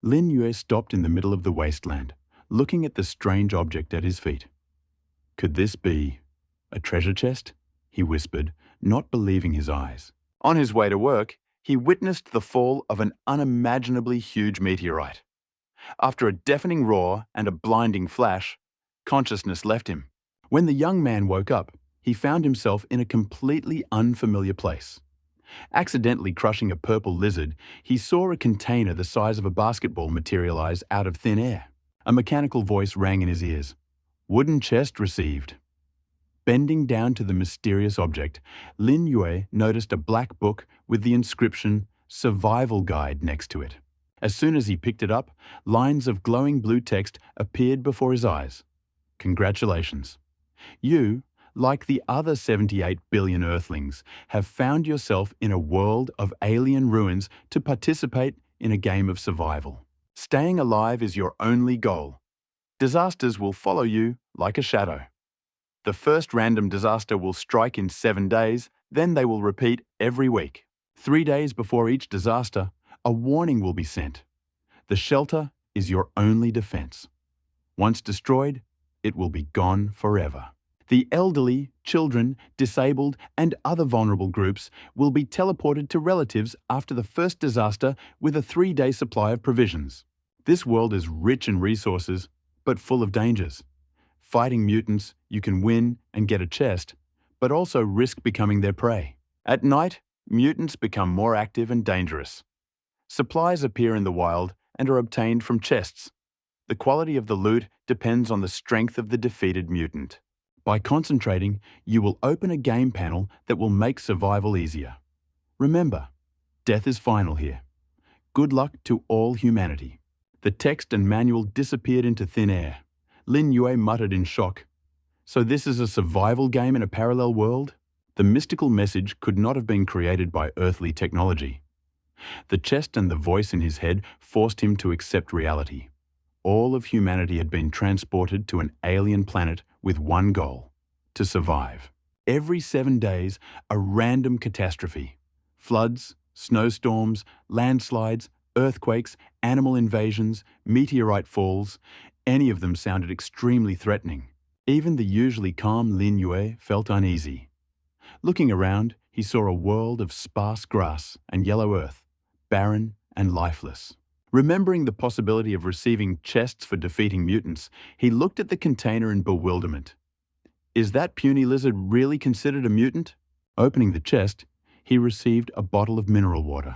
Lin Yue stopped in the middle of the wasteland, looking at the strange object at his feet. Could this be a treasure chest? He whispered, not believing his eyes. On his way to work, he witnessed the fall of an unimaginably huge meteorite. After a deafening roar and a blinding flash, consciousness left him. When the young man woke up, he found himself in a completely unfamiliar place. Accidentally crushing a purple lizard, he saw a container the size of a basketball materialize out of thin air. A mechanical voice rang in his ears. Wooden chest received. Bending down to the mysterious object, Lin Yue noticed a black book with the inscription Survival Guide next to it. As soon as he picked it up, lines of glowing blue text appeared before his eyes. Congratulations. You, like the other 78 billion Earthlings, have found yourself in a world of alien ruins to participate in a game of survival. Staying alive is your only goal. Disasters will follow you like a shadow. The first random disaster will strike in 7 days, then they will repeat every week. 3 days before each disaster, a warning will be sent. The shelter is your only defense. Once destroyed, it will be gone forever. The elderly, children, disabled, and other vulnerable groups will be teleported to relatives after the first disaster with a 3-day supply of provisions. This world is rich in resources, but full of dangers. Fighting mutants, you can win and get a chest, but also risk becoming their prey. At night, mutants become more active and dangerous. Supplies appear in the wild and are obtained from chests. The quality of the loot depends on the strength of the defeated mutant. By concentrating, you will open a game panel that will make survival easier. Remember, death is final here. Good luck to all humanity. The text and manual disappeared into thin air. Lin Yue muttered in shock. So this is a survival game in a parallel world? The mystical message could not have been created by earthly technology. The chest and the voice in his head forced him to accept reality. All of humanity had been transported to an alien planet with one goal: to survive. Every 7 days, a random catastrophe. Floods, snowstorms, landslides, earthquakes, animal invasions, meteorite falls, any of them sounded extremely threatening. Even the usually calm Lin Yue felt uneasy. Looking around, he saw a world of sparse grass and yellow earth, barren and lifeless. Remembering the possibility of receiving chests for defeating mutants, he looked at the container in bewilderment. Is that puny lizard really considered a mutant? Opening the chest, he received a bottle of mineral water.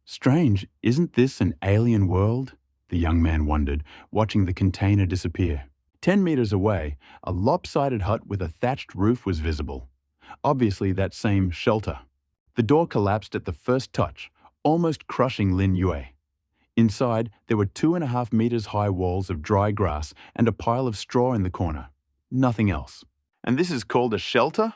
Strange, isn't this an alien world? The young man wondered, watching the container disappear. 10 meters away, a lopsided hut with a thatched roof was visible. Obviously that same shelter. The door collapsed at the first touch, almost crushing Lin Yue. Inside, there were 2.5 meters high walls of dry grass and a pile of straw in the corner. Nothing else. And this is called a shelter?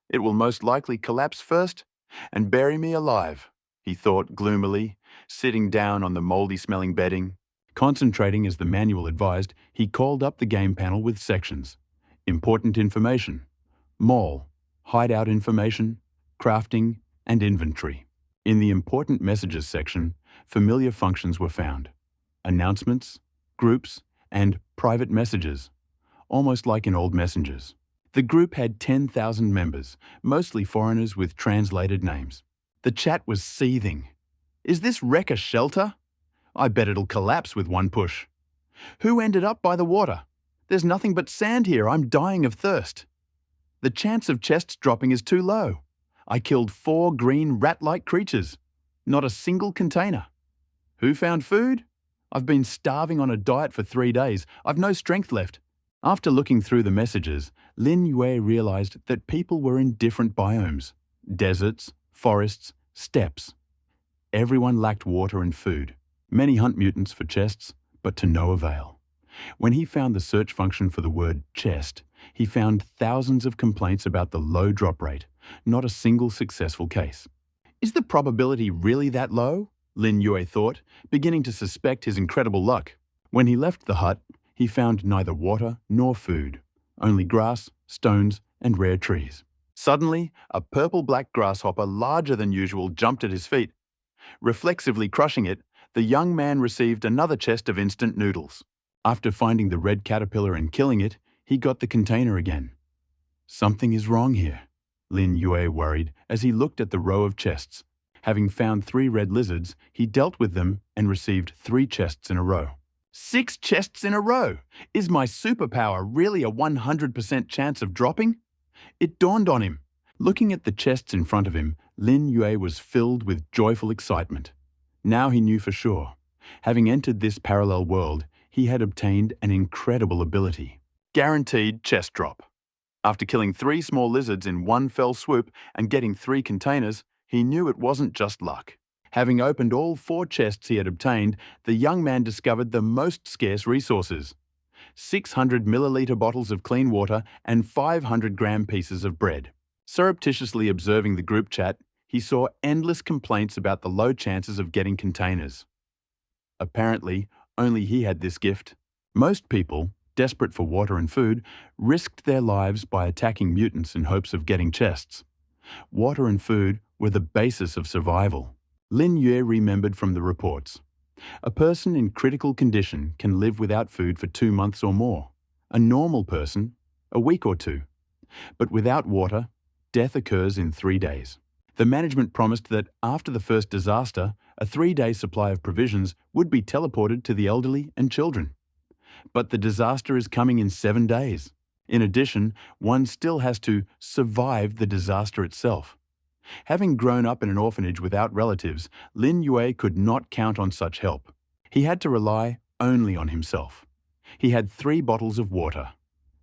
It will most likely collapse first and bury me alive, he thought gloomily, sitting down on the moldy-smelling bedding. Concentrating as the manual advised, he called up the game panel with sections. Important information. Mall, hideout information, crafting, and inventory. In the important messages section, familiar functions were found. Announcements, groups, and private messages, almost like in old messengers. The group had 10,000 members, mostly foreigners with translated names. The chat was seething. Is this wreck a shelter? I bet it'll collapse with one push. Who ended up by the water? There's nothing but sand here. I'm dying of thirst. The chance of chests dropping is too low. I killed 4 green rat-like creatures. Not a single container. Who found food? I've been starving on a diet for 3 days. I've no strength left. After looking through the messages, Lin Yue realized that people were in different biomes. Deserts, forests, steppes. Everyone lacked water and food. Many hunt mutants for chests, but to no avail. When he found the search function for the word chest, he found thousands of complaints about the low drop rate, not a single successful case. Is the probability really that low? Lin Yue thought, beginning to suspect his incredible luck. When he left the hut, he found neither water nor food, only grass, stones, and rare trees. Suddenly, a purple-black grasshopper larger than usual jumped at his feet. Reflexively crushing it, the young man received another chest of instant noodles. After finding the red caterpillar and killing it, he got the container again. Something is wrong here, Lin Yue worried as he looked at the row of chests. Having found 3 red lizards, he dealt with them and received 3 chests in a row. 6 chests in a row! Is my superpower really a 100% chance of dropping? It dawned on him. Looking at the chests in front of him, Lin Yue was filled with joyful excitement. Now he knew for sure. Having entered this parallel world, he had obtained an incredible ability. Guaranteed chest drop. After killing 3 small lizards in one fell swoop and getting 3 containers, he knew it wasn't just luck. Having opened all 4 chests he had obtained, the young man discovered the most scarce resources: 600 milliliter bottles of clean water and 500-gram pieces of bread. Surreptitiously observing the group chat, he saw endless complaints about the low chances of getting containers. Apparently, only he had this gift. Most people, desperate for water and food, risked their lives by attacking mutants in hopes of getting chests. Water and food were the basis of survival. Lin Yue remembered from the reports. A person in critical condition can live without food for 2 months or more. A normal person, a week or 2. But without water, death occurs in 3 days. The management promised that after the first disaster, a 3-day supply of provisions would be teleported to the elderly and children. But the disaster is coming in 7 days. In addition, one still has to survive the disaster itself. Having grown up in an orphanage without relatives, Lin Yue could not count on such help. He had to rely only on himself. He had 3 bottles of water,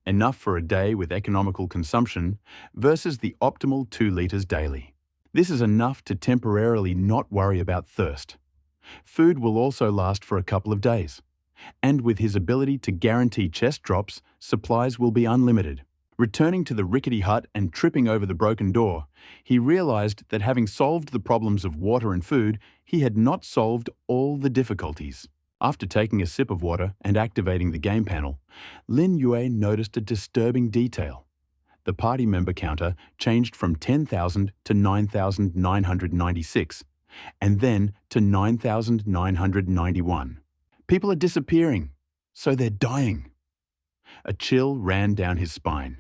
enough for a day with economical consumption versus the optimal 2 liters daily. This is enough to temporarily not worry about thirst. Food will also last for a couple of days. And with his ability to guarantee chest drops, supplies will be unlimited. Returning to the rickety hut and tripping over the broken door, he realized that having solved the problems of water and food, he had not solved all the difficulties. After taking a sip of water and activating the game panel, Lin Yue noticed a disturbing detail. The party member counter changed from 10,000 to 9,996, and then to 9,991. People are disappearing, so they're dying. A chill ran down his spine.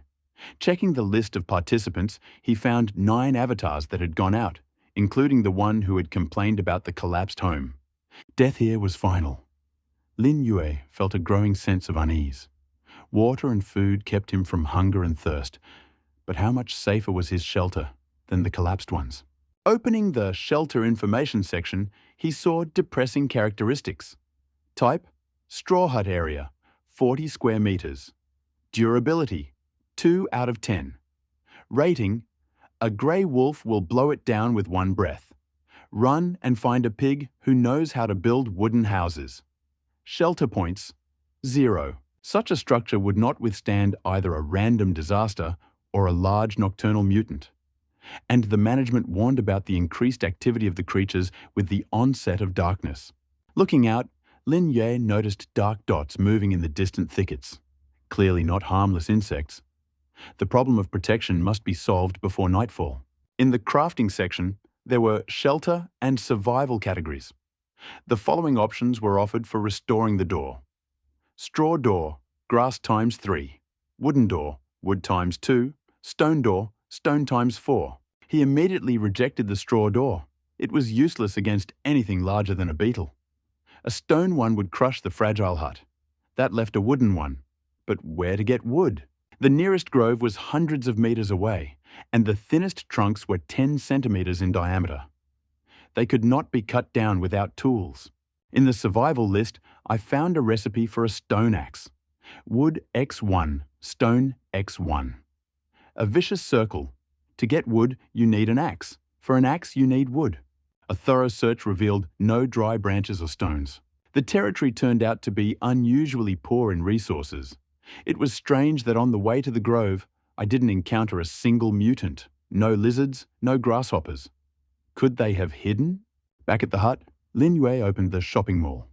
Checking the list of participants, he found 9 avatars that had gone out, including the one who had complained about the collapsed home. Death here was final. Lin Yue felt a growing sense of unease. Water and food kept him from hunger and thirst, but how much safer was his shelter than the collapsed ones? Opening the shelter information section, he saw depressing characteristics. Type: straw hut area, 40 square meters. Durability: 2 out of 10. Rating: a grey wolf will blow it down with one breath. Run and find a pig who knows how to build wooden houses. Shelter points: 0. Such a structure would not withstand either a random disaster or a large nocturnal mutant. And the management warned about the increased activity of the creatures with the onset of darkness. Looking out, Lin Yue noticed dark dots moving in the distant thickets. Clearly not harmless insects. The problem of protection must be solved before nightfall. In the crafting section, there were shelter and survival categories. The following options were offered for restoring the door: straw door, grass times 3; wooden door, wood times 2; stone door, stone times 4. He immediately rejected the straw door. It was useless against anything larger than a beetle. A stone one would crush the fragile hut. That left a wooden one. But where to get wood? The nearest grove was hundreds of meters away, and the thinnest trunks were 10 centimeters in diameter. They could not be cut down without tools. In the survival list, I found a recipe for a stone axe. Wood X1, stone X1. A vicious circle. To get wood, you need an axe. For an axe, you need wood. A thorough search revealed no dry branches or stones. The territory turned out to be unusually poor in resources. It was strange that on the way to the grove, I didn't encounter a single mutant. No lizards, no grasshoppers. Could they have hidden? Back at the hut, Lin Yue opened the shopping mall.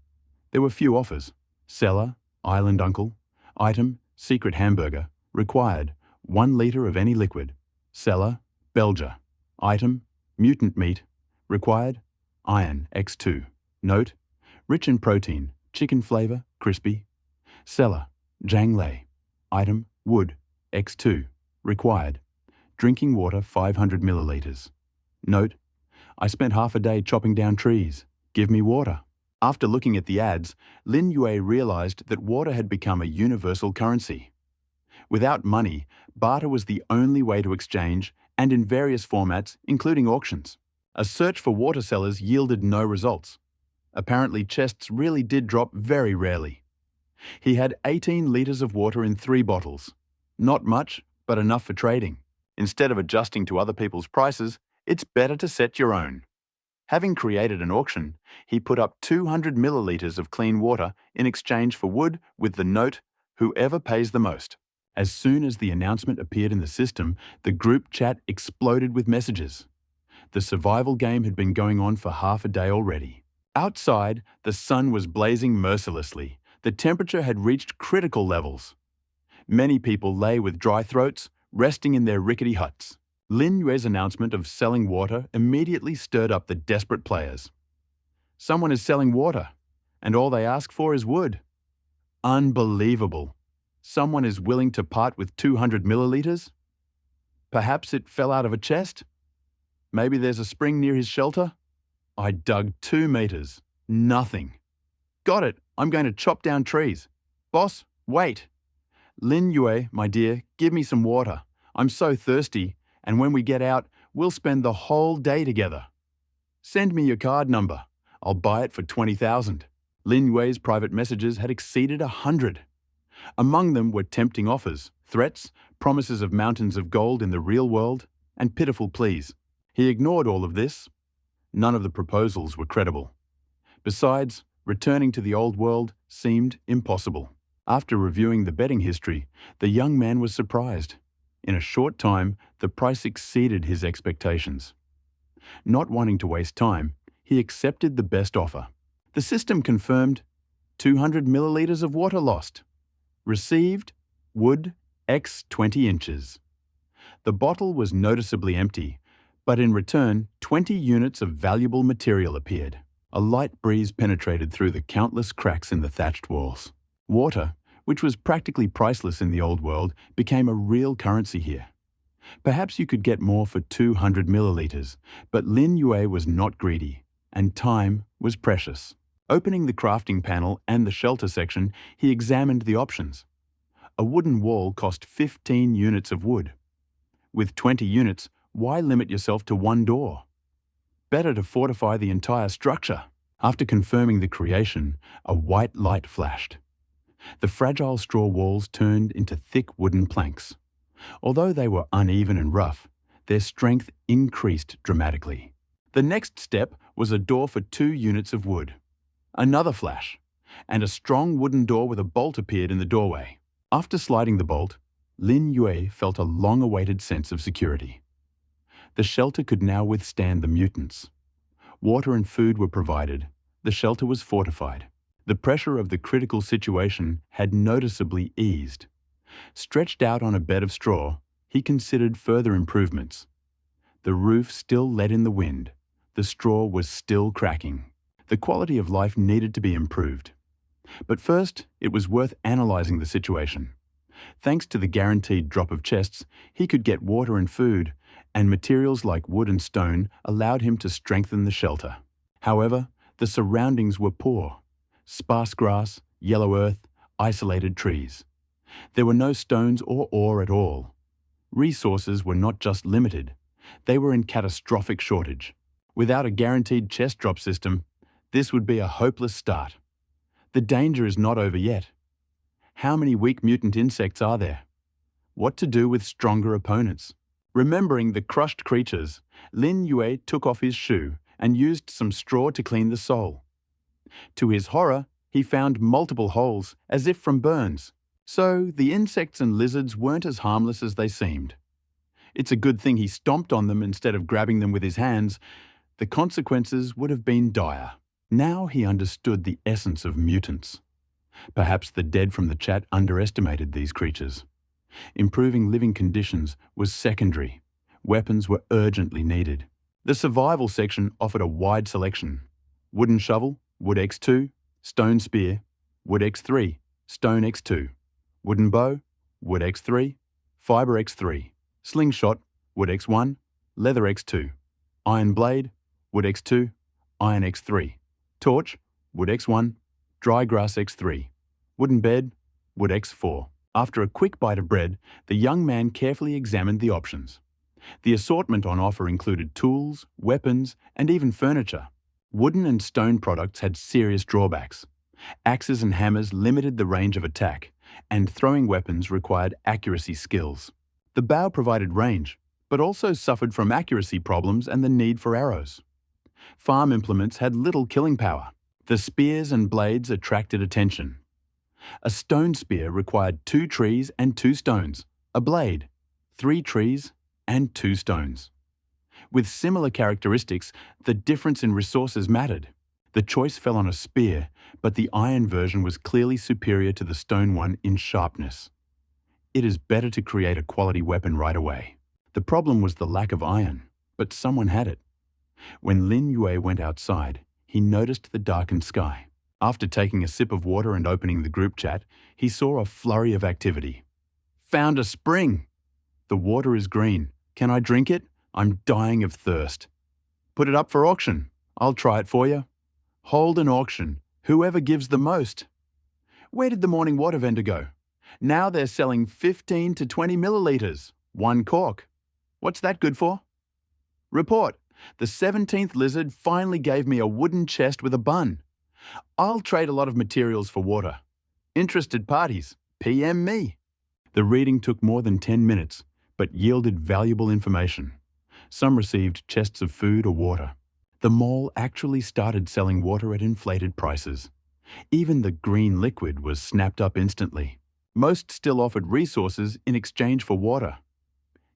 There were few offers. Seller, island uncle. Item, secret hamburger. Required, 1 liter of any liquid. Seller, Belger. Item, mutant meat. Required, iron X2. Note, Rich in protein, chicken flavor, crispy. Seller, Zhang Lei. Item, wood, X2. Required, drinking water 500 milliliters. Note, I spent half a day chopping down trees. Give me water. After looking at the ads, Lin Yue realized that water had become a universal currency. Without money, barter was the only way to exchange, and in various formats, including auctions. A search for water sellers yielded no results. Apparently, chests really did drop very rarely. He had 18 liters of water in 3 bottles. Not much, but enough for trading. Instead of adjusting to other people's prices, it's better to set your own. Having created an auction, he put up 200 milliliters of clean water in exchange for wood with the note, "Whoever pays the most." As soon as the announcement appeared in the system, the group chat exploded with messages. The survival game had been going on for half a day already. Outside, the sun was blazing mercilessly. The temperature had reached critical levels. Many people lay with dry throats, resting in their rickety huts. Lin Yue's announcement of selling water immediately stirred up the desperate players. Someone is selling water, and all they ask for is wood. Unbelievable. Someone is willing to part with 200 milliliters? Perhaps it fell out of a chest? Maybe there's a spring near his shelter? I dug 2 meters. Nothing. Got it. I'm going to chop down trees. Boss, wait. Lin Yue, my dear, give me some water. I'm so thirsty, and when we get out, we'll spend the whole day together. Send me your card number. I'll buy it for 20,000. Lin Yue's private messages had exceeded 100. Among them were tempting offers, threats, promises of mountains of gold in the real world, and pitiful pleas. He ignored all of this. None of the proposals were credible. Besides, returning to the old world seemed impossible. After reviewing the betting history, the young man was surprised. In a short time, the price exceeded his expectations. Not wanting to waste time, he accepted the best offer. The system confirmed 200 milliliters of water lost. Received, wood, X 20 inches. The bottle was noticeably empty, but in return, 20 units of valuable material appeared. A light breeze penetrated through the countless cracks in the thatched walls. Water, which was practically priceless in the old world, became a real currency here. Perhaps you could get more for 200 milliliters, but Lin Yue was not greedy, and time was precious. Opening the crafting panel and the shelter section, he examined the options. A wooden wall cost 15 units of wood. With 20 units, why limit yourself to 1 door? Better to fortify the entire structure. After confirming the creation, a white light flashed. The fragile straw walls turned into thick wooden planks. Although they were uneven and rough, their strength increased dramatically. The next step was a door for 2 units of wood. Another flash, and a strong wooden door with a bolt appeared in the doorway. After sliding the bolt, Lin Yue felt a long-awaited sense of security. The shelter could now withstand the mutants. Water and food were provided. The shelter was fortified. The pressure of the critical situation had noticeably eased. Stretched out on a bed of straw, he considered further improvements. The roof still let in the wind. The straw was still cracking. The quality of life needed to be improved. But first, it was worth analyzing the situation. Thanks to the guaranteed drop of chests, he could get water and food, and materials like wood and stone allowed him to strengthen the shelter. However, the surroundings were poor. Sparse grass, yellow earth, isolated trees. There were no stones or ore at all. Resources were not just limited, they were in catastrophic shortage. Without a guaranteed chest drop system, this would be a hopeless start. The danger is not over yet. How many weak mutant insects are there? What to do with stronger opponents? Remembering the crushed creatures, Lin Yue took off his shoe and used some straw to clean the sole. To his horror, he found multiple holes, as if from burns. So the insects and lizards weren't as harmless as they seemed. It's a good thing he stomped on them instead of grabbing them with his hands. The consequences would have been dire. Now he understood the essence of mutants. Perhaps the dead from the chat underestimated these creatures. Improving living conditions was secondary. Weapons were urgently needed. The survival section offered a wide selection. Wooden shovel, wood X2, Stone spear, wood x3, stone x2. Wooden bow, wood x3, fiber x3. Slingshot, wood x1, leather x2. Iron blade, wood x2, iron x3. Torch, wood x1, dry grass x3. Wooden bed, wood x4. After a quick bite of bread, the young man carefully examined the options. The assortment on offer included tools, weapons, and even furniture. Wooden and stone products had serious drawbacks. Axes and hammers limited the range of attack, and throwing weapons required accuracy skills. The bow provided range, but also suffered from accuracy problems and the need for arrows. Farm implements had little killing power. The spears and blades attracted attention. A stone spear required 2 trees and 2 stones, a blade, 3 trees and 2 stones. With similar characteristics, the difference in resources mattered. The choice fell on a spear, but the iron version was clearly superior to the stone one in sharpness. It is better to create a quality weapon right away. The problem was the lack of iron, but someone had it. When Lin Yue went outside, he noticed the darkened sky. After taking a sip of water and opening the group chat, he saw a flurry of activity. Found a spring! The water is green. Can I drink it? I'm dying of thirst. Put it up for auction. I'll try it for you. Hold an auction. Whoever gives the most. Where did the morning water vendor go? Now they're selling 15 to 20 milliliters. 1 cork. What's that good for? Report. The 17th lizard finally gave me a wooden chest with a bun. I'll trade a lot of materials for water. Interested parties, PM me. The reading took more than 10 minutes, but yielded valuable information. Some received chests of food or water. The mall actually started selling water at inflated prices. Even the green liquid was snapped up instantly. Most still offered resources in exchange for water.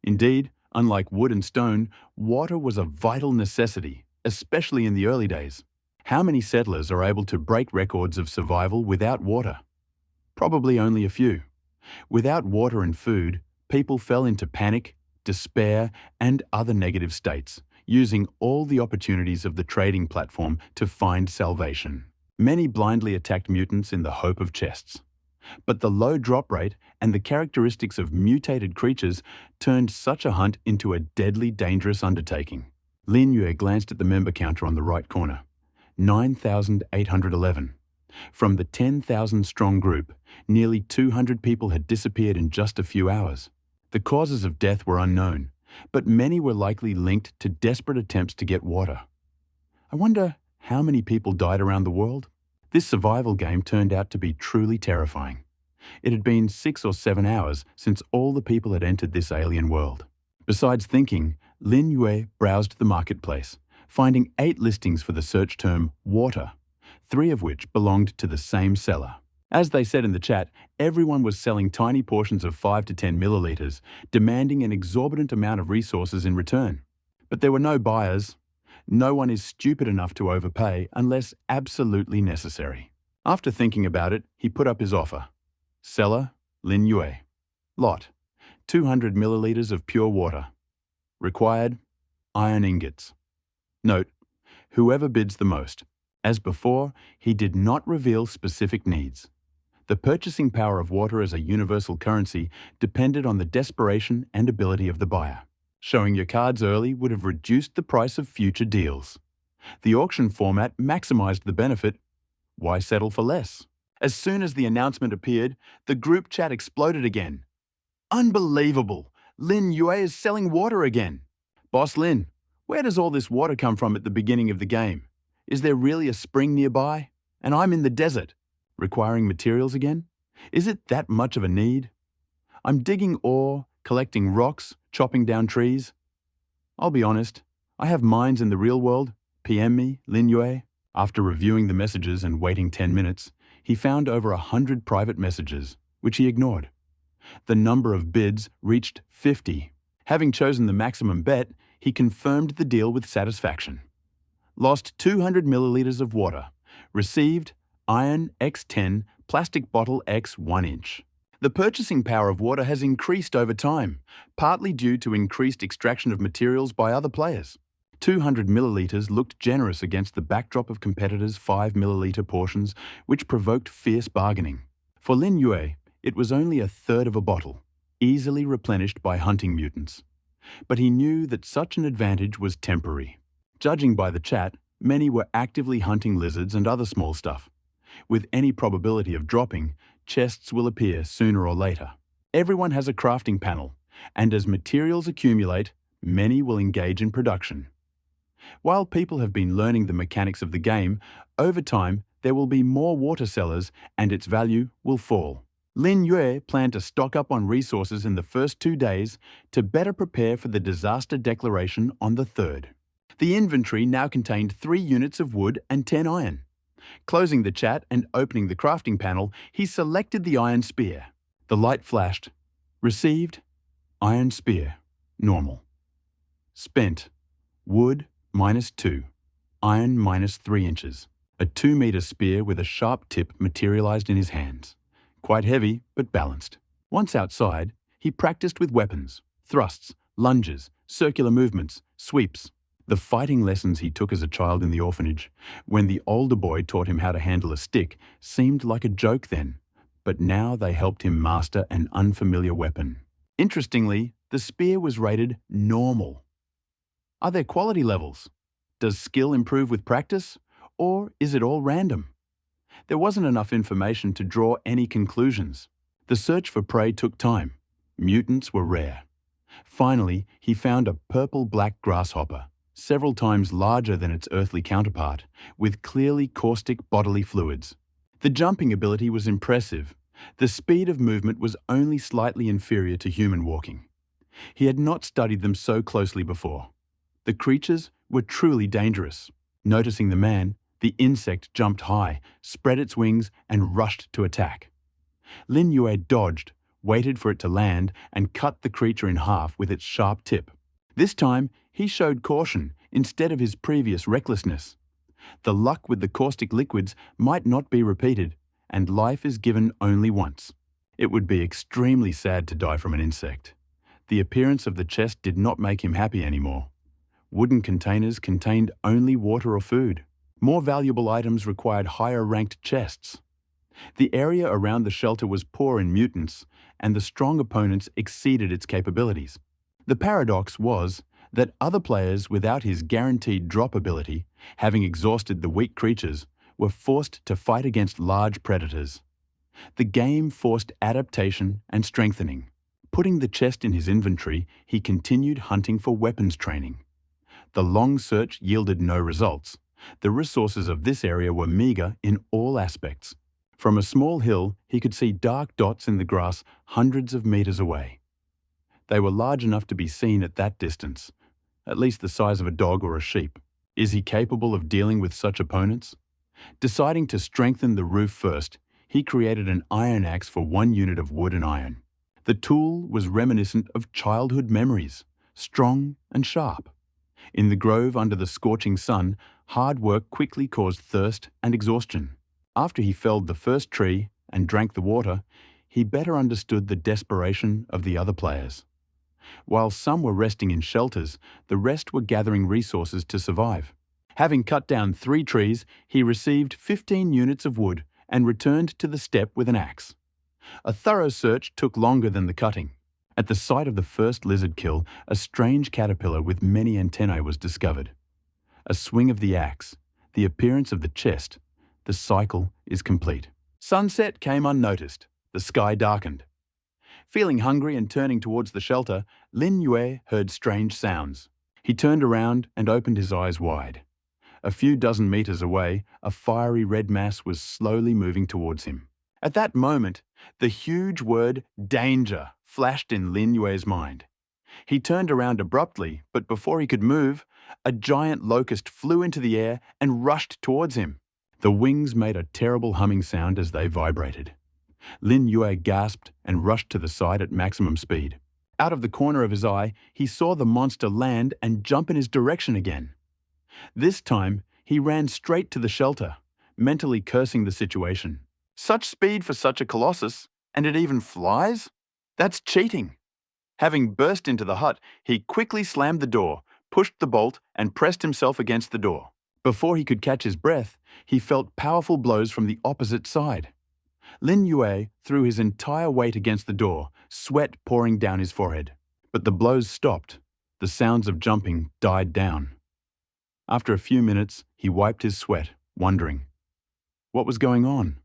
Indeed, unlike wood and stone, water was a vital necessity, especially in the early days. How many settlers are able to break records of survival without water? Probably only a few. Without water and food, people fell into panic, despair, and other negative states, using all the opportunities of the trading platform to find salvation. Many blindly attacked mutants in the hope of chests. But the low drop rate and the characteristics of mutated creatures turned such a hunt into a deadly dangerous undertaking. Lin Yue glanced at the member counter on the right corner. 9,811. From the 10,000-strong group, nearly 200 people had disappeared in just a few hours. The causes of death were unknown, but many were likely linked to desperate attempts to get water. I wonder how many people died around the world? This survival game turned out to be truly terrifying. It had been 6 or 7 hours since all the people had entered this alien world. Besides thinking, Lin Yue browsed the marketplace, finding 8 listings for the search term water, 3 of which belonged to the same seller. As they said in the chat, everyone was selling tiny portions of 5 to 10 milliliters, demanding an exorbitant amount of resources in return. But there were no buyers. No one is stupid enough to overpay unless absolutely necessary. After thinking about it, he put up his offer. Seller, Lin Yue. Lot, 200 milliliters of pure water. Required, iron ingots. Note, whoever bids the most. As before, he did not reveal specific needs. The purchasing power of water as a universal currency depended on the desperation and ability of the buyer. Showing your cards early would have reduced the price of future deals. The auction format maximized the benefit. Why settle for less? As soon as the announcement appeared, the group chat exploded again. Unbelievable! Lin Yue is selling water again. Boss Lin, where does all this water come from at the beginning of the game? Is there really a spring nearby? And I'm in the desert. Requiring materials again? Is it that much of a need? I'm digging ore, collecting rocks, chopping down trees. I'll be honest, I have mines in the real world. PM me, Lin Yue. After reviewing the messages and waiting 10 minutes, he found over 100 private messages, which he ignored. The number of bids reached 50. Having chosen the maximum bet, he confirmed the deal with satisfaction. Lost 200 milliliters of water. Received iron X10, plastic bottle X 1 inch. The purchasing power of water has increased over time, partly due to increased extraction of materials by other players. 200 milliliters looked generous against the backdrop of competitors' 5 milliliter portions, which provoked fierce bargaining. For Lin Yue, it was only a third of a bottle, easily replenished by hunting mutants. But he knew that such an advantage was temporary. Judging by the chat, many were actively hunting lizards and other small stuff. With any probability of dropping, chests will appear sooner or later. Everyone has a crafting panel, and as materials accumulate, many will engage in production. While people have been learning the mechanics of the game, over time there will be more water cellars and its value will fall. Lin Yue planned to stock up on resources in the first 2 days to better prepare for the disaster declaration on the third. The inventory now contained 3 units of wood and 10 iron. Closing the chat and opening the crafting panel, he selected the iron spear. The light flashed. Received, iron spear, normal. Spent, wood, -2, iron -3 inches. A 2-meter spear with a sharp tip materialized in his hands. Quite heavy, but balanced. Once outside, he practiced with weapons, thrusts, lunges, circular movements, sweeps. The fighting lessons he took as a child in the orphanage, when the older boy taught him how to handle a stick, seemed like a joke then, but now they helped him master an unfamiliar weapon. Interestingly, the spear was rated normal. Are there quality levels? Does skill improve with practice, or is it all random? There wasn't enough information to draw any conclusions. The search for prey took time. Mutants were rare. Finally, he found a purple-black grasshopper, several times larger than its earthly counterpart, with clearly caustic bodily fluids. The jumping ability was impressive. The speed of movement was only slightly inferior to human walking. He had not studied them so closely before. The creatures were truly dangerous. Noticing the man, the insect jumped high, spread its wings, and rushed to attack. Lin Yue dodged, waited for it to land, and cut the creature in half with its sharp tip. This time, he showed caution instead of his previous recklessness. The luck with the caustic liquids might not be repeated, and life is given only once. It would be extremely sad to die from an insect. The appearance of the chest did not make him happy anymore. Wooden containers contained only water or food. More valuable items required higher-ranked chests. The area around the shelter was poor in mutants, and the strong opponents exceeded its capabilities. The paradox was that other players without his guaranteed drop ability, having exhausted the weak creatures, were forced to fight against large predators. The game forced adaptation and strengthening. Putting the chest in his inventory, he continued hunting for weapons training. The long search yielded no results. The resources of this area were meager in all aspects. From a small hill, he could see dark dots in the grass hundreds of meters away. They were large enough to be seen at that distance, at least the size of a dog or a sheep. Is he capable of dealing with such opponents? Deciding to strengthen the roof first, he created an iron axe for 1 unit of wood and iron. The tool was reminiscent of childhood memories, strong and sharp. In the grove under the scorching sun, hard work quickly caused thirst and exhaustion. After he felled the first tree and drank the water, he better understood the desperation of the other players. While some were resting in shelters, the rest were gathering resources to survive. Having cut down 3 trees, he received 15 units of wood and returned to the steppe with an axe. A thorough search took longer than the cutting. At the site of the first lizard kill, a strange caterpillar with many antennae was discovered. A swing of the axe, the appearance of the chest, the cycle is complete. Sunset came unnoticed. The sky darkened. Feeling hungry and turning towards the shelter, Lin Yue heard strange sounds. He turned around and opened his eyes wide. A few dozen meters away, a fiery red mass was slowly moving towards him. At that moment, the huge word danger flashed in Lin Yue's mind. He turned around abruptly, but before he could move, a giant locust flew into the air and rushed towards him. The wings made a terrible humming sound as they vibrated. Lin Yue gasped and rushed to the side at maximum speed. Out of the corner of his eye, he saw the monster land and jump in his direction again. This time, he ran straight to the shelter, mentally cursing the situation. Such speed for such a colossus, and it even flies? That's cheating. Having burst into the hut, he quickly slammed the door, pushed the bolt, and pressed himself against the door. Before he could catch his breath, he felt powerful blows from the opposite side. Lin Yue threw his entire weight against the door, sweat pouring down his forehead. But the blows stopped. The sounds of jumping died down. After a few minutes, he wiped his sweat, wondering, what was going on?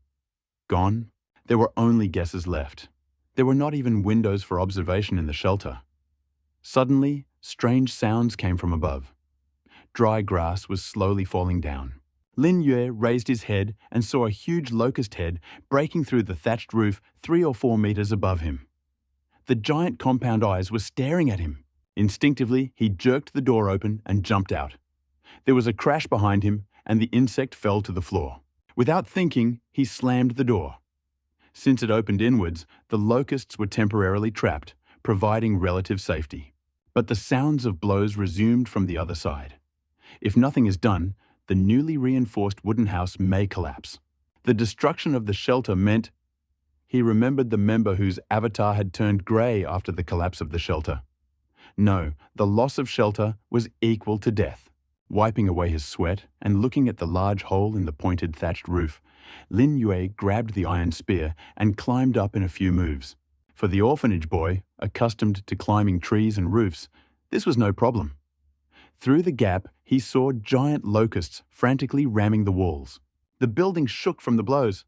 Gone? There were only guesses left. There were not even windows for observation in the shelter. Suddenly, strange sounds came from above. Dry grass was slowly falling down. Lin Yue raised his head and saw a huge locust head breaking through the thatched roof 3 or 4 meters above him. The giant compound eyes were staring at him. Instinctively, he jerked the door open and jumped out. There was a crash behind him, and the insect fell to the floor. Without thinking, he slammed the door. Since it opened inwards, the locusts were temporarily trapped, providing relative safety. But the sounds of blows resumed from the other side. If nothing is done, the newly reinforced wooden house may collapse. The destruction of the shelter meant he remembered the member whose avatar had turned grey after the collapse of the shelter. No, the loss of shelter was equal to death. Wiping away his sweat and looking at the large hole in the pointed thatched roof, Lin Yue grabbed the iron spear and climbed up in a few moves. For the orphanage boy, accustomed to climbing trees and roofs, this was no problem. Through the gap, he saw giant locusts frantically ramming the walls. The building shook from the blows.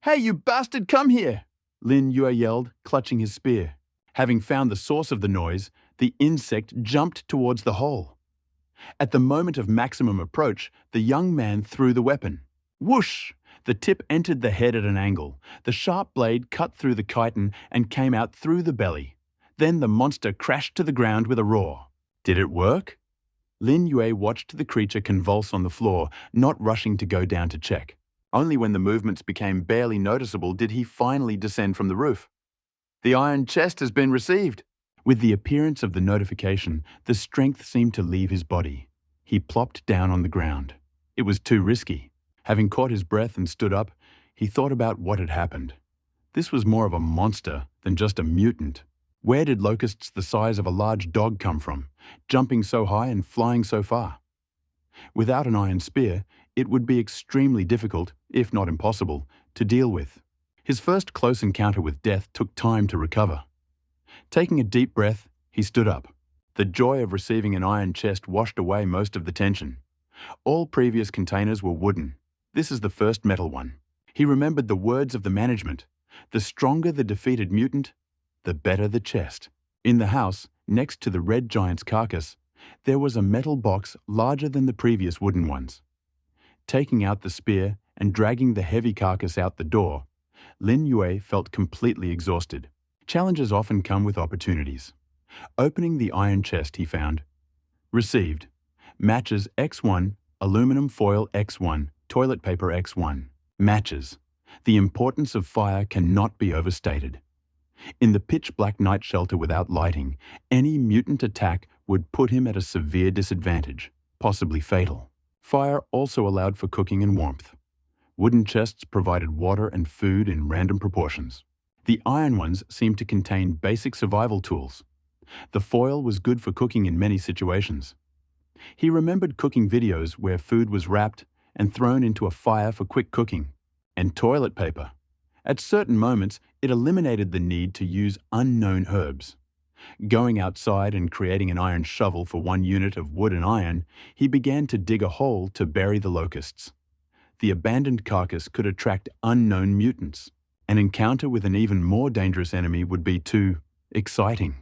"Hey, you bastard, come here!" Lin Yue yelled, clutching his spear. Having found the source of the noise, the insect jumped towards the hole. At the moment of maximum approach, the young man threw the weapon. Whoosh! The tip entered the head at an angle. The sharp blade cut through the chitin and came out through the belly. Then the monster crashed to the ground with a roar. Did it work? Lin Yue watched the creature convulse on the floor, not rushing to go down to check. Only when the movements became barely noticeable did he finally descend from the roof. "The iron chest has been received." With the appearance of the notification, the strength seemed to leave his body. He plopped down on the ground. It was too risky. Having caught his breath and stood up, he thought about what had happened. This was more of a monster than just a mutant. Where did locusts the size of a large dog come from, jumping so high and flying so far? Without an iron spear, it would be extremely difficult, if not impossible, to deal with. His first close encounter with death took time to recover. Taking a deep breath, he stood up. The joy of receiving an iron chest washed away most of the tension. All previous containers were wooden. This is the first metal one. He remembered the words of the management. The stronger the defeated mutant, the better the chest. In the house, next to the red giant's carcass, there was a metal box larger than the previous wooden ones. Taking out the spear and dragging the heavy carcass out the door, Lin Yue felt completely exhausted. Challenges often come with opportunities. Opening the iron chest, he found, received matches X1, aluminum foil X1, toilet paper X1. Matches. The importance of fire cannot be overstated. In the pitch-black night shelter without lighting, any mutant attack would put him at a severe disadvantage, possibly fatal. Fire also allowed for cooking and warmth. Wooden chests provided water and food in random proportions. The iron ones seemed to contain basic survival tools. The foil was good for cooking in many situations. He remembered cooking videos where food was wrapped and thrown into a fire for quick cooking. And toilet paper. At certain moments, it eliminated the need to use unknown herbs. Going outside and creating an iron shovel for 1 unit of wood and iron, he began to dig a hole to bury the locusts. The abandoned carcass could attract unknown mutants. An encounter with an even more dangerous enemy would be too exciting.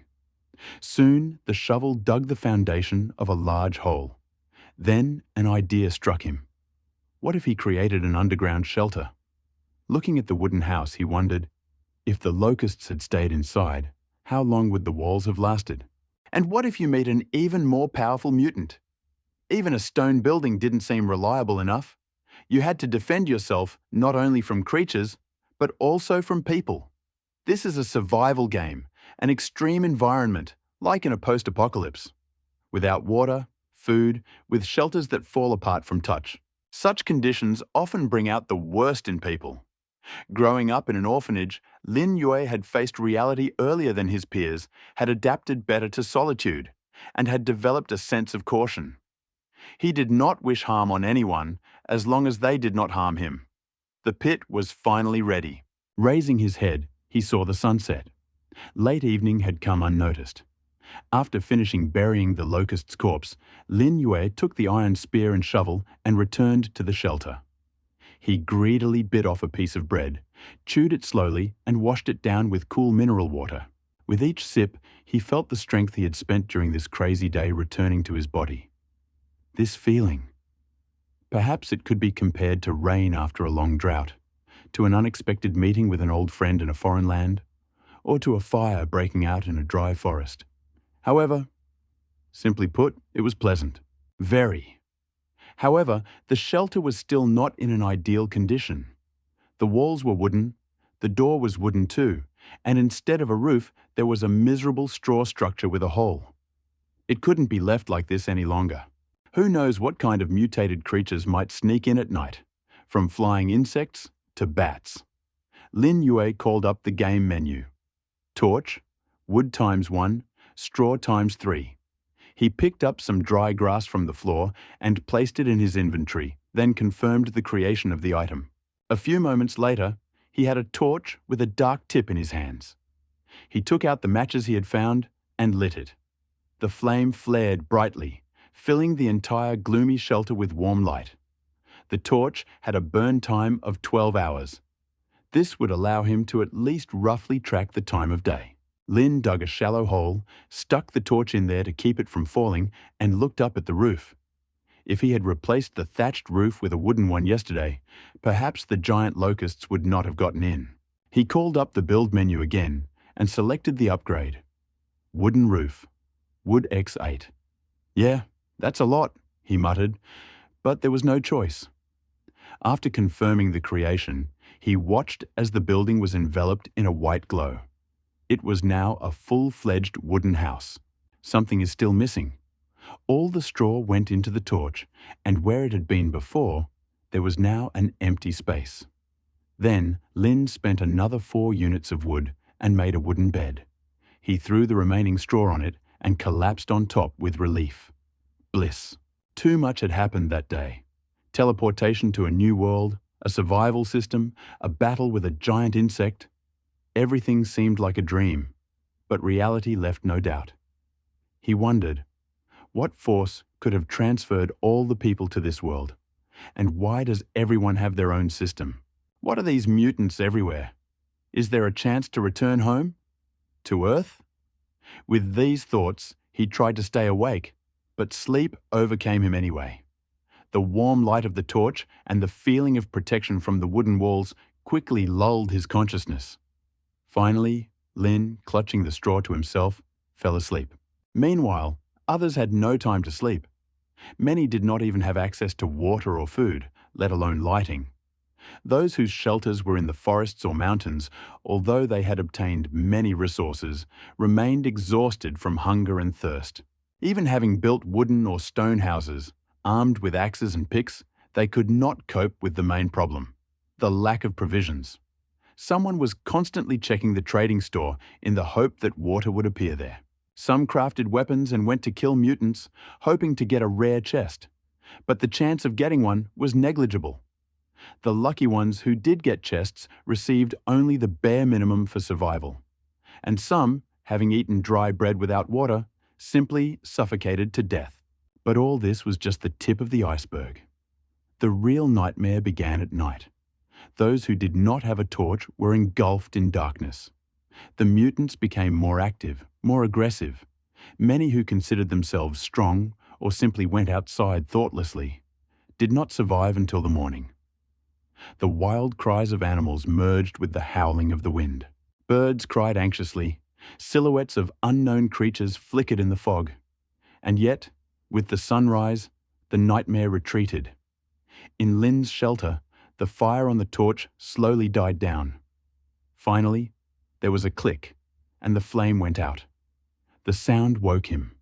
Soon, the shovel dug the foundation of a large hole. Then an idea struck him. What if he created an underground shelter? Looking at the wooden house, he wondered, if the locusts had stayed inside, how long would the walls have lasted? And what if you meet an even more powerful mutant? Even a stone building didn't seem reliable enough. You had to defend yourself not only from creatures, but also from people. This is a survival game, an extreme environment, like in a post-apocalypse. Without water, food, with shelters that fall apart from touch. Such conditions often bring out the worst in people. Growing up in an orphanage, Lin Yue had faced reality earlier than his peers, had adapted better to solitude. and had developed a sense of caution. He did not wish harm on anyone as long as they did not harm him. The pit was finally ready. Raising his head, he saw the sunset. Late evening had come unnoticed. After finishing burying the locust's corpse, Lin Yue took the iron spear and shovel and returned to the shelter. He greedily bit off a piece of bread, chewed it slowly, and washed it down with cool mineral water. With each sip, he felt the strength he had spent during this crazy day returning to his body. This feeling. Perhaps it could be compared to rain after a long drought, to an unexpected meeting with an old friend in a foreign land, or to a fire breaking out in a dry forest. However, simply put, it was pleasant. Very. However, the shelter was still not in an ideal condition. The walls were wooden, the door was wooden too, and instead of a roof, there was a miserable straw structure with a hole. It couldn't be left like this any longer. Who knows what kind of mutated creatures might sneak in at night, from flying insects to bats. Lin Yue called up the game menu. Torch, wood ×1, straw ×3. He picked up some dry grass from the floor and placed it in his inventory, then confirmed the creation of the item. A few moments later, he had a torch with a dark tip in his hands. He took out the matches he had found and lit it. The flame flared brightly, filling the entire gloomy shelter with warm light. The torch had a burn time of 12 hours. This would allow him to at least roughly track the time of day. Lin dug a shallow hole, stuck the torch in there to keep it from falling, and looked up at the roof. If he had replaced the thatched roof with a wooden one yesterday, perhaps the giant locusts would not have gotten in. He called up the build menu again and selected the upgrade. Wooden roof. Wood X8. Yeah, that's a lot, he muttered, but there was no choice. After confirming the creation, he watched as the building was enveloped in a white glow. It was now a full-fledged wooden house. Something is still missing. All the straw went into the torch, and where it had been before, there was now an empty space. Then Lin spent another 4 units of wood and made a wooden bed. He threw the remaining straw on it and collapsed on top with relief. Bliss. Too much had happened that day. Teleportation to a new world, a survival system, a battle with a giant insect. Everything seemed like a dream, but reality left no doubt. He wondered, what force could have transferred all the people to this world? And why does everyone have their own system? What are these mutants everywhere? Is there a chance to return home? To Earth? With these thoughts, he tried to stay awake, but sleep overcame him anyway. The warm light of the torch and the feeling of protection from the wooden walls quickly lulled his consciousness. Finally, Lin, clutching the straw to himself, fell asleep. Meanwhile, others had no time to sleep. Many did not even have access to water or food, let alone lighting. Those whose shelters were in the forests or mountains, although they had obtained many resources, remained exhausted from hunger and thirst. Even having built wooden or stone houses, armed with axes and picks, they could not cope with the main problem, the lack of provisions. Someone was constantly checking the trading store in the hope that water would appear there. Some crafted weapons and went to kill mutants, hoping to get a rare chest. But the chance of getting one was negligible. The lucky ones who did get chests received only the bare minimum for survival. And some, having eaten dry bread without water, simply suffocated to death. But all this was just the tip of the iceberg. The real nightmare began at night. Those who did not have a torch were engulfed in darkness. The mutants became more active, more aggressive. Many who considered themselves strong or simply went outside thoughtlessly did not survive until the morning. The wild cries of animals merged with the howling of the wind. Birds cried anxiously. Silhouettes of unknown creatures flickered in the fog. And yet, with the sunrise, the nightmare retreated. In Lin's shelter, the fire on the torch slowly died down. Finally, there was a click, and the flame went out. The sound woke him.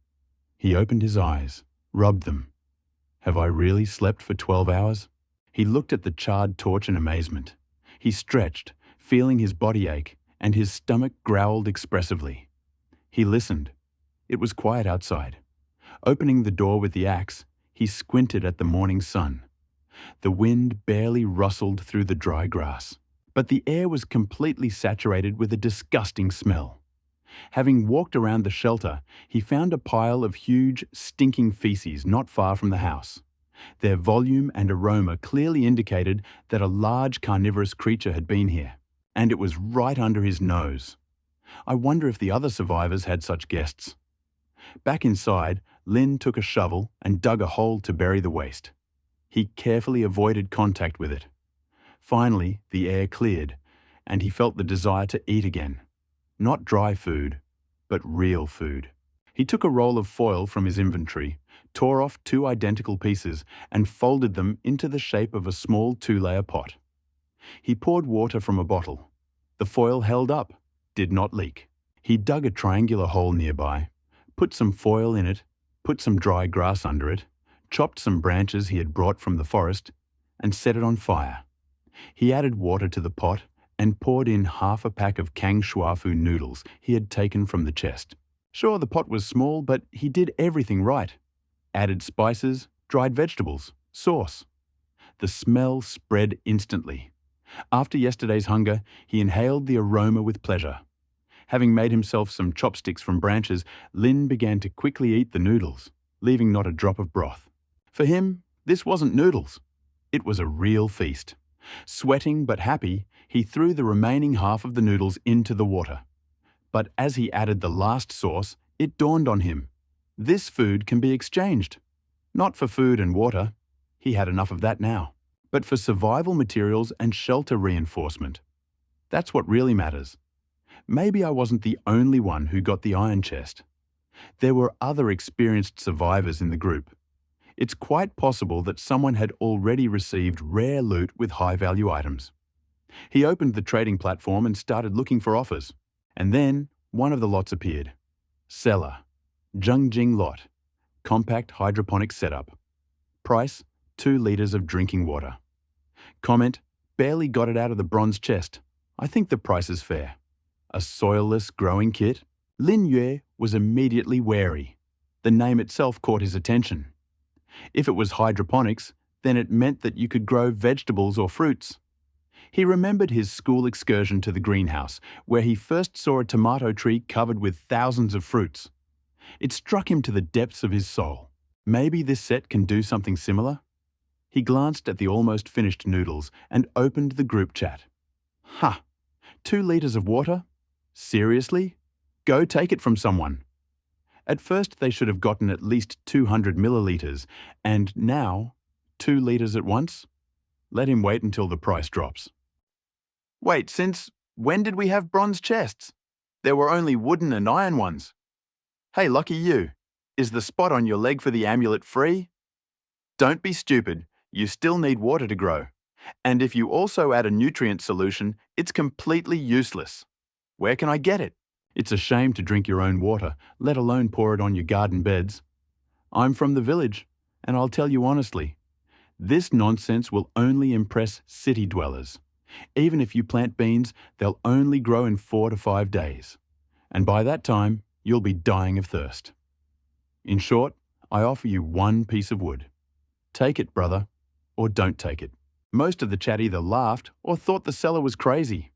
He opened his eyes, rubbed them. Have I really slept for 12 hours? He looked at the charred torch in amazement. He stretched, feeling his body ache, and his stomach growled expressively. He listened. It was quiet outside. Opening the door with the axe, he squinted at the morning sun. The wind barely rustled through the dry grass, but the air was completely saturated with a disgusting smell. Having walked around the shelter, he found a pile of huge, stinking feces not far from the house. Their volume and aroma clearly indicated that a large carnivorous creature had been here, and it was right under his nose. I wonder if the other survivors had such guests. Back inside, Lin took a shovel and dug a hole to bury the waste. He carefully avoided contact with it. Finally, the air cleared, and he felt the desire to eat again. Not dry food, but real food. He took a roll of foil from his inventory, tore off 2 identical pieces, and folded them into the shape of a small 2-layer pot. He poured water from a bottle. The foil held up, did not leak. He dug a triangular hole nearby, put some foil in it, put some dry grass under it, chopped some branches he had brought from the forest, and set it on fire. He added water to the pot and poured in half a pack of kang shui fu noodles he had taken from the chest. Sure, the pot was small, but he did everything right. Added spices, dried vegetables, sauce. The smell spread instantly. After yesterday's hunger, he inhaled the aroma with pleasure. Having made himself some chopsticks from branches, Lin began to quickly eat the noodles, leaving not a drop of broth. For him, this wasn't noodles. It was a real feast. Sweating but happy, he threw the remaining half of the noodles into the water. But as he added the last sauce, it dawned on him. This food can be exchanged. Not for food and water. He had enough of that now. But for survival materials and shelter reinforcement. That's what really matters. Maybe I wasn't the only one who got the iron chest. There were other experienced survivors in the group. It's quite possible that someone had already received rare loot with high-value items. He opened the trading platform and started looking for offers. And then one of the lots appeared. Seller. Zhengjing lot. Compact hydroponic setup. Price, 2 liters of drinking water. Comment, barely got it out of the bronze chest. I think the price is fair. A soilless growing kit? Lin Yue was immediately wary. The name itself caught his attention. If it was hydroponics, then it meant that you could grow vegetables or fruits. He remembered his school excursion to the greenhouse, where he first saw a tomato tree covered with thousands of fruits. It struck him to the depths of his soul. Maybe this set can do something similar? He glanced at the almost finished noodles and opened the group chat. Ha! 2 liters of water? Seriously? Go take it from someone. At first they should have gotten at least 200 milliliters, and now 2 liters at once? Let him wait until the price drops. Wait, since when did we have bronze chests? There were only wooden and iron ones. Hey, lucky you. Is the spot on your leg for the amulet free? Don't be stupid. You still need water to grow. And if you also add a nutrient solution, it's completely useless. Where can I get it? It's a shame to drink your own water, let alone pour it on your garden beds. I'm from the village, and I'll tell you honestly, this nonsense will only impress city dwellers. Even if you plant beans, they'll only grow in 4 to 5 days. And by that time, you'll be dying of thirst. In short, I offer you 1 piece of wood. Take it, brother, or don't take it. Most of the chat either laughed or thought the seller was crazy.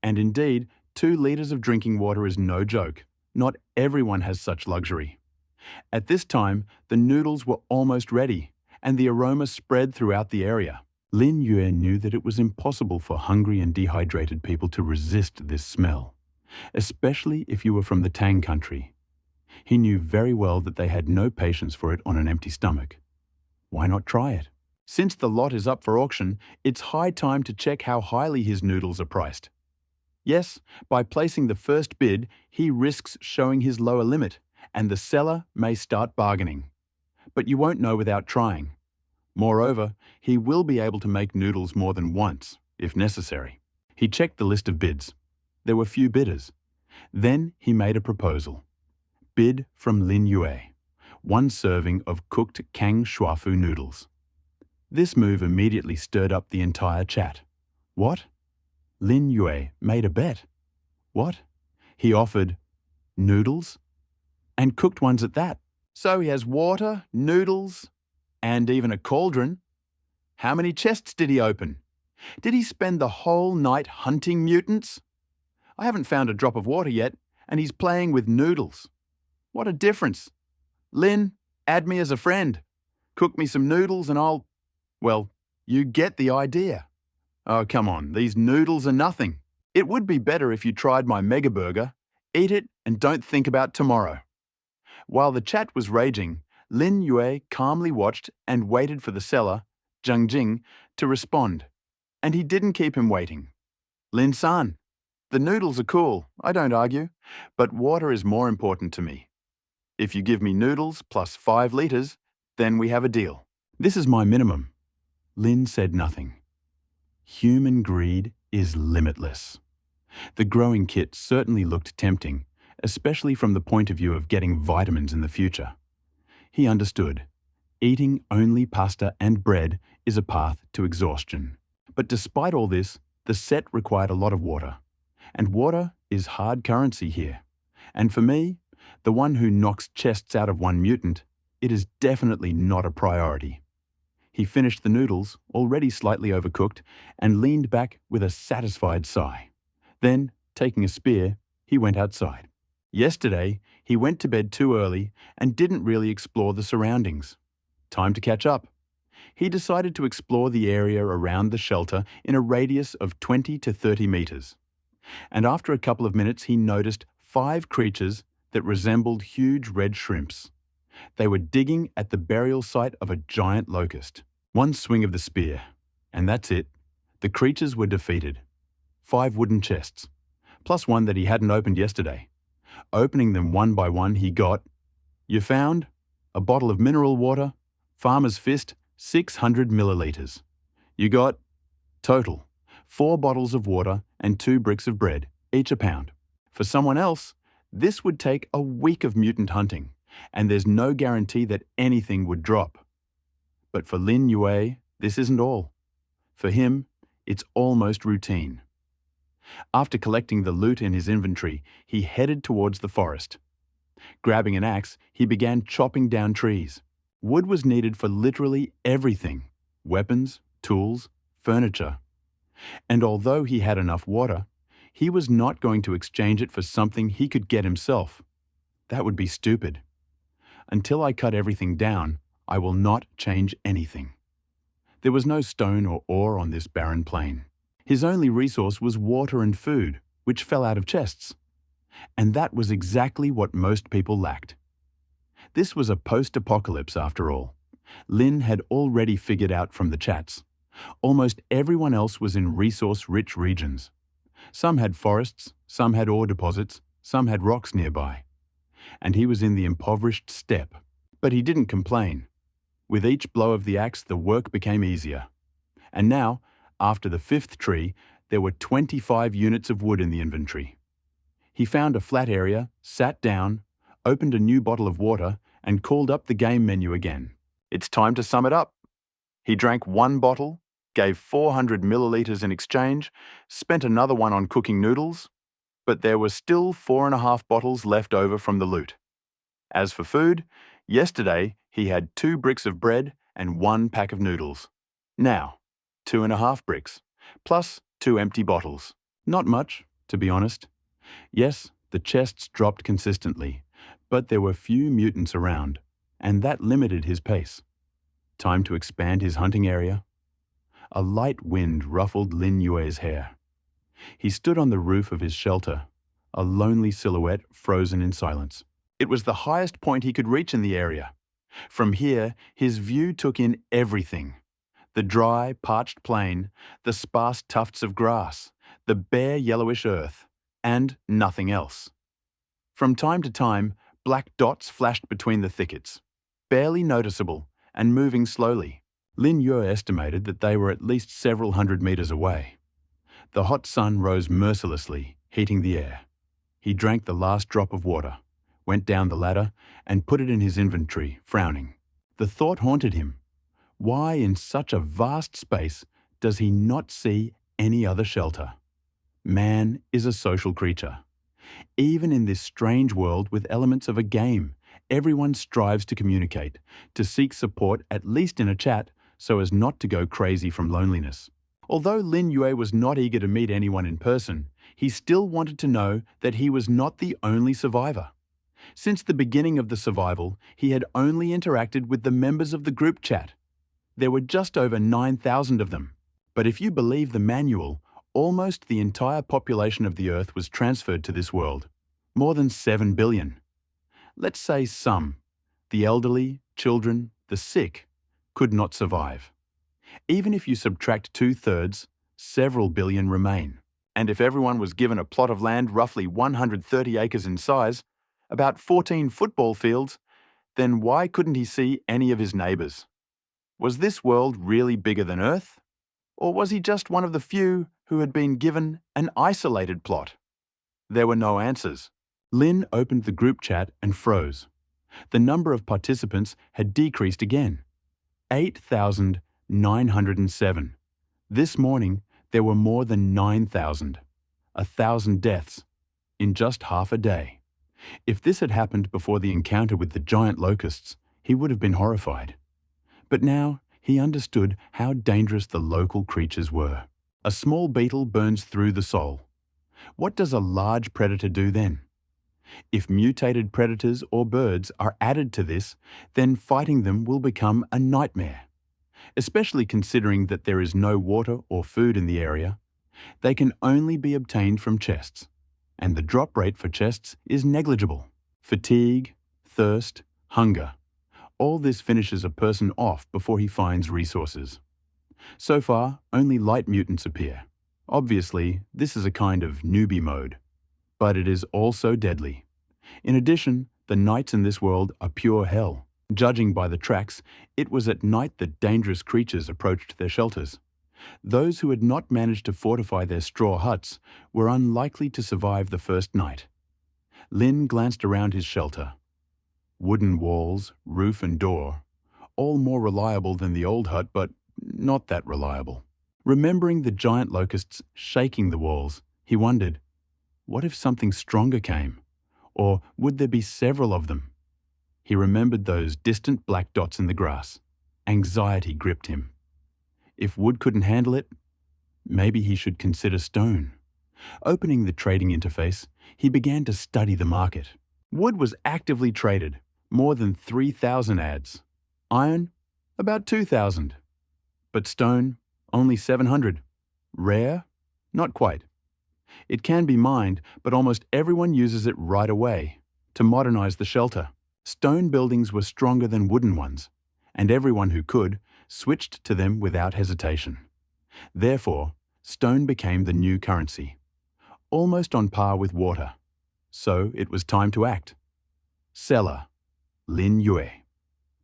And indeed, 2 liters of drinking water is no joke. Not everyone has such luxury. At this time, the noodles were almost ready, and the aroma spread throughout the area. Lin Yue knew that it was impossible for hungry and dehydrated people to resist this smell, especially if you were from the Tang country. He knew very well that they had no patience for it on an empty stomach. Why not try it? Since the lot is up for auction, it's high time to check how highly his noodles are priced. Yes, by placing the first bid, he risks showing his lower limit, and the seller may start bargaining. But you won't know without trying. Moreover, he will be able to make noodles more than once, if necessary. He checked the list of bids. There were few bidders. Then he made a proposal. Bid from Lin Yue, 1 serving of cooked kang shui fu noodles. This move immediately stirred up the entire chat. What? Lin Yue made a bet. What? He offered noodles? And cooked ones at that. So he has water, noodles, and even a cauldron. How many chests did he open? Did he spend the whole night hunting mutants? I haven't found a drop of water yet, and he's playing with noodles. What a difference. Lin, add me as a friend. Cook me some noodles and well, you get the idea. Oh, come on, these noodles are nothing. It would be better if you tried my Mega Burger. Eat it and don't think about tomorrow. While the chat was raging, Lin Yue calmly watched and waited for the seller, Zhang Jing, to respond. And he didn't keep him waiting. Lin-san, the noodles are cool, I don't argue, but water is more important to me. If you give me noodles plus 5 liters, then we have a deal. This is my minimum. Lin said nothing. Human greed is limitless. The growing kit certainly looked tempting, especially from the point of view of getting vitamins in the future. He understood. Eating only pasta and bread is a path to exhaustion. But despite all this, the set required a lot of water. And water is hard currency here. And for me, the one who knocks chests out of one mutant, it is definitely not a priority. He finished the noodles, already slightly overcooked, and leaned back with a satisfied sigh. Then, taking a spear, he went outside. Yesterday, he went to bed too early and didn't really explore the surroundings. Time to catch up. He decided to explore the area around the shelter in a radius of 20 to 30 meters. And after a couple of minutes, he noticed 5 creatures that resembled huge red shrimps. They were digging at the burial site of a giant locust. One swing of the spear, and that's it. The creatures were defeated. 5 wooden chests, plus one that he hadn't opened yesterday. Opening them one by one, he got, you found, a bottle of mineral water, Farmer's Fist, 600 milliliters. You got, total, 4 bottles of water and 2 bricks of bread, each a pound. For someone else, this would take a week of mutant hunting, and there's no guarantee that anything would drop. But for Lin Yue, this isn't all. For him, it's almost routine. After collecting the loot in his inventory, he headed towards the forest. Grabbing an axe, he began chopping down trees. Wood was needed for literally everything: weapons, tools, furniture. And although he had enough water, he was not going to exchange it for something he could get himself. That would be stupid. Until I cut everything down, I will not change anything. There was no stone or ore on this barren plain. His only resource was water and food, which fell out of chests. And that was exactly what most people lacked. This was a post-apocalypse after all. Lin had already figured out from the chats. Almost everyone else was in resource-rich regions. Some had forests, some had ore deposits, some had rocks nearby. And he was in the impoverished steppe. But he didn't complain. With each blow of the axe, the work became easier. And now, after the 5th tree, there were 25 units of wood in the inventory. He found a flat area, sat down, opened a new bottle of water, and called up the game menu again. It's time to sum it up. He drank 1 bottle, gave 400 milliliters in exchange, spent another one on cooking noodles, but there were still 4.5 bottles left over from the loot. As for food, yesterday he had 2 bricks of bread and 1 pack of noodles. Now, 2.5 bricks, plus 2 empty bottles. Not much, to be honest. Yes, the chests dropped consistently, but there were few mutants around, and that limited his pace. Time to expand his hunting area. A light wind ruffled Lin Yue's hair. He stood on the roof of his shelter, a lonely silhouette frozen in silence. It was the highest point he could reach in the area. From here, his view took in everything. The dry, parched plain, the sparse tufts of grass, the bare yellowish earth, and nothing else. From time to time, black dots flashed between the thickets, barely noticeable and moving slowly. Lin Yue estimated that they were at least several hundred meters away. The hot sun rose mercilessly, heating the air. He drank the last drop of water, went down the ladder, and put it in his inventory, frowning. The thought haunted him. Why, in such a vast space, does he not see any other shelter? Man is a social creature. Even in this strange world with elements of a game Everyone strives to communicate, to seek support at least in a chat, so as not to go crazy from loneliness. Although Lin Yue was not eager to meet anyone in person, he still wanted to know that he was not the only survivor. Since the beginning of the survival, he had only interacted with the members of the group chat. There were just over 9,000 of them. But if you believe the manual, almost the entire population of the Earth was transferred to this world. More than 7 billion. Let's say some, the elderly, children, the sick, could not survive. Even if you subtract 2/3, several billion remain. And if everyone was given a plot of land roughly 130 acres in size, about 14 football fields, then why couldn't he see any of his neighbors? Was this world really bigger than Earth? Or was he just one of the few who had been given an isolated plot? There were no answers. Lin opened the group chat and froze. The number of participants had decreased again. 8,907. This morning, there were more than 9,000. 1,000 deaths in just half a day. If this had happened before the encounter with the giant locusts, he would have been horrified. But now he understood how dangerous the local creatures were. A small beetle burns through the soul. What does a large predator do then? If mutated predators or birds are added to this, then fighting them will become a nightmare. Especially considering that there is no water or food in the area, they can only be obtained from chests, and the drop rate for chests is negligible. Fatigue, thirst, hunger. All this finishes a person off before he finds resources. So far, only light mutants appear. Obviously, this is a kind of newbie mode, but it is also deadly. In addition, the nights in this world are pure hell. Judging by the tracks, it was at night that dangerous creatures approached their shelters. Those who had not managed to fortify their straw huts were unlikely to survive the first night. Lin glanced around his shelter. Wooden walls, roof and door, all more reliable than the old hut, but not that reliable. Remembering the giant locusts shaking the walls, he wondered, what if something stronger came? Or would there be several of them? He remembered those distant black dots in the grass. Anxiety gripped him. If wood couldn't handle it, maybe he should consider stone. Opening the trading interface, he began to study the market. Wood was actively traded, more than 3,000 ads. Iron, about 2,000. But stone, only 700. Rare? Not quite. It can be mined, but almost everyone uses it right away to modernize the shelter. Stone buildings were stronger than wooden ones, and everyone who could switched to them without hesitation. Therefore, stone became the new currency, almost on par with water. So it was time to act. Seller, Lin Yue.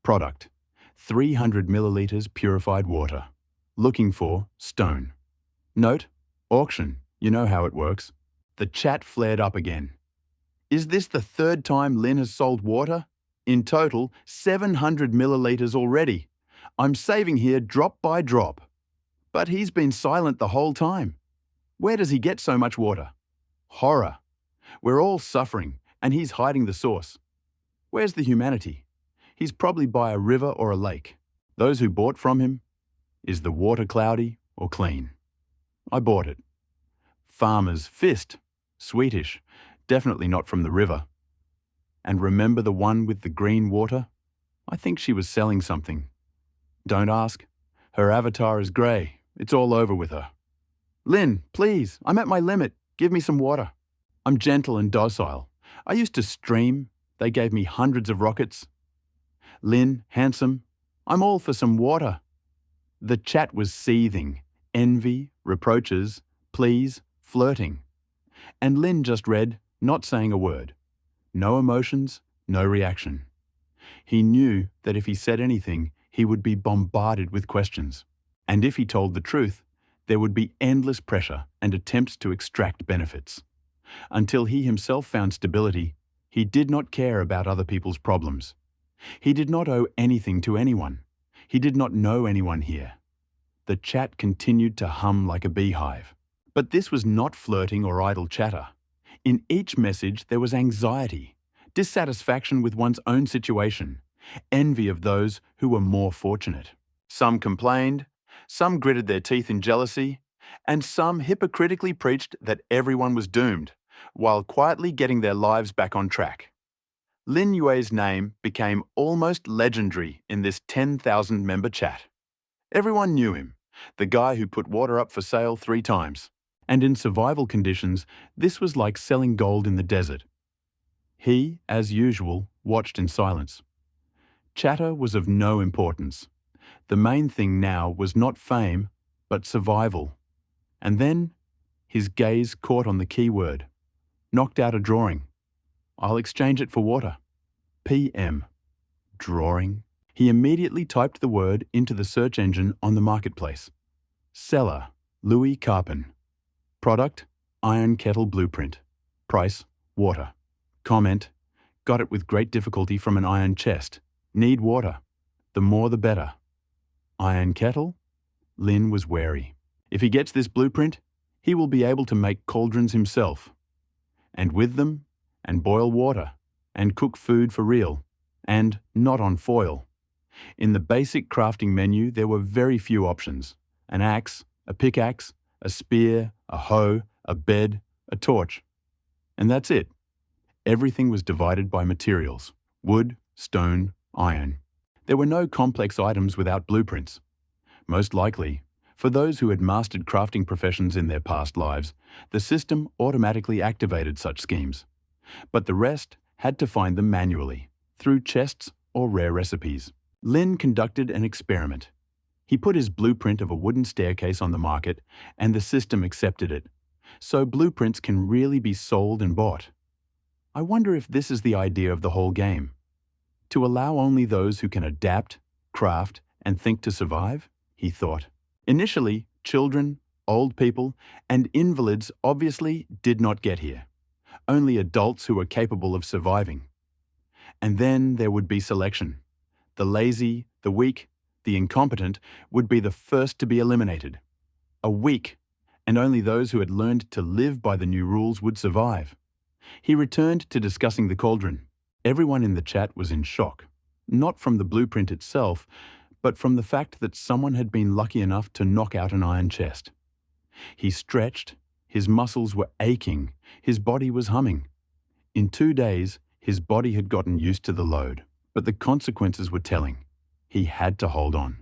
Product, 300 milliliters purified water. Looking for stone. Note, auction, you know how it works. The chat flared up again. Is this the third time Lin has sold water? In total, 700 milliliters already. I'm saving here drop by drop. But he's been silent the whole time. Where does he get so much water? Horror. We're all suffering, and he's hiding the source. Where's the humanity? He's probably by a river or a lake. Those who bought from him, is the water cloudy or clean? I bought it. Farmer's fist. Sweetish. Definitely not from the river. And remember the one with the green water? I think she was selling something. Don't ask. Her avatar is grey. It's all over with her. Lin, please, I'm at my limit. Give me some water. I'm gentle and docile. I used to stream. They gave me hundreds of rockets. Lin, handsome, I'm all for some water. The chat was seething. Envy, reproaches, pleas, flirting. And Lin just read, not saying a word. No emotions, no reaction. He knew that if he said anything, he would be bombarded with questions. And if he told the truth, there would be endless pressure and attempts to extract benefits. Until he himself found stability, he did not care about other people's problems. He did not owe anything to anyone. He did not know anyone here. The chat continued to hum like a beehive. But this was not flirting or idle chatter. In each message there was anxiety, dissatisfaction with one's own situation, envy of those who were more fortunate. Some complained, some gritted their teeth in jealousy, and some hypocritically preached that everyone was doomed, while quietly getting their lives back on track. Lin Yue's name became almost legendary in this 10,000-member chat. Everyone knew him, the guy who put water up for sale 3 times. And in survival conditions, this was like selling gold in the desert. He, as usual, watched in silence. Chatter was of no importance. The main thing now was not fame, but survival. And then, his gaze caught on the key word. Knocked out a drawing. I'll exchange it for water. PM. Drawing. He immediately typed the word into the search engine on the marketplace. Seller, Louis Carpin. Product, iron kettle blueprint. Price, water. Comment, got it with great difficulty from an iron chest. Need water. The more the better. Iron kettle? Lin was wary. If he gets this blueprint, he will be able to make cauldrons himself. And with them, and boil water, and cook food for real, and not on foil. In the basic crafting menu, there were very few options. An axe, a pickaxe, a spear, a hoe, a bed, a torch. And that's it. Everything was divided by materials: wood, stone, iron. There were no complex items without blueprints. Most likely, for those who had mastered crafting professions in their past lives, the system automatically activated such schemes. But the rest had to find them manually, through chests or rare recipes. Lin conducted an experiment. He put his blueprint of a wooden staircase on the market, and the system accepted it. So blueprints can really be sold and bought. I wonder if this is the idea of the whole game. To allow only those who can adapt, craft, and think to survive, he thought. Initially, children, old people, and invalids obviously did not get here. Only adults who were capable of surviving. And then there would be selection. The lazy, the weak, the incompetent would be the first to be eliminated. A weak, and only those who had learned to live by the new rules would survive. He returned to discussing the cauldron. Everyone in the chat was in shock, not from the blueprint itself, but from the fact that someone had been lucky enough to knock out an iron chest. He stretched, his muscles were aching, his body was humming. In 2 days, his body had gotten used to the load, but the consequences were telling. He had to hold on.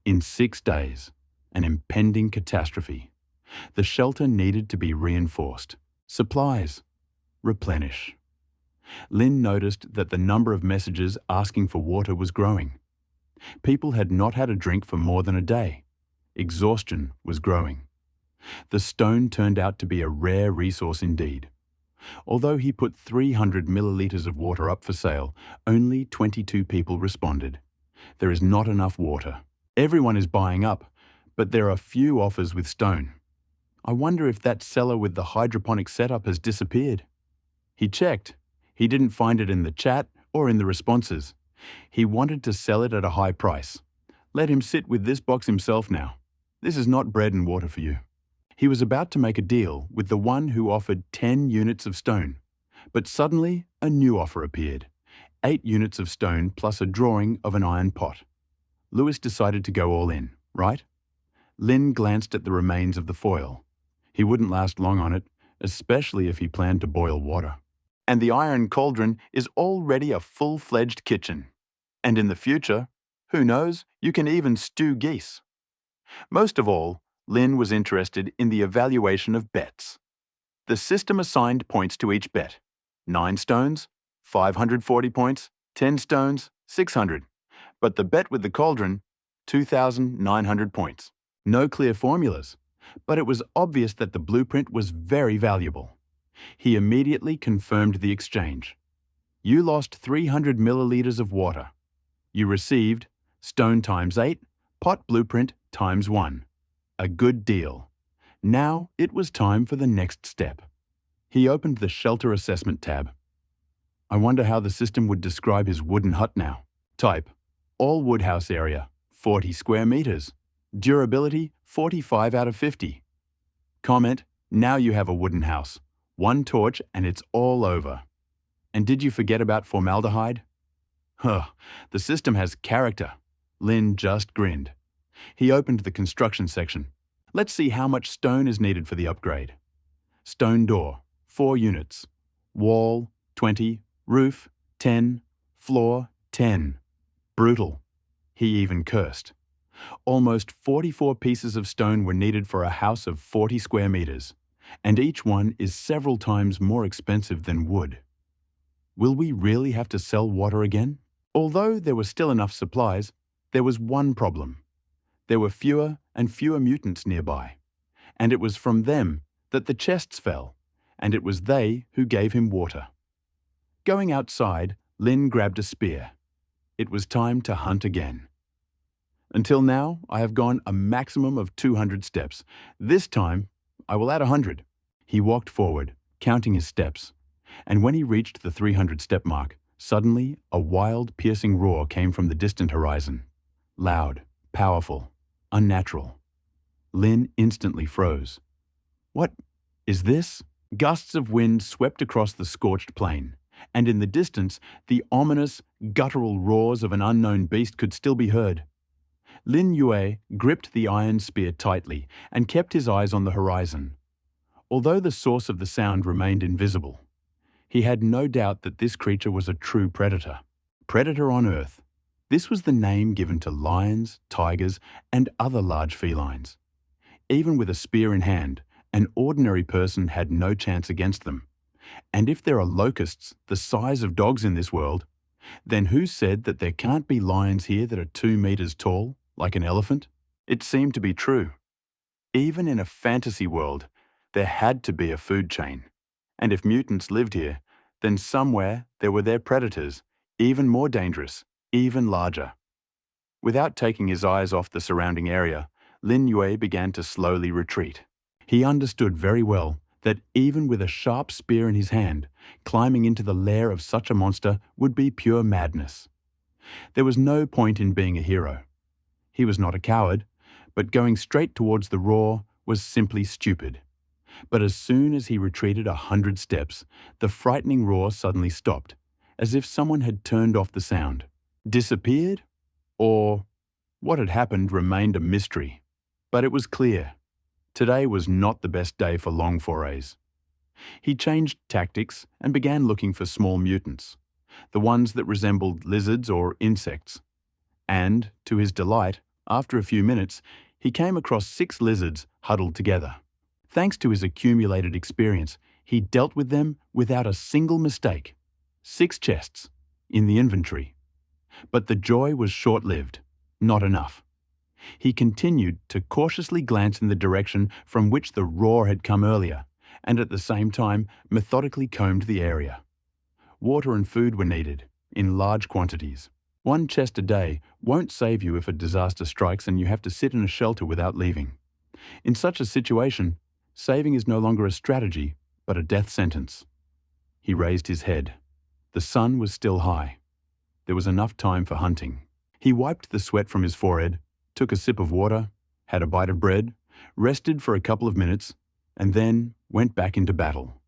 In 6 days, an impending catastrophe. The shelter needed to be reinforced. Supplies. Replenish. Lin noticed that the number of messages asking for water was growing. People had not had a drink for more than a day. Exhaustion was growing. The stone turned out to be a rare resource indeed. Although he put 300 milliliters of water up for sale, only 22 people responded. There is not enough water. Everyone is buying up, but there are few offers with stone. I wonder if that seller with the hydroponic setup has disappeared. He checked. He didn't find it in the chat or in the responses. He wanted to sell it at a high price. Let him sit with this box himself now. This is not bread and water for you. He was about to make a deal with the one who offered 10 units of stone. But suddenly, a new offer appeared. 8 units of stone plus a drawing of an iron pot. Louis decided to go all in, right? Lin glanced at the remains of the foil. He wouldn't last long on it, especially if he planned to boil water. And the iron cauldron is already a full-fledged kitchen. And in the future, who knows, you can even stew geese. Most of all, Lin was interested in the evaluation of bets. The system assigned points to each bet. 9 stones, 540 points, 10 stones, 600. But the bet with the cauldron, 2,900 points. No clear formulas, but it was obvious that the blueprint was very valuable. He immediately confirmed the exchange. You lost 300 milliliters of water. You received stone times 8, pot blueprint times 1. A good deal. Now it was time for the next step. He opened the Shelter Assessment tab. I wonder how the system would describe his wooden hut now. Type, all wood house area, 40 square meters. Durability, 45 out of 50. Comment, now you have a wooden house. 1 torch and it's all over. And did you forget about formaldehyde? Huh, the system has character. Lin just grinned. He opened the construction section. Let's see how much stone is needed for the upgrade. Stone door, 4 units. Wall, 20. Roof, 10. Floor, 10. Brutal. He even cursed. Almost 44 pieces of stone were needed for a house of 40 square meters, and each one is several times more expensive than wood. Will we really have to sell water again? Although there were still enough supplies, there was one problem. There were fewer and fewer mutants nearby, and it was from them that the chests fell, and it was they who gave him water. Going outside, Lin grabbed a spear. It was time to hunt again. Until now, I have gone a maximum of 200 steps. This time, I will add 100. He walked forward, counting his steps, and when he reached the 300-step mark, suddenly a wild, piercing roar came from the distant horizon. Loud, powerful, unnatural. Lin instantly froze. What is this? Gusts of wind swept across the scorched plain, and in the distance, the ominous, guttural roars of an unknown beast could still be heard. Lin Yue gripped the iron spear tightly and kept his eyes on the horizon. Although the source of the sound remained invisible, he had no doubt that this creature was a true predator. Predator on Earth. This was the name given to lions, tigers, and other large felines. Even with a spear in hand, an ordinary person had no chance against them. And if there are locusts the size of dogs in this world, then who said that there can't be lions here that are 2 meters tall, like an elephant? It seemed to be true. Even in a fantasy world, there had to be a food chain. And if mutants lived here, then somewhere there were their predators, even more dangerous, even larger. Without taking his eyes off the surrounding area, Lin Yue began to slowly retreat. He understood very well that even with a sharp spear in his hand, climbing into the lair of such a monster would be pure madness. There was no point in being a hero. He was not a coward, but going straight towards the roar was simply stupid. But as soon as he retreated 100 steps, the frightening roar suddenly stopped, as if someone had turned off the sound. Disappeared? Or what had happened remained a mystery. But it was clear. Today was not the best day for long forays. He changed tactics and began looking for small mutants, the ones that resembled lizards or insects. And, to his delight, after a few minutes, he came across 6 lizards huddled together. Thanks to his accumulated experience, he dealt with them without a single mistake. 6 chests in the inventory. But the joy was short-lived, not enough. He continued to cautiously glance in the direction from which the roar had come earlier, and at the same time methodically combed the area. Water and food were needed, in large quantities. 1 chest a day won't save you if a disaster strikes and you have to sit in a shelter without leaving. In such a situation, saving is no longer a strategy, but a death sentence. He raised his head. The sun was still high. There was enough time for hunting. He wiped the sweat from his forehead, took a sip of water, had a bite of bread, rested for a couple of minutes, and then went back into battle.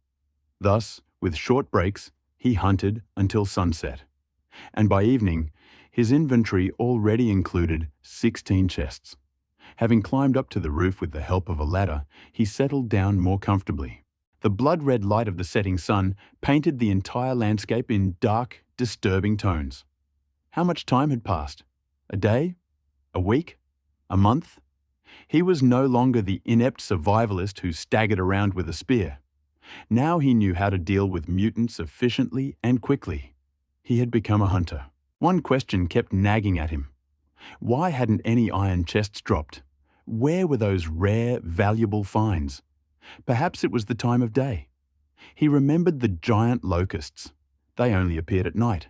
Thus, with short breaks, he hunted until sunset. And by evening, his inventory already included 16 chests. Having climbed up to the roof with the help of a ladder, he settled down more comfortably. The blood-red light of the setting sun painted the entire landscape in dark, disturbing tones. How much time had passed? A day? A week? A month? He was no longer the inept survivalist who staggered around with a spear. Now he knew how to deal with mutants efficiently and quickly. He had become a hunter. One question kept nagging at him. Why hadn't any iron chests dropped? Where were those rare, valuable finds? Perhaps it was the time of day. He remembered the giant locusts. They only appeared at night.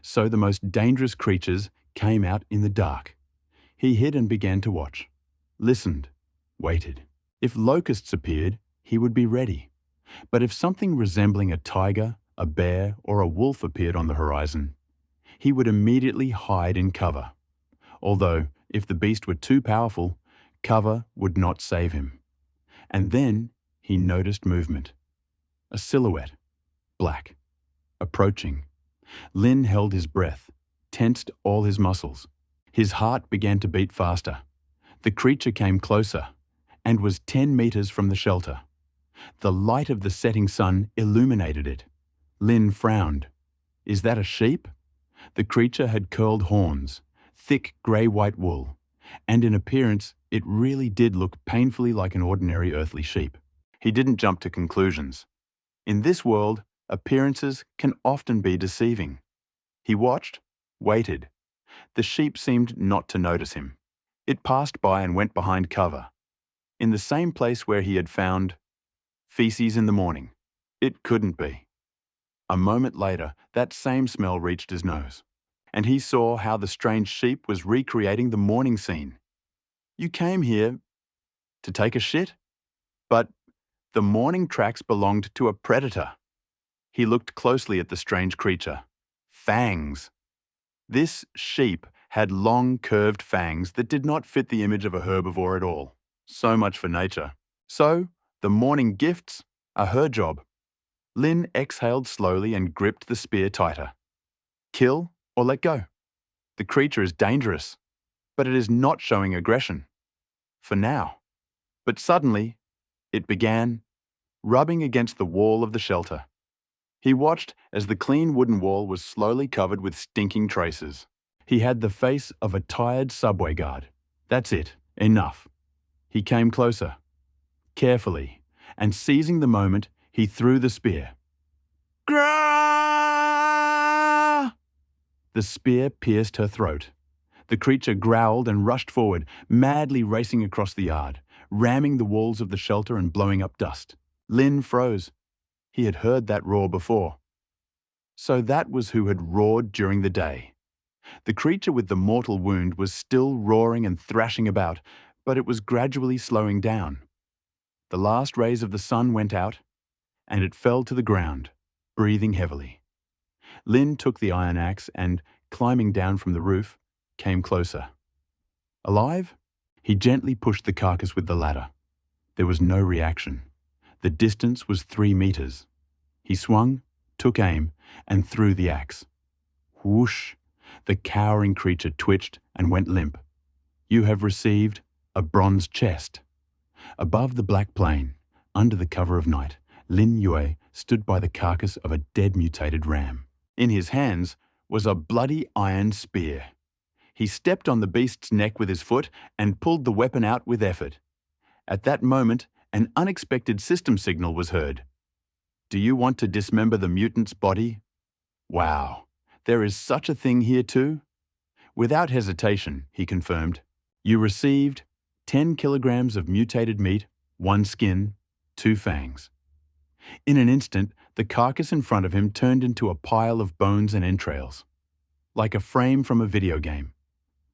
So the most dangerous creatures came out in the dark. He hid and began to watch. Listened. Waited. If locusts appeared, he would be ready. But if something resembling a tiger, a bear, or a wolf appeared on the horizon, he would immediately hide in cover. Although, if the beast were too powerful, cover would not save him. And then he noticed movement. A silhouette. Black. approaching. Lin held his breath, tensed all his muscles. His heart began to beat faster. The creature came closer and was 10 meters from the shelter. The light of the setting sun illuminated it. Lin frowned. Is that a sheep? The creature had curled horns, thick grey-white wool, and in appearance it really did look painfully like an ordinary earthly sheep. He didn't jump to conclusions. In this world, appearances can often be deceiving. He watched, waited. The sheep seemed not to notice him. It passed by and went behind cover, in the same place where he had found feces in the morning. It couldn't be. A moment later, that same smell reached his nose, and he saw how the strange sheep was recreating the morning scene. You came here to take a shit? But the morning tracks belonged to a predator. He looked closely at the strange creature. Fangs. This sheep had long, curved fangs that did not fit the image of a herbivore at all. So much for nature. So, the morning gifts are her job. Lin exhaled slowly and gripped the spear tighter. Kill or let go. The creature is dangerous, but it is not showing aggression. For now. But suddenly, it began, rubbing against the wall of the shelter. He watched as the clean wooden wall was slowly covered with stinking traces. He had the face of a tired subway guard. That's it. Enough. He came closer. Carefully, and seizing the moment, he threw the spear. Grrrr! The spear pierced her throat. The creature growled and rushed forward, madly racing across the yard, ramming the walls of the shelter and blowing up dust. Lin froze. He had heard that roar before. So that was who had roared during the day. The creature with the mortal wound was still roaring and thrashing about, but it was gradually slowing down. The last rays of the sun went out, and it fell to the ground, breathing heavily. Lin took the iron axe and, climbing down from the roof, came closer. Alive? He gently pushed the carcass with the ladder. There was no reaction. The distance was 3 meters. He swung, took aim, and threw the axe. Whoosh! The cowering creature twitched and went limp. You have received a bronze chest. Above the black plain, under the cover of night, Lin Yue stood by the carcass of a dead mutated ram. In his hands was a bloody iron spear. He stepped on the beast's neck with his foot and pulled the weapon out with effort. At that moment, an unexpected system signal was heard. Do you want to dismember the mutant's body? Wow, there is such a thing here too? Without hesitation, he confirmed. You received 10 kilograms of mutated meat, 1 skin, 2 fangs. In an instant, the carcass in front of him turned into a pile of bones and entrails, like a frame from a video game.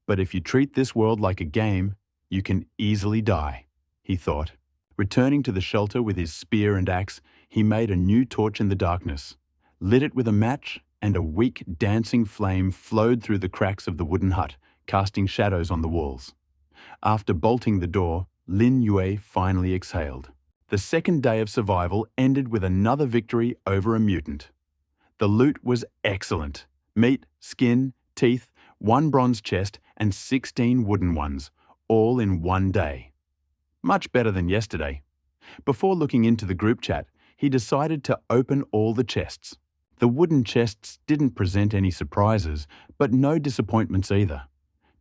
But if you treat this world like a game, you can easily die, he thought. Returning to the shelter with his spear and axe, he made a new torch in the darkness, lit it with a match, and a weak, dancing flame flowed through the cracks of the wooden hut, casting shadows on the walls. After bolting the door, Lin Yue finally exhaled. The second day of survival ended with another victory over a mutant. The loot was excellent. Meat, skin, teeth, 1 bronze chest, and 16 wooden ones, all in 1 day. Much better than yesterday. Before looking into the group chat, he decided to open all the chests. The wooden chests didn't present any surprises, but no disappointments either.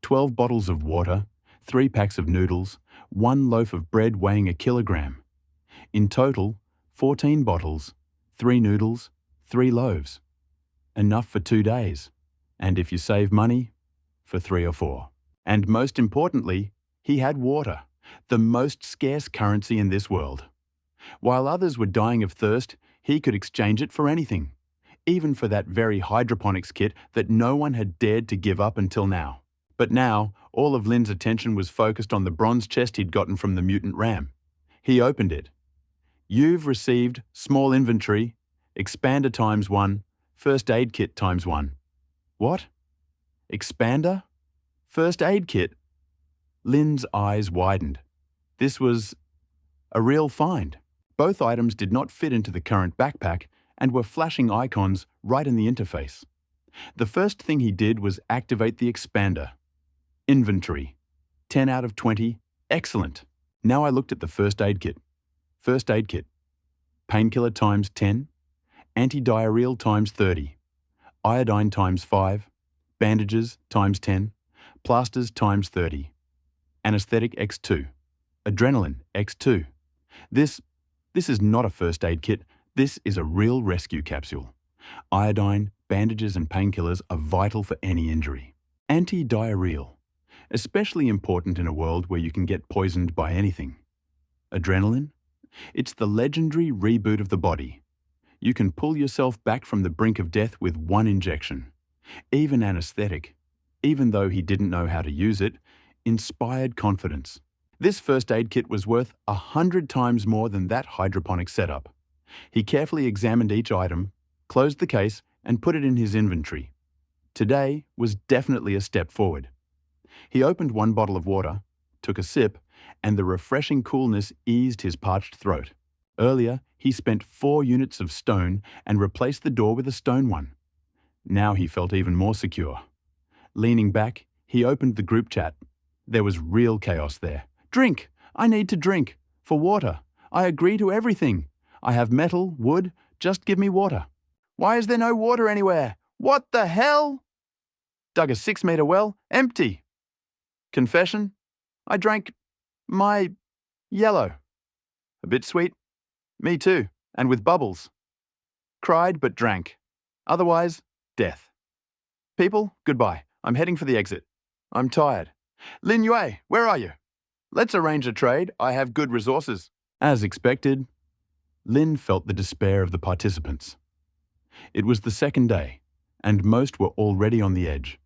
12 bottles of water, 3 packs of noodles, 1 loaf of bread weighing a kilogram. In total, 14 bottles, 3 noodles, 3 loaves. Enough for 2 days. And if you save money, for 3 or 4. And most importantly, he had water, the most scarce currency in this world. While others were dying of thirst, he could exchange it for anything, even for that very hydroponics kit that no one had dared to give up until now. But now, all of Lin's attention was focused on the bronze chest he'd gotten from the mutant ram. He opened it. You've received small inventory, expander ×1, first aid kit ×1. What? Expander? First aid kit? Lin's eyes widened. This was a real find. Both items did not fit into the current backpack, and were flashing icons right in the interface. The first thing he did was activate the expander. Inventory. 10 out of 20. Excellent. Now I looked at the first aid kit. First aid kit. Painkiller times 10. Antidiarrheal times 30. Iodine times 5. Bandages times 10. Plasters times 30. Anesthetic x2. Adrenaline x2. This is not a first aid kit. This is a real rescue capsule. Iodine, bandages and painkillers are vital for any injury. Antidiarrheal. Especially important in a world where you can get poisoned by anything. Adrenaline? It's the legendary reboot of the body. You can pull yourself back from the brink of death with one injection. Even anesthetic, even though he didn't know how to use it, inspired confidence. This first aid kit was worth 100 times more than that hydroponic setup. He carefully examined each item, closed the case, and put it in his inventory. Today was definitely a step forward. He opened one bottle of water, took a sip, and the refreshing coolness eased his parched throat. Earlier, he spent 4 units of stone and replaced the door with a stone one. Now he felt even more secure. Leaning back, he opened the group chat. There was real chaos there. Drink! I need to drink. For water. I agree to everything. I have metal, wood, just give me water. Why is there no water anywhere? What the hell? Dug a 6-meter well, empty. Confession? I drank my yellow. A bit sweet? Me too, and with bubbles. Cried but drank. Otherwise, death. People, goodbye. I'm heading for the exit. I'm tired. Lin Yue, where are you? Let's arrange a trade. I have good resources. As expected, Lin felt the despair of the participants. It was the second day, and most were already on the edge.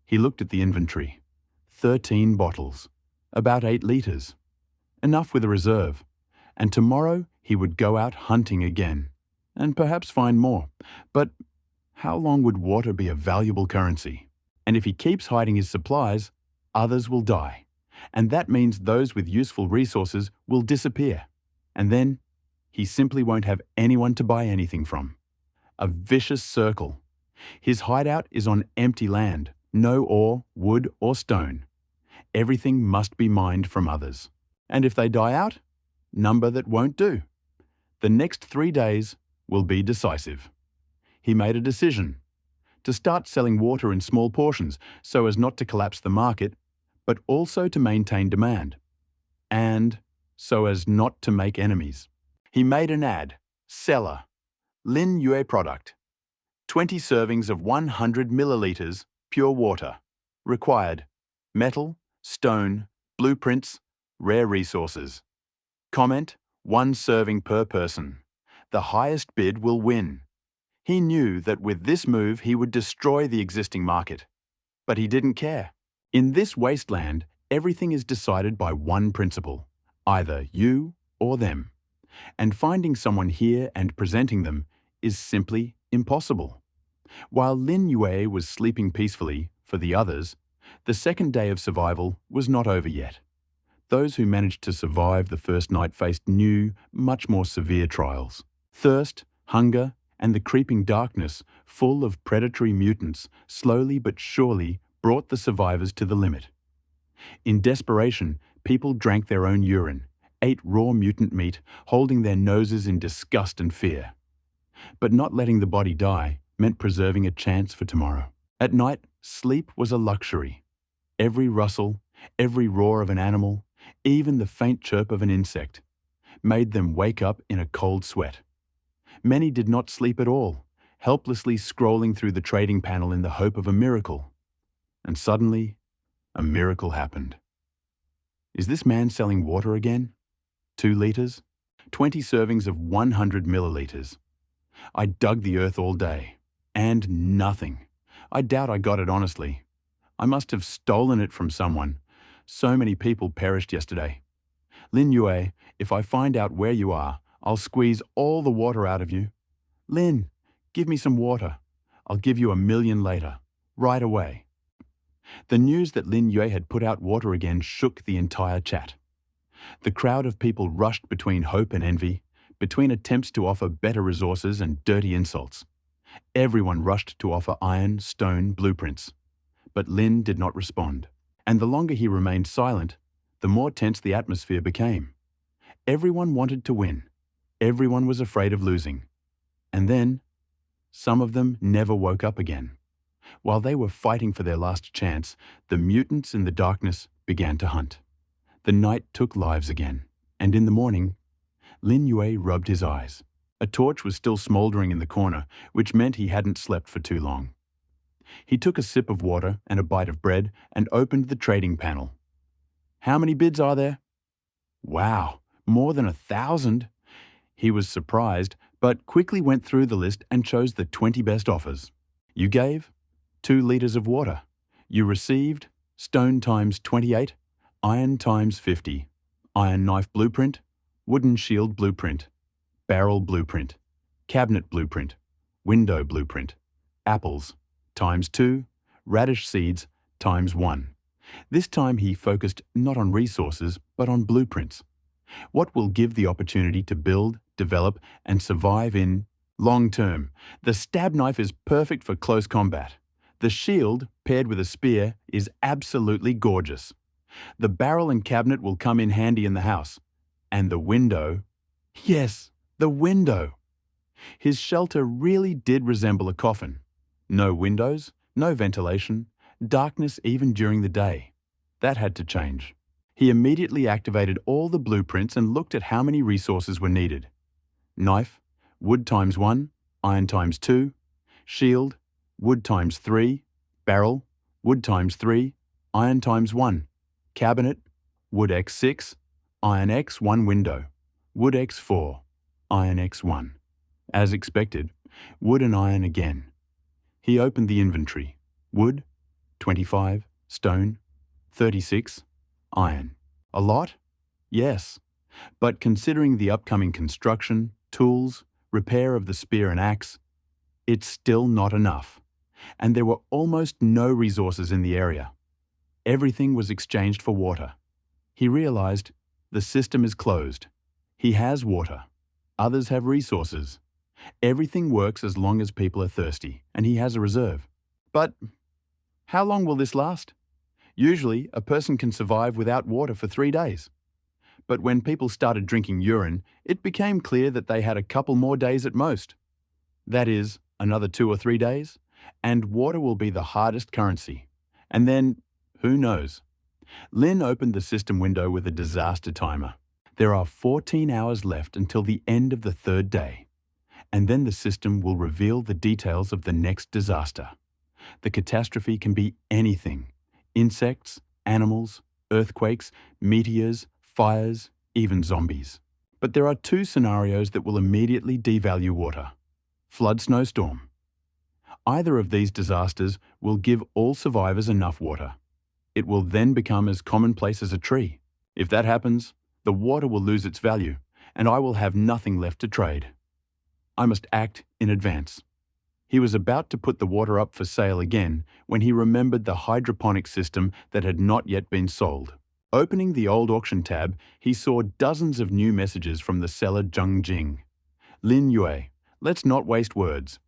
He looked at the inventory. 13 bottles. About 8 liters. Enough with a reserve. And tomorrow he would go out hunting again, and perhaps find more. But how long would water be a valuable currency? And if he keeps hiding his supplies, others will die. And that means those with useful resources will disappear. And then he simply won't have anyone to buy anything from. A vicious circle. His hideout is on empty land, no ore, wood or stone. Everything must be mined from others. And if they die out, number that won't do. The next 3 days will be decisive. He made a decision to start selling water in small portions so as not to collapse the market, but also to maintain demand, and so as not to make enemies. He made an ad, seller, Lin Yue product, 20 servings of 100 milliliters, pure water, required, metal, stone, blueprints, rare resources. Comment, 1 serving per person. The highest bid will win. He knew that with this move he would destroy the existing market. But he didn't care. In this wasteland, everything is decided by one principle, either you or them. And finding someone here and presenting them is simply impossible. While Lin Yue was sleeping peacefully, for the others, the second day of survival was not over yet. Those who managed to survive the first night faced new, much more severe trials. Thirst, hunger, and the creeping darkness, full of predatory mutants, slowly but surely brought the survivors to the limit. In desperation, people drank their own urine, ate raw mutant meat, holding their noses in disgust and fear. But not letting the body die meant preserving a chance for tomorrow. At night, sleep was a luxury. Every rustle, every roar of an animal, even the faint chirp of an insect, made them wake up in a cold sweat. Many did not sleep at all, helplessly scrolling through the trading panel in the hope of a miracle. And suddenly, a miracle happened. Is this man selling water again? 2 liters? 20 servings of 100 milliliters. I dug the earth all day. And nothing. I doubt I got it honestly. I must have stolen it from someone. So many people perished yesterday. Lin Yue, if I find out where you are, I'll squeeze all the water out of you. Lin, give me some water. I'll give you 1 million later, right away. The news that Lin Yue had put out water again shook the entire chat. The crowd of people rushed between hope and envy, between attempts to offer better resources and dirty insults. Everyone rushed to offer iron, stone, blueprints. But Lin did not respond. And the longer he remained silent, the more tense the atmosphere became. Everyone wanted to win. Everyone was afraid of losing. And then, some of them never woke up again. While they were fighting for their last chance, the mutants in the darkness began to hunt. The night took lives again, and in the morning, Lin Yue rubbed his eyes. A torch was still smoldering in the corner, which meant he hadn't slept for too long. He took a sip of water and a bite of bread and opened the trading panel. How many bids are there? Wow, more than 1,000. He was surprised, but quickly went through the list and chose the 20 best offers. You gave 2 liters of water. You received stone times 28, iron times 50, iron knife blueprint, wooden shield blueprint, barrel blueprint, cabinet blueprint, window blueprint, apples times 2, radish seeds times 1. This time he focused not on resources, but on blueprints. What will give the opportunity to build, develop, and survive in long term? The stab knife is perfect for close combat. The shield, paired with a spear, is absolutely gorgeous. The barrel and cabinet will come in handy in the house. And the window, yes, the window. His shelter really did resemble a coffin. No windows, no ventilation, darkness even during the day. That had to change. He immediately activated all the blueprints and looked at how many resources were needed. Knife, wood times 1, iron times 2, shield, wood times 3, barrel, wood times 3, iron times 1, cabinet, wood x 6, iron x 1 window, wood x 4, iron x 1. As expected, wood and iron again. He opened the inventory. Wood, 25, stone, 36, iron. A lot? Yes. But considering the upcoming construction, tools, repair of the spear and axe, it's still not enough. And there were almost no resources in the area. Everything was exchanged for water. He realized the system is closed. He has water. Others have resources. Everything works as long as people are thirsty, and he has a reserve. But how long will this last? Usually, a person can survive without water for 3 days. But when people started drinking urine, it became clear that they had a couple more days at most. That is, another 2 or 3 days, and water will be the hardest currency. And then, who knows? Lin opened the system window with a disaster timer. There are 14 hours left until the end of the 3rd day. And then the system will reveal the details of the next disaster. The catastrophe can be anything. Insects, animals, earthquakes, meteors, fires, even zombies. But there are 2 scenarios that will immediately devalue water. Flood, snowstorm. Either of these disasters will give all survivors enough water. It will then become as commonplace as a tree. If that happens, the water will lose its value, and I will have nothing left to trade. I must act in advance. He was about to put the water up for sale again when he remembered the hydroponic system that had not yet been sold. Opening the old auction tab, he saw dozens of new messages from the seller Zheng Jing. Lin Yue, let's not waste words.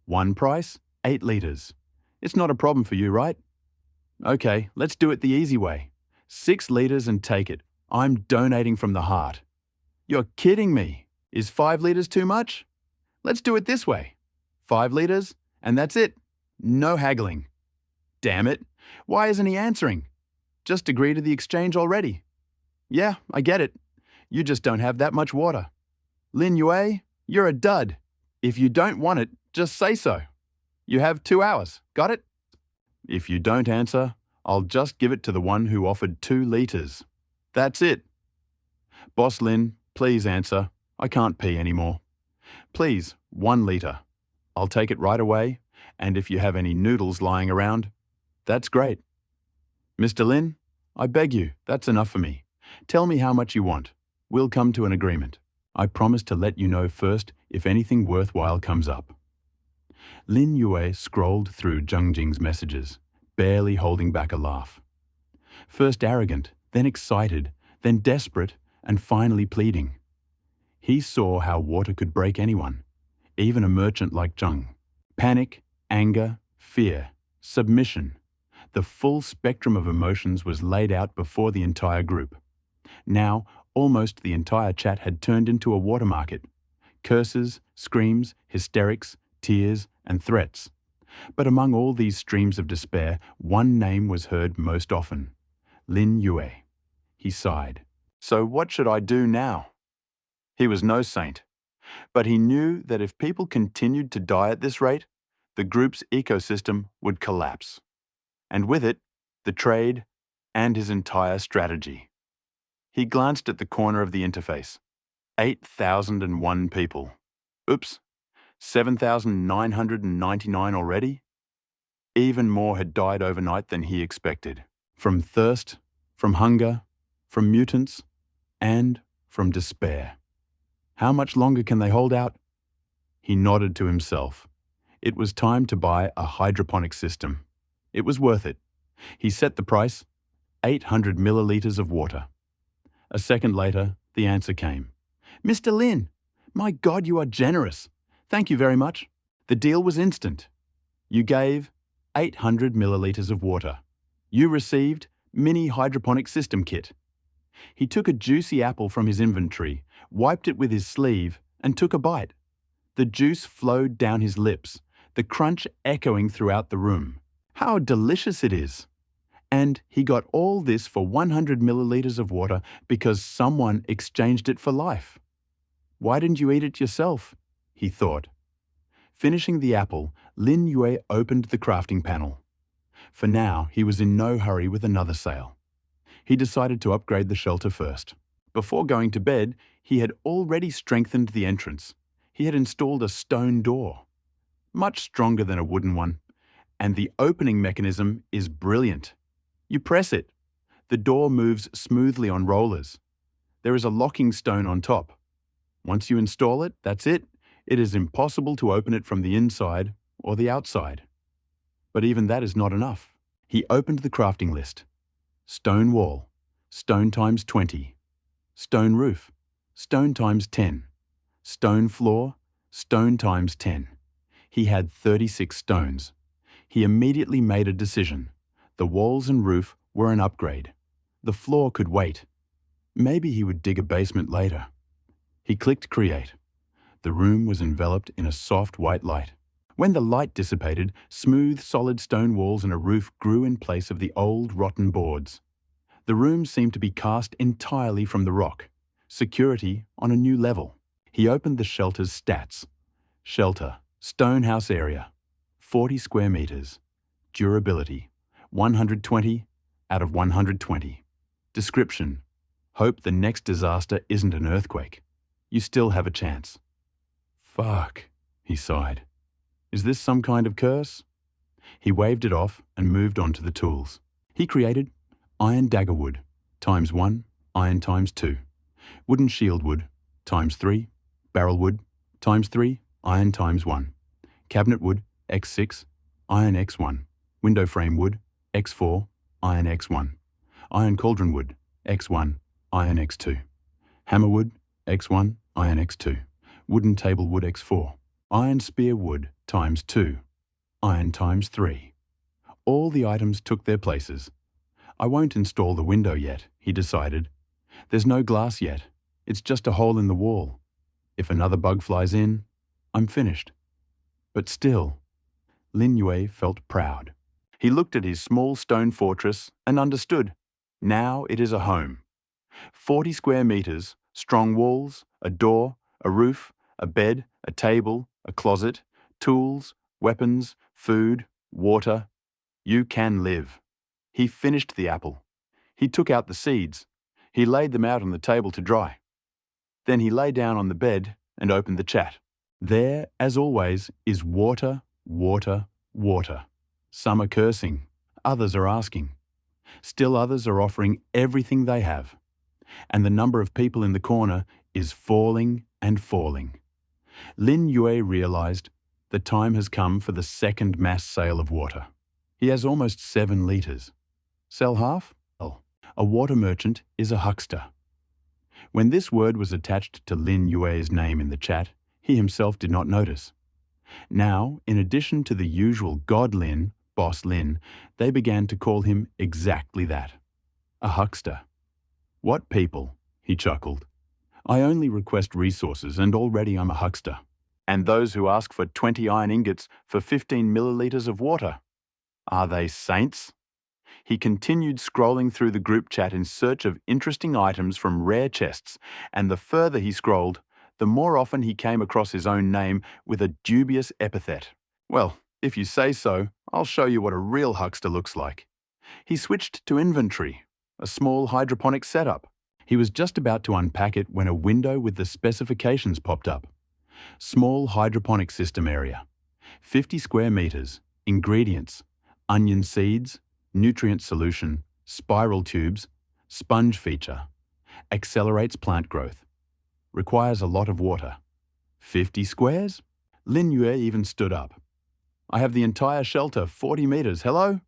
1 price, 8 liters. It's not a problem for you, right? Okay, let's do it the easy way. 6 liters and take it. I'm donating from the heart. You're kidding me. Is 5 liters too much? Let's do it this way. 5 liters, and that's it. No haggling. Damn it. Why isn't he answering? Just agree to the exchange already. Yeah, I get it. You just don't have that much water. Lin Yue, you're a dud. If you don't want it, just say so. You have 2 hours. Got it? If you don't answer, I'll just give it to the one who offered 2 liters. That's it. Boss Lin, please answer. I can't pee anymore. Please, 1 liter. I'll take it right away, and if you have any noodles lying around, that's great. Mr. Lin, I beg you, that's enough for me. Tell me how much you want. We'll come to an agreement. I promise to let you know first if anything worthwhile comes up. Lin Yue scrolled through Zheng Jing's messages, barely holding back a laugh. First arrogant, then excited, then desperate, and finally pleading. He saw how water could break anyone, even a merchant like Zheng. Panic, anger, fear, submission. The full spectrum of emotions was laid out before the entire group. Now, almost the entire chat had turned into a water market. Curses, screams, hysterics, tears, and threats. But among all these streams of despair, one name was heard most often. Lin Yue. He sighed. So what should I do now? He was no saint, but he knew that if people continued to die at this rate, the group's ecosystem would collapse. And with it, the trade and his entire strategy. He glanced at the corner of the interface. 8,001 people. Oops, 7,999 already? Even more had died overnight than he expected. From thirst, from hunger, from mutants, and from despair. How much longer can they hold out? He nodded to himself. It was time to buy a hydroponic system. It was worth it. He set the price, 800 milliliters of water. A second later, the answer came. Mr. Lin, my God, you are generous. Thank you very much. The deal was instant. You gave 800 milliliters of water. You received mini hydroponic system kit. He took a juicy apple from his inventory, wiped it with his sleeve, and took a bite. The juice flowed down his lips, the crunch echoing throughout the room. How delicious it is! And he got all this for 100 milliliters of water because someone exchanged it for life. Why didn't you eat it yourself? He thought. Finishing the apple, Lin Yue opened the crafting panel. For now, he was in no hurry with another sale. He decided to upgrade the shelter first. Before going to bed, he had already strengthened the entrance. He had installed a stone door, much stronger than a wooden one, and the opening mechanism is brilliant. You press it. The door moves smoothly on rollers. There is a locking stone on top. Once you install it, that's it. It is impossible to open it from the inside or the outside. But even that is not enough. He opened the crafting list. Stone wall, stone times 20. Stone roof, stone times 10. Stone floor, stone times 10. He had 36 stones. He immediately made a decision. The walls and roof were an upgrade. The floor could wait. Maybe he would dig a basement later. He clicked Create. The room was enveloped in a soft white light. When the light dissipated, smooth, solid stone walls and a roof grew in place of the old, rotten boards. The room seemed to be cast entirely from the rock. Security on a new level. He opened the shelter's stats. Shelter, stone house area, 40 square meters. Durability, 120 out of 120. Description, hope the next disaster isn't an earthquake. You still have a chance. Fuck, he sighed. Is this some kind of curse? He waved it off and moved on to the tools. He created iron dagger wood, times 1, iron times 2. Wooden shield wood, times 3. Barrel wood, times 3, iron times 1. Cabinet wood, x6, iron x1. Window frame wood, x4, iron x1. Iron cauldron wood, x1, iron x2. Hammer wood, x1, iron x2. Wooden table wood, x4. Iron spear wood, times 2. Iron times 3. All the items took their places. I won't install the window yet, he decided. There's no glass yet. It's just a hole in the wall. If another bug flies in, I'm finished. But still, Lin Yue felt proud. He looked at his small stone fortress and understood. Now it is a home. 40 square meters, strong walls, a door, a roof, a bed, a table, a closet, tools, weapons, food, water. You can live. He finished the apple. He took out the seeds. He laid them out on the table to dry. Then he lay down on the bed and opened the chat. There, as always, is water, water, water. Some are cursing. Others are asking. Still others are offering everything they have. And the number of people in the corner is falling and falling. Lin Yue realized the time has come for the second mass sale of water. He has almost 7 liters. Sell half? Well, a water merchant is a huckster. When this word was attached to Lin Yue's name in the chat, he himself did not notice. Now, in addition to the usual God Lin, Boss Lin, they began to call him exactly that. A huckster. What people, he chuckled. I only request resources and already I'm a huckster. And those who ask for 20 iron ingots for 15 milliliters of water. Are they saints? He continued scrolling through the group chat in search of interesting items from rare chests, and the further he scrolled, the more often he came across his own name with a dubious epithet. Well, if you say so, I'll show you what a real huckster looks like. He switched to inventory, a small hydroponic setup. He was just about to unpack it when a window with the specifications popped up. Small hydroponic system area. 50 square meters. Ingredients. Onion seeds. Nutrient solution. Spiral tubes. Sponge feature. Accelerates plant growth. Requires a lot of water. 50 squares? Lin Yue even stood up. I have the entire shelter, 40 meters. Hello?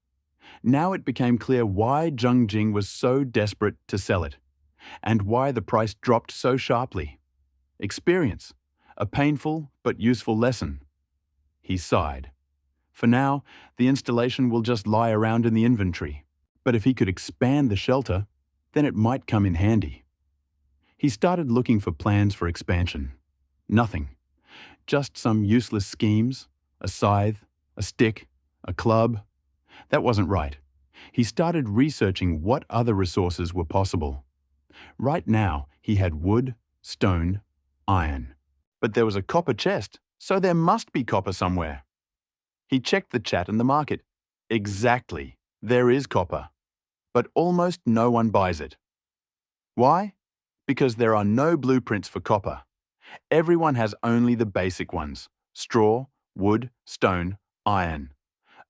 Now it became clear why Zheng Jing was so desperate to sell it, and why the price dropped so sharply. Experience. A painful but useful lesson. He sighed. For now, the installation will just lie around in the inventory, but if he could expand the shelter, then it might come in handy. He started looking for plans for expansion. Nothing. Just some useless schemes, a scythe, a stick, a club. That wasn't right. He started researching what other resources were possible. Right now, he had wood, stone, iron. But there was a copper chest, so there must be copper somewhere. He checked the chat and the market. Exactly, there is copper. But almost no one buys it. Why? Because there are no blueprints for copper. Everyone has only the basic ones: straw, wood, stone, iron.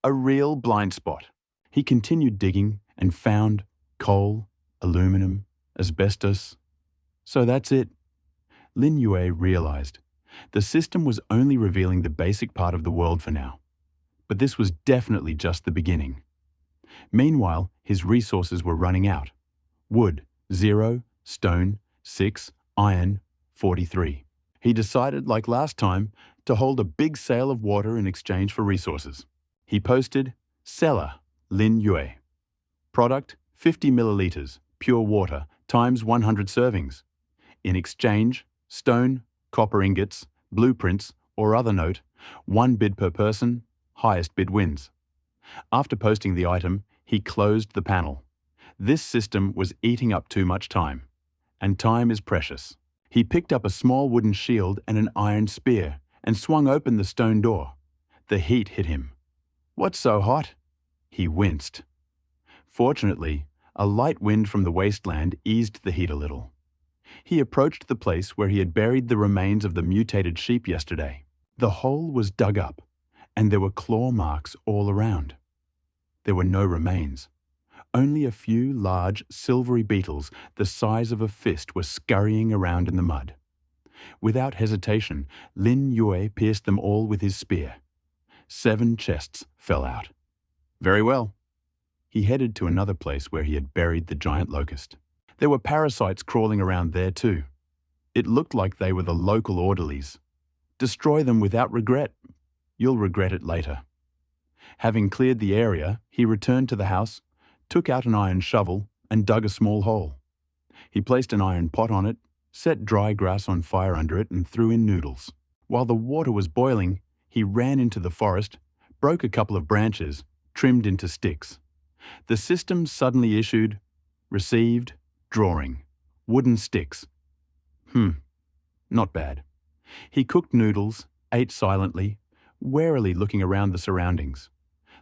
A real blind spot. He continued digging and found coal, aluminum, asbestos. So that's it. Lin Yue realized the system was only revealing the basic part of the world for now. But this was definitely just the beginning. Meanwhile, his resources were running out. Wood, 0, stone, 6, iron, 43. He decided, like last time, to hold a big sale of water in exchange for resources. He posted, Seller, Lin Yue. Product, 50 milliliters, pure water, times 100 servings. In exchange, stone, copper ingots, blueprints, or other note, 1 bid per person, highest bid wins. After posting the item, he closed the panel. This system was eating up too much time. And time is precious. He picked up a small wooden shield and an iron spear and swung open the stone door. The heat hit him. What's so hot? He winced. Fortunately, a light wind from the wasteland eased the heat a little. He approached the place where he had buried the remains of the mutated sheep yesterday. The hole was dug up, and there were claw marks all around. There were no remains. Only a few large, silvery beetles the size of a fist were scurrying around in the mud. Without hesitation, Lin Yue pierced them all with his spear. 7 chests fell out. Very well. He headed to another place where he had buried the giant locust. There were parasites crawling around there too. It looked like they were the local orderlies. Destroy them without regret. You'll regret it later. Having cleared the area, he returned to the house, took out an iron shovel, and dug a small hole. He placed an iron pot on it, set dry grass on fire under it, and threw in noodles. While the water was boiling, he ran into the forest, broke a couple of branches, trimmed into sticks. The system suddenly issued, received, drawing, wooden sticks. Not bad. He cooked noodles, ate silently, warily looking around the surroundings.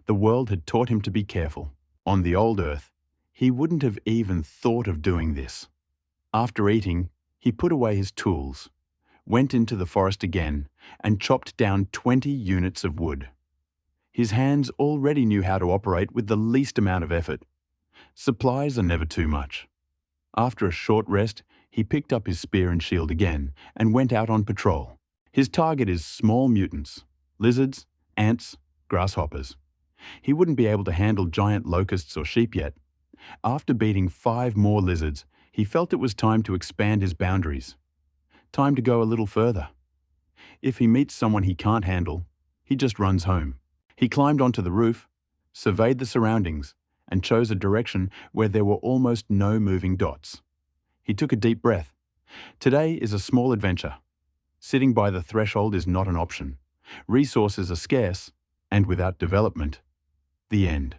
The world had taught him to be careful. On the old Earth, he wouldn't have even thought of doing this. After eating, he put away his tools, went into the forest again, and chopped down 20 units of wood. His hands already knew how to operate with the least amount of effort. Supplies are never too much. After a short rest, he picked up his spear and shield again and went out on patrol. His target is small mutants, lizards, ants, grasshoppers. He wouldn't be able to handle giant locusts or sheep yet. After beating 5 more lizards, He felt it was time to expand his boundaries, time to go a little further. If he meets someone he can't handle, he just runs home. He climbed onto the roof, surveyed the surroundings, and chose a direction where there were almost no moving dots. He took a deep breath. Today is a small adventure. Sitting by the threshold is not an option. Resources are scarce, and without development, the end.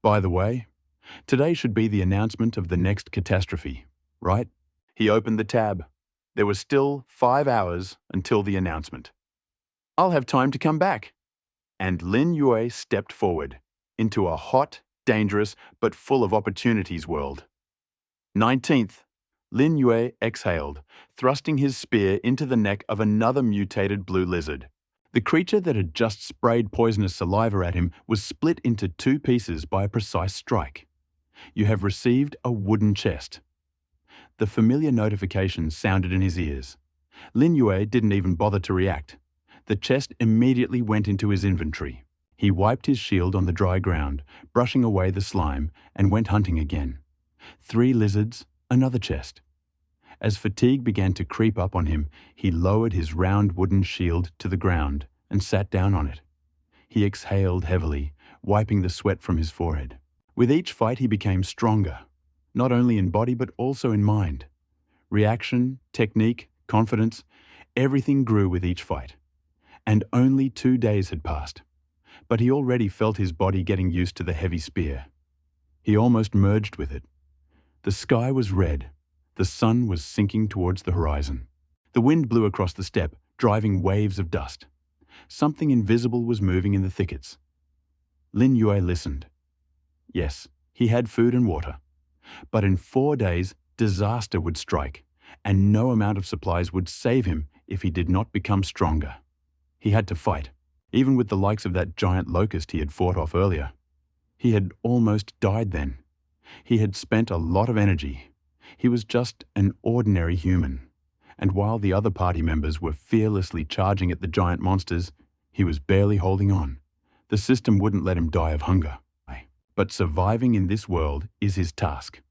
By the way, today should be the announcement of the next catastrophe, right? He opened the tab. There was still 5 hours until the announcement. I'll have time to come back. And Lin Yue stepped forward into a hot, dangerous, but full of opportunities world. 19th. Lin Yue exhaled, thrusting his spear into the neck of another mutated blue lizard. The creature that had just sprayed poisonous saliva at him was split into 2 pieces by a precise strike. You have received a wooden chest. The familiar notification sounded in his ears. Lin Yue didn't even bother to react. The chest immediately went into his inventory. He wiped his shield on the dry ground, brushing away the slime, and went hunting again. 3 lizards, another chest. As fatigue began to creep up on him, he lowered his round wooden shield to the ground and sat down on it. He exhaled heavily, wiping the sweat from his forehead. With each fight he became stronger, not only in body but also in mind. Reaction, technique, confidence, everything grew with each fight. And only 2 days had passed. But he already felt his body getting used to the heavy spear. He almost merged with it. The sky was red. The sun was sinking towards the horizon. The wind blew across the steppe, driving waves of dust. Something invisible was moving in the thickets. Lin Yue listened. Yes, he had food and water. But in 4 days, disaster would strike, and no amount of supplies would save him if he did not become stronger. He had to fight, even with the likes of that giant locust he had fought off earlier. He had almost died then. He had spent a lot of energy. He was just an ordinary human. And while the other party members were fearlessly charging at the giant monsters, he was barely holding on. The system wouldn't let him die of hunger. But surviving in this world is his task.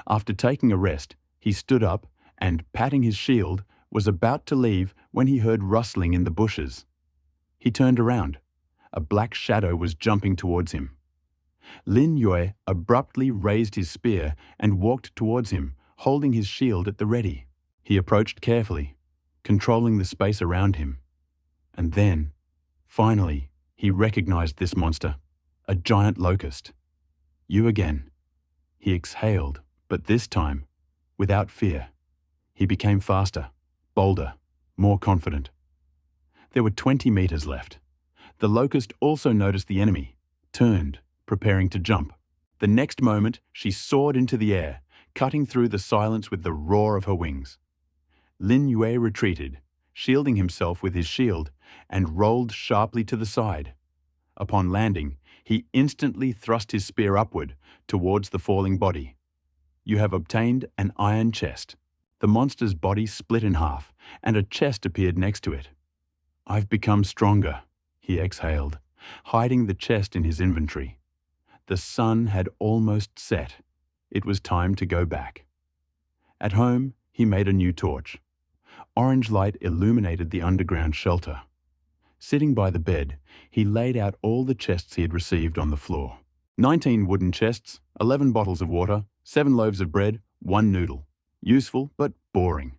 After taking a rest, he stood up and, patting his shield, was about to leave when he heard rustling in the bushes. He turned around. A black shadow was jumping towards him. Lin Yue abruptly raised his spear and walked towards him, holding his shield at the ready. He approached carefully, controlling the space around him. And then, finally, he recognized this monster, a giant locust. You again. He exhaled, but this time, without fear. He became faster, bolder, more confident. There were 20 meters left. The locust also noticed the enemy, turned, preparing to jump. The next moment, she soared into the air, cutting through the silence with the roar of her wings. Lin Yue retreated, shielding himself with his shield, and rolled sharply to the side. Upon landing, he instantly thrust his spear upward, towards the falling body. You have obtained an iron chest. The monster's body split in half, and a chest appeared next to it. I've become stronger, he exhaled, hiding the chest in his inventory. The sun had almost set. It was time to go back. At home, he made a new torch. Orange light illuminated the underground shelter. Sitting by the bed, he laid out all the chests he had received on the floor. 19 wooden chests, 11 bottles of water, 7 loaves of bread, 1 noodle. Useful, but boring.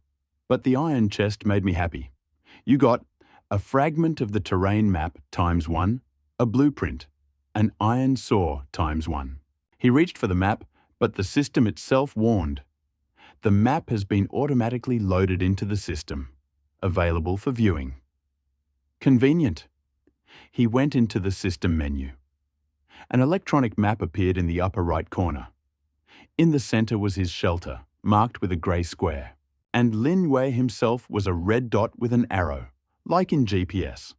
But the iron chest made me happy. You got a fragment of the terrain map ×1, a blueprint, an iron saw ×1. He reached for the map, but the system itself warned. The map has been automatically loaded into the system, available for viewing. Convenient. He went into the system menu. An electronic map appeared in the upper right corner. In the center was his shelter, marked with a grey square. And Lin Yue himself was a red dot with an arrow, like in GPS.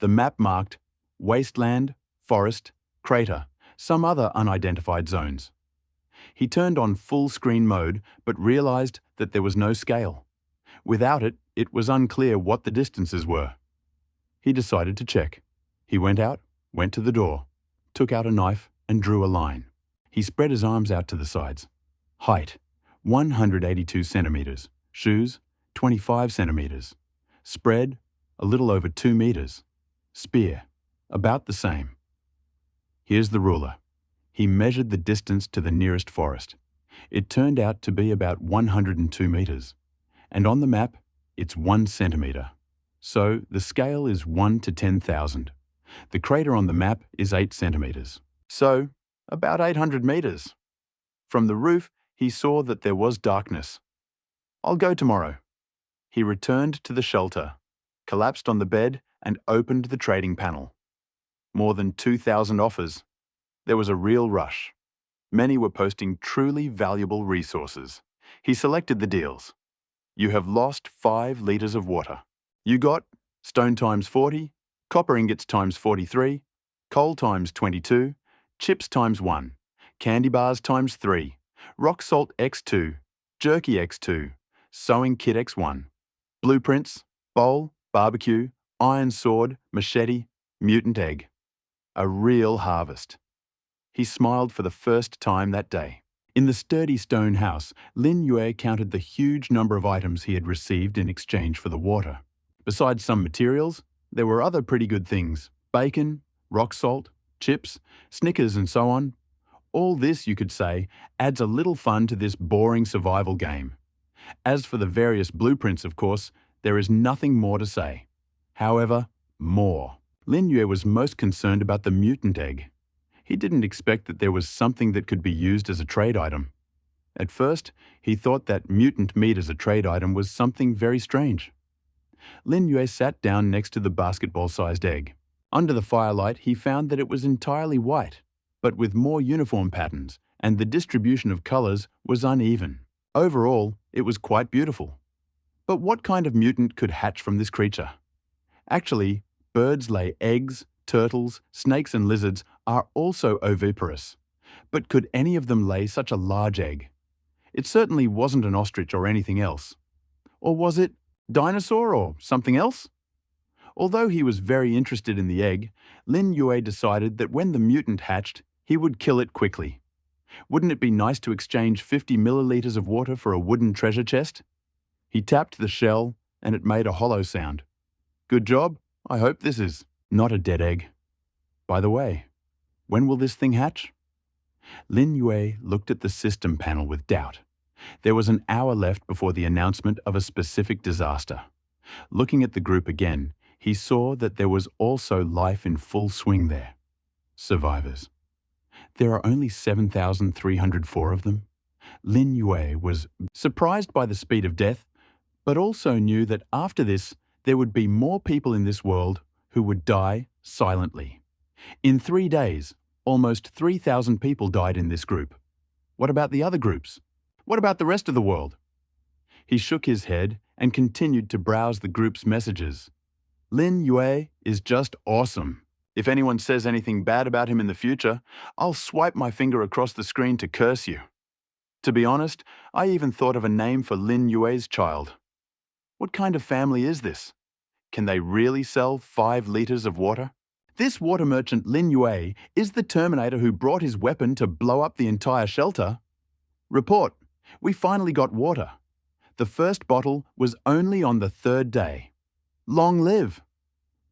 The map marked wasteland, forest, crater, some other unidentified zones. He turned on full screen mode, but realized that there was no scale. Without it, it was unclear what the distances were. He decided to check. He went to the door, took out a knife and drew a line. He spread his arms out to the sides. Height, 182 centimeters. Shoes, 25 centimeters. Spread, a little over 2 meters. Spear, about the same. Here's the ruler. He measured the distance to the nearest forest. It turned out to be about 102 meters. And on the map, it's 1 centimeter. So the scale is 1 to 10,000. The crater on the map is 8 centimeters. So, about 800 meters. From the roof, he saw that there was darkness. I'll go tomorrow. He returned to the shelter, collapsed on the bed, and opened the trading panel. More than 2,000 offers. There was a real rush. Many were posting truly valuable resources. He selected the deals. You have lost 5 liters of water. You got stone times 40, copper ingots times 43, coal times 22, chips times 1, candy bars times 3, rock salt x2, jerky x2, sewing kit x1, blueprints, bowl, barbecue, iron sword, machete, mutant egg. A real harvest. He smiled for the first time that day. In the sturdy stone house, Lin Yue counted the huge number of items he had received in exchange for the water. Besides some materials, there were other pretty good things: bacon, rock salt, chips, Snickers, and so on. All this, you could say, adds a little fun to this boring survival game. As for the various blueprints, of course, there is nothing more to say. However, more. Lin Yue was most concerned about the mutant egg. He didn't expect that there was something that could be used as a trade item. At first, he thought that mutant meat as a trade item was something very strange. Lin Yue sat down next to the basketball-sized egg. Under the firelight, he found that it was entirely white, but with more uniform patterns, and the distribution of colors was uneven. Overall, it was quite beautiful. But what kind of mutant could hatch from this creature? Actually, birds lay eggs, turtles, snakes, and lizards are also oviparous. But could any of them lay such a large egg? It certainly wasn't an ostrich or anything else. Or was it dinosaur or something else? Although he was very interested in the egg, Lin Yue decided that when the mutant hatched, he would kill it quickly. Wouldn't it be nice to exchange 50 milliliters of water for a wooden treasure chest? He tapped the shell, and it made a hollow sound. Good job. I hope this is not a dead egg. By the way, when will this thing hatch? Lin Yue looked at the system panel with doubt. There was an hour left before the announcement of a specific disaster. Looking at the group again, he saw that there was also life in full swing there. Survivors. There are only 7,304 of them. Lin Yue was surprised by the speed of death, but also knew that after this, there would be more people in this world who would die silently. In 3 days, almost 3,000 people died in this group. What about the other groups? What about the rest of the world? He shook his head and continued to browse the group's messages. Lin Yue is just awesome. If anyone says anything bad about him in the future, I'll swipe my finger across the screen to curse you. To be honest, I even thought of a name for Lin Yue's child. What kind of family is this? Can they really sell 5 liters of water? This water merchant Lin Yue is the Terminator who brought his weapon to blow up the entire shelter. Report. We finally got water. The first bottle was only on the 3rd day. Long live!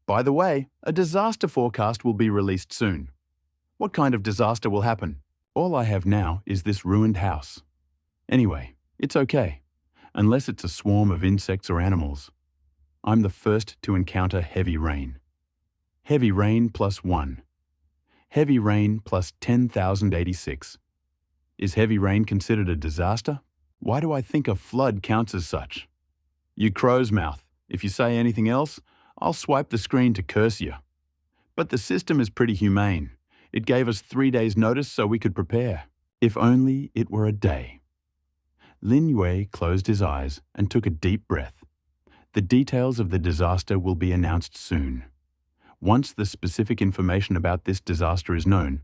By the way, a disaster forecast will be released soon. What kind of disaster will happen? All I have now is this ruined house. Anyway, it's okay, unless it's a swarm of insects or animals. I'm the first to encounter heavy rain. Heavy rain +1. Heavy rain plus 10,086. Is heavy rain considered a disaster? Why do I think a flood counts as such? You crow's mouth. If you say anything else, I'll swipe the screen to curse you. But the system is pretty humane. It gave us 3 days' notice so we could prepare. If only it were a day. Lin Yue closed his eyes and took a deep breath. The details of the disaster will be announced soon. Once the specific information about this disaster is known,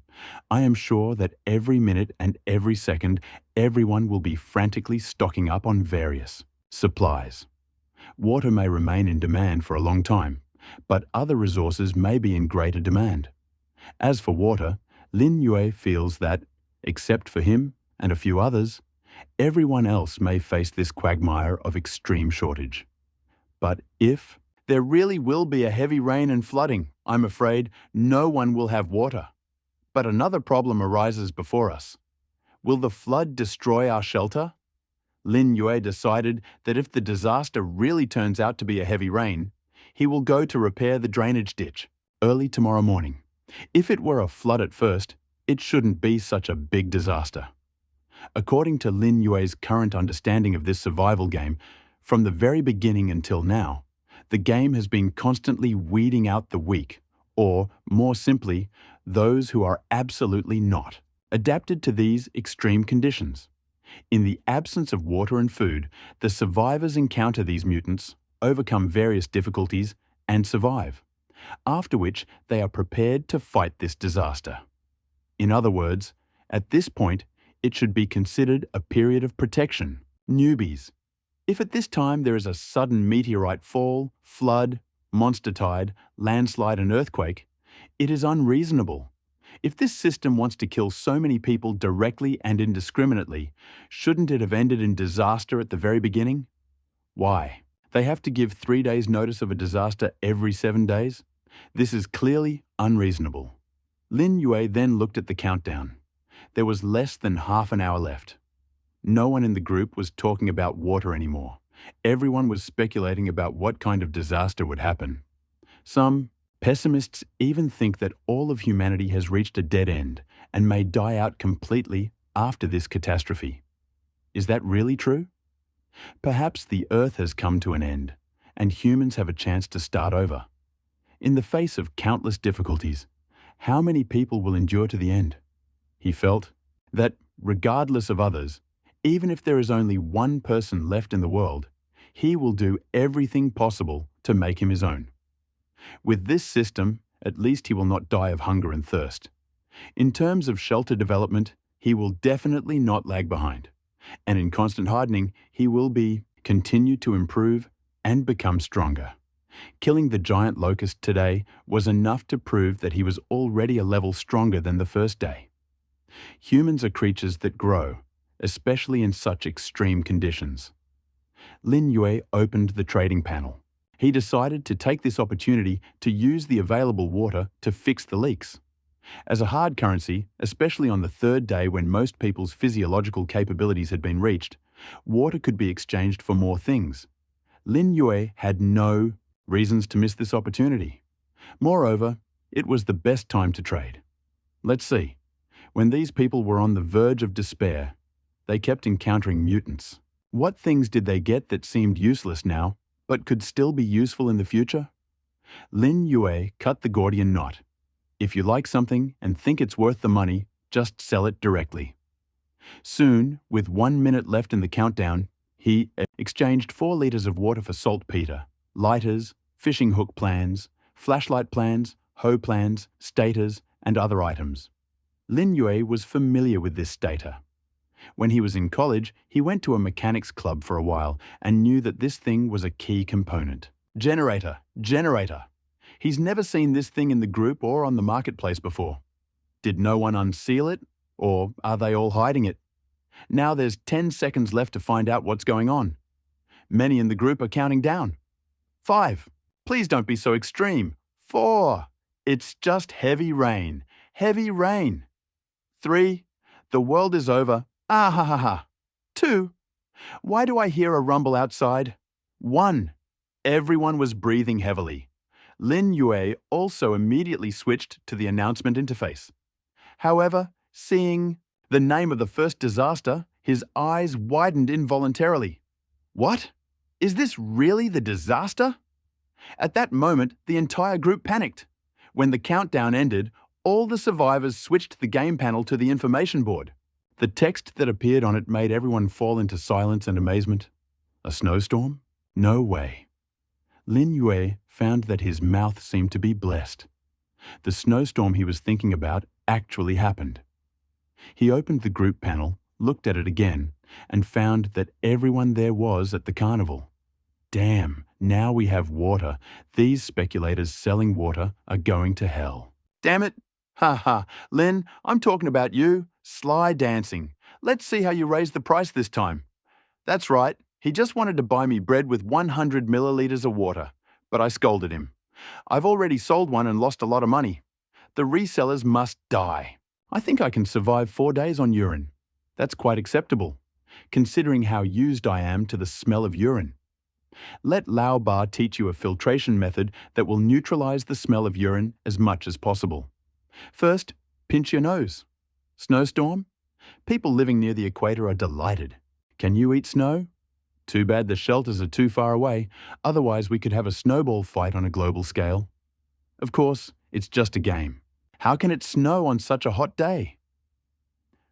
I am sure that every minute and every second, everyone will be frantically stocking up on various supplies. Water may remain in demand for a long time, but other resources may be in greater demand. As for water, Lin Yue feels that, except for him and a few others, Everyone else may face this quagmire of extreme shortage. But if there really will be a heavy rain and flooding, I'm afraid no one will have water. But another problem arises before us. Will the flood destroy our shelter? Lin Yue decided that if the disaster really turns out to be a heavy rain, he will go to repair the drainage ditch early tomorrow morning. If it were a flood at first, it shouldn't be such a big disaster. According to Lin Yue's current understanding of this survival game, from the very beginning until now, the game has been constantly weeding out the weak, or, more simply, those who are absolutely not adapted to these extreme conditions. In the absence of water and food, the survivors encounter these mutants, overcome various difficulties, and survive, after which they are prepared to fight this disaster. In other words, at this point, it should be considered a period of protection. Newbies. If at this time there is a sudden meteorite fall, flood, monster tide, landslide and earthquake, it is unreasonable. If this system wants to kill so many people directly and indiscriminately, shouldn't it have ended in disaster at the very beginning? Why? They have to give 3 days' notice of a disaster every 7 days? This is clearly unreasonable. Lin Yue then looked at the countdown. There was less than half an hour left. No one in the group was talking about water anymore. Everyone was speculating about what kind of disaster would happen. Some pessimists even think that all of humanity has reached a dead end and may die out completely after this catastrophe. Is that really true? Perhaps the Earth has come to an end, and humans have a chance to start over. In the face of countless difficulties, how many people will endure to the end? He felt that, regardless of others, even if there is only one person left in the world, he will do everything possible to make him his own. With this system, at least he will not die of hunger and thirst. In terms of shelter development, he will definitely not lag behind. And in constant hardening, he will continue to improve and become stronger. Killing the giant locust today was enough to prove that he was already a level stronger than the first day. Humans are creatures that grow, especially in such extreme conditions. Lin Yue opened the trading panel. He decided to take this opportunity to use the available water to fix the leaks. As a hard currency, especially on the third day when most people's physiological capabilities had been reached, water could be exchanged for more things. Lin Yue had no reasons to miss this opportunity. Moreover, it was the best time to trade. Let's see. When these people were on the verge of despair, they kept encountering mutants. What things did they get that seemed useless now, but could still be useful in the future? Lin Yue cut the Gordian knot. If you like something and think it's worth the money, just sell it directly. Soon, with 1 minute left in the countdown, he exchanged 4 liters of water for saltpeter, lighters, fishing hook plans, flashlight plans, hoe plans, stators, and other items. Lin Yue was familiar with this stator. When he was in college, he went to a mechanics club for a while and knew that this thing was a key component. Generator. He's never seen this thing in the group or on the marketplace before. Did no one unseal it? Or are they all hiding it? Now there's 10 seconds left to find out what's going on. Many in the group are counting down. 5. Please don't be so extreme. 4. It's just heavy rain. 3. The world is over. Ah ha ha ha. 2. Why do I hear a rumble outside? 1. Everyone was breathing heavily. Lin Yue also immediately switched to the announcement interface. However, seeing the name of the first disaster, his eyes widened involuntarily. What? Is this really the disaster? At that moment, the entire group panicked. When the countdown ended, all the survivors switched the game panel to the information board. The text that appeared on it made everyone fall into silence and amazement. A snowstorm? No way. Lin Yue found that his mouth seemed to be blessed. The snowstorm he was thinking about actually happened. He opened the group panel, looked at it again, and found that everyone there was at the carnival. Damn, now we have water. These speculators selling water are going to hell. Damn it! Ha ha, Lin, I'm talking about you. Sly dancing. Let's see how you raise the price this time. That's right, he just wanted to buy me bread with 100 milliliters of water, but I scolded him. I've already sold one and lost a lot of money. The resellers must die. I think I can survive 4 days on urine. That's quite acceptable, considering how used I am to the smell of urine. Let Lao Ba teach you a filtration method that will neutralize the smell of urine as much as possible. First, pinch your nose. Snowstorm? People living near the equator are delighted. Can you eat snow? Too bad the shelters are too far away, otherwise we could have a snowball fight on a global scale. Of course, it's just a game. How can it snow on such a hot day?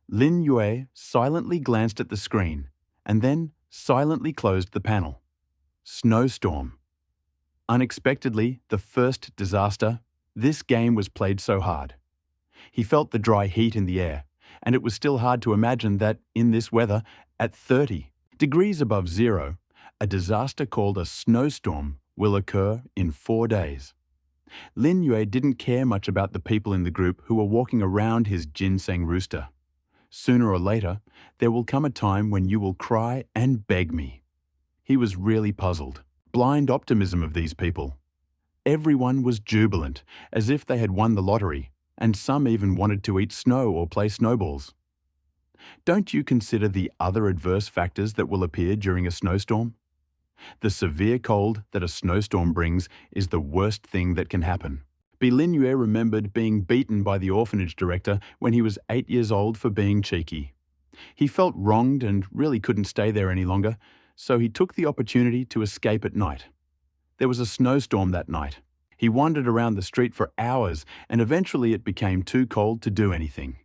Lin Yue silently glanced at the screen and then silently closed the panel. Snowstorm. Unexpectedly, the first disaster, this game was played so hard. He felt the dry heat in the air, and it was still hard to imagine that, in this weather, at 30 degrees above zero, a disaster called a snowstorm will occur in 4 days. Lin Yue didn't care much about the people in the group who were walking around his ginseng rooster. Sooner or later, there will come a time when you will cry and beg me. He was really puzzled. Blind optimism of these people. Everyone was jubilant, as if they had won the lottery, and some even wanted to eat snow or play snowballs. Don't you consider the other adverse factors that will appear during a snowstorm? The severe cold that a snowstorm brings is the worst thing that can happen. Lin Yue remembered being beaten by the orphanage director when he was 8 years old for being cheeky. He felt wronged and really couldn't stay there any longer, so he took the opportunity to escape at night. There was a snowstorm that night. He wandered around the street for hours, and eventually it became too cold to do anything.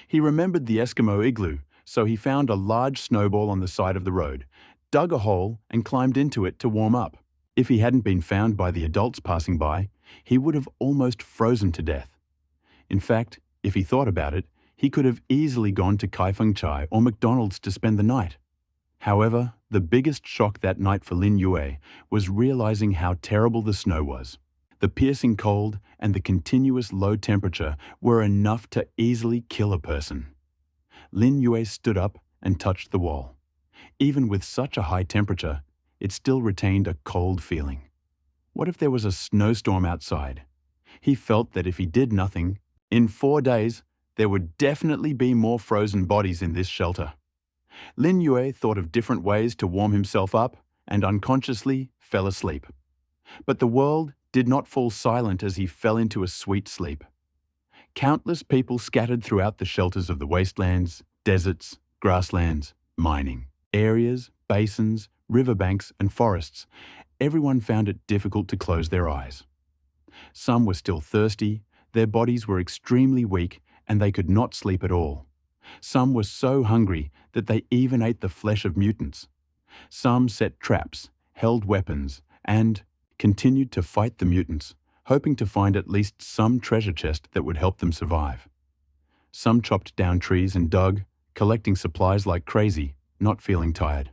He remembered the Eskimo igloo, so he found a large snowball on the side of the road, dug a hole and climbed into it to warm up. If he hadn't been found by the adults passing by, he would have almost frozen to death. In fact, if he thought about it, he could have easily gone to Kai Feng Chai or McDonald's to spend the night. However, the biggest shock that night for Lin Yue was realizing how terrible the snow was. The piercing cold and the continuous low temperature were enough to easily kill a person. Lin Yue stood up and touched the wall. Even with such a high temperature, it still retained a cold feeling. What if there was a snowstorm outside? He felt that if he did nothing, in 4 days, there would definitely be more frozen bodies in this shelter. Lin Yue thought of different ways to warm himself up and unconsciously fell asleep. But the world did not fall silent as he fell into a sweet sleep. Countless people scattered throughout the shelters of the wastelands, deserts, grasslands, mining, areas, basins, riverbanks, and forests. Everyone found it difficult to close their eyes. Some were still thirsty, their bodies were extremely weak, and they could not sleep at all. Some were so hungry that they even ate the flesh of mutants. Some set traps, held weapons, and continued to fight the mutants, hoping to find at least some treasure chest that would help them survive. Some chopped down trees and dug, collecting supplies like crazy, not feeling tired.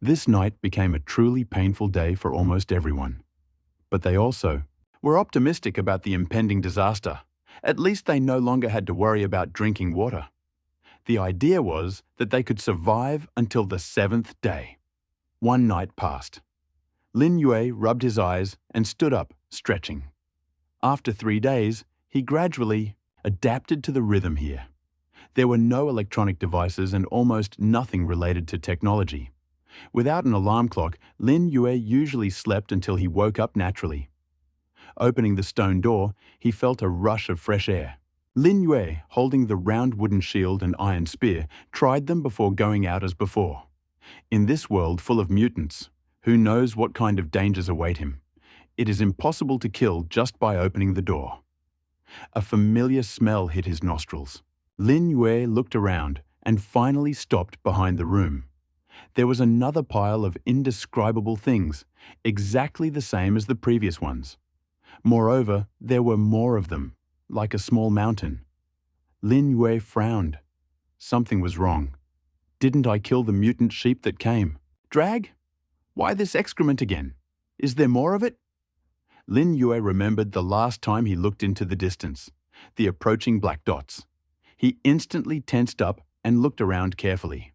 This night became a truly painful day for almost everyone. But they also were optimistic about the impending disaster. At least they no longer had to worry about drinking water. The idea was that they could survive until the 7th day. 1 night passed. Lin Yue rubbed his eyes and stood up, stretching. After 3 days, he gradually adapted to the rhythm here. There were no electronic devices and almost nothing related to technology. Without an alarm clock, Lin Yue usually slept until he woke up naturally. Opening the stone door, he felt a rush of fresh air. Lin Yue, holding the round wooden shield and iron spear, tried them before going out as before. In this world full of mutants, who knows what kind of dangers await him? It is impossible to kill just by opening the door. A familiar smell hit his nostrils. Lin Yue looked around and finally stopped behind the room. There was another pile of indescribable things, exactly the same as the previous ones. Moreover, there were more of them, like a small mountain. Lin Yue frowned. Something was wrong. Didn't I kill the mutant sheep that came? Drag? Why this excrement again? Is there more of it? Lin Yue remembered the last time he looked into the distance, the approaching black dots. He instantly tensed up and looked around carefully.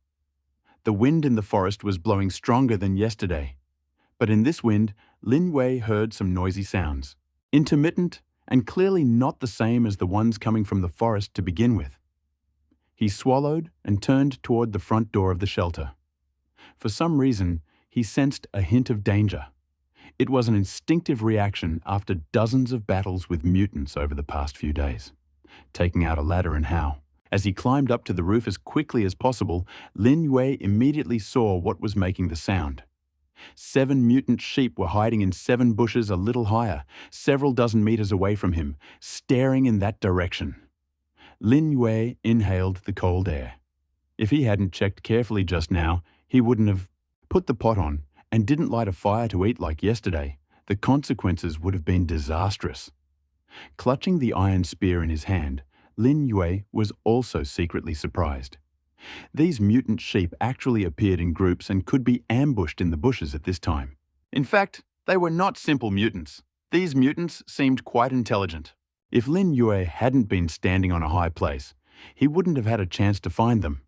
The wind in the forest was blowing stronger than yesterday, but in this wind, Lin Yue heard some noisy sounds, intermittent and clearly not the same as the ones coming from the forest to begin with. He swallowed and turned toward the front door of the shelter. For some reason, he sensed a hint of danger. It was an instinctive reaction after dozens of battles with mutants over the past few days. Taking out a ladder and how. As he climbed up to the roof as quickly as possible, Lin Yue immediately saw what was making the sound. 7 mutant sheep were hiding in 7 bushes a little higher, several dozen meters away from him, staring in that direction. Lin Yue inhaled the cold air. If he hadn't checked carefully just now, he wouldn't have put the pot on and didn't light a fire to eat like yesterday. The consequences would have been disastrous. Clutching the iron spear in his hand, Lin Yue was also secretly surprised. These mutant sheep actually appeared in groups and could be ambushed in the bushes at this time. In fact, they were not simple mutants. These mutants seemed quite intelligent. If Lin Yue hadn't been standing on a high place, he wouldn't have had a chance to find them.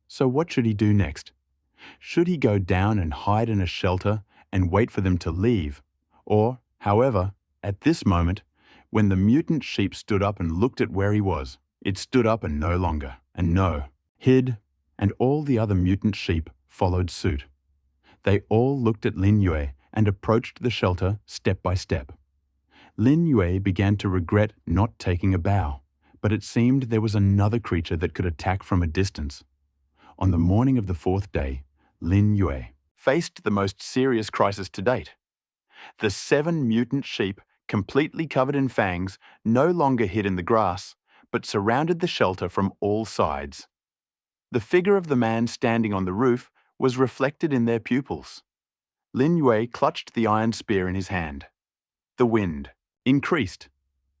So what should he do next? Should he go down and hide in a shelter and wait for them to leave? Or, however, at this moment, when the mutant sheep stood up and looked at where he was, it stood up and no longer, and no, hid, and all the other mutant sheep followed suit. They all looked at Lin Yue and approached the shelter step by step. Lin Yue began to regret not taking a bow, but it seemed there was another creature that could attack from a distance. On the morning of the 4th day, Lin Yue faced the most serious crisis to date. The 7 mutant sheep, completely covered in fangs, no longer hid in the grass, but surrounded the shelter from all sides. The figure of the man standing on the roof was reflected in their pupils. Lin Yue clutched the iron spear in his hand. The wind increased.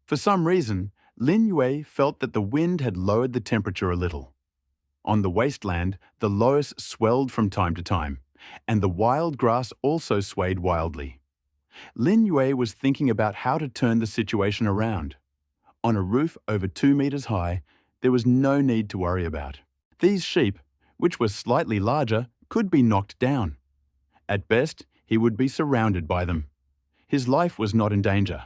For some reason, Lin Yue felt that the wind had lowered the temperature a little. On the wasteland, the loess swelled from time to time, and the wild grass also swayed wildly. Lin Yue was thinking about how to turn the situation around. On a roof over 2 meters high, there was no need to worry about. These sheep, which were slightly larger, could be knocked down. At best, he would be surrounded by them. His life was not in danger.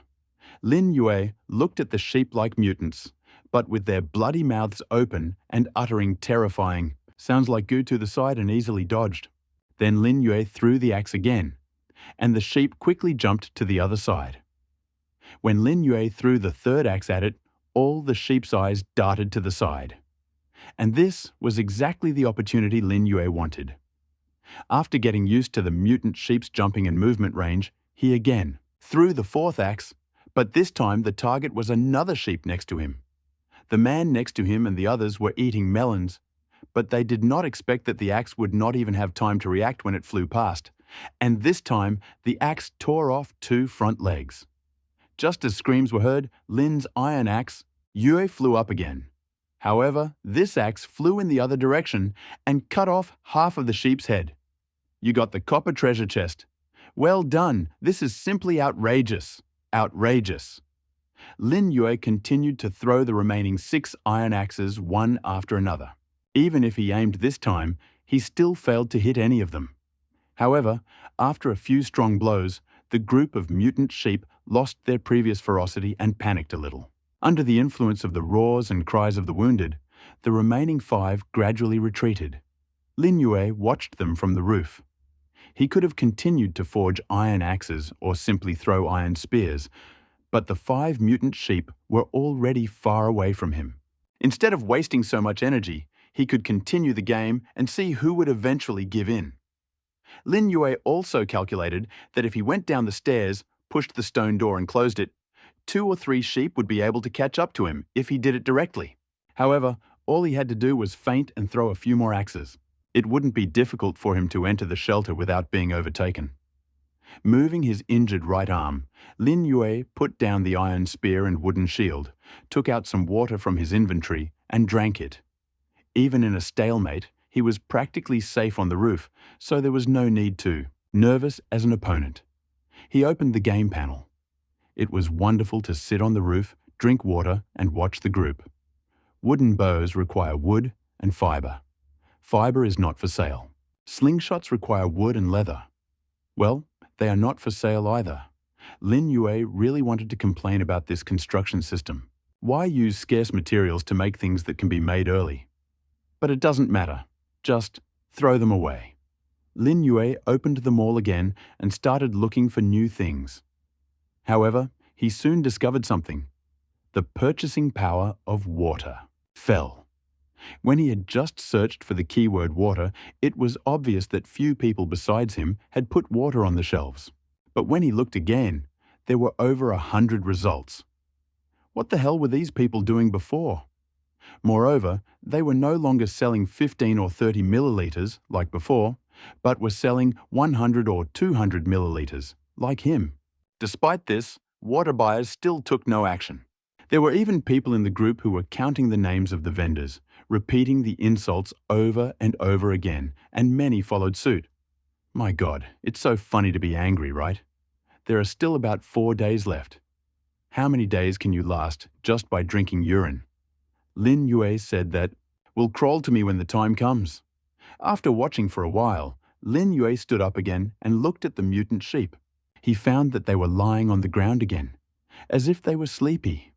Lin Yue looked at the sheep-like mutants, but with their bloody mouths open and uttering terrifying, "Sounds like goo," to the side and easily dodged. Then Lin Yue threw the axe again, and the sheep quickly jumped to the other side. When Lin Yue threw the 3rd axe at it, all the sheep's eyes darted to the side. And this was exactly the opportunity Lin Yue wanted. After getting used to the mutant sheep's jumping and movement range, he again threw the 4th axe, but this time the target was another sheep next to him. The man next to him and the others were eating melons, but they did not expect that the axe would not even have time to react when it flew past, and this time the axe tore off 2 front legs. Just as screams were heard, Lin's iron axe, Yue, flew up again. However, this axe flew in the other direction and cut off half of the sheep's head. "You got the copper treasure chest. Well done, this is simply outrageous. Outrageous." Lin Yue continued to throw the remaining 6 iron axes one after another. Even if he aimed this time, he still failed to hit any of them. However, after a few strong blows, the group of mutant sheep lost their previous ferocity and panicked a little. Under the influence of the roars and cries of the wounded, the remaining 5 gradually retreated. Lin Yue watched them from the roof. He could have continued to forge iron axes or simply throw iron spears, but the 5 mutant sheep were already far away from him. Instead of wasting so much energy, he could continue the game and see who would eventually give in. Lin Yue also calculated that if he went down the stairs, pushed the stone door and closed it, 2 or 3 sheep would be able to catch up to him if he did it directly. However, all he had to do was feint and throw a few more axes. It wouldn't be difficult for him to enter the shelter without being overtaken. Moving his injured right arm, Lin Yue put down the iron spear and wooden shield, took out some water from his inventory, and drank it. Even in a stalemate, he was practically safe on the roof, so there was no need to, nervous as an opponent. He opened the game panel. It was wonderful to sit on the roof, drink water, and watch the group. Wooden bows require wood, and fiber. Fiber is not for sale. Slingshots require wood and leather. Well, they are not for sale either. Lin Yue really wanted to complain about this construction system. Why use scarce materials to make things that can be made early? But it doesn't matter. Just throw them away. Lin Yue opened the mall again and started looking for new things. However, he soon discovered something. The purchasing power of water fell. When he had just searched for the keyword water, it was obvious that few people besides him had put water on the shelves. But when he looked again, there were over 100 results. What the hell were these people doing before? Moreover, they were no longer selling 15 or 30 milliliters, like before, but were selling 100 or 200 milliliters, like him. Despite this, water buyers still took no action. There were even people in the group who were counting the names of the vendors, repeating the insults over and over again, and many followed suit. My God, it's so funny to be angry, right? There are still about 4 days left. How many days can you last just by drinking urine? Lin Yue said that, "Will crawl to me when the time comes." After watching for a while, Lin Yue stood up again and looked at the mutant sheep. He found that they were lying on the ground again, as if they were sleepy.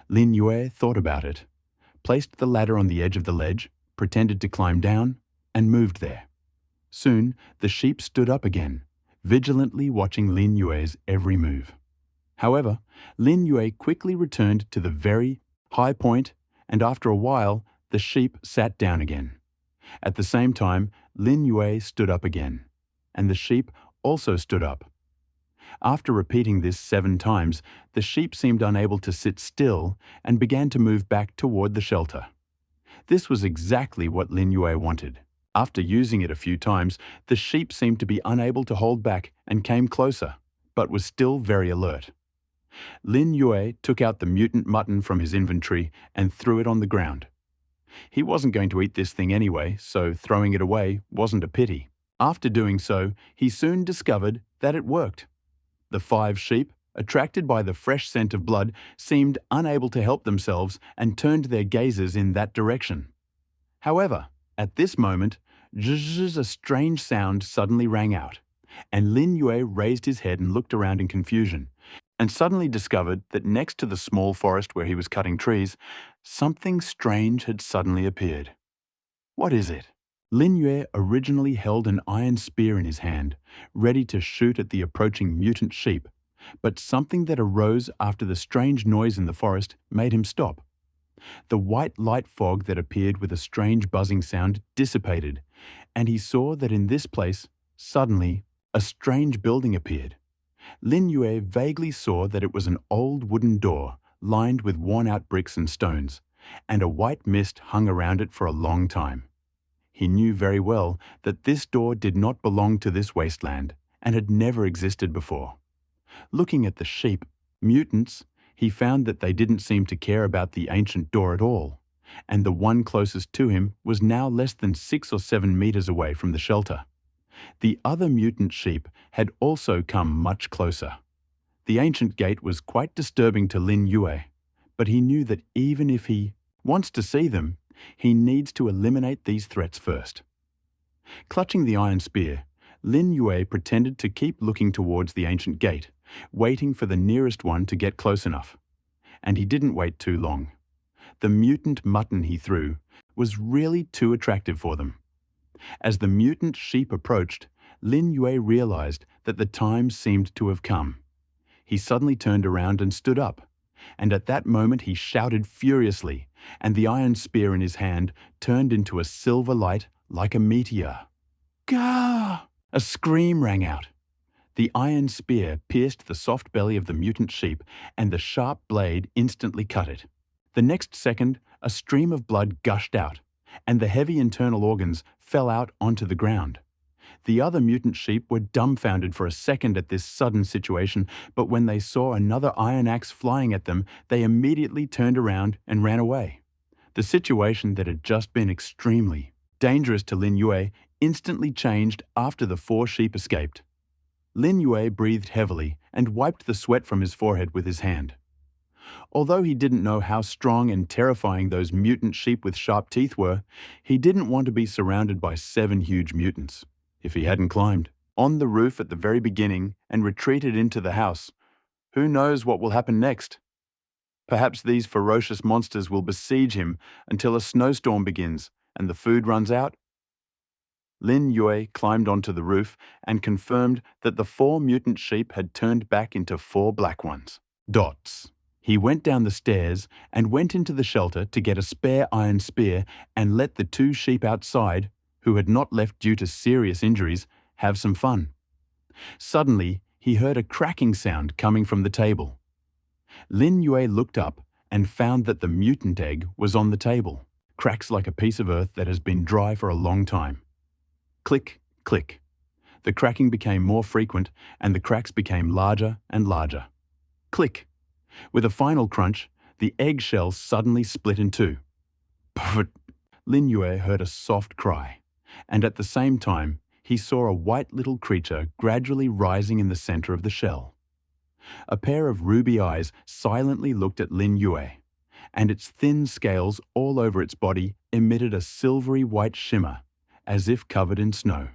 Lin Yue thought about it, placed the ladder on the edge of the ledge, pretended to climb down, and moved there. Soon, the sheep stood up again, vigilantly watching Lin Yue's every move. However, Lin Yue quickly returned to the very high point, and after a while, the sheep sat down again. At the same time, Lin Yue stood up again, and the sheep also stood up. After repeating this 7 times, the sheep seemed unable to sit still and began to move back toward the shelter. This was exactly what Lin Yue wanted. After using it a few times, the sheep seemed to be unable to hold back and came closer, but was still very alert. Lin Yue took out the mutant mutton from his inventory and threw it on the ground. He wasn't going to eat this thing anyway, so throwing it away wasn't a pity. After doing so, he soon discovered that it worked. The 5 sheep, attracted by the fresh scent of blood, seemed unable to help themselves and turned their gazes in that direction. However, at this moment, zzzz, a strange sound suddenly rang out, and Lin Yue raised his head and looked around in confusion, and suddenly discovered that next to the small forest where he was cutting trees, something strange had suddenly appeared. What is it? Lin Yue originally held an iron spear in his hand, ready to shoot at the approaching mutant sheep, but something that arose after the strange noise in the forest made him stop. The white light fog that appeared with a strange buzzing sound dissipated, and he saw that in this place, suddenly, a strange building appeared. Lin Yue vaguely saw that it was an old wooden door lined with worn-out bricks and stones, and a white mist hung around it for a long time. He knew very well that this door did not belong to this wasteland and had never existed before. Looking at the sheep, mutants, he found that they didn't seem to care about the ancient door at all, and the one closest to him was now less than 6 or 7 meters away from the shelter. The other mutant sheep had also come much closer. The ancient gate was quite disturbing to Lin Yue, but he knew that even if he wants to see them, he needs to eliminate these threats first. Clutching the iron spear, Lin Yue pretended to keep looking towards the ancient gate, waiting for the nearest one to get close enough. And he didn't wait too long. The mutant mutton he threw was really too attractive for them. As the mutant sheep approached, Lin Yue realized that the time seemed to have come. He suddenly turned around and stood up, and at that moment he shouted furiously, and the iron spear in his hand turned into a silver light like a meteor. Gah! A scream rang out. The iron spear pierced the soft belly of the mutant sheep, and the sharp blade instantly cut it. The next second, a stream of blood gushed out, and the heavy internal organs fell out onto the ground. The other mutant sheep were dumbfounded for a second at this sudden situation, but when they saw another iron axe flying at them, they immediately turned around and ran away. The situation that had just been extremely dangerous to Lin Yue instantly changed after the 4 sheep escaped. Lin Yue breathed heavily and wiped the sweat from his forehead with his hand. Although he didn't know how strong and terrifying those mutant sheep with sharp teeth were, he didn't want to be surrounded by 7 huge mutants. If he hadn't climbed on the roof at the very beginning and retreated into the house, who knows what will happen next? Perhaps these ferocious monsters will besiege him until a snowstorm begins and the food runs out. Lin Yue climbed onto the roof and confirmed that the 4 mutant sheep had turned back into 4 black ones. Dots. He went down the stairs and went into the shelter to get a spare iron spear and let the 2 sheep outside, who had not left due to serious injuries, have some fun. Suddenly, he heard a cracking sound coming from the table. Lin Yue looked up and found that the mutant egg was on the table, cracks like a piece of earth that has been dry for a long time. Click, click. The cracking became more frequent and the cracks became larger and larger. Click. With a final crunch, the eggshell suddenly split in 2. But Lin Yue heard a soft cry, and at the same time, he saw a white little creature gradually rising in the center of the shell. A pair of ruby eyes silently looked at Lin Yue, and its thin scales all over its body emitted a silvery white shimmer, as if covered in snow.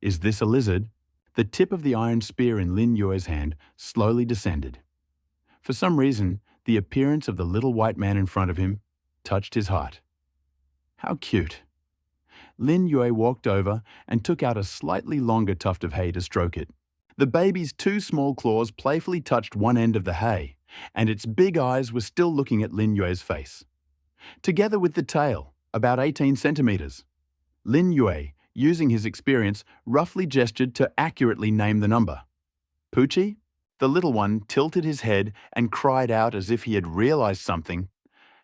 Is this a lizard? The tip of the iron spear in Lin Yue's hand slowly descended. For some reason, the appearance of the little white man in front of him touched his heart. How cute. Lin Yue walked over and took out a slightly longer tuft of hay to stroke it. The baby's 2 small claws playfully touched one end of the hay, and its big eyes were still looking at Lin Yue's face. Together with the tail, about 18 centimeters. Lin Yue, using his experience, roughly gestured to accurately name the number. Poochie? The little one tilted his head and cried out as if he had realized something.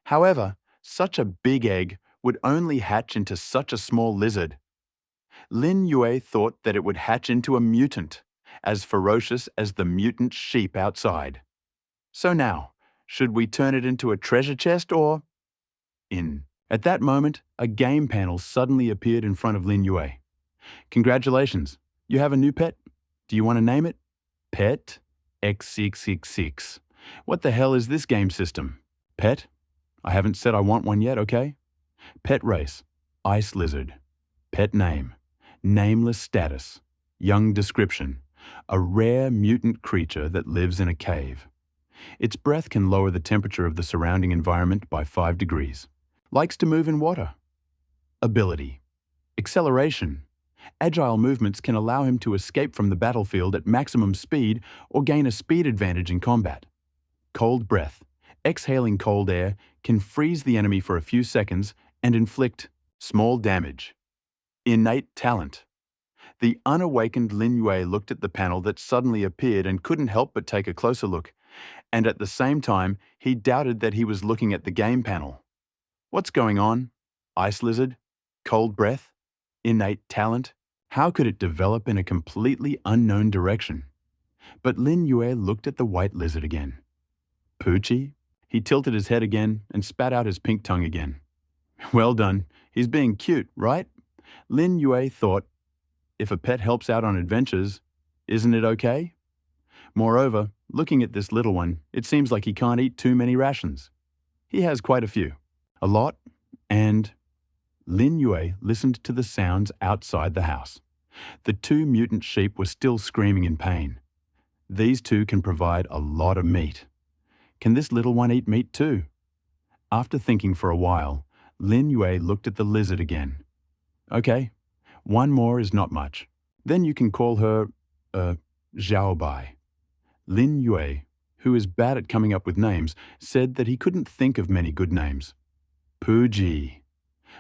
However, such a big egg would only hatch into such a small lizard. Lin Yue thought that it would hatch into a mutant, as ferocious as the mutant sheep outside. So now, should we turn it into a treasure chest or... At that moment, a game panel suddenly appeared in front of Lin Yue. Congratulations, you have a new pet. Do you want to name it? Pet X666. What the hell is this game system? Pet? I haven't said I want one yet, okay? Pet race, ice lizard. Pet name, nameless status. Young description, a rare mutant creature that lives in a cave. Its breath can lower the temperature of the surrounding environment by 5 degrees. Likes to move in water. Ability, acceleration. Agile movements can allow him to escape from the battlefield at maximum speed or gain a speed advantage in combat. Cold breath. Exhaling cold air can freeze the enemy for a few seconds and inflict small damage. Innate talent. The unawakened Lin Yue looked at the panel that suddenly appeared and couldn't help but take a closer look, and at the same time, he doubted that he was looking at the game panel. What's going on? Ice lizard? Cold breath? Innate talent? How could it develop in a completely unknown direction? But Lin Yue looked at the white lizard again. Poochie? He tilted his head again and spat out his pink tongue again. Well done. He's being cute, right? Lin Yue thought, if a pet helps out on adventures, isn't it okay? Moreover, looking at this little one, it seems like he can't eat too many rations. He has quite a few. A lot, and... Lin Yue listened to the sounds outside the house. The 2 mutant sheep were still screaming in pain. These 2 can provide a lot of meat. Can this little one eat meat too? After thinking for a while, Lin Yue looked at the lizard again. Okay, 1 more is not much. Then you can call her, Xiaobai. Lin Yue, who is bad at coming up with names, said that he couldn't think of many good names. Pooji.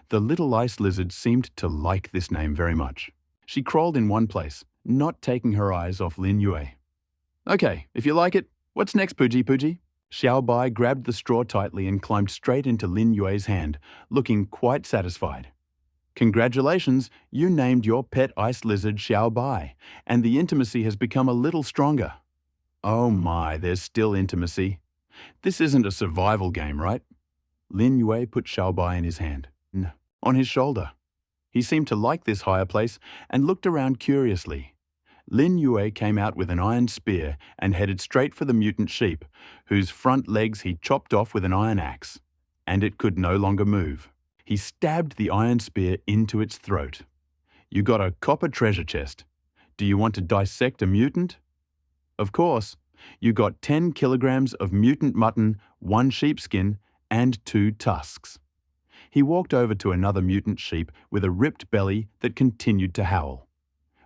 The little ice lizard seemed to like this name very much. She crawled in one place, not taking her eyes off Lin Yue. Okay, if you like it, what's next, Pooji Pooji? Xiaobai grabbed the straw tightly and climbed straight into Lin Yue's hand, looking quite satisfied. Congratulations, you named your pet ice lizard Xiaobai, and the intimacy has become a little stronger. Oh my, there's still intimacy. This isn't a survival game, right? Lin Yue put Xiaobai in his hand, on his shoulder. He seemed to like this higher place and looked around curiously. Lin Yue came out with an iron spear and headed straight for the mutant sheep, whose front legs he chopped off with an iron axe, and it could no longer move. He stabbed the iron spear into its throat. You got a copper treasure chest. Do you want to dissect a mutant? Of course. You got 10 kilograms of mutant mutton, 1 sheepskin, and 2 tusks. He walked over to another mutant sheep with a ripped belly that continued to howl.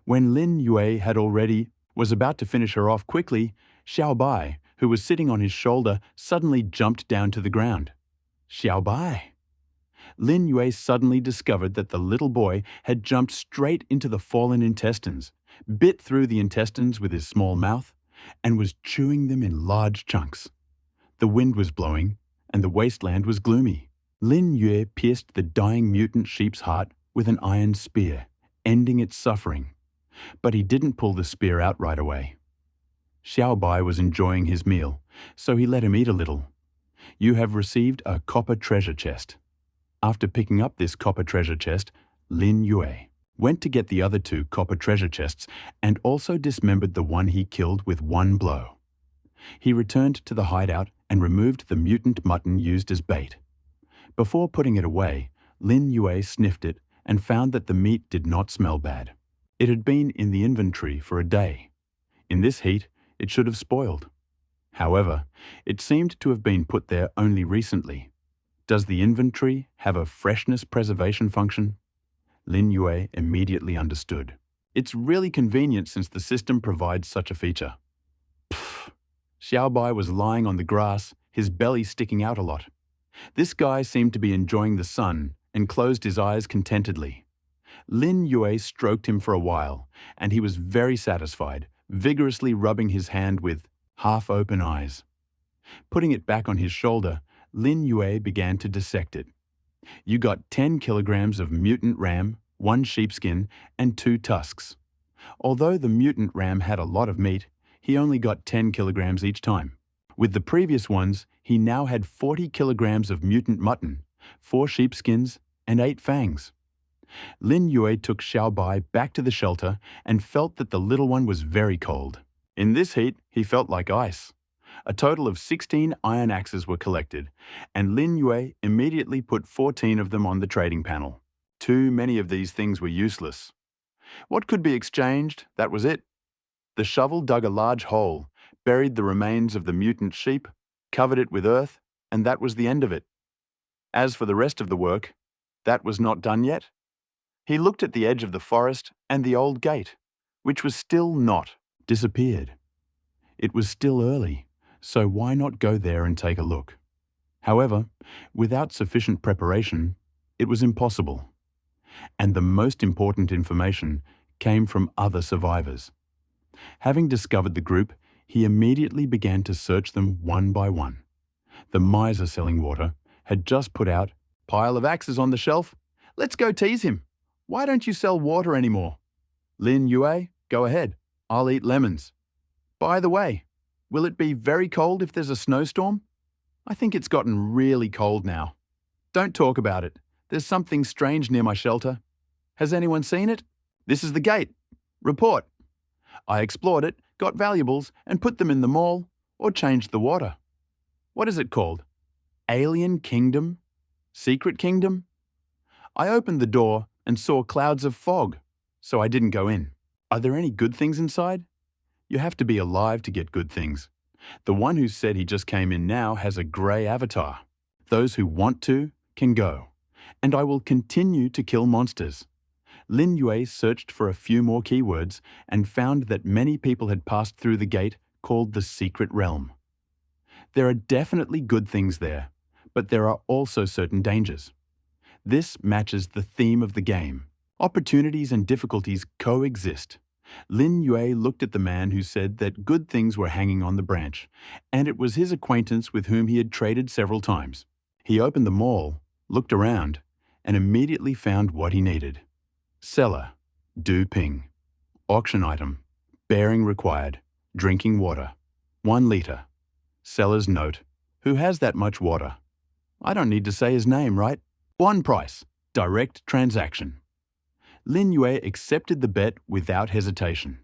When Lin Yue was about to finish her off quickly, Xiao Bai, who was sitting on his shoulder, suddenly jumped down to the ground. Xiao Bai. Lin Yue suddenly discovered that the little boy had jumped straight into the fallen intestines, bit through the intestines with his small mouth, and was chewing them in large chunks. The wind was blowing, and the wasteland was gloomy. Lin Yue pierced the dying mutant sheep's heart with an iron spear, ending its suffering. But he didn't pull the spear out right away. Xiao Bai was enjoying his meal, so he let him eat a little. You have received a copper treasure chest. After picking up this copper treasure chest, Lin Yue went to get the other 2 copper treasure chests and also dismembered the one he killed with 1 blow. He returned to the hideout and removed the mutant mutton used as bait. Before putting it away, Lin Yue sniffed it and found that the meat did not smell bad. It had been in the inventory for a day. In this heat, it should have spoiled. However, it seemed to have been put there only recently. Does the inventory have a freshness preservation function? Lin Yue immediately understood. It's really convenient since the system provides such a feature. Pfft. Xiao Bai was lying on the grass, his belly sticking out a lot. This guy seemed to be enjoying the sun and closed his eyes contentedly. Lin Yue stroked him for a while, and he was very satisfied, vigorously rubbing his hand with half-open eyes. Putting it back on his shoulder, Lin Yue began to dissect it. You got 10 kilograms of mutant ram, 1 sheepskin, and 2 tusks. Although the mutant ram had a lot of meat, he only got 10 kilograms each time. With the previous ones, he now had 40 kilograms of mutant mutton, 4 sheepskins, and 8 fangs. Lin Yue took Xiao Bai back to the shelter and felt that the little one was very cold. In this heat, he felt like ice. A total of 16 iron axes were collected, and Lin Yue immediately put 14 of them on the trading panel. Too many of these things were useless. What could be exchanged? That was it. The shovel dug a large hole, buried the remains of the mutant sheep, covered it with earth, and that was the end of it. As for the rest of the work, that was not done yet. He looked at the edge of the forest and the old gate, which was still not disappeared. It was still early, so why not go there and take a look? However, without sufficient preparation, it was impossible. And the most important information came from other survivors. Having discovered the group, he immediately began to search them one by one. The miser selling water had just put out, "Pile of axes on the shelf. Let's go tease him. Why don't you sell water anymore? Lin Yue, go ahead. I'll eat lemons. By the way, will it be very cold if there's a snowstorm? I think it's gotten really cold now. Don't talk about it. There's something strange near my shelter. Has anyone seen it? This is the gate. Report. I explored it, got valuables, and put them in the mall, or changed the water. What is it called? Alien Kingdom? Secret Kingdom? I opened the door and saw clouds of fog, so I didn't go in. Are there any good things inside? You have to be alive to get good things. The one who said he just came in now has a grey avatar. Those who want to can go. And I will continue to kill monsters. Lin Yue searched for a few more keywords and found that many people had passed through the gate called the Secret Realm. There are definitely good things there, but there are also certain dangers. This matches the theme of the game. Opportunities and difficulties coexist. Lin Yue looked at the man who said that good things were hanging on the branch, and it was his acquaintance with whom he had traded several times. He opened the mall, looked around, and immediately found what he needed. Seller, Du Ping. Auction item, bearing required, drinking water, 1 liter. Seller's note, who has that much water? I don't need to say his name, right? 1 price, direct transaction. Lin Yue accepted the bet without hesitation.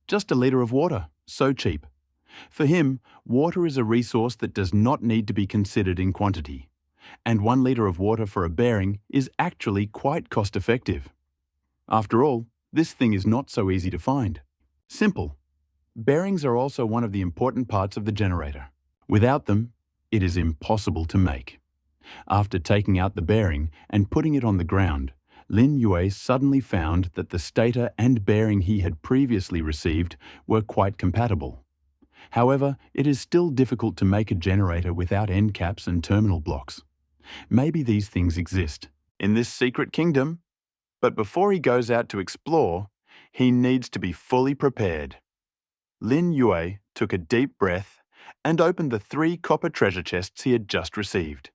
Just a liter of water, so cheap. For him, water is a resource that does not need to be considered in quantity. And 1 liter of water for a bearing is actually quite cost-effective. After all, this thing is not so easy to find. Simple. Bearings are also one of the important parts of the generator. Without them, it is impossible to make. After taking out the bearing and putting it on the ground, Lin Yue suddenly found that the stator and bearing he had previously received were quite compatible. However, it is still difficult to make a generator without end caps and terminal blocks. Maybe these things exist in this secret kingdom, but before he goes out to explore, he needs to be fully prepared. Lin Yue took a deep breath and opened the 3 copper treasure chests he had just received.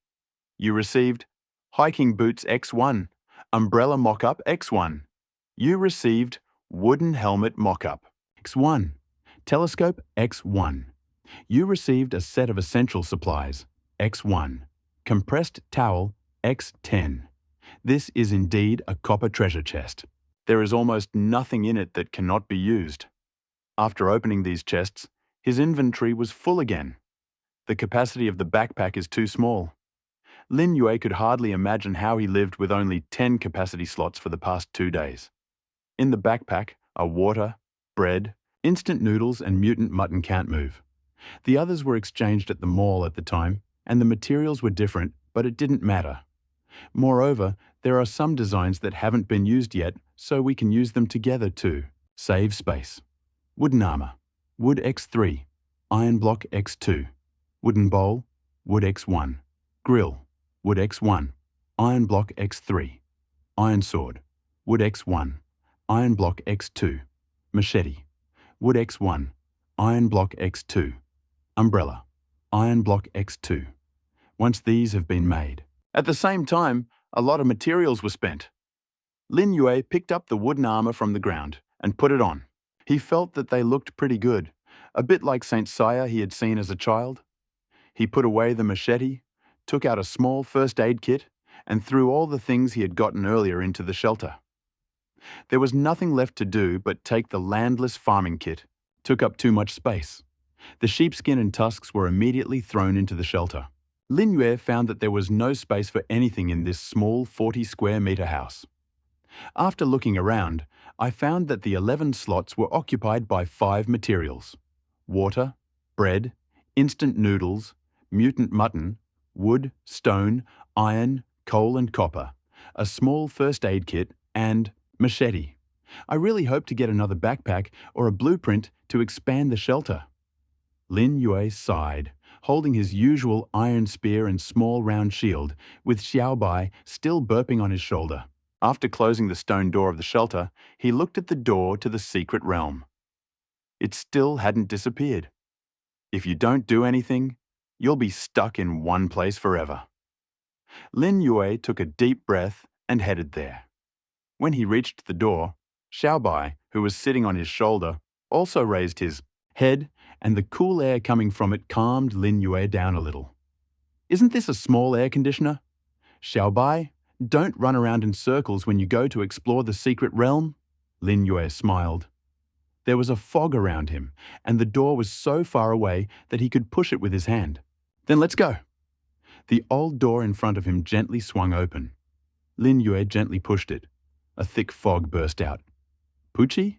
You received hiking boots X1, umbrella mock-up X1. You received wooden helmet mock-up X1, telescope X1. You received a set of essential supplies X1, compressed towel X10. This is indeed a copper treasure chest. There is almost nothing in it that cannot be used. After opening these chests, his inventory was full again. The capacity of the backpack is too small. Lin Yue could hardly imagine how he lived with only 10 capacity slots for the past 2 days. In the backpack are water, bread, instant noodles, and mutant mutton can't move. The others were exchanged at the mall at the time, and the materials were different, but it didn't matter. Moreover, there are some designs that haven't been used yet, so we can use them together too. Save space. Wooden armor, wood X3, iron block X2, wooden bowl, wood X1, grill, wood X1, iron block X3, iron sword, wood X1, iron block X2, machete, wood X1, iron block X2, umbrella, iron block X2. Once these have been made. At the same time, a lot of materials were spent. Lin Yue picked up the wooden armor from the ground and put it on. He felt that they looked pretty good, a bit like Saint Seiya he had seen as a child. He put away the machete, took out a small first aid kit, and threw all the things he had gotten earlier into the shelter. There was nothing left to do but take the landless farming kit. Took up too much space. The sheepskin and tusks were immediately thrown into the shelter. Lin Yue found that there was no space for anything in this small 40 square meter house. After looking around, I found that the 11 slots were occupied by 5 materials: water, bread, instant noodles, mutant mutton, wood, stone, iron, coal and copper, a small first aid kit, and machete. I really hope to get another backpack or a blueprint to expand the shelter. Lin Yue sighed, holding his usual iron spear and small round shield, with Xiaobai still burping on his shoulder. After closing the stone door of the shelter, he looked at the door to the secret realm. It still hadn't disappeared. If you don't do anything, you'll be stuck in one place forever. Lin Yue took a deep breath and headed there. When he reached the door, Xiaobai, who was sitting on his shoulder, also raised his head, and the cool air coming from it calmed Lin Yue down a little. "Isn't this a small air conditioner?" "Xiaobai, don't run around in circles when you go to explore the secret realm." Lin Yue smiled. There was a fog around him, and the door was so far away that he could push it with his hand. "Then let's go." The old door in front of him gently swung open. Lin Yue gently pushed it. A thick fog burst out. "Pucci?"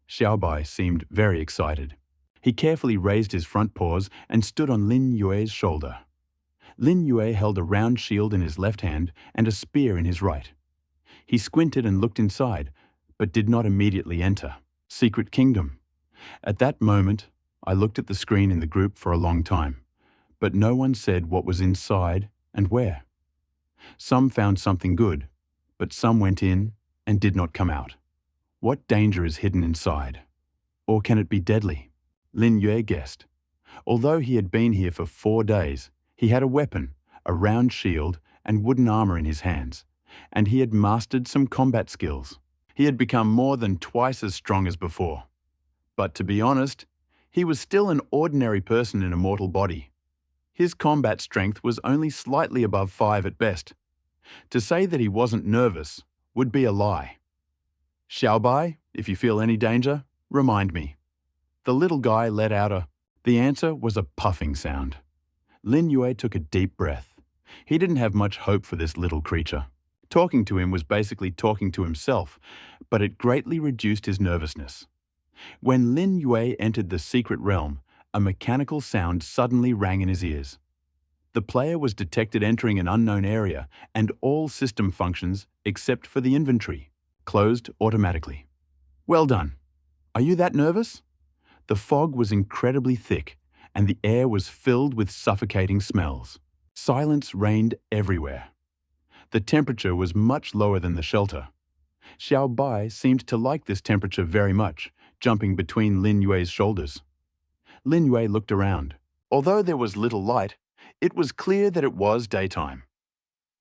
Xiaobai seemed very excited. He carefully raised his front paws and stood on Lin Yue's shoulder. Lin Yue held a round shield in his left hand and a spear in his right. He squinted and looked inside, but did not immediately enter. Secret Kingdom. At that moment, I looked at the screen in the group for a long time, but no one said what was inside and where. Some found something good, but some went in and did not come out. What danger is hidden inside? Or can it be deadly? Lin Yue guessed. Although he had been here for 4 days, he had a weapon, a round shield, and wooden armor in his hands, and he had mastered some combat skills. He had become more than twice as strong as before. But to be honest, he was still an ordinary person in a mortal body. His combat strength was only slightly above 5 at best. To say that he wasn't nervous would be a lie. "Xiaobai, if you feel any danger, Remind me. The little guy let out a... The answer was a puffing sound. Lin Yue took a deep breath. He didn't have much hope for this little creature. Talking to him was basically talking to himself, but it greatly reduced his nervousness. When Lin Yue entered the secret realm, a mechanical sound suddenly rang in his ears. The player was detected entering an unknown area, and all system functions, except for the inventory, closed automatically. Well done. Are you that nervous? The fog was incredibly thick, and the air was filled with suffocating smells. Silence reigned everywhere. The temperature was much lower than the shelter. Xiao Bai seemed to like this temperature very much, jumping between Lin Yue's shoulders. Lin Yue looked around. Although there was little light, it was clear that it was daytime.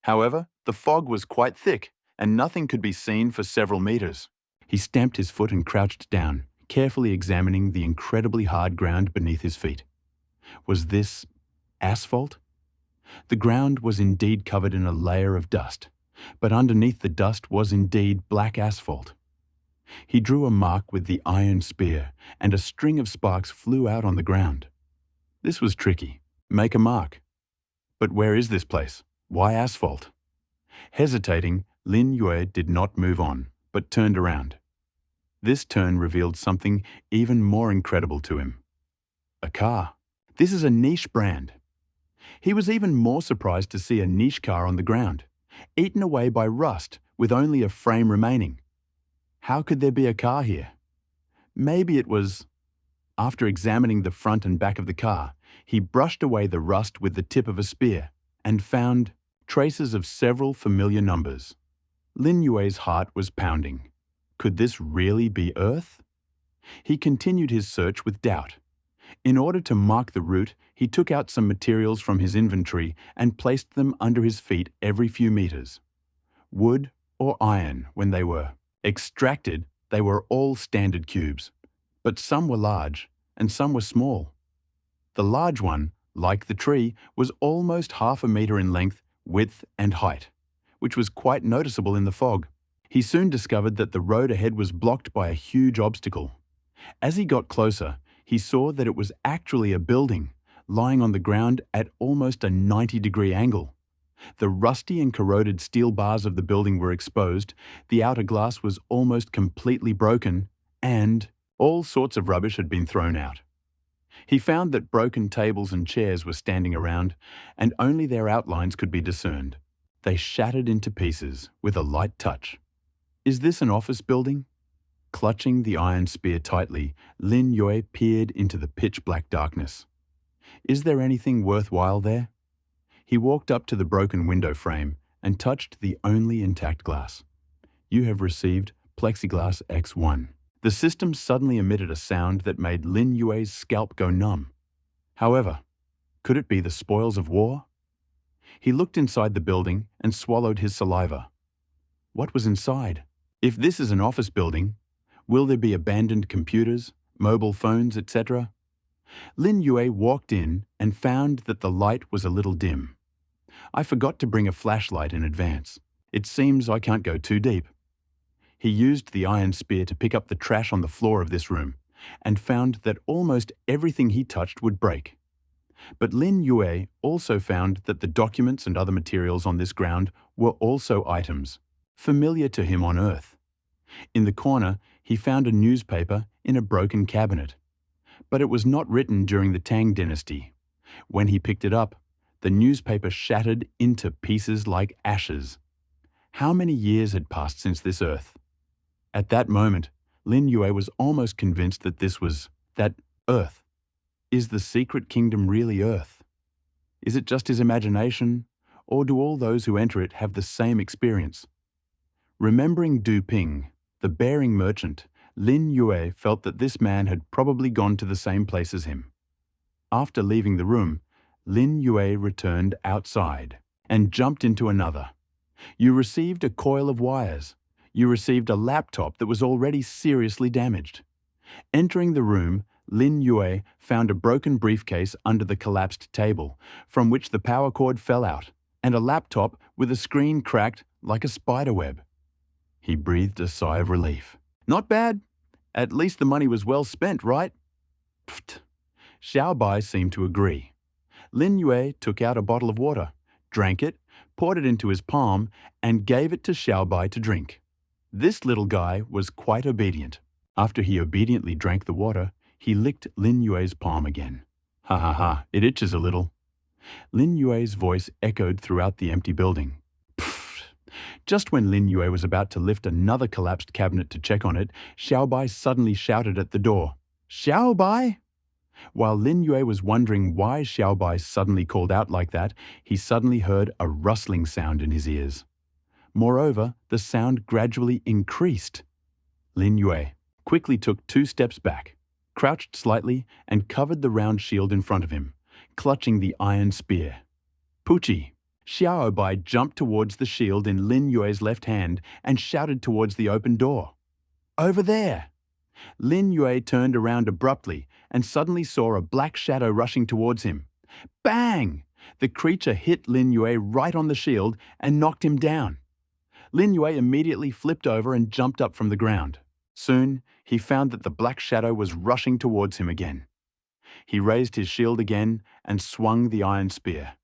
However, the fog was quite thick, and nothing could be seen for several meters. He stamped his foot and crouched down, carefully examining the incredibly hard ground beneath his feet. Was this asphalt? The ground was indeed covered in a layer of dust, but underneath the dust was indeed black asphalt. He drew a mark with the iron spear, and a string of sparks flew out on the ground. This was tricky. Make a mark. But where is this place? Why asphalt? Hesitating, Lin Yue did not move on, but turned around. This turn revealed something even more incredible to him. A car. This is a niche brand. He was even more surprised to see a niche car on the ground, eaten away by rust with only a frame remaining. How could there be a car here? Maybe it was... After examining the front and back of the car, he brushed away the rust with the tip of a spear and found traces of several familiar numbers. Lin Yue's heart was pounding. Could this really be Earth? He continued his search with doubt. In order to mark the route, he took out some materials from his inventory and placed them under his feet every few meters. Wood or iron when they were extracted, they were all standard cubes, but some were large and some were small. The large one, like the tree, was almost 1/2 meter in length, width and height, which was quite noticeable in the fog. He soon discovered that the road ahead was blocked by a huge obstacle. As he got closer, he saw that it was actually a building, lying on the ground at almost a 90-degree angle. The rusty and corroded steel bars of the building were exposed, the outer glass was almost completely broken, and all sorts of rubbish had been thrown out. He found that broken tables and chairs were standing around, and only their outlines could be discerned. They shattered into pieces with a light touch. Is this an office building? Clutching the iron spear tightly, Lin Yue peered into the pitch-black darkness. Is there anything worthwhile there? He walked up to the broken window frame and touched the only intact glass. You have received Plexiglass X1. The system suddenly emitted a sound that made Lin Yue's scalp go numb. However, could it be the spoils of war? He looked inside the building and swallowed his saliva. What was inside? If this is an office building, will there be abandoned computers, mobile phones, etc.? Lin Yue walked in and found that the light was a little dim. I forgot to bring a flashlight in advance. It seems I can't go too deep. He used the iron spear to pick up the trash on the floor of this room and found that almost everything he touched would break. But Lin Yue also found that the documents and other materials on this ground were also items, familiar to him on Earth. In the corner, he found a newspaper in a broken cabinet. But it was not written during the Tang dynasty. When he picked it up, the newspaper shattered into pieces like ashes. How many years had passed since this Earth? At that moment, Lin Yue was almost convinced that that Earth. Is the secret kingdom really Earth? Is it just his imagination, or do all those who enter it have the same experience? Remembering Du Ping, the bearing merchant, Lin Yue felt that this man had probably gone to the same place as him. After leaving the room, Lin Yue returned outside and jumped into another. You received a coil of wires. You received a laptop that was already seriously damaged. Entering the room, Lin Yue found a broken briefcase under the collapsed table, from which the power cord fell out, and a laptop with a screen cracked like a spider web. He breathed a sigh of relief. Not bad. At least the money was well spent, right? Pfft. Xiao Bai seemed to agree. Lin Yue took out a bottle of water, drank it, poured it into his palm, and gave it to Xiao Bai to drink. This little guy was quite obedient. After he obediently drank the water, he licked Lin Yue's palm again. Ha ha ha, it itches a little. Lin Yue's voice echoed throughout the empty building. Pfft. Just when Lin Yue was about to lift another collapsed cabinet to check on it, Xiao Bai suddenly shouted at the door, "Xiao Bai!" While Lin Yue was wondering why Xiao Bai suddenly called out like that, he suddenly heard a rustling sound in his ears. Moreover, the sound gradually increased. Lin Yue quickly took 2 steps back, crouched slightly, and covered the round shield in front of him, clutching the iron spear. Puchi! Xiao Bai jumped towards the shield in Lin Yue's left hand and shouted towards the open door. "Over there!" Lin Yue turned around abruptly and suddenly saw a black shadow rushing towards him. Bang! The creature hit Lin Yue right on the shield and knocked him down. Lin Yue immediately flipped over and jumped up from the ground. Soon, he found that the black shadow was rushing towards him again. He raised his shield again and swung the iron spear.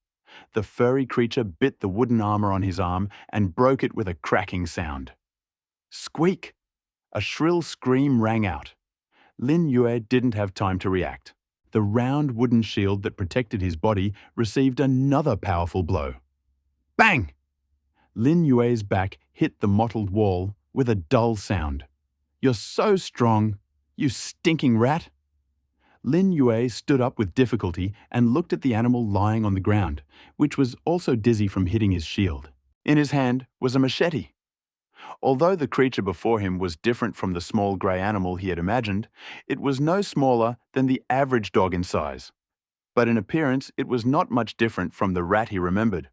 The furry creature bit the wooden armor on his arm and broke it with a cracking sound. Squeak! A shrill scream rang out. Lin Yue didn't have time to react. The round wooden shield that protected his body received another powerful blow. Bang! Lin Yue's back hit the mottled wall with a dull sound. "You're so strong, you stinking rat!" Lin Yue stood up with difficulty and looked at the animal lying on the ground, which was also dizzy from hitting his shield. In his hand was a machete. Although the creature before him was different from the small grey animal he had imagined, it was no smaller than the average dog in size. But in appearance, it was not much different from the rat he remembered.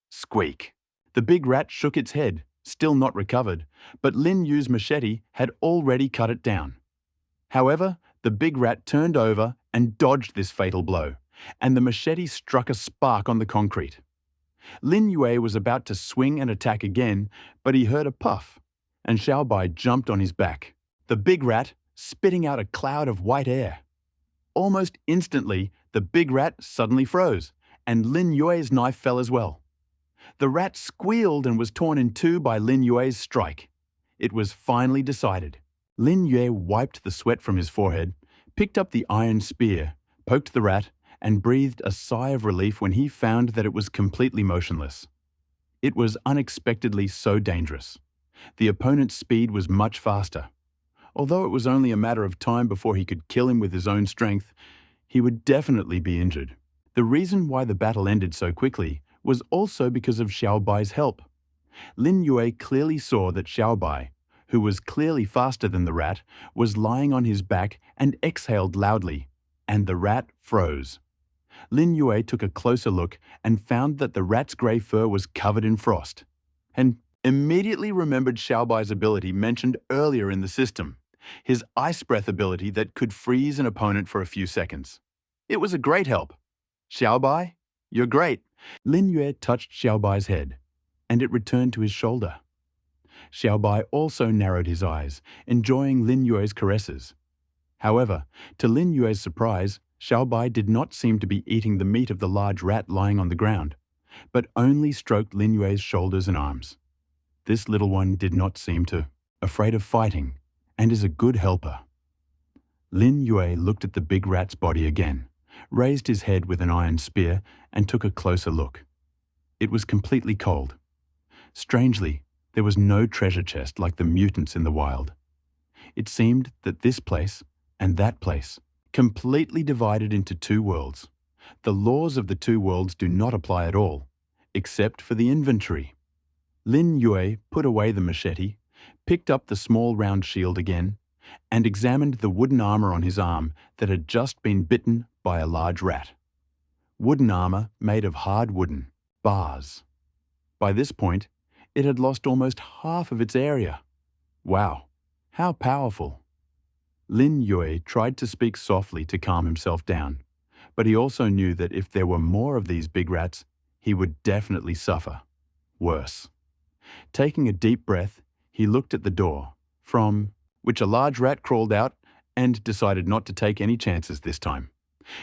Squeak! The big rat shook its head, still not recovered, but Lin Yu's machete had already cut it down. However, the big rat turned over and dodged this fatal blow, and the machete struck a spark on the concrete. Lin Yue was about to swing and attack again, but he heard a puff, and Xiao Bai jumped on his back, the big rat spitting out a cloud of white air. Almost instantly, the big rat suddenly froze, and Lin Yue's knife fell as well. The rat squealed and was torn in two by Lin Yue's strike. It was finally decided. Lin Yue wiped the sweat from his forehead, picked up the iron spear, poked the rat, and breathed a sigh of relief when he found that it was completely motionless. It was unexpectedly so dangerous. The opponent's speed was much faster. Although it was only a matter of time before he could kill him with his own strength, he would definitely be injured. The reason why the battle ended so quickly was also because of Xiao Bai's help. Lin Yue clearly saw that Xiao Bai, who was clearly faster than the rat, was lying on his back and exhaled loudly, and the rat froze. Lin Yue took a closer look and found that the rat's grey fur was covered in frost, and immediately remembered Xiao Bai's ability mentioned earlier in the system, his ice breath ability that could freeze an opponent for a few seconds. It was a great help. "Xiao Bai, you're great." Lin Yue touched Xiao Bai's head, and it returned to his shoulder. Xiao Bai also narrowed his eyes, enjoying Lin Yue's caresses. However, to Lin Yue's surprise, Xiao Bai did not seem to be eating the meat of the large rat lying on the ground, but only stroked Lin Yue's shoulders and arms. This little one did not seem afraid of fighting, and is a good helper. Lin Yue looked at the big rat's body again, raised his head with an iron spear, and took a closer look. It was completely cold. Strangely, there was no treasure chest like the mutants in the wild. It seemed that this place and that place, completely divided into two worlds. The laws of the two worlds do not apply at all, except for the inventory. Lin Yue put away the machete, picked up the small round shield again, and examined the wooden armor on his arm that had just been bitten by a large rat. Wooden armor made of hard wooden bars. By this point, it had lost almost half of its area. Wow, how powerful. Lin Yue tried to speak softly to calm himself down, but he also knew that if there were more of these big rats, he would definitely suffer. Worse. Taking a deep breath, he looked at the door. From which a large rat crawled out and decided not to take any chances this time.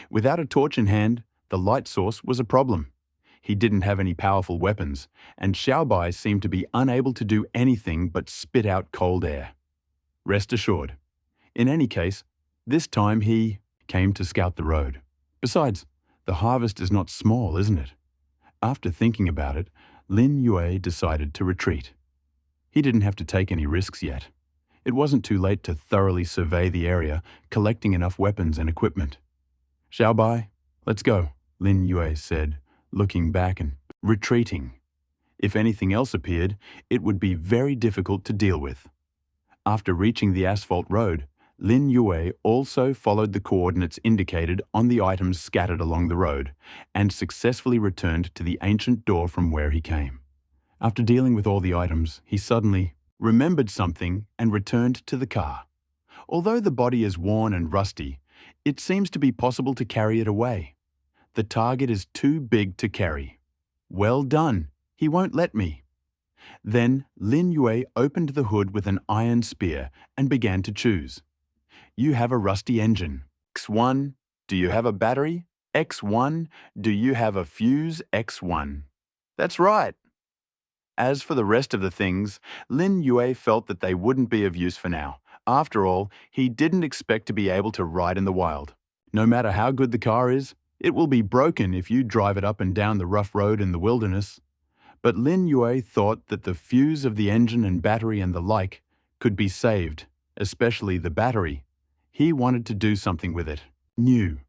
Without a torch in hand, the light source was a problem. He didn't have any powerful weapons, and Xiaobai seemed to be unable to do anything but spit out cold air. Rest assured. In any case, this time he came to scout the road. Besides, the harvest is not small, isn't it? After thinking about it, Lin Yue decided to retreat. He didn't have to take any risks yet. It wasn't too late to thoroughly survey the area, collecting enough weapons and equipment. Xiaobai, let's go, Lin Yue said, looking back and retreating. If anything else appeared, it would be very difficult to deal with. After reaching the asphalt road, Lin Yue also followed the coordinates indicated on the items scattered along the road and successfully returned to the ancient door from where he came. After dealing with all the items, he suddenly remembered something and returned to the car. Although the body is worn and rusty, it seems to be possible to carry it away. The target is too big to carry. Well done, he won't let me. Then Lin Yue opened the hood with an iron spear and began to choose. You have a rusty engine. X1, do you have a battery? X1, do you have a fuse? X1. That's right. As for the rest of the things, Lin Yue felt that they wouldn't be of use for now. After all, he didn't expect to be able to ride in the wild. No matter how good the car is, it will be broken if you drive it up and down the rough road in the wilderness. But Lin Yue thought that the fuse of the engine and battery and the like could be saved, especially the battery. He wanted to do something with it. New.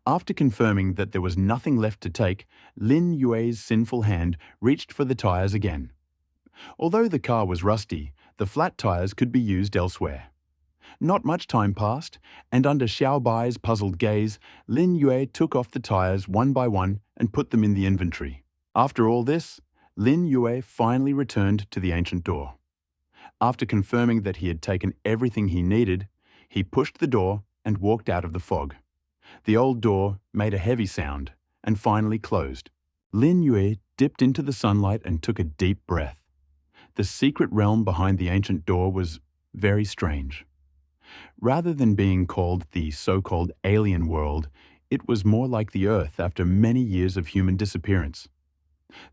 After confirming that there was nothing left to take, Lin Yue's sinful hand reached for the tires again. Although the car was rusty, the flat tires could be used elsewhere. Not much time passed, and under Xiaobai's puzzled gaze, Lin Yue took off the tires one by one and put them in the inventory. After all this, Lin Yue finally returned to the ancient door. After confirming that he had taken everything he needed, he pushed the door and walked out of the fog. The old door made a heavy sound and finally closed. Lin Yue dipped into the sunlight and took a deep breath. The secret realm behind the ancient door was very strange. Rather than being called the so-called alien world, it was more like the Earth after many years of human disappearance.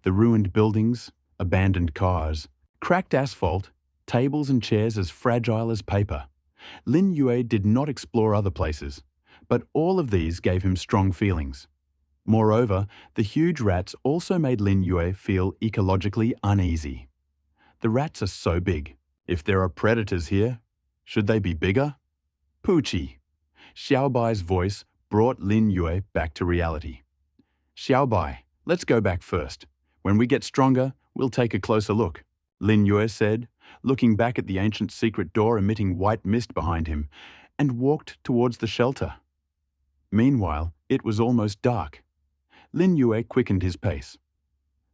The ruined buildings, abandoned cars, cracked asphalt, tables and chairs as fragile as paper. Lin Yue did not explore other places, but all of these gave him strong feelings. Moreover, the huge rats also made Lin Yue feel ecologically uneasy. The rats are so big. If there are predators here, should they be bigger? Poochie. Xiaobai's voice brought Lin Yue back to reality. Xiaobai, let's go back first. When we get stronger, we'll take a closer look, Lin Yue said, looking back at the ancient secret door emitting white mist behind him, and walked towards the shelter. Meanwhile, it was almost dark. Lin Yue quickened his pace.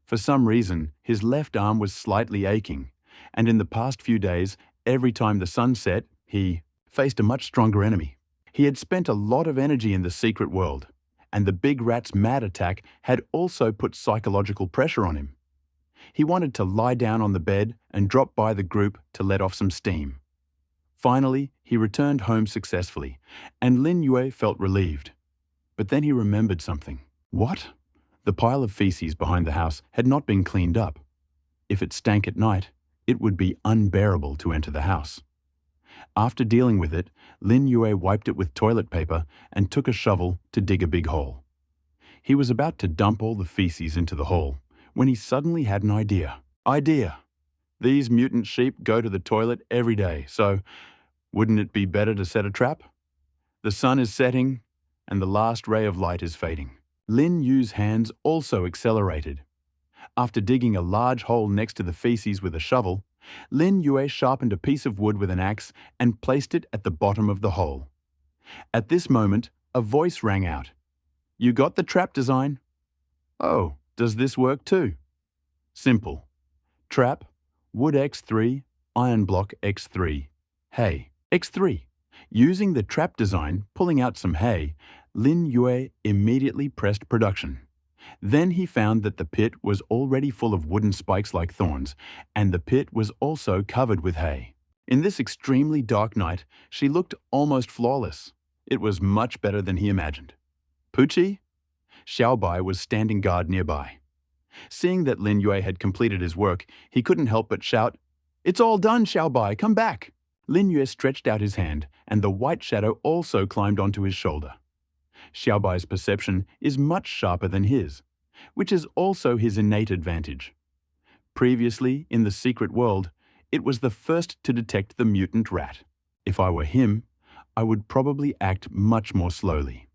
For some reason, his left arm was slightly aching, and in the past few days, every time the sun set, he faced a much stronger enemy. He had spent a lot of energy in the secret world, and the big rat's mad attack had also put psychological pressure on him. He wanted to lie down on the bed and drop by the group to let off some steam. Finally, he returned home successfully, and Lin Yue felt relieved. But then he remembered something. What? The pile of feces behind the house had not been cleaned up. If it stank at night, it would be unbearable to enter the house. After dealing with it, Lin Yue wiped it with toilet paper and took a shovel to dig a big hole. He was about to dump all the feces into the hole when he suddenly had an idea. These mutant sheep go to the toilet every day, so wouldn't it be better to set a trap? The sun is setting, and the last ray of light is fading. Lin Yu's hands also accelerated. After digging a large hole next to the feces with a shovel, Lin Yue sharpened a piece of wood with an axe and placed it at the bottom of the hole. At this moment, a voice rang out. "You got the trap design?" "Oh, does this work too?" "Simple. Trap, wood X3, iron block X3, hay X3. Using the trap design, pulling out some hay, Lin Yue immediately pressed production. Then he found that the pit was already full of wooden spikes like thorns, and the pit was also covered with hay. In this extremely dark night, she looked almost flawless. It was much better than he imagined. Pucci? Xiaobai was standing guard nearby. Seeing that Lin Yue had completed his work, he couldn't help but shout, "It's all done, Xiaobai, come back!" Lin Yue stretched out his hand, and the white shadow also climbed onto his shoulder. Xiaobai's perception is much sharper than his, which is also his innate advantage. Previously, in the secret world, it was the first to detect the mutant rat. If I were him, I would probably act much more slowly.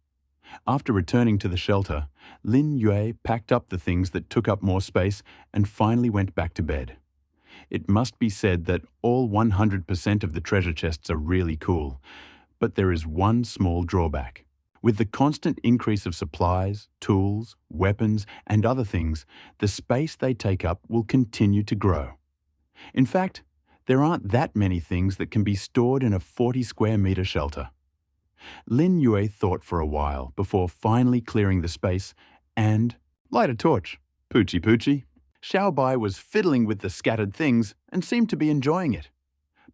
After returning to the shelter, Lin Yue packed up the things that took up more space and finally went back to bed. It must be said that all 100% of the treasure chests are really cool, but there is one small drawback. With the constant increase of supplies, tools, weapons, and other things, the space they take up will continue to grow. In fact, there aren't that many things that can be stored in a 40 square meter shelter. Lin Yue thought for a while before finally clearing the space and light a torch. Poochie poochie. Xiaobai was fiddling with the scattered things and seemed to be enjoying it.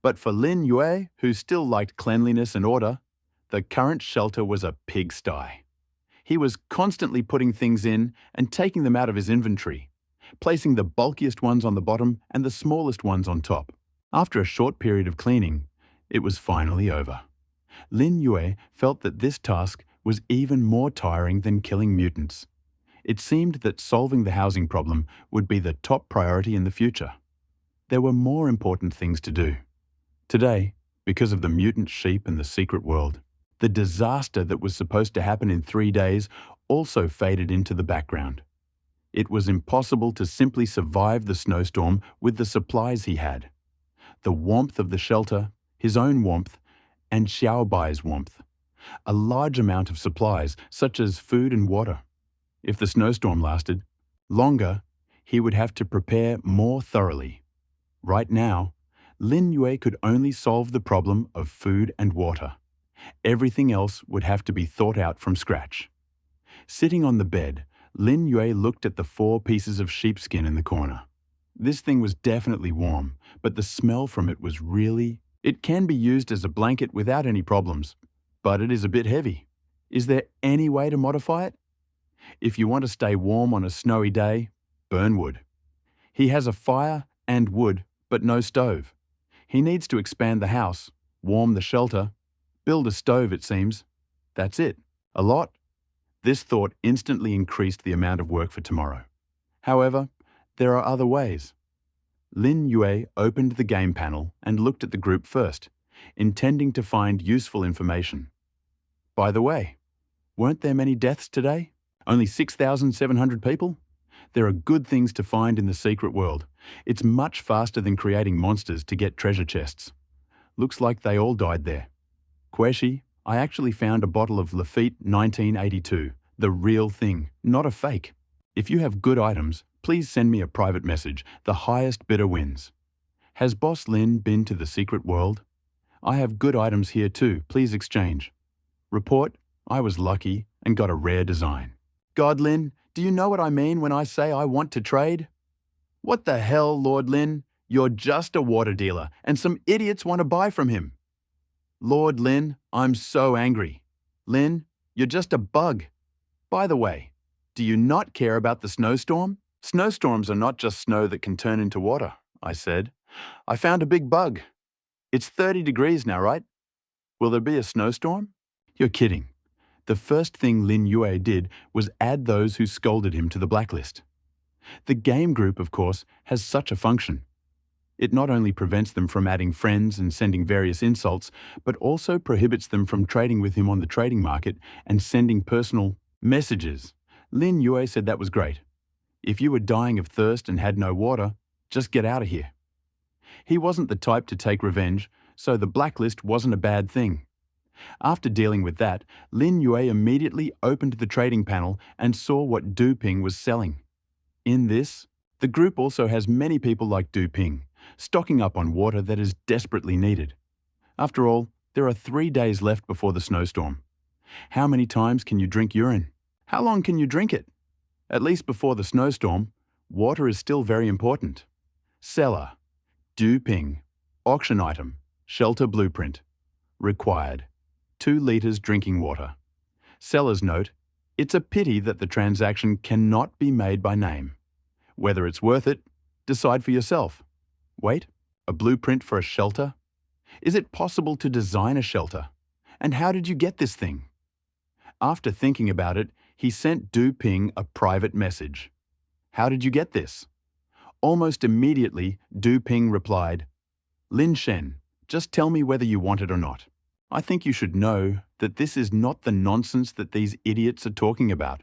But for Lin Yue, who still liked cleanliness and order, the current shelter was a pigsty. He was constantly putting things in and taking them out of his inventory, placing the bulkiest ones on the bottom and the smallest ones on top. After a short period of cleaning, it was finally over. Lin Yue felt that this task was even more tiring than killing mutants. It seemed that solving the housing problem would be the top priority in the future. There were more important things to do. Today, because of the mutant sheep and the secret world, the disaster that was supposed to happen in 3 days also faded into the background. It was impossible to simply survive the snowstorm with the supplies he had. The warmth of the shelter, his own warmth, and Xiaobai's warmth. A large amount of supplies, such as food and water. If the snowstorm lasted longer, he would have to prepare more thoroughly. Right now, Lin Yue could only solve the problem of food and water. Everything else would have to be thought out from scratch. Sitting on the bed, Lin Yue looked at the 4 pieces of sheepskin in the corner. This thing was definitely warm, but the smell from it was really... It can be used as a blanket without any problems, but it is a bit heavy. Is there any way to modify it? If you want to stay warm on a snowy day, burn wood. He has a fire and wood, but no stove. He needs to expand the house, warm the shelter, build a stove, it seems. That's it. A lot? This thought instantly increased the amount of work for tomorrow. However, there are other ways. Lin Yue opened the game panel and looked at the group first, intending to find useful information. By the way, weren't there many deaths today? Only 6,700 people? There are good things to find in the secret world. It's much faster than creating monsters to get treasure chests. Looks like they all died there. Queshi, I actually found a bottle of Lafitte 1982, the real thing, not a fake. If you have good items, please send me a private message. The highest bidder wins. Has Boss Lin been to the secret world? I have good items here too. Please exchange. Report, I was lucky and got a rare design. God, Lin, do you know what I mean when I say I want to trade? What the hell, Lord Lin? You're just a water dealer and some idiots want to buy from him. Lord Lin, I'm so angry. Lin, you're just a bug. By the way, do you not care about the snowstorm? Snowstorms are not just snow that can turn into water, I said. I found a big bug. It's 30 degrees now, right? Will there be a snowstorm? You're kidding. The first thing Lin Yue did was add those who scolded him to the blacklist. The game group, of course, has such a function. It not only prevents them from adding friends and sending various insults, but also prohibits them from trading with him on the trading market and sending personal messages. Lin Yue said that was great. If you were dying of thirst and had no water, just get out of here. He wasn't the type to take revenge, so the blacklist wasn't a bad thing. After dealing with that, Lin Yue immediately opened the trading panel and saw what Du Ping was selling. In this, the group also has many people like Du Ping, stocking up on water that is desperately needed. After all, there are 3 days left before the snowstorm. How many times can you drink urine? How long can you drink it? At least before the snowstorm, water is still very important. Seller, Du Ping, auction item, Shelter blueprint. Required. 2 liters drinking water. Seller's note. It's a pity that the transaction cannot be made by name. Whether it's worth it, decide for yourself. Wait, a blueprint for a shelter? Is it possible to design a shelter? And how did you get this thing? After thinking about it, he sent Du Ping a private message. How did you get this? Almost immediately, Du Ping replied, Lin Shen, just tell me whether you want it or not. I think you should know that this is not the nonsense that these idiots are talking about.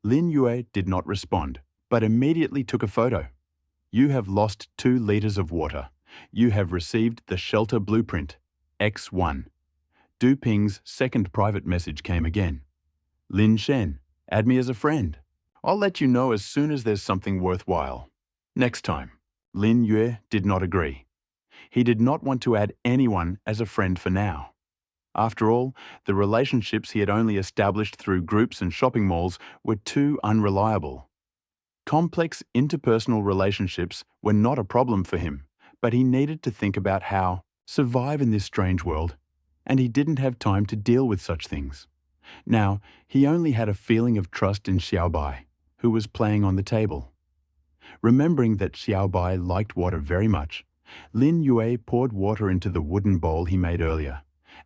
Lin Yue did not respond, but immediately took a photo. You have lost 2 liters of water. You have received the shelter blueprint, X1. Du Ping's second private message came again. Lin Shen, add me as a friend. I'll let you know as soon as there's something worthwhile. Next time. Lin Yue did not agree. He did not want to add anyone as a friend for now. After all, the relationships he had only established through groups and shopping malls were too unreliable. Complex interpersonal relationships were not a problem for him, but he needed to think about how survive in this strange world, and he didn't have time to deal with such things. Now, he only had a feeling of trust in Xiaobai, who was playing on the table. Remembering that Xiaobai liked water very much, Lin Yue poured water into the wooden bowl he made earlier,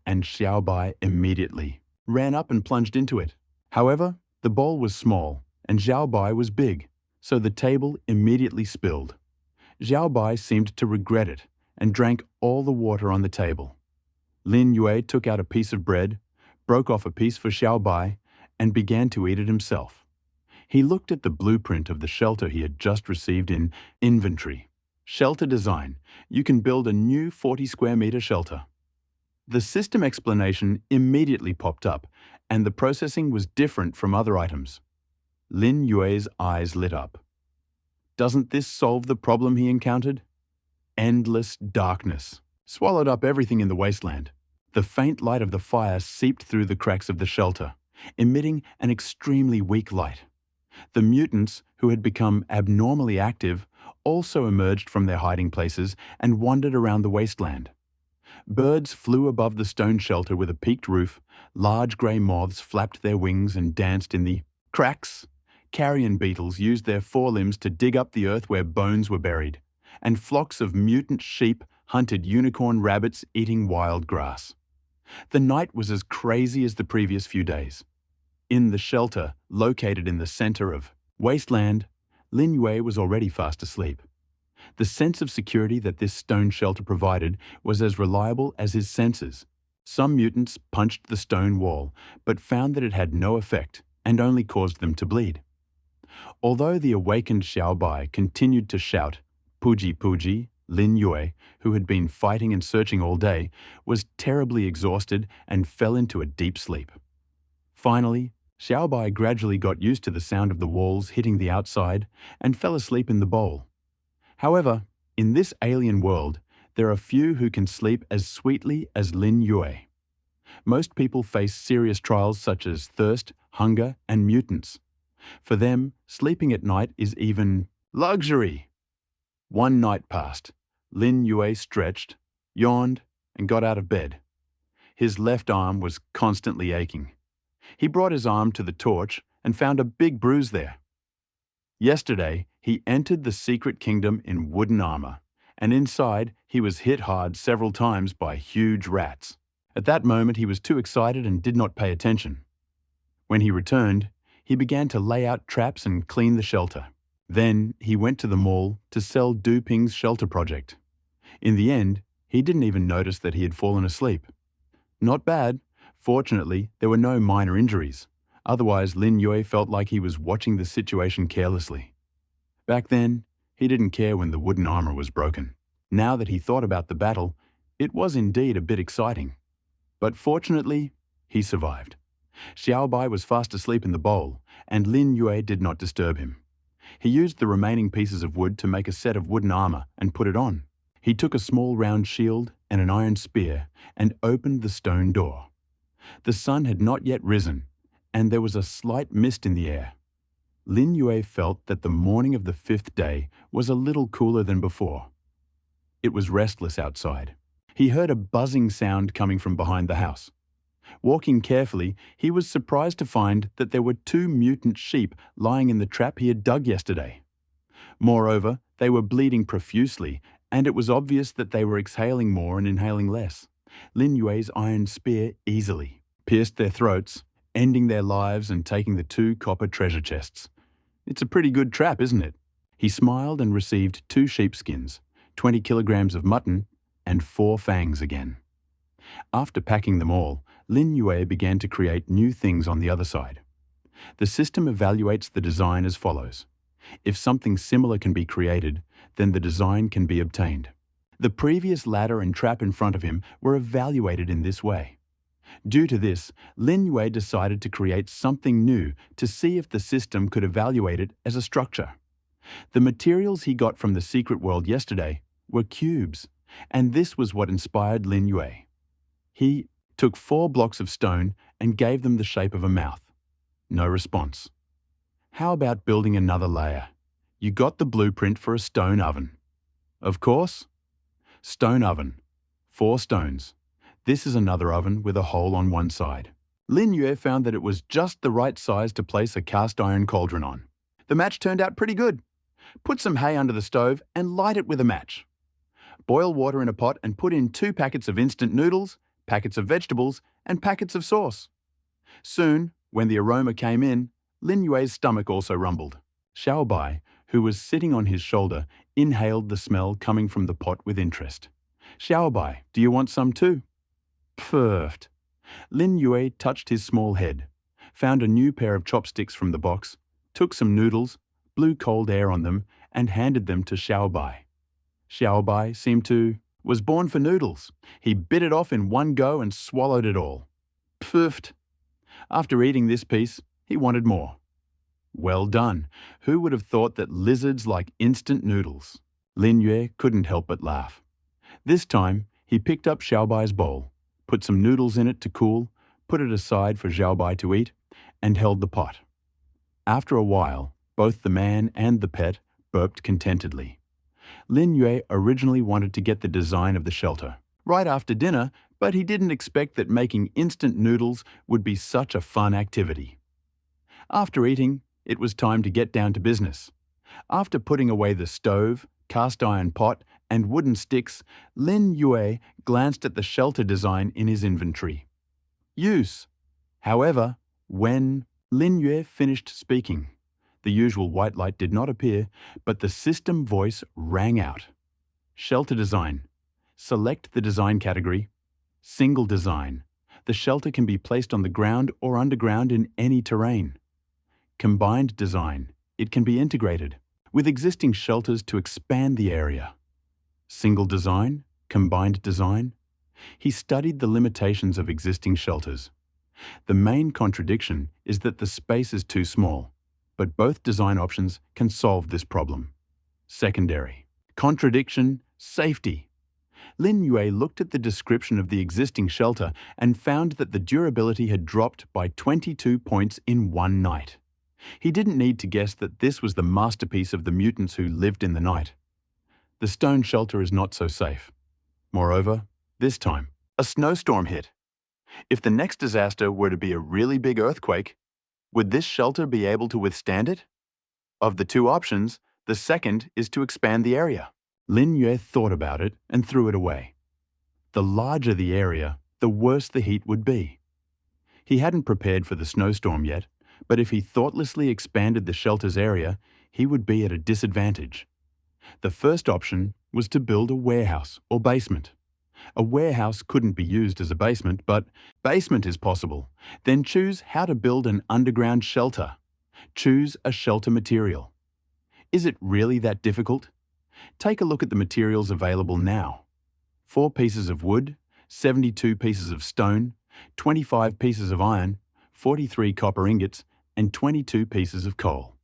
and Xiaobai immediately ran up and plunged into it. However, the bowl was small, and Xiaobai was big, so the table immediately spilled. Xiaobai seemed to regret it and drank all the water on the table. Lin Yue took out a piece of bread, broke off a piece for Xiaobai, and began to eat it himself. He looked at the blueprint of the shelter he had just received in Inventory. Shelter design. You can build a new 40 square meter shelter. The system explanation immediately popped up, and the processing was different from other items. Lin Yue's eyes lit up. Doesn't this solve the problem he encountered? Endless darkness swallowed up everything in the wasteland. The faint light of the fire seeped through the cracks of the shelter, emitting an extremely weak light. The mutants, who had become abnormally active, also emerged from their hiding places and wandered around the wasteland. Birds flew above the stone shelter with a peaked roof, large grey moths flapped their wings and danced in the cracks. Carrion beetles used their forelimbs to dig up the earth where bones were buried, and flocks of mutant sheep hunted unicorn rabbits eating wild grass. The night was as crazy as the previous few days. In the shelter, located in the center of wasteland, Lin Yue was already fast asleep. The sense of security that this stone shelter provided was as reliable as his senses. Some mutants punched the stone wall, but found that it had no effect and only caused them to bleed. Although the awakened Xiaobai continued to shout, Puji Puji, Lin Yue, who had been fighting and searching all day, was terribly exhausted and fell into a deep sleep. Finally, Xiaobai gradually got used to the sound of the walls hitting the outside and fell asleep in the bowl. However, in this alien world, there are few who can sleep as sweetly as Lin Yue. Most people face serious trials such as thirst, hunger, and mutants. For them, sleeping at night is even luxury. One night passed. Lin Yue stretched, yawned, and got out of bed. His left arm was constantly aching. He brought his arm to the torch and found a big bruise there. Yesterday, he entered the secret kingdom in wooden armor, and inside he was hit hard several times by huge rats. At that moment, he was too excited and did not pay attention. When he returned, he began to lay out traps and clean the shelter. Then he went to the mall to sell Du Ping's shelter project. In the end, he didn't even notice that he had fallen asleep. Not bad. Fortunately, there were no minor injuries. Otherwise, Lin Yue felt like he was watching the situation carelessly. Back then, he didn't care when the wooden armor was broken. Now that he thought about the battle, it was indeed a bit exciting. But fortunately, he survived. Xiaobai was fast asleep in the bowl, and Lin Yue did not disturb him. He used the remaining pieces of wood to make a set of wooden armor and put it on. He took a small round shield and an iron spear and opened the stone door. The sun had not yet risen, and there was a slight mist in the air. Lin Yue felt that the morning of the 5th day was a little cooler than before. It was restless outside. He heard a buzzing sound coming from behind the house. Walking carefully, he was surprised to find that there were 2 mutant sheep lying in the trap he had dug yesterday. Moreover, they were bleeding profusely, and it was obvious that they were exhaling more and inhaling less. Lin Yue's iron spear easily pierced their throats, ending their lives and taking the 2 copper treasure chests. It's a pretty good trap, isn't it? He smiled and received 2 sheepskins, 20 kilograms of mutton, and 4 fangs again. After packing them all, Lin Yue began to create new things on the other side. The system evaluates the design as follows. If something similar can be created, then the design can be obtained. The previous ladder and trap in front of him were evaluated in this way. Due to this, Lin Yue decided to create something new to see if the system could evaluate it as a structure. The materials he got from the secret world yesterday were cubes, and this was what inspired Lin Yue. He took 4 blocks of stone and gave them the shape of a mouth. No response. How about building another layer? You got the blueprint for a stone oven. Of course. Stone oven. 4 stones. This is another oven with a hole on one side. Lin Yue found that it was just the right size to place a cast iron cauldron on. The match turned out pretty good. Put some hay under the stove and light it with a match. Boil water in a pot and put in 2 packets of instant noodles, packets of vegetables, and packets of sauce. Soon, when the aroma came in, Lin Yue's stomach also rumbled. Xiao Bai, who was sitting on his shoulder, inhaled the smell coming from the pot with interest. Xiao Bai, do you want some too? Perfect. Lin Yue touched his small head, found a new pair of chopsticks from the box, took some noodles, blew cold air on them, and handed them to Xiao Bai. Xiao Bai was born for noodles. He bit it off in one go and swallowed it all. Perfect. After eating this piece, he wanted more. Well done. Who would have thought that lizards like instant noodles? Lin Yue couldn't help but laugh. This time, he picked up Xiao Bai's bowl, put some noodles in it to cool, put it aside for Xiao Bai to eat, and held the pot. After a while, both the man and the pet burped contentedly. Lin Yue originally wanted to get the design of the shelter right after dinner, but he didn't expect that making instant noodles would be such a fun activity. After eating, it was time to get down to business. After putting away the stove, cast iron pot, and wooden sticks, Lin Yue glanced at the shelter design in his inventory. Use. However, when Lin Yue finished speaking, the usual white light did not appear, but the system voice rang out. Shelter design. Select the design category. Single design. The shelter can be placed on the ground or underground in any terrain. Combined design. It can be integrated with existing shelters to expand the area. Single design, combined design. He studied the limitations of existing shelters. The main contradiction is that the space is too small, but both design options can solve this problem. Secondary. Contradiction, safety. Lin Yue looked at the description of the existing shelter and found that the durability had dropped by 22 points in one night. He didn't need to guess that this was the masterpiece of the mutants who lived in the night. The stone shelter is not so safe. Moreover, this time, a snowstorm hit. If the next disaster were to be a really big earthquake, would this shelter be able to withstand it? Of the 2 options, the second is to expand the area. Lin Yue thought about it and threw it away. The larger the area, the worse the heat would be. He hadn't prepared for the snowstorm yet, but if he thoughtlessly expanded the shelter's area, he would be at a disadvantage. The first option was to build a warehouse or basement. A warehouse couldn't be used as a basement, but basement is possible. Then choose how to build an underground shelter. Choose a shelter material. Is it really that difficult? Take a look at the materials available now. 4 pieces of wood, 72 pieces of stone, 25 pieces of iron, 43 copper ingots, and 22 pieces of coal.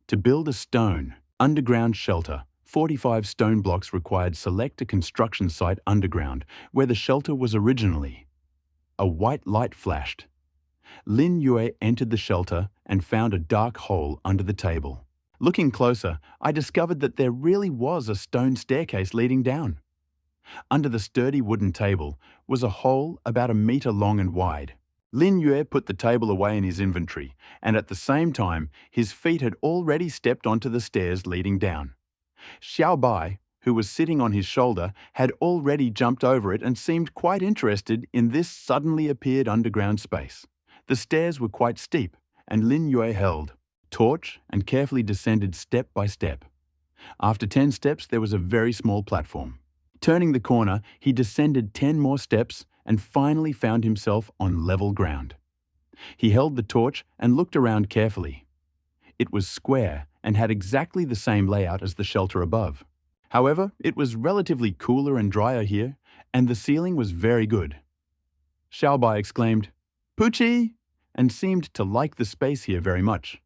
To build a stone, underground shelter, 45 stone blocks required. Select a construction site underground where the shelter was originally. A white light flashed. Lin Yue entered the shelter and found a dark hole under the table. Looking closer, I discovered that there really was a stone staircase leading down. Under the sturdy wooden table was a hole about a meter long and wide. Lin Yue put the table away in his inventory, and at the same time, his feet had already stepped onto the stairs leading down. Xiao Bai, who was sitting on his shoulder, had already jumped over it and seemed quite interested in this suddenly appeared underground space. The stairs were quite steep, and Lin Yue held torch and carefully descended step by step. After 10 steps, there was a very small platform. Turning the corner, he descended 10 more steps and finally found himself on level ground. He held the torch and looked around carefully. It was square and had exactly the same layout as the shelter above. However, it was relatively cooler and drier here, and the ceiling was very good. Xiaobai exclaimed, "Poochie!" and seemed to like the space here very much.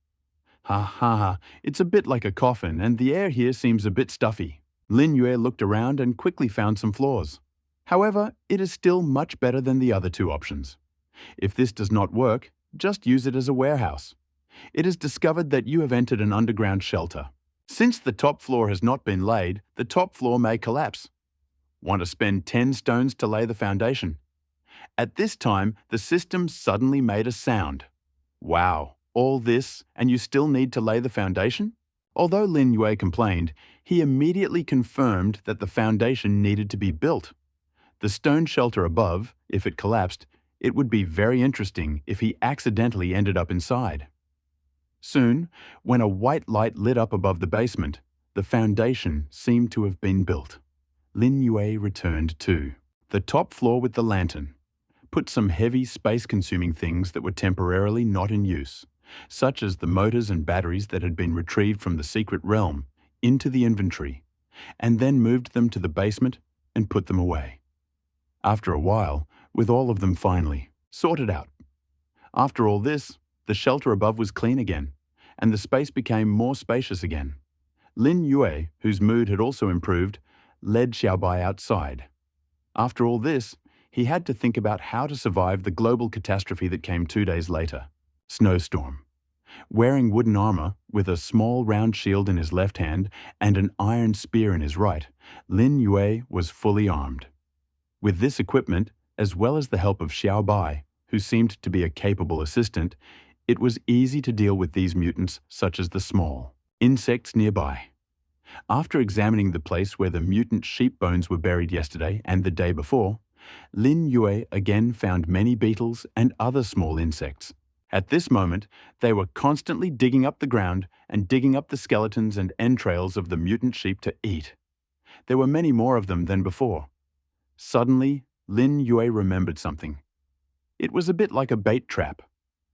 "Ha ha ha, it's a bit like a coffin, and the air here seems a bit stuffy." Lin Yue looked around and quickly found some flaws. However, it is still much better than the other two options. If this does not work, just use it as a warehouse. It is discovered that you have entered an underground shelter. Since the top floor has not been laid, the top floor may collapse. Want to spend 10 stones to lay the foundation? At this time, the system suddenly made a sound. Wow, all this, and you still need to lay the foundation? Although Lin Yue complained, he immediately confirmed that the foundation needed to be built. The stone shelter above, if it collapsed, it would be very interesting if he accidentally ended up inside. Soon, when a white light lit up above the basement, the foundation seemed to have been built. Lin Yue returned to the top floor with the lantern, put some heavy space-consuming things that were temporarily not in use, such as the motors and batteries that had been retrieved from the secret realm, into the inventory, and then moved them to the basement and put them away. After a while, with all of them finally sorted out. After all this, the shelter above was clean again, and the space became more spacious again. Lin Yue, whose mood had also improved, led Xiaobai outside. After all this, he had to think about how to survive the global catastrophe that came 2 days later. Snowstorm. Wearing wooden armor, with a small round shield in his left hand and an iron spear in his right, Lin Yue was fully armed. With this equipment, as well as the help of Xiao Bai, who seemed to be a capable assistant, it was easy to deal with these mutants such as the small insects nearby. After examining the place where the mutant sheep bones were buried yesterday and the day before, Lin Yue again found many beetles and other small insects. At this moment, they were constantly digging up the ground and digging up the skeletons and entrails of the mutant sheep to eat. There were many more of them than before. Suddenly, Lin Yue remembered something. It was a bit like a bait trap.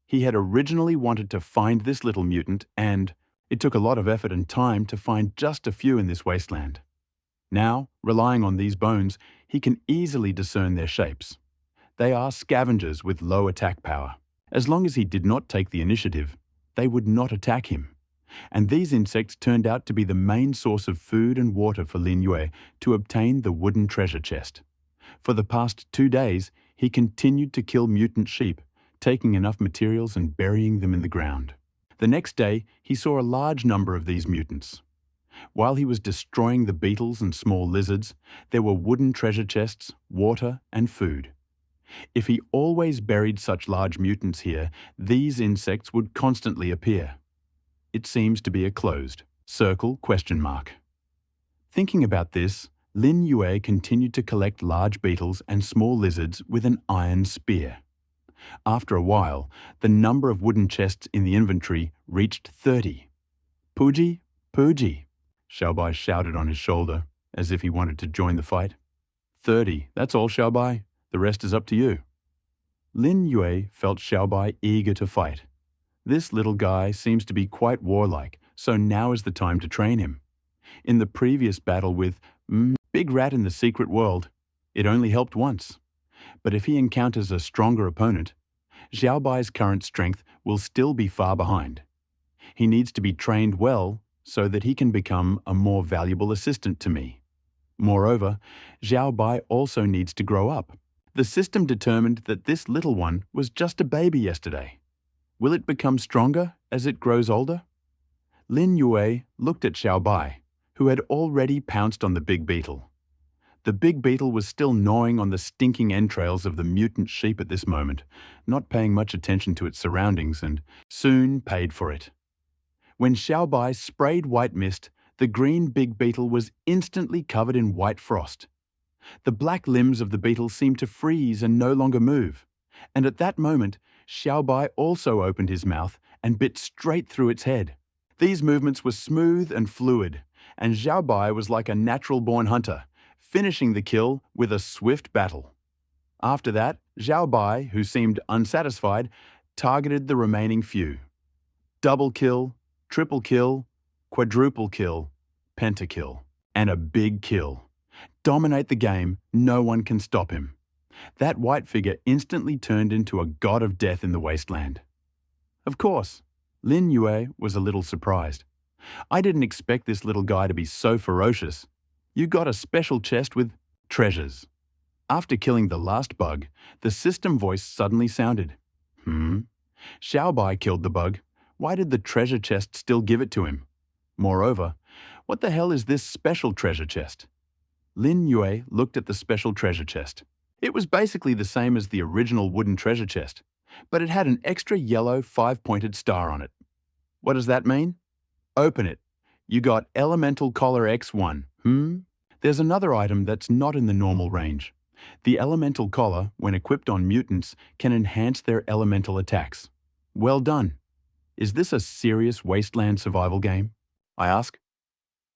He had originally wanted to find this little mutant, and it took a lot of effort and time to find just a few in this wasteland. Now, relying on these bones, he can easily discern their shapes. They are scavengers with low attack power. As long as he did not take the initiative, they would not attack him. And these insects turned out to be the main source of food and water for Lin Yue to obtain the wooden treasure chest. For the past 2 days, he continued to kill mutant sheep, taking enough materials and burying them in the ground. The next day, he saw a large number of these mutants. While he was destroying the beetles and small lizards, there were wooden treasure chests, water, and food. If he always buried such large mutants here, these insects would constantly appear. It seems to be a closed circle ? Thinking about this, Lin Yue continued to collect large beetles and small lizards with an iron spear. After a while, the number of wooden chests in the inventory reached 30. "Puji, Puji," Xiaobai shouted on his shoulder, as if he wanted to join the fight. 30, that's all, Xiaobai. The rest is up to you." Lin Yue felt Xiaobai eager to fight. This little guy seems to be quite warlike, so now is the time to train him. In the previous battle with Big Rat in the secret world, it only helped once. But if he encounters a stronger opponent, Xiaobai's current strength will still be far behind. He needs to be trained well so that he can become a more valuable assistant to me. Moreover, Xiaobai also needs to grow up. The system determined that this little one was just a baby yesterday. Will it become stronger as it grows older? Lin Yue looked at Xiaobai, who had already pounced on the big beetle. The big beetle was still gnawing on the stinking entrails of the mutant sheep at this moment, not paying much attention to its surroundings, and soon paid for it. When Xiaobai sprayed white mist, the green big beetle was instantly covered in white frost. The black limbs of the beetle seemed to freeze and no longer move, and at that moment, Xiaobai also opened his mouth and bit straight through its head. These movements were smooth and fluid, and Xiaobai was like a natural-born hunter, finishing the kill with a swift battle. After that, Xiaobai, who seemed unsatisfied, targeted the remaining few. Double kill, triple kill, quadruple kill, pentakill, and a big kill. Dominate the game, no one can stop him. That white figure instantly turned into a god of death in the wasteland. Of course, Lin Yue was a little surprised. I didn't expect this little guy to be so ferocious. You got a special chest with treasures. After killing the last bug, the system voice suddenly sounded. Xiaobai killed the bug. Why did the treasure chest still give it to him? Moreover, what the hell is this special treasure chest? Lin Yue looked at the special treasure chest. It was basically the same as the original wooden treasure chest, but it had an extra yellow 5-pointed star on it. What does that mean? Open it. You got Elemental Collar X1. There's another item that's not in the normal range. The Elemental Collar, when equipped on mutants, can enhance their elemental attacks. Well done. Is this a serious wasteland survival game? I ask.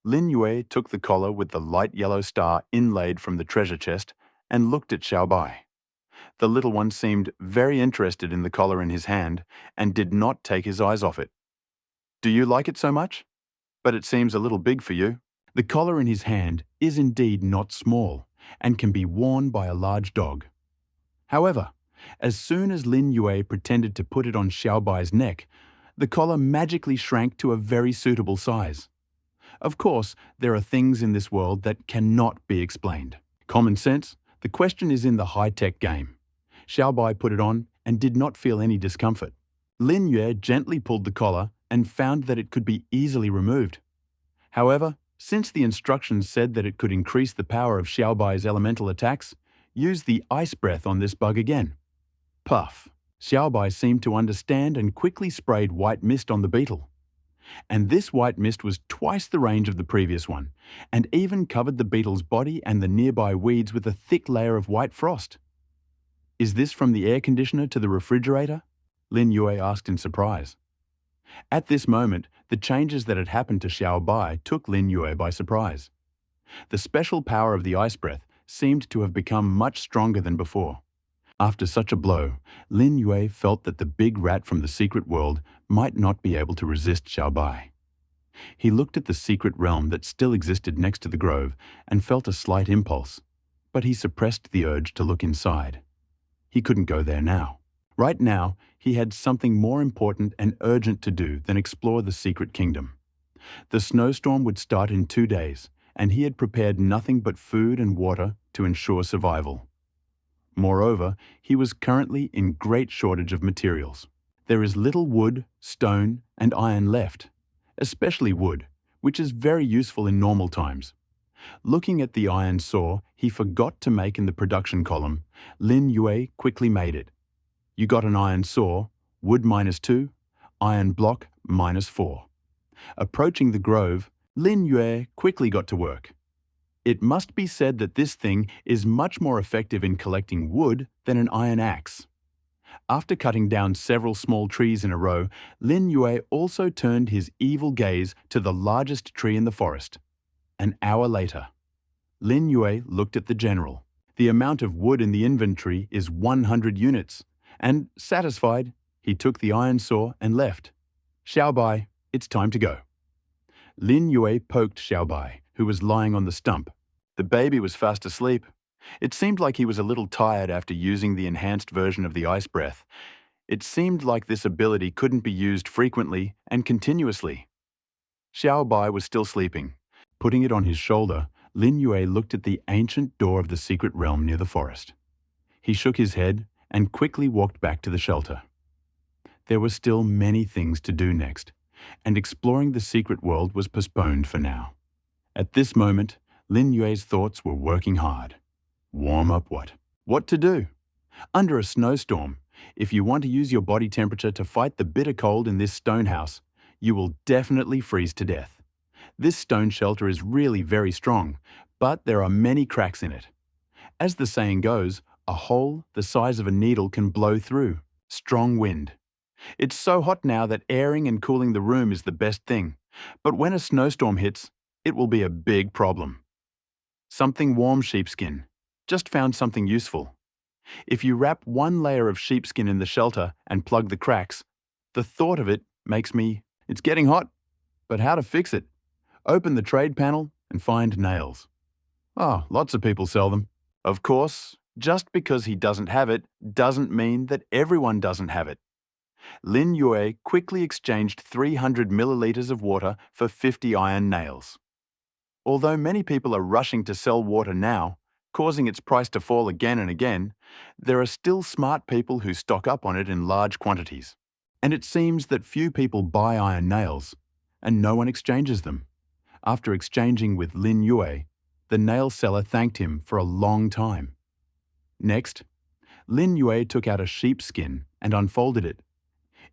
Lin Yue took the collar with the light yellow star inlaid from the treasure chest and looked at Xiaobai. The little one seemed very interested in the collar in his hand and did not take his eyes off it. Do you like it so much? But it seems a little big for you. The collar in his hand is indeed not small and can be worn by a large dog. However, as soon as Lin Yue pretended to put it on Xiaobai's neck, the collar magically shrank to a very suitable size. Of course, there are things in this world that cannot be explained. Common sense, the question is in the high-tech game. Xiaobai put it on and did not feel any discomfort. Lin Yue gently pulled the collar and found that it could be easily removed. However, since the instructions said that it could increase the power of Xiaobai's elemental attacks, use the ice breath on this bug again. Puff. Xiaobai seemed to understand and quickly sprayed white mist on the beetle. And this white mist was twice the range of the previous one, and even covered the beetle's body and the nearby weeds with a thick layer of white frost. Is this from the air conditioner to the refrigerator? Lin Yue asked in surprise. At this moment, the changes that had happened to Xiaobai took Lin Yue by surprise. The special power of the ice breath seemed to have become much stronger than before. After such a blow, Lin Yue felt that the big rat from the secret world might not be able to resist Xiaobai. He looked at the secret realm that still existed next to the grove and felt a slight impulse, but he suppressed the urge to look inside. He couldn't go there now. Right now, he had something more important and urgent to do than explore the secret kingdom. The snowstorm would start in 2 days, and he had prepared nothing but food and water to ensure survival. Moreover, he was currently in great shortage of materials. There is little wood, stone, and iron left, especially wood, which is very useful in normal times. Looking at the iron saw he forgot to make in the production column, Lin Yue quickly made it. You got an iron saw, wood -2, iron block -4. Approaching the grove, Lin Yue quickly got to work. It must be said that this thing is much more effective in collecting wood than an iron axe. After cutting down several small trees in a row, Lin Yue also turned his evil gaze to the largest tree in the forest. An hour later, Lin Yue looked at the general. The amount of wood in the inventory is 100 units, and, satisfied, he took the iron saw and left. Xiaobai, it's time to go. Lin Yue poked Xiaobai, who was lying on the stump. The baby was fast asleep. It seemed like he was a little tired after using the enhanced version of the ice breath. It seemed like this ability couldn't be used frequently and continuously. Xiaobai was still sleeping. Putting it on his shoulder, Lin Yue looked at the ancient door of the secret realm near the forest. He shook his head and quickly walked back to the shelter. There were still many things to do next, and exploring the secret world was postponed for now. At this moment, Lin Yue's thoughts were working hard. Warm up what? What to do? Under a snowstorm, if you want to use your body temperature to fight the bitter cold in this stone house, you will definitely freeze to death. This stone shelter is really very strong, but there are many cracks in it. As the saying goes, a hole the size of a needle can blow through. Strong wind. It's so hot now that airing and cooling the room is the best thing, but when a snowstorm hits, it will be a big problem. Something warm sheepskin. Just found something useful. If you wrap one layer of sheepskin in the shelter and plug the cracks, the thought of it makes me, it's getting hot, but how to fix it? Open the trade panel and find nails. Oh, lots of people sell them. Of course, just because he doesn't have it doesn't mean that everyone doesn't have it. Lin Yue quickly exchanged 300 milliliters of water for 50 iron nails. Although many people are rushing to sell water now, causing its price to fall again and again, there are still smart people who stock up on it in large quantities. And it seems that few people buy iron nails, and no one exchanges them. After exchanging with Lin Yue, the nail seller thanked him for a long time. Next, Lin Yue took out a sheepskin and unfolded it.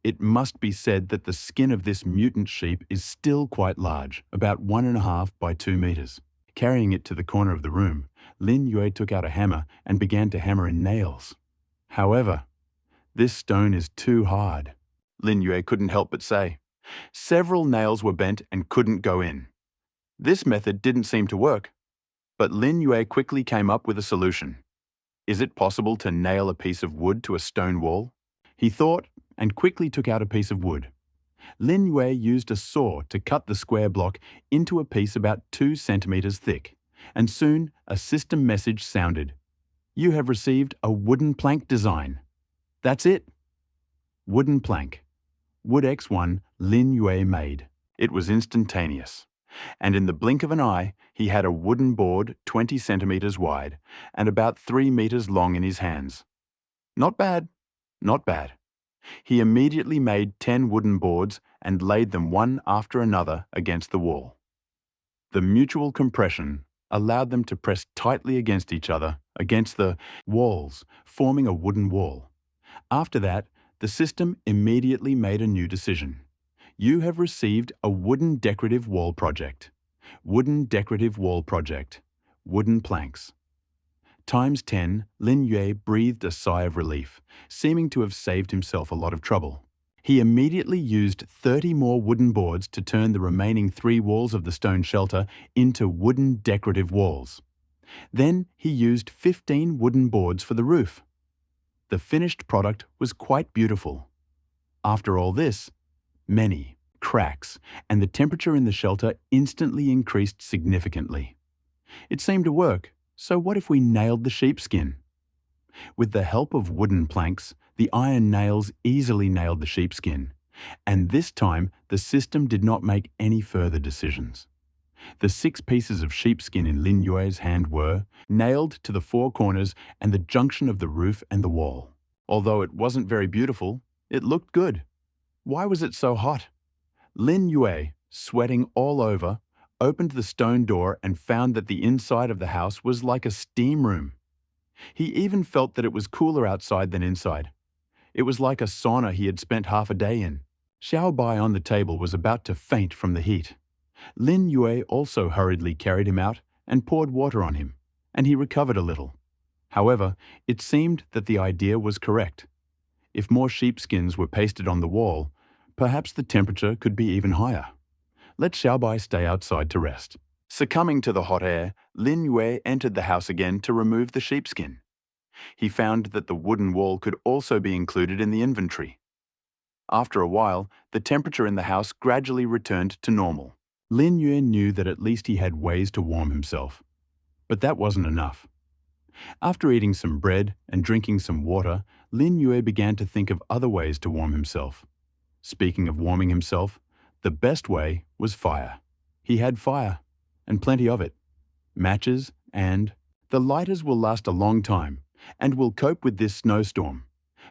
It must be said that the skin of this mutant sheep is still quite large, about 1.5 by 2 meters. Carrying it to the corner of the room, Lin Yue took out a hammer and began to hammer in nails. However, this stone is too hard, Lin Yue couldn't help but say. Several nails were bent and couldn't go in. This method didn't seem to work, but Lin Yue quickly came up with a solution. Is it possible to nail a piece of wood to a stone wall? He thought and quickly took out a piece of wood. Lin Yue used a saw to cut the square block into a piece about 2 centimeters thick, and soon a system message sounded. You have received a wooden plank design. That's it. Wooden plank. Wood X1 Lin Yue made. It was instantaneous. And in the blink of an eye, he had a wooden board 20 centimeters wide and about 3 meters long in his hands. Not bad, not bad. He immediately made 10 wooden boards and laid them one after another against the wall. The mutual compression allowed them to press tightly against each other, against the walls, forming a wooden wall. After that, the system immediately made a new decision. You have received a wooden decorative wall project. Wooden decorative wall project. Wooden planks. Times 10, Lin Yue breathed a sigh of relief, seeming to have saved himself a lot of trouble. He immediately used 30 more wooden boards to turn the remaining 3 walls of the stone shelter into wooden decorative walls. Then he used 15 wooden boards for the roof. The finished product was quite beautiful. After all this, many cracks, and the temperature in the shelter instantly increased significantly. It seemed to work. So what if we nailed the sheepskin? With the help of wooden planks, the iron nails easily nailed the sheepskin, and this time the system did not make any further decisions. The 6 pieces of sheepskin in Lin Yue's hand were nailed to the 4 corners and the junction of the roof and the wall. Although it wasn't very beautiful, it looked good. Why was it so hot? Lin Yue, sweating all over, opened the stone door and found that the inside of the house was like a steam room. He even felt that it was cooler outside than inside. It was like a sauna he had spent half a day in. Xiao Bai on the table was about to faint from the heat. Lin Yue also hurriedly carried him out and poured water on him, and he recovered a little. However, it seemed that the idea was correct. If more sheepskins were pasted on the wall, perhaps the temperature could be even higher. Let Xiaobai stay outside to rest. Succumbing to the hot air, Lin Yue entered the house again to remove the sheepskin. He found that the wooden wall could also be included in the inventory. After a while, the temperature in the house gradually returned to normal. Lin Yue knew that at least he had ways to warm himself. But that wasn't enough. After eating some bread and drinking some water, Lin Yue began to think of other ways to warm himself. Speaking of warming himself, the best way was fire. He had fire, and plenty of it. Matches and the lighters will last a long time and will cope with this snowstorm.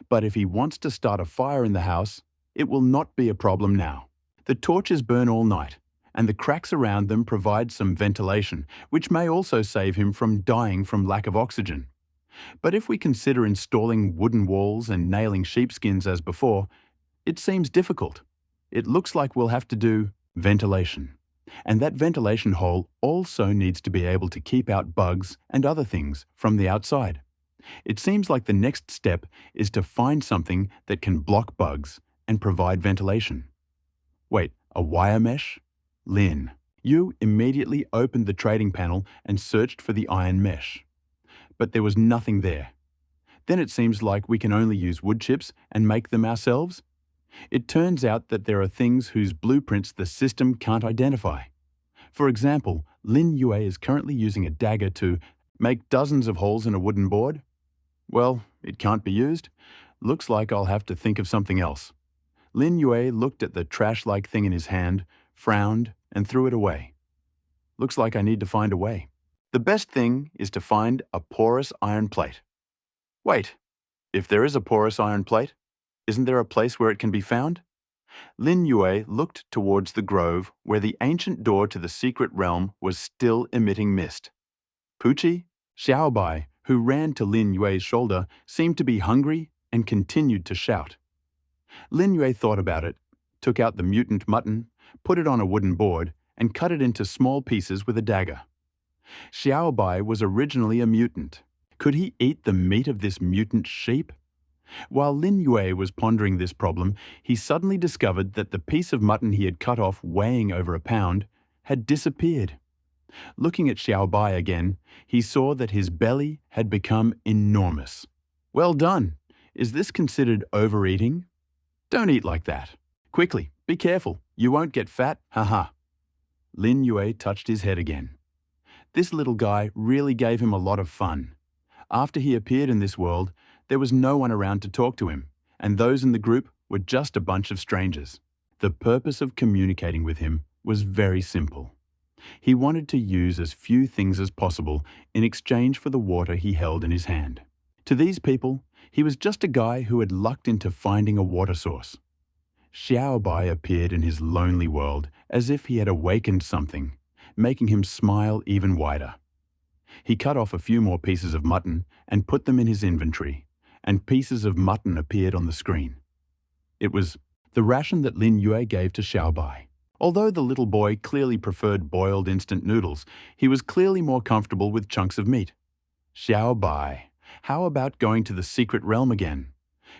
But if he wants to start a fire in the house, it will not be a problem now. The torches burn all night, and the cracks around them provide some ventilation, which may also save him from dying from lack of oxygen. But if we consider installing wooden walls and nailing sheepskins as before, it seems difficult. It looks like we'll have to do ventilation. And that ventilation hole also needs to be able to keep out bugs and other things from the outside. It seems like the next step is to find something that can block bugs and provide ventilation. Wait, a wire mesh? Lin, you immediately opened the trading panel and searched for the iron mesh. But there was nothing there. Then it seems like we can only use wood chips and make them ourselves. It turns out that there are things whose blueprints the system can't identify. For example, Lin Yue is currently using a dagger to make dozens of holes in a wooden board. Well, it can't be used. Looks like I'll have to think of something else. Lin Yue looked at the trash-like thing in his hand, frowned, and threw it away. Looks like I need to find a way. The best thing is to find a porous iron plate. Wait, if there is a porous iron plate, isn't there a place where it can be found? Lin Yue looked towards the grove where the ancient door to the secret realm was still emitting mist. Pucci, Xiaobai, who ran to Lin Yue's shoulder, seemed to be hungry and continued to shout. Lin Yue thought about it, took out the mutant mutton, put it on a wooden board, and cut it into small pieces with a dagger. Xiaobai was originally a mutant. Could he eat the meat of this mutant sheep? While Lin Yue was pondering this problem, he suddenly discovered that the piece of mutton he had cut off, weighing over a pound, had disappeared. Looking at Xiaobai again, he saw that his belly had become enormous. Well done! Is this considered overeating? Don't eat like that. Quickly, be careful, you won't get fat, haha. Lin Yue touched his head again. This little guy really gave him a lot of fun. After he appeared in this world, there was no one around to talk to him, and those in the group were just a bunch of strangers. The purpose of communicating with him was very simple. He wanted to use as few things as possible in exchange for the water he held in his hand. To these people, he was just a guy who had lucked into finding a water source. Xiaobai appeared in his lonely world as if he had awakened something, making him smile even wider. He cut off a few more pieces of mutton and put them in his inventory, and pieces of mutton appeared on the screen. It was the ration that Lin Yue gave to Xiaobai. Although the little boy clearly preferred boiled instant noodles, he was clearly more comfortable with chunks of meat. Xiaobai, how about going to the secret realm again?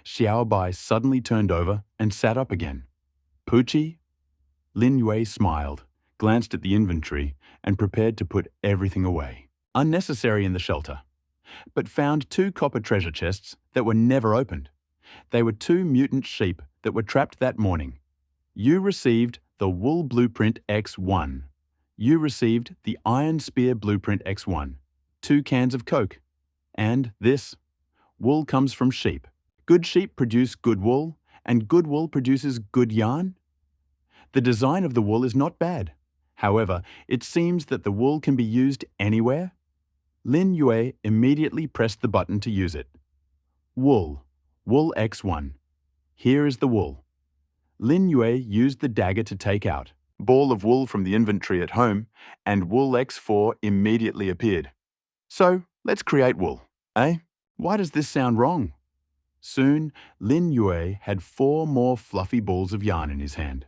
Xiaobai suddenly turned over and sat up again. Pucci? Lin Yue smiled, glanced at the inventory, and prepared to put everything away. Unnecessary in the shelter, but found 2 copper treasure chests that were never opened. They were 2 mutant sheep that were trapped that morning. You received the Wool Blueprint X1. You received the Iron Spear Blueprint X1. 2 cans of Coke. And this. Wool comes from sheep. Good sheep produce good wool, and good wool produces good yarn. The design of the wool is not bad. However, it seems that the wool can be used anywhere. Lin Yue immediately pressed the button to use it. Wool. Wool X1. Here is the wool. Lin Yue used the dagger to take out ball of wool from the inventory at home, and wool X4 immediately appeared. So, let's create wool, eh? Why does this sound wrong? Soon, Lin Yue had 4 more fluffy balls of yarn in his hand.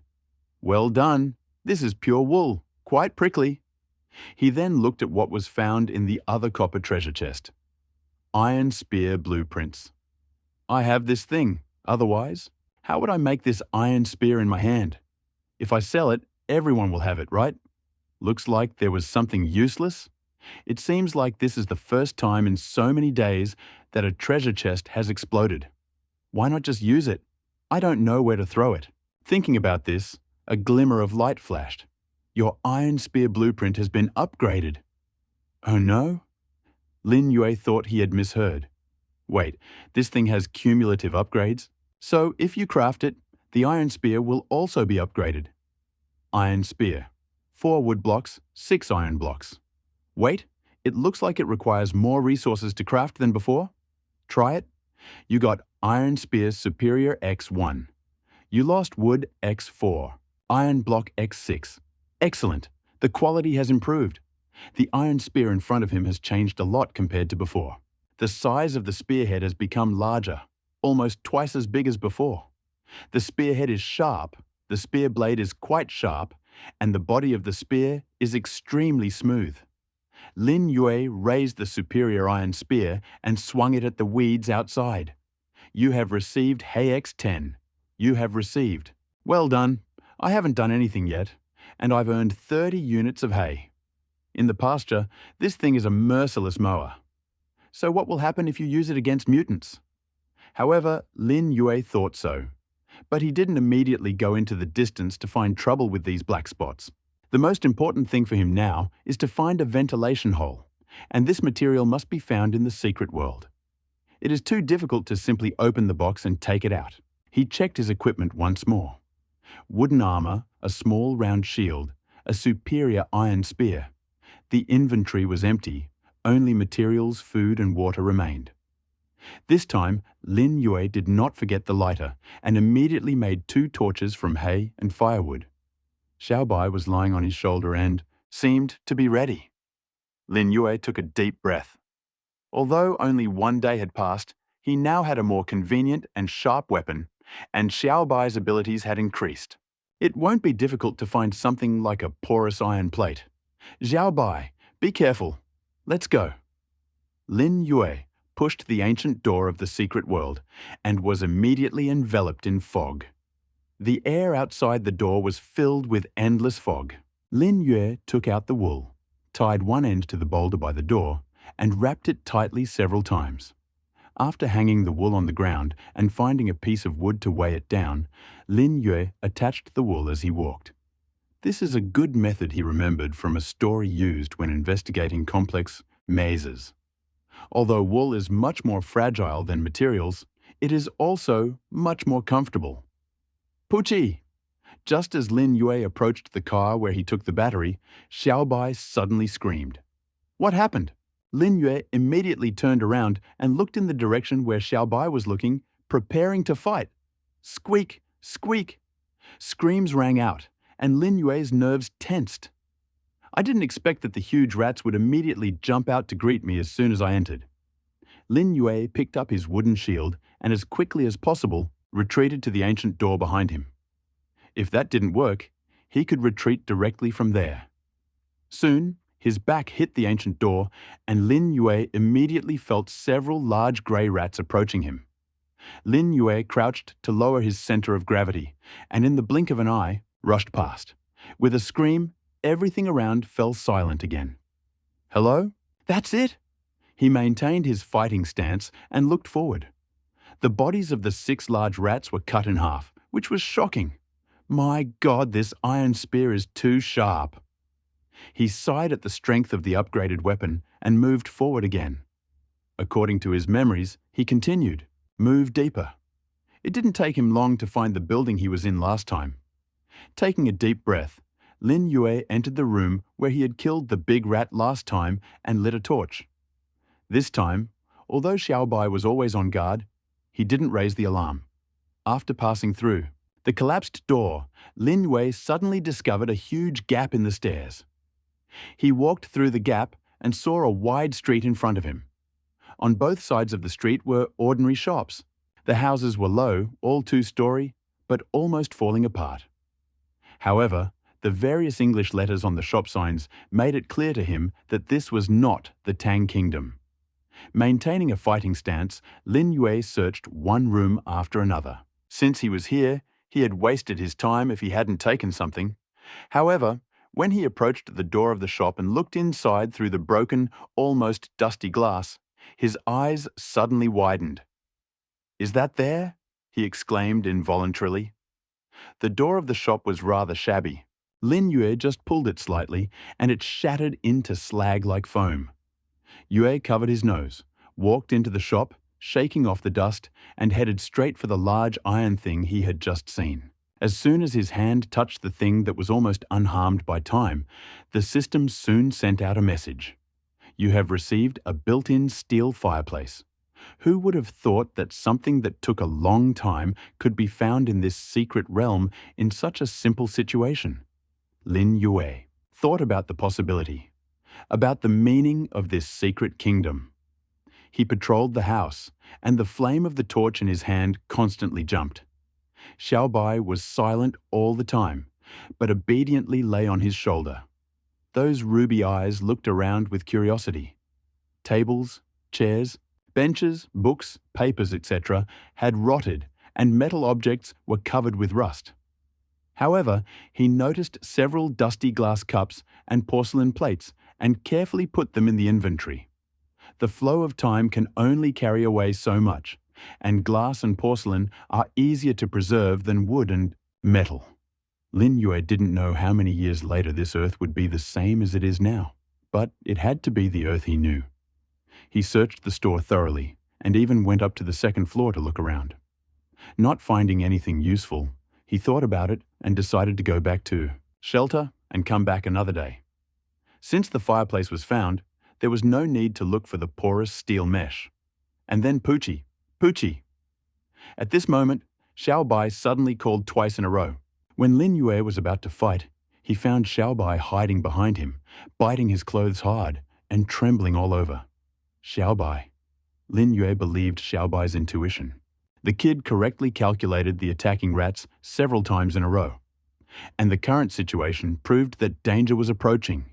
Well done. This is pure wool, quite prickly. He then looked at what was found in the other copper treasure chest. Iron Spear Blueprints. I have this thing. Otherwise, how would I make this iron spear in my hand? If I sell it, everyone will have it, right? Looks like there was something useless. It seems like this is the first time in so many days that a treasure chest has exploded. Why not just use it? I don't know where to throw it. Thinking about this, a glimmer of light flashed. Your Iron Spear blueprint has been upgraded. Oh no? Lin Yue thought he had misheard. Wait, this thing has cumulative upgrades? So if you craft it, the Iron Spear will also be upgraded. Iron Spear. 4 wood blocks, 6 iron blocks. Wait, it looks like it requires more resources to craft than before. Try it. You got Iron Spear Superior X1. You lost wood X4, Iron Block X6, Excellent. The quality has improved. The iron spear in front of him has changed a lot compared to before. The size of the spearhead has become larger, almost twice as big as before. The spearhead is sharp, the spear blade is quite sharp, and the body of the spear is extremely smooth. Lin Yue raised the superior iron spear and swung it at the weeds outside. You have received Hex 10. You have received. Well done. I haven't done anything yet, and I've earned 30 units of hay. In the pasture, this thing is a merciless mower. So what will happen if you use it against mutants? However, Lin Yue thought so. But he didn't immediately go into the distance to find trouble with these black spots. The most important thing for him now is to find a ventilation hole, and this material must be found in the secret world. It is too difficult to simply open the box and take it out. He checked his equipment once more. Wooden armor, a small round shield, a superior iron spear. The inventory was empty, only materials, food and water remained. This time, Lin Yue did not forget the lighter and immediately made 2 torches from hay and firewood. Xiaobai was lying on his shoulder and seemed to be ready. Lin Yue took a deep breath. Although only 1 day had passed, he now had a more convenient and sharp weapon, and Xiaobai's abilities had increased. It won't be difficult to find something like a porous iron plate. Xiaobai, be careful. Let's go. Lin Yue pushed the ancient door of the secret world and was immediately enveloped in fog. The air outside the door was filled with endless fog. Lin Yue took out the wool, tied one end to the boulder by the door, and wrapped it tightly several times. After hanging the wool on the ground and finding a piece of wood to weigh it down, Lin Yue attached the wool as he walked. This is a good method he remembered from a story used when investigating complex mazes. Although wool is much more fragile than materials, it is also much more comfortable. Puchi! Just as Lin Yue approached the car where he took the battery, Xiaobai suddenly screamed. What happened? Lin Yue immediately turned around and looked in the direction where Xiaobai was looking, preparing to fight. Squeak! Squeak! Screams rang out, and Lin Yue's nerves tensed. I didn't expect that the huge rats would immediately jump out to greet me as soon as I entered. Lin Yue picked up his wooden shield and as quickly as possible retreated to the ancient door behind him. If that didn't work, he could retreat directly from there. Soon, his back hit the ancient door and Lin Yue immediately felt several large grey rats approaching him. Lin Yue crouched to lower his center of gravity and in the blink of an eye rushed past. With a scream, everything around fell silent again. Hello? That's it? He maintained his fighting stance and looked forward. The bodies of the 6 large rats were cut in half, which was shocking. My God, this iron spear is too sharp. He sighed at the strength of the upgraded weapon and moved forward again. According to his memories, he continued, move deeper. It didn't take him long to find the building he was in last time. Taking a deep breath, Lin Yue entered the room where he had killed the big rat last time and lit a torch. This time, although Xiaobai was always on guard, he didn't raise the alarm. After passing through the collapsed door, Lin Yue suddenly discovered a huge gap in the stairs. He walked through the gap and saw a wide street in front of him. On both sides of the street were ordinary shops. The houses were low, all 2-story, but almost falling apart. However, the various English letters on the shop signs made it clear to him that this was not the Tang Kingdom. Maintaining a fighting stance, Lin Yue searched one room after another. Since he was here, he had wasted his time if he hadn't taken something. However, when he approached the door of the shop and looked inside through the broken, almost dusty glass, his eyes suddenly widened. "Is that there?" he exclaimed involuntarily. The door of the shop was rather shabby. Lin Yue just pulled it slightly, and it shattered into slag like foam. Yue covered his nose, walked into the shop, shaking off the dust, and headed straight for the large iron thing he had just seen. As soon as his hand touched the thing that was almost unharmed by time, the system soon sent out a message. You have received a built-in steel fireplace. Who would have thought that something that took a long time could be found in this secret realm in such a simple situation? Lin Yue thought about the possibility, about the meaning of this secret kingdom. He patrolled the house, and the flame of the torch in his hand constantly jumped. Xiaobai was silent all the time, but obediently lay on his shoulder. Those ruby eyes looked around with curiosity. Tables, chairs, benches, books, papers, etc. had rotted, and metal objects were covered with rust. However, he noticed several dusty glass cups and porcelain plates and carefully put them in the inventory. The flow of time can only carry away so much, and glass and porcelain are easier to preserve than wood and metal. Lin Yue didn't know how many years later this earth would be the same as it is now, but it had to be the earth he knew. He searched the store thoroughly and even went up to the second floor to look around. Not finding anything useful, he thought about it and decided to go back to shelter and come back another day. Since the fireplace was found, there was no need to look for the porous steel mesh. And then Poochie, Poochie. At this moment, Xiaobai suddenly called twice in a row. When Lin Yue was about to fight, he found Xiaobai hiding behind him, biting his clothes hard and trembling all over. Xiaobai. Lin Yue believed Xiaobai's intuition. The kid correctly calculated the attacking rats several times in a row, and the current situation proved that danger was approaching.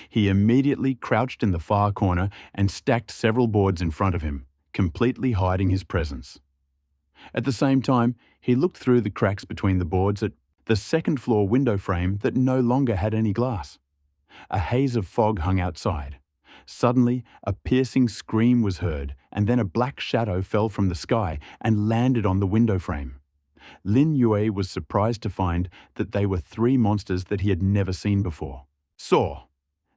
He immediately crouched in the far corner and stacked several boards in front of him, completely hiding his presence. At the same time, he looked through the cracks between the boards at the second-floor window frame that no longer had any glass. A haze of fog hung outside. Suddenly, a piercing scream was heard, and then a black shadow fell from the sky and landed on the window frame. Lin Yue was surprised to find that they were three monsters that he had never seen before. Saw.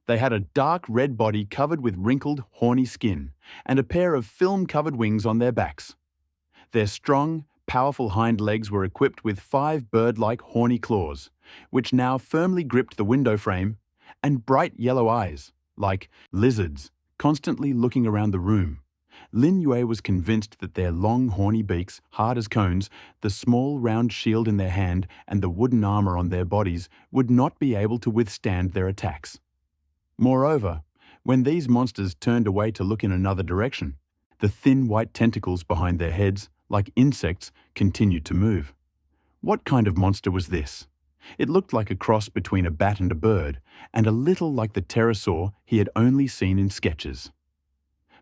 They had a dark red body covered with wrinkled, horny skin, and a pair of film-covered wings on their backs. Their strong, powerful hind legs were equipped with 5 bird-like horny claws, which now firmly gripped the window frame, and bright yellow eyes, like lizards, constantly looking around the room. Lin Yue was convinced that their long horny beaks, hard as cones, the small round shield in their hand, and the wooden armor on their bodies would not be able to withstand their attacks. Moreover, when these monsters turned away to look in another direction, the thin white tentacles behind their heads, like insects, continued to move. What kind of monster was this? It looked like a cross between a bat and a bird, and a little like the pterosaur he had only seen in sketches.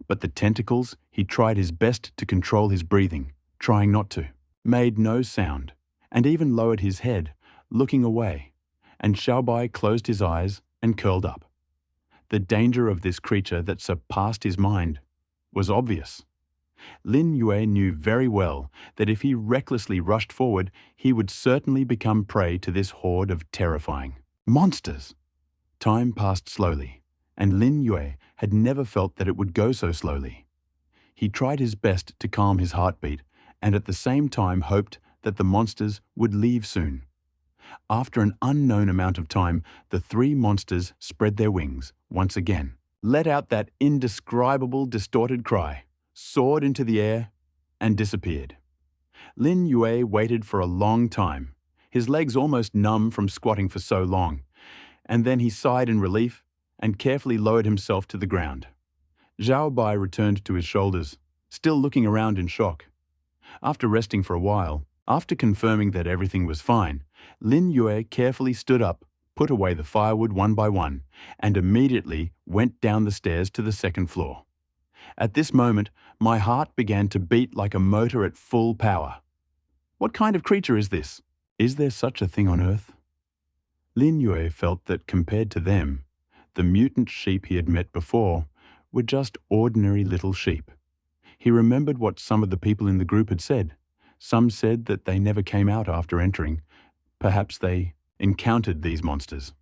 But the tentacles, he tried his best to control his breathing, trying not to, made no sound, and even lowered his head, looking away, and Xiaobai closed his eyes and curled up. The danger of this creature that surpassed his mind was obvious. Lin Yue knew very well that if he recklessly rushed forward, he would certainly become prey to this horde of terrifying monsters. Time passed slowly, and Lin Yue had never felt that it would go so slowly. He tried his best to calm his heartbeat and at the same time hoped that the monsters would leave soon. After an unknown amount of time, the 3 monsters spread their wings once again, let out that indescribable distorted cry, soared into the air, and disappeared. Lin Yue waited for a long time, his legs almost numb from squatting for so long, and then he sighed in relief and carefully lowered himself to the ground. Zhao Bai returned to his shoulders, still looking around in shock. After resting for a while, after confirming that everything was fine, Lin Yue carefully stood up, put away the firewood one by one, and immediately went down the stairs to the second floor. At this moment, my heart began to beat like a motor at full power. What kind of creature is this? Is there such a thing on Earth? Lin Yue felt that compared to them, the mutant sheep he had met before were just ordinary little sheep. He remembered what some of the people in the group had said. Some said that they never came out after entering. Perhaps they encountered these monsters.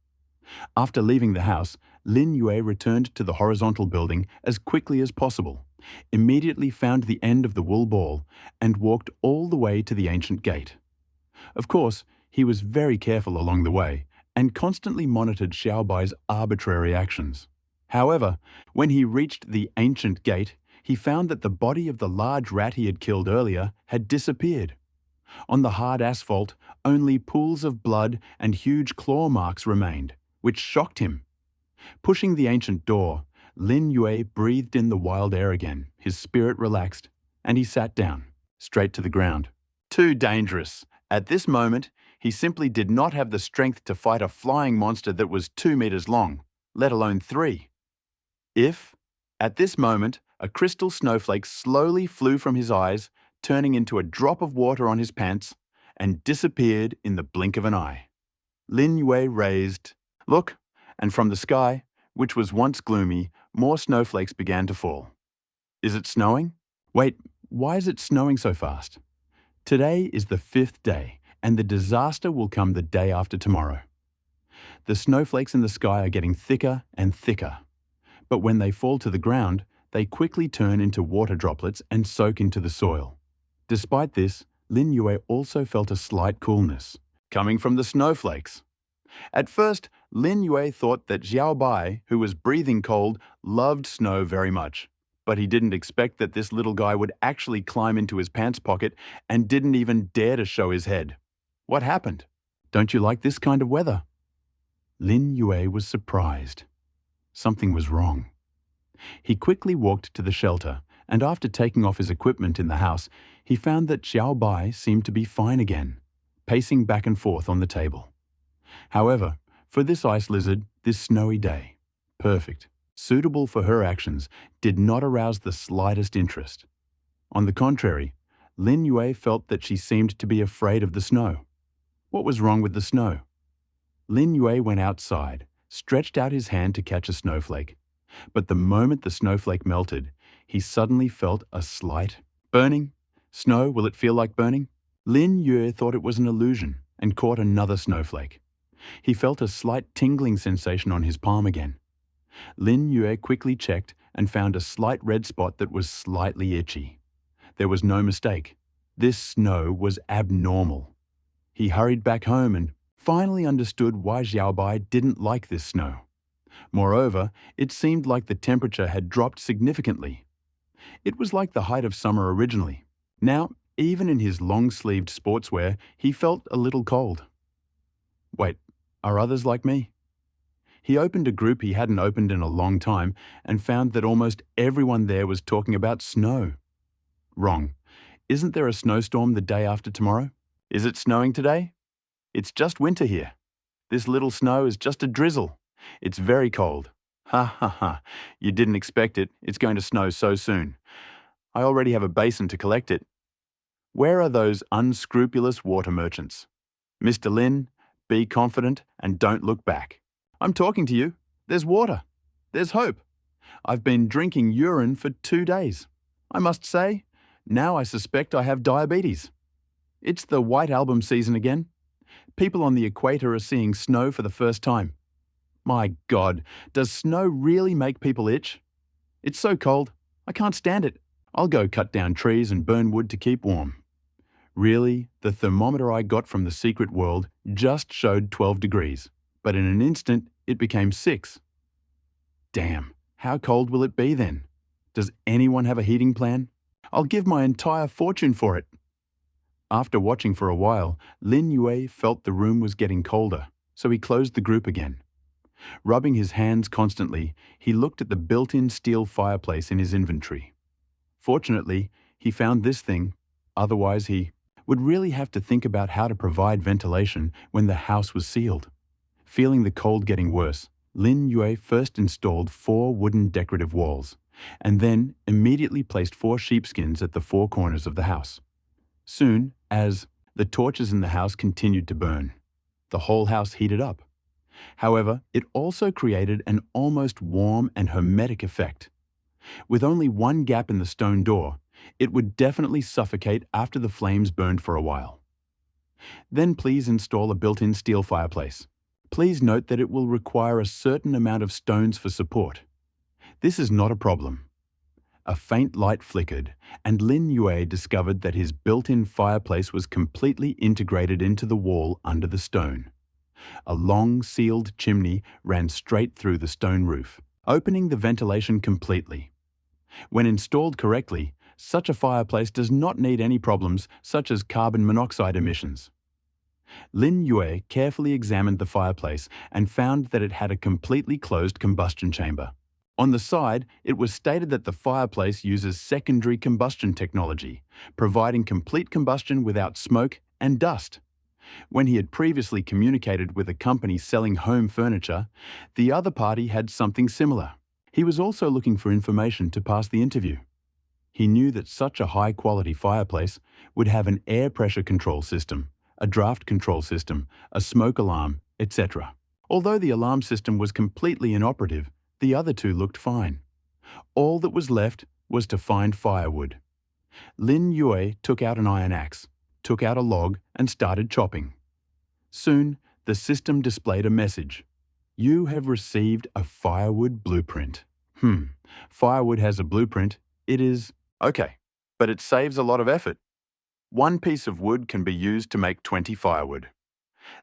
After leaving the house, Lin Yue returned to the horizontal building as quickly as possible, immediately found the end of the wool ball, and walked all the way to the ancient gate. Of course, he was very careful along the way and constantly monitored Xiaobai's arbitrary actions. However, when he reached the ancient gate, he found that the body of the large rat he had killed earlier had disappeared. On the hard asphalt, only pools of blood and huge claw marks remained, which shocked him. Pushing the ancient door, Lin Yue breathed in the wild air again, his spirit relaxed, and he sat down, straight to the ground. Too dangerous. At this moment, he simply did not have the strength to fight a flying monster that was 2 meters long, let alone 3. If, at this moment, a crystal snowflake slowly flew from his eyes, turning into a drop of water on his pants, and disappeared in the blink of an eye. Lin Yue raised, "Look," and from the sky, which was once gloomy, more snowflakes began to fall. Is it snowing? Wait, why is it snowing so fast? Today is the 5th day, and the disaster will come the day after tomorrow. The snowflakes in the sky are getting thicker and thicker, but when they fall to the ground, they quickly turn into water droplets and soak into the soil. Despite this, Lin Yue also felt a slight coolness, coming from the snowflakes. At first, Lin Yue thought that Xiao Bai, who was breathing cold, loved snow very much. But he didn't expect that this little guy would actually climb into his pants pocket and didn't even dare to show his head. What happened? Don't you like this kind of weather? Lin Yue was surprised. Something was wrong. He quickly walked to the shelter, and after taking off his equipment in the house, he found that Xiao Bai seemed to be fine again, pacing back and forth on the table. However, for this ice lizard, this snowy day, perfect, suitable for her actions, did not arouse the slightest interest. On the contrary, Lin Yue felt that she seemed to be afraid of the snow. What was wrong with the snow? Lin Yue went outside, stretched out his hand to catch a snowflake. But the moment the snowflake melted, he suddenly felt a slight burning. Snow, will it feel like burning? Lin Yue thought it was an illusion and caught another snowflake. He felt a slight tingling sensation on his palm again. Lin Yue quickly checked and found a slight red spot that was slightly itchy. There was no mistake. This snow was abnormal. He hurried back home and finally understood why Xiao Bai didn't like this snow. Moreover, it seemed like the temperature had dropped significantly. It was like the height of summer originally. Now, even in his long-sleeved sportswear, he felt a little cold. Wait, are others like me? He opened a group he hadn't opened in a long time and found that almost everyone there was talking about snow. Wrong. Isn't there a snowstorm the day after tomorrow? Is it snowing today? It's just winter here. This little snow is just a drizzle. It's very cold. Ha ha ha. You didn't expect it. It's going to snow so soon. I already have a basin to collect it. Where are those unscrupulous water merchants? Mr. Lin, be confident and don't look back. I'm talking to you. There's water. There's hope. I've been drinking urine for 2 days. I must say, now I suspect I have diabetes. It's the White Album season again. People on the equator are seeing snow for the first time. My God, does snow really make people itch? It's so cold, I can't stand it. I'll go cut down trees and burn wood to keep warm. Really, the thermometer I got from the secret world just showed 12 degrees, but in an instant it became 6. Damn, how cold will it be then? Does anyone have a heating plan? I'll give my entire fortune for it. After watching for a while, Lin Yue felt the room was getting colder, so he closed the group again. Rubbing his hands constantly, he looked at the built-in steel fireplace in his inventory. Fortunately, he found this thing, otherwise he would really have to think about how to provide ventilation when the house was sealed. Feeling the cold getting worse, Lin Yue first installed 4 wooden decorative walls, and then immediately placed 4 sheepskins at the 4 corners of the house. Soon, as the torches in the house continued to burn, the whole house heated up. However, it also created an almost warm and hermetic effect. With only one gap in the stone door, it would definitely suffocate after the flames burned for a while. Then please install a built-in steel fireplace. Please note that it will require a certain amount of stones for support. This is not a problem. A faint light flickered, and Lin Yue discovered that his built-in fireplace was completely integrated into the wall under the stone. A long, sealed chimney ran straight through the stone roof, opening the ventilation completely. When installed correctly, Such a fireplace does not need any problems such as carbon monoxide emissions. Lin Yue carefully examined the fireplace and found that it had a completely closed combustion chamber. On the side, it was stated that the fireplace uses secondary combustion technology, providing complete combustion without smoke and dust. When he had previously communicated with a company selling home furniture, the other party had something similar. He was also looking for information to pass the interview. He knew that such a high-quality fireplace would have an air pressure control system, a draft control system, a smoke alarm, etc. Although the alarm system was completely inoperative, the other two looked fine. All that was left was to find firewood. Lin Yue took out an iron axe, took out a log, and started chopping. Soon, the system displayed a message. You have received a firewood blueprint. Firewood has a blueprint. It is okay, but it saves a lot of effort. One piece of wood can be used to make 20 firewood.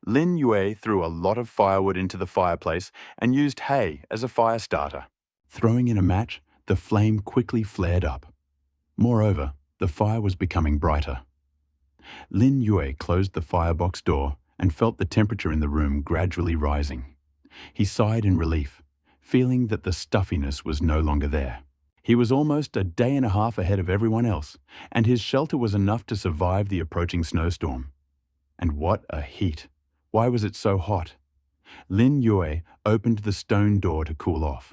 Lin Yue threw a lot of firewood into the fireplace and used hay as a fire starter. Throwing in a match, the flame quickly flared up. Moreover, the fire was becoming brighter. Lin Yue closed the firebox door and felt the temperature in the room gradually rising. He sighed in relief, feeling that the stuffiness was no longer there. He was almost a day and a half ahead of everyone else, and his shelter was enough to survive the approaching snowstorm. And what a heat! Why was it so hot? Lin Yue opened the stone door to cool off.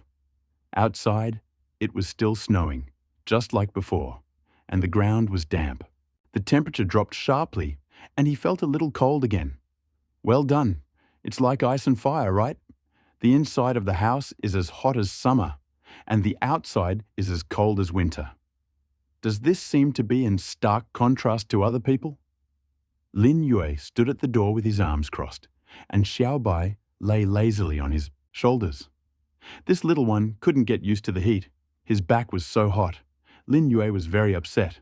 Outside, it was still snowing, just like before, and the ground was damp. The temperature dropped sharply, and he felt a little cold again. Well done. It's like ice and fire, right? The inside of the house is as hot as summer, and the outside is as cold as winter. Does this seem to be in stark contrast to other people? Lin Yue stood at the door with his arms crossed, and Xiao Bai lay lazily on his shoulders. This little one couldn't get used to the heat. His back was so hot. Lin Yue was very upset.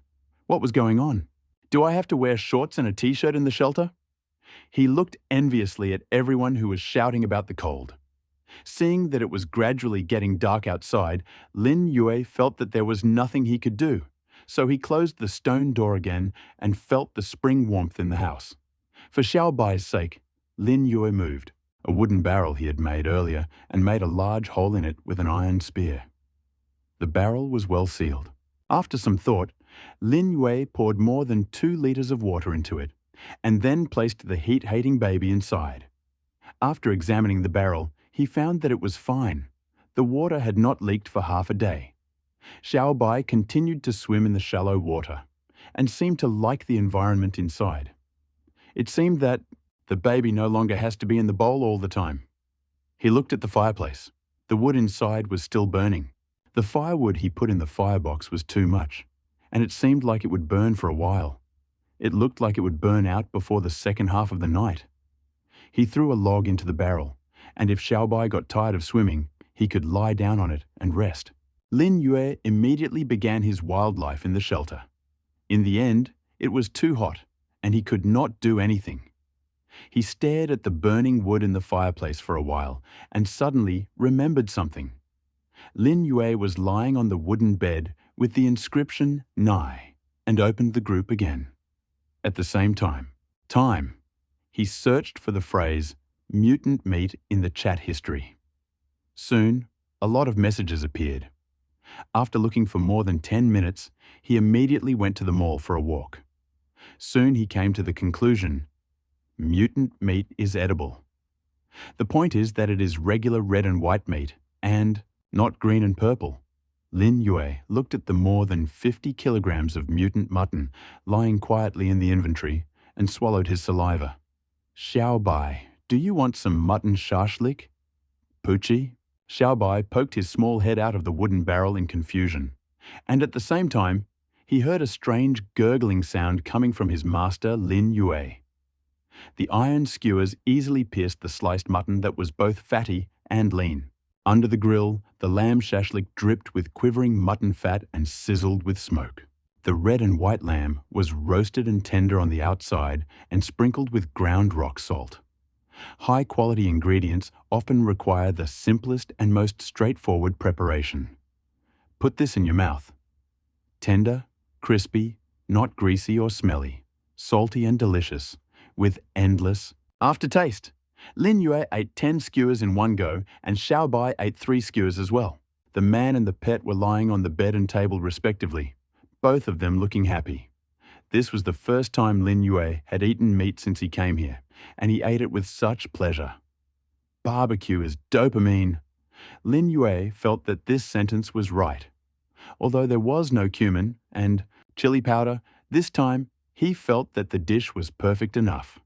What was going on? Do I have to wear shorts and a t-shirt in the shelter? He looked enviously at everyone who was shouting about the cold. Seeing that it was gradually getting dark outside, Lin Yue felt that there was nothing he could do, so he closed the stone door again and felt the spring warmth in the house. For Xiao Bai's sake, Lin Yue moved a wooden barrel he had made earlier and made a large hole in it with an iron spear. The barrel was well sealed. After some thought, Lin Yue poured more than 2 liters of water into it, and then placed the heat-hating baby inside. After examining the barrel, he found that it was fine. The water had not leaked for half a day. Xiao Bai continued to swim in the shallow water, and seemed to like the environment inside. It seemed that the baby no longer has to be in the bowl all the time. He looked at the fireplace. The wood inside was still burning. The firewood he put in the firebox was too much, and it seemed like it would burn for a while. It looked like it would burn out before the second half of the night. He threw a log into the barrel, and if Xiao Bai got tired of swimming, he could lie down on it and rest. Lin Yue immediately began his wildlife in the shelter. In the end, it was too hot, and he could not do anything. He stared at the burning wood in the fireplace for a while, and suddenly remembered something. Lin Yue was lying on the wooden bed with the inscription Nai, and opened the group again. At the same time, he searched for the phrase mutant meat in the chat history. Soon, a lot of messages appeared. After looking for more than 10 minutes, he immediately went to the mall for a walk. Soon he came to the conclusion, mutant meat is edible. The point is that it is regular red and white meat, and not green and purple. Lin Yue looked at the more than 50 kilograms of mutant mutton lying quietly in the inventory and swallowed his saliva. Xiao Bai, do you want some mutton shashlik? Poochie? Xiao Bai poked his small head out of the wooden barrel in confusion, and at the same time, he heard a strange gurgling sound coming from his master Lin Yue. The iron skewers easily pierced the sliced mutton that was both fatty and lean. Under the grill, the lamb shashlik dripped with quivering mutton fat and sizzled with smoke. The red and white lamb was roasted and tender on the outside and sprinkled with ground rock salt. High-quality ingredients often require the simplest and most straightforward preparation. Put this in your mouth. Tender, crispy, not greasy or smelly, salty and delicious, with endless aftertaste. Lin Yue ate 10 skewers in one go, and Xiao Bai ate 3 skewers as well. The man and the pet were lying on the bed and table respectively, both of them looking happy. This was the first time Lin Yue had eaten meat since he came here, and he ate it with such pleasure. Barbecue is dopamine. Lin Yue felt that this sentence was right. Although there was no cumin and chili powder, this time he felt that the dish was perfect enough.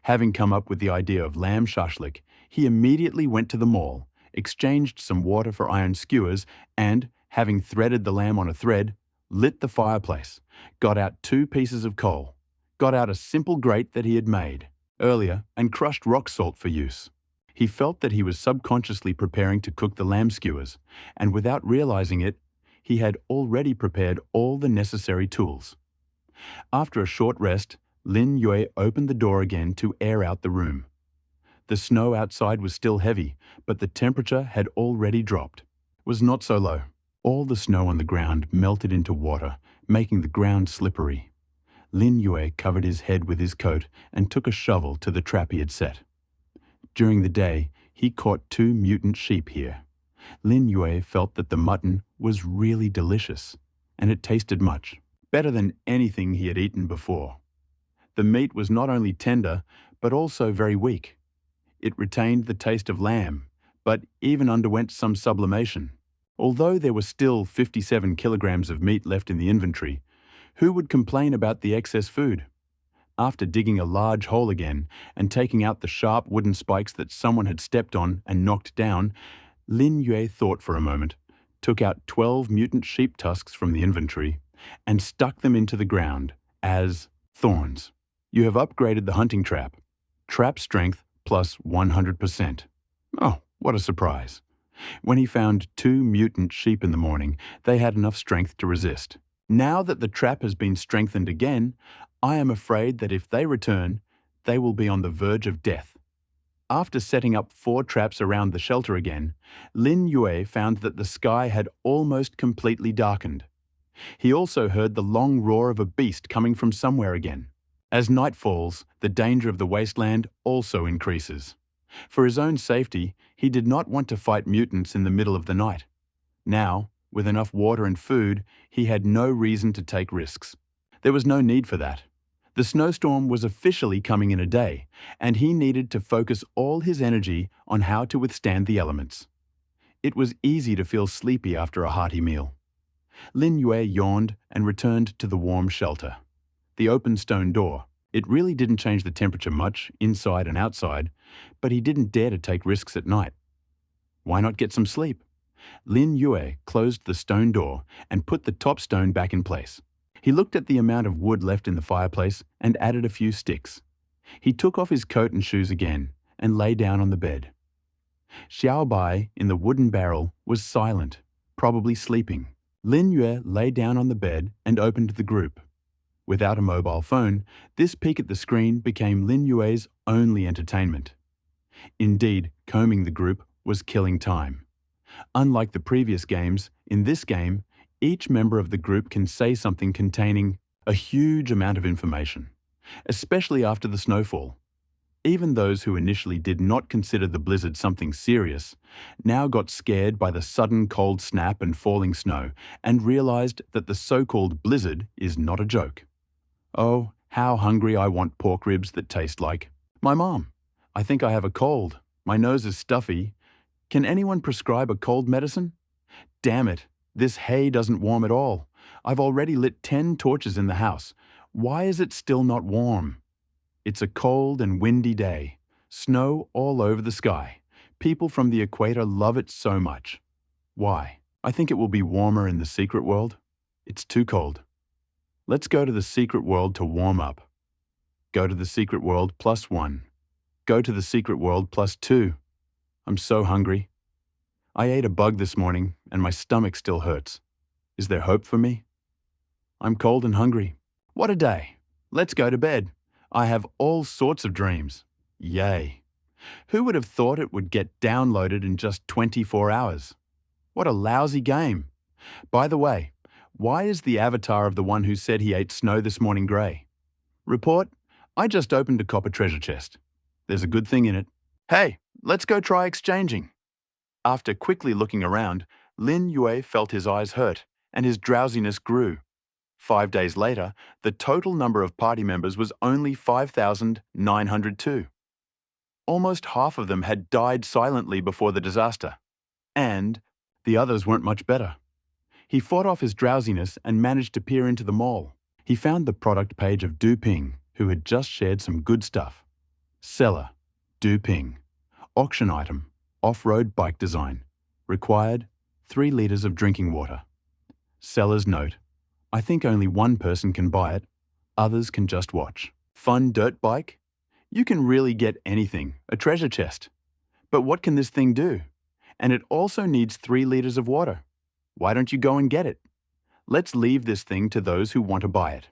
Having come up with the idea of lamb shashlik, he immediately went to the mall, exchanged some water for iron skewers, and, having threaded the lamb on a thread, lit the fireplace, got out 2 pieces of coal, got out a simple grate that he had made earlier, and crushed rock salt for use. He felt that he was subconsciously preparing to cook the lamb skewers, and without realizing it, he had already prepared all the necessary tools. After a short rest, Lin Yue opened the door again to air out the room. The snow outside was still heavy, but the temperature had already dropped. It was not so low. All the snow on the ground melted into water, making the ground slippery. Lin Yue covered his head with his coat and took a shovel to the trap he had set. During the day, he caught 2 mutant sheep here. Lin Yue felt that the mutton was really delicious, and it tasted much better than anything he had eaten before. The meat was not only tender, but also very weak. It retained the taste of lamb, but even underwent some sublimation. Although there were still 57 kilograms of meat left in the inventory, who would complain about the excess food? After digging a large hole again and taking out the sharp wooden spikes that someone had stepped on and knocked down, Lin Yue thought for a moment, took out 12 mutant sheep tusks from the inventory, and stuck them into the ground as thorns. You have upgraded the hunting trap. Trap strength plus 100%. Oh, what a surprise. When he found 2 mutant sheep in the morning, they had enough strength to resist. Now that the trap has been strengthened again, I am afraid that if they return, they will be on the verge of death. After setting up 4 traps around the shelter again, Lin Yue found that the sky had almost completely darkened. He also heard the long roar of a beast coming from somewhere again. As night falls, the danger of the wasteland also increases. For his own safety, he did not want to fight mutants in the middle of the night. Now, with enough water and food, he had no reason to take risks. There was no need for that. The snowstorm was officially coming in a day, and he needed to focus all his energy on how to withstand the elements. It was easy to feel sleepy after a hearty meal. Lin Yue yawned and returned to the warm shelter. The open stone door. It really didn't change the temperature much, inside and outside, but he didn't dare to take risks at night. Why not get some sleep? Lin Yue closed the stone door and put the top stone back in place. He looked at the amount of wood left in the fireplace and added a few sticks. He took off his coat and shoes again and lay down on the bed. Xiao Bai, in the wooden barrel, was silent, probably sleeping. Lin Yue lay down on the bed and opened the group. Without a mobile phone, this peek at the screen became Lin Yue's only entertainment. Indeed, combing the group was killing time. Unlike the previous games, in this game, each member of the group can say something containing a huge amount of information, especially after the snowfall. Even those who initially did not consider the blizzard something serious now got scared by the sudden cold snap and falling snow and realized that the so-called blizzard is not a joke. Oh, how hungry I want pork ribs that taste like my mom. I think I have a cold. My nose is stuffy. Can anyone prescribe a cold medicine? Damn it, this hay doesn't warm at all. I've already lit 10 torches in the house. Why is it still not warm? It's a cold and windy day. Snow all over the sky. People from the equator love it so much. Why? I think it will be warmer in the secret world. It's too cold. Let's go to the secret world to warm up. Go to the secret world +1. Go to the secret world +2. I'm so hungry. I ate a bug this morning and my stomach still hurts. Is there hope for me? I'm cold and hungry. What a day. Let's go to bed. I have all sorts of dreams. Yay. Who would have thought it would get downloaded in just 24 hours? What a lousy game. By the way, Why is the avatar of the one who said he ate snow this morning grey? Report, I just opened a copper treasure chest. There's a good thing in it. Hey, let's go try exchanging. After quickly looking around, Lin Yue felt his eyes hurt and his drowsiness grew. 5 days later, the total number of party members was only 5,902. Almost half of them had died silently before the disaster. And the others weren't much better. He fought off his drowsiness and managed to peer into the mall. He found the product page of Du Ping, who had just shared some good stuff. Seller, Du Ping. Auction item, off-road bike design. Required, 3 liters of drinking water. Seller's note, I think only one person can buy it, others can just watch. Fun dirt bike? You can really get anything, a treasure chest. But what can this thing do? And it also needs 3 liters of water. Why don't you go and get it? Let's leave this thing to those who want to buy it.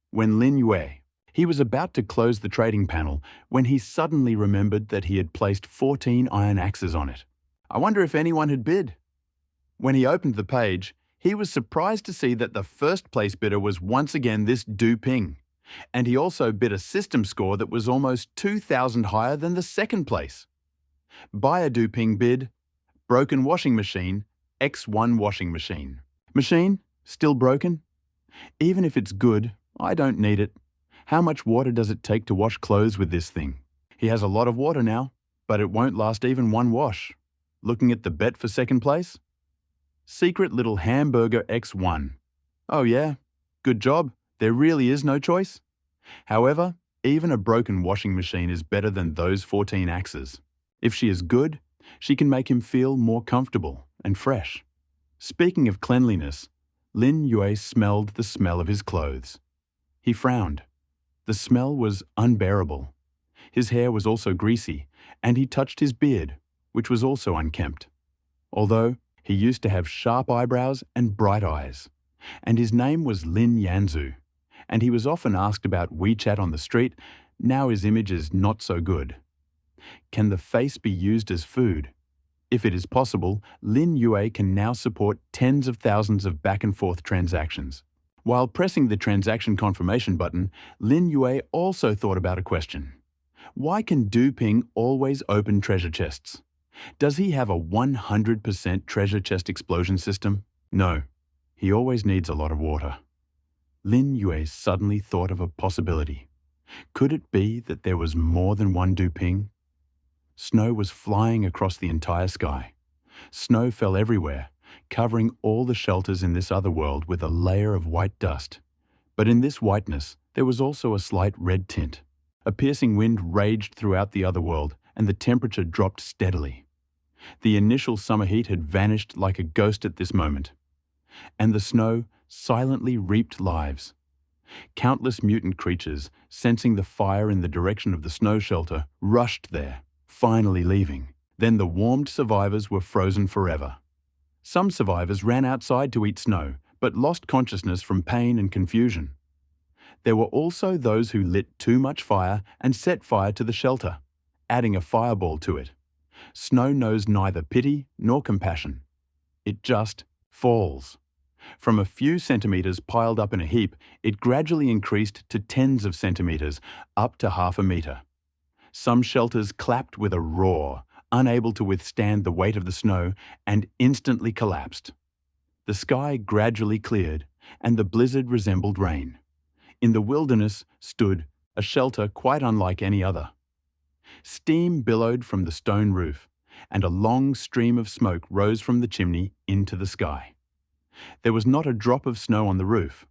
When Lin Yue, he was about to close the trading panel when he suddenly remembered that he had placed 14 iron axes on it. I wonder if anyone had bid. When he opened the page, he was surprised to see that the first place bidder was once again this Du Ping, and he also bid a system score that was almost 2,000 higher than the second place. Buyer Du Ping bid, broken washing machine, X1 washing machine. Machine, still broken? Even if it's good, I don't need it. How much water does it take to wash clothes with this thing? He has a lot of water now, but it won't last even one wash. Looking at the bet for second place? Secret little hamburger X1. Oh yeah, good job, there really is no choice. However, even a broken washing machine is better than those 14 axes. If she is good, she can make him feel more comfortable and fresh. Speaking of cleanliness, Lin Yue smelled the smell of his clothes. He frowned. The smell was unbearable. His hair was also greasy, and he touched his beard, which was also unkempt. Although he used to have sharp eyebrows and bright eyes, and his name was Lin Yanzu, and he was often asked about WeChat on the street. Now his image is not so good. Can the face be used as food? If it is possible, Lin Yue can now support tens of thousands of back-and-forth transactions. While pressing the transaction confirmation button, Lin Yue also thought about a question. Why can Du Ping always open treasure chests? Does he have a 100% treasure chest explosion system? No, he always needs a lot of water. Lin Yue suddenly thought of a possibility. Could it be that there was more than one Du Ping? Snow was flying across the entire sky. Snow fell everywhere, covering all the shelters in this other world with a layer of white dust. But in this whiteness, there was also a slight red tint. A piercing wind raged throughout the other world, and the temperature dropped steadily. The initial summer heat had vanished like a ghost at this moment, and the snow silently reaped lives. Countless mutant creatures, sensing the fire in the direction of the snow shelter, rushed there, finally leaving. Then the warmed survivors were frozen forever. Some survivors ran outside to eat snow, but lost consciousness from pain and confusion. There were also those who lit too much fire and set fire to the shelter, adding a fireball to it. Snow knows neither pity nor compassion. It just falls. From a few centimeters piled up in a heap, it gradually increased to tens of centimeters, up to half a meter. Some shelters clapped with a roar, unable to withstand the weight of the snow, and instantly collapsed. The sky gradually cleared, and the blizzard resembled rain. In the wilderness stood a shelter quite unlike any other. Steam billowed from the stone roof, and a long stream of smoke rose from the chimney into the sky. There was not a drop of snow on the roof.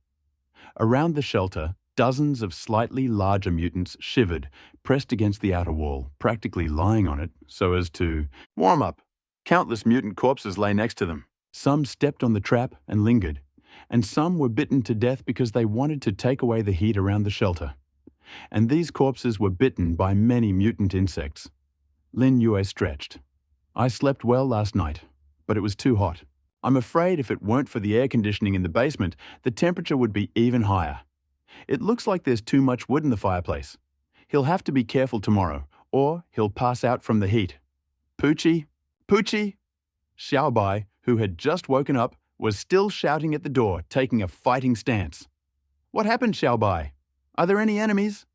Around the shelter, dozens of slightly larger mutants shivered, pressed against the outer wall, practically lying on it so as to warm up. Countless mutant corpses lay next to them. Some stepped on the trap and lingered, and some were bitten to death because they wanted to take away the heat around the shelter. And these corpses were bitten by many mutant insects. Lin Yue stretched. I slept well last night, but it was too hot. I'm afraid if it weren't for the air conditioning in the basement, the temperature would be even higher. It looks like there's too much wood in the fireplace. He'll have to be careful tomorrow, or he'll pass out from the heat. Poochie, Poochie! Xiaobai, who had just woken up, was still shouting at the door, taking a fighting stance. "What happened, Xiaobai? Are there any enemies?"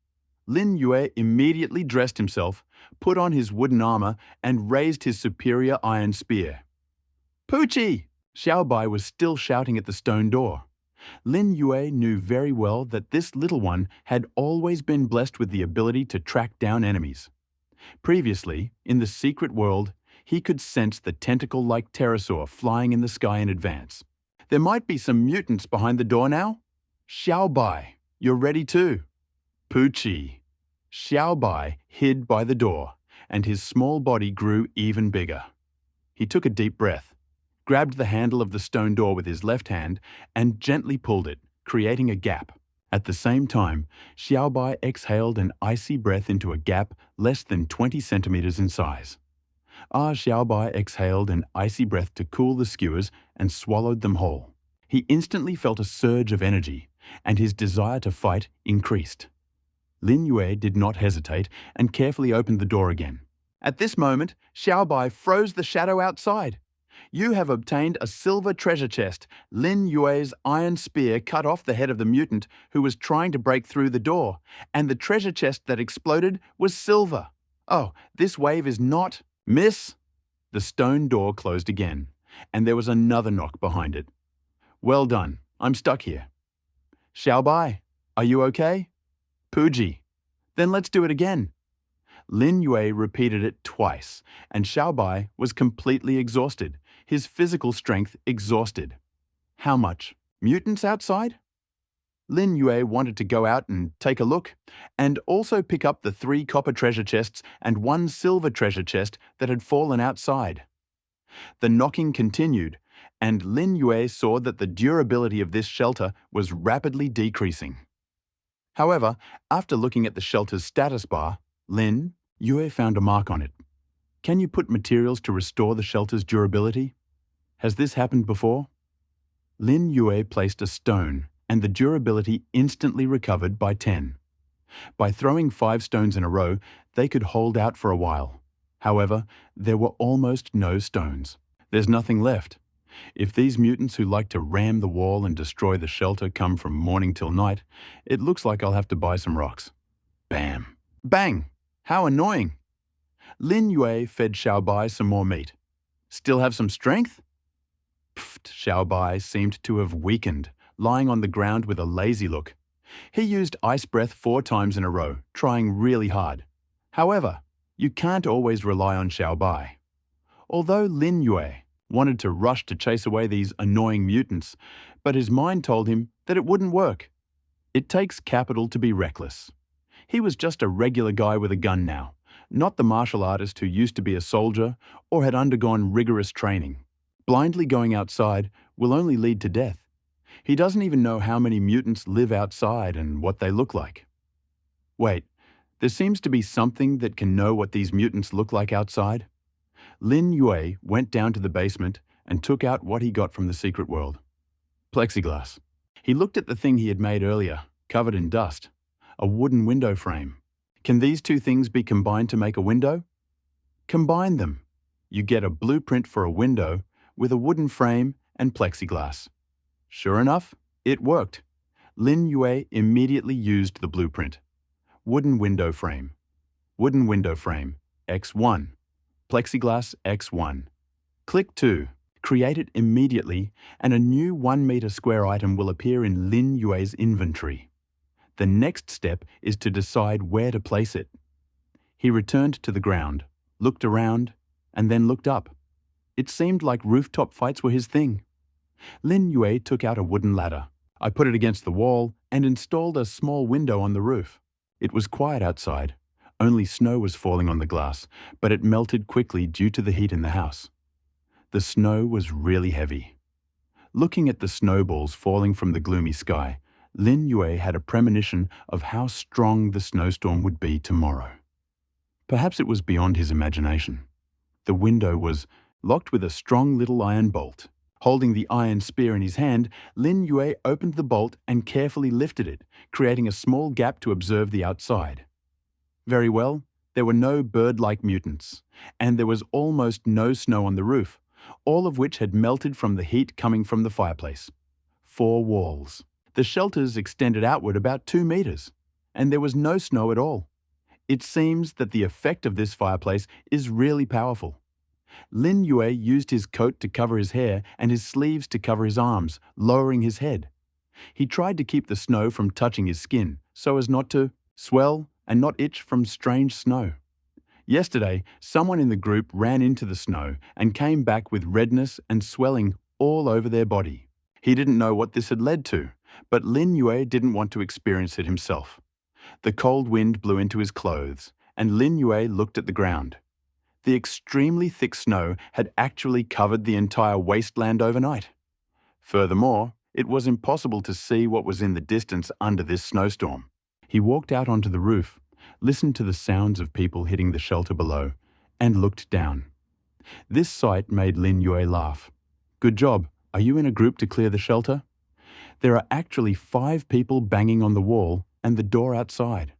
Lin Yue immediately dressed himself, put on his wooden armor, and raised his superior iron spear. "Poochie!" Xiaobai was still shouting at the stone door. Lin Yue knew very well that this little one had always been blessed with the ability to track down enemies. Previously, in the secret world, he could sense the tentacle-like pterosaur flying in the sky in advance. There might be some mutants behind the door now? Xiaobai, you're ready too. Poochie. Xiaobai hid by the door, and his small body grew even bigger. He took a deep breath, grabbed the handle of the stone door with his left hand, and gently pulled it, creating a gap. At the same time, Xiaobai exhaled an icy breath into a gap less than 20 centimeters in size. Xiaobai exhaled an icy breath to cool the skewers and swallowed them whole. He instantly felt a surge of energy, and his desire to fight increased. Lin Yue did not hesitate and carefully opened the door again. At this moment, Xiaobai froze the shadow outside. "You have obtained a silver treasure chest." Lin Yue's iron spear cut off the head of the mutant who was trying to break through the door, and the treasure chest that exploded was silver. "Oh, this wave is not..." "Miss!" The stone door closed again, and there was another knock behind it. "Well done, I'm stuck here." "Xiaobai, are you okay?" "Pooji." "Then let's do it again." Lin Yue repeated it twice, and Xiaobai was completely exhausted, his physical strength exhausted. How much? Mutants outside? Lin Yue wanted to go out and take a look, and also pick up the 3 copper treasure chests and 1 silver treasure chest that had fallen outside. The knocking continued, and Lin Yue saw that the durability of this shelter was rapidly decreasing. However, after looking at the shelter's status bar, Lin Yue found a mark on it. Can you put materials to restore the shelter's durability? Has this happened before? Lin Yue placed a stone, and the durability instantly recovered by 10. By throwing 5 stones in a row, they could hold out for a while. However, there were almost no stones. There's nothing left. If these mutants who like to ram the wall and destroy the shelter come from morning till night, it looks like I'll have to buy some rocks. Bam! Bang! How annoying! Lin Yue fed Xiaobai some more meat. Still have some strength? Pfft, Xiaobai seemed to have weakened, lying on the ground with a lazy look. He used ice breath 4 times in a row, trying really hard. However, you can't always rely on Xiaobai. Although Lin Yue wanted to rush to chase away these annoying mutants, but his mind told him that it wouldn't work. It takes capital to be reckless. He was just a regular guy with a gun now, not the martial artist who used to be a soldier or had undergone rigorous training. Blindly going outside will only lead to death. He doesn't even know how many mutants live outside and what they look like. Wait, there seems to be something that can know what these mutants look like outside. Lin Yue went down to the basement and took out what he got from the secret world. Plexiglass. He looked at the thing he had made earlier, covered in dust. A wooden window frame. Can these 2 things be combined to make a window? Combine them. You get a blueprint for a window with a wooden frame and plexiglass. Sure enough, it worked. Lin Yue immediately used the blueprint. Wooden window frame. Wooden window frame, X1. Plexiglass, X1. Click 2. Create it immediately, and a new 1-meter square item will appear in Lin Yue's inventory. The next step is to decide where to place it. He returned to the ground, looked around, and then looked up. It seemed like rooftop fights were his thing. Lin Yue took out a wooden ladder. I put it against the wall and installed a small window on the roof. It was quiet outside. Only snow was falling on the glass, but it melted quickly due to the heat in the house. The snow was really heavy. Looking at the snowballs falling from the gloomy sky, Lin Yue had a premonition of how strong the snowstorm would be tomorrow. Perhaps it was beyond his imagination. The window was locked with a strong little iron bolt. Holding the iron spear in his hand, Lin Yue opened the bolt and carefully lifted it, creating a small gap to observe the outside. Very well, there were no bird-like mutants, and there was almost no snow on the roof, all of which had melted from the heat coming from the fireplace. 4 walls. The shelters extended outward about 2 meters, and there was no snow at all. It seems that the effect of this fireplace is really powerful. Lin Yue used his coat to cover his hair and his sleeves to cover his arms, lowering his head. He tried to keep the snow from touching his skin so as not to swell and not itch from strange snow. Yesterday, someone in the group ran into the snow and came back with redness and swelling all over their body. He didn't know what this had led to, but Lin Yue didn't want to experience it himself. The cold wind blew into his clothes, and Lin Yue looked at the ground. The extremely thick snow had actually covered the entire wasteland overnight. Furthermore, it was impossible to see what was in the distance under this snowstorm. He walked out onto the roof, listened to the sounds of people hitting the shelter below, and looked down. This sight made Lin Yue laugh. "Good job. Are you in a group to clear the shelter?" There are actually 5 people banging on the wall and the door outside.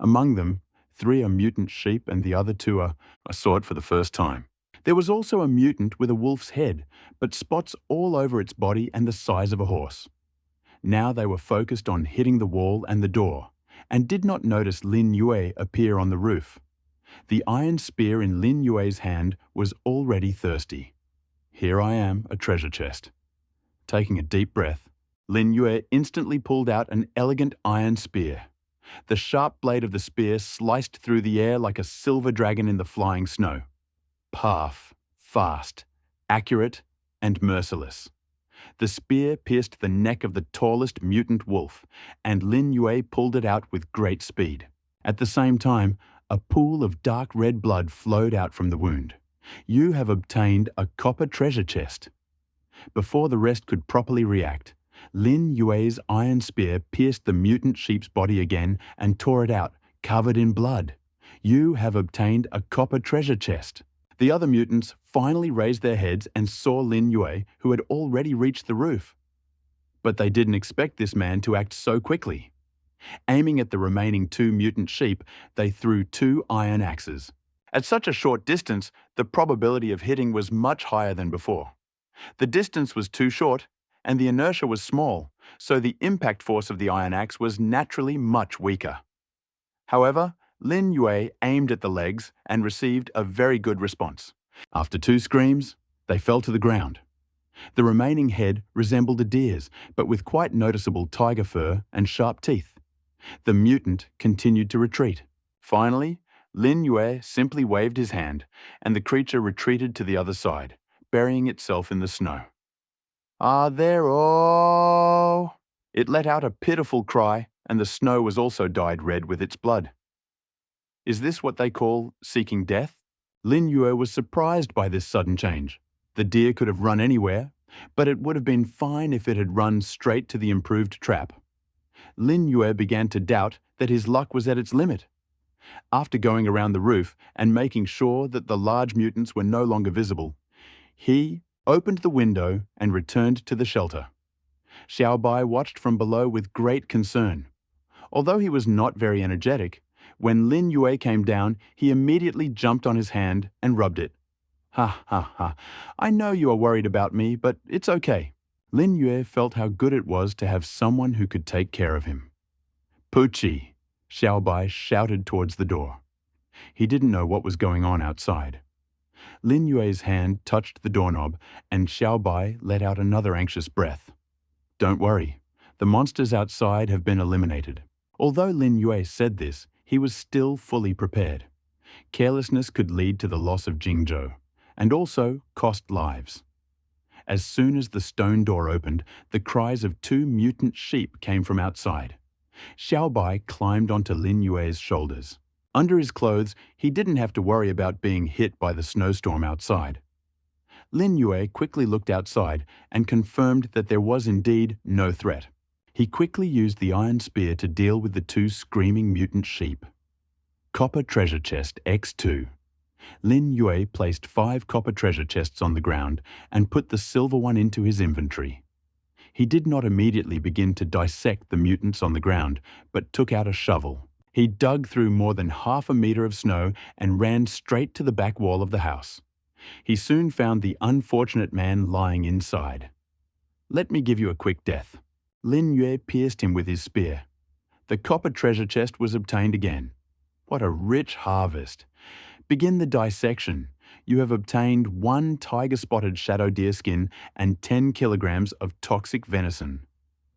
Among them, 3 are mutant sheep and the other 2 are... I saw it for the first time. There was also a mutant with a wolf's head, but spots all over its body and the size of a horse. Now they were focused on hitting the wall and the door, and did not notice Lin Yue appear on the roof. The iron spear in Lin Yue's hand was already thirsty. Here I am, a treasure chest. Taking a deep breath, Lin Yue instantly pulled out an elegant iron spear. The sharp blade of the spear sliced through the air like a silver dragon in the flying snow. Path, fast, accurate, and merciless. The spear pierced the neck of the tallest mutant wolf, and Lin Yue pulled it out with great speed. At the same time, a pool of dark red blood flowed out from the wound. You have obtained a copper treasure chest. Before the rest could properly react, Lin Yue's iron spear pierced the mutant sheep's body again and tore it out, covered in blood. You have obtained a copper treasure chest. The other mutants finally raised their heads and saw Lin Yue, who had already reached the roof. But they didn't expect this man to act so quickly. Aiming at the remaining 2 mutant sheep, they threw 2 iron axes. At such a short distance, the probability of hitting was much higher than before. The distance was too short, and the inertia was small, so the impact force of the iron axe was naturally much weaker. However, Lin Yue aimed at the legs and received a very good response. After 2 screams, they fell to the ground. The remaining head resembled a deer's, but with quite noticeable tiger fur and sharp teeth. The mutant continued to retreat. Finally, Lin Yue simply waved his hand, and the creature retreated to the other side, burying itself in the snow. "Ah, there, oh!" It let out a pitiful cry, and the snow was also dyed red with its blood. Is this what they call seeking death? Lin Yue was surprised by this sudden change. The deer could have run anywhere, but it would have been fine if it had run straight to the improved trap. Lin Yue began to doubt that his luck was at its limit. After going around the roof and making sure that the large mutants were no longer visible, he opened the window and returned to the shelter. Xiaobai watched from below with great concern. Although he was not very energetic, when Lin Yue came down, he immediately jumped on his hand and rubbed it. "Ha ha ha, I know you are worried about me, but it's okay." Lin Yue felt how good it was to have someone who could take care of him. "Puchi," Xiaobai shouted towards the door. He didn't know what was going on outside. Lin Yue's hand touched the doorknob, and Xiaobai let out another anxious breath. "Don't worry, the monsters outside have been eliminated." Although Lin Yue said this, he was still fully prepared. Carelessness could lead to the loss of Jingzhou, and also cost lives. As soon as the stone door opened, the cries of 2 mutant sheep came from outside. Xiaobai climbed onto Lin Yue's shoulders. Under his clothes, he didn't have to worry about being hit by the snowstorm outside. Lin Yue quickly looked outside and confirmed that there was indeed no threat. He quickly used the iron spear to deal with the 2 screaming mutant sheep. Copper treasure chest X2. Lin Yue placed 5 copper treasure chests on the ground and put the silver one into his inventory. He did not immediately begin to dissect the mutants on the ground, but took out a shovel. He dug through more than half a meter of snow and ran straight to the back wall of the house. He soon found the unfortunate man lying inside. Let me give you a quick death. Lin Yue pierced him with his spear. The copper treasure chest was obtained again. What a rich harvest! Begin the dissection. You have obtained 1 tiger-spotted shadow deer skin and 10 kilograms of toxic venison.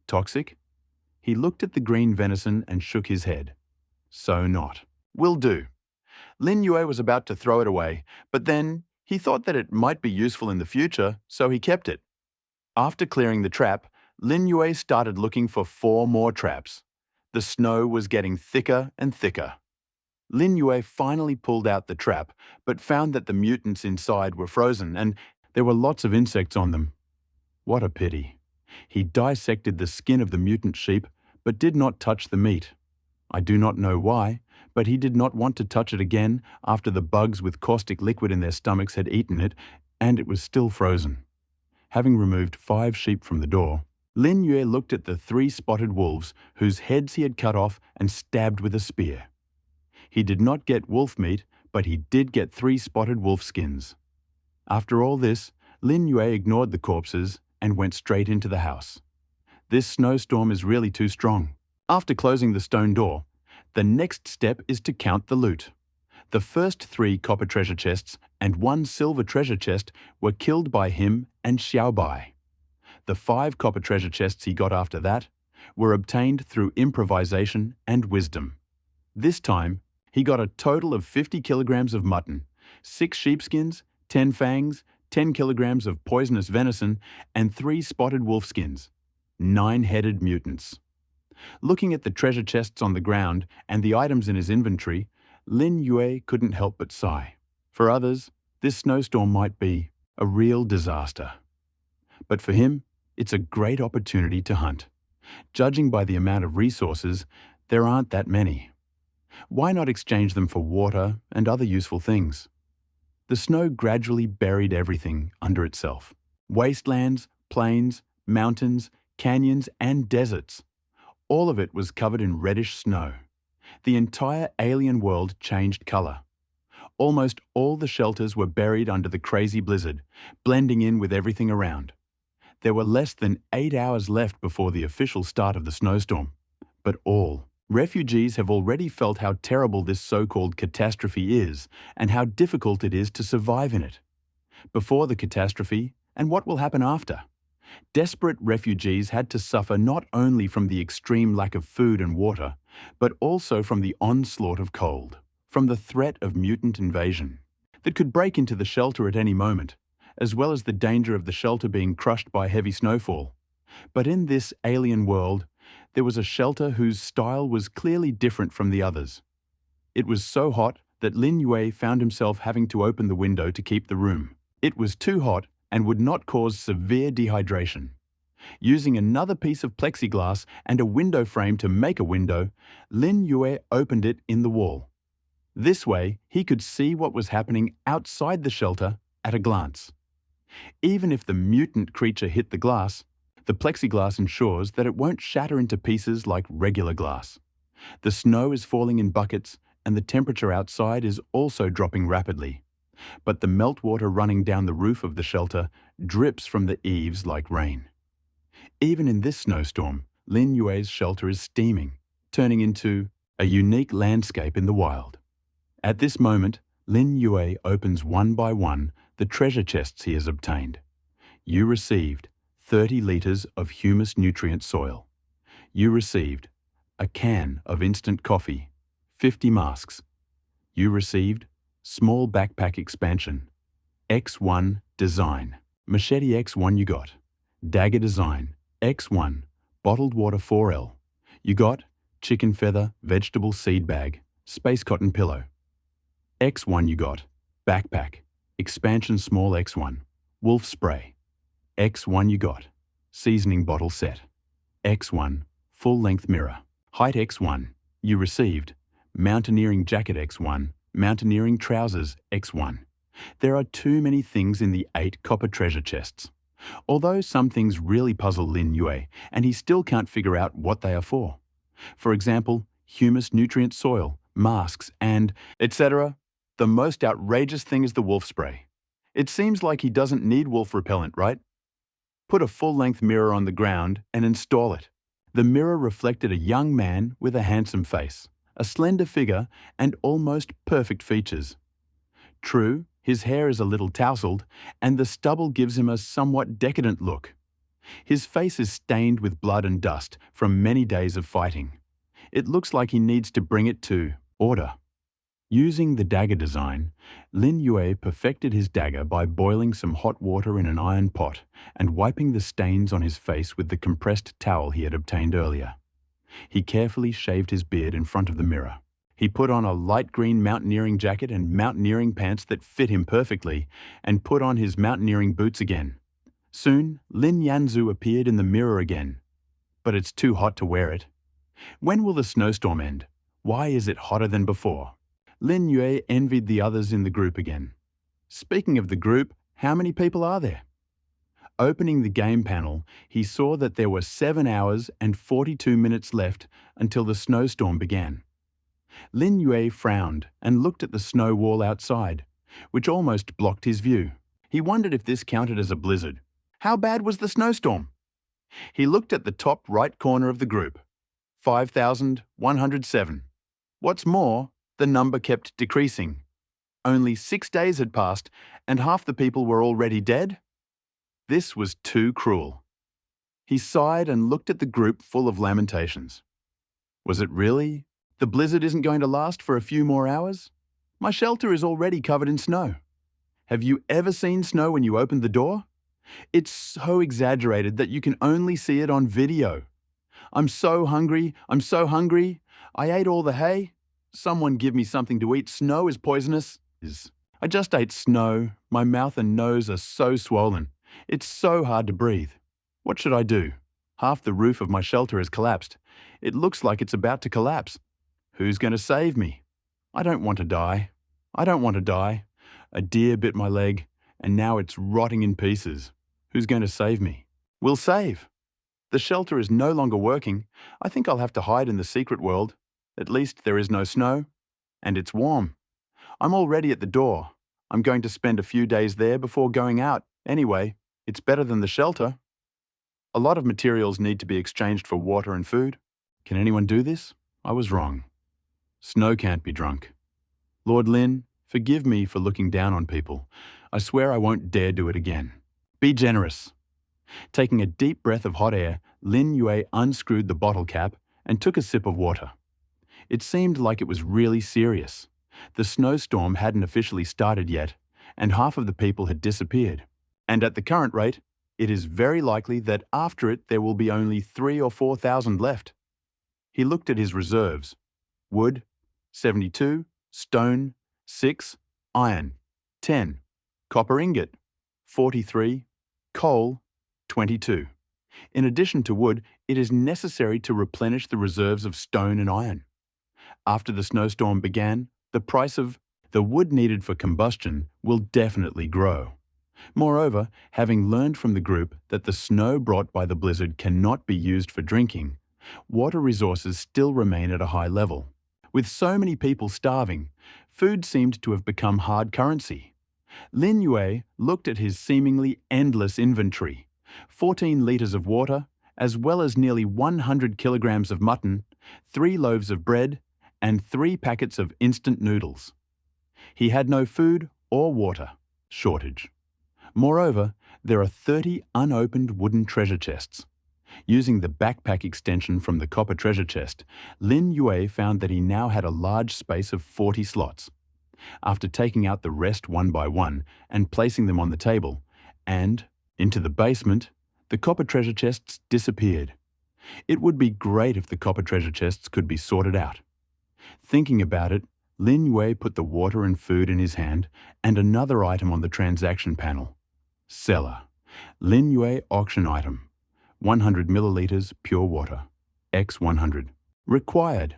Toxic? He looked at the green venison and shook his head. So not. Will do. Lin Yue was about to throw it away, but then he thought that it might be useful in the future, so he kept it. After clearing the trap, Lin Yue started looking for 4 more traps. The snow was getting thicker and thicker. Lin Yue finally pulled out the trap, but found that the mutants inside were frozen and there were lots of insects on them. What a pity. He dissected the skin of the mutant sheep, but did not touch the meat. I do not know why, but he did not want to touch it again after the bugs with caustic liquid in their stomachs had eaten it, and it was still frozen. Having removed 5 sheep from the door, Lin Yue looked at the 3 spotted wolves whose heads he had cut off and stabbed with a spear. He did not get wolf meat, but he did get 3 spotted wolf skins. After all this, Lin Yue ignored the corpses and went straight into the house. This snowstorm is really too strong. After closing the stone door, the next step is to count the loot. The first 3 copper treasure chests and 1 silver treasure chest were killed by him and Xiaobai. The 5 copper treasure chests he got after that were obtained through improvisation and wisdom. This time, he got a total of 50 kilograms of mutton, 6 sheepskins, 10 fangs, 10 kilograms of poisonous venison, and 3 spotted wolf skins. 9-headed mutants. Looking at the treasure chests on the ground and the items in his inventory, Lin Yue couldn't help but sigh. For others, this snowstorm might be a real disaster. But for him, it's a great opportunity to hunt. Judging by the amount of resources, there aren't that many. Why not exchange them for water and other useful things? The snow gradually buried everything under itself. Wastelands, plains, mountains, canyons, and deserts. All of it was covered in reddish snow. The entire alien world changed color. Almost all the shelters were buried under the crazy blizzard, blending in with everything around. There were less than 8 hours left before the official start of the snowstorm. But refugees have already felt how terrible this so-called catastrophe is and how difficult it is to survive in it. Before the catastrophe, and what will happen after? Desperate refugees had to suffer not only from the extreme lack of food and water, but also from the onslaught of cold, from the threat of mutant invasion that could break into the shelter at any moment, as well as the danger of the shelter being crushed by heavy snowfall. But in this alien world, there was a shelter whose style was clearly different from the others. It was so hot that Lin Yue found himself having to open the window to keep the room. It was too hot and would not cause severe dehydration. Using another piece of plexiglass and a window frame to make a window, Lin Yue opened it in the wall. This way, he could see what was happening outside the shelter at a glance. Even if the mutant creature hit the glass, the plexiglass ensures that it won't shatter into pieces like regular glass. The snow is falling in buckets and the temperature outside is also dropping rapidly. But the meltwater running down the roof of the shelter drips from the eaves like rain. Even in this snowstorm, Lin Yue's shelter is steaming, turning into a unique landscape in the wild. At this moment, Lin Yue opens one by one the treasure chests he has obtained. You received 30 litres of humus nutrient soil. You received a can of instant coffee, 50 masks. You received small backpack expansion, X1 design, machete X1 you got, dagger design, X1, bottled water 4L. You got chicken feather, vegetable seed bag, space cotton pillow. X1 you got, backpack, expansion small X1, wolf spray. X1 you got, seasoning bottle set. X1, full-length mirror. Height X1, you received, mountaineering jacket X1, mountaineering trousers X1. There are too many things in the 8 copper treasure chests. Although some things really puzzle Lin Yue, and he still can't figure out what they are for. For example, humus nutrient soil, masks, and etc. The most outrageous thing is the wolf spray. It seems like he doesn't need wolf repellent, right? Put a full-length mirror on the ground and install it. The mirror reflected a young man with a handsome face, a slender figure, and almost perfect features. True, his hair is a little tousled, and the stubble gives him a somewhat decadent look. His face is stained with blood and dust from many days of fighting. It looks like he needs to bring it to order. Using the dagger design, Lin Yue perfected his dagger by boiling some hot water in an iron pot and wiping the stains on his face with the compressed towel he had obtained earlier. He carefully shaved his beard in front of the mirror. He put on a light green mountaineering jacket and mountaineering pants that fit him perfectly and put on his mountaineering boots again. Soon, Lin Yanzu appeared in the mirror again. But it's too hot to wear it. When will the snowstorm end? Why is it hotter than before? Lin Yue envied the others in the group again. Speaking of the group, how many people are there? Opening the game panel, he saw that there were 7 hours and 42 minutes left until the snowstorm began. Lin Yue frowned and looked at the snow wall outside, which almost blocked his view. He wondered if this counted as a blizzard. How bad was the snowstorm? He looked at the top right corner of the group. 5,107. What's more, the number kept decreasing. Only 6 days had passed, and half the people were already dead? This was too cruel. He sighed and looked at the group full of lamentations. Was it really? The blizzard isn't going to last for a few more hours? My shelter is already covered in snow. Have you ever seen snow when you opened the door? It's so exaggerated that you can only see it on video. I'm so hungry. I ate all the hay. Someone give me something to eat. Snow is poisonous. I just ate snow. My mouth and nose are so swollen. It's so hard to breathe. What should I do? Half the roof of my shelter has collapsed. It looks like it's about to collapse. Who's going to save me? I don't want to die. A deer bit my leg, and now it's rotting in pieces. Who's going to save me? We'll save. The shelter is no longer working. I think I'll have to hide in the secret world. At least there is no snow. And it's warm. I'm already at the door. I'm going to spend a few days there before going out. Anyway, it's better than the shelter. A lot of materials need to be exchanged for water and food. Can anyone do this? I was wrong. Snow can't be drunk. Lord Lin, forgive me for looking down on people. I swear I won't dare do it again. Be generous. Taking a deep breath of hot air, Lin Yue unscrewed the bottle cap and took a sip of water. It seemed like it was really serious. The snowstorm hadn't officially started yet, and half of the people had disappeared. And at the current rate, it is very likely that after it there will be only 3,000 or 4,000 left. He looked at his reserves. Wood, 72, stone, 6, iron, 10, copper ingot, 43, coal, 22. In addition to wood, it is necessary to replenish the reserves of stone and iron. After the snowstorm began, the price of the wood needed for combustion will definitely grow. Moreover, having learned from the group that the snow brought by the blizzard cannot be used for drinking, water resources still remain at a high level. With so many people starving, food seemed to have become hard currency. Lin Yue looked at his seemingly endless inventory: 14 liters of water, as well as nearly 100 kilograms of mutton, 3 loaves of bread, and 3 packets of instant noodles. He had no food or water shortage. Moreover, there are 30 unopened wooden treasure chests. Using the backpack extension from the copper treasure chest, Lin Yue found that he now had a large space of 40 slots. After taking out the rest one by one and placing them on the table, and into the basement, the copper treasure chests disappeared. It would be great if the copper treasure chests could be sorted out. Thinking about it, Lin Yue put the water and food in his hand and another item on the transaction panel. Seller. Lin Yue auction item. 100 milliliters pure water. X 100. Required.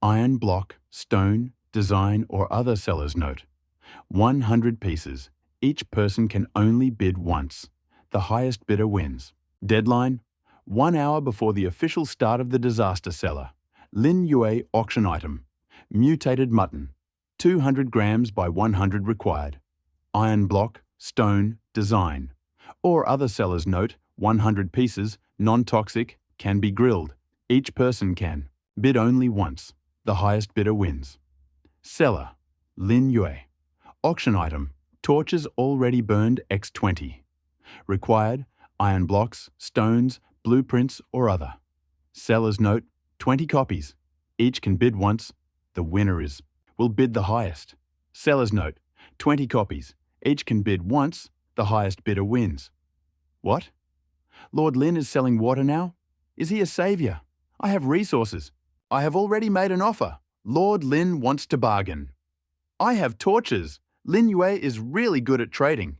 Iron block, stone, design or other seller's note. 100 pieces. Each person can only bid once. The highest bidder wins. Deadline: 1 hour before the official start of the disaster seller. Lin Yue auction item. Mutated mutton. 200 grams by 100 required. Iron block, stone, design. Or other sellers note 100 pieces, non-toxic, can be grilled. Each person can. Bid only once. The highest bidder wins. Seller, Lin Yue. Auction item, torches already burned x20. Required, iron blocks, stones, blueprints or other. Seller's note, 20 copies. Each can bid once. The winner will bid the highest. Seller's note, 20 copies. Each can bid once. The highest bidder wins. What? Lord Lin is selling water now? Is he a savior? I have resources. I have already made an offer. Lord Lin wants to bargain. I have torches. Lin Yue is really good at trading.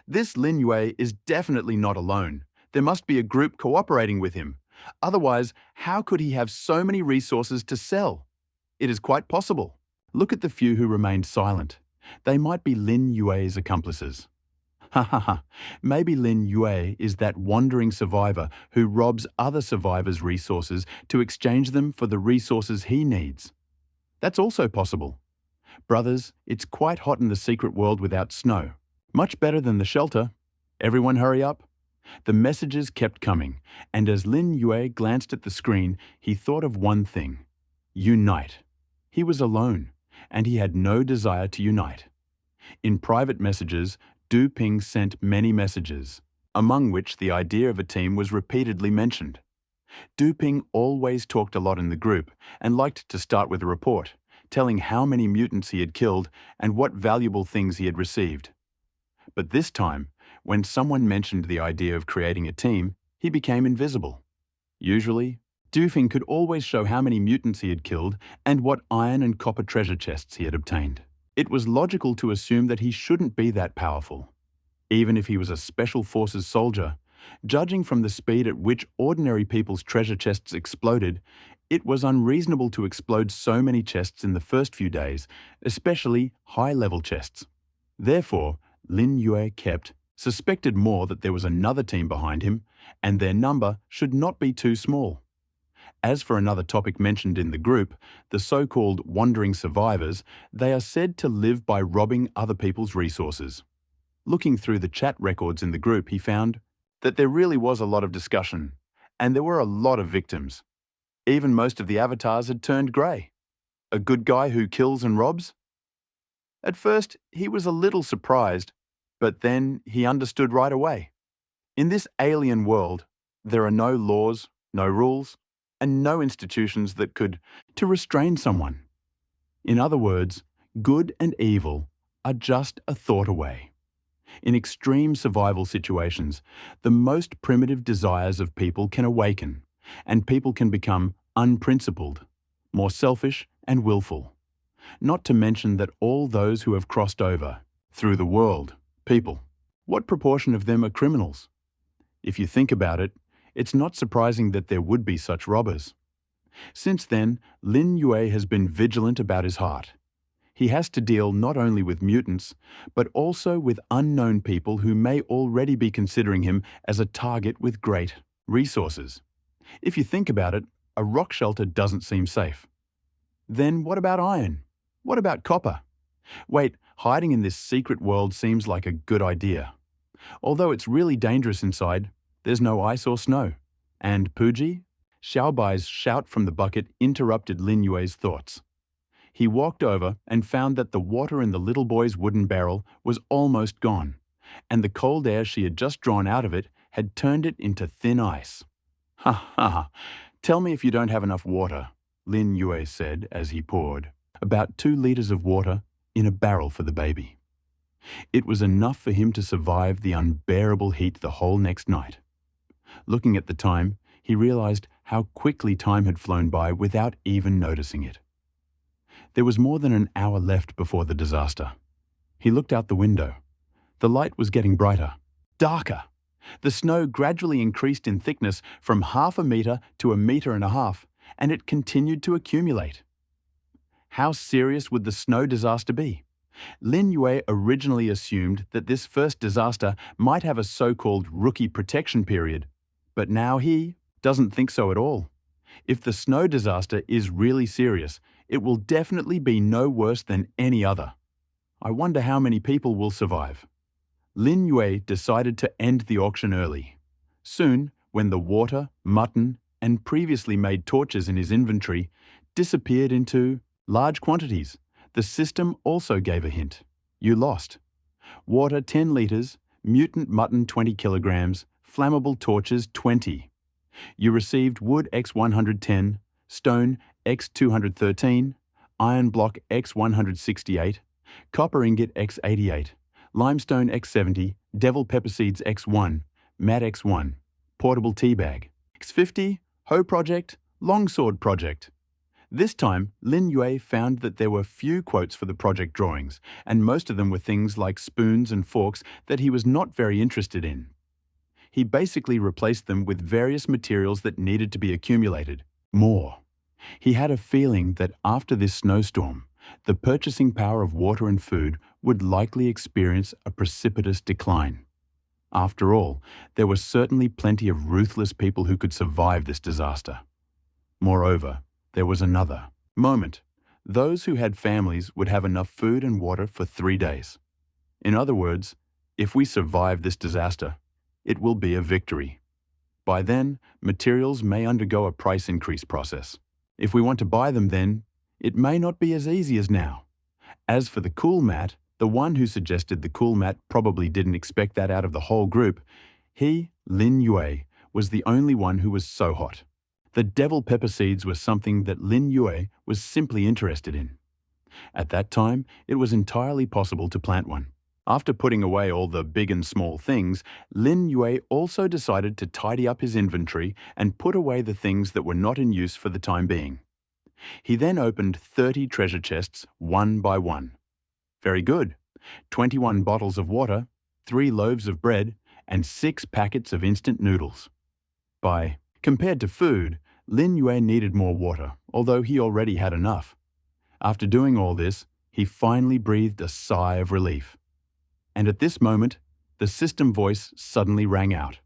This Lin Yue is definitely not alone. There must be a group cooperating with him. Otherwise, how could he have so many resources to sell? It is quite possible. Look at the few who remained silent. They might be Lin Yue's accomplices. Ha ha ha. Maybe Lin Yue is that wandering survivor who robs other survivors' resources to exchange them for the resources he needs. That's also possible. Brothers, it's quite hot in the secret world without snow. Much better than the shelter. Everyone hurry up. The messages kept coming, and as Lin Yue glanced at the screen, he thought of one thing. Unite. He was alone, and he had no desire to unite. In private messages, Du Ping sent many messages, among which the idea of a team was repeatedly mentioned. Du Ping always talked a lot in the group and liked to start with a report, telling how many mutants he had killed and what valuable things he had received. But this time, when someone mentioned the idea of creating a team, he became invisible. Usually, Du Ping could always show how many mutants he had killed and what iron and copper treasure chests he had obtained. It was logical to assume that he shouldn't be that powerful. Even if he was a special forces soldier, judging from the speed at which ordinary people's treasure chests exploded, it was unreasonable to explode so many chests in the first few days, especially high-level chests. Therefore, Lin Yue suspected more that there was another team behind him, and their number should not be too small. As for another topic mentioned in the group, the so-called wandering survivors, they are said to live by robbing other people's resources. Looking through the chat records in the group, he found that there really was a lot of discussion, and there were a lot of victims. Even most of the avatars had turned grey. A good guy who kills and robs? At first, he was a little surprised, but then he understood right away. In this alien world, there are no laws, no rules, and no institutions that could to restrain someone. In other words, good and evil are just a thought away. In extreme survival situations, the most primitive desires of people can awaken, and people can become unprincipled, more selfish and willful. Not to mention that all those who have crossed over through the world, people, what proportion of them are criminals? If you think about it, it's not surprising that there would be such robbers. Since then, Lin Yue has been vigilant about his heart. He has to deal not only with mutants, but also with unknown people who may already be considering him as a target with great resources. If you think about it, a rock shelter doesn't seem safe. Then what about iron? What about copper? Wait, hiding in this secret world seems like a good idea. Although it's really dangerous inside, there's no ice or snow. And Puji? Xiaobai's shout from the bucket interrupted Lin Yue's thoughts. He walked over and found that the water in the little boy's wooden barrel was almost gone, and the cold air she had just drawn out of it had turned it into thin ice. Ha ha ha! Tell me if you don't have enough water, Lin Yue said as he poured about 2 liters of water in a barrel for the baby. It was enough for him to survive the unbearable heat the whole next night. Looking at the time, he realized how quickly time had flown by without even noticing it. There was more than an hour left before the disaster. He looked out the window. The light was getting brighter, darker. The snow gradually increased in thickness from 1/2 meter to 1.5 meters, and it continued to accumulate. How serious would the snow disaster be? Lin Yue originally assumed that this first disaster might have a so-called rookie protection period, but now he doesn't think so at all. If the snow disaster is really serious, it will definitely be no worse than any other. I wonder how many people will survive. Lin Yue decided to end the auction early. Soon, when the water, mutton, and previously made torches in his inventory disappeared into large quantities, the system also gave a hint. You lost. Water 10 litres, mutant mutton 20 kilograms, flammable torches 20. You received wood x 110, stone x 213, iron block x 168, copper ingot x 88, limestone x 70, devil pepper seeds x 1, mat x 1, portable tea bag x 50, hoe project, longsword project. This time, Lin Yue found that there were few quotes for the project drawings, and most of them were things like spoons and forks that he was not very interested in. He basically replaced them with various materials that needed to be accumulated. More. He had a feeling that after this snowstorm, the purchasing power of water and food would likely experience a precipitous decline. After all, there were certainly plenty of ruthless people who could survive this disaster. Moreover, there was another moment. Those who had families would have enough food and water for 3 days. In other words, if we survive this disaster, it will be a victory. By then, materials may undergo a price increase process. If we want to buy them then, it may not be as easy as now. As for the cool mat, the one who suggested the cool mat probably didn't expect that out of the whole group. He, Lin Yue, was the only one who was so hot. The devil pepper seeds were something that Lin Yue was simply interested in. At that time, it was entirely possible to plant one. After putting away all the big and small things, Lin Yue also decided to tidy up his inventory and put away the things that were not in use for the time being. He then opened 30 treasure chests one by one. Very good. 21 bottles of water, 3 loaves of bread, and 6 packets of instant noodles. Compared to food, Lin Yue needed more water, although he already had enough. After doing all this, he finally breathed a sigh of relief. And at this moment, the system voice suddenly rang out.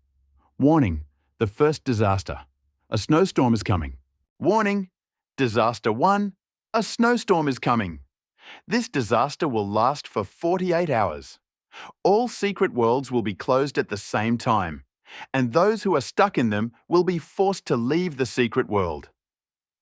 Warning, the first disaster. A snowstorm is coming. Warning, disaster 1, a snowstorm is coming. This disaster will last for 48 hours. All secret worlds will be closed at the same time, and those who are stuck in them will be forced to leave the secret world.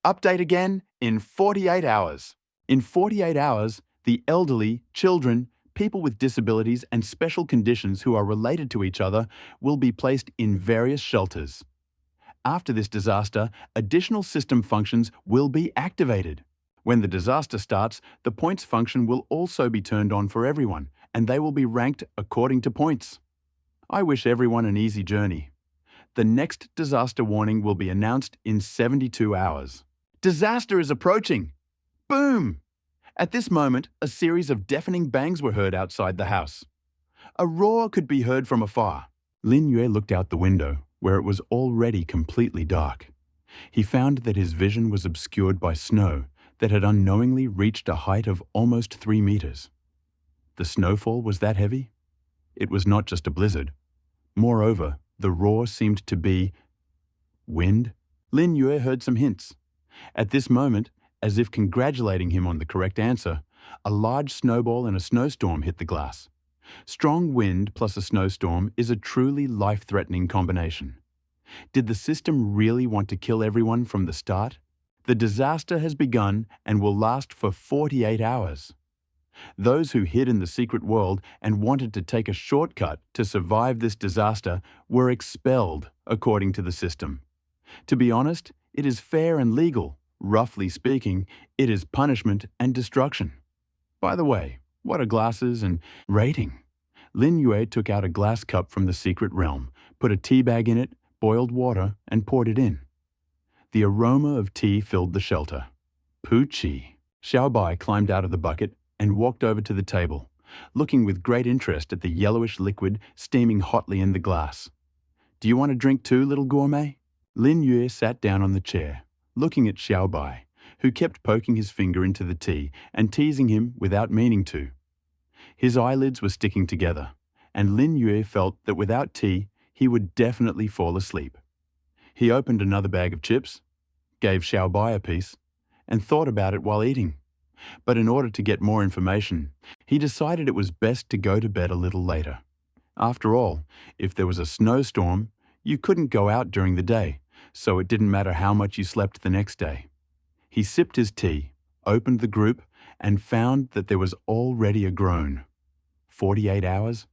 Update again in 48 hours. In 48 hours, the elderly, children, people with disabilities and special conditions who are related to each other will be placed in various shelters. After this disaster, additional system functions will be activated. When the disaster starts, the points function will also be turned on for everyone, and they will be ranked according to points. I wish everyone an easy journey. The next disaster warning will be announced in 72 hours. Disaster is approaching! Boom! At this moment, a series of deafening bangs were heard outside the house. A roar could be heard from afar. Lin Yue looked out the window, where it was already completely dark. He found that his vision was obscured by snow that had unknowingly reached a height of almost 3 meters. The snowfall was that heavy? It was not just a blizzard. Moreover, the roar seemed to be wind. Lin Yue heard some hints. At this moment, as if congratulating him on the correct answer, a large snowball and a snowstorm hit the glass. Strong wind plus a snowstorm is a truly life-threatening combination. Did the system really want to kill everyone from the start? The disaster has begun and will last for 48 hours. Those who hid in the secret world and wanted to take a shortcut to survive this disaster were expelled, according to the system. To be honest, it is fair and legal. Roughly speaking, it is punishment and destruction. By the way, what are glasses and rating? Lin Yue took out a glass cup from the secret realm, put a tea bag in it, boiled water, and poured it in. The aroma of tea filled the shelter. Poochie. Xiaobai climbed out of the bucket and walked over to the table, looking with great interest at the yellowish liquid steaming hotly in the glass. Do you want a drink too, little gourmet? Lin Yue sat down on the chair, looking at Xiaobai, who kept poking his finger into the tea and teasing him without meaning to. His eyelids were sticking together, and Lin Yue felt that without tea, he would definitely fall asleep. He opened another bag of chips, gave Xiaobai a piece, and thought about it while eating. But in order to get more information, he decided it was best to go to bed a little later. After all, if there was a snowstorm, you couldn't go out during the day, so it didn't matter how much you slept the next day. He sipped his tea, opened the group, and found that there was already a groan. 48 hours?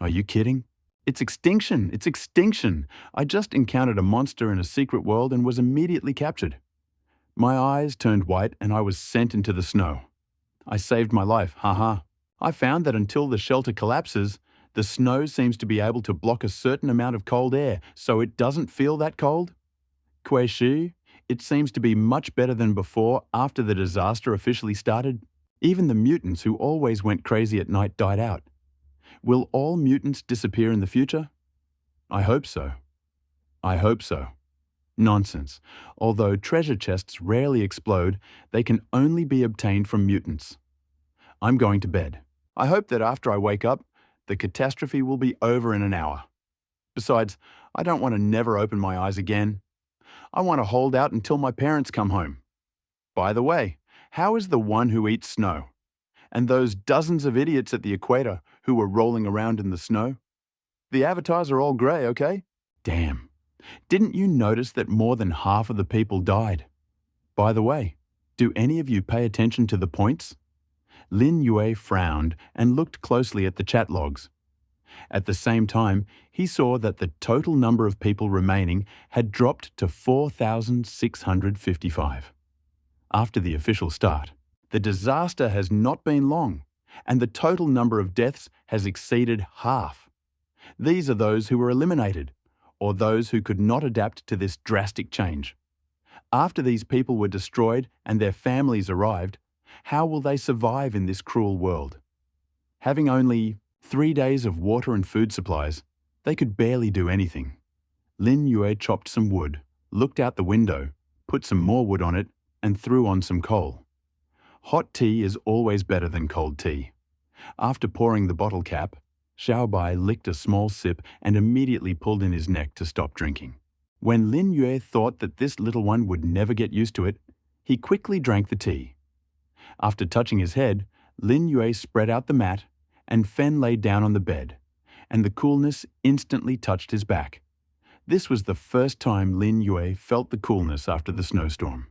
Are you kidding? It's extinction! It's extinction! I just encountered a monster in a secret world and was immediately captured. My eyes turned white and I was sent into the snow. I saved my life, haha. I found that until the shelter collapses, the snow seems to be able to block a certain amount of cold air, so it doesn't feel that cold. Kweishi, it seems to be much better than before after the disaster officially started. Even the mutants who always went crazy at night died out. Will all mutants disappear in the future? I hope so. I hope so. Nonsense. Although treasure chests rarely explode, they can only be obtained from mutants. I'm going to bed. I hope that after I wake up, the catastrophe will be over in an hour. Besides, I don't want to never open my eyes again. I want to hold out until my parents come home. By the way, how is the one who eats snow? And those dozens of idiots at the equator who were rolling around in the snow? The avatars are all grey, okay? Damn. Didn't you notice that more than half of the people died? By the way, do any of you pay attention to the points? Lin Yue frowned and looked closely at the chat logs. At the same time, he saw that the total number of people remaining had dropped to 4,655. After the official start, the disaster has not been long, and the total number of deaths has exceeded half. These are those who were eliminated, or those who could not adapt to this drastic change. After these people were destroyed and their families arrived, how will they survive in this cruel world? Having only 3 days of water and food supplies, they could barely do anything. Lin Yue chopped some wood, looked out the window, put some more wood on it, and threw on some coal. Hot tea is always better than cold tea. After pouring the bottle cap, Xiaobai licked a small sip and immediately pulled in his neck to stop drinking. When Lin Yue thought that this little one would never get used to it, he quickly drank the tea. After touching his head, Lin Yue spread out the mat, and Fen lay down on the bed, and the coolness instantly touched his back. This was the first time Lin Yue felt the coolness after the snowstorm.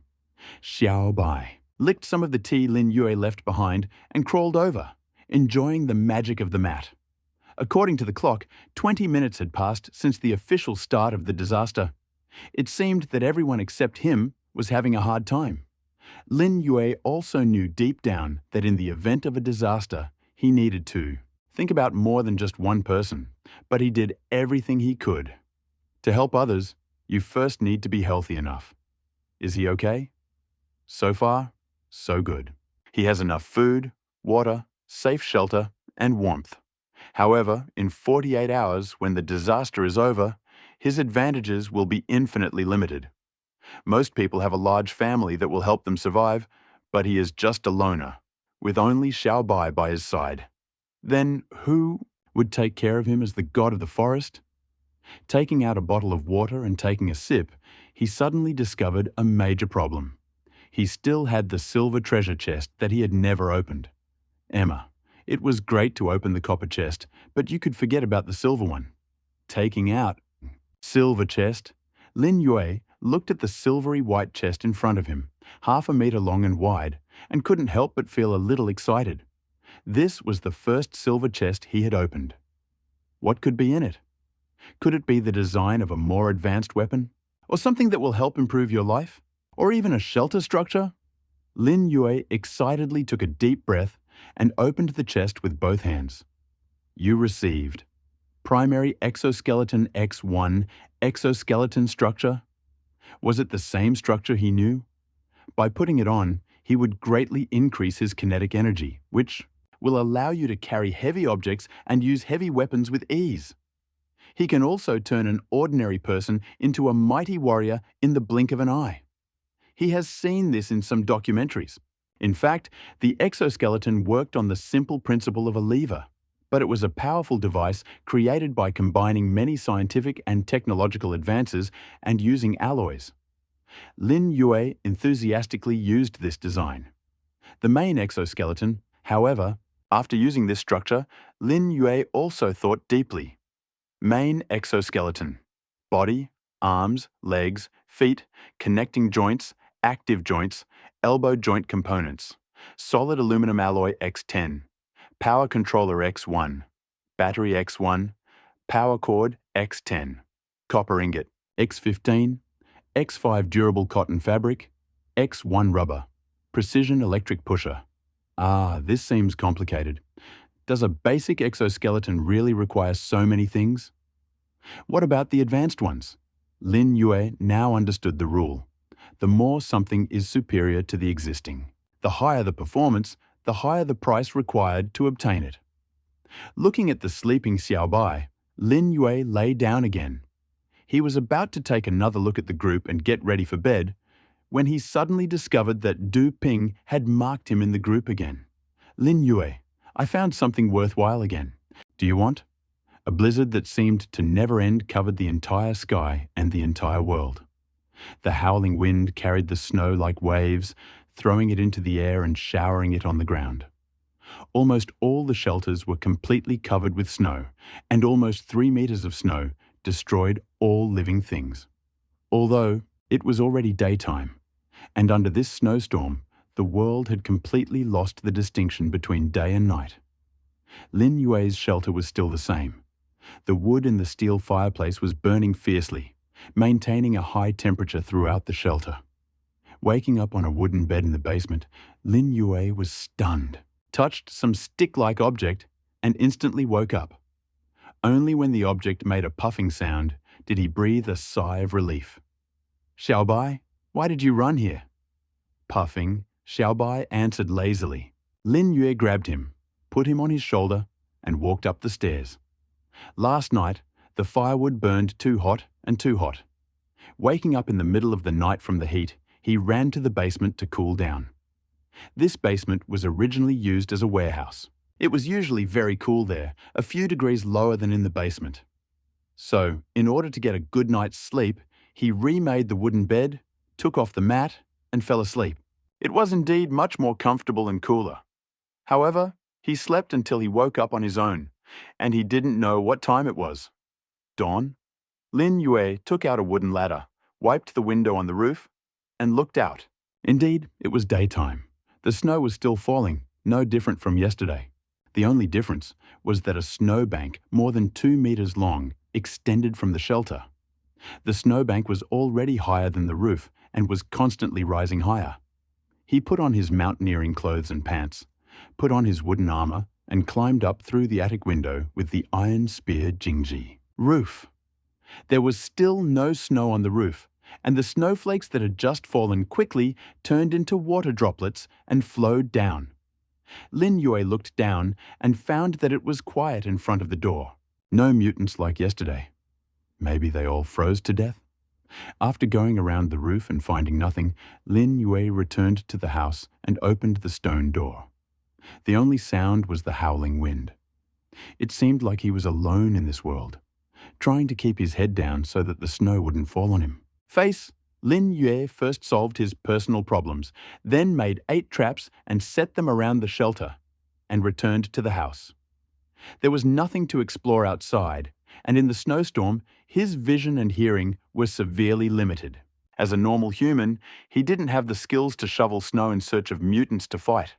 Xiaobai licked some of the tea Lin Yue left behind and crawled over, enjoying the magic of the mat. According to the clock, 20 minutes had passed since the official start of the disaster. It seemed that everyone except him was having a hard time. Lin Yue also knew deep down that in the event of a disaster, he needed to think about more than just one person, but he did everything he could. To help others, you first need to be healthy enough. Is he okay? So far, so good. He has enough food, water, safe shelter, and warmth. However, in 48 hours, when the disaster is over, his advantages will be infinitely limited. Most people have a large family that will help them survive, but he is just a loner, with only Xiaobai by his side. Then who would take care of him as the god of the forest? Taking out a bottle of water and taking a sip, he suddenly discovered a major problem. He still had the silver treasure chest that he had never opened. Emma, it was great to open the copper chest, but you could forget about the silver one. Taking out silver chest, Lin Yue looked at the silvery white chest in front of him, 1/2 meter long and wide, and couldn't help but feel a little excited. This was the first silver chest he had opened. What could be in it? Could it be the design of a more advanced weapon? Or something that will help improve your life? Or even a shelter structure? Lin Yue excitedly took a deep breath and opened the chest with both hands. You received Primary Exoskeleton X1 Exoskeleton Structure. Was it the same structure he knew? By putting it on, he would greatly increase his kinetic energy, which will allow you to carry heavy objects and use heavy weapons with ease. He can also turn an ordinary person into a mighty warrior in the blink of an eye. He has seen this in some documentaries. In fact, the exoskeleton worked on the simple principle of a lever, but it was a powerful device created by combining many scientific and technological advances and using alloys. Lin Yue enthusiastically used this design. The main exoskeleton, however, After using this structure, Lin Yue also thought deeply. Main exoskeleton: body, arms, legs, feet, connecting joints, active joints, elbow joint components. Solid aluminum alloy X10. Power controller X1. Battery X1. Power cord X10. Copper ingot X15. X5 durable cotton fabric. X1 rubber. Precision electric pusher. Ah, this seems complicated. Does a basic exoskeleton really require so many things? What about the advanced ones? Lin Yue now understood the rule. The more something is superior to the existing, the higher the performance, the higher the price required to obtain it. Looking at the sleeping Xiaobai, Lin Yue lay down again. He was about to take another look at the group and get ready for bed when he suddenly discovered that Du Ping had marked him in the group again. Lin Yue, I found something worthwhile again. Do you want? A blizzard that seemed to never end covered the entire sky and the entire world. The howling wind carried the snow like waves, throwing it into the air and showering it on the ground. Almost all the shelters were completely covered with snow, and almost 3 meters of snow destroyed all living things. Although it was already daytime, and under this snowstorm, the world had completely lost the distinction between day and night. Lin Yue's shelter was still the same. The wood in the steel fireplace was burning fiercely, maintaining a high temperature throughout the shelter. Waking up on a wooden bed in the basement, Lin Yue was stunned, touched some stick-like object, and instantly woke up. Only when the object made a puffing sound did he breathe a sigh of relief. Xiaobai, why did you run here? Puffing, Xiaobai answered lazily. Lin Yue grabbed him, put him on his shoulder, and walked up the stairs. Last night, the firewood burned too hot and too hot. Waking up in the middle of the night from the heat, he ran to the basement to cool down. This basement was originally used as a warehouse. It was usually very cool there, a few degrees lower than in the basement. So, in order to get a good night's sleep, he remade the wooden bed, took off the mat, and fell asleep. It was indeed much more comfortable and cooler. However, he slept until he woke up on his own, and he didn't know what time it was. Dawn? Lin Yue took out a wooden ladder, wiped the window on the roof, and looked out. Indeed, it was daytime. The snow was still falling, no different from yesterday. The only difference was that a snowbank more than 2 meters long extended from the shelter. The snowbank was already higher than the roof and was constantly rising higher. He put on his mountaineering clothes and pants, put on his wooden armor, and climbed up through the attic window with the iron spear Jingji. Roof. There was still no snow on the roof, and the snowflakes that had just fallen quickly turned into water droplets and flowed down. Lin Yue looked down and found that it was quiet in front of the door. No mutants like yesterday. Maybe they all froze to death? After going around the roof and finding nothing, Lin Yue returned to the house and opened the stone door. The only sound was the howling wind. It seemed like he was alone in this world, trying to keep his head down so that the snow wouldn't fall on him. Lin Yue first solved his personal problems, then made 8 traps and set them around the shelter, and returned to the house. There was nothing to explore outside, and in the snowstorm, his vision and hearing were severely limited. As a normal human, he didn't have the skills to shovel snow in search of mutants to fight.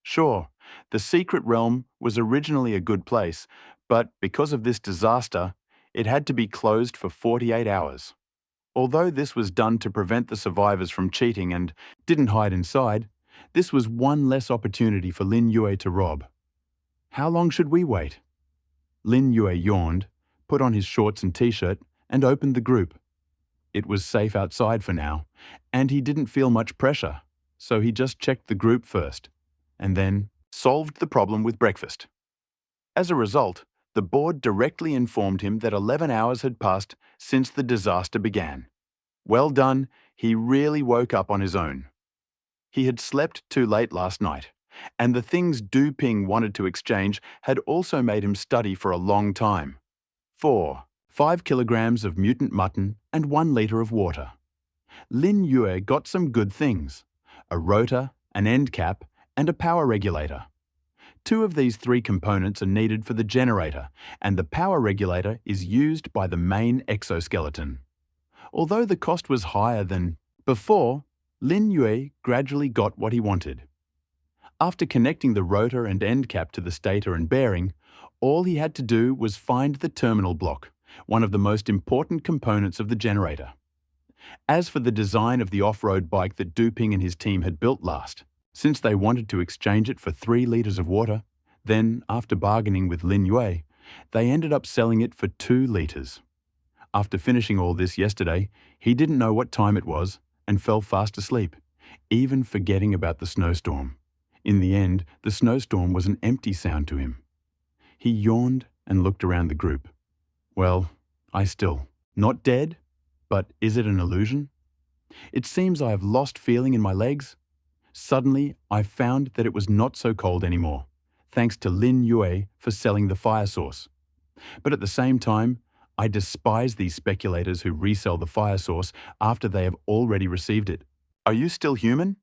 Sure, the secret realm was originally a good place, but because of this disaster, it had to be closed for 48 hours. Although this was done to prevent the survivors from cheating and didn't hide inside, this was one less opportunity for Lin Yue to rob. How long should we wait? Lin Yue yawned, put on his shorts and t-shirt, and opened the group. It was safe outside for now, and he didn't feel much pressure, so he just checked the group first, and then solved the problem with breakfast. As a result, the board directly informed him that 11 hours had passed since the disaster began. Well done, he really woke up on his own. He had slept too late last night, and the things Du Ping wanted to exchange had also made him study for a long time. 5 kilograms of mutant mutton and 1 liter of water. Lin Yue got some good things: a rotor, an end cap, and a power regulator. Two of these three components are needed for the generator, and the power regulator is used by the main exoskeleton. Although the cost was higher than before, Lin Yue gradually got what he wanted. After connecting the rotor and end cap to the stator and bearing, all he had to do was find the terminal block, one of the most important components of the generator. As for the design of the off-road bike that Du Ping and his team had built last, since they wanted to exchange it for 3 liters of water, then, after bargaining with Lin Yue, they ended up selling it for 2 liters. After finishing all this yesterday, he didn't know what time it was and fell fast asleep, even forgetting about the snowstorm. In the end, the snowstorm was an empty sound to him. He yawned and looked around the group. Well, not dead, but is it an illusion? It seems I have lost feeling in my legs. Suddenly, I found that it was not so cold anymore, thanks to Lin Yue for selling the fire source. But at the same time, I despise these speculators who resell the fire source after they have already received it. Are you still human?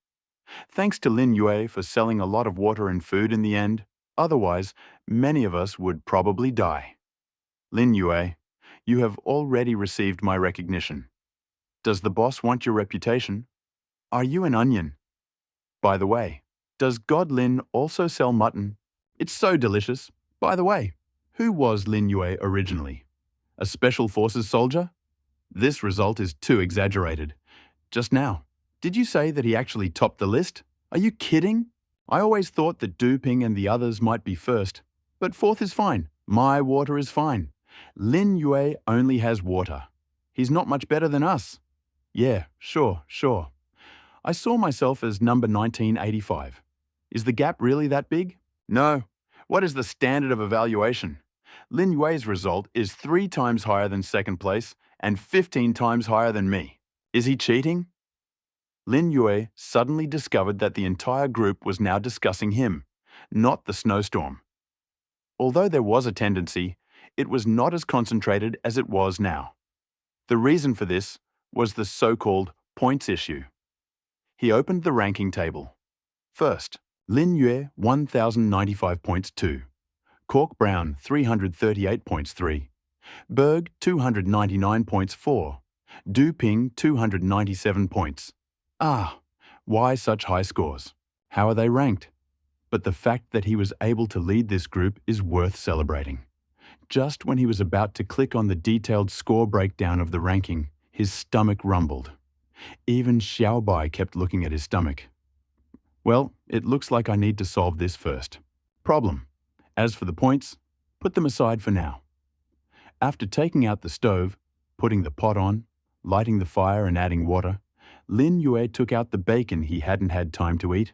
Thanks to Lin Yue for selling a lot of water and food in the end, otherwise, many of us would probably die. Lin Yue, you have already received my recognition. Does the boss want your reputation? Are you an onion? By the way, does God Lin also sell mutton? It's so delicious. By the way, who was Lin Yue originally? A Special Forces soldier? This result is too exaggerated. Just now, did you say that he actually topped the list? Are you kidding? I always thought that Du Ping and the others might be first, but fourth is fine. My water is fine. Lin Yue only has water. He's not much better than us. Yeah, sure. I saw myself as number 1985. Is the gap really that big? No. What is the standard of evaluation? Lin Yue's result is 3 times higher than second place and 15 times higher than me. Is he cheating? Lin Yue suddenly discovered that the entire group was now discussing him, not the snowstorm. Although there was a tendency, it was not as concentrated as it was now. The reason for this was the so-called points issue. He opened the ranking table. First, Lin Yue 1,095 points 2, Cork Brown 338 points 3, Berg 299 points 4, Du Ping 297 points. Why such high scores? How are they ranked? But the fact that he was able to lead this group is worth celebrating. Just when he was about to click on the detailed score breakdown of the ranking, his stomach rumbled. Even Xiaobai kept looking at his stomach. Well, it looks like I need to solve this first. Problem. As for the points, put them aside for now. After taking out the stove, putting the pot on, lighting the fire and adding water, Lin Yue took out the bacon he hadn't had time to eat,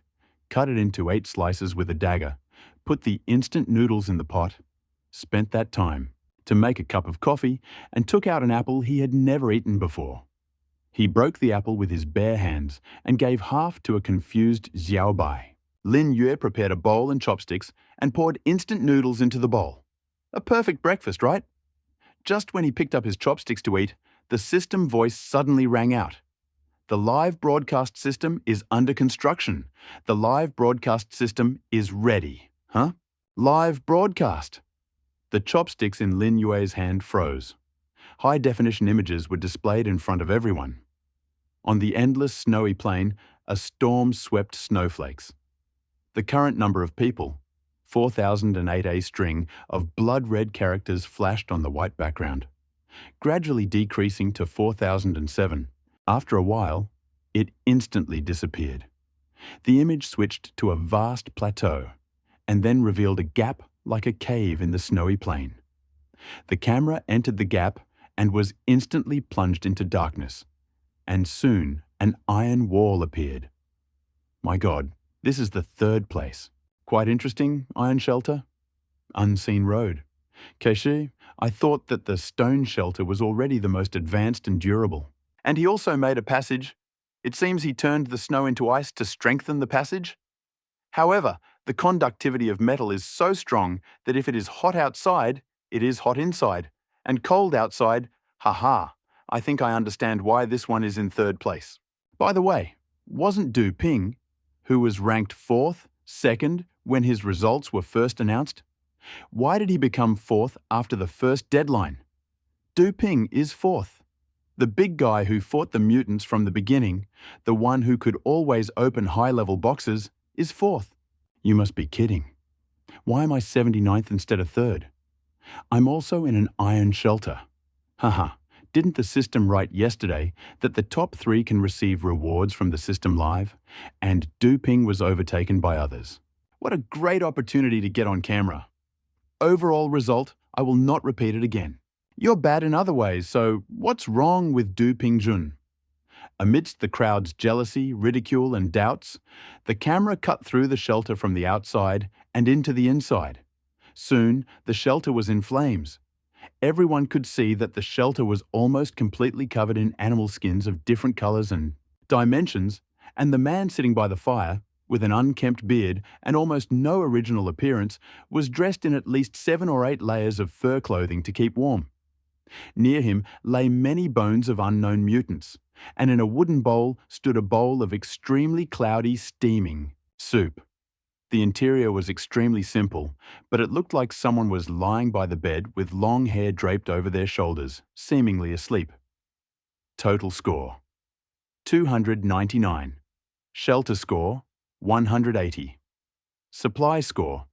cut it into 8 slices with a dagger, put the instant noodles in the pot, spent that time to make a cup of coffee, and took out an apple he had never eaten before. He broke the apple with his bare hands and gave half to a confused Xiaobai. Lin Yue prepared a bowl and chopsticks and poured instant noodles into the bowl. A perfect breakfast, right? Just when he picked up his chopsticks to eat, the system voice suddenly rang out. The live broadcast system is under construction. The live broadcast system is ready. Huh? Live broadcast. The chopsticks in Lin Yue's hand froze. High-definition images were displayed in front of everyone. On the endless snowy plain, a storm swept snowflakes. The current number of people, 4008 string of blood-red characters flashed on the white background, gradually decreasing to 4007. After a while, it instantly disappeared. The image switched to a vast plateau and then revealed a gap like a cave in the snowy plain. The camera entered the gap and was instantly plunged into darkness, and soon an iron wall appeared. My God, this is the 3rd place. Quite interesting, iron shelter? Unseen road. Keishi, I thought that the stone shelter was already the most advanced and durable. And he also made a passage. It seems he turned the snow into ice to strengthen the passage. However, the conductivity of metal is so strong that if it is hot outside, it is hot inside, and cold outside, I think I understand why this one is in 3rd place. By the way, wasn't Du Ping, who was ranked 4th, 2nd, when his results were first announced? Why did he become fourth after the first deadline? Du Ping is fourth. The big guy who fought the mutants from the beginning, the one who could always open high-level boxes, is fourth. You must be kidding. Why am I 79th instead of third? I'm also in an iron shelter. Haha, didn't the system write yesterday that the top 3 can receive rewards from the system live, and Du Ping was overtaken by others? What a great opportunity to get on camera. Overall result, I will not repeat it again. You're bad in other ways, so what's wrong with Du Pingjun? Amidst the crowd's jealousy, ridicule, and doubts, the camera cut through the shelter from the outside and into the inside. Soon, the shelter was in flames. Everyone could see that the shelter was almost completely covered in animal skins of different colors and dimensions, and the man sitting by the fire, with an unkempt beard and almost no original appearance, was dressed in at least 7 or 8 layers of fur clothing to keep warm. Near him lay many bones of unknown mutants, and in a wooden bowl stood a bowl of extremely cloudy, steaming soup. The interior was extremely simple, but it looked like someone was lying by the bed with long hair draped over their shoulders, seemingly asleep. Total score: 299. Shelter score: 180. Supply score: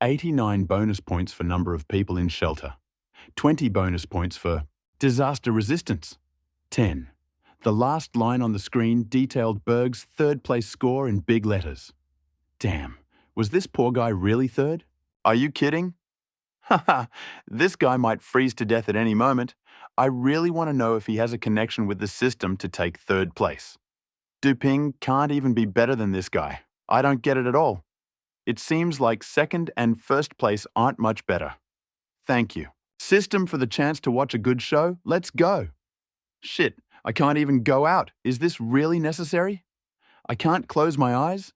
89 bonus points for number of people in shelter. 20 bonus points for disaster resistance. 10. The last line on the screen detailed Berg's third-place score in big letters. Damn, was this poor guy really third? Are you kidding? Haha, this guy might freeze to death at any moment. I really want to know if he has a connection with the system to take third place. Du Ping can't even be better than this guy. I don't get it at all. It seems like second and first place aren't much better. Thank you. System for the chance to watch a good show? Let's go. Shit, I can't even go out. Is this really necessary? I can't close my eyes?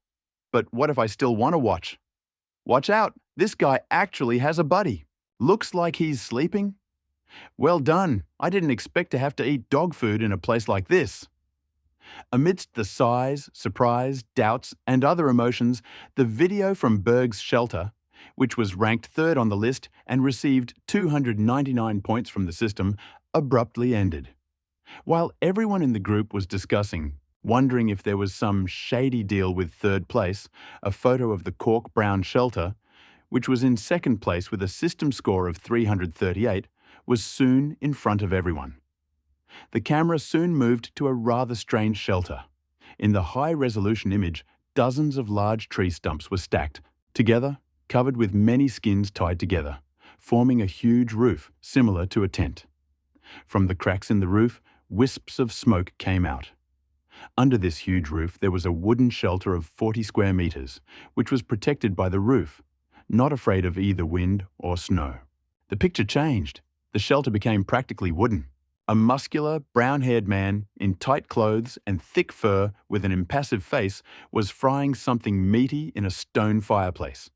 But what if I still want to watch? Watch out, this guy actually has a buddy. Looks like he's sleeping. Well done, I didn't expect to have to eat dog food in a place like this. Amidst the sighs, surprise, doubts, and other emotions, the video from Berg's shelter, which was ranked third on the list and received 299 points from the system, abruptly ended. While everyone in the group was discussing, wondering if there was some shady deal with third place, a photo of the cork brown shelter, which was in second place with a system score of 338, was soon in front of everyone. The camera soon moved to a rather strange shelter. In the high-resolution image, dozens of large tree stumps were stacked, together, covered with many skins tied together, forming a huge roof similar to a tent. From the cracks in the roof, wisps of smoke came out. Under this huge roof there was a wooden shelter of 40 square meters, which was protected by the roof, not afraid of either wind or snow. The picture changed. The shelter became practically wooden. A muscular, brown-haired man in tight clothes and thick fur with an impassive face was frying something meaty in a stone fireplace.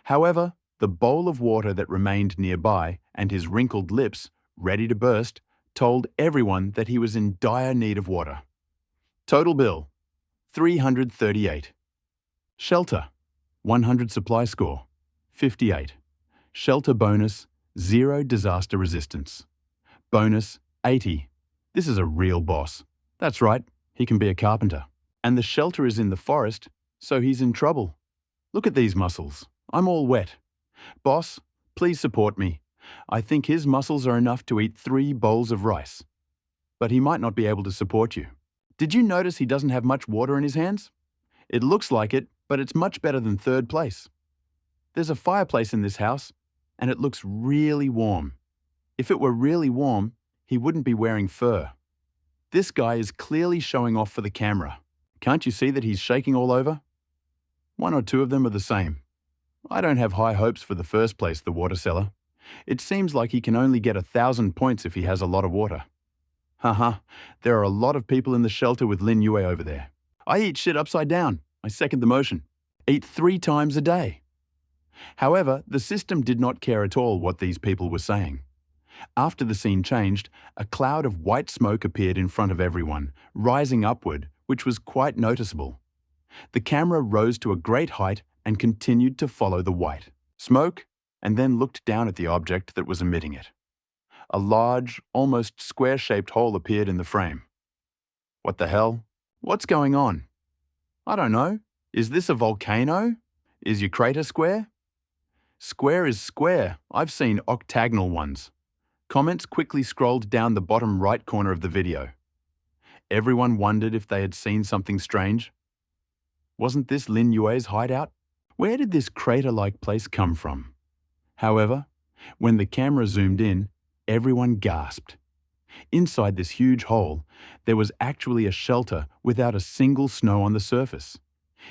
However, the bowl of water that remained nearby and his wrinkled lips, ready to burst, told everyone that he was in dire need of water. Total bill: 338. Shelter: 100 supply score, 58. Shelter bonus: 0 disaster resistance. Bonus: 80. This is a real boss. That's right, he can be a carpenter. And the shelter is in the forest, so he's in trouble. Look at these muscles. I'm all wet. Boss, please support me. I think his muscles are enough to eat 3 bowls of rice. But he might not be able to support you. Did you notice he doesn't have much water in his hands? It looks like it, but it's much better than third place. There's a fireplace in this house, and it looks really warm. If it were really warm, he wouldn't be wearing fur. This guy is clearly showing off for the camera. Can't you see that he's shaking all over? 1 or 2 of them are the same. I don't have high hopes for the first place, the water seller. It seems like he can only get 1,000 points if he has a lot of water. Haha, there are a lot of people in the shelter with Lin Yue over there. I eat shit upside down. I second the motion. Eat 3 times a day. However, the system did not care at all what these people were saying. After the scene changed, a cloud of white smoke appeared in front of everyone, rising upward, which was quite noticeable. The camera rose to a great height and continued to follow the white smoke and then looked down at the object that was emitting it. A large, almost square-shaped hole appeared in the frame. What the hell? What's going on? I don't know. Is this a volcano? Is your crater square? Square is square. I've seen octagonal ones. Comments quickly scrolled down the bottom right corner of the video. Everyone wondered if they had seen something strange. Wasn't this Lin Yue's hideout? Where did this crater-like place come from? However, when the camera zoomed in, everyone gasped. Inside this huge hole, there was actually a shelter without a single snow on the surface.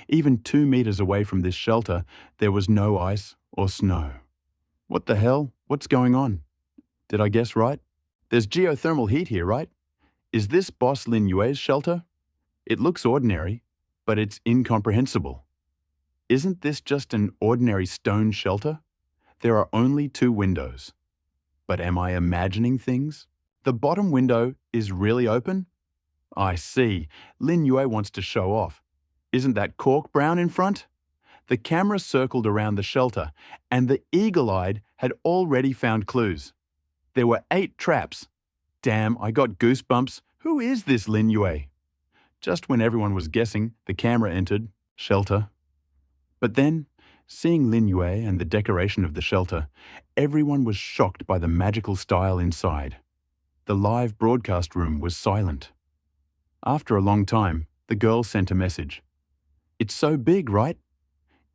Even 2 meters away from this shelter, there was no ice or snow. What the hell? What's going on? Did I guess right? There's geothermal heat here, right? Is this boss Lin Yue's shelter? It looks ordinary, but it's incomprehensible. Isn't this just an ordinary stone shelter? There are only 2 windows. But am I imagining things? The bottom window is really open? I see. Lin Yue wants to show off. Isn't that cork brown in front? The camera circled around the shelter, and the eagle-eyed had already found clues. There were 8 traps. Damn, I got goosebumps. Who is this Lin Yue? Just when everyone was guessing, the camera entered. Shelter. But then, seeing Lin Yue and the decoration of the shelter, everyone was shocked by the magical style inside. The live broadcast room was silent. After a long time, the girl sent a message. It's so big, right?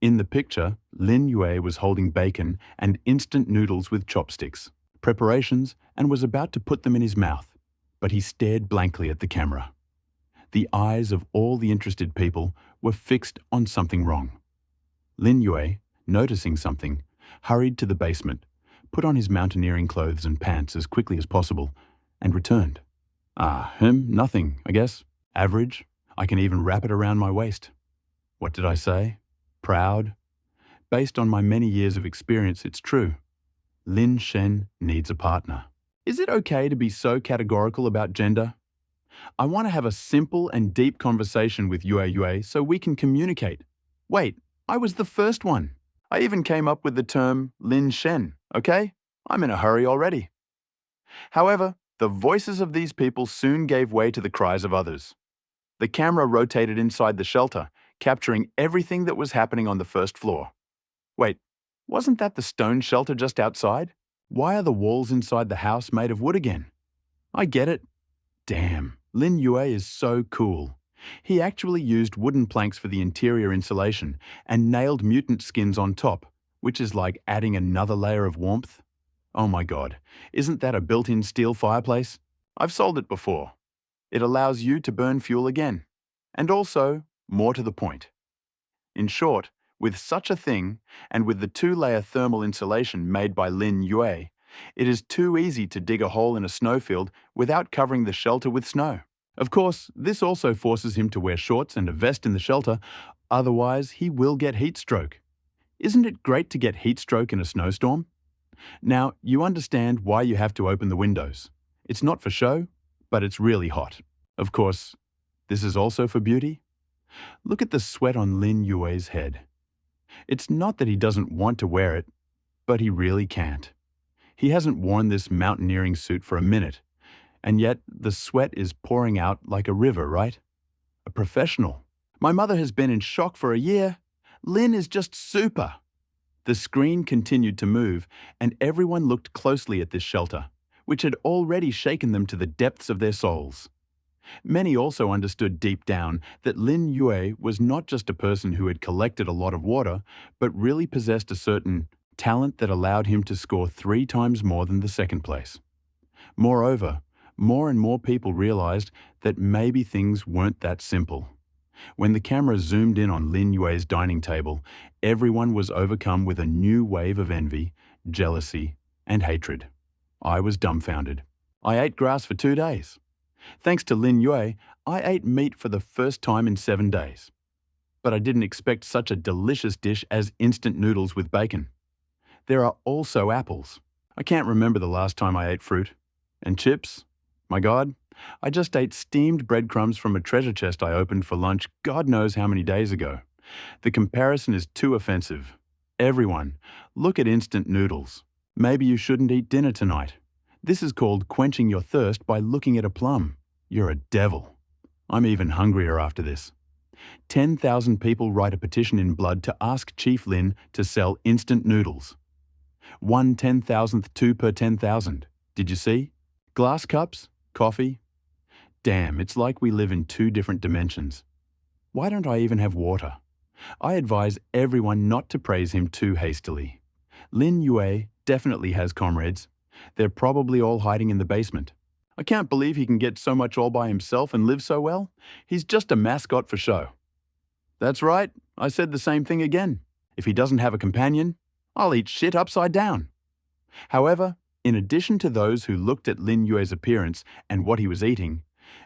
In the picture, Lin Yue was holding bacon and instant noodles with chopsticks, preparations, and was about to put them in his mouth, but he stared blankly at the camera. The eyes of all the interested people were fixed on something wrong. Lin Yue, noticing something, hurried to the basement, put on his mountaineering clothes and pants as quickly as possible, and returned. Nothing, I guess. Average. I can even wrap it around my waist. What did I say? Proud. Based on my many years of experience, it's true. Lin Shen needs a partner. Is it okay to be so categorical about gender? I want to have a simple and deep conversation with Yue so we can communicate. Wait, I was the first one. I even came up with the term Lin Shen, okay? I'm in a hurry already. However, the voices of these people soon gave way to the cries of others. The camera rotated inside the shelter, capturing everything that was happening on the first floor. Wait, wasn't that the stone shelter just outside? Why are the walls inside the house made of wood again? I get it. Damn, Lin Yue is so cool. He actually used wooden planks for the interior insulation and nailed mutant skins on top, which is like adding another layer of warmth. Oh my god, isn't that a built-in steel fireplace? I've sold it before. It allows you to burn fuel again. And also, more to the point. In short, with such a thing, and with the 2-layer thermal insulation made by Lin Yue, it is too easy to dig a hole in a snowfield without covering the shelter with snow. Of course, this also forces him to wear shorts and a vest in the shelter, otherwise he will get heat stroke. Isn't it great to get heat stroke in a snowstorm? Now, you understand why you have to open the windows. It's not for show, but it's really hot. Of course, this is also for beauty. Look at the sweat on Lin Yue's head. It's not that he doesn't want to wear it, but he really can't. He hasn't worn this mountaineering suit for a minute, and yet the sweat is pouring out like a river, right? A professional. My mother has been in shock for a year. Lin is just super. The screen continued to move, and everyone looked closely at this shelter, which had already shaken them to the depths of their souls. Many also understood deep down that Lin Yue was not just a person who had collected a lot of water, but really possessed a certain talent that allowed him to score 3 times more than the second place. Moreover, more and more people realized that maybe things weren't that simple. When the camera zoomed in on Lin Yue's dining table, everyone was overcome with a new wave of envy, jealousy, and hatred. I was dumbfounded. I ate grass for 2 days. Thanks to Lin Yue, I ate meat for the first time in 7 days. But I didn't expect such a delicious dish as instant noodles with bacon. There are also apples. I can't remember the last time I ate fruit. And chips? My God, I just ate steamed breadcrumbs from a treasure chest I opened for lunch God knows how many days ago. The comparison is too offensive. Everyone, look at instant noodles. Maybe you shouldn't eat dinner tonight. This is called quenching your thirst by looking at a plum. You're a devil. I'm even hungrier after this. 10,000 people write a petition in blood to ask Chief Lin to sell instant noodles. 1/10,000th, 2 per 10,000. Did you see? Glass cups? Coffee? Damn, it's like we live in two different dimensions. Why don't I even have water? I advise everyone not to praise him too hastily. Lin Yue definitely has comrades. They're probably all hiding in the basement. I can't believe he can get so much all by himself and live so well. He's just a mascot for show. That's right, I said the same thing again. If he doesn't have a companion, I'll eat shit upside down. However, in addition to those who looked at Lin Yue's appearance and what he was eating,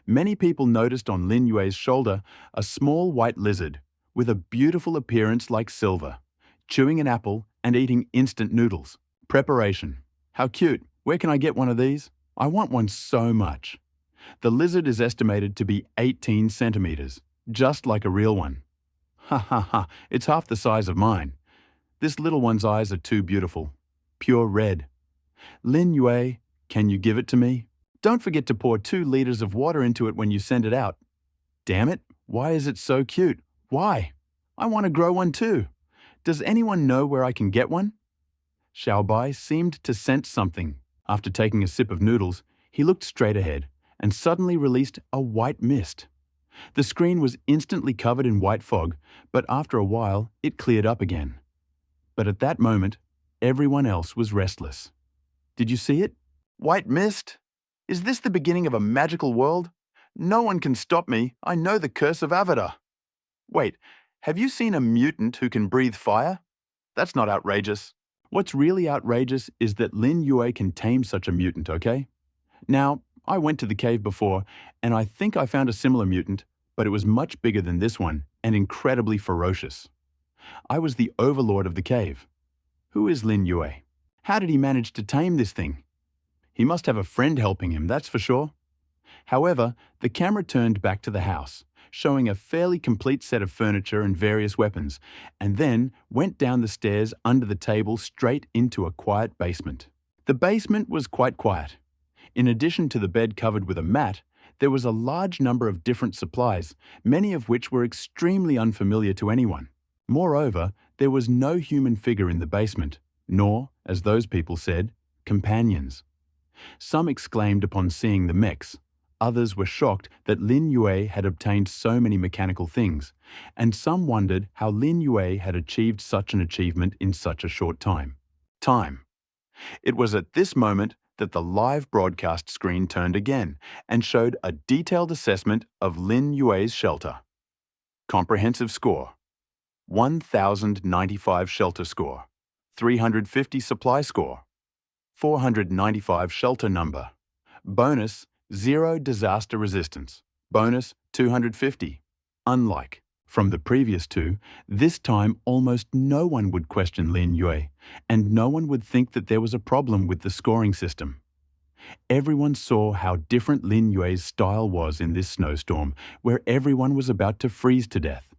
many people noticed on Lin Yue's shoulder a small white lizard with a beautiful appearance like silver, chewing an apple and eating instant noodles. Preparation. How cute. Where can I get one of these? I want one so much. The lizard is estimated to be 18 centimeters, just like a real one. Ha ha ha, it's half the size of mine. This little one's eyes are too beautiful. Pure red. Lin Yue, can you give it to me? Don't forget to pour 2 liters of water into it when you send it out. Damn it, why is it so cute? Why? I want to grow one too. Does anyone know where I can get one? Xiaobai seemed to sense something. After taking a sip of noodles, he looked straight ahead and suddenly released a white mist. The screen was instantly covered in white fog, but after a while, it cleared up again. But at that moment, everyone else was restless. Did you see it? White mist? Is this the beginning of a magical world? No one can stop me. I know the curse of Avatar. Wait, have you seen a mutant who can breathe fire? That's not outrageous. What's really outrageous is that Lin Yue can tame such a mutant, okay? Now, I went to the cave before, and I think I found a similar mutant, but it was much bigger than this one and incredibly ferocious. I was the overlord of the cave. Who is Lin Yue? How did he manage to tame this thing? He must have a friend helping him, that's for sure. However, the camera turned back to the house, showing a fairly complete set of furniture and various weapons, and then went down the stairs under the table straight into a quiet basement. The basement was quite quiet. In addition to the bed covered with a mat, there was a large number of different supplies, many of which were extremely unfamiliar to anyone. Moreover, there was no human figure in the basement, nor, as those people said, companions. Some exclaimed upon seeing the mechs. Others were shocked that Lin Yue had obtained so many mechanical things, and some wondered how Lin Yue had achieved such an achievement in such a short time. It was at this moment that the live broadcast screen turned again and showed a detailed assessment of Lin Yue's shelter. Comprehensive score: 1,095 shelter score, 350 supply score, 495 shelter number. Bonus: 0 disaster resistance. Bonus: 250. Unlike from the previous two, this time almost no one would question Lin Yue, and no one would think that there was a problem with the scoring system. Everyone saw how different Lin Yue's style was in this snowstorm, where everyone was about to freeze to death,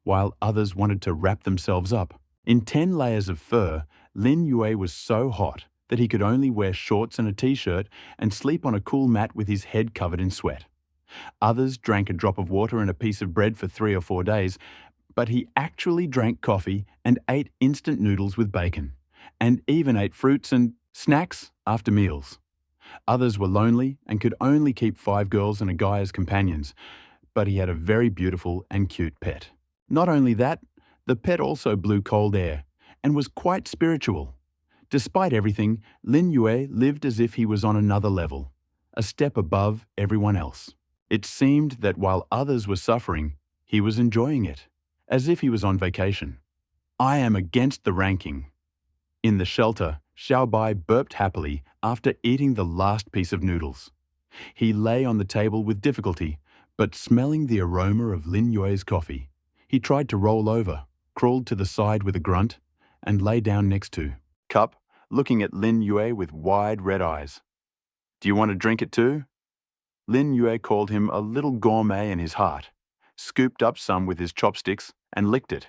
while others wanted to wrap themselves up. In 10 layers of fur, Lin Yue was so hot that he could only wear shorts and a t-shirt and sleep on a cool mat with his head covered in sweat. Others drank a drop of water and a piece of bread for 3 or 4 days, but he actually drank coffee and ate instant noodles with bacon, and even ate fruits and snacks after meals. Others were lonely and could only keep 5 girls and a guy as companions, but he had a very beautiful and cute pet. Not only that, the pet also blew cold air and was quite spiritual. Despite everything, Lin Yue lived as if he was on another level, a step above everyone else. It seemed that while others were suffering, he was enjoying it, as if he was on vacation. I am against the ranking. In the shelter, Xiaobai burped happily after eating the last piece of noodles. He lay on the table with difficulty, but smelling the aroma of Lin Yue's coffee, he tried to roll over, crawled to the side with a grunt, and lay down next to Cup, looking at Lin Yue with wide red eyes. Do you want to drink it too? Lin Yue called him a little gourmet in his heart, scooped up some with his chopsticks, and licked it.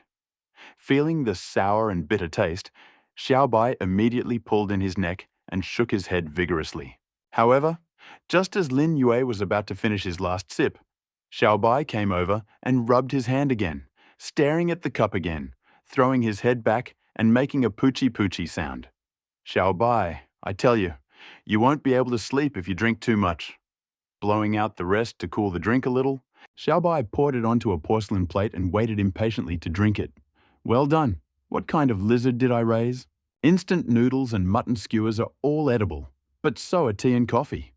Feeling the sour and bitter taste, Xiaobai immediately pulled in his neck and shook his head vigorously. However, just as Lin Yue was about to finish his last sip, Xiaobai came over and rubbed his hand again, staring at the cup again, throwing his head back and making a poochie-poochie sound. Xiaobai, I tell you, you won't be able to sleep if you drink too much. Blowing out the rest to cool the drink a little, Xiaobai poured it onto a porcelain plate and waited impatiently to drink it. Well done. What kind of lizard did I raise? Instant noodles and mutton skewers are all edible, but so are tea and coffee.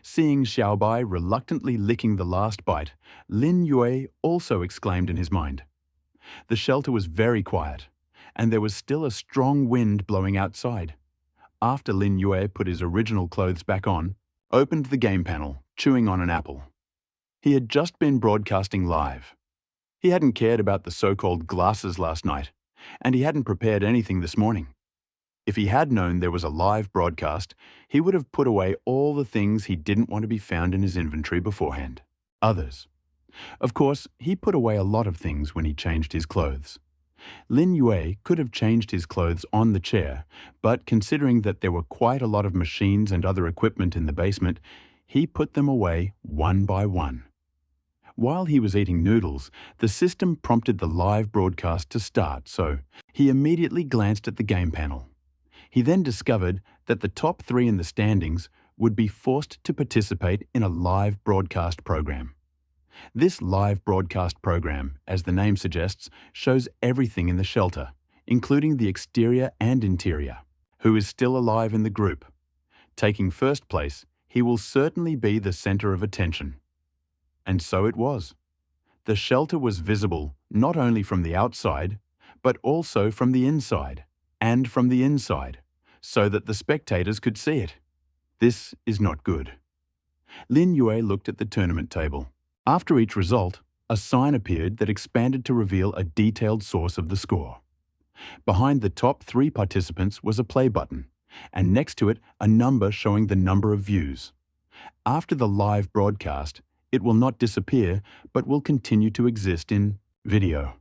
Seeing Xiaobai reluctantly licking the last bite, Lin Yue also exclaimed in his mind. The shelter was very quiet, and there was still a strong wind blowing outside. After Lin Yue put his original clothes back on, opened the game panel, chewing on an apple. He had just been broadcasting live. He hadn't cared about the so-called glasses last night, and he hadn't prepared anything this morning. If he had known there was a live broadcast, he would have put away all the things he didn't want to be found in his inventory beforehand. Others. Of course, he put away a lot of things when he changed his clothes. Lin Yue could have changed his clothes on the chair, but considering that there were quite a lot of machines and other equipment in the basement, he put them away one by one. While he was eating noodles, the system prompted the live broadcast to start, so he immediately glanced at the game panel. He then discovered that the top 3 in the standings would be forced to participate in a live broadcast program. This live broadcast program, as the name suggests, shows everything in the shelter, including the exterior and interior, who is still alive in the group. Taking first place, he will certainly be the center of attention. And so it was. The shelter was visible not only from the outside, but also from the inside, and from the inside, so that the spectators could see it. This is not good. Lin Yue looked at the tournament table. After each result, a sign appeared that expanded to reveal a detailed source of the score. Behind the top 3 participants was a play button, and next to it a number showing the number of views. After the live broadcast, it will not disappear, but will continue to exist in video.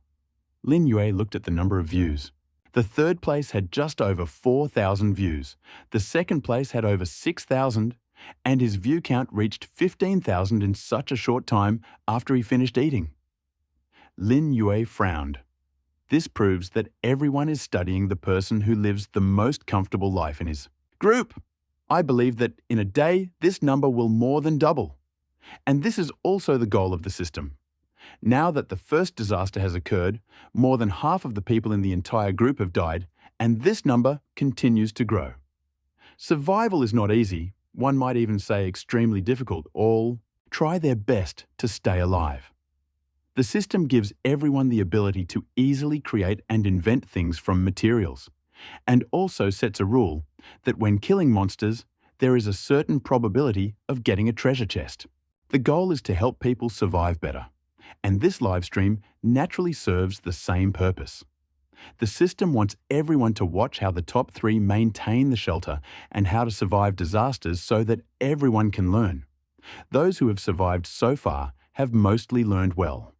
Lin Yue looked at the number of views. The third place had just over 4,000 views. The second place had over 6,000, and his view count reached 15,000 in such a short time after he finished eating. Lin Yue frowned. This proves that everyone is studying the person who lives the most comfortable life in his group. I believe that in a day, this number will more than double. And this is also the goal of the system. Now that the first disaster has occurred, more than half of the people in the entire group have died, and this number continues to grow. Survival is not easy, one might even say extremely difficult. All try their best to stay alive. The system gives everyone the ability to easily create and invent things from materials, and also sets a rule that when killing monsters, there is a certain probability of getting a treasure chest. The goal is to help people survive better, and this live stream naturally serves the same purpose. The system wants everyone to watch how the top 3 maintain the shelter and how to survive disasters so that everyone can learn. Those who have survived so far have mostly learned well.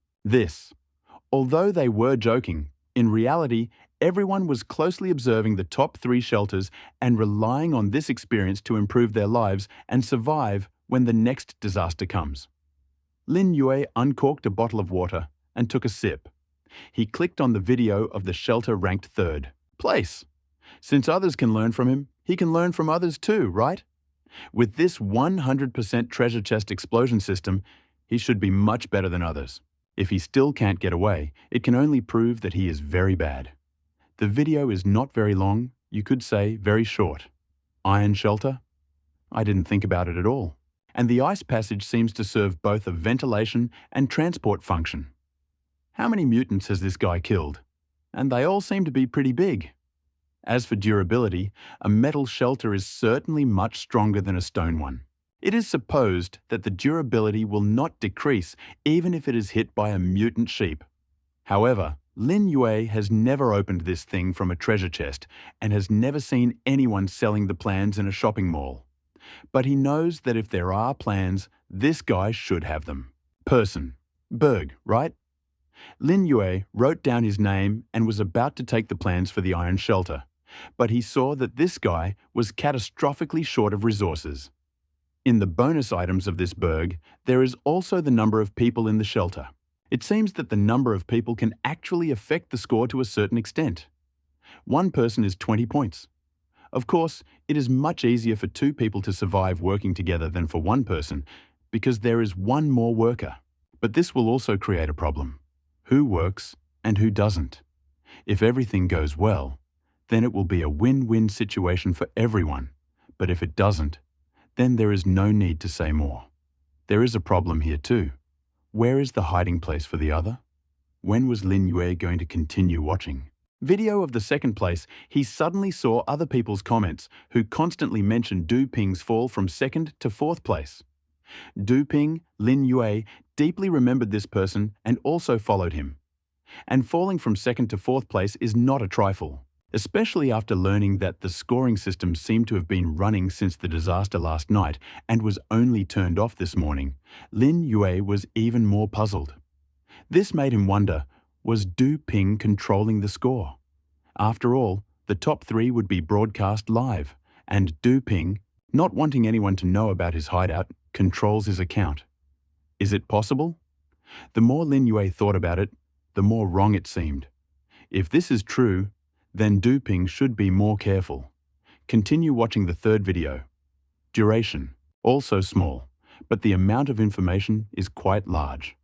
Although they were joking, in reality, everyone was closely observing the top 3 shelters and relying on this experience to improve their lives and survive when the next disaster comes. Lin Yue uncorked a bottle of water and took a sip. He clicked on the video of the shelter ranked 3rd place. Since others can learn from him, he can learn from others too, right? With this 100% treasure chest explosion system, he should be much better than others. If he still can't get away, it can only prove that he is very bad. The video is not very long, you could say very short. Iron shelter? I didn't think about it at all. And the ice passage seems to serve both a ventilation and transport function. How many mutants has this guy killed? And they all seem to be pretty big. As for durability, a metal shelter is certainly much stronger than a stone one. It is supposed that the durability will not decrease even if it is hit by a mutant sheep. However, Lin Yue has never opened this thing from a treasure chest and has never seen anyone selling the plans in a shopping mall. But he knows that if there are plans, this guy should have them. Person. Berg, right? Lin Yue wrote down his name and was about to take the plans for the iron shelter, but he saw that this guy was catastrophically short of resources. In the bonus items of this Berg, there is also the number of people in the shelter. It seems that the number of people can actually affect the score to a certain extent. One person is 20 points. Of course, it is much easier for two people to survive working together than for one person, because there is one more worker. But this will also create a problem. Who works and who doesn't? If everything goes well, then it will be a win-win situation for everyone. But if it doesn't, then there is no need to say more. There is a problem here too. Where is the hiding place for the other? When was Lin Yue going to continue watching? Video of the second place, he suddenly saw other people's comments who constantly mentioned Du Ping's fall from second to fourth place. Du Ping, Lin Yue, deeply remembered this person and also followed him. And falling from second to fourth place is not a trifle, especially after learning that the scoring system seemed to have been running since the disaster last night and was only turned off this morning. Lin Yue was even more puzzled. This made him wonder, was Du Ping controlling the score? After all, the top three would be broadcast live, and Du Ping, not wanting anyone to know about his hideout, controls his account. Is it possible? The more Lin Yue thought about it, the more wrong it seemed. If this is true, then Du Ping should be more careful. Continue watching the third video. Duration, also small, but the amount of information is quite large.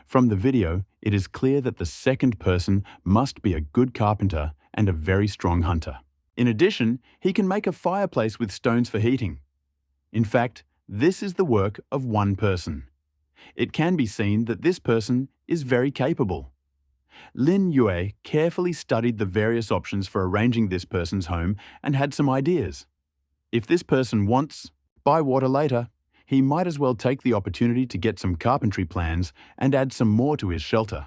From the video, it is clear that the second person must be a good carpenter and a very strong hunter. In addition, he can make a fireplace with stones for heating. In fact, this is the work of one person. It can be seen that this person is very capable. Lin Yue carefully studied the various options for arranging this person's home and had some ideas. If this person wants, buy water later, he might as well take the opportunity to get some carpentry plans and add some more to his shelter.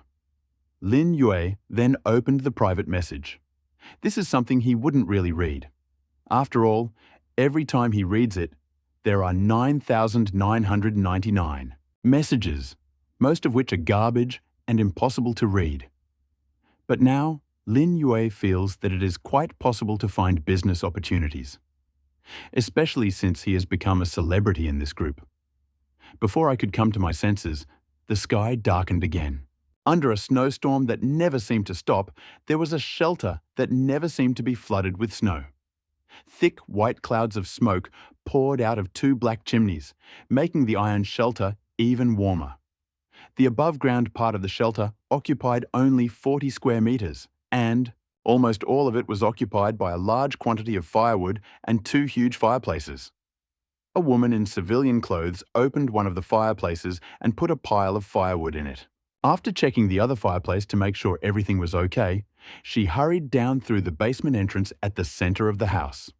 Lin Yue then opened the private message. This is something he wouldn't really read. After all, every time he reads it, there are 9,999 messages, most of which are garbage and impossible to read. But now, Lin Yue feels that it is quite possible to find business opportunities, especially since he has become a celebrity in this group. Before I could come to my senses, the sky darkened again. Under a snowstorm that never seemed to stop, there was a shelter that never seemed to be flooded with snow. Thick white clouds of smoke poured out of two black chimneys, making the iron shelter even warmer. The above-ground part of the shelter occupied only 40 square meters, and almost all of it was occupied by a large quantity of firewood and two huge fireplaces. A woman in civilian clothes opened one of the fireplaces and put a pile of firewood in it. After checking the other fireplace to make sure everything was okay, she hurried down through the basement entrance at the center of the house.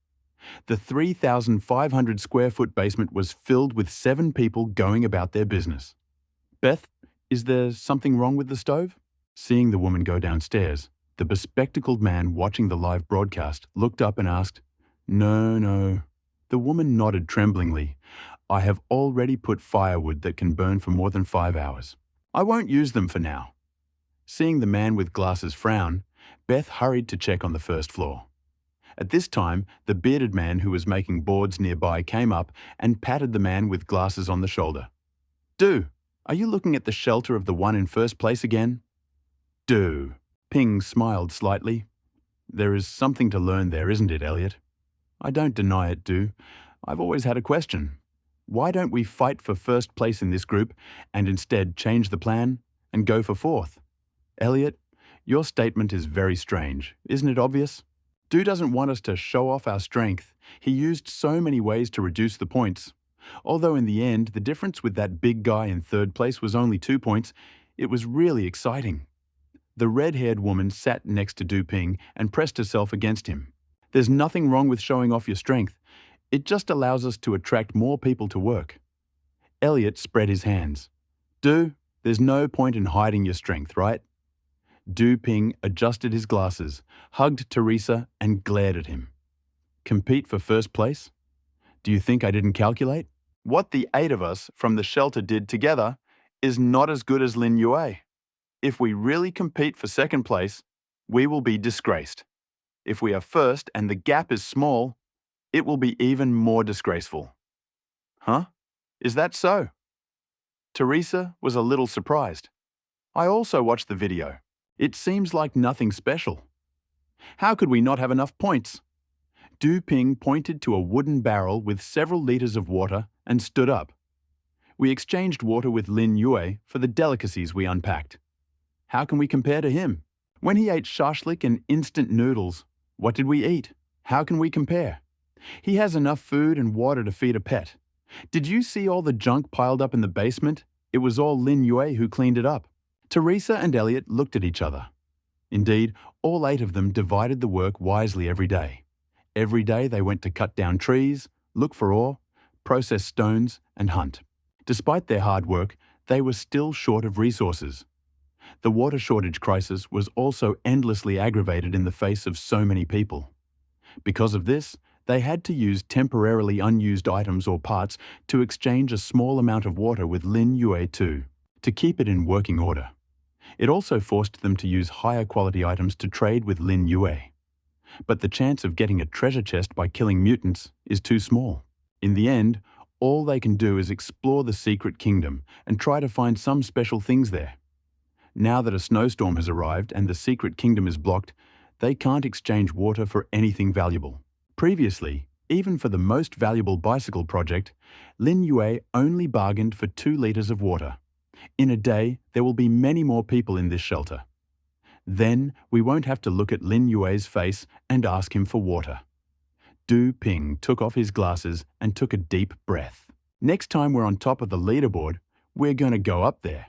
The 3,500 square foot basement was filled with 7 people going about their business. Beth, is there something wrong with the stove? Seeing the woman go downstairs, the bespectacled man watching the live broadcast looked up and asked, No. The woman nodded tremblingly. I have already put firewood that can burn for more than 5 hours. I won't use them for now. Seeing the man with glasses frown, Beth hurried to check on the first floor. At this time, the bearded man who was making boards nearby came up and patted the man with glasses on the shoulder. Du, are you looking at the shelter of the one in first place again? Du. Ping smiled slightly. There is something to learn there, isn't it, Elliot? I don't deny it, Du. I've always had a question. Why don't we fight for first place in this group and instead change the plan and go for fourth? Elliot, your statement is very strange. Isn't it obvious? Du doesn't want us to show off our strength. He used so many ways to reduce the points. Although in the end, the difference with that big guy in third place was only 2 points, it was really exciting. The red-haired woman sat next to Du Ping and pressed herself against him. There's nothing wrong with showing off your strength. It just allows us to attract more people to work. Elliot spread his hands. Du, there's no point in hiding your strength, right? Du Ping adjusted his glasses, hugged Teresa, and glared at him. Compete for first place? Do you think I didn't calculate? What the 8 of us from the shelter did together is not as good as Lin Yue. If we really compete for second place, we will be disgraced. If we are first and the gap is small, it will be even more disgraceful. Huh? Is that so? Teresa was a little surprised. I also watched the video. It seems like nothing special. How could we not have enough points? Du Ping pointed to a wooden barrel with several liters of water and stood up. We exchanged water with Lin Yue for the delicacies we unpacked. How can we compare to him? When he ate shashlik and instant noodles, what did we eat? How can we compare? He has enough food and water to feed a pet. Did you see all the junk piled up in the basement? It was all Lin Yue who cleaned it up. Teresa and Elliot looked at each other. Indeed, all 8 of them divided the work wisely every day. Every day they went to cut down trees, look for ore, process stones, and hunt. Despite their hard work, they were still short of resources. The water shortage crisis was also endlessly aggravated in the face of so many people. Because of this, they had to use temporarily unused items or parts to exchange a small amount of water with Lin Yue too, to keep it in working order. It also forced them to use higher quality items to trade with Lin Yue. But the chance of getting a treasure chest by killing mutants is too small. In the end, all they can do is explore the secret kingdom and try to find some special things there. Now that a snowstorm has arrived and the secret kingdom is blocked, they can't exchange water for anything valuable. Previously, even for the most valuable bicycle project, Lin Yue only bargained for 2 liters of water. In a day, there will be many more people in this shelter. Then, we won't have to look at Lin Yue's face and ask him for water. Du Ping took off his glasses and took a deep breath. Next time we're on top of the leaderboard, we're going to go up there.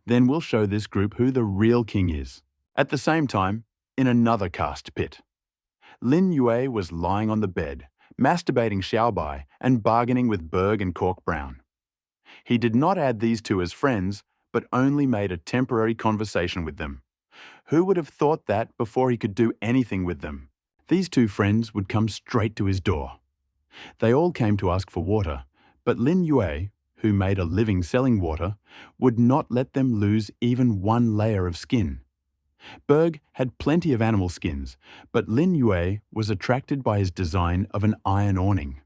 Then we'll show this group who the real king is. At the same time, in another cast pit, Lin Yue was lying on the bed, masturbating Xiaobai and bargaining with Berg and Cork Brown. He did not add these 2 as friends, but only made a temporary conversation with them. Who would have thought that before he could do anything with them? These 2 friends would come straight to his door. They all came to ask for water, but Lin Yue, who made a living selling water, would not let them lose even 1 layer of skin. Berg had plenty of animal skins, but Lin Yue was attracted by his design of an iron awning.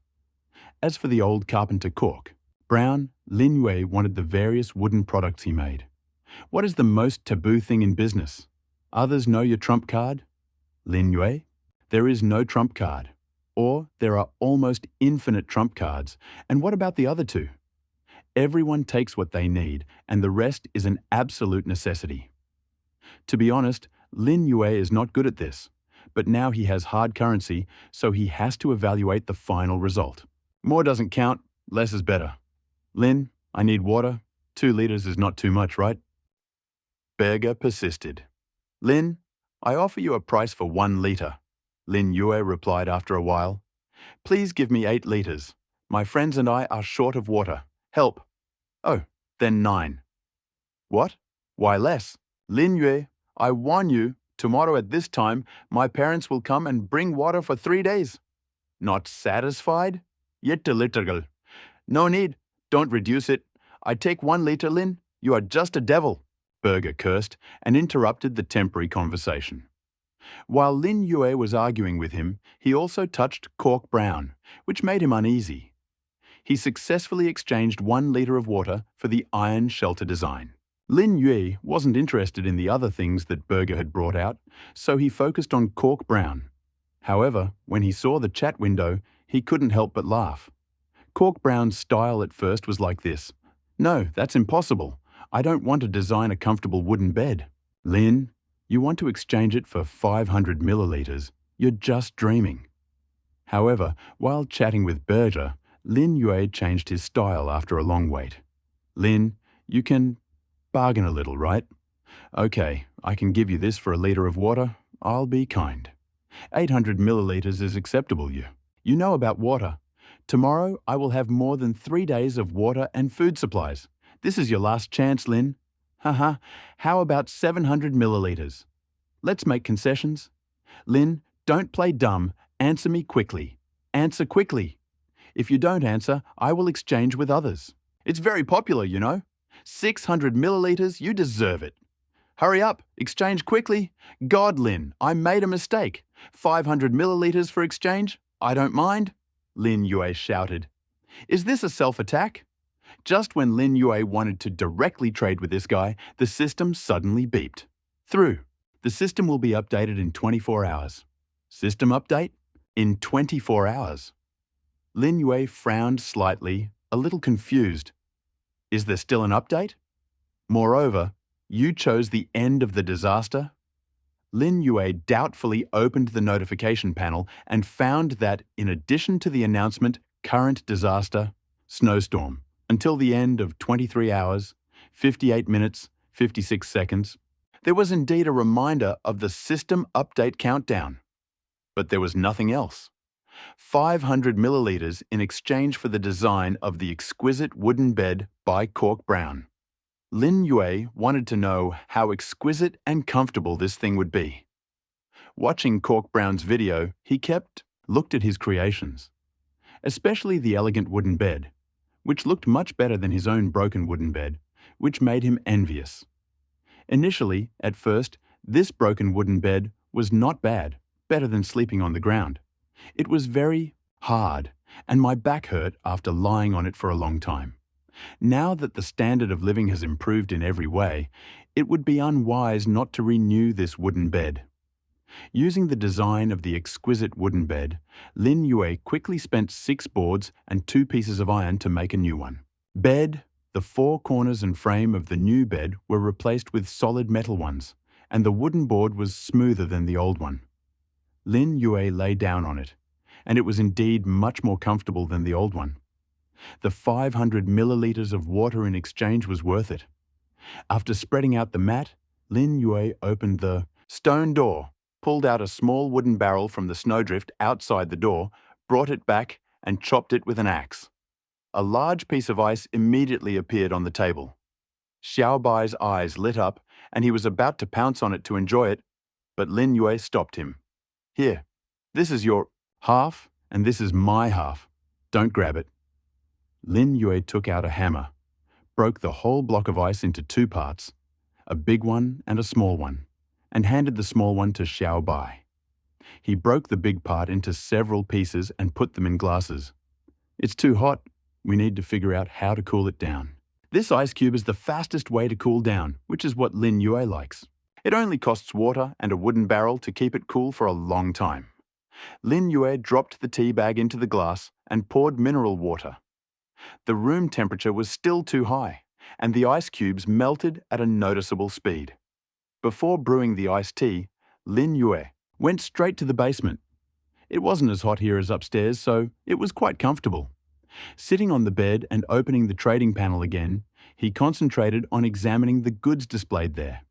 As for the old carpenter Cork Brown, Lin Yue wanted the various wooden products he made. What is the most taboo thing in business? Others know your trump card? Lin Yue? There is no trump card. Or there are almost infinite trump cards. And what about the other 2? Everyone takes what they need, and the rest is an absolute necessity. To be honest, Lin Yue is not good at this, but now he has hard currency, so he has to evaluate the final result. More doesn't count, less is better. Lin, I need water. 2 liters is not too much, right? Berger persisted. Lin, I offer you a price for 1 liter. Lin Yue replied after a while. Please give me 8 liters. My friends and I are short of water. Help. Oh, then 9. What? Why less? Lin Yue, I warn you, tomorrow at this time, my parents will come and bring water for 3 days. Not satisfied? Jättelitergal. No need. Don't reduce it. I take 1 liter, Lin. You are just a devil. Berger cursed and interrupted the temporary conversation. While Lin Yue was arguing with him, he also touched Cork Brown, which made him uneasy. He successfully exchanged 1 liter of water for the iron shelter design. Lin Yue wasn't interested in the other things that Berger had brought out, so he focused on Cork Brown. However, when he saw the chat window, he couldn't help but laugh. Cork Brown's style at first was like this. No, that's impossible. I don't want to design a comfortable wooden bed. Lin, you want to exchange it for 500 milliliters. You're just dreaming. However, while chatting with Berger, Lin Yue changed his style after a long wait. Lin, you can bargain a little, right? Okay, I can give you this for a liter of water. I'll be kind. 800 milliliters is acceptable, You know about water. Tomorrow, I will have more than 3 days of water and food supplies. This is your last chance, Lin. Haha, how about 700 milliliters? Let's make concessions. Lin, don't play dumb. Answer me quickly. Answer quickly. If you don't answer, I will exchange with others. It's very popular, 600 milliliters, you deserve it. Hurry up, exchange quickly. God, Lin, I made a mistake. 500 milliliters for exchange? I don't mind. Lin Yue shouted. Is this a self-attack? Just when Lin Yue wanted to directly trade with this guy, the system suddenly beeped. Through. The system will be updated in 24 hours. System update? In 24 hours. Lin Yue frowned slightly, a little confused. Is there still an update? Moreover, you chose the end of the disaster? Lin Yue doubtfully opened the notification panel and found that, in addition to the announcement, current disaster, snowstorm, until the end of 23 hours, 58 minutes, 56 seconds, there was indeed a reminder of the system update countdown. But there was nothing else. 500 milliliters in exchange for the design of the exquisite wooden bed by Cork Brown. Lin Yue wanted to know how exquisite and comfortable this thing would be. Watching Cork Brown's video, he looked at his creations, especially the elegant wooden bed, which looked much better than his own broken wooden bed, which made him envious. Initially, at first, this broken wooden bed was not bad, better than sleeping on the ground. It was very hard, and my back hurt after lying on it for a long time. Now that the standard of living has improved in every way, it would be unwise not to renew this wooden bed. Using the design of the exquisite wooden bed, Lin Yue quickly spent 6 boards and 2 pieces of iron to make a new one. Bed, the 4 corners and frame of the new bed were replaced with solid metal ones, and the wooden board was smoother than the old one. Lin Yue lay down on it, and it was indeed much more comfortable than the old one. The 500 milliliters of water in exchange was worth it. After spreading out the mat, Lin Yue opened the stone door, pulled out a small wooden barrel from the snowdrift outside the door, brought it back, and chopped it with an axe. A large piece of ice immediately appeared on the table. Xiao Bai's eyes lit up, and he was about to pounce on it to enjoy it, but Lin Yue stopped him. Here, this is your half, and this is my half. Don't grab it. Lin Yue took out a hammer, broke the whole block of ice into 2 parts, a big one and a small one, and handed the small one to Xiao Bai. He broke the big part into several pieces and put them in glasses. It's too hot. We need to figure out how to cool it down. This ice cube is the fastest way to cool down, which is what Lin Yue likes. It only costs water and a wooden barrel to keep it cool for a long time. Lin Yue dropped the tea bag into the glass and poured mineral water. The room temperature was still too high, and the ice cubes melted at a noticeable speed. Before brewing the iced tea, Lin Yue went straight to the basement. It wasn't as hot here as upstairs, so it was quite comfortable. Sitting on the bed and opening the trading panel again, he concentrated on examining the goods displayed there.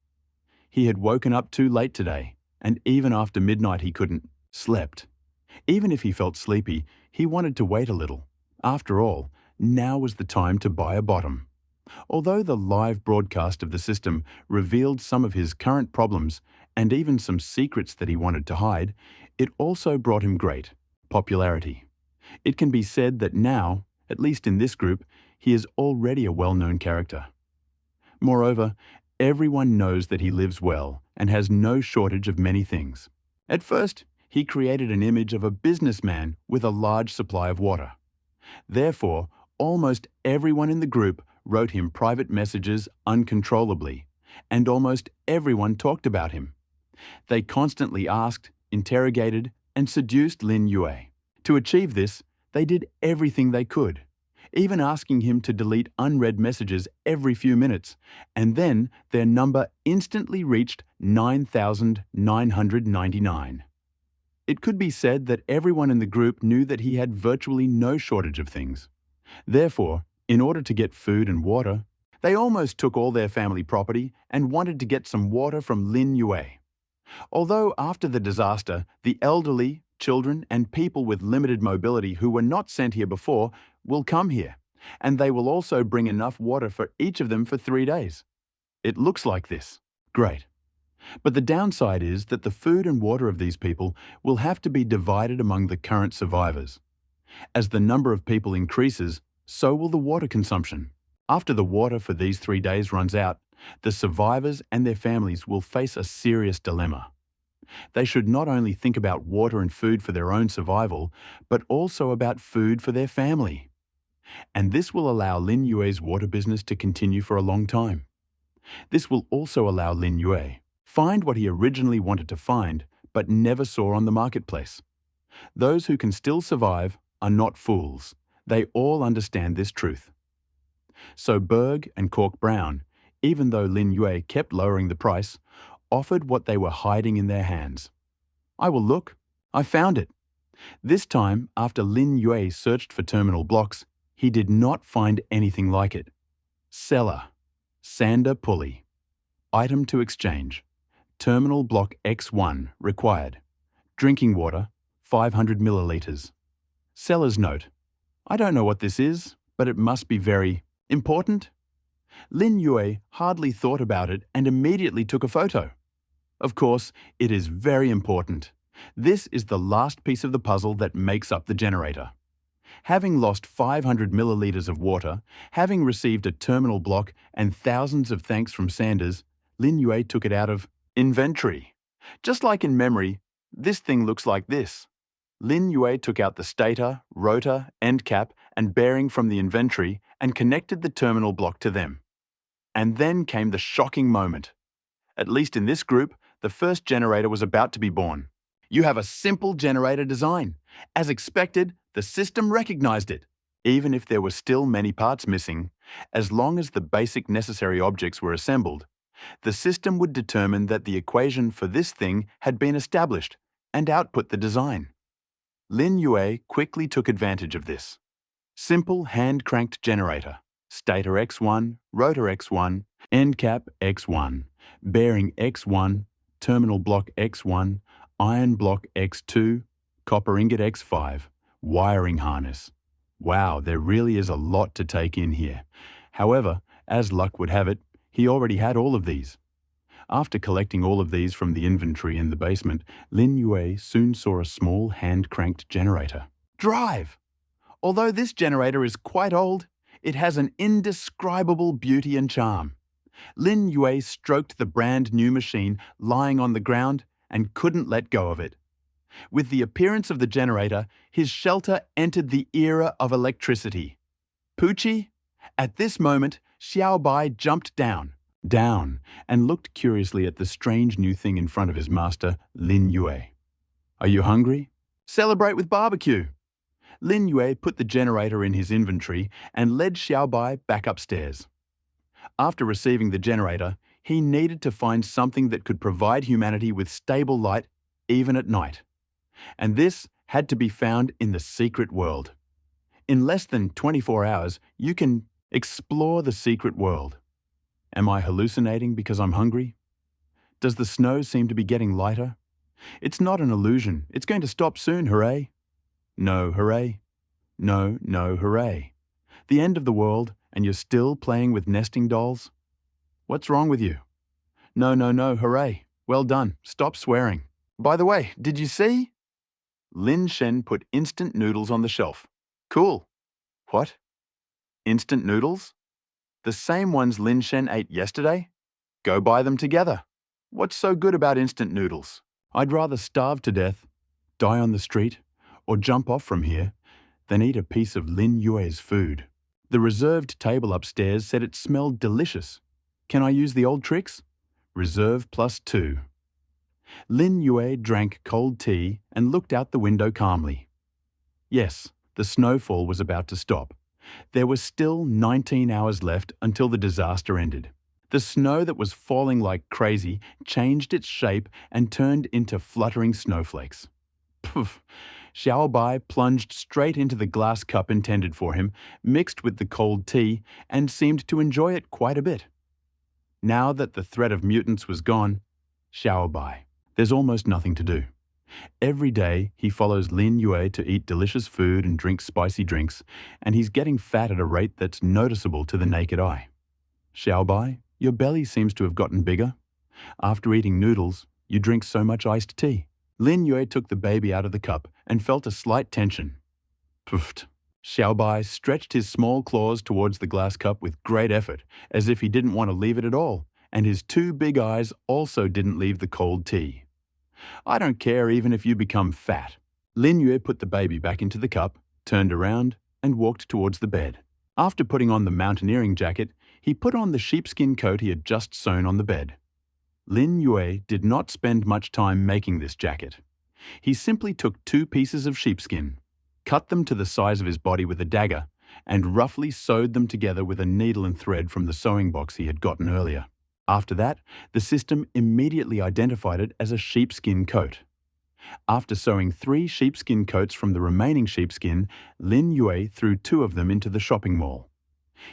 He had woken up too late today, and even after midnight he slept. Even if he felt sleepy, he wanted to wait a little. After all, now was the time to buy a bottom. Although the live broadcast of the system revealed some of his current problems and even some secrets that he wanted to hide, it also brought him great popularity. It can be said that now, at least in this group, he is already a well-known character. Moreover, everyone knows that he lives well and has no shortage of many things. At first, he created an image of a businessman with a large supply of water. Therefore, almost everyone in the group wrote him private messages uncontrollably, and almost everyone talked about him. They constantly asked, interrogated, and seduced Lin Yue. To achieve this, they did everything they could, even asking him to delete unread messages every few minutes, and then their number instantly reached 9,999. It could be said that everyone in the group knew that he had virtually no shortage of things. Therefore, in order to get food and water, they almost took all their family property and wanted to get some water from Lin Yue. Although after the disaster, the elderly, children, and people with limited mobility who were not sent here before will come here, and they will also bring enough water for each of them for 3 days. It looks like this. Great. But the downside is that the food and water of these people will have to be divided among the current survivors. As the number of people increases, so will the water consumption. After the water for these 3 days runs out, the survivors and their families will face a serious dilemma. They should not only think about water and food for their own survival, but also about food for their family. And this will allow Lin Yue's water business to continue for a long time. This will also allow Lin Yue find what he originally wanted to find, but never saw on the marketplace. Those who can still survive are not fools. They all understand this truth. So Berg and Cork Brown, even though Lin Yue kept lowering the price, offered what they were hiding in their hands. I will look. I found it. This time, after Lin Yue searched for terminal blocks, he did not find anything like it. Seller. Sander pulley. Item to exchange. Terminal block X1 required. Drinking water, 500 milliliters. Seller's note. I don't know what this is, but it must be very important. Lin Yue hardly thought about it and immediately took a photo. Of course, it is very important. This is the last piece of the puzzle that makes up the generator. Having lost 500 milliliters of water, having received a terminal block and thousands of thanks from Sanders, Lin Yue took it out of inventory. Just like in memory, this thing looks like this. Lin Yue took out the stator, rotor, end cap, and bearing from the inventory and connected the terminal block to them. And then came the shocking moment. At least in this group, the first generator was about to be born. You have a simple generator design. As expected, the system recognized it. Even if there were still many parts missing, as long as the basic necessary objects were assembled, the system would determine that the equation for this thing had been established and output the design. Lin Yue quickly took advantage of this. Simple hand-cranked generator. Stator X1, rotor X1, end cap X1, bearing X1, terminal block X1, iron block X2, copper ingot X5, wiring harness. Wow, there really is a lot to take in here. However, as luck would have it, he already had all of these. After collecting all of these from the inventory in the basement, Lin Yue soon saw a small hand-cranked generator. Drive! Although this generator is quite old, it has an indescribable beauty and charm. Lin Yue stroked the brand new machine lying on the ground and couldn't let go of it. With the appearance of the generator, his shelter entered the era of electricity. Poochie? At this moment, Xiaobai jumped down, and looked curiously at the strange new thing in front of his master, Lin Yue. Are you hungry? Celebrate with barbecue. Lin Yue put the generator in his inventory and led Xiaobai back upstairs. After receiving the generator, he needed to find something that could provide humanity with stable light even at night. And this had to be found in the secret world. In less than 24 hours, you can explore the secret world. Am I hallucinating because I'm hungry? Does the snow seem to be getting lighter? It's not an illusion. It's going to stop soon, hooray. No, hooray. No, hooray. The end of the world, and you're still playing with nesting dolls? What's wrong with you? No, hooray. Well done. Stop swearing. By the way, did you see? Lin Shen put instant noodles on the shelf. Cool. What? Instant noodles? The same ones Lin Shen ate yesterday? Go buy them together. What's so good about instant noodles? I'd rather starve to death, die on the street, or jump off from here than eat a piece of Lin Yue's food. The reserved table upstairs said it smelled delicious. Can I use the old tricks? Reserve +2. Lin Yue drank cold tea and looked out the window calmly. Yes, the snowfall was about to stop. There were still 19 hours left until the disaster ended. The snow that was falling like crazy changed its shape and turned into fluttering snowflakes. Poof! Xiaobai plunged straight into the glass cup intended for him, mixed with the cold tea, and seemed to enjoy it quite a bit. Now that the threat of mutants was gone, Xiaobai. There's almost nothing to do. Every day, he follows Lin Yue to eat delicious food and drink spicy drinks, and he's getting fat at a rate that's noticeable to the naked eye. Xiaobai, your belly seems to have gotten bigger. After eating noodles, you drink so much iced tea. Lin Yue took the baby out of the cup and felt a slight tension. Poofed. Xiaobai stretched his small claws towards the glass cup with great effort, as if he didn't want to leave it at all, and his two big eyes also didn't leave the cold tea. I don't care even if you become fat. Lin Yue put the baby back into the cup, turned around, and walked towards the bed. After putting on the mountaineering jacket, he put on the sheepskin coat he had just sewn on the bed. Lin Yue did not spend much time making this jacket. He simply took 2 pieces of sheepskin, cut them to the size of his body with a dagger, and roughly sewed them together with a needle and thread from the sewing box he had gotten earlier. After that, the system immediately identified it as a sheepskin coat. After sewing 3 sheepskin coats from the remaining sheepskin, Lin Yue threw 2 of them into the shopping mall.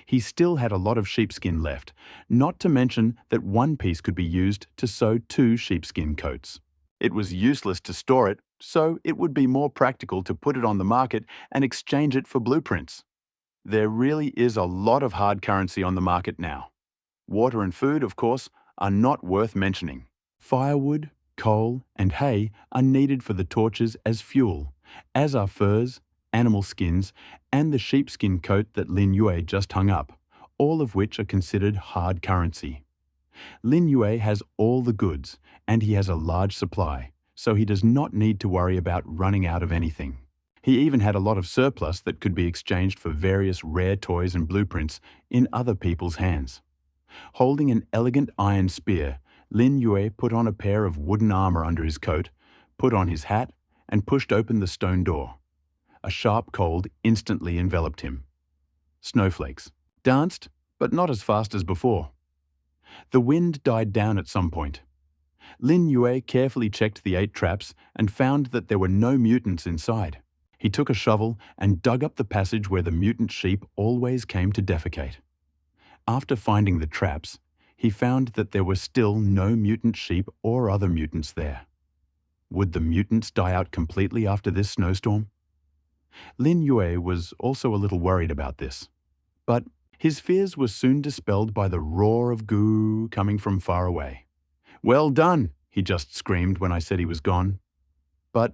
He still had a lot of sheepskin left, not to mention that 1 piece could be used to sew 2 sheepskin coats. It was useless to store it, so it would be more practical to put it on the market and exchange it for blueprints. There really is a lot of hard currency on the market now. Water and food, of course, are not worth mentioning. Firewood, coal, and hay are needed for the torches as fuel, as are furs, animal skins, and the sheepskin coat that Lin Yue just hung up, all of which are considered hard currency. Lin Yue has all the goods, and he has a large supply, so he does not need to worry about running out of anything. He even had a lot of surplus that could be exchanged for various rare toys and blueprints in other people's hands. Holding an elegant iron spear, Lin Yue put on a pair of wooden armor under his coat, put on his hat, and pushed open the stone door. A sharp cold instantly enveloped him. Snowflakes danced, but not as fast as before. The wind died down at some point. Lin Yue carefully checked the 8 traps and found that there were no mutants inside. He took a shovel and dug up the passage where the mutant sheep always came to defecate. After finding the traps, he found that there were still no mutant sheep or other mutants there. Would the mutants die out completely after this snowstorm? Lin Yue was also a little worried about this, but his fears were soon dispelled by the roar of goo coming from far away. "Well done," he just screamed when I said he was gone. But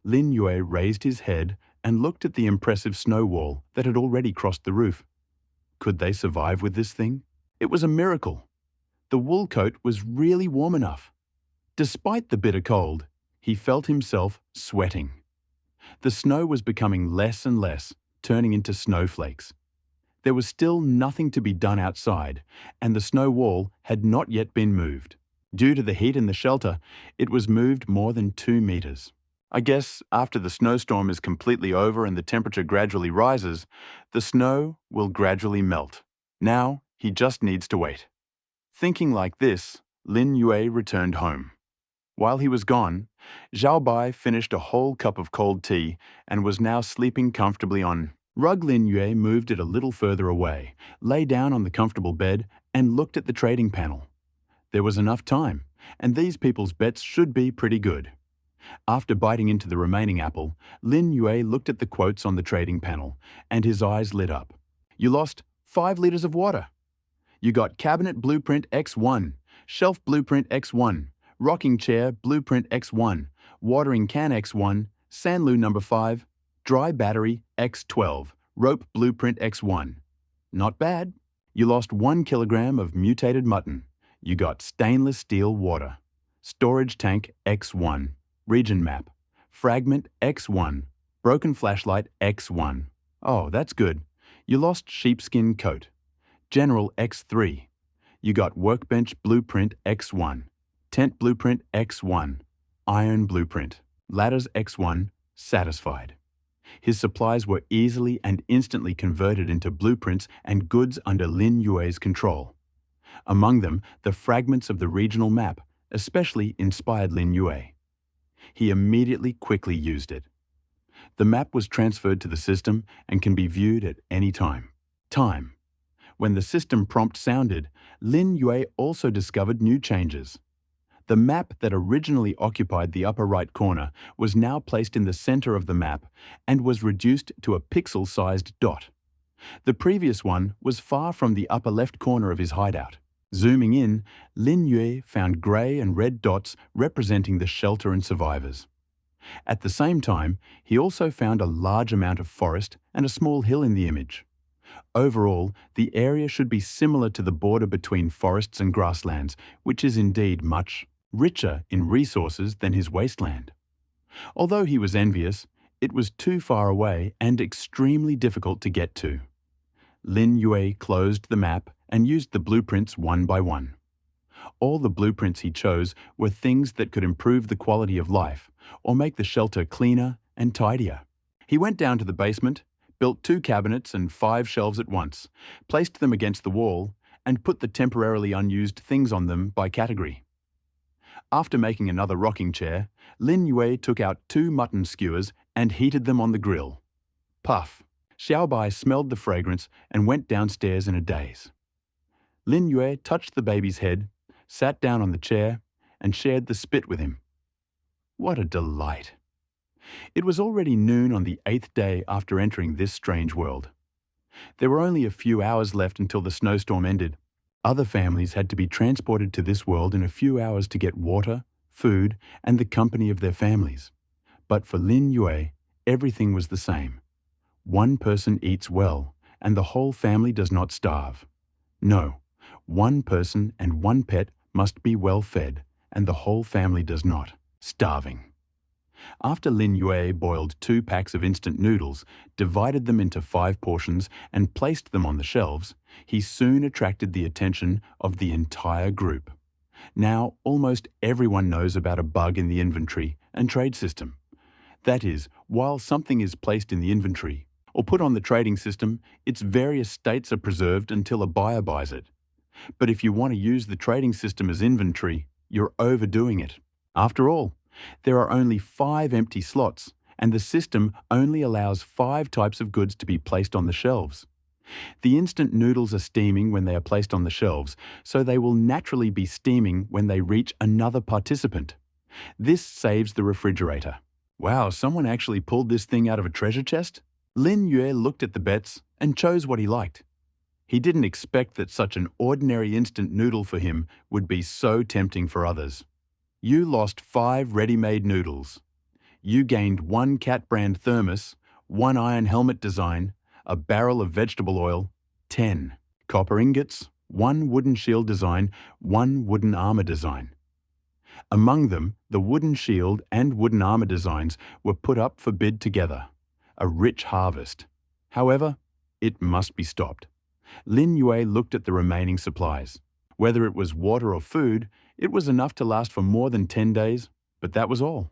Lin Yue raised his head and looked at the impressive snow wall that had already crossed the roof. Could they survive with this thing? It was a miracle. The wool coat was really warm enough. Despite the bitter cold, he felt himself sweating. The snow was becoming less and less, turning into snowflakes. There was still nothing to be done outside, and the snow wall had not yet been moved. Due to the heat in the shelter, it was moved more than 2 meters. I guess after the snowstorm is completely over and the temperature gradually rises, the snow will gradually melt. Now, he just needs to wait. Thinking like this, Lin Yue returned home. While he was gone, Zhao Bai finished a whole cup of cold tea and was now sleeping comfortably on. Lin Yue moved it a little further away, lay down on the comfortable bed, and looked at the trading panel. There was enough time, and these people's bets should be pretty good. After biting into the remaining apple, Lin Yue looked at the quotes on the trading panel, and his eyes lit up. You lost 5 liters of water. You got cabinet blueprint X1, shelf blueprint X1, rocking chair blueprint X1, watering can X1, Sanlu number 5, dry battery X12, rope blueprint X1. Not bad. You lost 1 kilogram of mutated mutton. You got stainless steel water. Storage tank X1. Region map. Fragment X1. Broken flashlight X1. Oh, that's good. You lost sheepskin coat. General X3. You got workbench blueprint X1. Tent blueprint X1. Iron blueprint. Ladders X1. Satisfied. His supplies were easily and instantly converted into blueprints and goods under Lin Yue's control. Among them, the fragments of the regional map, especially inspired Lin Yue. He immediately quickly used it. The map was transferred to the system and can be viewed at any time. When the system prompt sounded, Lin Yue also discovered new changes. The map that originally occupied the upper right corner was now placed in the center of the map and was reduced to a pixel-sized dot. The previous one was far from the upper left corner of his hideout. Zooming in, Lin Yue found grey and red dots representing the shelter and survivors. At the same time, he also found a large amount of forest and a small hill in the image. Overall, the area should be similar to the border between forests and grasslands, which is indeed much richer in resources than his wasteland. Although he was envious, it was too far away and extremely difficult to get to. Lin Yue closed the map and used the blueprints one by one. All the blueprints he chose were things that could improve the quality of life or make the shelter cleaner and tidier. He went down to the basement, built 2 cabinets and 5 shelves at once, placed them against the wall, and put the temporarily unused things on them by category. After making another rocking chair, Lin Yue took out 2 mutton skewers and heated them on the grill. Puff! Xiaobai smelled the fragrance and went downstairs in a daze. Lin Yue touched the baby's head, sat down on the chair, and shared the spit with him. What a delight! It was already noon on the 8th day after entering this strange world. There were only a few hours left until the snowstorm ended. Other families had to be transported to this world in a few hours to get water, food, and the company of their families. But for Lin Yue, everything was the same. One person eats well, and the whole family does not starve. No, one person and one pet must be well fed, and the whole family does not. Starving. After Lin Yue boiled 2 packs of instant noodles, divided them into 5 portions, and placed them on the shelves, he soon attracted the attention of the entire group. Now, almost everyone knows about a bug in the inventory and trade system. That is, while something is placed in the inventory or put on the trading system, its various states are preserved until a buyer buys it. But if you want to use the trading system as inventory, you're overdoing it. After all, there are only 5 empty slots, and the system only allows 5 types of goods to be placed on the shelves. The instant noodles are steaming when they are placed on the shelves, so they will naturally be steaming when they reach another participant. This saves the refrigerator. Wow, someone actually pulled this thing out of a treasure chest? Lin Yue looked at the bets and chose what he liked. He didn't expect that such an ordinary instant noodle for him would be so tempting for others. You lost 5 ready-made noodles. You gained 1 cat brand thermos, 1 iron helmet design, a barrel of vegetable oil, 10 copper ingots, 1 wooden shield design, 1 wooden armor design. Among them, the wooden shield and wooden armor designs were put up for bid together. A rich harvest. However, it must be stopped. Lin Yue looked at the remaining supplies. Whether it was water or food, it was enough to last for more than 10 days, but that was all.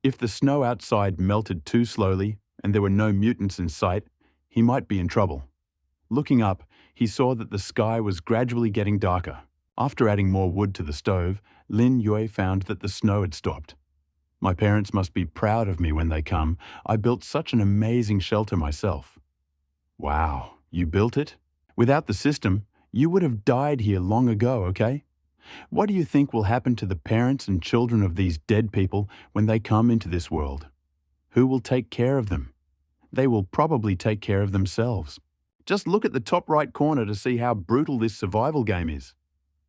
If the snow outside melted too slowly and there were no mutants in sight, he might be in trouble. Looking up, he saw that the sky was gradually getting darker. After adding more wood to the stove, Lin Yue found that the snow had stopped. My parents must be proud of me when they come. I built such an amazing shelter myself. Wow, you built it? Without the system, you would have died here long ago, okay? What do you think will happen to the parents and children of these dead people when they come into this world? Who will take care of them? They will probably take care of themselves. Just look at the top right corner to see how brutal this survival game is.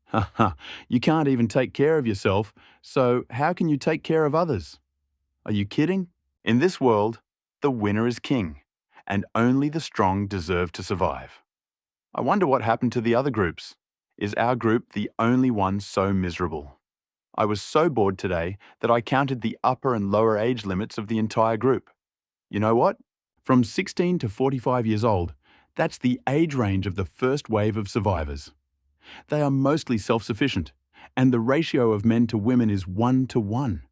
Haha, you can't even take care of yourself, so how can you take care of others? Are you kidding? In this world, the winner is king, and only the strong deserve to survive. I wonder what happened to the other groups. Is our group the only one so miserable? I was so bored today that I counted the upper and lower age limits of the entire group. You know what? From 16 to 45 years old, that's the age range of the first wave of survivors. They are mostly self-sufficient, and the ratio of men to women is 1 to 1.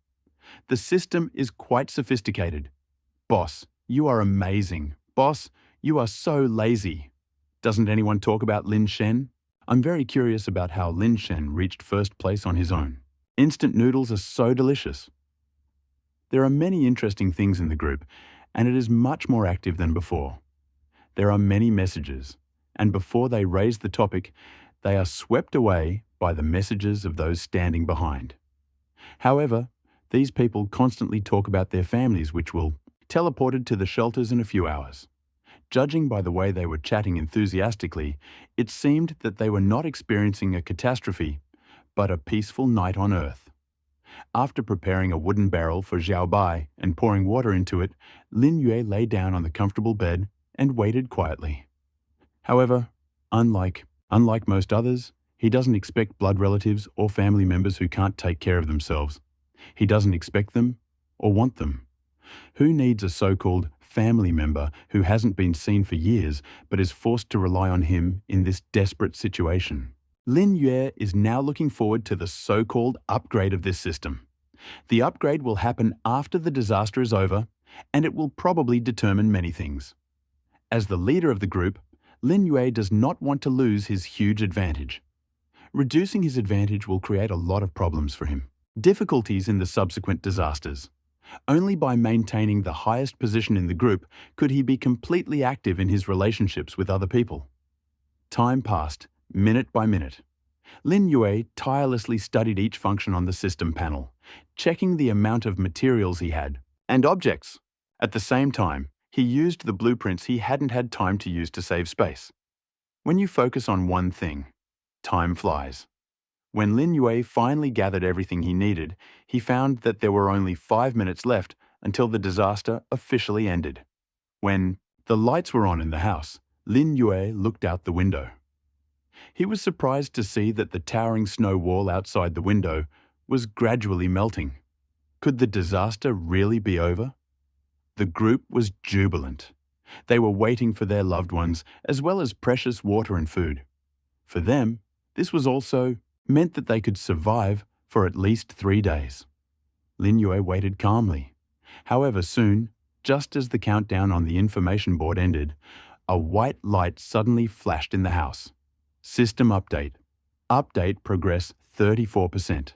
The system is quite sophisticated. Boss, you are amazing. Boss, you are so lazy. Doesn't anyone talk about Lin Shen? I'm very curious about how Lin Shen reached first place on his own. Instant noodles are so delicious. There are many interesting things in the group, and it is much more active than before. There are many messages, and before they raise the topic, they are swept away by the messages of those standing behind. However, these people constantly talk about their families, which will teleported to the shelters in a few hours. Judging by the way they were chatting enthusiastically, it seemed that they were not experiencing a catastrophe, but a peaceful night on Earth. After preparing a wooden barrel for Xiaobai and pouring water into it, Lin Yue lay down on the comfortable bed and waited quietly. However, unlike most others, he doesn't expect blood relatives or family members who can't take care of themselves. He doesn't expect them or want them. Who needs a so-called family member who hasn't been seen for years but is forced to rely on him in this desperate situation? Lin Yue is now looking forward to the so-called upgrade of this system. The upgrade will happen after the disaster is over, and it will probably determine many things. As the leader of the group, Lin Yue does not want to lose his huge advantage. Reducing his advantage will create a lot of problems for him. Difficulties in the subsequent disasters. Only by maintaining the highest position in the group could he be completely active in his relationships with other people. Time passed, minute by minute. Lin Yue tirelessly studied each function on the system panel, checking the amount of materials he had and objects. At the same time, he used the blueprints he hadn't had time to use to save space. When you focus on one thing, time flies. When Lin Yue finally gathered everything he needed, he found that there were only 5 minutes left until the disaster officially ended. When the lights were on in the house, Lin Yue looked out the window. He was surprised to see that the towering snow wall outside the window was gradually melting. Could the disaster really be over? The group was jubilant. They were waiting for their loved ones, as well as precious water and food. For them, this was also meant that they could survive for at least 3 days. Lin Yue waited calmly. However, soon, just as the countdown on the information board ended, a white light suddenly flashed in the house. System update. Update progress 34%.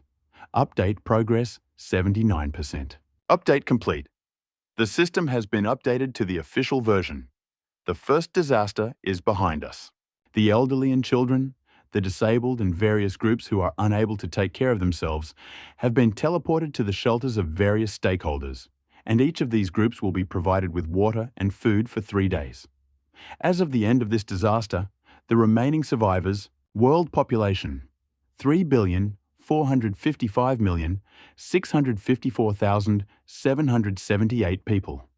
Update progress 79%. Update complete. The system has been updated to the official version. The first disaster is behind us. The elderly and children, the disabled and various groups who are unable to take care of themselves have been teleported to the shelters of various stakeholders, and each of these groups will be provided with water and food for 3 days. As of the end of this disaster, the remaining survivors, world population, 3,455,654,778 people.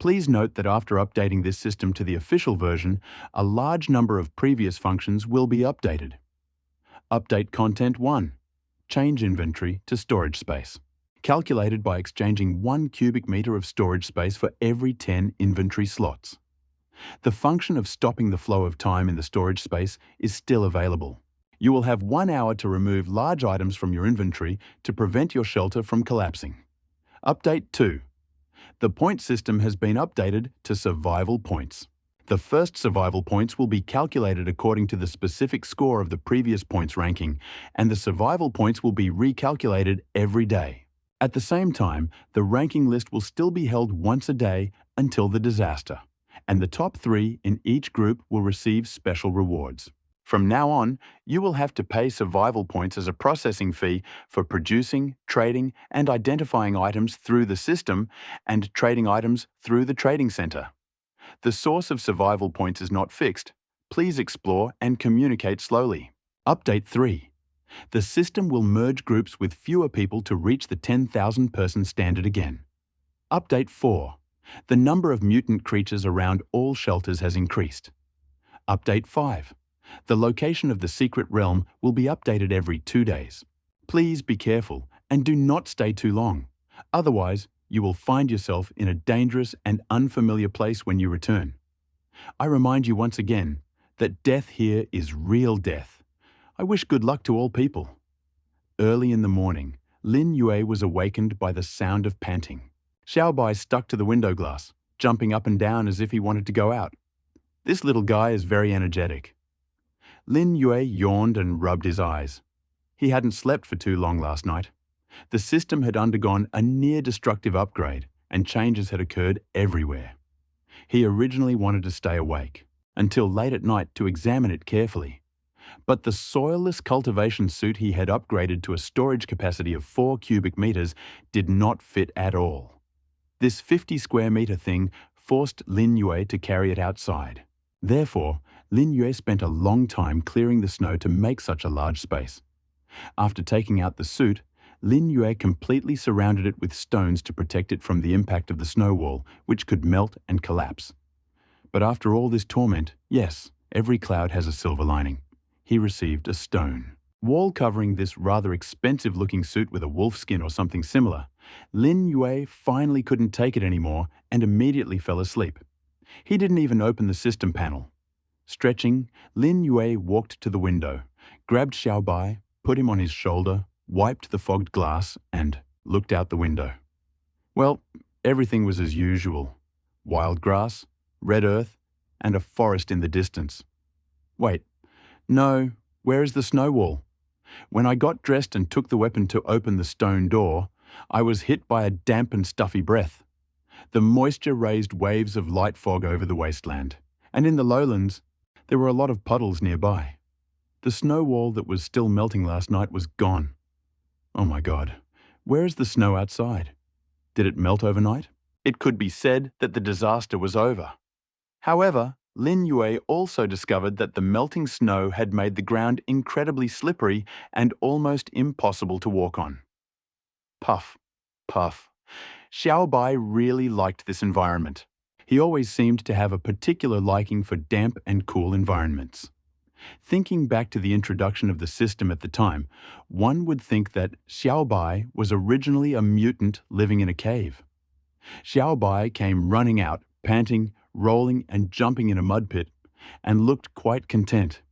Please note that after updating this system to the official version, a large number of previous functions will be updated. Update Content 1. Change inventory to storage space. Calculated by exchanging 1 cubic meter of storage space for every 10 inventory slots. The function of stopping the flow of time in the storage space is still available. You will have 1 hour to remove large items from your inventory to prevent your shelter from collapsing. Update 2. The point system has been updated to survival points. The first survival points will be calculated according to the specific score of the previous points ranking, and the survival points will be recalculated every day. At the same time, the ranking list will still be held once a day until the disaster, and the top 3 in each group will receive special rewards. From now on, you will have to pay survival points as a processing fee for producing, trading, and identifying items through the system and trading items through the trading center. The source of survival points is not fixed. Please explore and communicate slowly. Update 3. The system will merge groups with fewer people to reach the 10,000 person standard again. Update 4. The number of mutant creatures around all shelters has increased. Update 5. The location of the secret realm will be updated every 2 days. Please be careful and do not stay too long. Otherwise, you will find yourself in a dangerous and unfamiliar place when you return. I remind you once again that death here is real death. I wish good luck to all people. Early in the morning, Lin Yue was awakened by the sound of panting. Xiaobai stuck to the window glass, jumping up and down as if he wanted to go out. This little guy is very energetic. Lin Yue yawned and rubbed his eyes. He hadn't slept for too long last night. The system had undergone a near-destructive upgrade, and changes had occurred everywhere. He originally wanted to stay awake until late at night to examine it carefully. But the soilless cultivation suit he had upgraded to a storage capacity of 4 cubic meters did not fit at all. This 50 square meter thing forced Lin Yue to carry it outside. Therefore, Lin Yue spent a long time clearing the snow to make such a large space. After taking out the suit, Lin Yue completely surrounded it with stones to protect it from the impact of the snow wall, which could melt and collapse. But after all this torment, yes, every cloud has a silver lining. He received a stone. Wall covering this rather expensive-looking suit with a wolf skin or something similar, Lin Yue finally couldn't take it anymore and immediately fell asleep. He didn't even open the system panel. Stretching, Lin Yue walked to the window, grabbed Xiaobai, put him on his shoulder, wiped the fogged glass, and looked out the window. Well, everything was as usual. Wild grass, red earth, and a forest in the distance. Wait, no, where is the snow wall? When I got dressed and took the weapon to open the stone door, I was hit by a damp and stuffy breath. The moisture raised waves of light fog over the wasteland, and in the lowlands, there were a lot of puddles nearby. The snow wall that was still melting last night was gone. Oh my God, where is the snow outside? Did it melt overnight? It could be said that the disaster was over. However, Lin Yue also discovered that the melting snow had made the ground incredibly slippery and almost impossible to walk on. Puff, puff. Xiaobai really liked this environment. He always seemed to have a particular liking for damp and cool environments. Thinking back to the introduction of the system at the time, one would think that Xiaobai was originally a mutant living in a cave. Xiaobai came running out, panting, rolling and jumping in a mud pit, and looked quite content.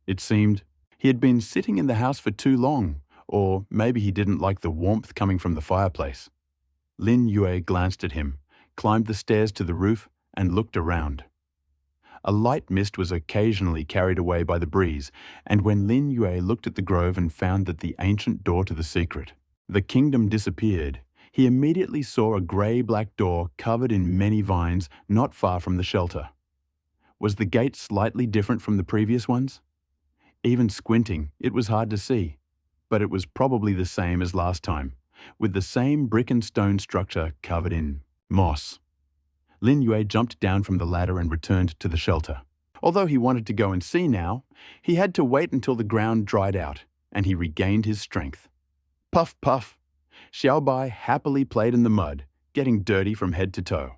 It seemed he had been sitting in the house for too long, or maybe he didn't like the warmth coming from the fireplace. Lin Yue glanced at him, climbed the stairs to the roof, and looked around. A light mist was occasionally carried away by the breeze, and when Lin Yue looked at the grove and found that the ancient door to the secret, the kingdom disappeared, he immediately saw a grey-black door covered in many vines not far from the shelter. Was the gate slightly different from the previous ones? Even squinting, it was hard to see, but it was probably the same as last time, with the same brick and stone structure covered in moss. Lin Yue jumped down from the ladder and returned to the shelter. Although he wanted to go and see now, he had to wait until the ground dried out, and he regained his strength. Puff, puff. Xiaobai happily played in the mud, getting dirty from head to toe.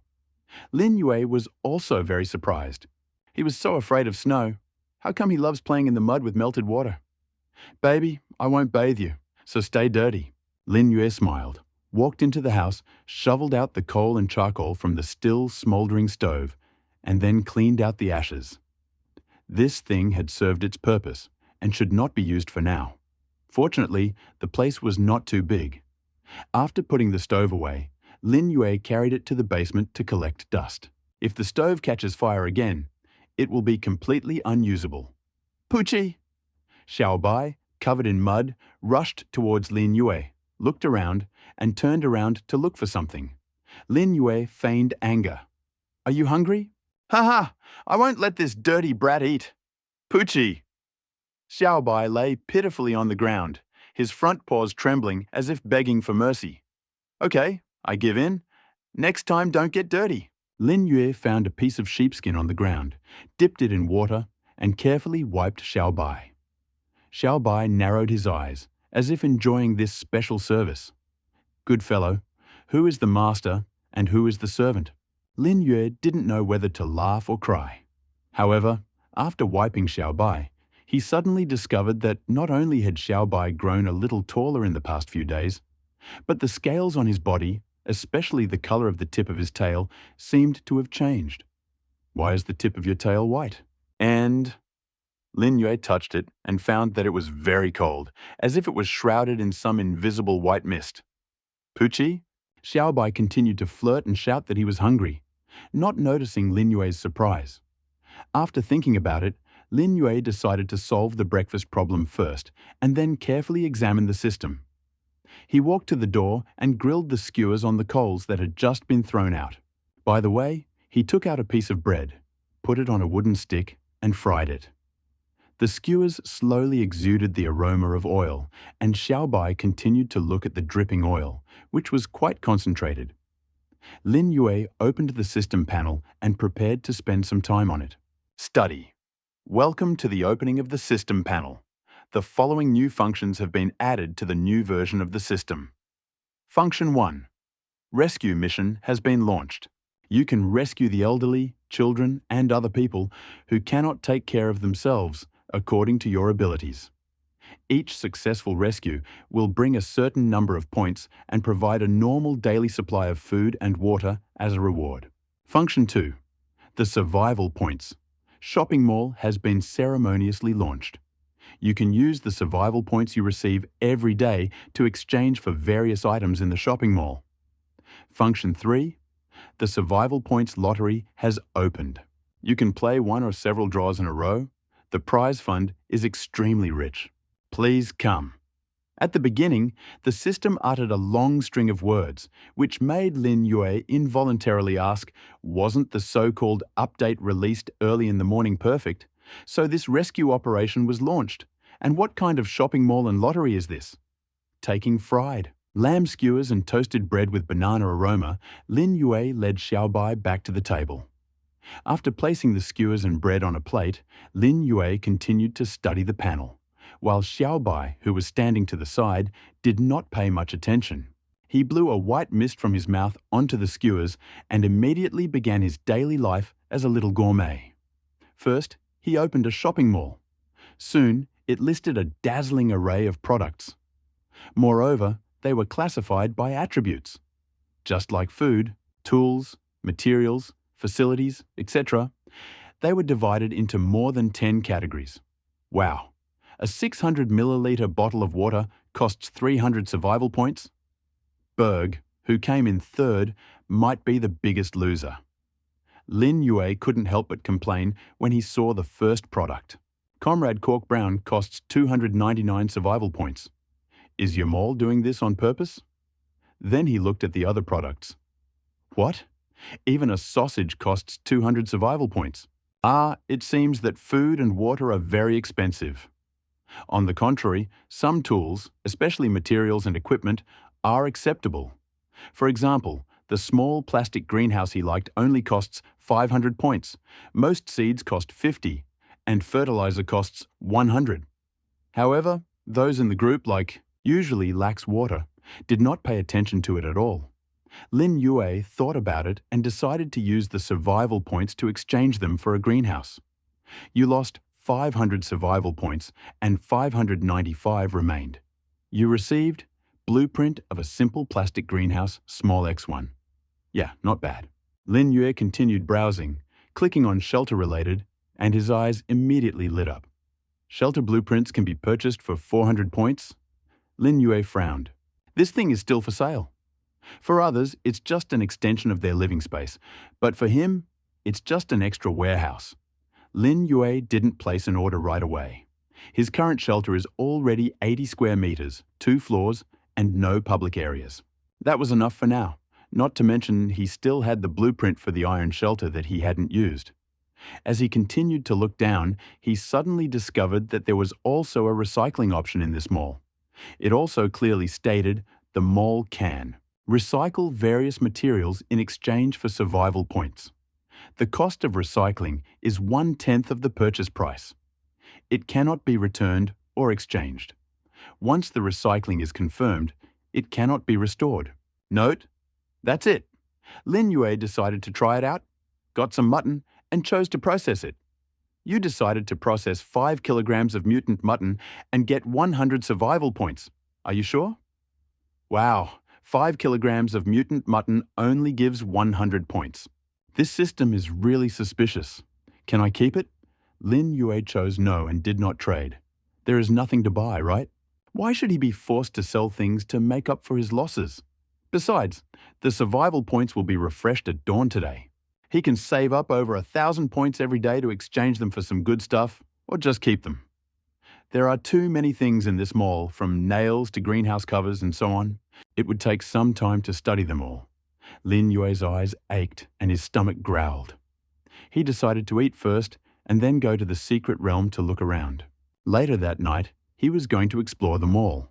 Lin Yue was also very surprised. He was so afraid of snow. How come he loves playing in the mud with melted water? Baby, I won't bathe you, so stay dirty. Lin Yue smiled, walked into the house, shoveled out the coal and charcoal from the still smouldering stove, and then cleaned out the ashes. This thing had served its purpose and should not be used for now. Fortunately, the place was not too big. After putting the stove away, Lin Yue carried it to the basement to collect dust. If the stove catches fire again, it will be completely unusable. Poochie! Xiaobai, covered in mud, rushed towards Lin Yue, looked around, and turned around to look for something. Lin Yue feigned anger. Are you hungry? Ha ha! I won't let this dirty brat eat. Poochie! Xiaobai lay pitifully on the ground, his front paws trembling as if begging for mercy. Okay, I give in. Next time don't get dirty. Lin Yue found a piece of sheepskin on the ground, dipped it in water, and carefully wiped Xiaobai. Xiaobai narrowed his eyes, as if enjoying this special service. Good fellow, who is the master and who is the servant? Lin Yue didn't know whether to laugh or cry. However, after wiping Xiaobai, he suddenly discovered that not only had Xiaobai grown a little taller in the past few days, but the scales on his body, especially the color of the tip of his tail, seemed to have changed. Why is the tip of your tail white? And Lin Yue touched it and found that it was very cold, as if it was shrouded in some invisible white mist. Poochie? Xiaobai continued to flirt and shout that he was hungry, not noticing Lin Yue's surprise. After thinking about it, Lin Yue decided to solve the breakfast problem first and then carefully examine the system. He walked to the door and grilled the skewers on the coals that had just been thrown out. By the way, he took out a piece of bread, put it on a wooden stick, and fried it. The skewers slowly exuded the aroma of oil, and Xiaobai continued to look at the dripping oil, which was quite concentrated. Lin Yue opened the system panel and prepared to spend some time on it. Study. Welcome to the opening of the system panel. The following new functions have been added to the new version of the system. Function 1. Rescue mission has been launched. You can rescue the elderly, children, and other people who cannot take care of themselves according to your abilities. Each successful rescue will bring a certain number of points and provide a normal daily supply of food and water as a reward. Function 2. The survival points. Shopping mall has been ceremoniously launched. You can use the survival points you receive every day to exchange for various items in the shopping mall. Function 3. The survival points lottery has opened. You can play one or several draws in a row. The prize fund is extremely rich. Please come. At the beginning, the system uttered a long string of words, which made Lin Yue involuntarily ask, wasn't the so-called update released early in the morning perfect? So this rescue operation was launched. And what kind of shopping mall and lottery is this? Taking fried. Lamb skewers and toasted bread with banana aroma, Lin Yue led Xiaobai back to the table. After placing the skewers and bread on a plate, Lin Yue continued to study the panel, while Xiaobai, who was standing to the side, did not pay much attention. He blew a white mist from his mouth onto the skewers and immediately began his daily life as a little gourmet. First, he opened a shopping mall. Soon, it listed a dazzling array of products. Moreover, they were classified by attributes. Just like food, tools, materials, facilities, etc., they were divided into more than 10 categories. Wow! A 600 milliliter bottle of water costs 300 survival points? Berg, who came in third, might be the biggest loser. Lin Yue couldn't help but complain when he saw the first product. Comrade Cork Brown costs 299 survival points. Is your mall doing this on purpose? Then he looked at the other products. What? Even a sausage costs 200 survival points. It seems that food and water are very expensive. On the contrary, some tools, especially materials and equipment, are acceptable. For example, the small plastic greenhouse he liked only costs 500 points. Most seeds cost 50, and fertilizer costs 100. However, those in the group, usually lacks water, did not pay attention to it at all. Lin Yue thought about it and decided to use the survival points to exchange them for a greenhouse. You lost 500 survival points and 595 remained. You received blueprint of a simple plastic greenhouse, small x1. Yeah, not bad. Lin Yue continued browsing, clicking on shelter-related, and his eyes immediately lit up. Shelter blueprints can be purchased for 400 points. Lin Yue frowned. This thing is still for sale. For others, it's just an extension of their living space, but for him, it's just an extra warehouse. Lin Yue didn't place an order right away. His current shelter is already 80 square meters, 2 floors, and no public areas. That was enough for now, not to mention he still had the blueprint for the iron shelter that he hadn't used. As he continued to look down, he suddenly discovered that there was also a recycling option in this mall. It also clearly stated, the mall can recycle various materials in exchange for survival points. The cost of recycling is 1/10 of the purchase price. It cannot be returned or exchanged. Once the recycling is confirmed, it cannot be restored. Note, that's it. Lin Yue decided to try it out, got some mutton, and chose to process it. You decided to process 5 kilograms of mutant mutton and get 100 survival points. Are you sure? Wow, 5 kilograms of mutant mutton only gives 100 points. This system is really suspicious. Can I keep it? Lin Yue chose no and did not trade. There is nothing to buy, right? Why should he be forced to sell things to make up for his losses? Besides, the survival points will be refreshed at dawn today. He can save up over 1,000 points every day to exchange them for some good stuff, or just keep them. There are too many things in this mall, from nails to greenhouse covers and so on. It would take some time to study them all. Lin Yue's eyes ached and his stomach growled. He decided to eat first and then go to the secret realm to look around. Later that night, he was going to explore the mall.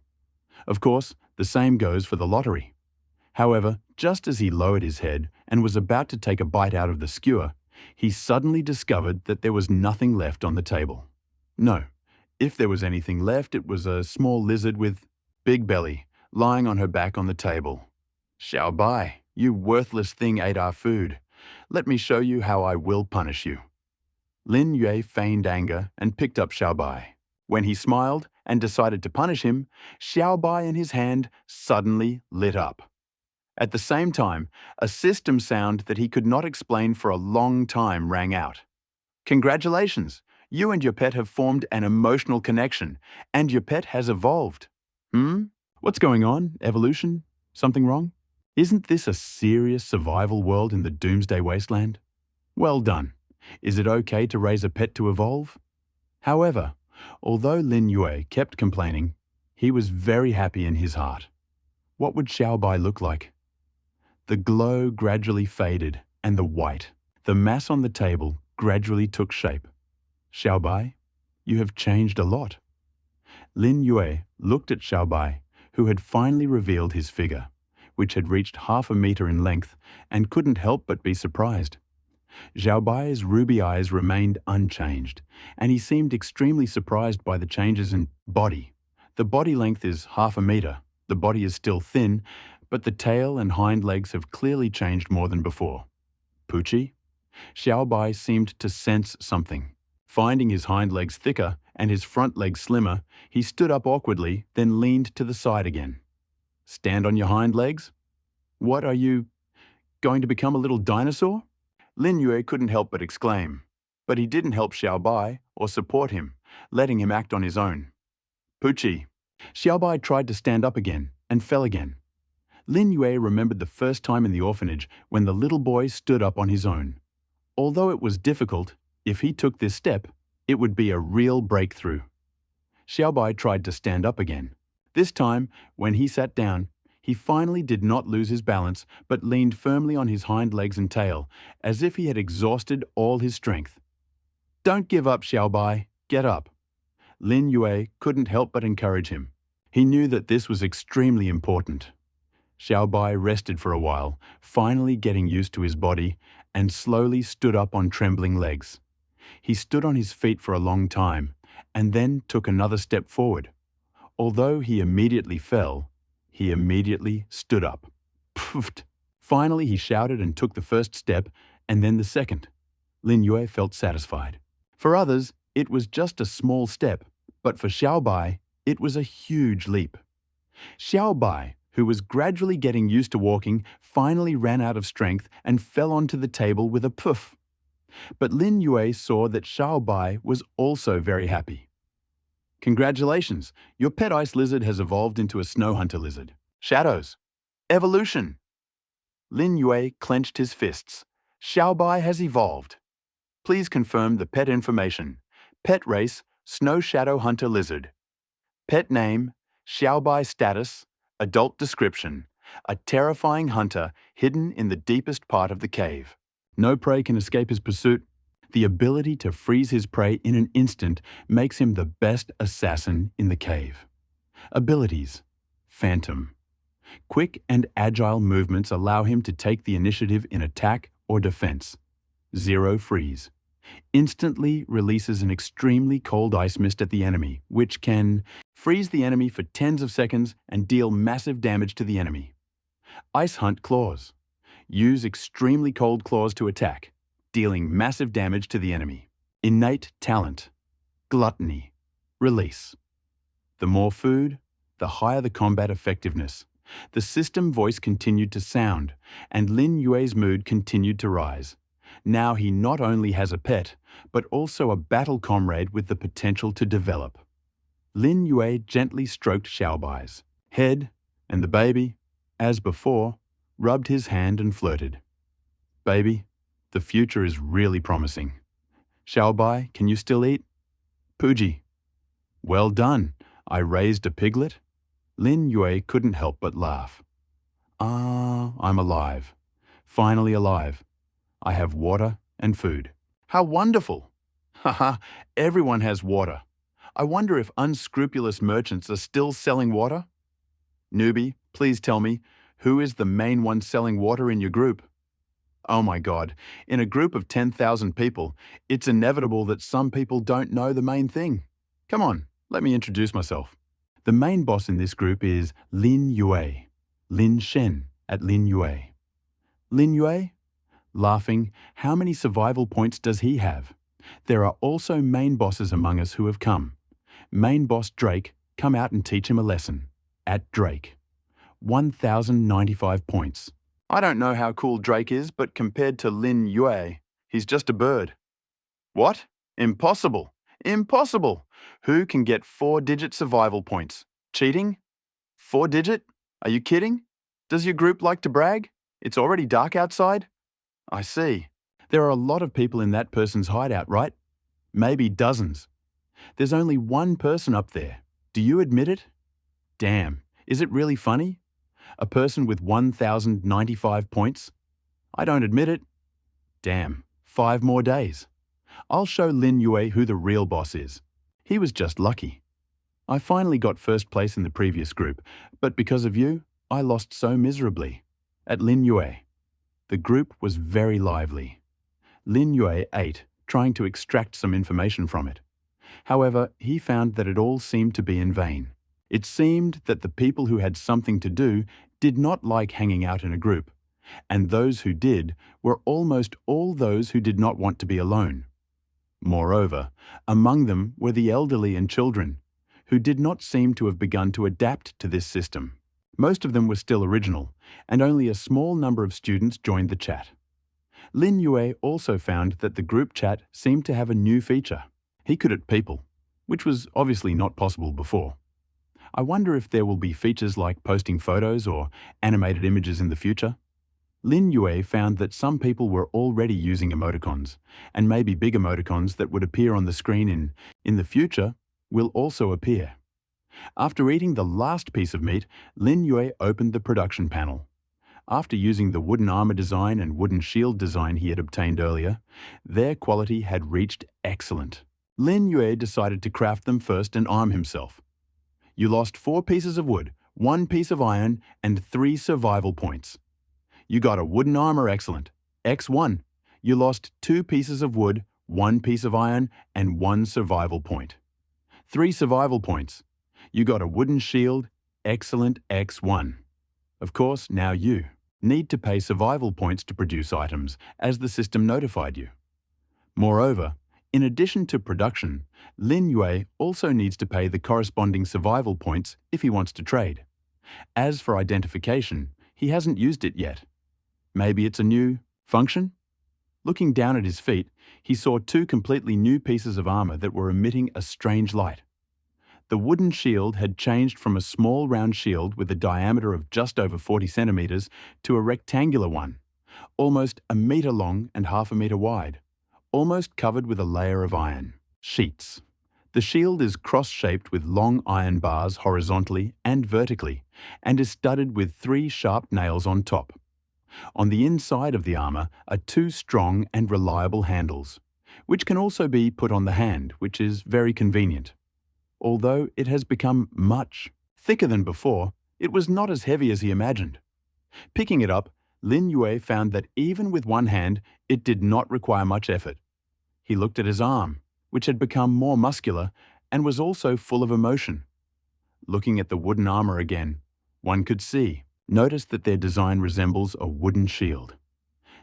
Of course, the same goes for the lottery. However, just as he lowered his head and was about to take a bite out of the skewer, he suddenly discovered that there was nothing left on the table. No, If there was anything left, it was a small lizard with big belly, lying on her back on the table. "Xiao Bai, you worthless thing ate our food. Let me show you how I will punish you." Lin Yue feigned anger and picked up Xiao Bai. When he smiled and decided to punish him, Xiao Bai in his hand suddenly lit up. At the same time, a system sound that he could not explain for a long time rang out. "Congratulations! You and your pet have formed an emotional connection, and your pet has evolved." What's going on? Evolution? Something wrong? Isn't this a serious survival world in the doomsday wasteland? Well done. Is it okay to raise a pet to evolve? However, although Lin Yue kept complaining, he was very happy in his heart. What would Xiao Bai look like? The glow gradually faded, and the mass on the table gradually took shape. "Xiao Bai, you have changed a lot." Lin Yue looked at Xiao Bai, who had finally revealed his figure, which had reached 1/2 a meter in length, and couldn't help but be surprised. Xiao Bai's ruby eyes remained unchanged, and he seemed extremely surprised by the changes in body. The body length is 1/2 a meter. The body is still thin, but the tail and hind legs have clearly changed more than before. "Poochie?" Xiao Bai seemed to sense something. Finding his hind legs thicker and his front legs slimmer, he stood up awkwardly, then leaned to the side again. "Stand on your hind legs? What are you, going to become a little dinosaur?" Lin Yue couldn't help but exclaim, but he didn't help Xiao Bai or support him, letting him act on his own. "Poochie." Xiao Bai tried to stand up again and fell again. Lin Yue remembered the first time in the orphanage when the little boy stood up on his own. Although it was difficult, if he took this step, it would be a real breakthrough. Xiao Bai tried to stand up again. This time, when he sat down, he finally did not lose his balance, but leaned firmly on his hind legs and tail, as if he had exhausted all his strength. "Don't give up, Xiao Bai. Get up." Lin Yue couldn't help but encourage him. He knew that this was extremely important. Xiao Bai rested for a while, finally getting used to his body, and slowly stood up on trembling legs. He stood on his feet for a long time, and then took another step forward. Although he immediately fell, he immediately stood up. Pfft! Finally, he shouted and took the first step, and then the second. Lin Yue felt satisfied. For others, it was just a small step, but for Xiao Bai, it was a huge leap. Xiao Bai, who was gradually getting used to walking, finally ran out of strength and fell onto the table with a poof. But Lin Yue saw that Xiao Bai was also very happy. "Congratulations, your pet ice lizard has evolved into a snow hunter lizard. Shadows. Evolution." Lin Yue clenched his fists. "Xiao Bai has evolved. Please confirm the pet information. Pet race, Snow Shadow Hunter Lizard. Pet name, Xiao Bai status, adult description, a terrifying hunter hidden in the deepest part of the cave. No prey can escape his pursuit. The ability to freeze his prey in an instant makes him the best assassin in the cave. Abilities, Phantom. Quick and agile movements allow him to take the initiative in attack or defense. Zero freeze. Instantly releases an extremely cold ice mist at the enemy, which can freeze the enemy for tens of seconds and deal massive damage to the enemy. Ice Hunt Claws. Use extremely cold claws to attack, dealing massive damage to the enemy. Innate Talent. Gluttony. Release. The more food, the higher the combat effectiveness. The system voice continued to sound, and Lin Yue's mood continued to rise. Now he not only has a pet, but also a battle comrade with the potential to develop. Lin Yue gently stroked Xiao Bai's head, and the baby, as before, rubbed his hand and flirted. "Baby, the future is really promising. Xiao Bai, can you still eat?" "Puji." "Well done. I raised a piglet." Lin Yue couldn't help but laugh. "Ah, I'm alive. Finally alive. I have water and food." "How wonderful!" "Haha, everyone has water. I wonder if unscrupulous merchants are still selling water?" "Newbie, please tell me, who is the main one selling water in your group?" "Oh my God, in a group of 10,000 people, it's inevitable that some people don't know the main thing." Come on, let me introduce myself. The main boss in this group is Lin Yue, Lin Shen at Lin Yue. Lin Yue? Laughing, how many survival points does he have? There are also main bosses among us who have come. Main boss Drake, come out and teach him a lesson. At Drake. 1,095 points. I don't know how cool Drake is, but compared to Lin Yue, he's just a bird. What? Impossible. Impossible. Who can get 4-digit survival points? Cheating? 4-digit? Are you kidding? Does your group like to brag? It's already dark outside? I see. There are a lot of people in that person's hideout, right? Maybe dozens. There's only one person up there. Do you admit it? Damn, is it really funny? A person with 1,095 points? I don't admit it. Damn, 5 more days. I'll show Lin Yue who the real boss is. He was just lucky. I finally got first place in the previous group, but because of you, I lost so miserably. At Lin Yue. The group was very lively. Lin Yue ate, trying to extract some information from it. However, he found that it all seemed to be in vain. It seemed that the people who had something to do did not like hanging out in a group, and those who did were almost all those who did not want to be alone. Moreover, among them were the elderly and children, who did not seem to have begun to adapt to this system. Most of them were still original, and only a small number of students joined the chat. Lin Yue also found that the group chat seemed to have a new feature. He could at people, which was obviously not possible before. I wonder if there will be features like posting photos or animated images in the future. Lin Yue found that some people were already using emoticons, and maybe big emoticons that would appear on the screen in the future will also appear. After eating the last piece of meat, Lin Yue opened the production panel. After using the wooden armor design and wooden shield design he had obtained earlier, their quality had reached excellent. Lin Yue decided to craft them first and arm himself. You lost 4 pieces of wood, 1 piece of iron, and 3 survival points. You got a wooden armor excellent. X1. You lost 2 pieces of wood, 1 piece of iron, and 1 survival point. 3 survival points. You got a wooden shield, excellent X1. Of course, now you need to pay survival points to produce items, as the system notified you. Moreover, in addition to production, Lin Yue also needs to pay the corresponding survival points if he wants to trade. As for identification, he hasn't used it yet. Maybe it's a new function? Looking down at his feet, he saw 2 completely new pieces of armor that were emitting a strange light. The wooden shield had changed from a small round shield with a diameter of just over 40 centimeters to a rectangular one, almost a meter long and half a meter wide, almost covered with a layer of iron sheets. The shield is cross-shaped with long iron bars horizontally and vertically, and is studded with 3 sharp nails on top. On the inside of the armor are 2 strong and reliable handles, which can also be put on the hand, which is very convenient. Although it has become much thicker than before, it was not as heavy as he imagined. Picking it up, Lin Yue found that even with one hand, it did not require much effort. He looked at his arm, which had become more muscular and was also full of emotion. Looking at the wooden armor again, one could notice that their design resembles a wooden shield.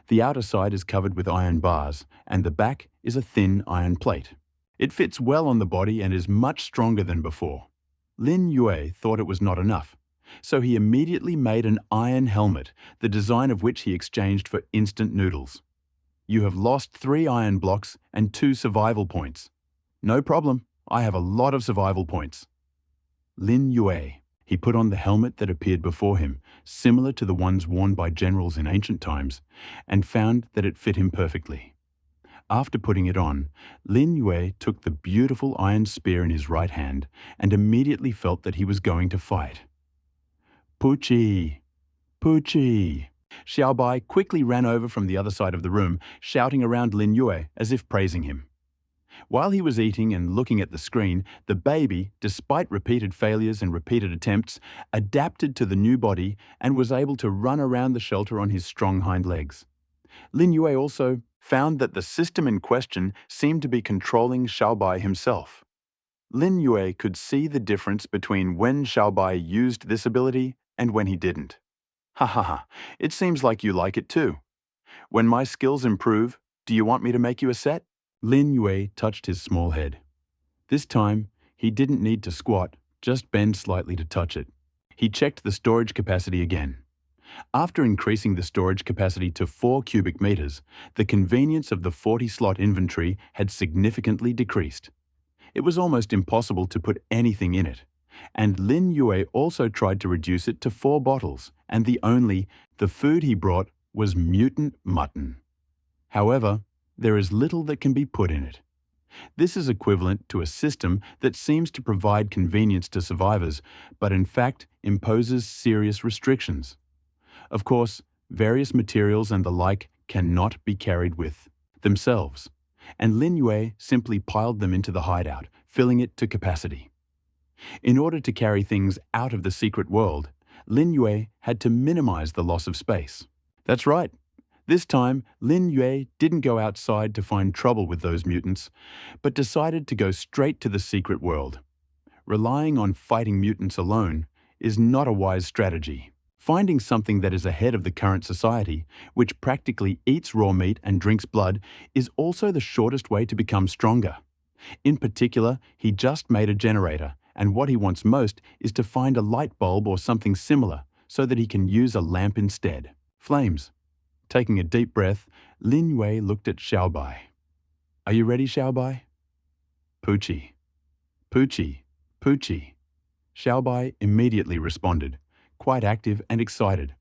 The outer side is covered with iron bars, and the back is a thin iron plate. It fits well on the body and is much stronger than before. Lin Yue thought it was not enough, so he immediately made an iron helmet, the design of which he exchanged for instant noodles. You have lost 3 iron blocks and 2 survival points. No problem, I have a lot of survival points. Lin Yue. He put on the helmet that appeared before him, similar to the ones worn by generals in ancient times, and found that it fit him perfectly. After putting it on, Lin Yue took the beautiful iron spear in his right hand and immediately felt that he was going to fight. Puchi! Puchi! Xiaobai quickly ran over from the other side of the room, shouting around Lin Yue as if praising him. While he was eating and looking at the screen, the baby, despite repeated failures and repeated attempts, adapted to the new body and was able to run around the shelter on his strong hind legs. Lin Yue also found that the system in question seemed to be controlling Xiaobai himself. Lin Yue could see the difference between when Xiaobai used this ability and when he didn't. Ha ha ha, it seems like you like it too. When my skills improve, do you want me to make you a set? Lin Yue touched his small head. This time, he didn't need to squat, just bend slightly to touch it. He checked the storage capacity again. After increasing the storage capacity to 4 cubic meters, the convenience of the 40-slot inventory had significantly decreased. It was almost impossible to put anything in it. And Lin Yue also tried to reduce it to 4 bottles, and the food he brought was mutant mutton. However, there is little that can be put in it. This is equivalent to a system that seems to provide convenience to survivors, but in fact imposes serious restrictions. Of course, various materials and the like cannot be carried with themselves, and Lin Yue simply piled them into the hideout, filling it to capacity. In order to carry things out of the secret world, Lin Yue had to minimize the loss of space. That's right. This time, Lin Yue didn't go outside to find trouble with those mutants, but decided to go straight to the secret world. Relying on fighting mutants alone is not a wise strategy. Finding something that is ahead of the current society, which practically eats raw meat and drinks blood, is also the shortest way to become stronger. In particular, he just made a generator, and what he wants most is to find a light bulb or something similar so that he can use a lamp instead. Flames. Taking a deep breath, Lin Yue looked at Xiaobai. Are you ready, Xiaobai? Poochie. Poochie. Poochie. Xiaobai immediately responded, quite active and excited.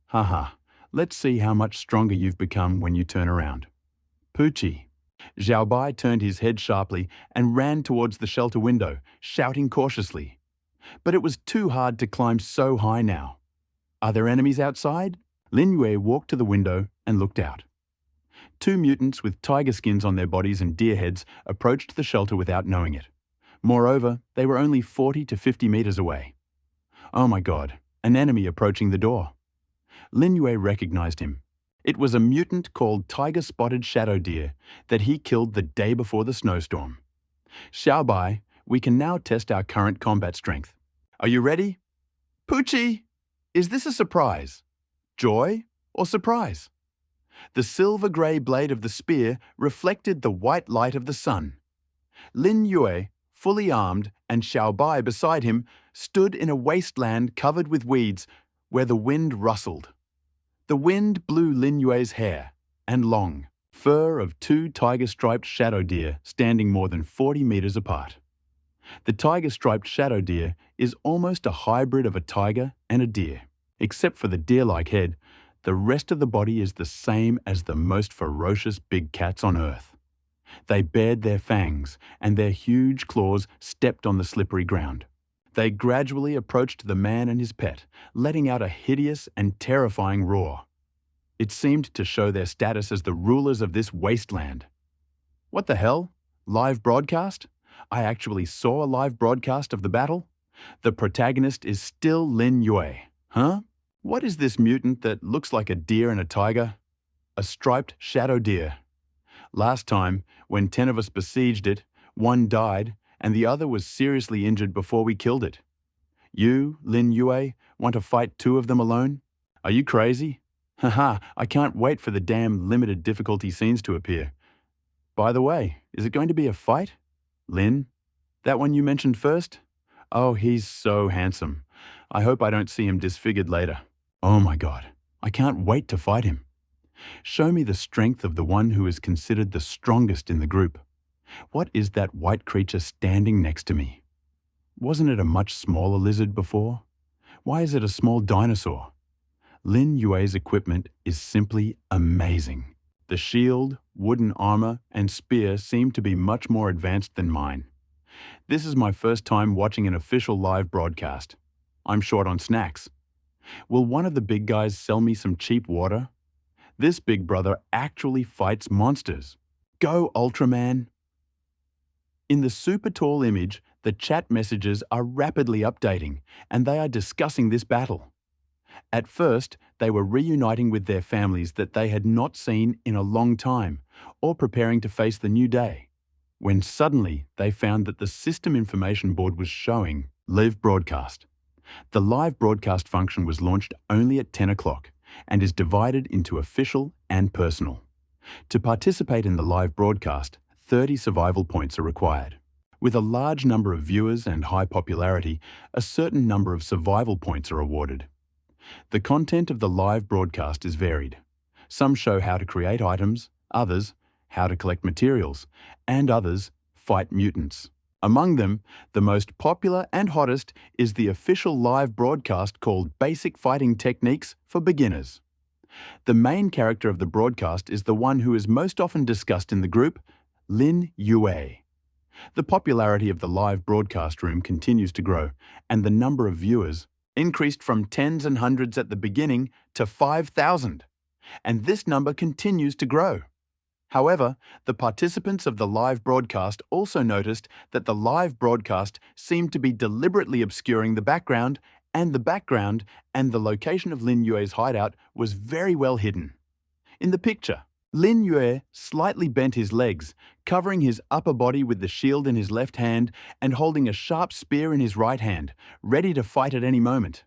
Haha, let's see how much stronger you've become when you turn around. Poochie. Xiaobai turned his head sharply and ran towards the shelter window, shouting cautiously. But it was too hard to climb so high now. Are there enemies outside? Lin Yue walked to the window and looked out. 2 mutants with tiger skins on their bodies and deer heads approached the shelter without knowing it. Moreover, they were only 40 to 50 meters away. Oh my God, an enemy approaching the door. Lin Yue recognized him. It was a mutant called tiger-spotted shadow deer that he killed the day before the snowstorm. Xiaobai, we can now test our current combat strength. Are you ready? Poochie! Is this a surprise? Joy or surprise? The silver-grey blade of the spear reflected the white light of the sun. Lin Yue, fully armed, and Xiaobai beside him, stood in a wasteland covered with weeds where the wind rustled. The wind blew Lin Yue's hair, and long, fur of 2 tiger-striped shadow deer standing more than 40 meters apart. The tiger-striped shadow deer is almost a hybrid of a tiger and a deer. Except for the deer-like head, the rest of the body is the same as the most ferocious big cats on Earth. They bared their fangs, and their huge claws stepped on the slippery ground. They gradually approached the man and his pet, letting out a hideous and terrifying roar. It seemed to show their status as the rulers of this wasteland. What the hell? Live broadcast? I actually saw a live broadcast of the battle? The protagonist is still Lin Yue. Huh? What is this mutant that looks like a deer and a tiger? A striped shadow deer. Last time, when 10 of us besieged it, 1 died, and the other was seriously injured before we killed it. You, Lin Yue, want to fight 2 of them alone? Are you crazy? Haha, I can't wait for the damn limited difficulty scenes to appear. By the way, is it going to be a fight? Lin? That one you mentioned first? Oh, he's so handsome. I hope I don't see him disfigured later. Oh my God, I can't wait to fight him. Show me the strength of the one who is considered the strongest in the group. What is that white creature standing next to me? Wasn't it a much smaller lizard before? Why is it a small dinosaur? Lin Yue's equipment is simply amazing. The shield, wooden armor, and spear seem to be much more advanced than mine. This is my first time watching an official live broadcast. I'm short on snacks. Will one of the big guys sell me some cheap water? This big brother actually fights monsters. Go, Ultraman! In the super tall image, the chat messages are rapidly updating, and they are discussing this battle. At first, they were reuniting with their families that they had not seen in a long time, or preparing to face the new day. when suddenly they found that the system information board was showing live broadcast. The live broadcast function was launched only at 10 o'clock and is divided into official and personal. To participate in the live broadcast, 30 survival points are required. With a large number of viewers and high popularity, a certain number of survival points are awarded. The content of the live broadcast is varied. Some show how to create items, others how to collect materials, and others fight mutants. Among them, the most popular and hottest is the official live broadcast called Basic Fighting Techniques for Beginners. The main character of the broadcast is the one who is most often discussed in the group, Lin Yue. The popularity of the live broadcast room continues to grow, and the number of viewers increased from tens and hundreds at the beginning to 5,000, and this number continues to grow. However, the participants of the live broadcast also noticed that the live broadcast seemed to be deliberately obscuring the background and the location of Lin Yue's hideout was very well hidden. In the picture, Lin Yue slightly bent his legs, covering his upper body with the shield in his left hand and holding a sharp spear in his right hand, ready to fight at any moment.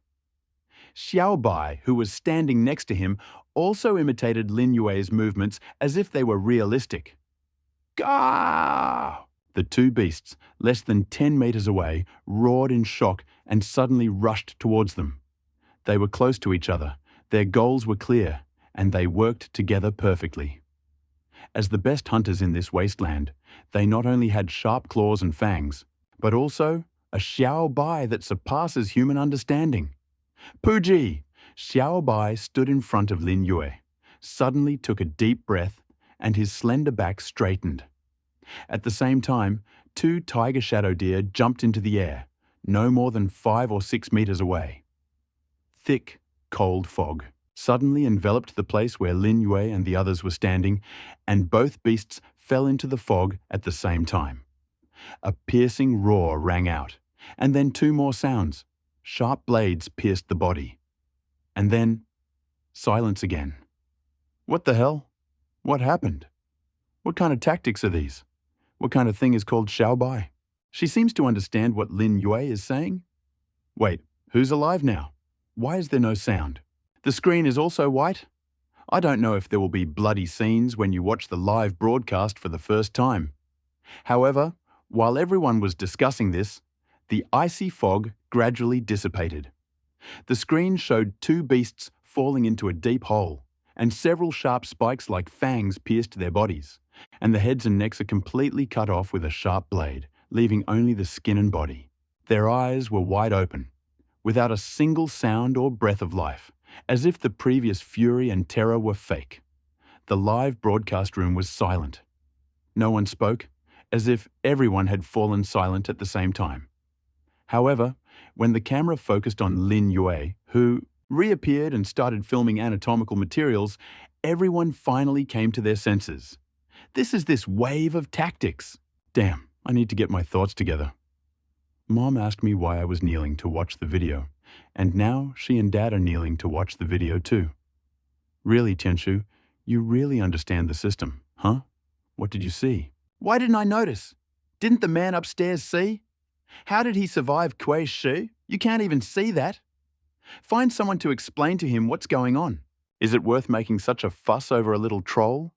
Xiao Bai, who was standing next to him, also imitated Lin Yue's movements as if they were realistic. Gah! The two beasts, less than 10 meters away, roared in shock and suddenly rushed towards them. They were close to each other, their goals were clear, and they worked together perfectly. As the best hunters in this wasteland, they not only had sharp claws and fangs, but also a Xiao Bai that surpasses human understanding. Puji! Xiao Bai stood in front of Lin Yue, suddenly took a deep breath, and his slender back straightened. At the same time, two tiger shadow deer jumped into the air, no more than 5 or 6 meters away. Thick, cold fog suddenly enveloped the place where Lin Yue and the others were standing, and both beasts fell into the fog at the same time. A piercing roar rang out, and then 2 more sounds. Sharp blades pierced the body. And then, silence again. What the hell? What happened? What kind of tactics are these? What kind of thing is called Xiao Bai? She seems to understand what Lin Yue is saying. Wait, who's alive now? Why is there no sound? The screen is also white? I don't know if there will be bloody scenes when you watch the live broadcast for the first time. However, while everyone was discussing this, the icy fog gradually dissipated. The screen showed 2 beasts falling into a deep hole, and several sharp spikes like fangs pierced their bodies, and the heads and necks are completely cut off with a sharp blade, leaving only the skin and body. Their eyes were wide open, without a single sound or breath of life, as if the previous fury and terror were fake. The live broadcast room was silent. No one spoke, as if everyone had fallen silent at the same time. However, when the camera focused on Lin Yue, who reappeared and started filming anatomical materials, everyone finally came to their senses. This is this wave of tactics. Damn, I need to get my thoughts together. Mom asked me why I was kneeling to watch the video, and now she and Dad are kneeling to watch the video too. Really, Tianshu, you really understand the system, huh? What did you see? Why didn't I notice? Didn't the man upstairs see? How did he survive Kuei Shi? You can't even see that. Find someone to explain to him what's going on. Is it worth making such a fuss over a little troll?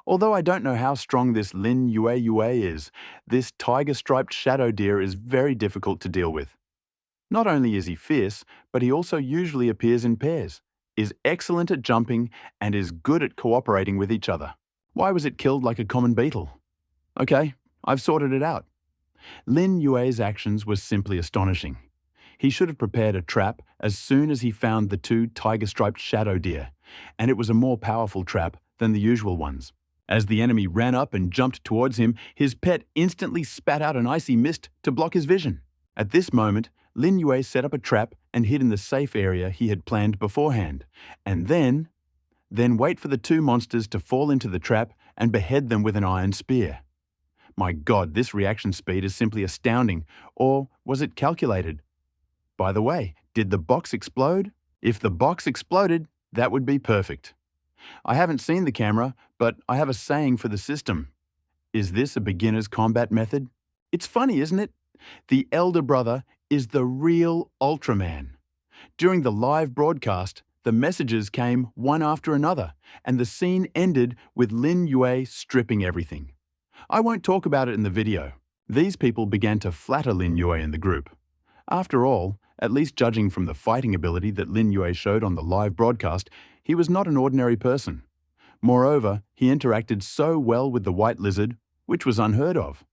Although I don't know how strong this Lin Yue is, this tiger-striped shadow deer is very difficult to deal with. Not only is he fierce, but he also usually appears in pairs, is excellent at jumping, and is good at cooperating with each other. Why was it killed like a common beetle? Okay, I've sorted it out. Lin Yue's actions were simply astonishing. He should have prepared a trap as soon as he found the 2 tiger-striped shadow deer, and it was a more powerful trap than the usual ones. As the enemy ran up and jumped towards him, his pet instantly spat out an icy mist to block his vision. At this moment, Lin Yue set up a trap and hid in the safe area he had planned beforehand, and then wait for the 2 monsters to fall into the trap and behead them with an iron spear. My God, this reaction speed is simply astounding. Or was it calculated? By the way, did the box explode? If the box exploded, that would be perfect. I haven't seen the camera, but I have a saying for the system. Is this a beginner's combat method? It's funny, isn't it? The elder brother is the real Ultraman. During the live broadcast, the messages came one after another, and the scene ended with Lin Yue stripping everything. I won't talk about it in the video. These people began to flatter Lin Yue in the group. After all, at least judging from the fighting ability that Lin Yue showed on the live broadcast, he was not an ordinary person. Moreover, he interacted so well with the white lizard, which was unheard of.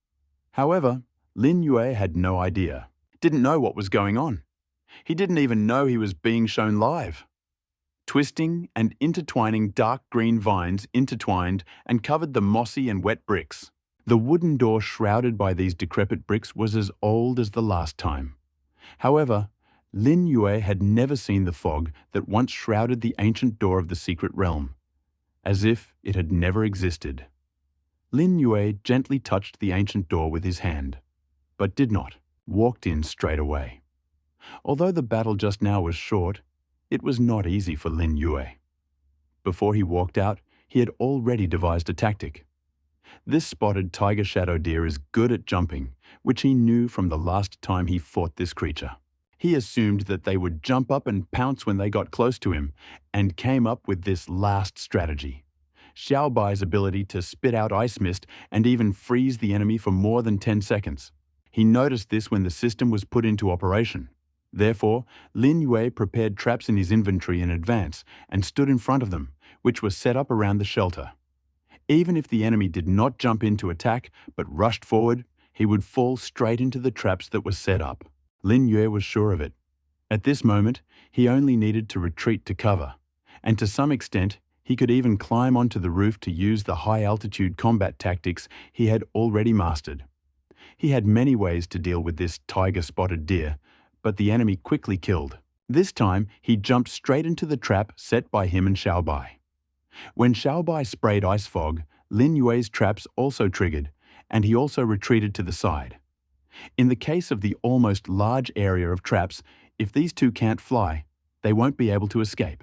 However, Lin Yue had no idea, didn't know what was going on. He didn't even know he was being shown live. Twisting and intertwining dark green vines intertwined and covered the mossy and wet bricks. The wooden door shrouded by these decrepit bricks was as old as the last time. However, Lin Yue had never seen the fog that once shrouded the ancient door of the secret realm, as if it had never existed. Lin Yue gently touched the ancient door with his hand, but did not, walked in straight away. Although the battle just now was short, it was not easy for Lin Yue. Before he walked out, he had already devised a tactic. This spotted tiger shadow deer is good at jumping, which he knew from the last time he fought this creature. He assumed that they would jump up and pounce when they got close to him, and came up with this last strategy. Xiao Bai's ability to spit out ice mist and even freeze the enemy for more than 10 seconds. He noticed this when the system was put into operation. Therefore, Lin Yue prepared traps in his inventory in advance and stood in front of them, which were set up around the shelter. Even if the enemy did not jump in to attack but rushed forward, he would fall straight into the traps that were set up. Lin Yue was sure of it. At this moment, he only needed to retreat to cover, and to some extent, he could even climb onto the roof to use the high-altitude combat tactics he had already mastered. He had many ways to deal with this tiger-spotted deer, but the enemy quickly killed. This time, he jumped straight into the trap set by him and Xiao Bai. When Xiao Bai sprayed ice fog, Lin Yue's traps also triggered, and he also retreated to the side. In the case of the almost large area of traps, if these two can't fly, they won't be able to escape.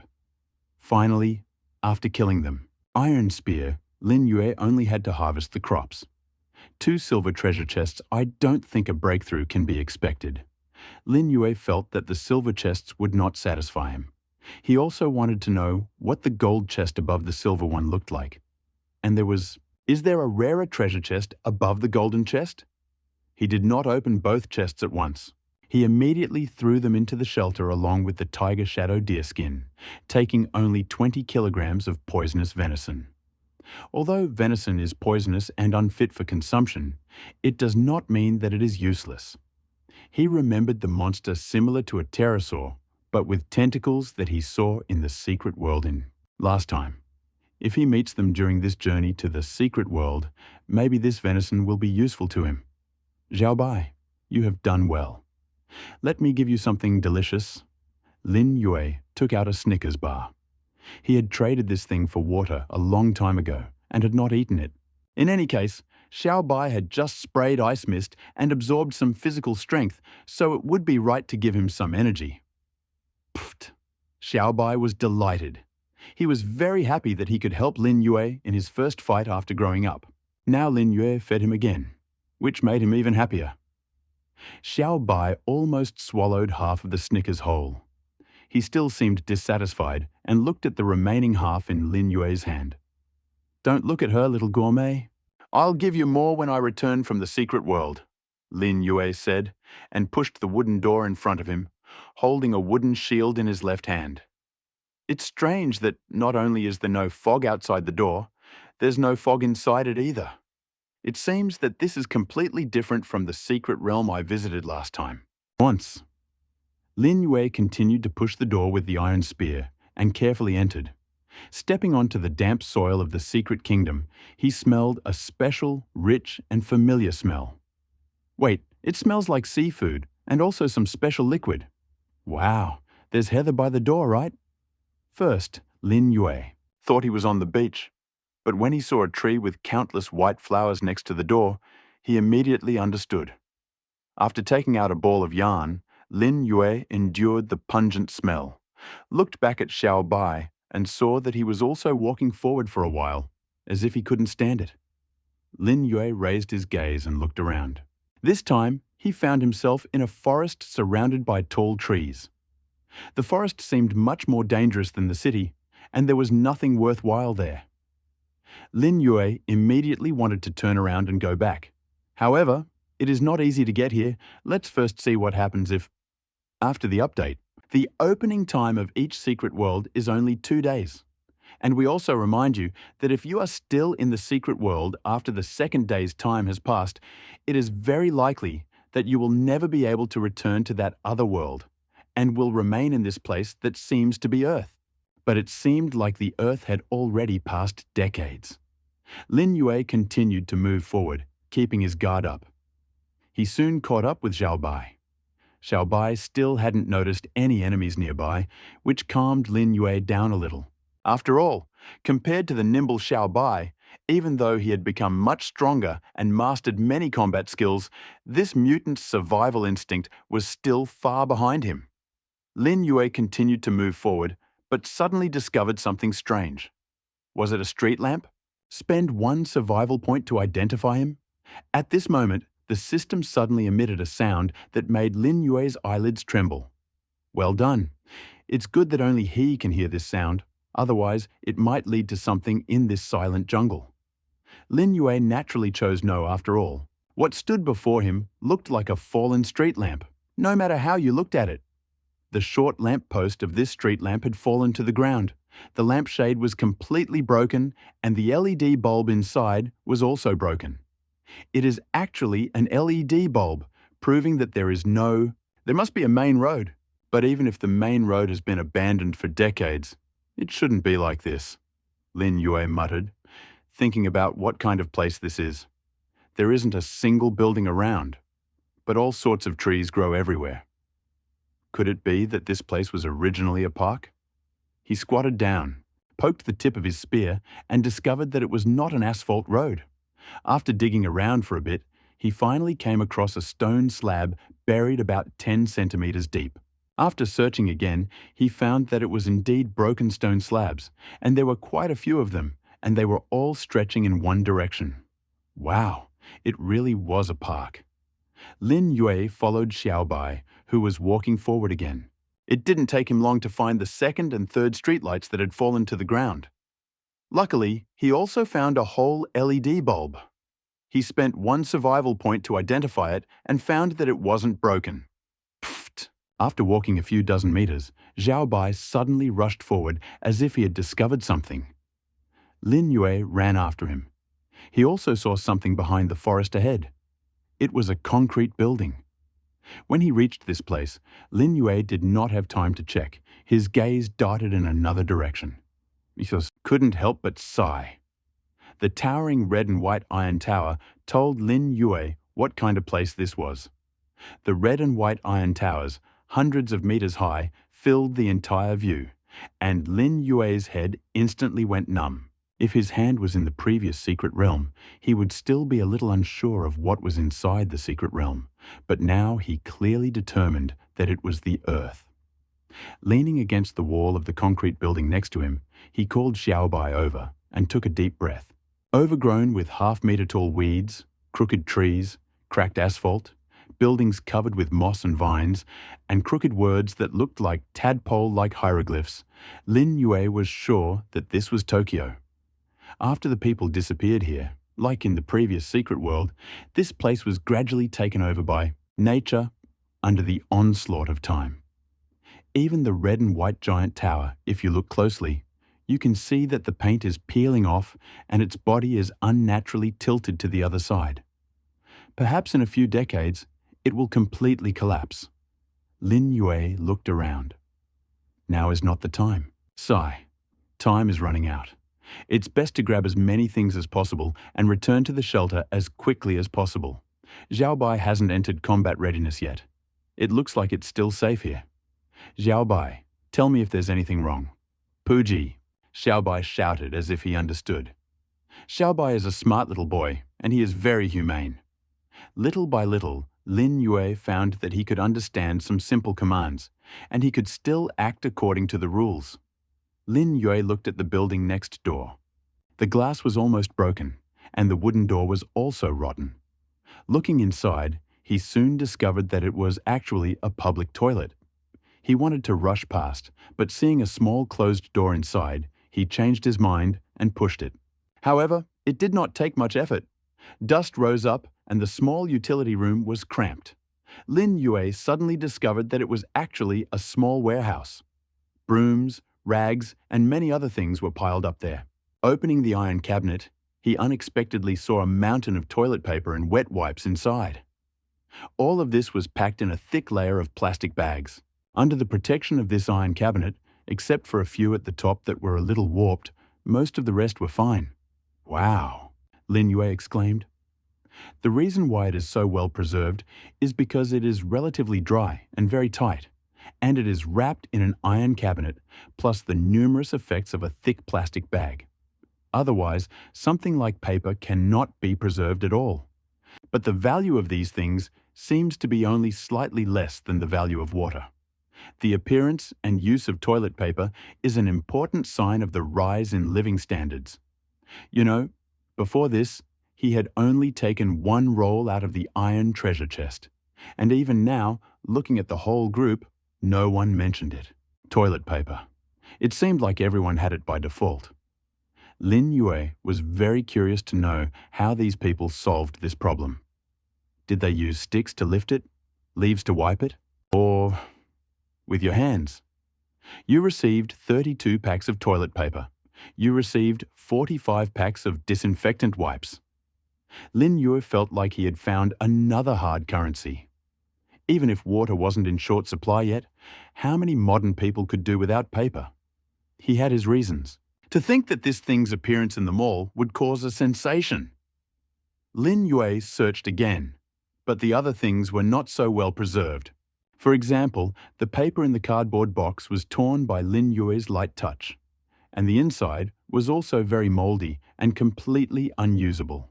Finally, after killing them, Iron Spear, Lin Yue only had to harvest the crops. 2 silver treasure chests, I don't think a breakthrough can be expected. Lin Yue felt that the silver chests would not satisfy him. He also wanted to know what the gold chest above the silver one looked like. And is there a rarer treasure chest above the golden chest? He did not open both chests at once. He immediately threw them into the shelter along with the tiger shadow deer skin, taking only 20 kilograms of poisonous venison. Although venison is poisonous and unfit for consumption, it does not mean that it is useless. He remembered the monster similar to a pterosaur, but with tentacles that he saw in the secret world in last time. If he meets them during this journey to the secret world, maybe this venison will be useful to him. Xiao Bai, you have done well. Let me give you something delicious. Lin Yue took out a Snickers bar. He had traded this thing for water a long time ago and had not eaten it. In any case, Xiao Bai had just sprayed ice mist and absorbed some physical strength, so it would be right to give him some energy. Pfft! Xiao Bai was delighted. He was very happy that he could help Lin Yue in his first fight after growing up. Now Lin Yue fed him again, which made him even happier. Xiao Bai almost swallowed half of the Snickers whole. He still seemed dissatisfied and looked at the remaining half in Lin Yue's hand. Don't look at her, little gourmet. I'll give you more when I return from the secret world, Lin Yue said, and pushed the wooden door in front of him, holding a wooden shield in his left hand. It's strange that not only is there no fog outside the door, there's no fog inside it either. It seems that this is completely different from the secret realm I visited last time. Once, Lin Yue continued to push the door with the iron spear and carefully entered. Stepping onto the damp soil of the secret kingdom, he smelled a special, rich, and familiar smell. Wait, it smells like seafood and also some special liquid. Wow, there's heather by the door, right? First, Lin Yue thought he was on the beach, but when he saw a tree with countless white flowers next to the door, he immediately understood. After taking out a ball of yarn, Lin Yue endured the pungent smell, looked back at Xiao Bai, and saw that he was also walking forward for a while, as if he couldn't stand it. Lin Yue raised his gaze and looked around. This time, he found himself in a forest surrounded by tall trees. The forest seemed much more dangerous than the city, and there was nothing worthwhile there. Lin Yue immediately wanted to turn around and go back. However, it is not easy to get here. Let's first see what happens if... After the update, the opening time of each secret world is only 2 days. And we also remind you that if you are still in the secret world after the second day's time has passed, it is very likely that you will never be able to return to that other world and will remain in this place that seems to be Earth. But it seemed like the Earth had already passed decades. Lin Yue continued to move forward, keeping his guard up. He soon caught up with Xiao Bai. Xiao Bai still hadn't noticed any enemies nearby, which calmed Lin Yue down a little. After all, compared to the nimble Xiao Bai, even though he had become much stronger and mastered many combat skills, this mutant's survival instinct was still far behind him. Lin Yue continued to move forward, but suddenly discovered something strange. Was it a street lamp? Spend 1 survival point to identify him? At this moment, the system suddenly emitted a sound that made Lin Yue's eyelids tremble. Well done. It's good that only he can hear this sound. Otherwise, it might lead to something in this silent jungle. Lin Yue naturally chose no after all. What stood before him looked like a fallen street lamp, no matter how you looked at it. The short lamp post of this street lamp had fallen to the ground. The lampshade was completely broken, and the LED bulb inside was also broken. It is actually an LED bulb, proving that there must be a main road. But even if the main road has been abandoned for decades, it shouldn't be like this, Lin Yue muttered, thinking about what kind of place this is. There isn't a single building around, but all sorts of trees grow everywhere. Could it be that this place was originally a park? He squatted down, poked the tip of his spear, and discovered that it was not an asphalt road. After digging around for a bit, he finally came across a stone slab buried about 10 centimeters deep. After searching again, he found that it was indeed broken stone slabs, and there were quite a few of them, and they were all stretching in one direction. Wow, it really was a park. Lin Yue followed Xiao Bai, who was walking forward again. It didn't take him long to find the second and third streetlights that had fallen to the ground. Luckily, he also found a whole LED bulb. He spent 1 survival point to identify it and found that it wasn't broken. Pfft! After walking a few dozen meters, Xiao Bai suddenly rushed forward as if he had discovered something. Lin Yue ran after him. He also saw something behind the forest ahead. It was a concrete building. When he reached this place, Lin Yue did not have time to check. His gaze darted in another direction. He just couldn't help but sigh. The towering red and white iron tower told Lin Yue what kind of place this was. The red and white iron towers, hundreds of meters high, filled the entire view, and Lin Yue's head instantly went numb. If his hand was in the previous secret realm, he would still be a little unsure of what was inside the secret realm, but now he clearly determined that it was the Earth. Leaning against the wall of the concrete building next to him, he called Xiao Bai over and took a deep breath. Overgrown with half-meter-tall weeds, crooked trees, cracked asphalt, buildings covered with moss and vines, and crooked words that looked like tadpole-like hieroglyphs, Lin Yue was sure that this was Tokyo. After the people disappeared here, like in the previous secret world, this place was gradually taken over by nature under the onslaught of time. Even the red and white giant tower, if you look closely, you can see that the paint is peeling off and its body is unnaturally tilted to the other side. Perhaps in a few decades, it will completely collapse. Lin Yue looked around. Now is not the time. Sigh. Time is running out. It's best to grab as many things as possible and return to the shelter as quickly as possible. Xiao Bai hasn't entered combat readiness yet. It looks like it's still safe here. Xiao Bai, tell me if there's anything wrong. Puji, Xiao Bai shouted as if he understood. Xiao Bai is a smart little boy, and he is very humane. Little by little, Lin Yue found that he could understand some simple commands, and he could still act according to the rules. Lin Yue looked at the building next door. The glass was almost broken, and the wooden door was also rotten. Looking inside, he soon discovered that it was actually a public toilet. He wanted to rush past, but seeing a small closed door inside, he changed his mind and pushed it. However, it did not take much effort. Dust rose up and the small utility room was cramped. Lin Yue suddenly discovered that it was actually a small warehouse. Brooms, rags, and many other things were piled up there. Opening the iron cabinet, he unexpectedly saw a mountain of toilet paper and wet wipes inside. All of this was packed in a thick layer of plastic bags. Under the protection of this iron cabinet, except for a few at the top that were a little warped, most of the rest were fine. "Wow," Lin Yue exclaimed. The reason why it is so well preserved is because it is relatively dry and very tight, and it is wrapped in an iron cabinet, plus the numerous effects of a thick plastic bag. Otherwise, something like paper cannot be preserved at all. But the value of these things seems to be only slightly less than the value of water. The appearance and use of toilet paper is an important sign of the rise in living standards. You know, before this, he had only taken one roll out of the iron treasure chest. And even now, looking at the whole group, no one mentioned it. Toilet paper. It seemed like everyone had it by default. Lin Yue was very curious to know how these people solved this problem. Did they use sticks to lift it, leaves to wipe it, or with your hands? You received 32 packs of toilet paper. You received 45 packs of disinfectant wipes. Lin Yue felt like he had found another hard currency. Even if water wasn't in short supply yet, how many modern people could do without paper? He had his reasons. To think that this thing's appearance in the mall would cause a sensation. Lin Yue searched again, but the other things were not so well preserved. For example, the paper in the cardboard box was torn by Lin Yue's light touch, and the inside was also very moldy and completely unusable.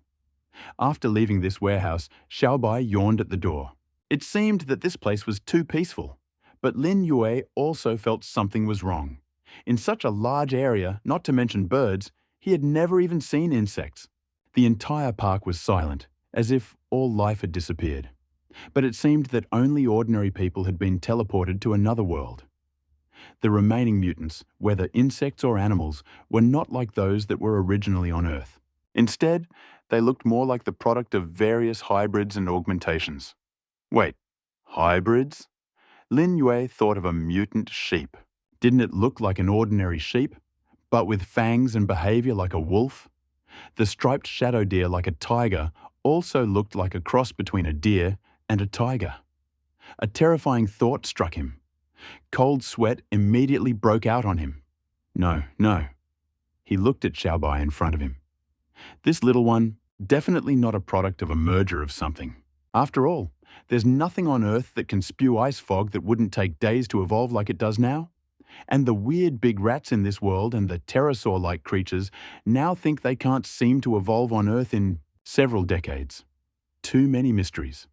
After leaving this warehouse, Xiaobai yawned at the door. It seemed that this place was too peaceful, but Lin Yue also felt something was wrong. In such a large area, not to mention birds, he had never even seen insects. The entire park was silent, as if all life had disappeared. But it seemed that only ordinary people had been teleported to another world. The remaining mutants, whether insects or animals, were not like those that were originally on Earth. Instead, they looked more like the product of various hybrids and augmentations. Wait, hybrids? Lin Yue thought of a mutant sheep. Didn't it look like an ordinary sheep, but with fangs and behavior like a wolf? The striped shadow deer like a tiger also looked like a cross between a deer and a tiger. A terrifying thought struck him. Cold sweat immediately broke out on him. No. He looked at Xiaobai in front of him. This little one, definitely not a product of a merger of something. After all, there's nothing on Earth that can spew ice fog that wouldn't take days to evolve like it does now. And the weird big rats in this world and the pterosaur-like creatures now think they can't seem to evolve on Earth in several decades. Too many mysteries.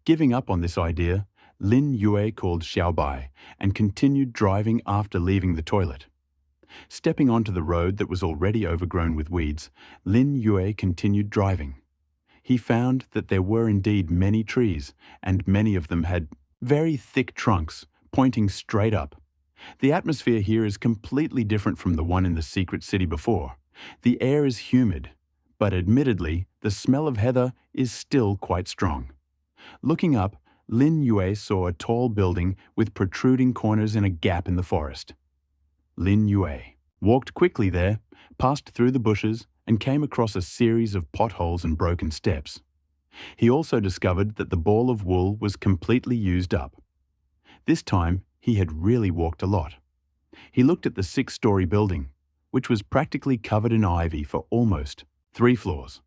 Giving up on this idea, Lin Yue called Xiaobai and continued driving after leaving the toilet. Stepping onto the road that was already overgrown with weeds, Lin Yue continued driving. He found that there were indeed many trees, and many of them had very thick trunks pointing straight up. The atmosphere here is completely different from the one in the secret city before. The air is humid, but admittedly, the smell of heather is still quite strong. Looking up, Lin Yue saw a tall building with protruding corners in a gap in the forest. Lin Yue walked quickly there, passed through the bushes, and came across a series of potholes and broken steps. He also discovered that the ball of wool was completely used up. This time, he had really walked a lot. He looked at the 6-story building, which was practically covered in ivy for almost 3 floors.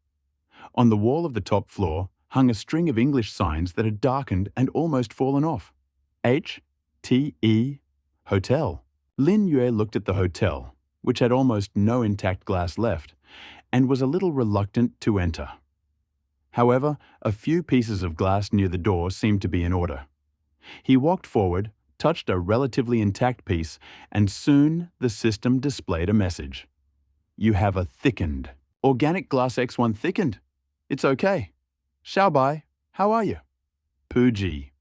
On the wall of the top floor hung a string of English signs that had darkened and almost fallen off. HTE Hotel. Lin Yue looked at the hotel, which had almost no intact glass left, and was a little reluctant to enter. However, a few pieces of glass near the door seemed to be in order. He walked forward, touched a relatively intact piece, and soon the system displayed a message. You have a thickened Organic glass X1 thickened. It's okay. Xiaobai, how are you? Puji.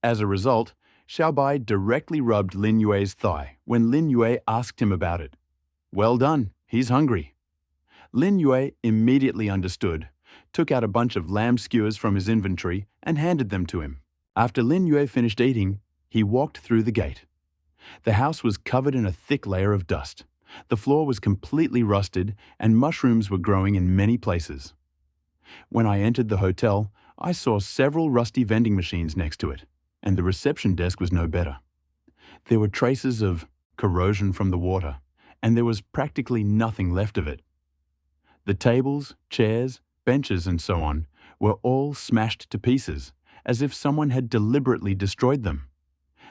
As a result, Xiaobai directly rubbed Lin Yue's thigh when Lin Yue asked him about it. Well done, he's hungry. Lin Yue immediately understood, took out a bunch of lamb skewers from his inventory and handed them to him. After Lin Yue finished eating, he walked through the gate. The house was covered in a thick layer of dust. The floor was completely rusted and mushrooms were growing in many places. When I entered the hotel, I saw several rusty vending machines next to it, and the reception desk was no better. There were traces of corrosion from the water, and there was practically nothing left of it. The tables, chairs, benches, and so on were all smashed to pieces, as if someone had deliberately destroyed them.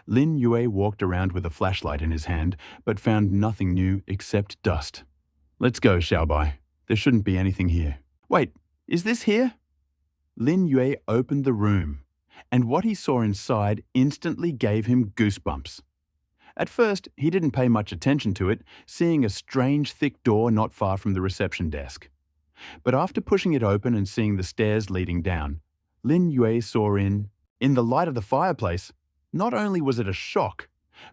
Lin Yue walked around with a flashlight in his hand, but found nothing new except dust. Let's go, Xiaobai. There shouldn't be anything here. Wait, is this here? Lin Yue opened the room, and what he saw inside instantly gave him goosebumps. At first, he didn't pay much attention to it, seeing a strange thick door not far from the reception desk. But after pushing it open and seeing the stairs leading down, Lin Yue saw in the light of the fireplace, not only was it a shock,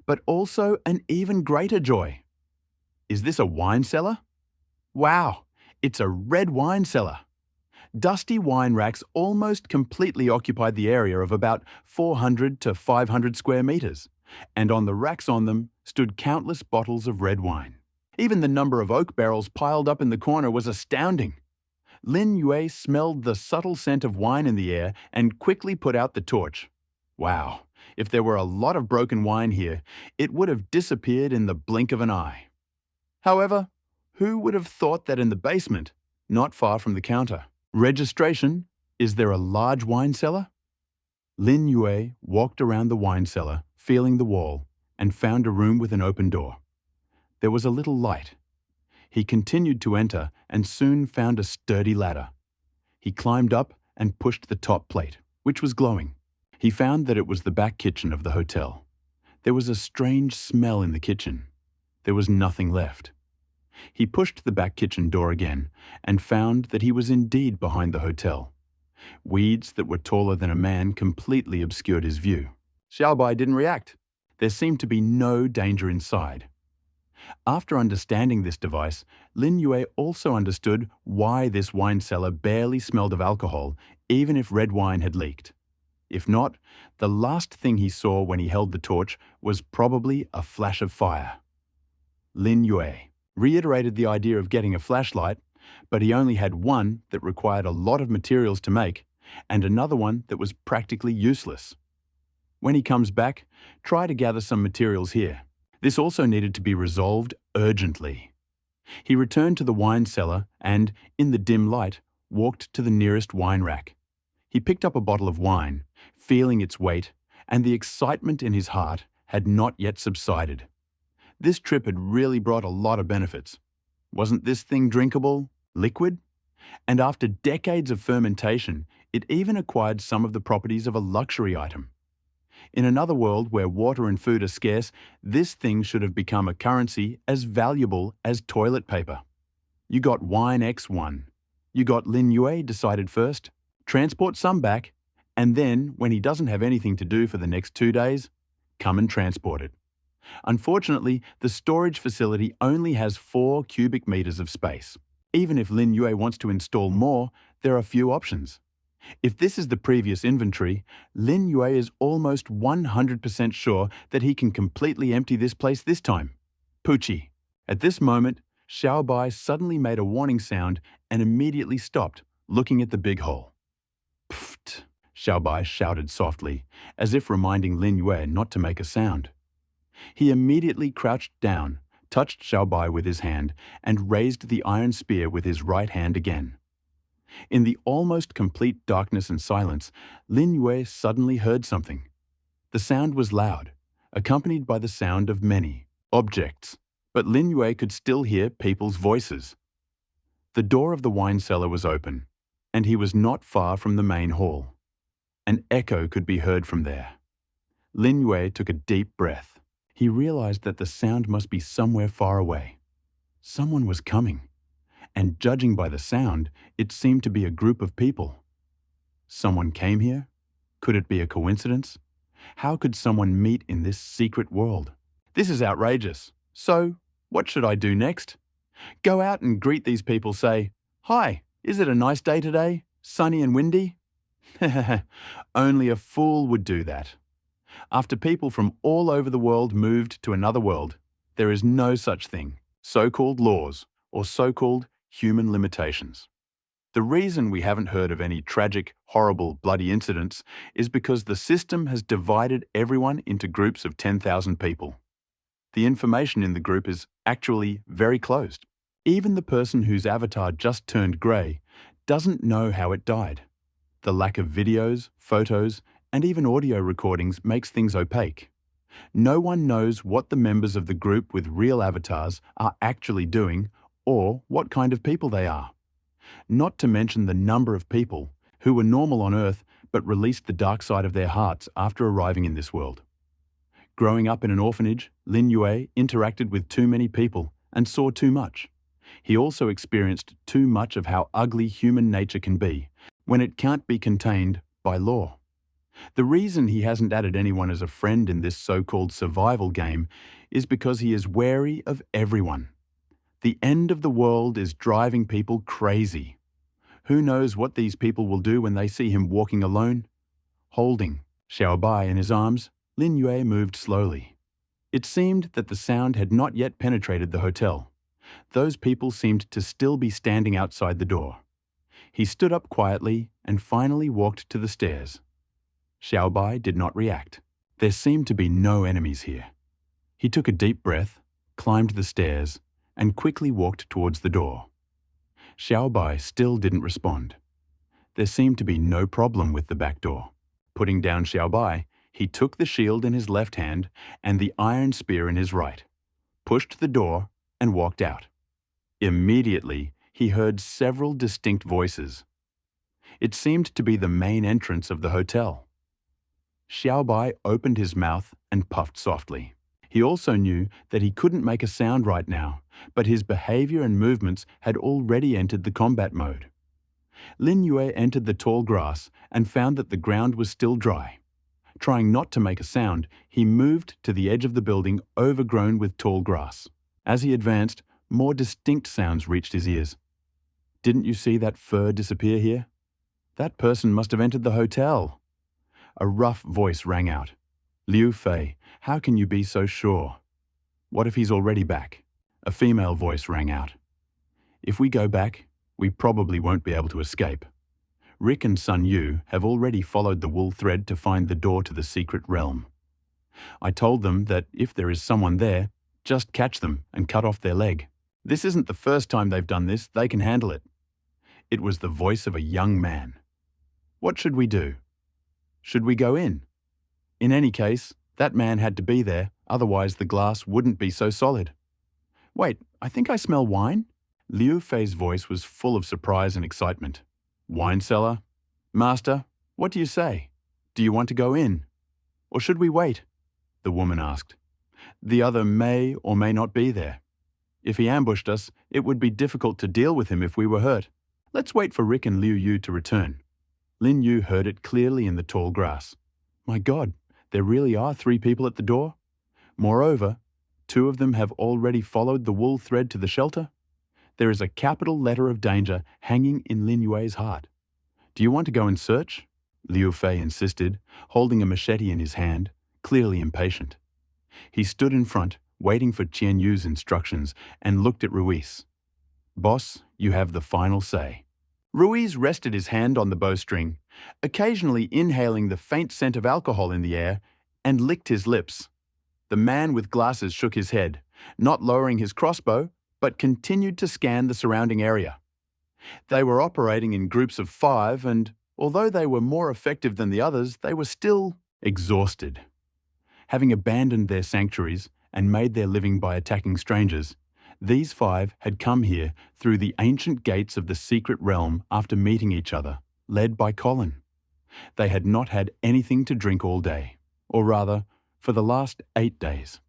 but also an even greater joy. Is this a wine cellar? Wow, it's a red wine cellar. Dusty wine racks almost completely occupied the area of about 400 to 500 square meters, and on the racks on them stood countless bottles of red wine. Even the number of oak barrels piled up in the corner was astounding. Lin Yue smelled the subtle scent of wine in the air and quickly put out the torch. Wow, if there were a lot of broken wine here, it would have disappeared in the blink of an eye. However, who would have thought that in the basement, not far from the counter? Registration? Is there a large wine cellar? Lin Yue walked around the wine cellar, feeling the wall, and found a room with an open door. There was a little light. He continued to enter and soon found a sturdy ladder. He climbed up and pushed the top plate, which was glowing. He found that it was the back kitchen of the hotel. There was a strange smell in the kitchen. There was nothing left. He pushed the back kitchen door again and found that he was indeed behind the hotel. Weeds that were taller than a man completely obscured his view. Xiaobai didn't react. There seemed to be no danger inside. After understanding this device, Lin Yue also understood why this wine cellar barely smelled of alcohol, even if red wine had leaked. If not, the last thing he saw when he held the torch was probably a flash of fire. Lin Yue reiterated the idea of getting a flashlight, but he only had one that required a lot of materials to make, and another one that was practically useless. When he comes back, try to gather some materials here. This also needed to be resolved urgently. He returned to the wine cellar and, in the dim light, walked to the nearest wine rack. He picked up a bottle of wine, feeling its weight, and the excitement in his heart had not yet subsided. This trip had really brought a lot of benefits. Wasn't this thing drinkable, liquid? And after decades of fermentation, it even acquired some of the properties of a luxury item. In another world where water and food are scarce, this thing should have become a currency as valuable as toilet paper. You got wine X1. You got Lin Yue decided first, transport some back, and then, when he doesn't have anything to do for the next 2 days, come and transport it. Unfortunately, the storage facility only has 4 cubic meters of space. Even if Lin Yue wants to install more, there are few options. If this is the previous inventory, Lin Yue is almost 100% sure that he can completely empty this place this time. Poochie. At this moment, Xiaobai suddenly made a warning sound and immediately stopped, looking at the big hole. Pfft, Xiaobai shouted softly, as if reminding Lin Yue not to make a sound. He immediately crouched down, touched Xiaobai with his hand, and raised the iron spear with his right hand again. In the almost complete darkness and silence, Lin Yue suddenly heard something. The sound was loud, accompanied by the sound of many objects, but Lin Yue could still hear people's voices. The door of the wine cellar was open, and he was not far from the main hall. An echo could be heard from there. Lin Yue took a deep breath. He realized that the sound must be somewhere far away. Someone was coming, and judging by the sound, it seemed to be a group of people. Someone came here? Could it be a coincidence? How could someone meet in this secret world? This is outrageous. So, what should I do next? Go out and greet these people, say, "Hi, is it a nice day today? Sunny and windy?" Only a fool would do that. After people from all over the world moved to another world, there is no such thing, so-called laws or so-called human limitations. The reason we haven't heard of any tragic, horrible, bloody incidents is because the system has divided everyone into groups of 10,000 people. The information in the group is actually very closed. Even the person whose avatar just turned grey doesn't know how it died. The lack of videos, photos, and even audio recordings makes things opaque. No one knows what the members of the group with real avatars are actually doing or what kind of people they are. Not to mention the number of people who were normal on Earth but released the dark side of their hearts after arriving in this world. Growing up in an orphanage, Lin Yue interacted with too many people and saw too much. He also experienced too much of how ugly human nature can be when it can't be contained by law. The reason he hasn't added anyone as a friend in this so-called survival game is because he is wary of everyone. The end of the world is driving people crazy. Who knows what these people will do when they see him walking alone? Holding Xiaobai in his arms, Lin Yue moved slowly. It seemed that the sound had not yet penetrated the hotel. Those people seemed to still be standing outside the door. He stood up quietly and finally walked to the stairs. Xiaobai did not react. There seemed to be no enemies here. He took a deep breath, climbed the stairs, and quickly walked towards the door. Xiaobai still didn't respond. There seemed to be no problem with the back door. Putting down Xiaobai, he took the shield in his left hand and the iron spear in his right, pushed the door, and walked out. Immediately, he heard several distinct voices. It seemed to be the main entrance of the hotel. Xiaobai opened his mouth and puffed softly. He also knew that he couldn't make a sound right now, but his behavior and movements had already entered the combat mode. Lin Yue entered the tall grass and found that the ground was still dry. Trying not to make a sound, he moved to the edge of the building overgrown with tall grass. As he advanced, more distinct sounds reached his ears. "Didn't you see that fur disappear here? That person must have entered the hotel." A rough voice rang out. "Liu Fei, how can you be so sure? What if he's already back?" A female voice rang out. "If we go back, we probably won't be able to escape. Rick and Sun Yu have already followed the wool thread to find the door to the secret realm. I told them that if there is someone there, just catch them and cut off their leg. This isn't the first time they've done this, they can handle it." It was the voice of a young man. "What should we do? Should we go in?" In any case, that man had to be there, otherwise the glass wouldn't be so solid. "Wait, I think I smell wine?" Liu Fei's voice was full of surprise and excitement. "Wine cellar? Master, what do you say? Do you want to go in? Or should we wait?" the woman asked. "The other may or may not be there. If he ambushed us, it would be difficult to deal with him if we were hurt. Let's wait for Rick and Liu Yu to return." Lin Yu heard it clearly in the tall grass. "My God, there really are 3 people at the door? Moreover, 2 of them have already followed the wool thread to the shelter? There is a capital letter of danger hanging in Lin Yue's heart. Do you want to go and search?" Liu Fei insisted, holding a machete in his hand, clearly impatient. He stood in front, waiting for Qian Yu's instructions, and looked at Ruiz. "Boss, you have the final say." Ruiz rested his hand on the bowstring, occasionally inhaling the faint scent of alcohol in the air, and licked his lips. The man with glasses shook his head, not lowering his crossbow, but continued to scan the surrounding area. They were operating in groups of 5, and although they were more effective than the others, they were still exhausted. Having abandoned their sanctuaries and made their living by attacking strangers, these 5 had come here through the ancient gates of the secret realm after meeting each other, led by Colin. They had not had anything to drink all day, or rather, for the last 8 days.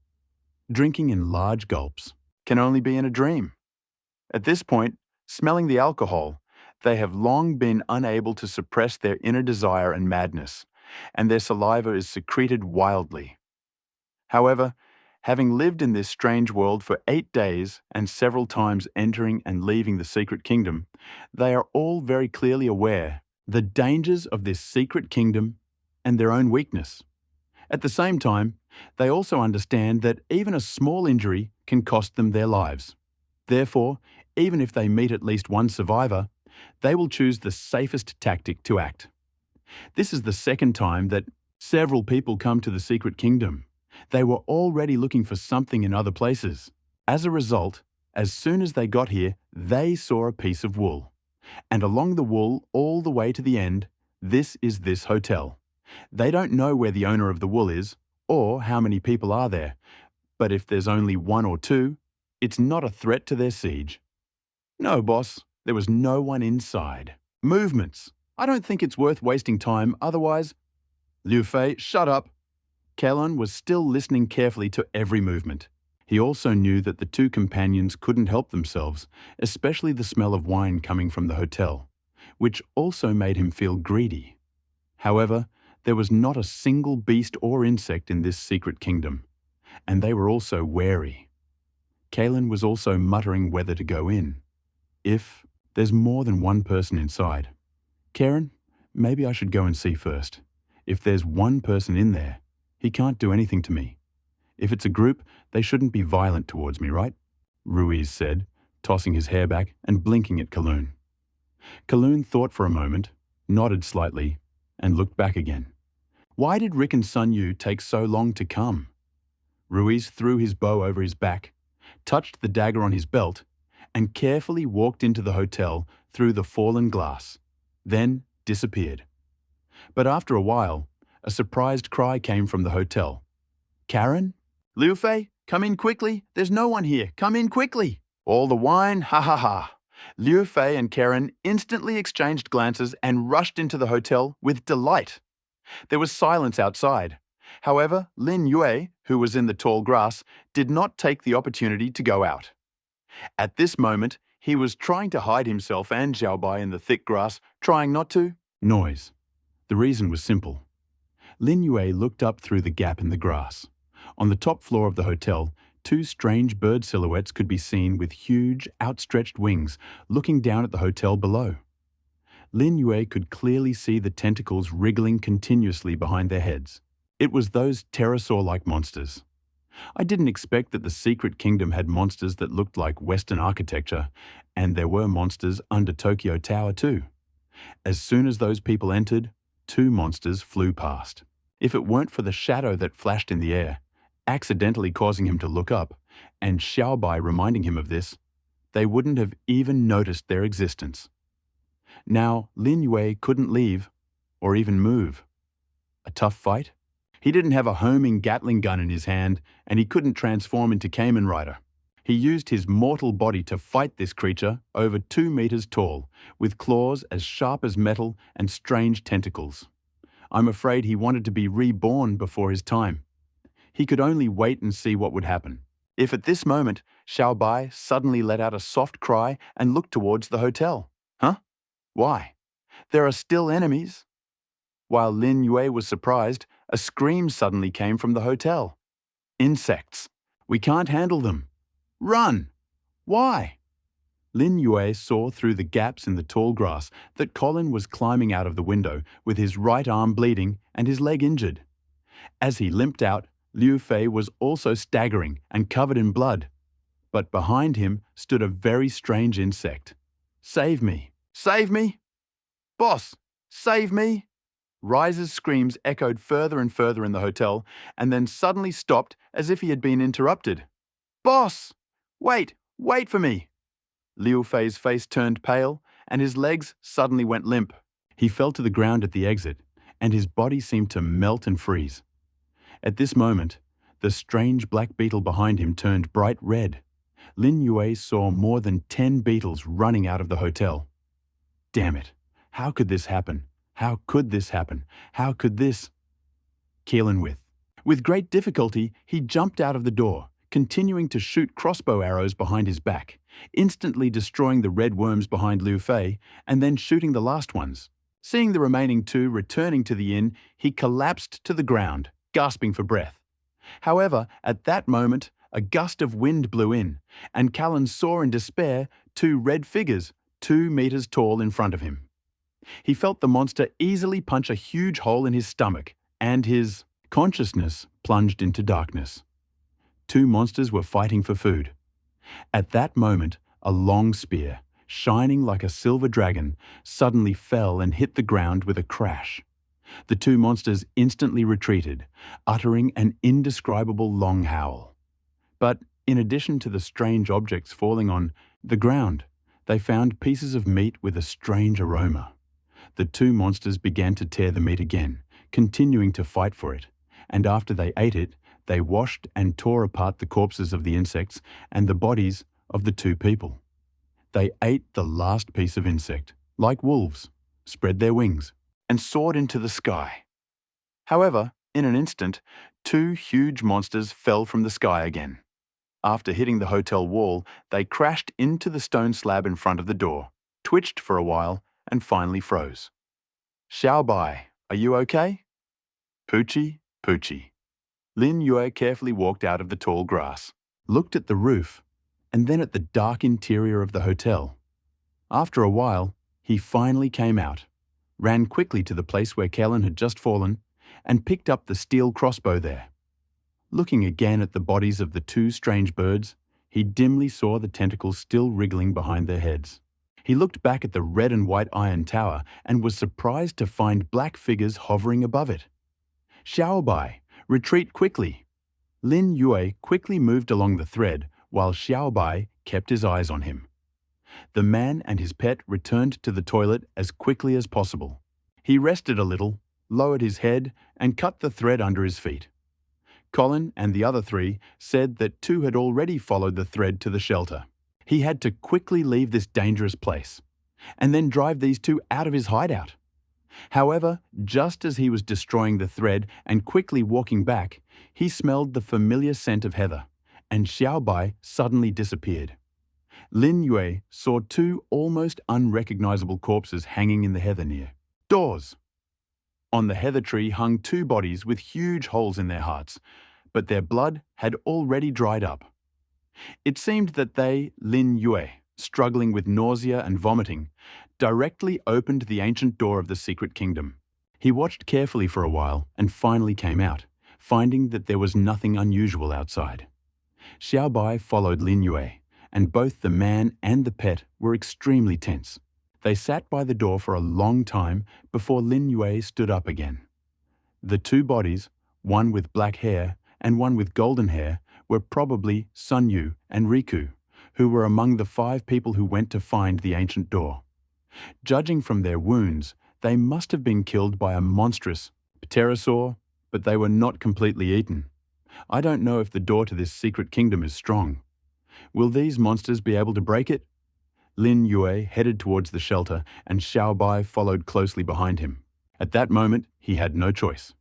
Drinking in large gulps can only be in a dream. At this point, Smelling the alcohol, they have long been unable to suppress their inner desire and madness, and their saliva is secreted wildly. However, having lived in this strange world for 8 days and several times entering and leaving the secret kingdom, they are all very clearly aware the dangers of this secret kingdom and their own weakness. At the same time, they also understand that even a small injury can cost them their lives. Therefore, even if they meet at least one survivor, they will choose the safest tactic to act. This is the second time that several people come to the secret kingdom. They were already looking for something in other places. As a result, as soon as they got here, they saw a piece of wool. And along the wool, all the way to the end, this is this hotel. They don't know where the owner of the wool is, or how many people are there. But if there's only one or two, it's not a threat to their siege. No, boss, there was no one inside. Movements. I don't think it's worth wasting time, otherwise… Liu Fei, shut up. Kellan was still listening carefully to every movement. He also knew that the two companions couldn't help themselves, especially the smell of wine coming from the hotel, which also made him feel greedy. However, there was not a single beast or insect in this secret kingdom, and they were also wary. Kellan was also muttering whether to go in. If there's more than one person inside. Karen, maybe I should go and see first. If there's one person in there, he can't do anything to me. If it's a group, they shouldn't be violent towards me, right? Ruiz said, tossing his hair back and blinking at Kowloon. Kowloon thought for a moment, nodded slightly, and looked back again. Why did Rick and Sun Yu take so long to come? Ruiz threw his bow over his back, touched the dagger on his belt, and carefully walked into the hotel through the fallen glass, then disappeared. But after a while, a surprised cry came from the hotel. Karen? Liu Fei, come in quickly. There's no one here. Come in quickly. All the wine, ha ha ha. Liu Fei and Karen instantly exchanged glances and rushed into the hotel with delight. There was silence outside. However, Lin Yue, who was in the tall grass, did not take the opportunity to go out. At this moment, he was trying to hide himself and Xiaobai in the thick grass, trying not to noise. The reason was simple. Lin Yue looked up through the gap in the grass. On the top floor of the hotel, two strange bird silhouettes could be seen with huge, outstretched wings looking down at the hotel below. Lin Yue could clearly see the tentacles wriggling continuously behind their heads. It was those pterosaur-like monsters. I didn't expect that the secret kingdom had monsters that looked like Western architecture, and there were monsters under Tokyo Tower too. As soon as those people entered, two monsters flew past. If it weren't for the shadow that flashed in the air, accidentally causing him to look up, and Xiaobai reminding him of this, they wouldn't have even noticed their existence. Now, Lin Yue couldn't leave, or even move. A tough fight? He didn't have a homing Gatling gun in his hand, and he couldn't transform into Kamen Rider. He used his mortal body to fight this creature over 2 meters tall, with claws as sharp as metal and strange tentacles. I'm afraid he wanted to be reborn before his time. He could only wait and see what would happen. If at this moment, Xiaobai suddenly let out a soft cry and looked towards the hotel. Huh? Why? There are still enemies? While Lin Yue was surprised, a scream suddenly came from the hotel. Insects. We can't handle them. Run! Why? Lin Yue saw through the gaps in the tall grass that Colin was climbing out of the window with his right arm bleeding and his leg injured. As he limped out, Liu Fei was also staggering and covered in blood. But behind him stood a very strange insect. Save me! Save me! Boss! Save me! Rise's screams echoed further and further in the hotel and then suddenly stopped as if he had been interrupted. Boss! Wait! Wait for me! Liu Fei's face turned pale and his legs suddenly went limp. He fell to the ground at the exit and his body seemed to melt and freeze. At this moment, the strange black beetle behind him turned bright red. Lin Yue saw more than 10 beetles running out of the hotel. Damn it! How could this happen? How could this happen? How could this… Keelan with. With great difficulty, he jumped out of the door, continuing to shoot crossbow arrows behind his back, instantly destroying the red worms behind Liu Fei and then shooting the last ones. Seeing the remaining two returning to the inn, he collapsed to the ground, gasping for breath. However, at that moment, a gust of wind blew in, and Callan saw in despair two red figures, 2 meters tall in front of him. He felt the monster easily punch a huge hole in his stomach, and his consciousness plunged into darkness. 2 monsters were fighting for food. At that moment, a long spear, shining like a silver dragon, suddenly fell and hit the ground with a crash. The 2 monsters instantly retreated, uttering an indescribable long howl. But in addition to the strange objects falling on the ground, they found pieces of meat with a strange aroma. The 2 monsters began to tear the meat again, continuing to fight for it, and after they ate it, they washed and tore apart the corpses of the insects and the bodies of the 2 people. They ate the last piece of insect, like wolves, spread their wings, and soared into the sky. However, in an instant, 2 huge monsters fell from the sky again. After hitting the hotel wall, they crashed into the stone slab in front of the door, twitched for a while, and finally froze. "Xiaobai, are you okay?" "Poochie, Poochie." Lin Yue carefully walked out of the tall grass, looked at the roof, and then at the dark interior of the hotel. After a while, he finally came out, ran quickly to the place where Kellen had just fallen, and picked up the steel crossbow there. Looking again at the bodies of the 2 strange birds, he dimly saw the tentacles still wriggling behind their heads. He looked back at the red and white iron tower and was surprised to find black figures hovering above it. "Xiaobai, retreat quickly!" Lin Yue quickly moved along the thread while Xiaobai kept his eyes on him. The man and his pet returned to the toilet as quickly as possible. He rested a little, lowered his head, and cut the thread under his feet. Colin and the other 3 said that 2 had already followed the thread to the shelter. He had to quickly leave this dangerous place, and then drive these 2 out of his hideout. However, just as he was destroying the thread and quickly walking back, he smelled the familiar scent of heather, and Xiaobai suddenly disappeared. Lin Yue saw 2 almost unrecognizable corpses hanging in the heather near doors. On the heather tree hung 2 bodies with huge holes in their hearts, but their blood had already dried up. It seemed that they, Lin Yue, struggling with nausea and vomiting, directly opened the ancient door of the secret kingdom. He watched carefully for a while and finally came out, finding that there was nothing unusual outside. Xiaobai followed Lin Yue, and both the man and the pet were extremely tense. They sat by the door for a long time before Lin Yue stood up again. The 2 bodies, one with black hair and one with golden hair, were probably Sun Yu and Riku, who were among the 5 people who went to find the ancient door. Judging from their wounds, they must have been killed by a monstrous pterosaur, but they were not completely eaten. I don't know if the door to this secret kingdom is strong. Will these monsters be able to break it? Lin Yue headed towards the shelter, and Xiaobai followed closely behind him. At that moment, he had no choice.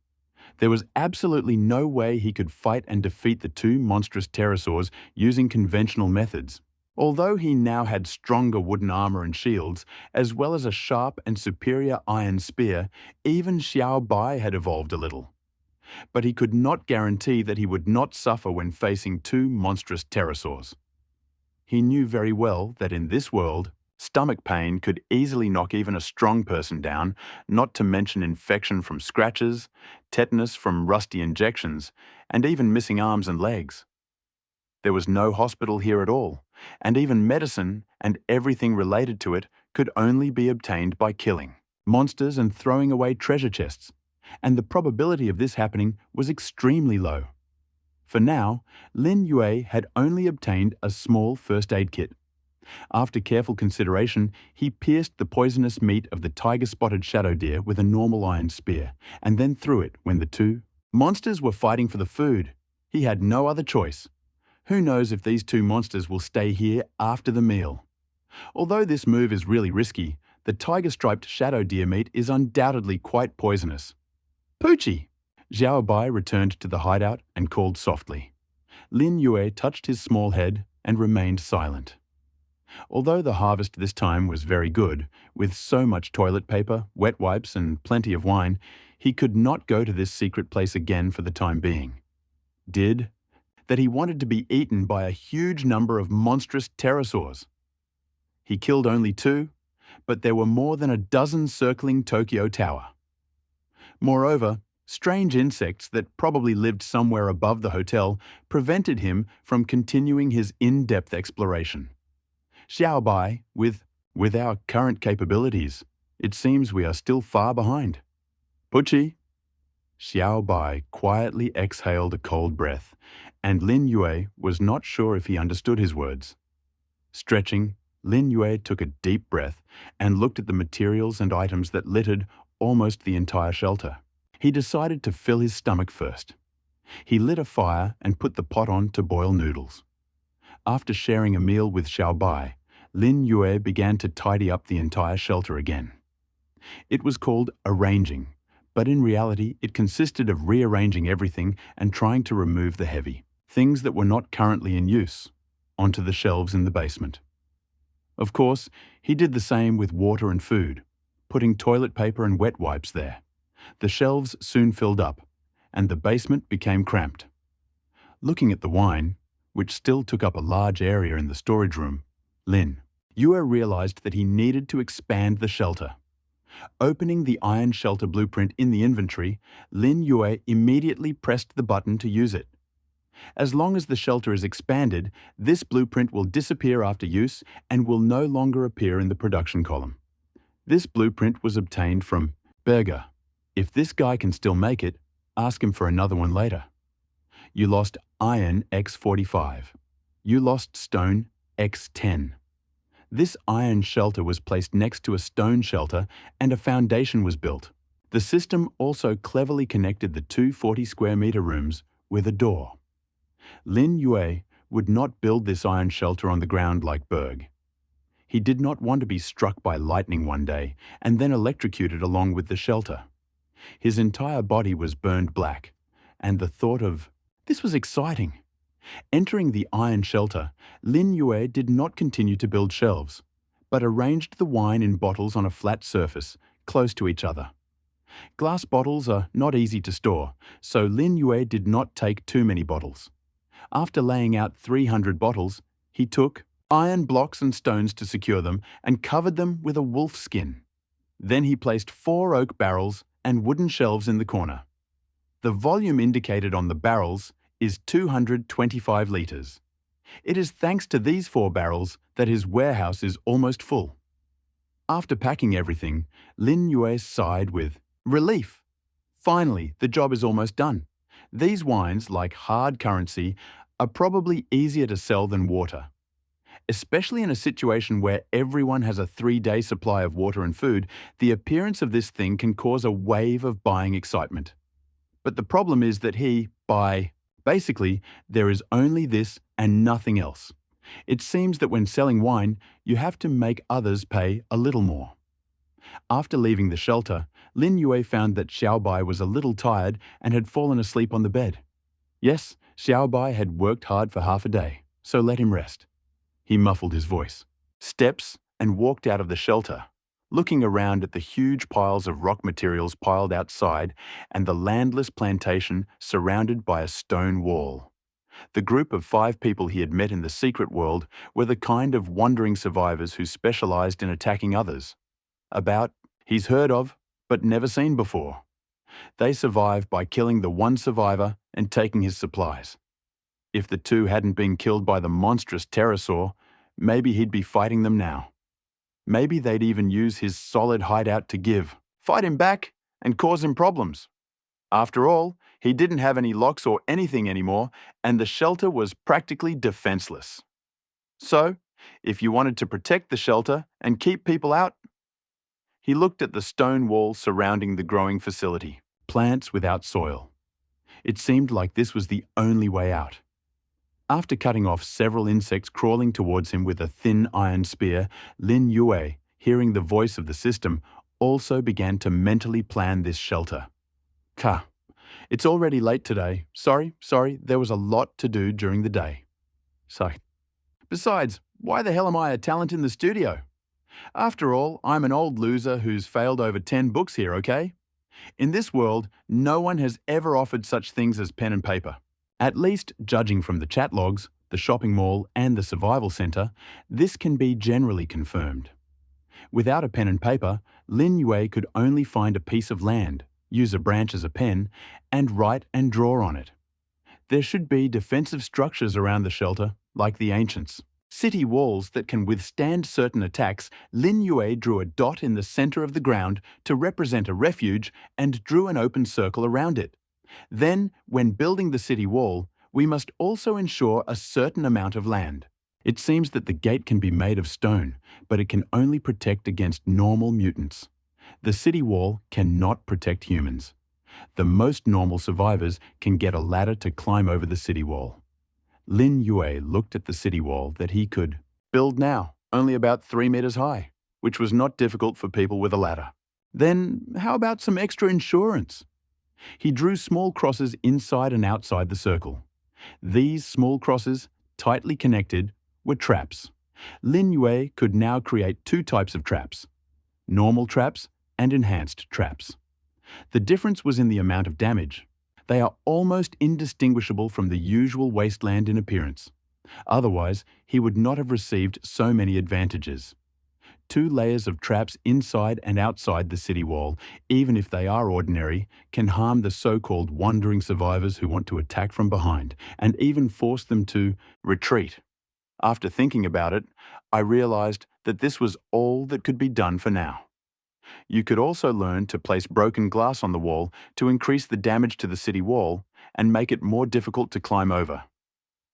There was absolutely no way he could fight and defeat the 2 monstrous pterosaurs using conventional methods. Although he now had stronger wooden armor and shields, as well as a sharp and superior iron spear, even Xiaobai had evolved a little. But he could not guarantee that he would not suffer when facing 2 monstrous pterosaurs. He knew very well that in this world, stomach pain could easily knock even a strong person down, not to mention infection from scratches, tetanus from rusty injections, and even missing arms and legs. There was no hospital here at all, and even medicine and everything related to it could only be obtained by killing monsters and throwing away treasure chests, and the probability of this happening was extremely low. For now, Lin Yue had only obtained a small first aid kit. After careful consideration, he pierced the poisonous meat of the tiger-spotted shadow deer with a normal iron spear, and then threw it when the 2 monsters were fighting for the food. He had no other choice. Who knows if these 2 monsters will stay here after the meal? Although this move is really risky, the tiger-striped shadow deer meat is undoubtedly quite poisonous. "Poochie!" Xiaobai returned to the hideout and called softly. Lin Yue touched his small head and remained silent. Although the harvest this time was very good, with so much toilet paper, wet wipes, and plenty of wine, he could not go to this secret place again for the time being. That he wanted to be eaten by a huge number of monstrous pterosaurs. He killed only 2, but there were more than a dozen circling Tokyo Tower. Moreover, strange insects that probably lived somewhere above the hotel prevented him from continuing his in-depth exploration. Xiaobai, with our current capabilities, it seems we are still far behind. Puchi. Xiaobai quietly exhaled a cold breath, and Lin Yue was not sure if he understood his words. Stretching, Lin Yue took a deep breath and looked at the materials and items that littered almost the entire shelter. He decided to fill his stomach first. He lit a fire and put the pot on to boil noodles. After sharing a meal with Xiaobai, Lin Yue began to tidy up the entire shelter again. It was called arranging, but in reality it consisted of rearranging everything and trying to remove the heavy, things that were not currently in use, onto the shelves in the basement. Of course, he did the same with water and food, putting toilet paper and wet wipes there. The shelves soon filled up, and the basement became cramped. Looking at the wine, which still took up a large area in the storage room, Lin Yue realized that he needed to expand the shelter. Opening the iron shelter blueprint in the inventory, Lin Yue immediately pressed the button to use it. As long as the shelter is expanded, this blueprint will disappear after use and will no longer appear in the production column. This blueprint was obtained from Berger. If this guy can still make it, ask him for another one later. You lost iron X45. You lost stone X10. This iron shelter was placed next to a stone shelter and a foundation was built. The system also cleverly connected the 2 40-square-meter rooms with a door. Lin Yue would not build this iron shelter on the ground like Berg. He did not want to be struck by lightning one day and then electrocuted along with the shelter. His entire body was burned black, and the thought of this was exciting. Entering the iron shelter, Lin Yue did not continue to build shelves, but arranged the wine in bottles on a flat surface, close to each other. Glass bottles are not easy to store, so Lin Yue did not take too many bottles. After laying out 300 bottles, he took iron blocks and stones to secure them and covered them with a wolf skin. Then he placed 4 oak barrels and wooden shelves in the corner. The volume indicated on the barrels is 225 liters. It is thanks to these 4 barrels that his warehouse is almost full. After packing everything, Lin Yue sighed with relief. Finally, the job is almost done. These wines, like hard currency, are probably easier to sell than water. Especially in a situation where everyone has a 3-day supply of water and food, the appearance of this thing can cause a wave of buying excitement. But the problem is that basically, there is only this and nothing else. It seems that when selling wine, you have to make others pay a little more. After leaving the shelter, Lin Yue found that Xiaobai was a little tired and had fallen asleep on the bed. Yes, Xiaobai had worked hard for half a day, so let him rest. He muffled his voice, steps, and walked out of the shelter, looking around at the huge piles of rock materials piled outside and the landless plantation surrounded by a stone wall. The group of 5 people he had met in the secret world were the kind of wandering survivors who specialized in attacking others. He's heard of, but never seen before. They survived by killing the one survivor and taking his supplies. If the 2 hadn't been killed by the monstrous pterosaur, maybe he'd be fighting them now. Maybe they'd even use his solid hideout to fight him back, and cause him problems. After all, he didn't have any locks or anything anymore, and the shelter was practically defenseless. So, if you wanted to protect the shelter and keep people out, he looked at the stone wall surrounding the growing facility, plants without soil. It seemed like this was the only way out. After cutting off several insects crawling towards him with a thin iron spear, Lin Yue, hearing the voice of the system, also began to mentally plan this shelter. It's already late today. Sorry, there was a lot to do during the day. Sigh. Besides, why the hell am I a talent in the studio? After all, I'm an old loser who's failed over 10 books here, okay? In this world, no one has ever offered such things as pen and paper. At least, judging from the chat logs, the shopping mall, and the survival center, this can be generally confirmed. Without a pen and paper, Lin Yue could only find a piece of land, use a branch as a pen, and write and draw on it. There should be defensive structures around the shelter, like the ancients. City walls that can withstand certain attacks. Lin Yue drew a dot in the center of the ground to represent a refuge and drew an open circle around it. Then, when building the city wall, we must also ensure a certain amount of land. It seems that the gate can be made of stone, but it can only protect against normal mutants. The city wall cannot protect humans. The most normal survivors can get a ladder to climb over the city wall. Lin Yue looked at the city wall that he could build now, only about 3 meters high, which was not difficult for people with a ladder. Then, how about some extra insurance? He drew small crosses inside and outside the circle. These small crosses, tightly connected, were traps. Lin Yue could now create 2 types of traps: normal traps and enhanced traps. The difference was in the amount of damage. They are almost indistinguishable from the usual wasteland in appearance. Otherwise, he would not have received so many advantages. 2 layers of traps inside and outside the city wall, even if they are ordinary, can harm the so-called wandering survivors who want to attack from behind, and even force them to retreat. After thinking about it, I realized that this was all that could be done for now. You could also learn to place broken glass on the wall to increase the damage to the city wall and make it more difficult to climb over.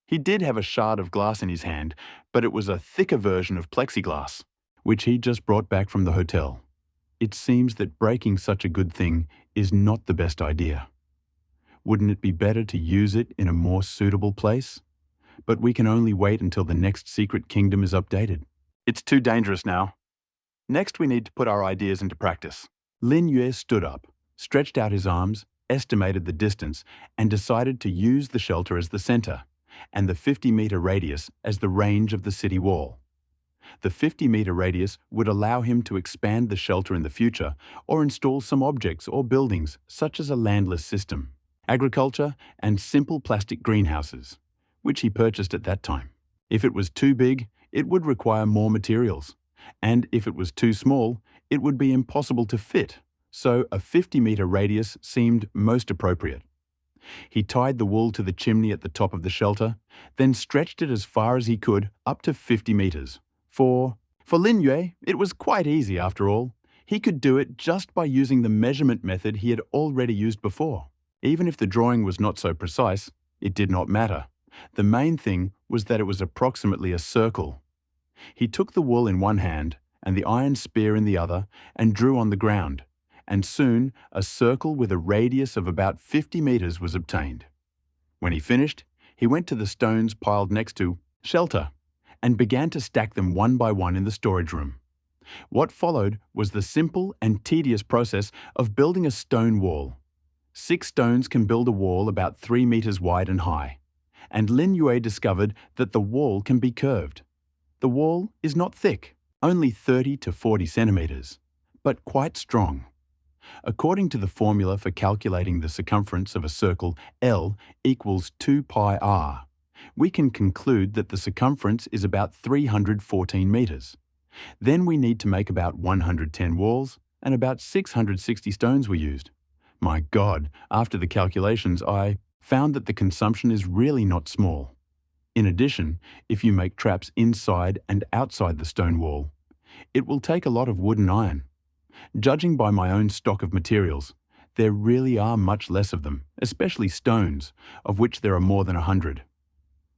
He did have a shard of glass in his hand, but it was a thicker version of plexiglass, which he just brought back from the hotel. It seems that breaking such a good thing is not the best idea. Wouldn't it be better to use it in a more suitable place? But we can only wait until the next secret kingdom is updated. It's too dangerous now. Next, we need to put our ideas into practice. Lin Yue stood up, stretched out his arms, estimated the distance, and decided to use the shelter as the center, and the 50-meter radius as the range of the city wall. The 50-meter radius would allow him to expand the shelter in the future or install some objects or buildings, such as a landless system, agriculture, and simple plastic greenhouses, which he purchased at that time. If it was too big, it would require more materials. And if it was too small, it would be impossible to fit, so a 50-meter radius seemed most appropriate. He tied the wool to the chimney at the top of the shelter, then stretched it as far as he could, up to 50 meters. For Lin Yue, it was quite easy after all. He could do it just by using the measurement method he had already used before. Even if the drawing was not so precise, it did not matter. The main thing was that it was approximately a circle. He took the wool in one hand and the iron spear in the other and drew on the ground, and soon a circle with a radius of about 50 meters was obtained. When he finished, he went to the stones piled next to shelter and began to stack them one by one in the storage room. What followed was the simple and tedious process of building a stone wall. 6 stones can build a wall about 3 meters wide and high, and Lin Yue discovered that the wall can be curved. The wall is not thick, only 30 to 40 centimeters, but quite strong. According to the formula for calculating the circumference of a circle, L equals 2 pi r, we can conclude that the circumference is about 314 meters. Then we need to make about 110 walls, and about 660 stones were used. My God, after the calculations, I found that the consumption is really not small. In addition, if you make traps inside and outside the stone wall, it will take a lot of wood and iron. Judging by my own stock of materials, there really are much less of them, especially stones, of which there are more than 100.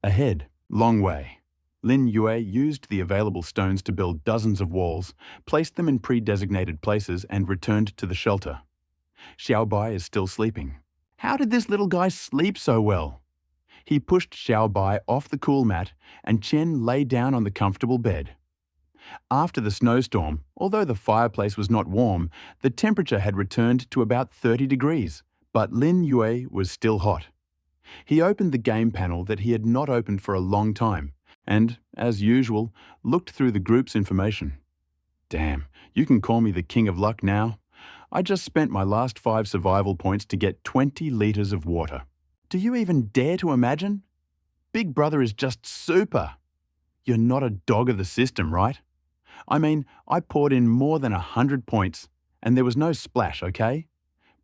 Ahead, long way. Lin Yue used the available stones to build dozens of walls, placed them in pre-designated places, and returned to the shelter. Xiaobai is still sleeping. How did this little guy sleep so well? He pushed Xiaobai off the cool mat, and Chen lay down on the comfortable bed. After the snowstorm, although the fireplace was not warm, the temperature had returned to about 30 degrees, But Lin Yue was still hot. He opened the game panel that he had not opened for a long time and, as usual, looked through the group's information. Damn, you can call me the king of luck now. I just spent my last 5 survival points to get 20 liters of water. Do you even dare to imagine? Big Brother is just super. You're not a dog of the system, right? I mean, I poured in more than 100 points, and there was no splash, okay?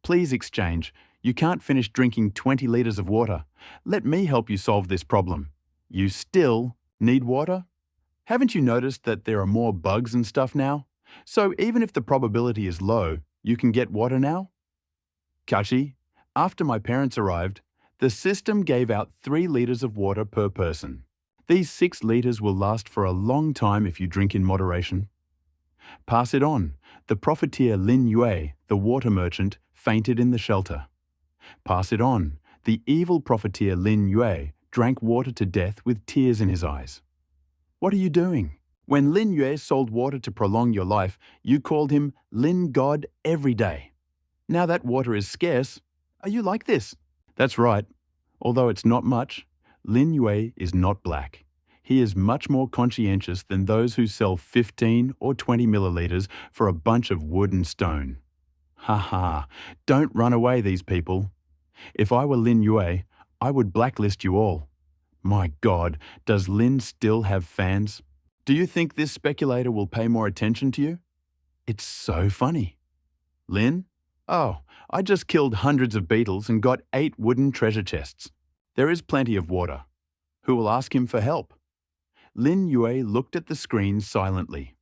Please exchange. You can't finish drinking 20 liters of water. Let me help you solve this problem. You still need water? Haven't you noticed that there are more bugs and stuff now? So even if the probability is low, you can get water now? Kashi, after my parents arrived, the system gave out 3 liters of water per person. These 6 liters will last for a long time if you drink in moderation. Pass it on. The profiteer Lin Yue, the water merchant, fainted in the shelter. Pass it on. The evil profiteer Lin Yue drank water to death with tears in his eyes. What are you doing? When Lin Yue sold water to prolong your life, you called him Lin God every day. Now that water is scarce, are you like this? That's right. Although it's not much, Lin Yue is not black. He is much more conscientious than those who sell 15 or 20 milliliters for a bunch of wood and stone. Ha ha, don't run away, these people. If I were Lin Yue, I would blacklist you all. My God, does Lin still have fans? Do you think this speculator will pay more attention to you? It's so funny. Lin? Oh, I just killed hundreds of beetles and got 8 wooden treasure chests. There is plenty of water. Who will ask him for help? Lin Yue looked at the screen silently.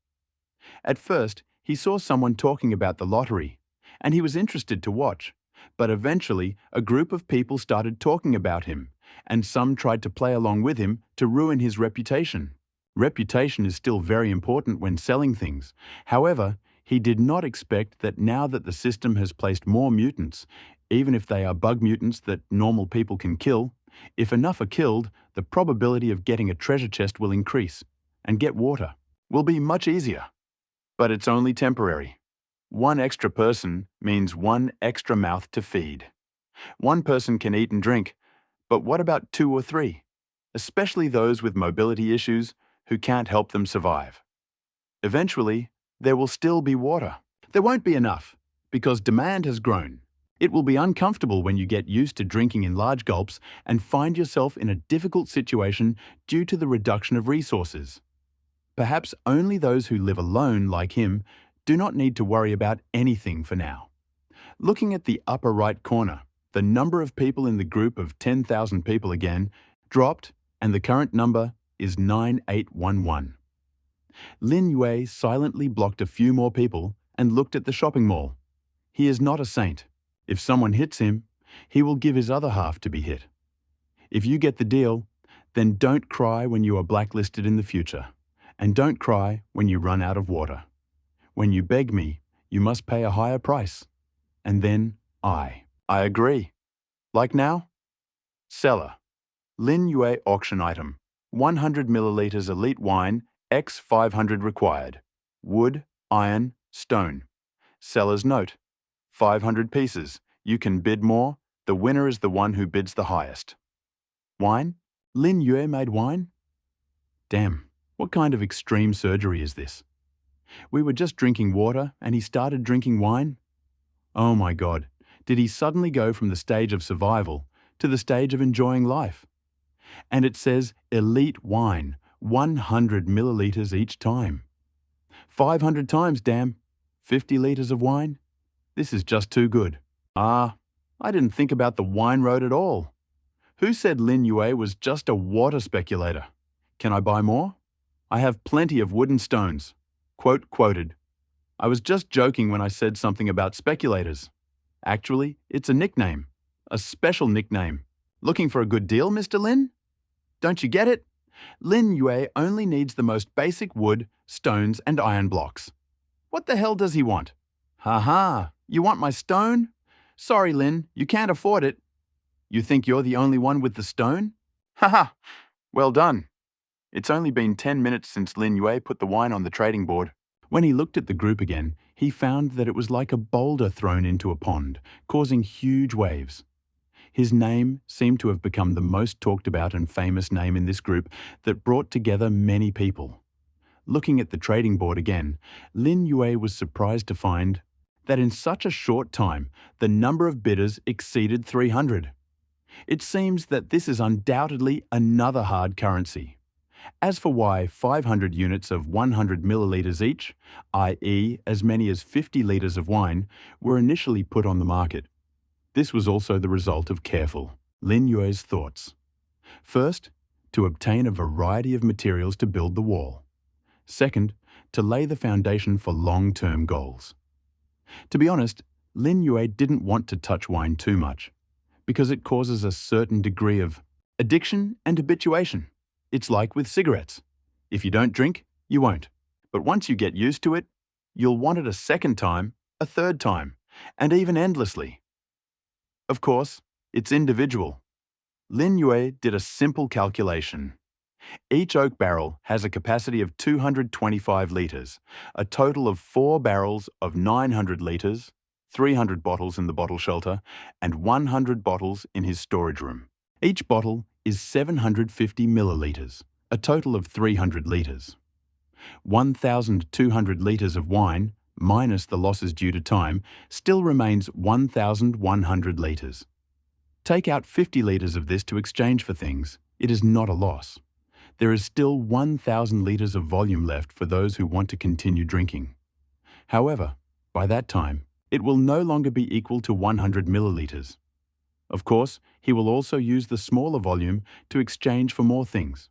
At first, he saw someone talking about the lottery, and he was interested to watch. But eventually, a group of people started talking about him, and some tried to play along with him to ruin his reputation. Reputation is still very important when selling things. However, he did not expect that now that the system has placed more mutants, even if they are bug mutants that normal people can kill, if enough are killed, the probability of getting a treasure chest will increase, and get water will be much easier. But it's only temporary. 1 extra person means 1 extra mouth to feed. 1 person can eat and drink, but what about 2 or 3? Especially those with mobility issues who can't help them survive. Eventually, there will still be water. There won't be enough, because demand has grown. It will be uncomfortable when you get used to drinking in large gulps and find yourself in a difficult situation due to the reduction of resources. Perhaps only those who live alone, like him, do not need to worry about anything for now. Looking at the upper right corner, the number of people in the group of 10,000 people again dropped, and the current number is 9811. Lin Yue silently blocked a few more people and looked at the shopping mall. He is not a saint. If someone hits him, he will give his other half to be hit. If you get the deal, then don't cry when you are blacklisted in the future, and don't cry when you run out of water. When you beg me, you must pay a higher price. And then I agree. Like now? Seller. Lin Yue auction item. 100 milliliters elite wine, X 500 required. Wood, iron, stone. Seller's note. 500 pieces. You can bid more. The winner is the one who bids the highest. Wine? Lin Yue made wine? Damn, what kind of extreme surgery is this? We were just drinking water and he started drinking wine? Oh my God, did he suddenly go from the stage of survival to the stage of enjoying life? And it says elite wine, 100 milliliters each time. 500 times, damn. 50 liters of wine? This is just too good. I didn't think about the wine road at all. Who said Lin Yue was just a water speculator? Can I buy more? I have plenty of wooden stones. Quote quoted. I was just joking when I said something about speculators. Actually, it's a nickname. A special nickname. Looking for a good deal, Mr. Lin? Don't you get it? Lin Yue only needs the most basic wood, stones, and iron blocks. What the hell does he want? Ha ha, you want my stone? Sorry, Lin, you can't afford it. You think you're the only one with the stone? Ha ha, well done. It's only been 10 minutes since Lin Yue put the wine on the trading board. When he looked at the group again, he found that it was like a boulder thrown into a pond, causing huge waves. His name seemed to have become the most talked about and famous name in this group that brought together many people. Looking at the trading board again, Lin Yue was surprised to find that in such a short time, the number of bidders exceeded 300. It seems that this is undoubtedly another hard currency. As for why 500 units of 100 milliliters each, i.e. as many as 50 liters of wine, were initially put on the market, this was also the result of careful Lin Yue's thoughts. First, to obtain a variety of materials to build the wall. Second, to lay the foundation for long-term goals. To be honest, Lin Yue didn't want to touch wine too much, because it causes a certain degree of addiction and habituation. It's like with cigarettes. If you don't drink, you won't. But once you get used to it, you'll want it a second time, a third time, and even endlessly. Of course, it's individual. Lin Yue did a simple calculation. Each oak barrel has a capacity of 225 litres, a total of 4 barrels of 900 litres, 300 bottles in the bottle shelter, and 100 bottles in his storage room. Each bottle is 750 millilitres, a total of 300 litres. 1,200 litres of wine, minus the losses due to time, still remains 1,100 litres. Take out 50 litres of this to exchange for things. It is not a loss. There is still 1,000 litres of volume left for those who want to continue drinking. However, by that time, it will no longer be equal to 100 millilitres. Of course, he will also use the smaller volume to exchange for more things.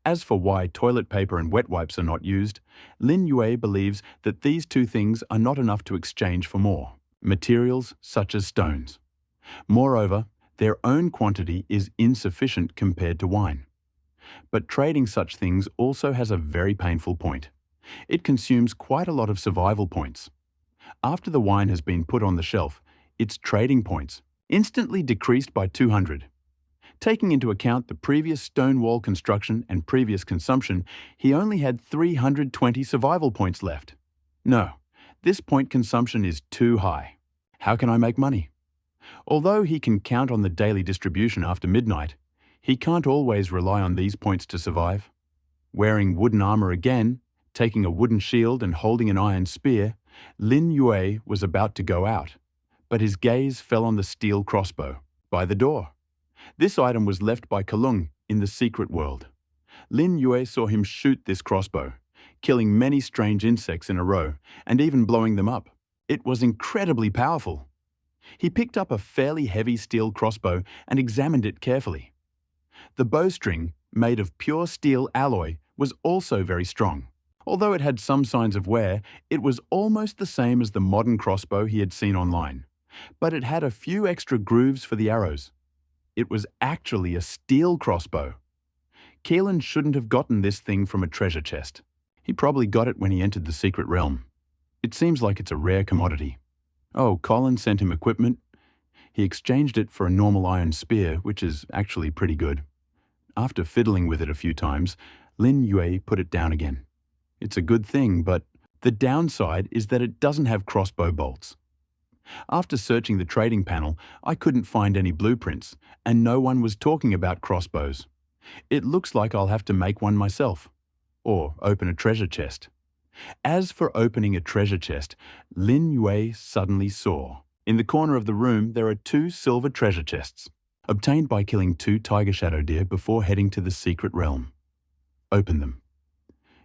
As for why toilet paper and wet wipes are not used, Lin Yue believes that these two things are not enough to exchange for more, materials such as stones. Moreover, their own quantity is insufficient compared to wine. But trading such things also has a very painful point. It consumes quite a lot of survival points. After the wine has been put on the shelf, its trading points instantly decreased by 200. Taking into account the previous stone wall construction and previous consumption, he only had 320 survival points left. No, this point consumption is too high. How can I make money? Although he can count on the daily distribution after midnight, he can't always rely on these points to survive. Wearing wooden armor again, taking a wooden shield and holding an iron spear, Lin Yue was about to go out, but his gaze fell on the steel crossbow by the door. This item was left by Kalung in the secret world. Lin Yue saw him shoot this crossbow, killing many strange insects in a row and even blowing them up. It was incredibly powerful. He picked up a fairly heavy steel crossbow and examined it carefully. The bowstring, made of pure steel alloy, was also very strong. Although it had some signs of wear, it was almost the same as the modern crossbow he had seen online. But it had a few extra grooves for the arrows. It was actually a steel crossbow. Keelan shouldn't have gotten this thing from a treasure chest. He probably got it when he entered the secret realm. It seems like it's a rare commodity. Oh, Colin sent him equipment. He exchanged it for a normal iron spear, which is actually pretty good. After fiddling with it a few times, Lin Yue put it down again. It's a good thing, but the downside is that it doesn't have crossbow bolts. After searching the trading panel, I couldn't find any blueprints, and no one was talking about crossbows. It looks like I'll have to make one myself, or open a treasure chest. As for opening a treasure chest, Lin Yue suddenly saw. In the corner of the room, there are 2 silver treasure chests, obtained by killing 2 tiger shadow deer before heading to the secret realm. Open them.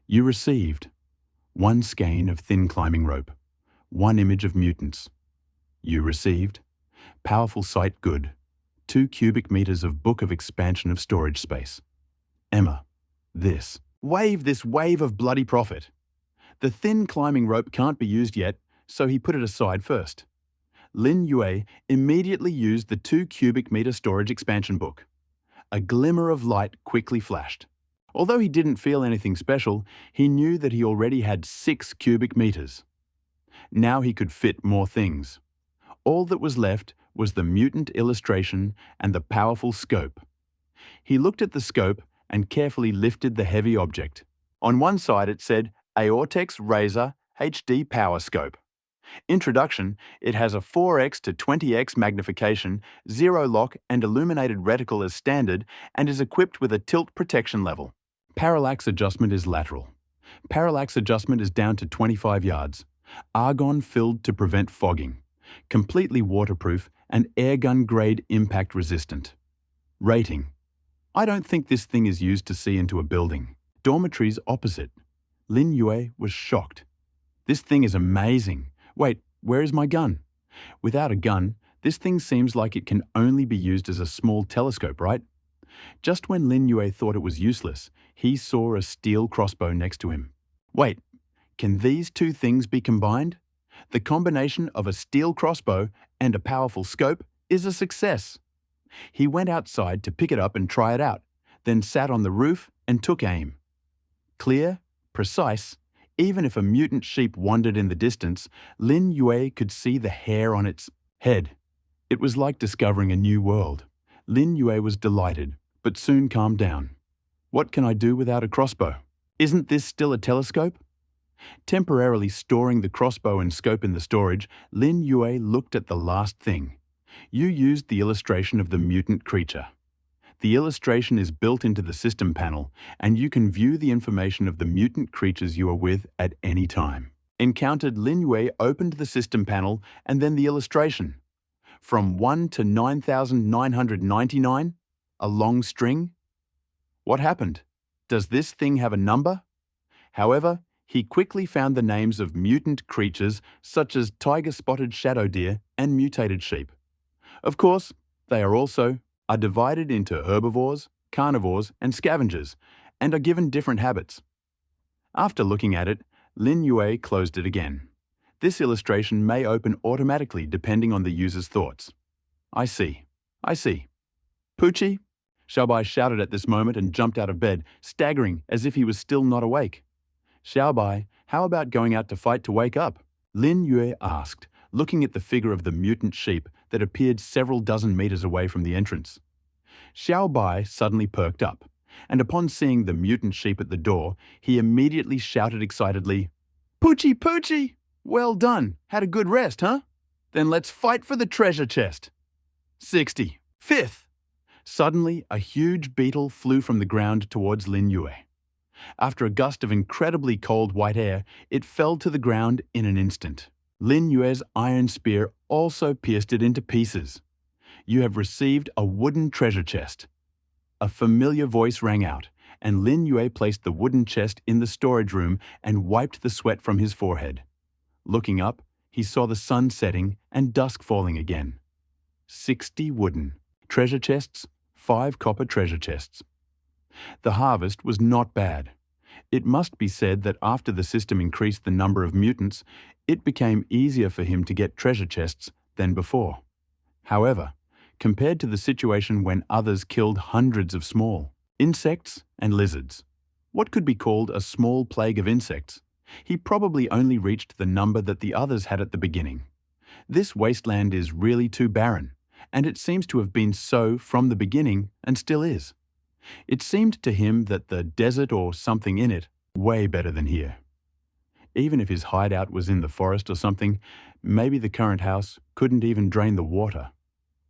You received 1 skein of thin climbing rope, 1 image of mutants. You received powerful sight good, 2 cubic meters of book of expansion of storage space. Emma, this wave of bloody profit. The thin climbing rope can't be used yet, so he put it aside first. Lin Yue immediately used the 2 cubic meter storage expansion book. A glimmer of light quickly flashed. Although he didn't feel anything special, he knew that he already had 6 cubic meters. Now he could fit more things. All that was left was the mutant illustration and the powerful scope. He looked at the scope and carefully lifted the heavy object. On one side it said Aortex Razor HD Power Scope. Introduction: it has a 4x to 20x magnification, zero lock and illuminated reticle as standard, and is equipped with a tilt protection level. Parallax adjustment is lateral. Parallax adjustment is down to 25 yards. Argon filled to prevent fogging. Completely waterproof and airgun grade impact resistant. Rating: I don't think this thing is used to see into a building. Dormitories opposite. Lin Yue was shocked. This thing is amazing. Wait, where is my gun? Without a gun, this thing seems like it can only be used as a small telescope, right? Just when Lin Yue thought it was useless, he saw a steel crossbow next to him. Wait, can these two things be combined? The combination of a steel crossbow and a powerful scope is a success. He went outside to pick it up and try it out, then sat on the roof and took aim. Clear, precise. Even if a mutant sheep wandered in the distance, Lin Yue could see the hair on its head. It was like discovering a new world. Lin Yue was delighted, but soon calmed down. What can I do without a crossbow? Isn't this still a telescope? Temporarily storing the crossbow and scope in the storage, Lin Yue looked at the last thing. You used the illustration of the mutant creature. The illustration is built into the system panel, and you can view the information of the mutant creatures you are with at any time. Encountered, Lin Yue opened the system panel and then the illustration. From 1 to 9,999? A long string? What happened? Does this thing have a number? However, he quickly found the names of mutant creatures such as tiger-spotted shadow deer and mutated sheep. Of course, they are divided into herbivores, carnivores, and scavengers, and are given different habits. After looking at it, Lin Yue closed it again. This illustration may open automatically depending on the user's thoughts. I see. Poochie? Xiaobai shouted at this moment and jumped out of bed, staggering as if he was still not awake. Xiaobai, how about going out to fight to wake up? Lin Yue asked, looking at the figure of the mutant sheep that appeared several dozen meters away from the entrance. Xiaobai suddenly perked up, and upon seeing the mutant sheep at the door, he immediately shouted excitedly, "Poochie, Poochie! Well done! Had a good rest, huh? Then let's fight for the treasure chest!" 60. Fifth! Suddenly, a huge beetle flew from the ground towards Lin Yue. After a gust of incredibly cold white air, it fell to the ground in an instant. Lin Yue's iron spear also pierced it into pieces. You have received a wooden treasure chest. A familiar voice rang out, and Lin Yue placed the wooden chest in the storage room and wiped the sweat from his forehead. Looking up, he saw the sun setting and dusk falling again. 60 wooden treasure chests, 5 copper treasure chests. The harvest was not bad. It must be said that after the system increased the number of mutants, it became easier for him to get treasure chests than before. However, compared to the situation when others killed hundreds of small insects and lizards, what could be called a small plague of insects, he probably only reached the number that the others had at the beginning. This wasteland is really too barren, and it seems to have been so from the beginning and still is. It seemed to him that the desert or something in it way better than here. Even if his hideout was in the forest or something, maybe the current house couldn't even drain the water.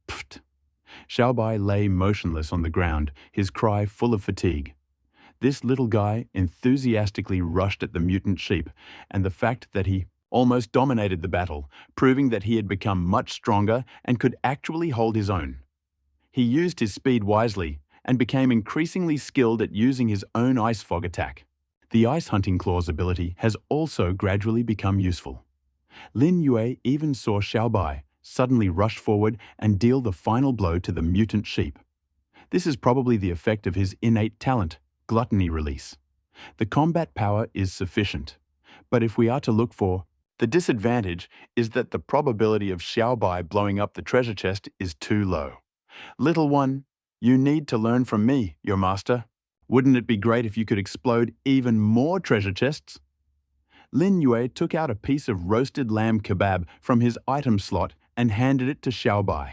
Pfft! Xiaobai lay motionless on the ground, his cry full of fatigue. This little guy enthusiastically rushed at the mutant sheep, and the fact that he almost dominated the battle, proving that he had become much stronger and could actually hold his own. He used his speed wisely and became increasingly skilled at using his own ice fog attack. The Ice Hunting Claws ability has also gradually become useful. Lin Yue even saw Xiaobai suddenly rush forward and deal the final blow to the mutant sheep. This is probably the effect of his innate talent, gluttony release. The combat power is sufficient, but if we are to look for, the disadvantage is that the probability of Xiaobai blowing up the treasure chest is too low. Little one, you need to learn from me, your master. Wouldn't it be great if you could explode even more treasure chests? Lin Yue took out a piece of roasted lamb kebab from his item slot and handed it to Xiaobai.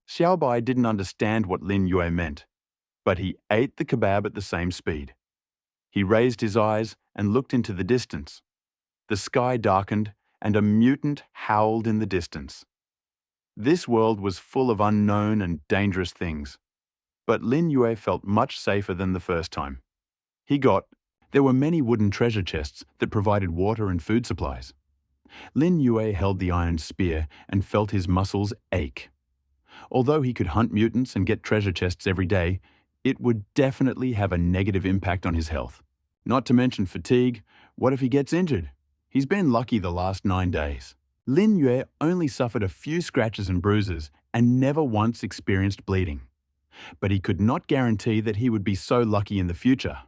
Xiaobai didn't understand what Lin Yue meant, but he ate the kebab at the same speed. He raised his eyes and looked into the distance. The sky darkened, and a mutant howled in the distance. This world was full of unknown and dangerous things, but Lin Yue felt much safer than the first time. There were many wooden treasure chests that provided water and food supplies. Lin Yue held the iron spear and felt his muscles ache. Although he could hunt mutants and get treasure chests every day, it would definitely have a negative impact on his health. Not to mention fatigue. What if he gets injured? He's been lucky the last 9 days. Lin Yue only suffered a few scratches and bruises and never once experienced bleeding. But he could not guarantee that he would be so lucky in the future.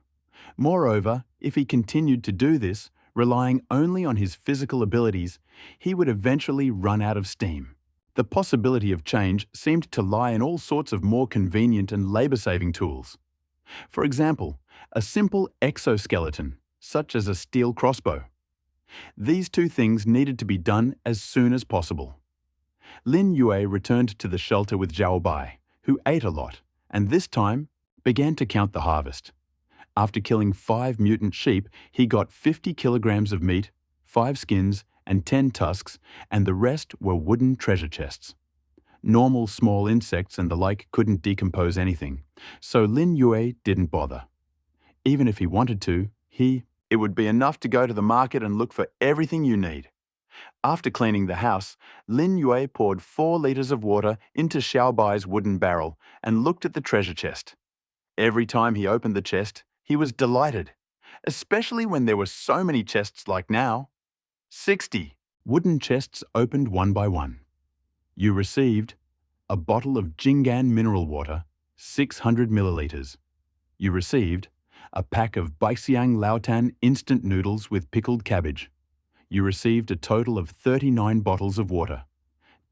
Moreover, if he continued to do this, relying only on his physical abilities, he would eventually run out of steam. The possibility of change seemed to lie in all sorts of more convenient and labor-saving tools. For example, a simple exoskeleton, such as a steel crossbow. These two things needed to be done as soon as possible. Lin Yue returned to the shelter with Zhao Bai, who ate a lot, and this time began to count the harvest. After killing 5 mutant sheep, he got 50 kilograms of meat, 5 skins, and 10 tusks, and the rest were wooden treasure chests. Normal small insects and the like couldn't decompose anything, so Lin Yue didn't bother. Even if he wanted to, it would be enough to go to the market and look for everything you need. After cleaning the house, Lin Yue poured 4 liters of water into Xiao Bai's wooden barrel and looked at the treasure chest. Every time he opened the chest, he was delighted, especially when there were so many chests like now. 60 wooden chests opened one by one. You received a bottle of Jingan mineral water, 600 milliliters. You received a pack of Baixiang Laotan instant noodles with pickled cabbage. You received a total of 39 bottles of water,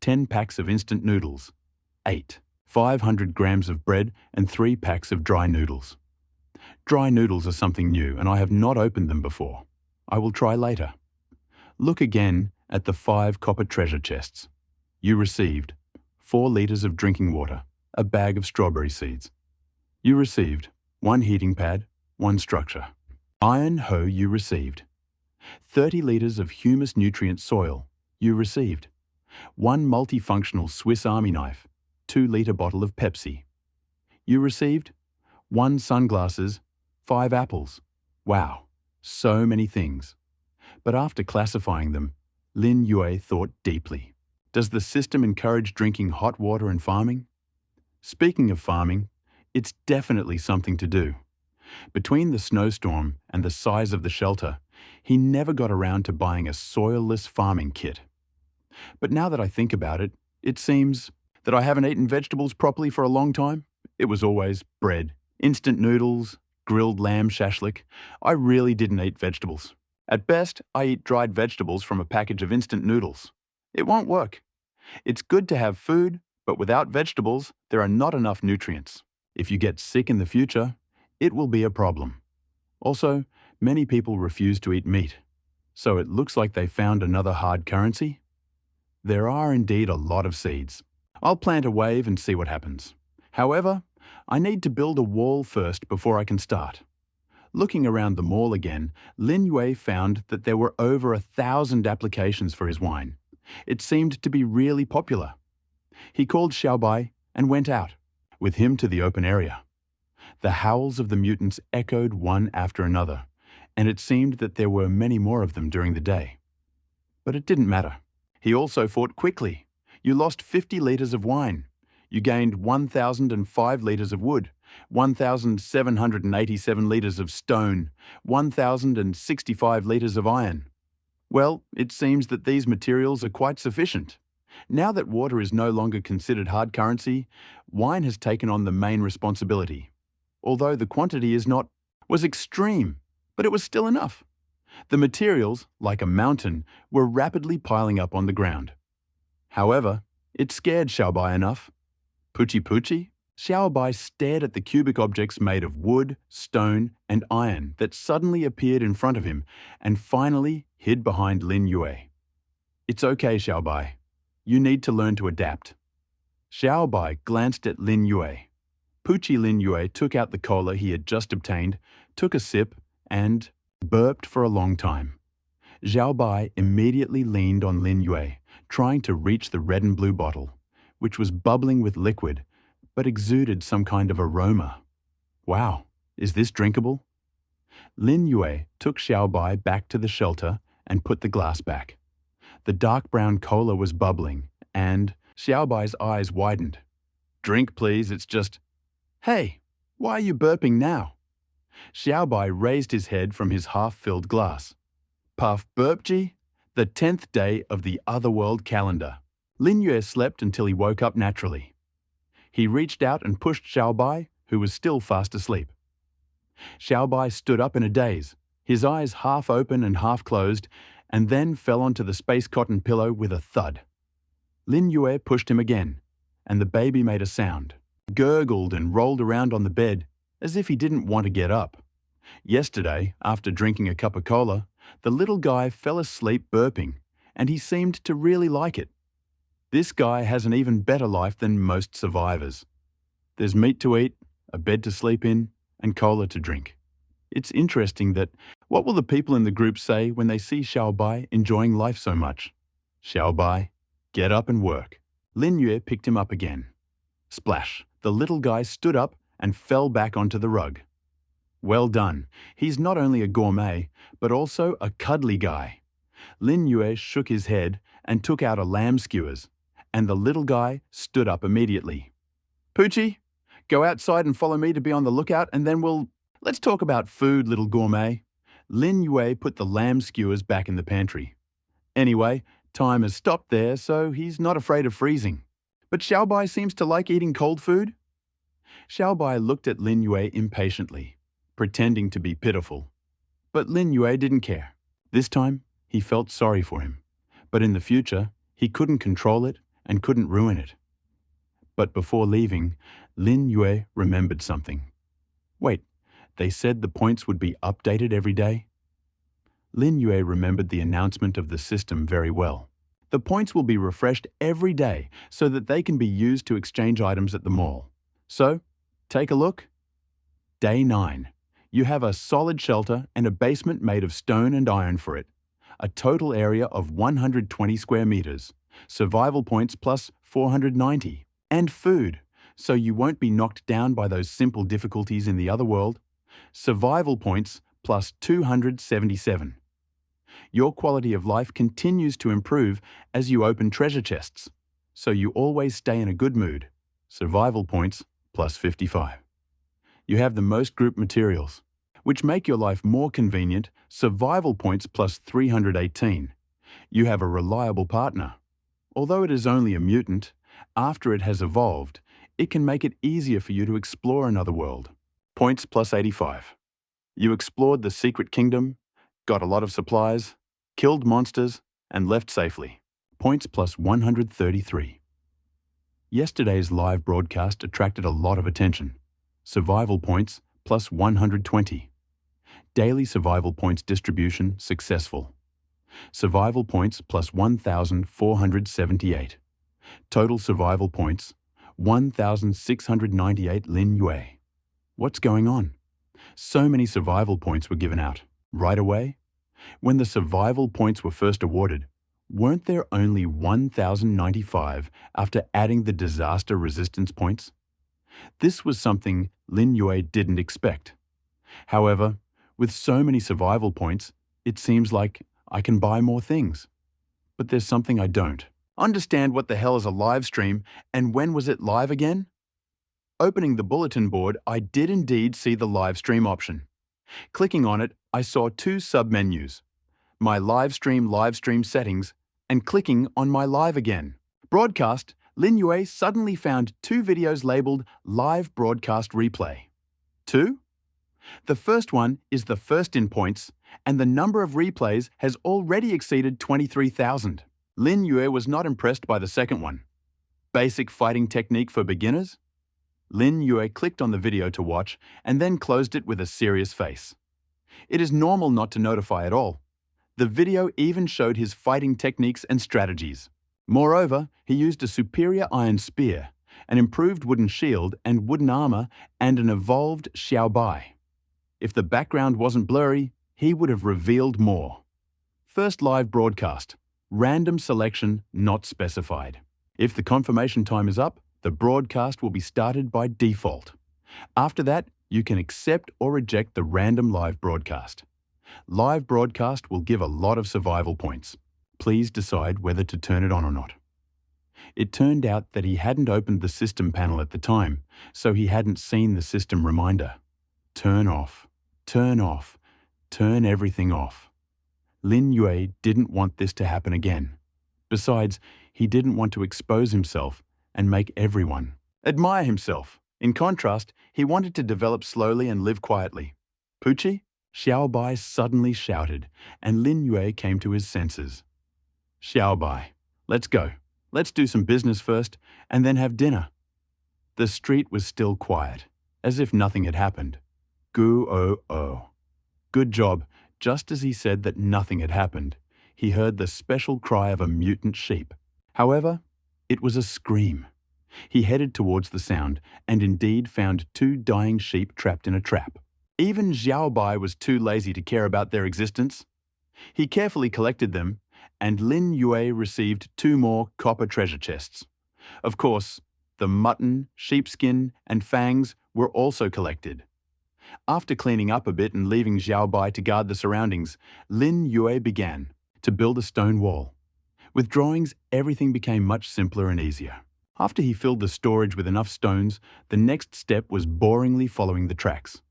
10 packs of instant noodles, 500 grams of bread and 3 packs of dry noodles. Dry noodles are something new and I have not opened them before. I will try later. Look again at the 5 copper treasure chests. You received 4 liters of drinking water, a bag of strawberry seeds. You received 1 heating pad, 1 structure. Iron hoe you received. 30 liters of humus nutrient soil you received. 1 multifunctional Swiss Army knife, 2-liter bottle of Pepsi. You received 1 sunglasses, 5 apples. Wow, so many things. But after classifying them, Lin Yue thought deeply. Does the system encourage drinking hot water and farming? Speaking of farming, it's definitely something to do. Between the snowstorm and the size of the shelter, he never got around to buying a soilless farming kit. But now that I think about it, it seems that I haven't eaten vegetables properly for a long time. It was always bread, instant noodles, grilled lamb shashlik. I really didn't eat vegetables. At best, I eat dried vegetables from a package of instant noodles. It won't work. It's good to have food, but without vegetables, there are not enough nutrients. If you get sick in the future, it will be a problem. Also, many people refuse to eat meat, so it looks like they found another hard currency. There are indeed a lot of seeds. I'll plant a wave and see what happens. However, I need to build a wall first before I can start. Looking around the mall again, Lin Yue found that there were over 1,000 applications for his wine. It seemed to be really popular. He called Xiao Bai and went out, with him to the open area. The howls of the mutants echoed one after another, and it seemed that there were many more of them during the day. But it didn't matter. He also fought quickly. You lost 50 liters of wine. You gained 1,005 liters of wood, 1,787 liters of stone, 1,065 liters of iron. Well, it seems that these materials are quite sufficient. Now that water is no longer considered hard currency, wine has taken on the main responsibility. Although the quantity was extreme, but it was still enough. The materials, like a mountain, were rapidly piling up on the ground. However, it scared Xiao Bai enough. Puchi Puchi? Xiao Bai stared at the cubic objects made of wood, stone, and iron that suddenly appeared in front of him and finally hid behind Lin Yue. It's okay, Xiao Bai. You need to learn to adapt. Xiao Bai glanced at Lin Yue. Puchi Lin Yue took out the cola he had just obtained, took a sip, and burped for a long time. Xiao Bai immediately leaned on Lin Yue, trying to reach the red and blue bottle, which was bubbling with liquid, but exuded some kind of aroma. Wow, is this drinkable? Lin Yue took Xiao Bai back to the shelter and put the glass back. The dark brown cola was bubbling, and Xiao Bai's eyes widened. Drink, please, it's just... Hey, why are you burping now? Xiao Bai raised his head from his half-filled glass. Puff burpji, the 10th day of the otherworld calendar. Lin Yue slept until he woke up naturally. He reached out and pushed Xiao Bai, who was still fast asleep. Xiao Bai stood up in a daze, his eyes half open and half closed, and then fell onto the space cotton pillow with a thud. Lin Yue pushed him again, and the baby made a sound, gurgled and rolled around on the bed as if he didn't want to get up. Yesterday, after drinking a cup of cola, the little guy fell asleep burping, and he seemed to really like it. This guy has an even better life than most survivors. There's meat to eat, a bed to sleep in, and cola to drink. It's interesting that what will the people in the group say when they see Xiao Bai enjoying life so much? Xiao Bai, get up and work. Lin Yue picked him up again. Splash, the little guy stood up and fell back onto the rug. Well done. He's not only a gourmet, but also a cuddly guy. Lin Yue shook his head and took out a lamb skewers, and the little guy stood up immediately. Poochie, go outside and follow me to be on the lookout, and then let's talk about food, little gourmet. Lin Yue put the lamb skewers back in the pantry. Anyway, time has stopped there, so he's not afraid of freezing. But Xiao Bai seems to like eating cold food. Xiao Bai looked at Lin Yue impatiently, pretending to be pitiful. But Lin Yue didn't care. This time, he felt sorry for him. But in the future, he couldn't control it and couldn't ruin it. But before leaving, Lin Yue remembered something. Wait, they said the points would be updated every day? Lin Yue remembered the announcement of the system very well. The points will be refreshed every day so that they can be used to exchange items at the mall. So, take a look. Day 9. You have a solid shelter and a basement made of stone and iron for it. A total area of 120 square meters. Survival points plus 490. And food, so you won't be knocked down by those simple difficulties in the other world. Survival points plus 277. Your quality of life continues to improve as you open treasure chests, so you always stay in a good mood. Survival points plus 55. You have the most group materials, which make your life more convenient. Survival points plus 318. You have a reliable partner. Although it is only a mutant, after it has evolved, it can make it easier for you to explore another world. Points plus 85. You explored the secret kingdom, got a lot of supplies, killed monsters, and left safely. Points plus 133. Yesterday's live broadcast attracted a lot of attention. Survival points plus 120. Daily survival points distribution successful. Survival points plus 1,478. Total survival points 1,698 Lin Yue. What's going on? So many survival points were given out. Right away? When the survival points were first awarded, weren't there only 1,095 after adding the disaster resistance points? This was something Lin Yue didn't expect. However, with so many survival points, it seems like I can buy more things. But there's something I don't. Understand what the hell is a live stream and when was it live again? Opening the bulletin board, I did indeed see the live stream option. Clicking on it, I saw two sub-menus, my live stream settings, and clicking on my live again. Broadcast, Lin Yue suddenly found two videos labeled Live Broadcast Replay. 2? The first one is the first in points, and the number of replays has already exceeded 23,000. Lin Yue was not impressed by the second one. Basic fighting technique for beginners? Lin Yue clicked on the video to watch and then closed it with a serious face. It is normal not to notify at all. The video even showed his fighting techniques and strategies. Moreover, he used a superior iron spear, an improved wooden shield and wooden armor, and an evolved Xiao Bai. If the background wasn't blurry, he would have revealed more. First live broadcast. Random selection not specified. If the confirmation time is up, the broadcast will be started by default. After that, you can accept or reject the random live broadcast. Live broadcast will give a lot of survival points. Please decide whether to turn it on or not. It turned out that he hadn't opened the system panel at the time, so he hadn't seen the system reminder. Turn off, turn off, turn everything off. Lin Yue didn't want this to happen again. Besides, he didn't want to expose himself and make everyone admire himself. In contrast, he wanted to develop slowly and live quietly. Pucci? Xiaobai suddenly shouted, and Lin Yue came to his senses. Xiaobai, let's go. Let's do some business first, and then have dinner. The street was still quiet, as if nothing had happened. Gu-oh-oh. Good job. Just as he said that nothing had happened, he heard the special cry of a mutant sheep. However, it was a scream. He headed towards the sound, and indeed found 2 dying sheep trapped in a trap. Even Xiaobai was too lazy to care about their existence. He carefully collected them, and Lin Yue received 2 more copper treasure chests. Of course, the mutton, sheepskin, and fangs were also collected. After cleaning up a bit and leaving Xiaobai to guard the surroundings, Lin Yue began to build a stone wall. With drawings, everything became much simpler and easier. After he filled the storage with enough stones, the next step was boringly following the tracks.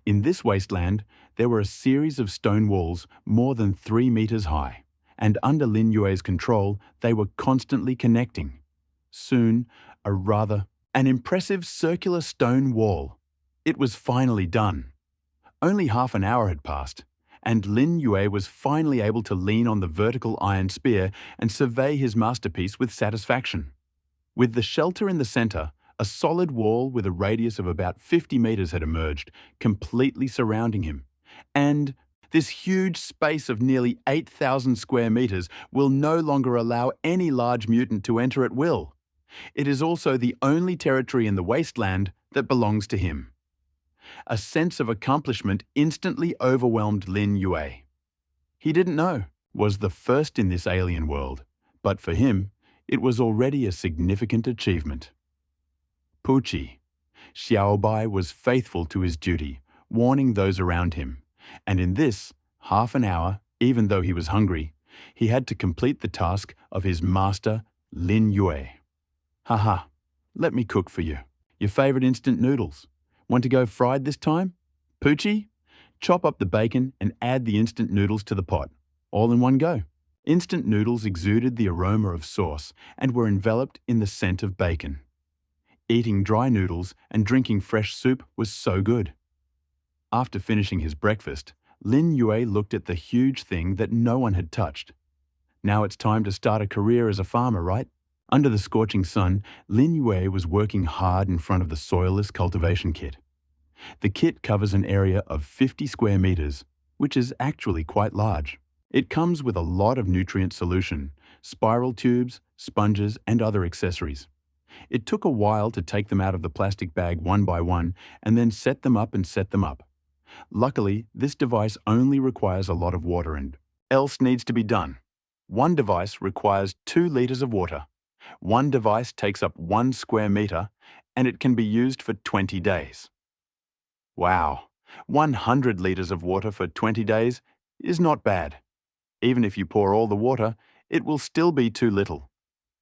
In this wasteland, there were a series of stone walls more than 3 meters high, and under Lin Yue's control, they were constantly connecting. Soon, an impressive circular stone wall. It was finally done. Only half an hour had passed, and Lin Yue was finally able to lean on the vertical iron spear and survey his masterpiece with satisfaction. With the shelter in the center, a solid wall with a radius of about 50 meters had emerged, completely surrounding him. And this huge space of nearly 8,000 square meters will no longer allow any large mutant to enter at will. It is also the only territory in the wasteland that belongs to him. A sense of accomplishment instantly overwhelmed Lin Yue. He didn't know, was the first in this alien world, but for him, it was already a significant achievement. Pucci. Xiaobai was faithful to his duty, warning those around him, and in this half an hour, even though he was hungry, he had to complete the task of his master, Lin Yue. Haha, let me cook for you. Your favorite instant noodles. Want to go fried this time? Pucci? Chop up the bacon and add the instant noodles to the pot, all in one go. Instant noodles exuded the aroma of sauce and were enveloped in the scent of bacon. Eating dry noodles and drinking fresh soup was so good. After finishing his breakfast, Lin Yue looked at the huge thing that no one had touched. Now it's time to start a career as a farmer, right? Under the scorching sun, Lin Yue was working hard in front of the soilless cultivation kit. The kit covers an area of 50 square meters, which is actually quite large. It comes with a lot of nutrient solution, spiral tubes, sponges, and other accessories. It took a while to take them out of the plastic bag one by one and then set them up. Luckily, this device only requires a lot of water and else needs to be done. One device requires 2 liters of water. One device takes up 1 square meter, and it can be used for 20 days. Wow, 100 liters of water for 20 days is not bad. Even if you pour all the water, it will still be too little.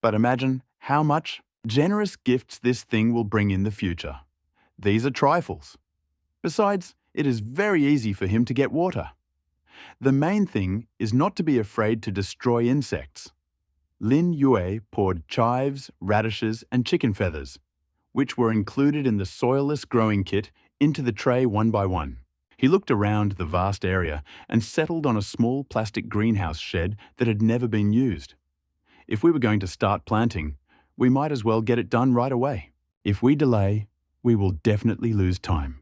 But imagine how much generous gifts this thing will bring in the future. These are trifles. Besides, it is very easy for him to get water. The main thing is not to be afraid to destroy insects. Lin Yue poured chives, radishes, and chicken feathers, which were included in the soilless growing kit, into the tray one by one. He looked around the vast area and settled on a small plastic greenhouse shed that had never been used. If we were going to start planting, we might as well get it done right away. If we delay, we will definitely lose time.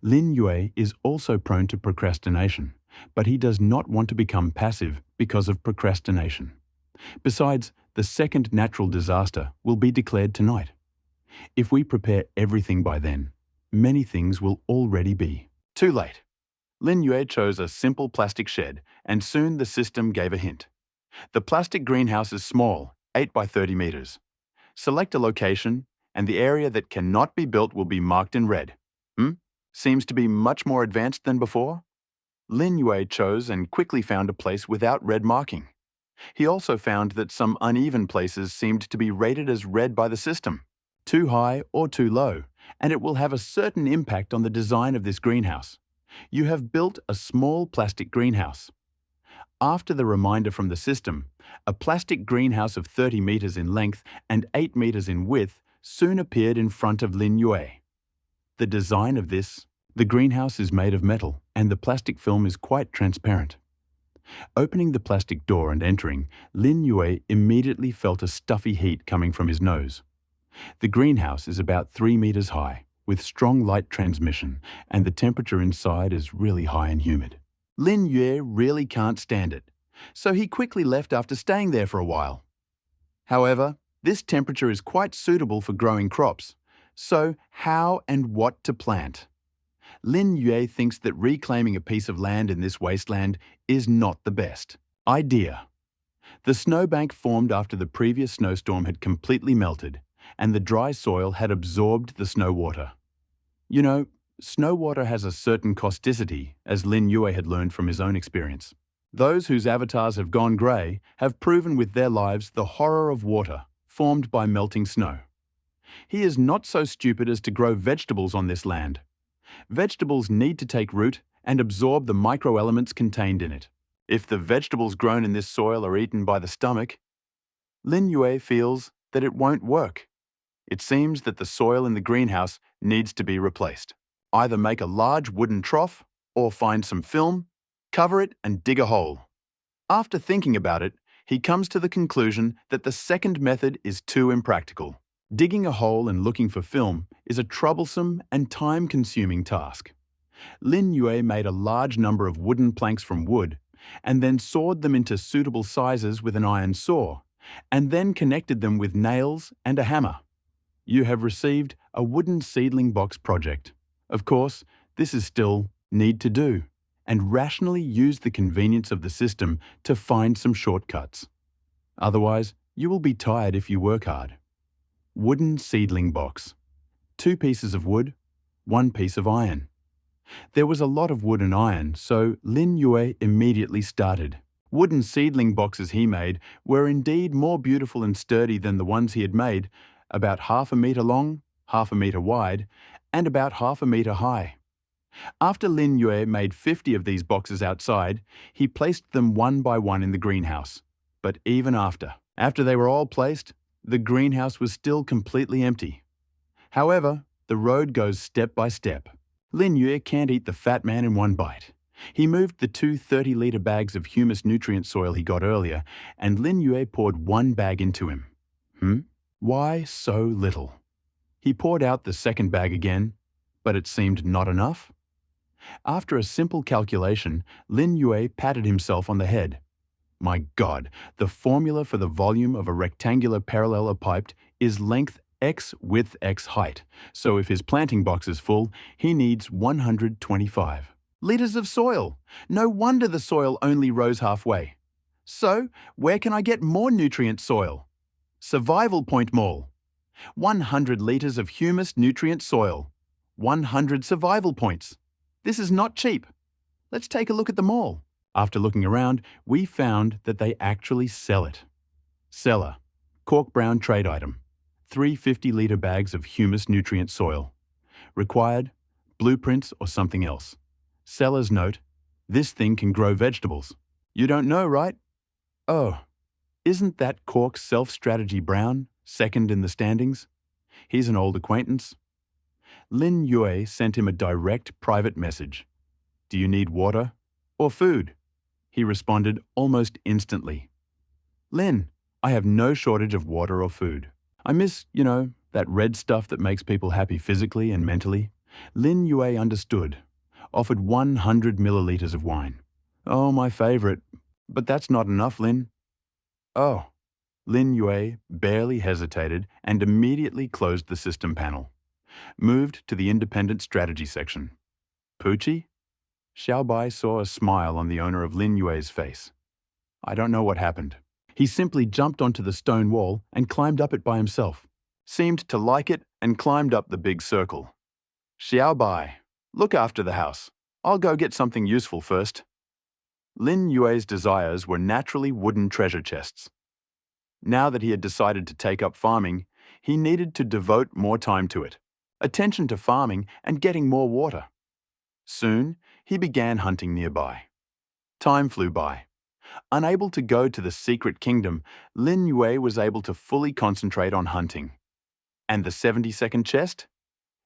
Lin Yue is also prone to procrastination, but he does not want to become passive because of procrastination. Besides, the second natural disaster will be declared tonight. If we prepare everything by then, many things will already be too late. Lin Yue chose a simple plastic shed, and soon the system gave a hint. The plastic greenhouse is small, 8 by 30 meters. Select a location, and the area that cannot be built will be marked in red. Seems to be much more advanced than before. Lin Yue chose and quickly found a place without red marking. He also found that some uneven places seemed to be rated as red by the system, too high or too low, and it will have a certain impact on the design of this greenhouse. You have built a small plastic greenhouse. After the reminder from the system, a plastic greenhouse of 30 meters in length and 8 meters in width soon appeared in front of Lin Yue. The design of the greenhouse is made of metal, and the plastic film is quite transparent. Opening the plastic door and entering, Lin Yue immediately felt a stuffy heat coming from his nose. The greenhouse is about 3 meters high, with strong light transmission, and the temperature inside is really high and humid. Lin Yue really can't stand it, so he quickly left after staying there for a while. However, this temperature is quite suitable for growing crops, so how and what to plant? Lin Yue thinks that reclaiming a piece of land in this wasteland is not the best idea. The snowbank formed after the previous snowstorm had completely melted, and the dry soil had absorbed the snow water. You know, snow water has a certain causticity, as Lin Yue had learned from his own experience. Those whose avatars have gone grey have proven with their lives the horror of water formed by melting snow. He is not so stupid as to grow vegetables on this land. Vegetables need to take root and absorb the microelements contained in it. If the vegetables grown in this soil are eaten by the stomach, Lin Yue feels that it won't work. It seems that the soil in the greenhouse needs to be replaced. Either make a large wooden trough or find some film, cover it and dig a hole. After thinking about it, he comes to the conclusion that the second method is too impractical. Digging a hole and looking for film is a troublesome and time-consuming task. Lin Yue made a large number of wooden planks from wood, and then sawed them into suitable sizes with an iron saw, and then connected them with nails and a hammer. You have received a wooden seedling box project. Of course, this is still need to do, and rationally use the convenience of the system to find some shortcuts. Otherwise, you will be tired if you work hard. Wooden seedling box. 2 pieces of wood, 1 piece of iron. There was a lot of wood and iron, so Lin Yue immediately started. Wooden seedling boxes he made were indeed more beautiful and sturdy than the ones he had made, about 1/2 meter long, 1/2 meter wide, and about 1/2 meter high. After Lin Yue made 50 of these boxes outside, he placed them one by one in the greenhouse. But even after they were all placed, the greenhouse was still completely empty. However, the road goes step by step. Lin Yue can't eat the fat man in one bite. He moved the 2 30-liter bags of humus nutrient soil he got earlier, and Lin Yue poured 1 bag into him. Why so little? He poured out the second bag again, but it seemed not enough. After a simple calculation, Lin Yue patted himself on the head. My God, the formula for the volume of a rectangular parallelopiped is length x width x height, so if his planting box is full, he needs 125 liters of soil. No wonder the soil only rose halfway. So, where can I get more nutrient soil? Survival point mall. 100 liters of humus nutrient soil. 100 survival points. This is not cheap. Let's take a look at the mall. After looking around, we found that they actually sell it. Seller. Cork brown trade item. 3 50-liter bags of humus nutrient soil. Required, blueprints or something else. Seller's note, this thing can grow vegetables. You don't know, right? Oh, isn't that Cork's self-strategy Brown, second in the standings? He's an old acquaintance. Lin Yue sent him a direct private message. Do you need water or food? He responded almost instantly. Lin, I have no shortage of water or food. I miss, that red stuff that makes people happy physically and mentally. Lin Yue understood, offered 100 milliliters of wine. Oh, my favorite. But that's not enough, Lin. Oh. Lin Yue barely hesitated and immediately closed the system panel. Moved to the independent strategy section. Poochie? Xiaobai saw a smile on the owner of Lin Yue's face. I don't know what happened. He simply jumped onto the stone wall and climbed up it by himself. Seemed to like it and climbed up the big circle. Xiaobai, look after the house. I'll go get something useful first. Lin Yue's desires were naturally wooden treasure chests. Now that he had decided to take up farming, he needed to devote more time to it. Attention to farming and getting more water. Soon, he began hunting nearby. Time flew by. Unable to go to the secret kingdom, Lin Yue was able to fully concentrate on hunting. And the 70-second chest?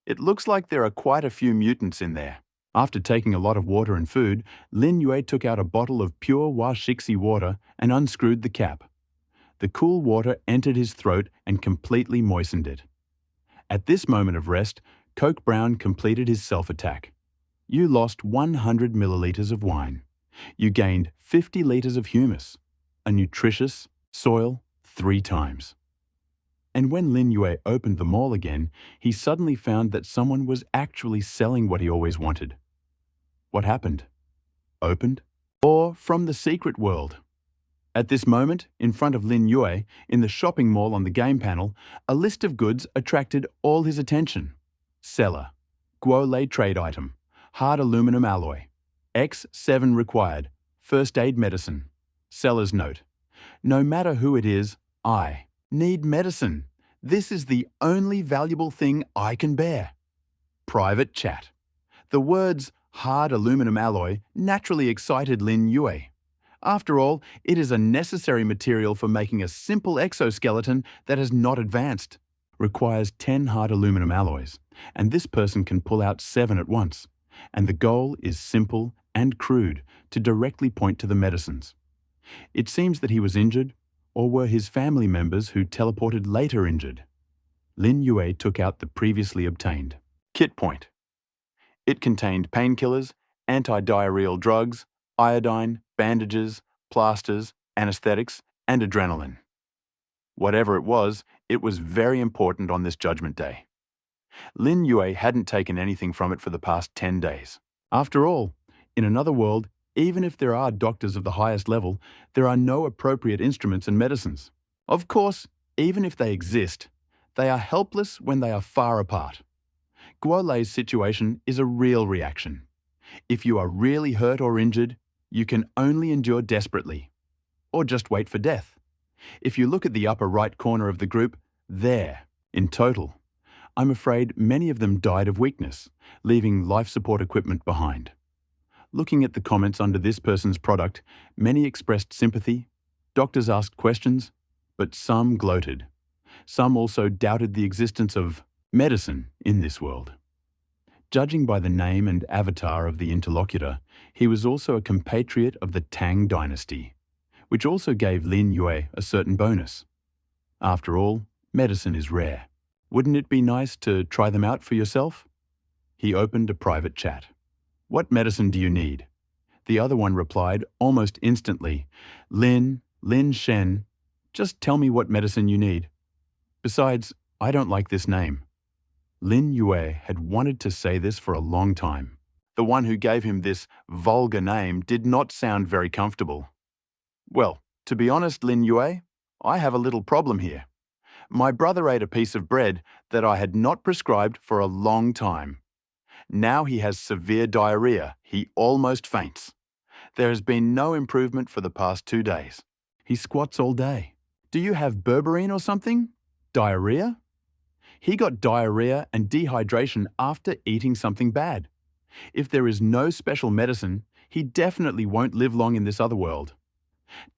It looks like there are quite a few mutants in there. After taking a lot of water and food, Lin Yue took out a bottle of pure Washixi water and unscrewed the cap. The cool water entered his throat and completely moistened it. At this moment of rest, Coke Brown completed his self-attack. You lost 100 milliliters of wine. You gained 50 liters of humus, a nutritious soil 3 times. And when Lin Yue opened the mall again, he suddenly found that someone was actually selling what he always wanted. What happened? Opened? Or from the secret world? At this moment, in front of Lin Yue, in the shopping mall on the game panel, a list of goods attracted all his attention. Seller. Guolei trade item. Hard aluminum alloy. X7 required. First aid medicine. Seller's note. No matter who it is, I need medicine. This is the only valuable thing I can bear. Private chat. The words hard aluminum alloy naturally excited Lin Yue. After all, it is a necessary material for making a simple exoskeleton that has not advanced. Requires 10 hard aluminum alloys, and this person can pull out 7 at once. And the goal is simple and crude to directly point to the medicines. It seems that he was injured, or were his family members who teleported later injured. Lin Yue took out the previously obtained kit point. It contained painkillers, anti-diarrheal drugs, iodine, bandages, plasters, anesthetics, and adrenaline. Whatever it was very important on this Judgment Day. Lin Yue hadn't taken anything from it for the past 10 days. After all, in another world, even if there are doctors of the highest level, there are no appropriate instruments and medicines. Of course, even if they exist, they are helpless when they are far apart. Guolei's situation is a real reaction. If you are really hurt or injured, you can only endure desperately, or just wait for death. If you look at the upper right corner of the group, there, in total, I'm afraid many of them died of weakness, leaving life support equipment behind. Looking at the comments under this person's product, many expressed sympathy, doctors asked questions, but some gloated. Some also doubted the existence of medicine in this world. Judging by the name and avatar of the interlocutor, he was also a compatriot of the Tang dynasty, which also gave Lin Yue a certain bonus. After all, medicine is rare. Wouldn't it be nice to try them out for yourself? He opened a private chat. What medicine do you need? The other one replied almost instantly, Lin Shen, just tell me what medicine you need. Besides, I don't like this name. Lin Yue had wanted to say this for a long time. The one who gave him this vulgar name did not sound very comfortable. Well, to be honest, Lin Yue, I have a little problem here. My brother ate a piece of bread that I had not prescribed for a long time. Now he has severe diarrhea. He almost faints. There has been no improvement for the past 2 days. He squats all day. Do you have berberine or something? Diarrhea? He got diarrhea and dehydration after eating something bad. If there is no special medicine, he definitely won't live long in this other world.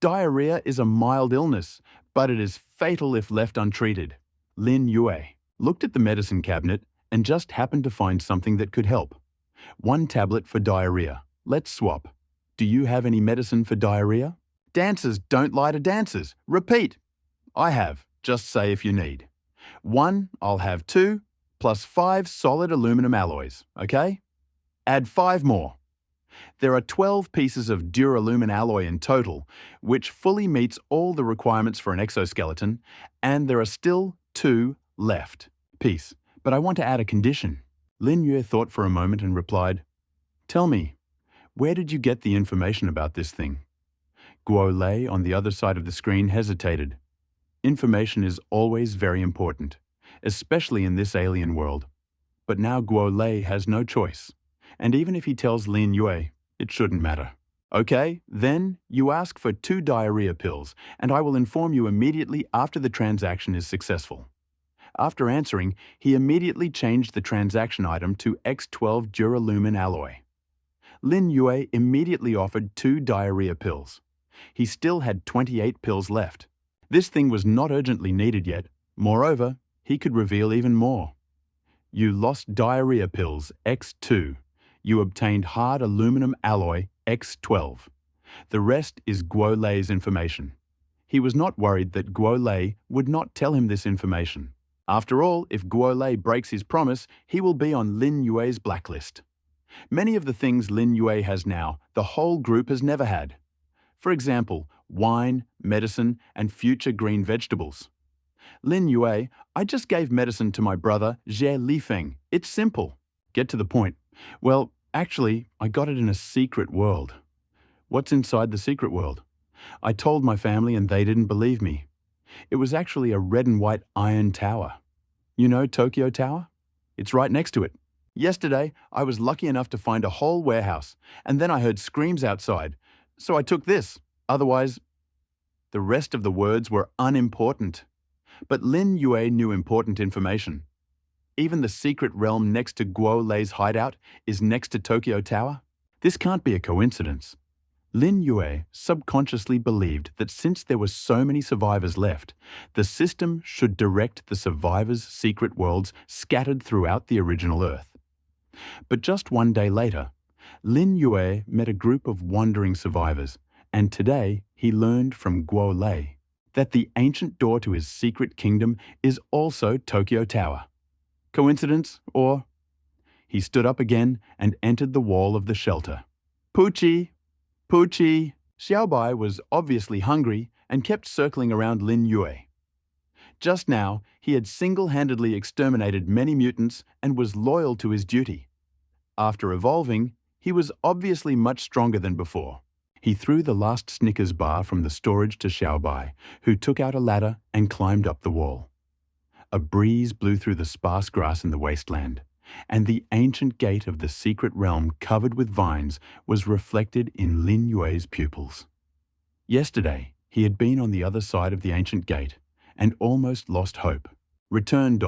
Diarrhea is a mild illness, but it is fatal if left untreated. Lin Yue looked at the medicine cabinet and just happened to find something that could help. 1 tablet for diarrhea. Let's swap. Do you have any medicine for diarrhea? Dancers don't lie to dancers. Repeat. I have. Just say if you need. 1, I'll have 2, plus 5 solid aluminum alloys, okay? Add 5 more. There are 12 pieces of duralumin alloy in total, which fully meets all the requirements for an exoskeleton, and there are still 2 left. Peace. But I want to add a condition. Lin Yue thought for a moment and replied, Tell me, Where did you get the information about this thing? Guo Lei on the other side of the screen hesitated. Information is always very important, especially in this alien world. But now Guo Lei has no choice. And even if he tells Lin Yue, it shouldn't matter. Okay, then you ask for 2 diarrhea pills, and I will inform you immediately after the transaction is successful. After answering, he immediately changed the transaction item to X12 Duralumin alloy. Lin Yue immediately offered 2 diarrhea pills. He still had 28 pills left. This thing was not urgently needed yet. Moreover, he could reveal even more. You lost diarrhea pills X2. You obtained hard aluminum alloy X12. The rest is Guo Lei's information. He was not worried that Guo Lei would not tell him this information. After all, if Guo Lei breaks his promise, he will be on Lin Yue's blacklist. Many of the things Lin Yue has now, the whole group has never had. For example, wine, medicine, and future green vegetables. Lin Yue, I just gave medicine to my brother, Jie Lifeng. It's simple. Get to the point. Well, actually, I got it in a secret world. What's inside the secret world? I told my family and they didn't believe me. It was actually a red and white iron tower. You know Tokyo Tower? It's right next to it. Yesterday, I was lucky enough to find a whole warehouse, and then I heard screams outside. So I took this. Otherwise, the rest of the words were unimportant. But Lin Yue knew important information. Even the secret realm next to Guo Lei's hideout is next to Tokyo Tower. This can't be a coincidence. Lin Yue subconsciously believed that since there were so many survivors left, the system should direct the survivors' secret worlds scattered throughout the original Earth. But just one day later, Lin Yue met a group of wandering survivors, and today he learned from Guo Lei that the ancient door to his secret kingdom is also Tokyo Tower. Coincidence, or? He stood up again and entered the wall of the shelter. Poochie! Poochie! Xiaobai was obviously hungry and kept circling around Lin Yue. Just now, he had single-handedly exterminated many mutants and was loyal to his duty. After evolving, he was obviously much stronger than before. He threw the last Snickers bar from the storage to Xiaobai, who took out a ladder and climbed up the wall. A breeze blew through the sparse grass in the wasteland, and the ancient gate of the secret realm covered with vines was reflected in Lin Yue's pupils. Yesterday, he had been on the other side of the ancient gate and almost lost hope. Return.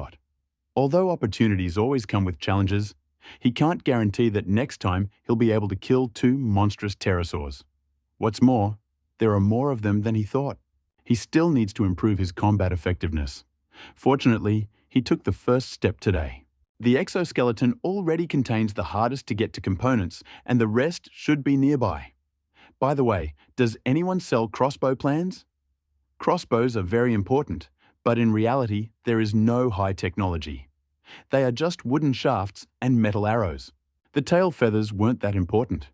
Although opportunities always come with challenges, he can't guarantee that next time he'll be able to kill 2 monstrous pterosaurs. What's more, there are more of them than he thought. He still needs to improve his combat effectiveness. Fortunately, he took the first step today. The exoskeleton already contains the hardest to get to components, and the rest should be nearby. By the way, does anyone sell crossbow plans? Crossbows are very important, but in reality, there is no high technology. They are just wooden shafts and metal arrows. The tail feathers weren't that important.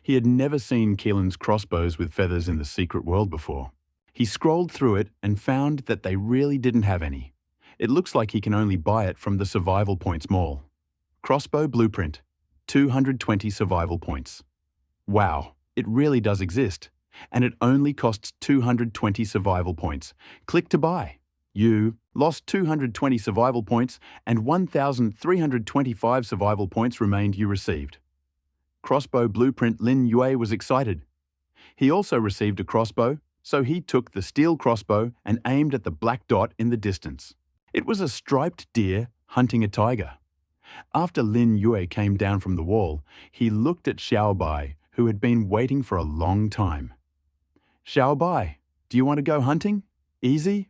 He had never seen Keelan's crossbows with feathers in the secret world before. He scrolled through it and found that they really didn't have any. It looks like he can only buy it from the Survival Points Mall. Crossbow blueprint, 220 survival points. Wow, it really does exist. And it only costs 220 survival points. Click to buy. You lost 220 survival points and 1,325 survival points remained you received. Crossbow blueprint. Lin Yue was excited. He also received a crossbow, so he took the steel crossbow and aimed at the black dot in the distance. It was a striped deer hunting a tiger. After Lin Yue came down from the wall, he looked at Xiaobai, who had been waiting for a long time. Xiaobai, do you want to go hunting? Easy?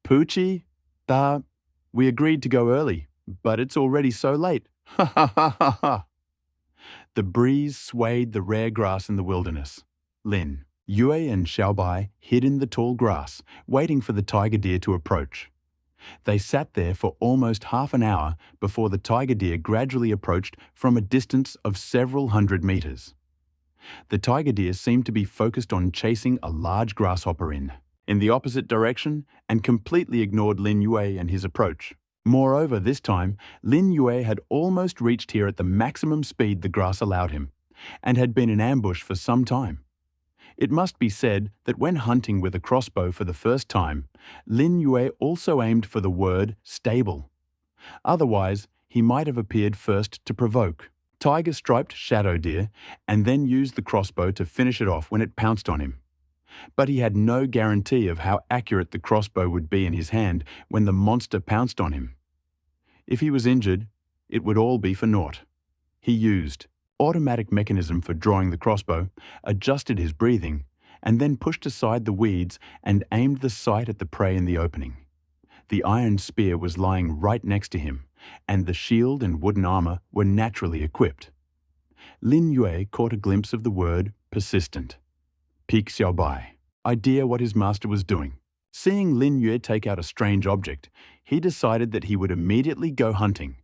Poochie? We agreed to go early, but it's already so late. Ha ha ha ha ha. The breeze swayed the rare grass in the wilderness. Lin Yue and Xiaobai hid in the tall grass, waiting for the tiger deer to approach. They sat there for almost half an hour before the tiger deer gradually approached from a distance of several hundred meters. The tiger deer seemed to be focused on chasing a large grasshopper in the opposite direction and completely ignored Lin Yue and his approach. Moreover, this time, Lin Yue had almost reached here at the maximum speed the grass allowed him. and had been in ambush for some time. It must be said that when hunting with a crossbow for the first time, Lin Yue also aimed for the word stable. Otherwise, he might have appeared first to provoke, tiger-striped shadow deer, and then used the crossbow to finish it off when it pounced on him. But he had no guarantee of how accurate the crossbow would be in his hand when the monster pounced on him. If he was injured, it would all be for naught. He used automatic mechanism for drawing the crossbow, adjusted his breathing, and then pushed aside the weeds and aimed the sight at the prey in the opening. The iron spear was lying right next to him, and the shield and wooden armor were naturally equipped. Lin Yue caught a glimpse of the word persistent. Peek Xiaobai, idea what his master was doing. Seeing Lin Yue take out a strange object, he decided that he would immediately go hunting.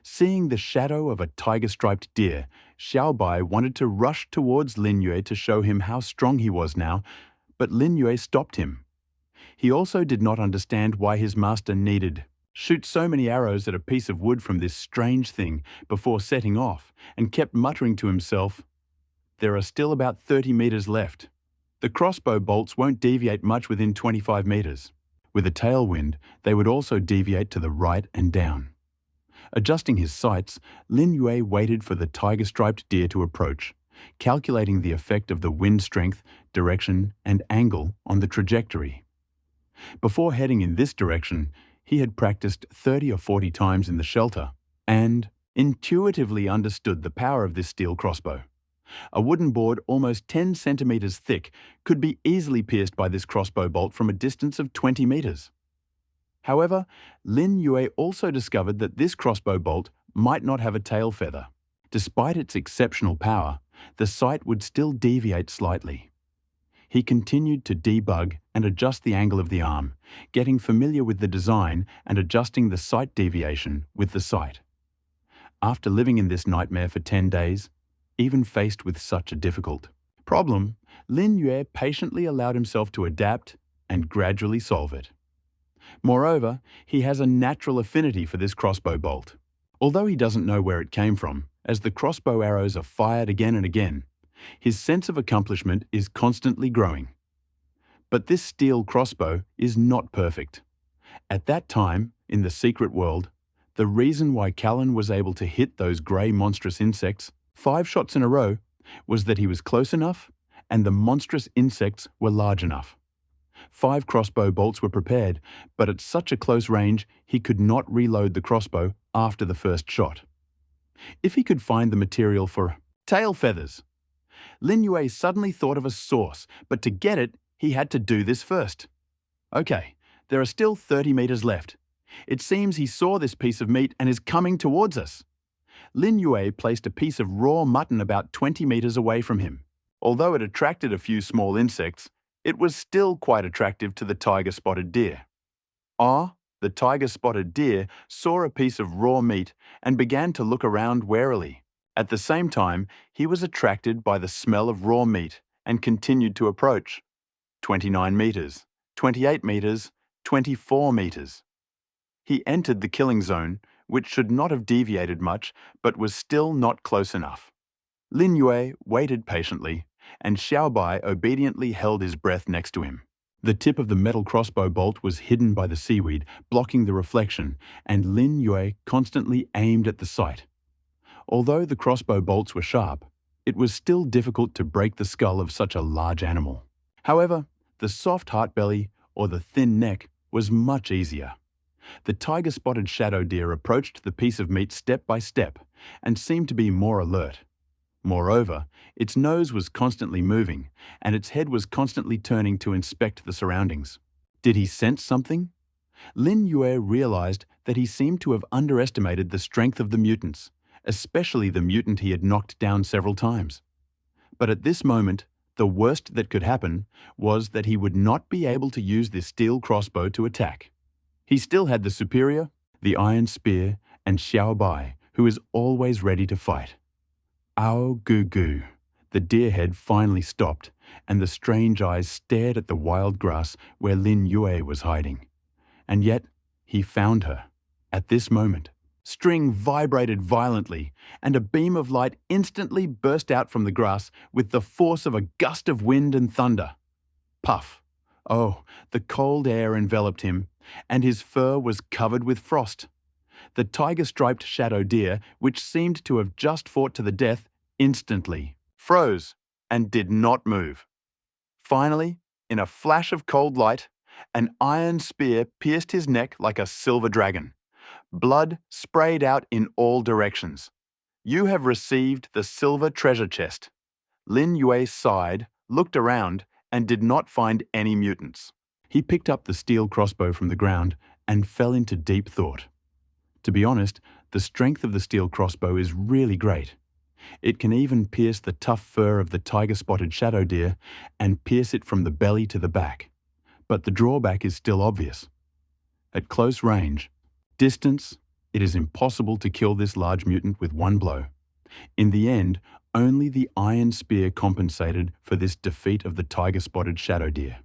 Seeing the shadow of a tiger-striped deer, Xiaobai wanted to rush towards Lin Yue to show him how strong he was now, but Lin Yue stopped him. He also did not understand why his master needed shoot so many arrows at a piece of wood from this strange thing before setting off, and kept muttering to himself, "There are still about 30 meters left. The crossbow bolts won't deviate much within 25 meters. With a tailwind, they would also deviate to the right and down." Adjusting his sights, Lin Yue waited for the tiger-striped deer to approach, calculating the effect of the wind strength, direction, and angle on the trajectory. Before heading in this direction, he had practiced 30 or 40 times in the shelter and intuitively understood the power of this steel crossbow. A wooden board almost 10 centimeters thick could be easily pierced by this crossbow bolt from a distance of 20 meters. However, Lin Yue also discovered that this crossbow bolt might not have a tail feather. Despite its exceptional power, the sight would still deviate slightly. He continued to debug and adjust the angle of the arm, getting familiar with the design and adjusting the sight deviation with the sight. After living in this nightmare for 10 days, even faced with such a difficult problem, Lin Yue patiently allowed himself to adapt and gradually solve it. Moreover, he has a natural affinity for this crossbow bolt. Although he doesn't know where it came from, as the crossbow arrows are fired again and again, his sense of accomplishment is constantly growing. But this steel crossbow is not perfect. At that time, in the secret world, the reason why Callan was able to hit those grey monstrous insects 5 shots in a row was that he was close enough and the monstrous insects were large enough. 5 crossbow bolts were prepared, but at such a close range, he could not reload the crossbow after the first shot. If he could find the material for tail feathers, Lin Yue suddenly thought of a source, but to get it, he had to do this first. Okay, there are still 30 meters left. It seems he saw this piece of meat and is coming towards us. Lin Yue placed a piece of raw mutton about 20 meters away from him. Although it attracted a few small insects, it was still quite attractive to the tiger-spotted deer. The tiger-spotted deer saw a piece of raw meat and began to look around warily. At the same time, he was attracted by the smell of raw meat and continued to approach. 29 meters, 28 meters, 24 meters. He entered the killing zone, which should not have deviated much, but was still not close enough. Lin Yue waited patiently, and Xiaobai obediently held his breath next to him. The tip of the metal crossbow bolt was hidden by the seaweed, blocking the reflection, and Lin Yue constantly aimed at the sight. Although the crossbow bolts were sharp, it was still difficult to break the skull of such a large animal. However, the soft heart belly or the thin neck was much easier. The tiger-spotted shadow deer approached the piece of meat step by step and seemed to be more alert. Moreover, its nose was constantly moving, and its head was constantly turning to inspect the surroundings. Did he sense something? Lin Yue realized that he seemed to have underestimated the strength of the mutants, especially the mutant he had knocked down several times. But at this moment, the worst that could happen was that he would not be able to use this steel crossbow to attack. He still had the superior, the iron spear, and Xiaobai, who is always ready to fight. Ao Gu Gu. The deer head finally stopped, and the strange eyes stared at the wild grass where Lin Yue was hiding. And yet, he found her. At this moment, String vibrated violently, and a beam of light instantly burst out from the grass with the force of a gust of wind and thunder. Puff! Oh, the cold air enveloped him, and his fur was covered with frost. The tiger-striped shadow deer, which seemed to have just fought to the death, instantly froze and did not move. Finally, in a flash of cold light, an iron spear pierced his neck like a silver dragon. Blood sprayed out in all directions. You have received the silver treasure chest. Lin Yue sighed, looked around, and did not find any mutants. He picked up the steel crossbow from the ground and fell into deep thought. To be honest, the strength of the steel crossbow is really great. It can even pierce the tough fur of the tiger-spotted shadow deer and pierce it from the belly to the back. But the drawback is still obvious. At close range, distance, it is impossible to kill this large mutant with one blow. In the end, only the iron spear compensated for this defeat of the tiger-spotted shadow deer.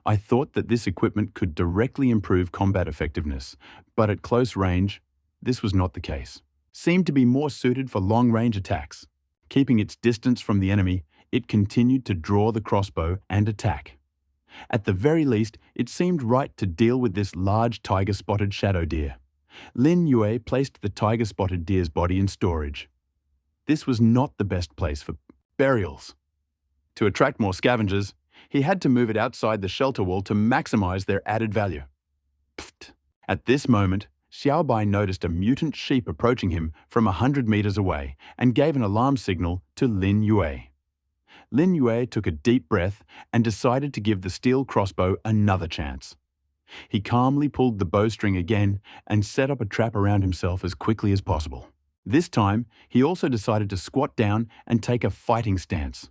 I thought that this equipment could directly improve combat effectiveness, but at close range, this was not the case. Seemed to be more suited for long-range attacks. Keeping its distance from the enemy, it continued to draw the crossbow and attack. At the very least, it seemed right to deal with this large tiger-spotted shadow deer. Lin Yue placed the tiger-spotted deer's body in storage. This was not the best place for burials. To attract more scavengers, he had to move it outside the shelter wall to maximize their added value. Pfft. At this moment, Xiaobai noticed a mutant sheep approaching him from 100 meters away and gave an alarm signal to Lin Yue. Lin Yue took a deep breath and decided to give the steel crossbow another chance. He calmly pulled the bowstring again and set up a trap around himself as quickly as possible. This time, he also decided to squat down and take a fighting stance.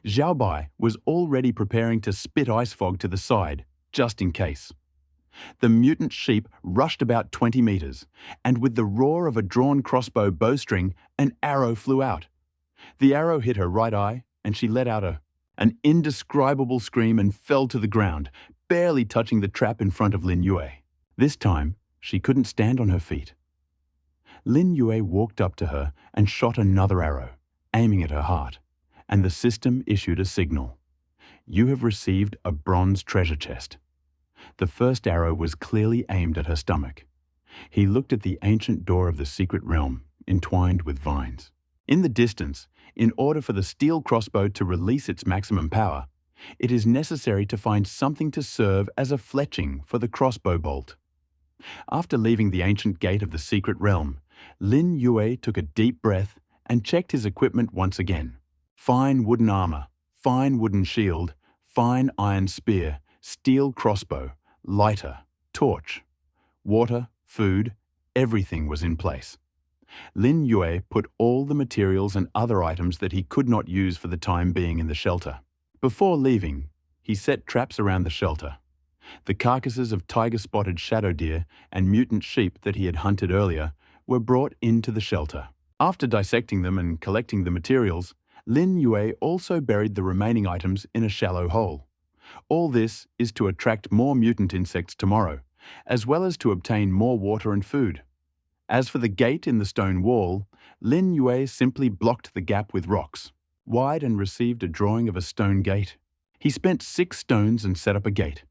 Xiaobai was already preparing to spit ice fog to the side, just in case. The mutant sheep rushed about 20 meters, and with the roar of a drawn crossbow bowstring, an arrow flew out. The arrow hit her right eye, and she let out an indescribable scream and fell to the ground, barely touching the trap in front of Lin Yue. This time, she couldn't stand on her feet. Lin Yue walked up to her and shot another arrow, aiming at her heart, and the system issued a signal. You have received a bronze treasure chest. The first arrow was clearly aimed at her stomach. He looked at the ancient door of the secret realm, entwined with vines. In the distance, in order for the steel crossbow to release its maximum power, it is necessary to find something to serve as a fletching for the crossbow bolt. After leaving the ancient gate of the secret realm, Lin Yue took a deep breath and checked his equipment once again. Fine wooden armor, fine wooden shield, fine iron spear, steel crossbow, lighter, torch. Water, food, everything was in place. Lin Yue put all the materials and other items that he could not use for the time being in the shelter. Before leaving, he set traps around the shelter. The carcasses of tiger-spotted shadow deer and mutant sheep that he had hunted earlier were brought into the shelter. After dissecting them and collecting the materials, Lin Yue also buried the remaining items in a shallow hole. All this is to attract more mutant insects tomorrow, as well as to obtain more water and food. As for the gate in the stone wall, Lin Yue simply blocked the gap with rocks, wide, and received a drawing of a stone gate. He spent 6 stones and set up a gate.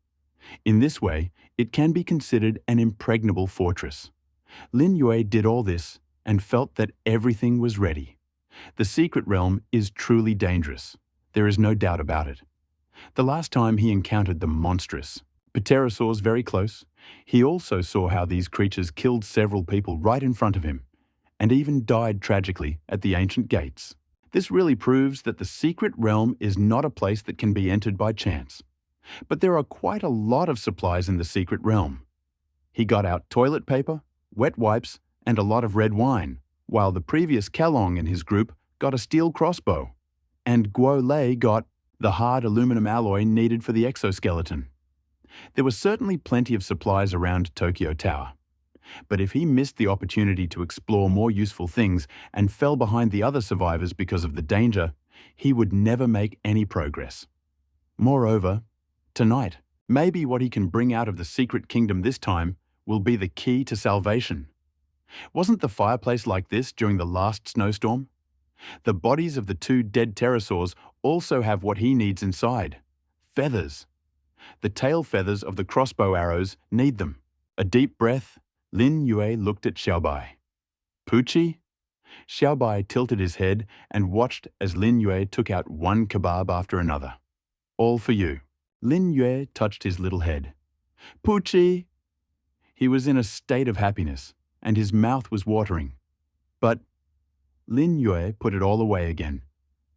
In this way, it can be considered an impregnable fortress. Lin Yue did all this and felt that everything was ready. The secret realm is truly dangerous. There is no doubt about it. The last time he encountered the monstrous pterosaurs very close, he also saw how these creatures killed several people right in front of him, and even died tragically at the ancient gates. This really proves that the secret realm is not a place that can be entered by chance. But there are quite a lot of supplies in the secret realm. He got out toilet paper, wet wipes, and a lot of red wine, while the previous Kelong in his group got a steel crossbow, and Guo Lei got the hard aluminum alloy needed for the exoskeleton. There was certainly plenty of supplies around Tokyo Tower. But if he missed the opportunity to explore more useful things and fell behind the other survivors because of the danger, he would never make any progress. Moreover, tonight, maybe what he can bring out of the secret kingdom this time will be the key to salvation. Wasn't the fireplace like this during the last snowstorm? The bodies of the two dead pterosaurs also have what he needs inside: feathers. The tail feathers of the crossbow arrows need them. A deep breath, Lin Yue looked at Xiaobai. Poochie? Xiaobai tilted his head and watched as Lin Yue took out one kebab after another. All for you. Lin Yue touched his little head. Poochie! He was in a state of happiness, and his mouth was watering. But Lin Yue put it all away again.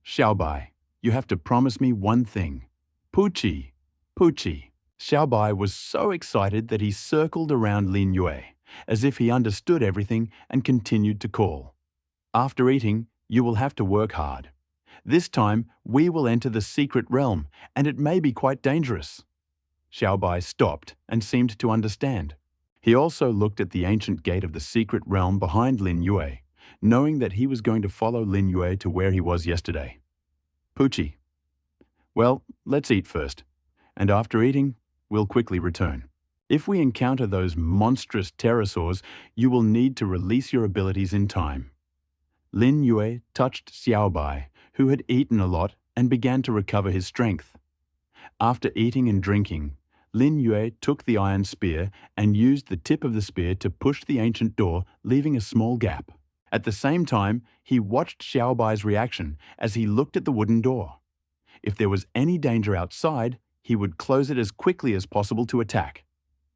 Xiaobai, you have to promise me one thing. Poochie! Poochie! Xiaobai was so excited that he circled around Lin Yue, as if he understood everything, and continued to call. After eating, you will have to work hard. This time, we will enter the secret realm, and it may be quite dangerous. Xiaobai stopped and seemed to understand. He also looked at the ancient gate of the secret realm behind Lin Yue, knowing that he was going to follow Lin Yue to where he was yesterday. Poochie. Well, let's eat first, and after eating, we'll quickly return. If we encounter those monstrous pterosaurs, you will need to release your abilities in time. Lin Yue touched Xiaobai, who had eaten a lot, and began to recover his strength. After eating and drinking, Lin Yue took the iron spear and used the tip of the spear to push the ancient door, leaving a small gap. At the same time, he watched Xiaobai's reaction as he looked at the wooden door. If there was any danger outside, he would close it as quickly as possible to attack.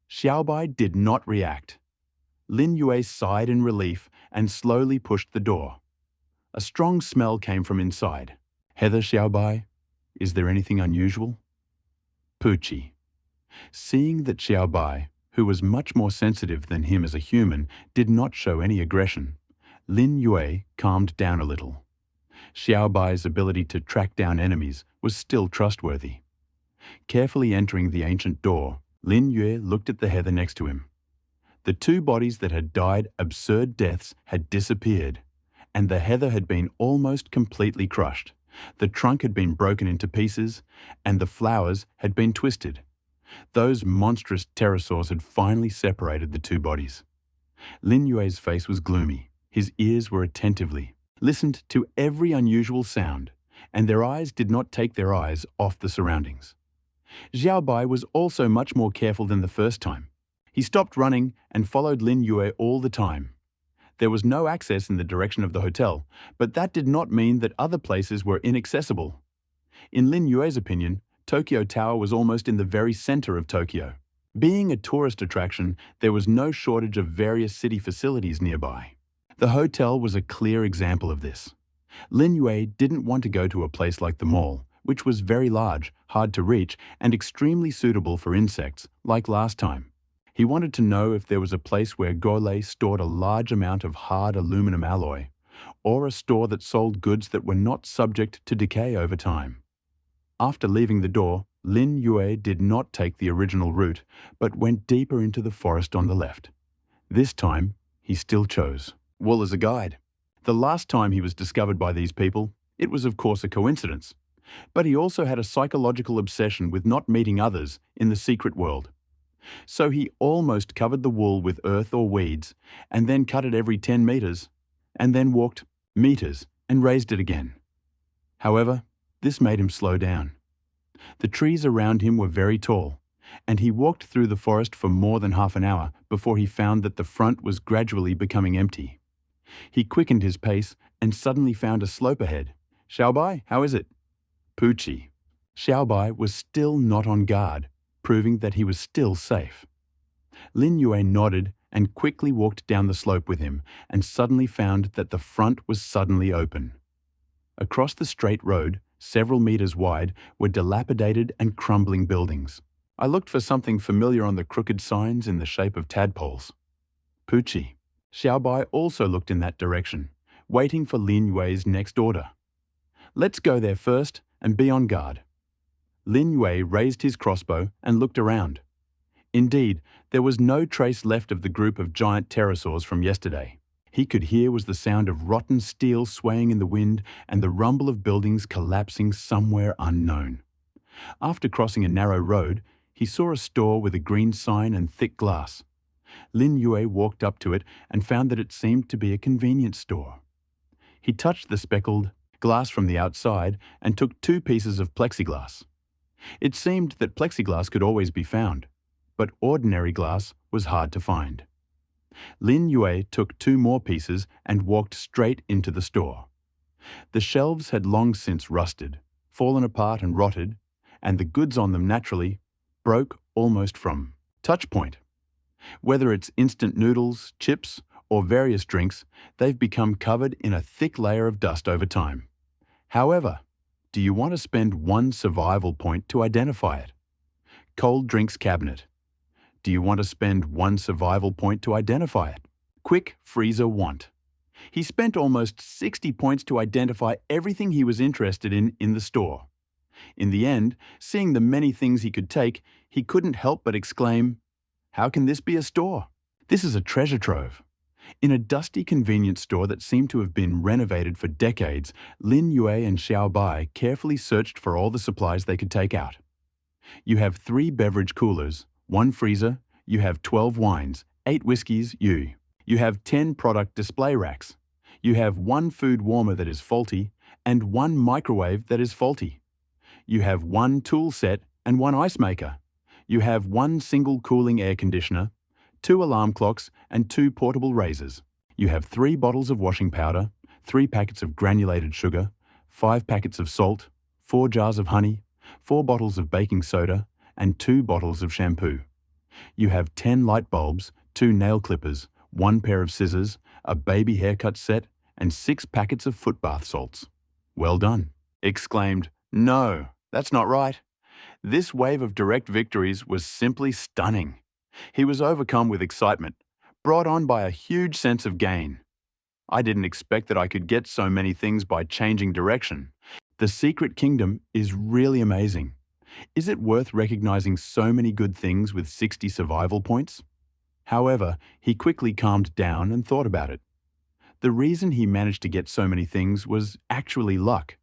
Xiaobai did not react. Lin Yue sighed in relief and slowly pushed the door. A strong smell came from inside. Heather Xiaobai, is there anything unusual? Poochie. Seeing that Xiaobai, who was much more sensitive than him as a human, did not show any aggression, Lin Yue calmed down a little. Xiaobai's ability to track down enemies was still trustworthy. Carefully entering the ancient door, Lin Yue looked at the heather next to him. The two bodies that had died absurd deaths had disappeared, and the heather had been almost completely crushed. The trunk had been broken into pieces, and the flowers had been twisted. Those monstrous pterosaurs had finally separated the two bodies. Lin Yue's face was gloomy. His ears were attentively listened to every unusual sound, and their eyes did not take their eyes off the surroundings. Xiaobai was also much more careful than the first time. He stopped running and followed Lin Yue all the time. There was no access in the direction of the hotel, but that did not mean that other places were inaccessible. In Lin Yue's opinion, Tokyo Tower was almost in the very center of Tokyo. Being a tourist attraction, there was no shortage of various city facilities nearby. The hotel was a clear example of this. Lin Yue didn't want to go to a place like the mall, which was very large, hard to reach, and extremely suitable for insects, like last time. He wanted to know if there was a place where Golei stored a large amount of hard aluminum alloy, or a store that sold goods that were not subject to decay over time. After leaving the door, Lin Yue did not take the original route, but went deeper into the forest on the left. This time, he still chose wool as a guide. The last time he was discovered by these people, it was of course a coincidence. But he also had a psychological obsession with not meeting others in the secret world. So he almost covered the wool with earth or weeds, and then cut it every 10 meters, and then walked meters and raised it again. However, this made him slow down. The trees around him were very tall, and he walked through the forest for more than half an hour before he found that the front was gradually becoming empty. He quickened his pace and suddenly found a slope ahead. Xiaobai, how is it? Poochie. Xiaobai was still not on guard, proving that he was still safe. Lin Yue nodded and quickly walked down the slope with him, and suddenly found that the front was suddenly open. Across the straight road, several meters wide, were dilapidated and crumbling buildings. I looked for something familiar on the crooked signs in the shape of tadpoles. Poochie. Xiaobai also looked in that direction, waiting for Lin Yue's next order. Let's go there first and be on guard. Lin Yue raised his crossbow and looked around. Indeed, there was no trace left of the group of giant pterosaurs from yesterday. He could hear was the sound of rotten steel swaying in the wind and the rumble of buildings collapsing somewhere unknown. After crossing a narrow road, he saw a store with a green sign and thick glass. Lin Yue walked up to it and found that it seemed to be a convenience store. He touched the speckled glass from the outside and took 2 pieces of plexiglass. It seemed that plexiglass could always be found, but ordinary glass was hard to find. Lin Yue took 2 more pieces and walked straight into the store. The shelves had long since rusted, fallen apart and rotted, and the goods on them naturally broke almost from touch point. Whether it's instant noodles, chips, or various drinks, they've become covered in a thick layer of dust over time. However, do you want to spend 1 survival point to identify it? Cold drinks cabinet. Do you want to spend 1 survival point to identify it? Quick freezer want. He spent almost 60 points to identify everything he was interested in the store. In the end, seeing the many things he could take, he couldn't help but exclaim, "How can this be a store? This is a treasure trove." In a dusty convenience store that seemed to have been renovated for decades, Lin Yue and Xiao Bai carefully searched for all the supplies they could take out. You have 3 beverage coolers, 1 freezer, you have 12 wines, 8 whiskies, you have 10 product display racks, you have 1 food warmer that is faulty, and 1 microwave that is faulty. You have 1 tool set and 1 ice maker. You have 1 single cooling air conditioner, 2 alarm clocks, and 2 portable razors. You have 3 bottles of washing powder, 3 packets of granulated sugar, 5 packets of salt, 4 jars of honey, 4 bottles of baking soda, and 2 bottles of shampoo. You have 10 light bulbs, 2 nail clippers, 1 pair of scissors, a baby haircut set, and 6 packets of foot bath salts. "Well done," exclaimed, "No, that's not right." This wave of direct victories was simply stunning. He was overcome with excitement, brought on by a huge sense of gain. "I didn't expect that I could get so many things by changing direction. The secret kingdom is really amazing. Is it worth recognizing so many good things with 60 survival points?" However, he quickly calmed down and thought about it. The reason he managed to get so many things was actually luck,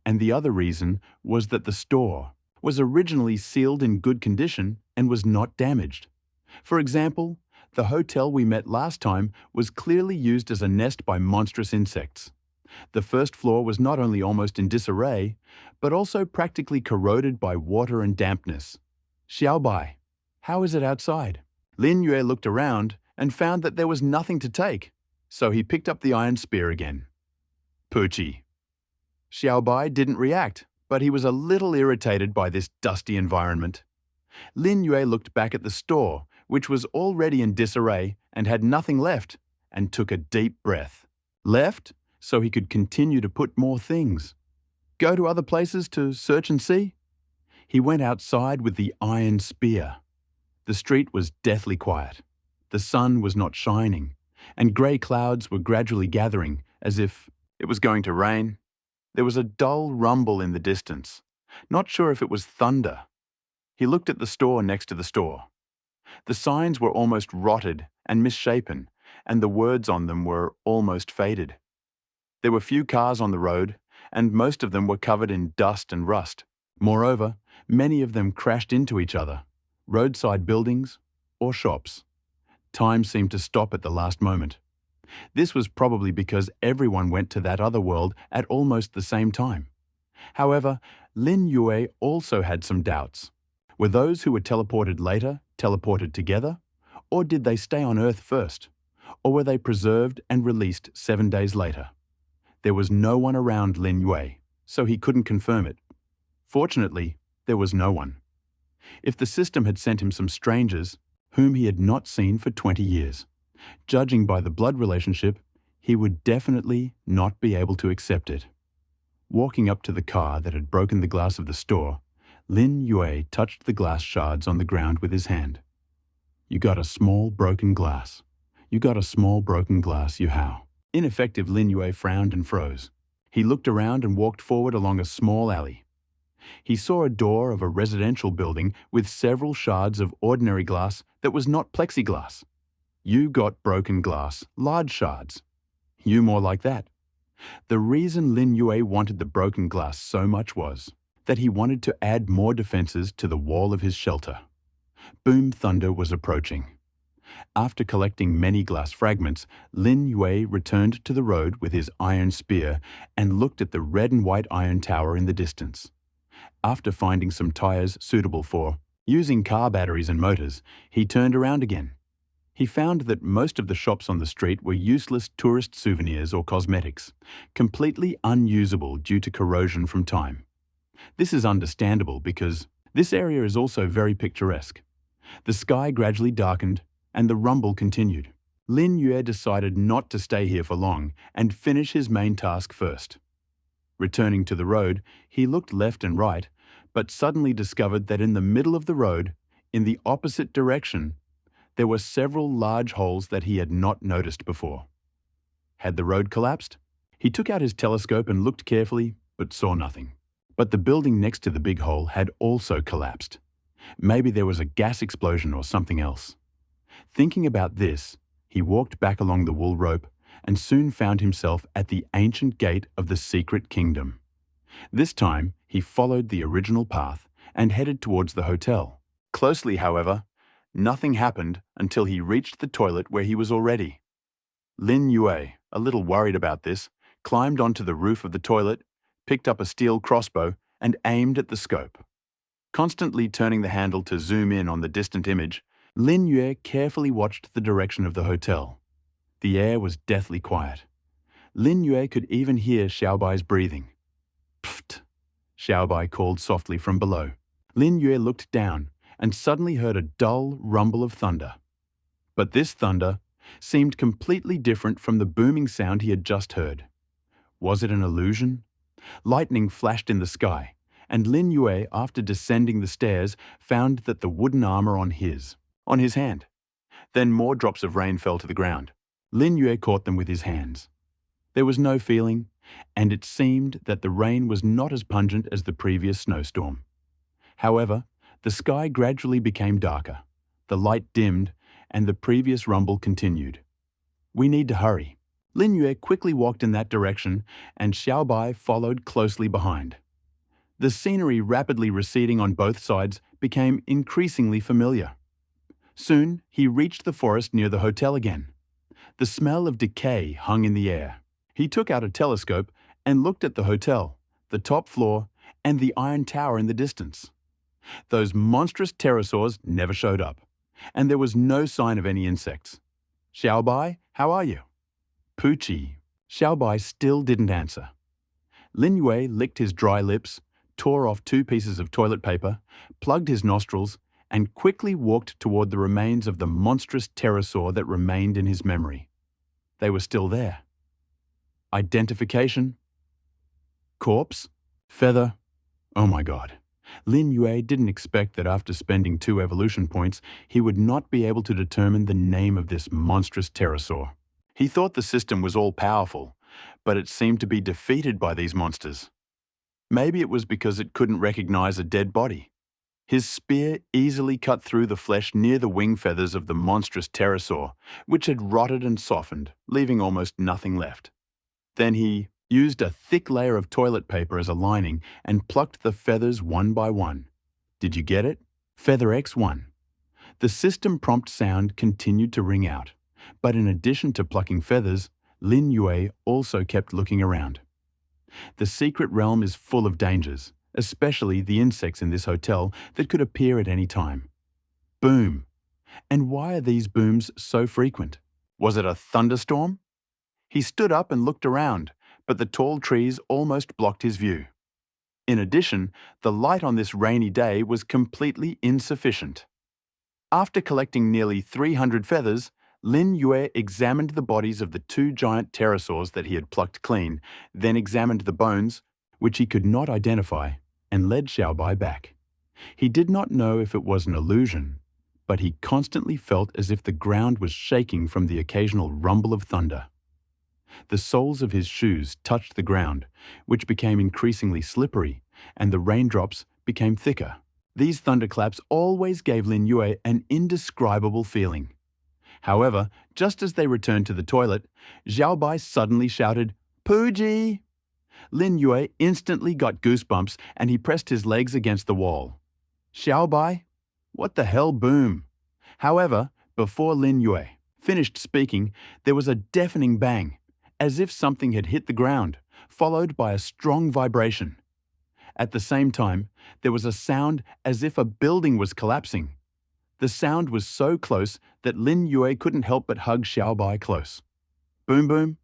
and the other reason was that the store was originally sealed in good condition and was not damaged. For example, the hotel we met last time was clearly used as a nest by monstrous insects. The first floor was not only almost in disarray, but also practically corroded by water and dampness. "Xiao Bai, how is it outside?" Lin Yue looked around and found that there was nothing to take, so he picked up the iron spear again. "Poochie." Xiao Bai didn't react, but he was a little irritated by this dusty environment. Lin Yue looked back at the store, which was already in disarray and had nothing left, and took a deep breath. Left, so he could continue to put more things. Go to other places to search and see? He went outside with the iron spear. The street was deathly quiet. The sun was not shining, and grey clouds were gradually gathering as if it was going to rain. There was a dull rumble in the distance. Not sure if it was thunder. He looked at the store next to the store. The signs were almost rotted and misshapen, and the words on them were almost faded. There were few cars on the road, and most of them were covered in dust and rust. Moreover, many of them crashed into each other, roadside buildings or shops. Time seemed to stop at the last moment. This was probably because everyone went to that other world at almost the same time. However, Lin Yue also had some doubts. Were those who were teleported later teleported together? Or did they stay on Earth first? Or were they preserved and released 7 days later? There was no one around Lin Yue, so he couldn't confirm it. Fortunately, there was no one. If the system had sent him some strangers, whom he had not seen for 20 years, judging by the blood relationship, he would definitely not be able to accept it. Walking up to the car that had broken the glass of the store, Lin Yue touched the glass shards on the ground with his hand. "You got a small broken glass. You got a small broken glass, you how." Ineffective Lin Yue frowned and froze. He looked around and walked forward along a small alley. He saw a door of a residential building with several shards of ordinary glass that was not plexiglass. "You got broken glass, large shards. You more like that." The reason Lin Yue wanted the broken glass so much was that he wanted to add more defenses to the wall of his shelter. Boom thunder was approaching. After collecting many glass fragments, Lin Yue returned to the road with his iron spear and looked at the red and white iron tower in the distance. After finding some tires suitable for using car batteries and motors, he turned around again. He found that most of the shops on the street were useless tourist souvenirs or cosmetics, completely unusable due to corrosion from time. This is understandable because this area is also very picturesque. The sky gradually darkened and the rumble continued. Lin Yue decided not to stay here for long and finish his main task first. Returning to the road, he looked left and right, but suddenly discovered that in the middle of the road, in the opposite direction, there were several large holes that he had not noticed before. Had the road collapsed? He took out his telescope and looked carefully, but saw nothing. But the building next to the big hole had also collapsed. Maybe there was a gas explosion or something else. Thinking about this, he walked back along the wool rope and soon found himself at the ancient gate of the secret kingdom. This time, he followed the original path and headed towards the hotel. Closely, however, nothing happened until he reached the toilet where he was already. Lin Yue, a little worried about this, climbed onto the roof of the toilet, picked up a steel crossbow, and aimed at the scope. Constantly turning the handle to zoom in on the distant image, Lin Yue carefully watched the direction of the hotel. The air was deathly quiet. Lin Yue could even hear Xiaobai's breathing. Pfft, Xiaobai called softly from below. Lin Yue looked down and suddenly heard a dull rumble of thunder. But this thunder seemed completely different from the booming sound he had just heard. Was it an illusion? Lightning flashed in the sky, and Lin Yue, after descending the stairs, found that the wooden armor on his hand. Then more drops of rain fell to the ground. Lin Yue caught them with his hands. There was no feeling, and it seemed that the rain was not as pungent as the previous snowstorm. However, the sky gradually became darker, the light dimmed, and the previous rumble continued. We need to hurry. Lin Yue quickly walked in that direction, and Xiaobai followed closely behind. The scenery rapidly receding on both sides became increasingly familiar. Soon, he reached the forest near the hotel again. The smell of decay hung in the air. He took out a telescope and looked at the hotel, the top floor, and the iron tower in the distance. Those monstrous pterosaurs never showed up, and there was no sign of any insects. Xiaobai, how are you? Poochie. Xiaobai still didn't answer. Lin Yue licked his dry lips, tore off 2 pieces of toilet paper, plugged his nostrils, and quickly walked toward the remains of the monstrous pterosaur that remained in his memory. They were still there. Identification? Corpse? Feather? Oh my God. Lin Yue didn't expect that after spending 2 evolution points, he would not be able to determine the name of this monstrous pterosaur. He thought the system was all-powerful, but it seemed to be defeated by these monsters. Maybe it was because it couldn't recognize a dead body. His spear easily cut through the flesh near the wing feathers of the monstrous pterosaur, which had rotted and softened, leaving almost nothing left. Then he used a thick layer of toilet paper as a lining and plucked the feathers one by one. Did you get it? Feather X1. The system prompt sound continued to ring out, but in addition to plucking feathers, Lin Yue also kept looking around. The secret realm is full of dangers, especially the insects in this hotel that could appear at any time. Boom! And why are these booms so frequent? Was it a thunderstorm? He stood up and looked around, but the tall trees almost blocked his view. In addition, the light on this rainy day was completely insufficient. After collecting nearly 300 feathers, Lin Yue examined the bodies of the 2 giant pterosaurs that he had plucked clean, then examined the bones, which he could not identify, and led Xiaobai back. He did not know if it was an illusion, but he constantly felt as if the ground was shaking from the occasional rumble of thunder. The soles of his shoes touched the ground, which became increasingly slippery, and the raindrops became thicker. These thunderclaps always gave Lin Yue an indescribable feeling. However, just as they returned to the toilet, Xiaobai suddenly shouted, "Pooji!" Lin Yue instantly got goosebumps and he pressed his legs against the wall. Xiaobai? What the hell, boom? However, Before Lin Yue finished speaking, there was a deafening bang, as if something had hit the ground, followed by a strong vibration. At the same time, there was a sound as if a building was collapsing. The sound was so close that Lin Yue couldn't help but hug Xiaobai close. Boom boom.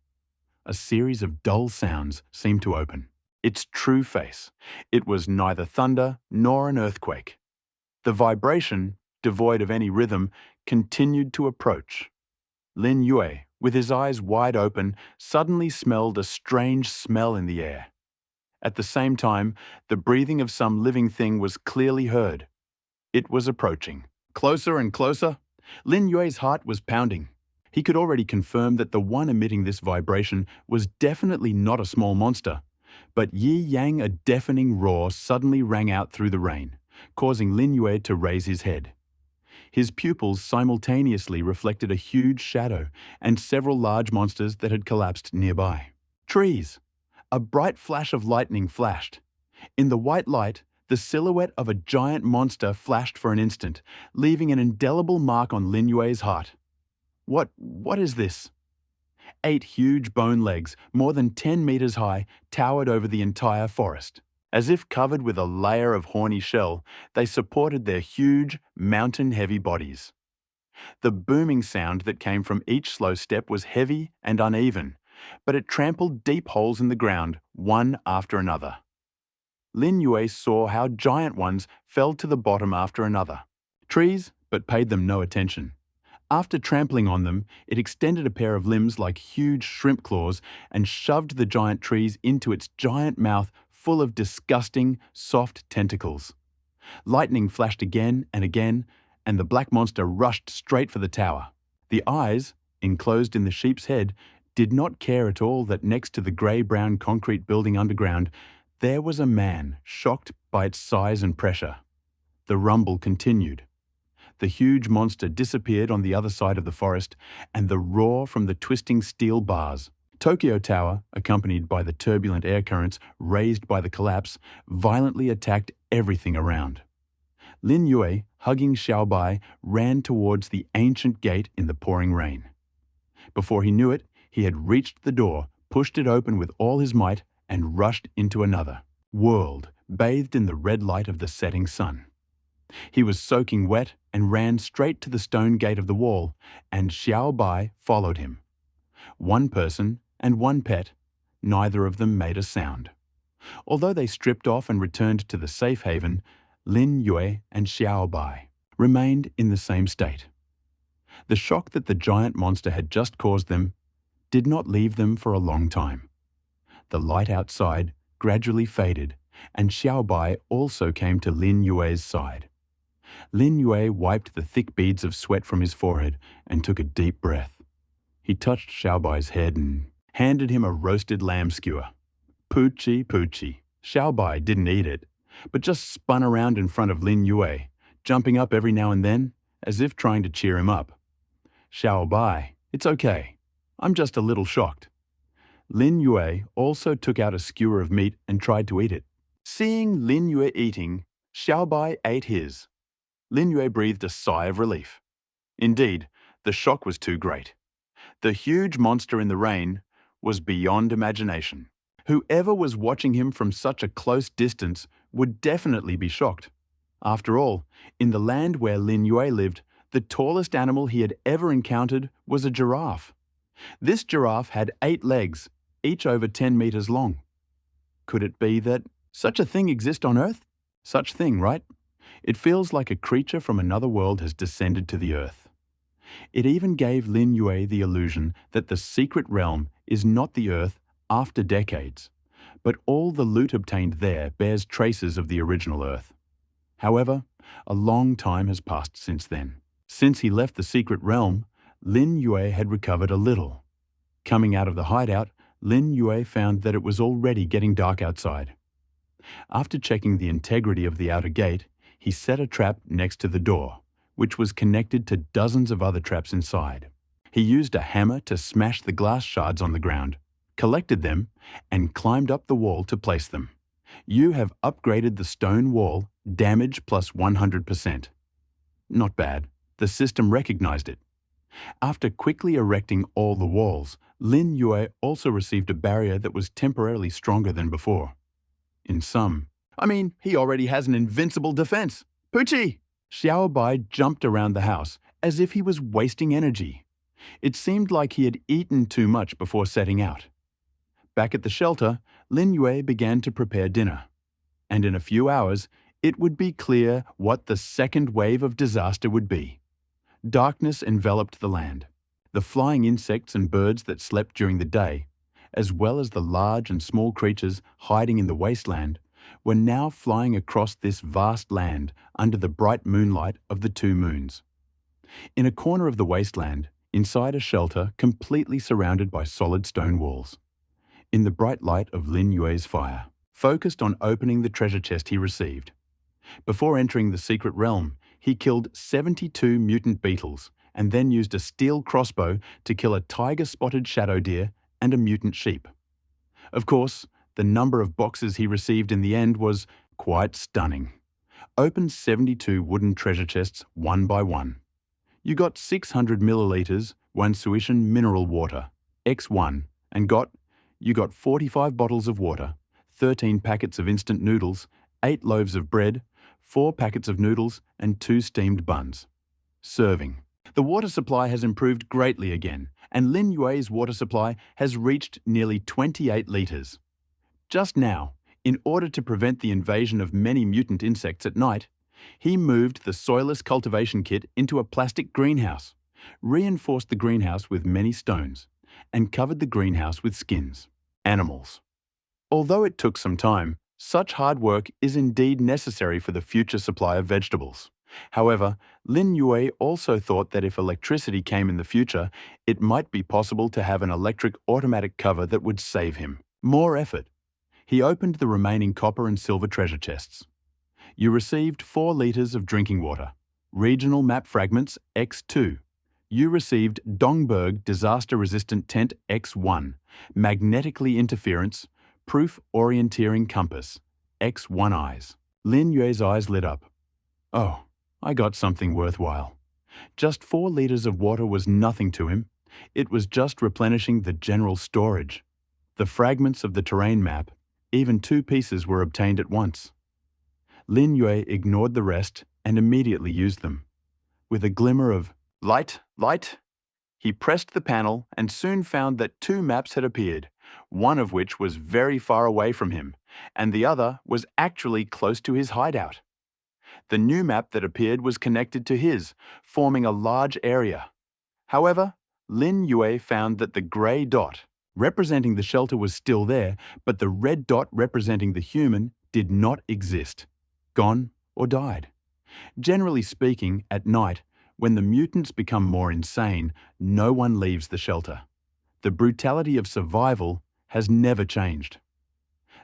A series of dull sounds seemed to open. Its true face. It was neither thunder nor an earthquake. The vibration, devoid of any rhythm, continued to approach. Lin Yue, with his eyes wide open, suddenly smelled a strange smell in the air. At the same time, the breathing of some living thing was clearly heard. It was approaching. Closer and closer. Lin Yue's heart was pounding. He could already confirm that the one emitting this vibration was definitely not a small monster. But Yi Yang, a deafening roar, suddenly rang out through the rain, causing Lin Yue to raise his head. His pupils simultaneously reflected a huge shadow and several large monsters that had collapsed nearby. Trees! A bright flash of lightning flashed. In the white light, the silhouette of a giant monster flashed for an instant, leaving an indelible mark on Lin Yue's heart. What is this? 8 huge bone legs, more than 10 meters high, towered over the entire forest. As if covered with a layer of horny shell, they supported their huge, mountain-heavy bodies. The booming sound that came from each slow step was heavy and uneven, but it trampled deep holes in the ground, one after another. Lin Yue saw how giant ones fell to the bottom after another. Trees, but paid them no attention. After trampling on them, it extended a pair of limbs like huge shrimp claws and shoved the giant trees into its giant mouth full of disgusting, soft tentacles. Lightning flashed again, and the black monster rushed straight for the tower. The eyes, enclosed in the sheep's head, did not care at all that next to the grey-brown concrete building underground, there was a man shocked by its size and pressure. The rumble continued. The huge monster disappeared on the other side of the forest, and the roar from the twisting steel bars. Tokyo Tower, accompanied by the turbulent air currents raised by the collapse, violently attacked everything around. Lin Yue, hugging Xiaobai, ran towards the ancient gate in the pouring rain. Before he knew it, he had reached the door, pushed it open with all his might, and rushed into another world, bathed in the red light of the setting sun. He was soaking wet and ran straight to the stone gate of the wall, and Xiaobai followed him. One person and one pet, neither of them made a sound. Although they stripped off and returned to the safe haven, Lin Yue and Xiaobai remained in the same state. The shock that the giant monster had just caused them did not leave them for a long time. The light outside gradually faded, and Xiaobai also came to Lin Yue's side. Lin Yue wiped the thick beads of sweat from his forehead and took a deep breath. He touched Xiaobai's head and handed him a roasted lamb skewer. Poochie, poochie. Xiaobai didn't eat it, but just spun around in front of Lin Yue, jumping up every now and then, as if trying to cheer him up. Xiaobai, it's okay. I'm just a little shocked. Lin Yue also took out a skewer of meat and tried to eat it. Seeing Lin Yue eating, Xiaobai ate his. Lin Yue breathed a sigh of relief. Indeed, the shock was too great. The huge monster in the rain was beyond imagination. Whoever was watching him from such a close distance would definitely be shocked. After all, in the land where Lin Yue lived, the tallest animal he had ever encountered was a giraffe. This giraffe had 8 legs, each over 10 meters long. Could it be that such a thing exists on Earth? Such thing, right? It feels like a creature from another world has descended to the Earth. It even gave Lin Yue the illusion that the secret realm is not the Earth after decades, but all the loot obtained there bears traces of the original Earth. However, a long time has passed since then. Since he left the secret realm, Lin Yue had recovered a little. Coming out of the hideout, Lin Yue found that it was already getting dark outside. After checking the integrity of the outer gate, he set a trap next to the door, which was connected to dozens of other traps inside. He used a hammer to smash the glass shards on the ground, collected them, and climbed up the wall to place them. You have upgraded the stone wall, damage plus 100%. Not bad. The system recognized it. After quickly erecting all the walls, Lin Yue also received a barrier that was temporarily stronger than before. In sum, he already has an invincible defense. Poochie! Xiao Bai jumped around the house as if he was wasting energy. It seemed like he had eaten too much before setting out. Back at the shelter, Lin Yue began to prepare dinner. And in a few hours, it would be clear what the second wave of disaster would be. Darkness enveloped the land. The flying insects and birds that slept during the day, as well as the large and small creatures hiding in the wasteland, were now flying across this vast land under the bright moonlight of the two moons. In a corner of the wasteland, inside a shelter completely surrounded by solid stone walls. In the bright light of Lin Yue's fire, focused on opening the treasure chest he received. Before entering the secret realm, he killed 72 mutant beetles and then used a steel crossbow to kill a tiger-spotted shadow deer and a mutant sheep. Of course, the number of boxes he received in the end was quite stunning. Open 72 wooden treasure chests one by one. You got 600 milliliters Wansuishan mineral water, X1, and you got 45 bottles of water, 13 packets of instant noodles, 8 loaves of bread, 4 packets of noodles, and 2 steamed buns. Serving. The water supply has improved greatly again, and Lin Yue's water supply has reached nearly 28 liters. Just now, in order to prevent the invasion of many mutant insects at night, he moved the soilless cultivation kit into a plastic greenhouse, reinforced the greenhouse with many stones, and covered the greenhouse with skins. Animals. Although it took some time, such hard work is indeed necessary for the future supply of vegetables. However, Lin Yue also thought that if electricity came in the future, it might be possible to have an electric automatic cover that would save him more effort. He opened the remaining copper and silver treasure chests. You received 4 liters of drinking water, regional map fragments X2. You received Dongberg disaster-resistant tent X1, magnetically interference, proof orienteering compass, X1 eyes. Lin Yue's eyes lit up. Oh, I got something worthwhile. Just 4 liters of water was nothing to him. It was just replenishing the general storage. The fragments of the terrain map, even 2 pieces were obtained at once. Lin Yue ignored the rest and immediately used them. With a glimmer of light, he pressed the panel and soon found that 2 maps had appeared, one of which was very far away from him, and the other was actually close to his hideout. The new map that appeared was connected to his, forming a large area. However, Lin Yue found that the grey dot, representing the shelter, was still there, but the red dot representing the human did not exist, gone or died. Generally speaking, at night, when the mutants become more insane, no one leaves the shelter. The brutality of survival has never changed.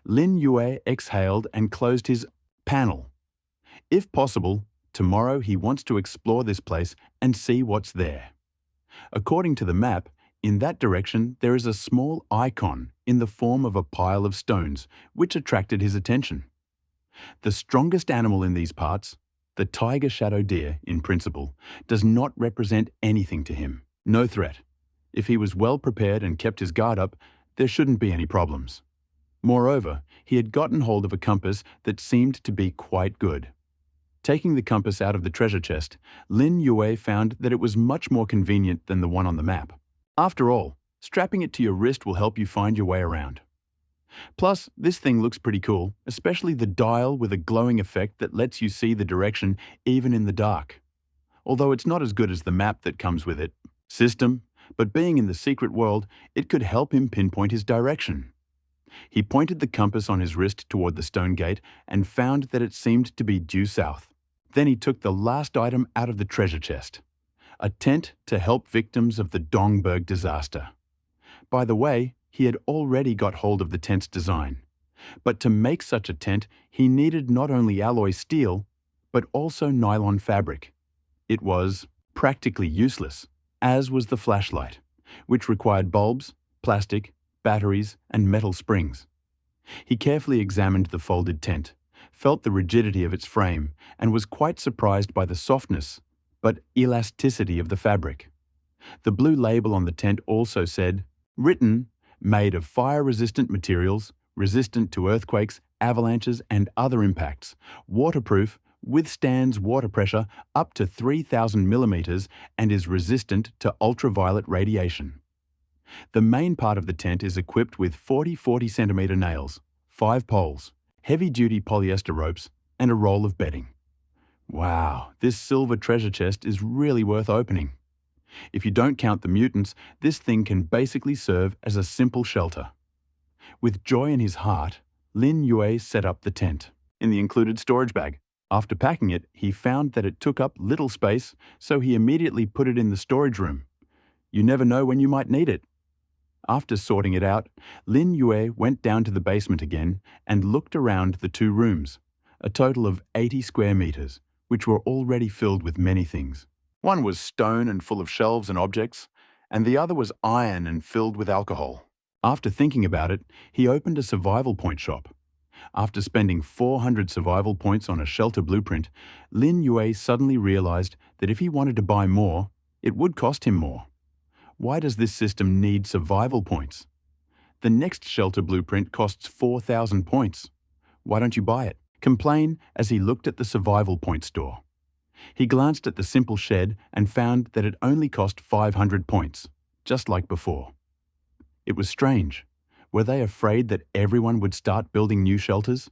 Lin Yue exhaled and closed his panel. If possible, tomorrow he wants to explore this place and see what's there. According to the map, in that direction there is a small icon in the form of a pile of stones, which attracted his attention. The strongest animal in these parts, the tiger shadow deer, in principle, does not represent anything to him. No threat. If he was well prepared and kept his guard up, there shouldn't be any problems. Moreover, he had gotten hold of a compass that seemed to be quite good. Taking the compass out of the treasure chest, Lin Yue found that it was much more convenient than the one on the map. After all, strapping it to your wrist will help you find your way around. Plus, this thing looks pretty cool, especially the dial with a glowing effect that lets you see the direction even in the dark. Although it's not as good as the map that comes with it. System, but being in the secret world, it could help him pinpoint his direction. He pointed the compass on his wrist toward the stone gate and found that it seemed to be due south. Then he took the last item out of the treasure chest, a tent to help victims of the Dongberg disaster. By the way, he had already got hold of the tent's design. But to make such a tent, he needed not only alloy steel, but also nylon fabric. It was practically useless, as was the flashlight, which required bulbs, plastic, batteries, and metal springs. He carefully examined the folded tent, felt the rigidity of its frame, and was quite surprised by the softness, but elasticity of the fabric. The blue label on the tent also said, written, made of fire-resistant materials, resistant to earthquakes, avalanches and other impacts, waterproof, withstands water pressure up to 3,000 millimeters and is resistant to ultraviolet radiation. The main part of the tent is equipped with 40 centimeter nails, 5 poles, heavy-duty polyester ropes, and a roll of bedding. Wow, this silver treasure chest is really worth opening. If you don't count the mutants, this thing can basically serve as a simple shelter. With joy in his heart, Lin Yue set up the tent in the included storage bag. After packing it, he found that it took up little space, so he immediately put it in the storage room. You never know when you might need it. After sorting it out, Lin Yue went down to the basement again and looked around the 2 rooms, a total of 80 square meters, which were already filled with many things. One was stone and full of shelves and objects, and the other was iron and filled with alcohol. After thinking about it, he opened a survival point shop. After spending 400 survival points on a shelter blueprint, Lin Yue suddenly realized that if he wanted to buy more, it would cost him more. Why does this system need survival points? The next shelter blueprint costs 4,000 points. Why don't you buy it? Complain as he looked at the survival point store. He glanced at the simple shed and found that it only cost 500 points, just like before. It was strange. Were they afraid that everyone would start building new shelters?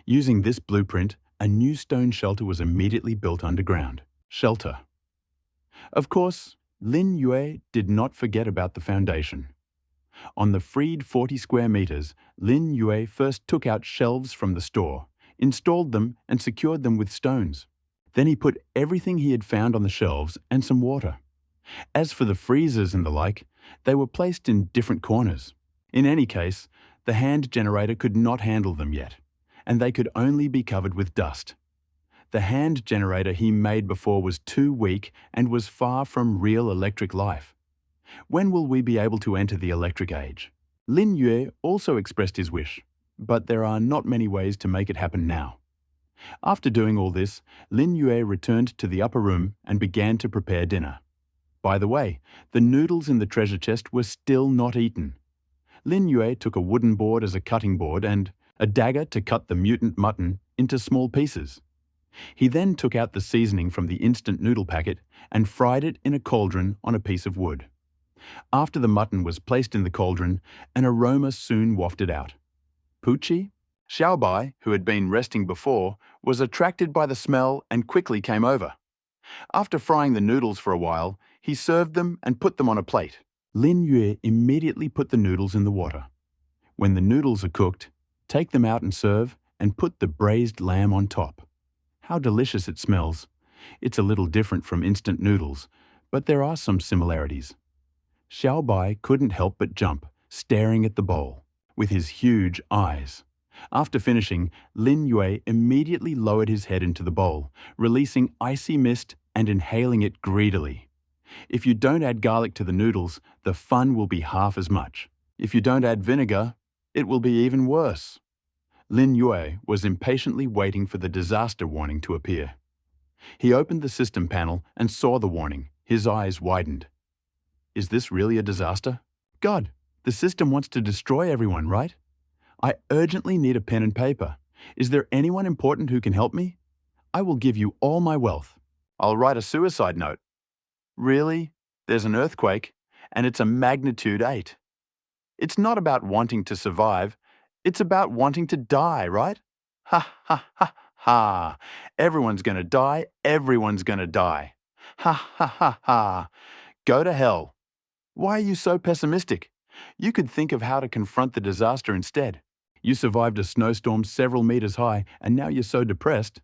Using this blueprint, a new stone shelter was immediately built underground. Shelter. Of course, Lin Yue did not forget about the foundation. On the freed 40 square meters, Lin Yue first took out shelves from the store, installed them and secured them with stones. Then he put everything he had found on the shelves and some water. As for the freezers and the like, they were placed in different corners. In any case, the hand generator could not handle them yet, and they could only be covered with dust. The hand generator he made before was too weak and was far from real electric life. When will we be able to enter the electric age? Lin Yue also expressed his wish, but there are not many ways to make it happen now. After doing all this, Lin Yue returned to the upper room and began to prepare dinner. By the way, the noodles in the treasure chest were still not eaten. Lin Yue took a wooden board as a cutting board and a dagger to cut the mutant mutton into small pieces. He then took out the seasoning from the instant noodle packet and fried it in a cauldron on a piece of wood. After the mutton was placed in the cauldron, an aroma soon wafted out. Pucci? Xiaobai, who had been resting before, was attracted by the smell and quickly came over. After frying the noodles for a while, he served them and put them on a plate. Lin Yue immediately put the noodles in the water. When the noodles are cooked, take them out and serve, and put the braised lamb on top. How delicious it smells. It's a little different from instant noodles, but there are some similarities. Xiaobai couldn't help but jump, staring at the bowl, with his huge eyes. After finishing, Lin Yue immediately lowered his head into the bowl, releasing icy mist and inhaling it greedily. If you don't add garlic to the noodles, the fun will be half as much. If you don't add vinegar, it will be even worse. Lin Yue was impatiently waiting for the disaster warning to appear. He opened the system panel and saw the warning. His eyes widened. Is this really a disaster? God, the system wants to destroy everyone, right? I urgently need a pen and paper. Is there anyone important who can help me? I will give you all my wealth. I'll write a suicide note. Really? There's an earthquake, and it's a magnitude 8. It's not about wanting to survive. It's about wanting to die, right? Ha ha ha ha. Everyone's gonna die. Everyone's gonna die. Ha ha ha ha. Go to hell. Why are you so pessimistic? You could think of how to confront the disaster instead. You survived a snowstorm several meters high, and now you're so depressed.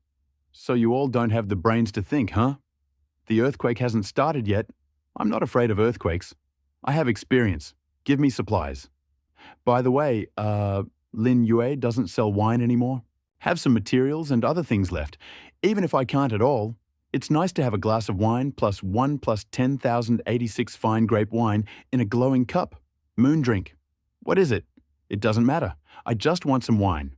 So you all don't have the brains to think, huh? The earthquake hasn't started yet. I'm not afraid of earthquakes. I have experience. Give me supplies. By the way, Lin Yue doesn't sell wine anymore. Have some materials and other things left. Even if I can't at all, it's nice to have a glass of wine plus 1 plus 10,086 fine grape wine in a glowing cup. Moon drink. What is it? It doesn't matter. I just want some wine.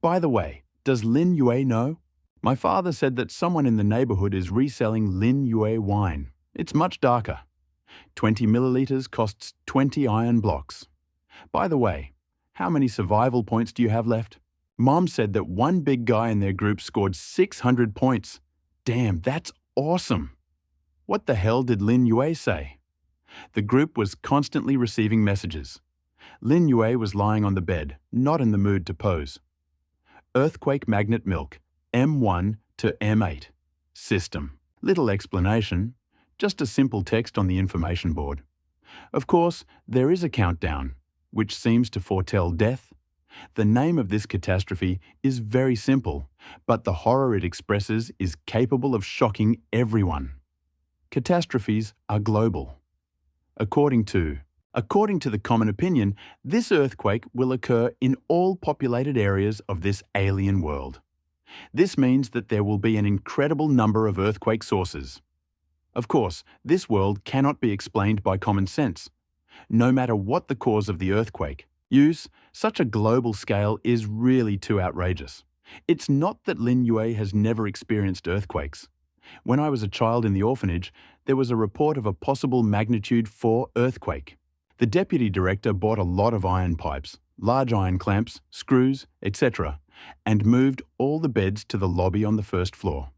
By the way, does Lin Yue know? My father said that someone in the neighborhood is reselling Lin Yue wine. It's much darker. 20 milliliters costs 20 iron blocks. By the way, how many survival points do you have left? Mom said that one big guy in their group scored 600 points. Damn, that's awesome. What the hell did Lin Yue say? The group was constantly receiving messages. Lin Yue was lying on the bed, not in the mood to pose. Earthquake magnet milk, M1 to M8. System. Little explanation, just a simple text on the information board. Of course, there is a countdown, which seems to foretell death. The name of this catastrophe is very simple, but the horror it expresses is capable of shocking everyone. Catastrophes are global. According to the common opinion, this earthquake will occur in all populated areas of this alien world. This means that there will be an incredible number of earthquake sources. Of course, this world cannot be explained by common sense. No matter what the cause of the earthquake, such a global scale is really too outrageous. It's not that Lin Yue has never experienced earthquakes. When I was a child in the orphanage, there was a report of a possible magnitude 4 earthquake. The deputy director bought a lot of iron pipes, large iron clamps, screws, etc., and moved all the beds to the lobby on the first floor.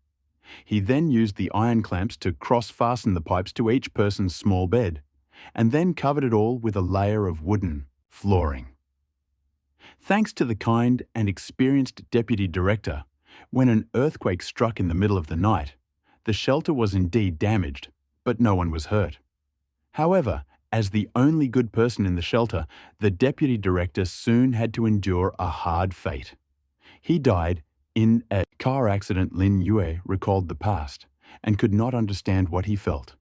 He then used the iron clamps to cross-fasten the pipes to each person's small bed, and then covered it all with a layer of wooden flooring. Thanks to the kind and experienced deputy director, when an earthquake struck in the middle of the night, the shelter was indeed damaged, but no one was hurt. However, as the only good person in the shelter, the deputy director soon had to endure a hard fate. He died in a car accident. Lin Yue recalled the past and could not understand what he felt.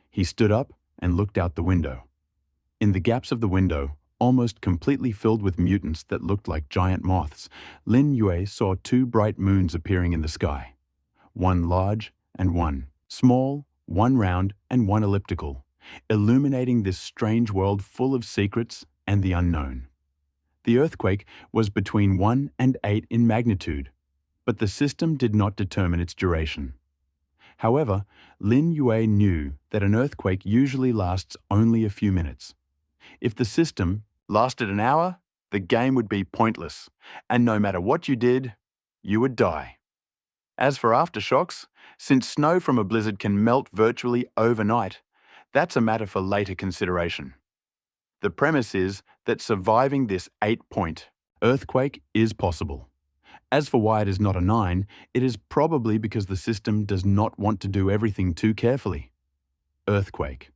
He stood up and looked out the window. In the gaps of the window, almost completely filled with mutants that looked like giant moths, Lin Yue saw 2 bright moons appearing in the sky. One large and one small, one round and one elliptical, illuminating this strange world full of secrets and the unknown. The earthquake was between 1 and 8 in magnitude, but the system did not determine its duration. However, Lin Yue knew that an earthquake usually lasts only a few minutes. If the system lasted an hour, the game would be pointless, and no matter what you did, you would die. As for aftershocks, since snow from a blizzard can melt virtually overnight, that's a matter for later consideration. The premise is that surviving this 8-point earthquake is possible. As for why it is not a 9, it is probably because the system does not want to do everything too carefully. Earthquake.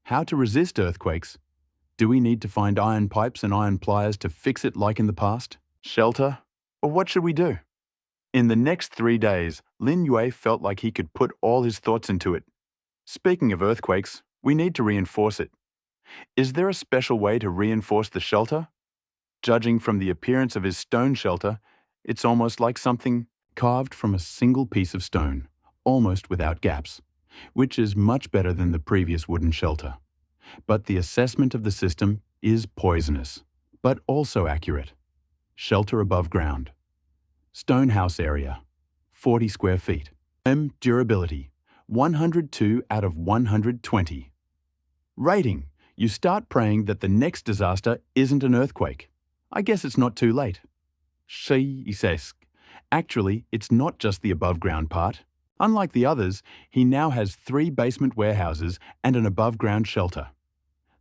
How to resist earthquakes? Do we need to find iron pipes and iron pliers to fix it like in the past? Shelter? Or what should we do? In the next 3 days, Lin Yue felt like he could put all his thoughts into it. Speaking of earthquakes, we need to reinforce it. Is there a special way to reinforce the shelter? Judging from the appearance of his stone shelter, it's almost like something carved from a single piece of stone, almost without gaps, which is much better than the previous wooden shelter. But the assessment of the system is poisonous, but also accurate. Shelter above ground. Stone house area, 40 square feet. Durability, 102 out of 120. Rating, you start praying that the next disaster isn't an earthquake. I guess it's not too late. Actually, it's not just the above-ground part. Unlike the others, he now has 3 basement warehouses and an above-ground shelter.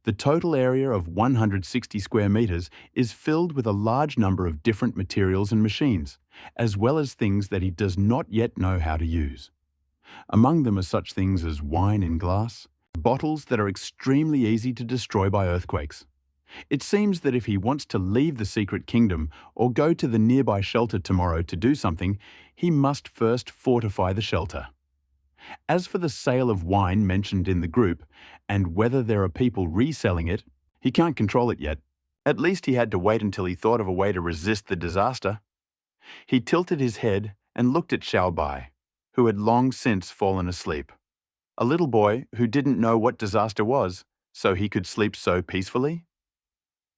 The total area of 160 square meters is filled with a large number of different materials and machines, as well as things that he does not yet know how to use. Among them are such things as wine in glass, bottles that are extremely easy to destroy by earthquakes. It seems that if he wants to leave the secret kingdom or go to the nearby shelter tomorrow to do something, he must first fortify the shelter. As for the sale of wine mentioned in the group, and whether there are people reselling it, he can't control it yet. At least he had to wait until he thought of a way to resist the disaster. He tilted his head and looked at Xiaobai, who had long since fallen asleep. A little boy who didn't know what disaster was, so he could sleep so peacefully.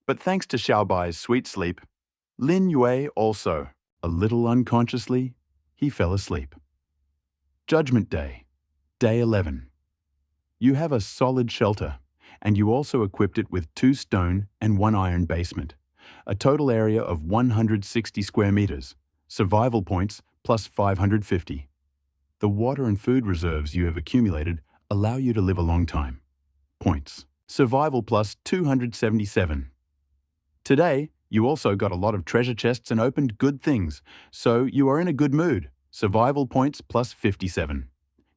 But thanks to Xiaobai's sweet sleep, Lin Yue also, a little unconsciously, he fell asleep. Judgment Day, Day 11. You have a solid shelter, and you also equipped it with 2 stone and 1 iron basement, a total area of 160 square meters, survival points plus 550. The water and food reserves you have accumulated allow you to live a long time. Points. Survival plus 277. Today, you also got a lot of treasure chests and opened good things, so you are in a good mood. Survival points plus 57.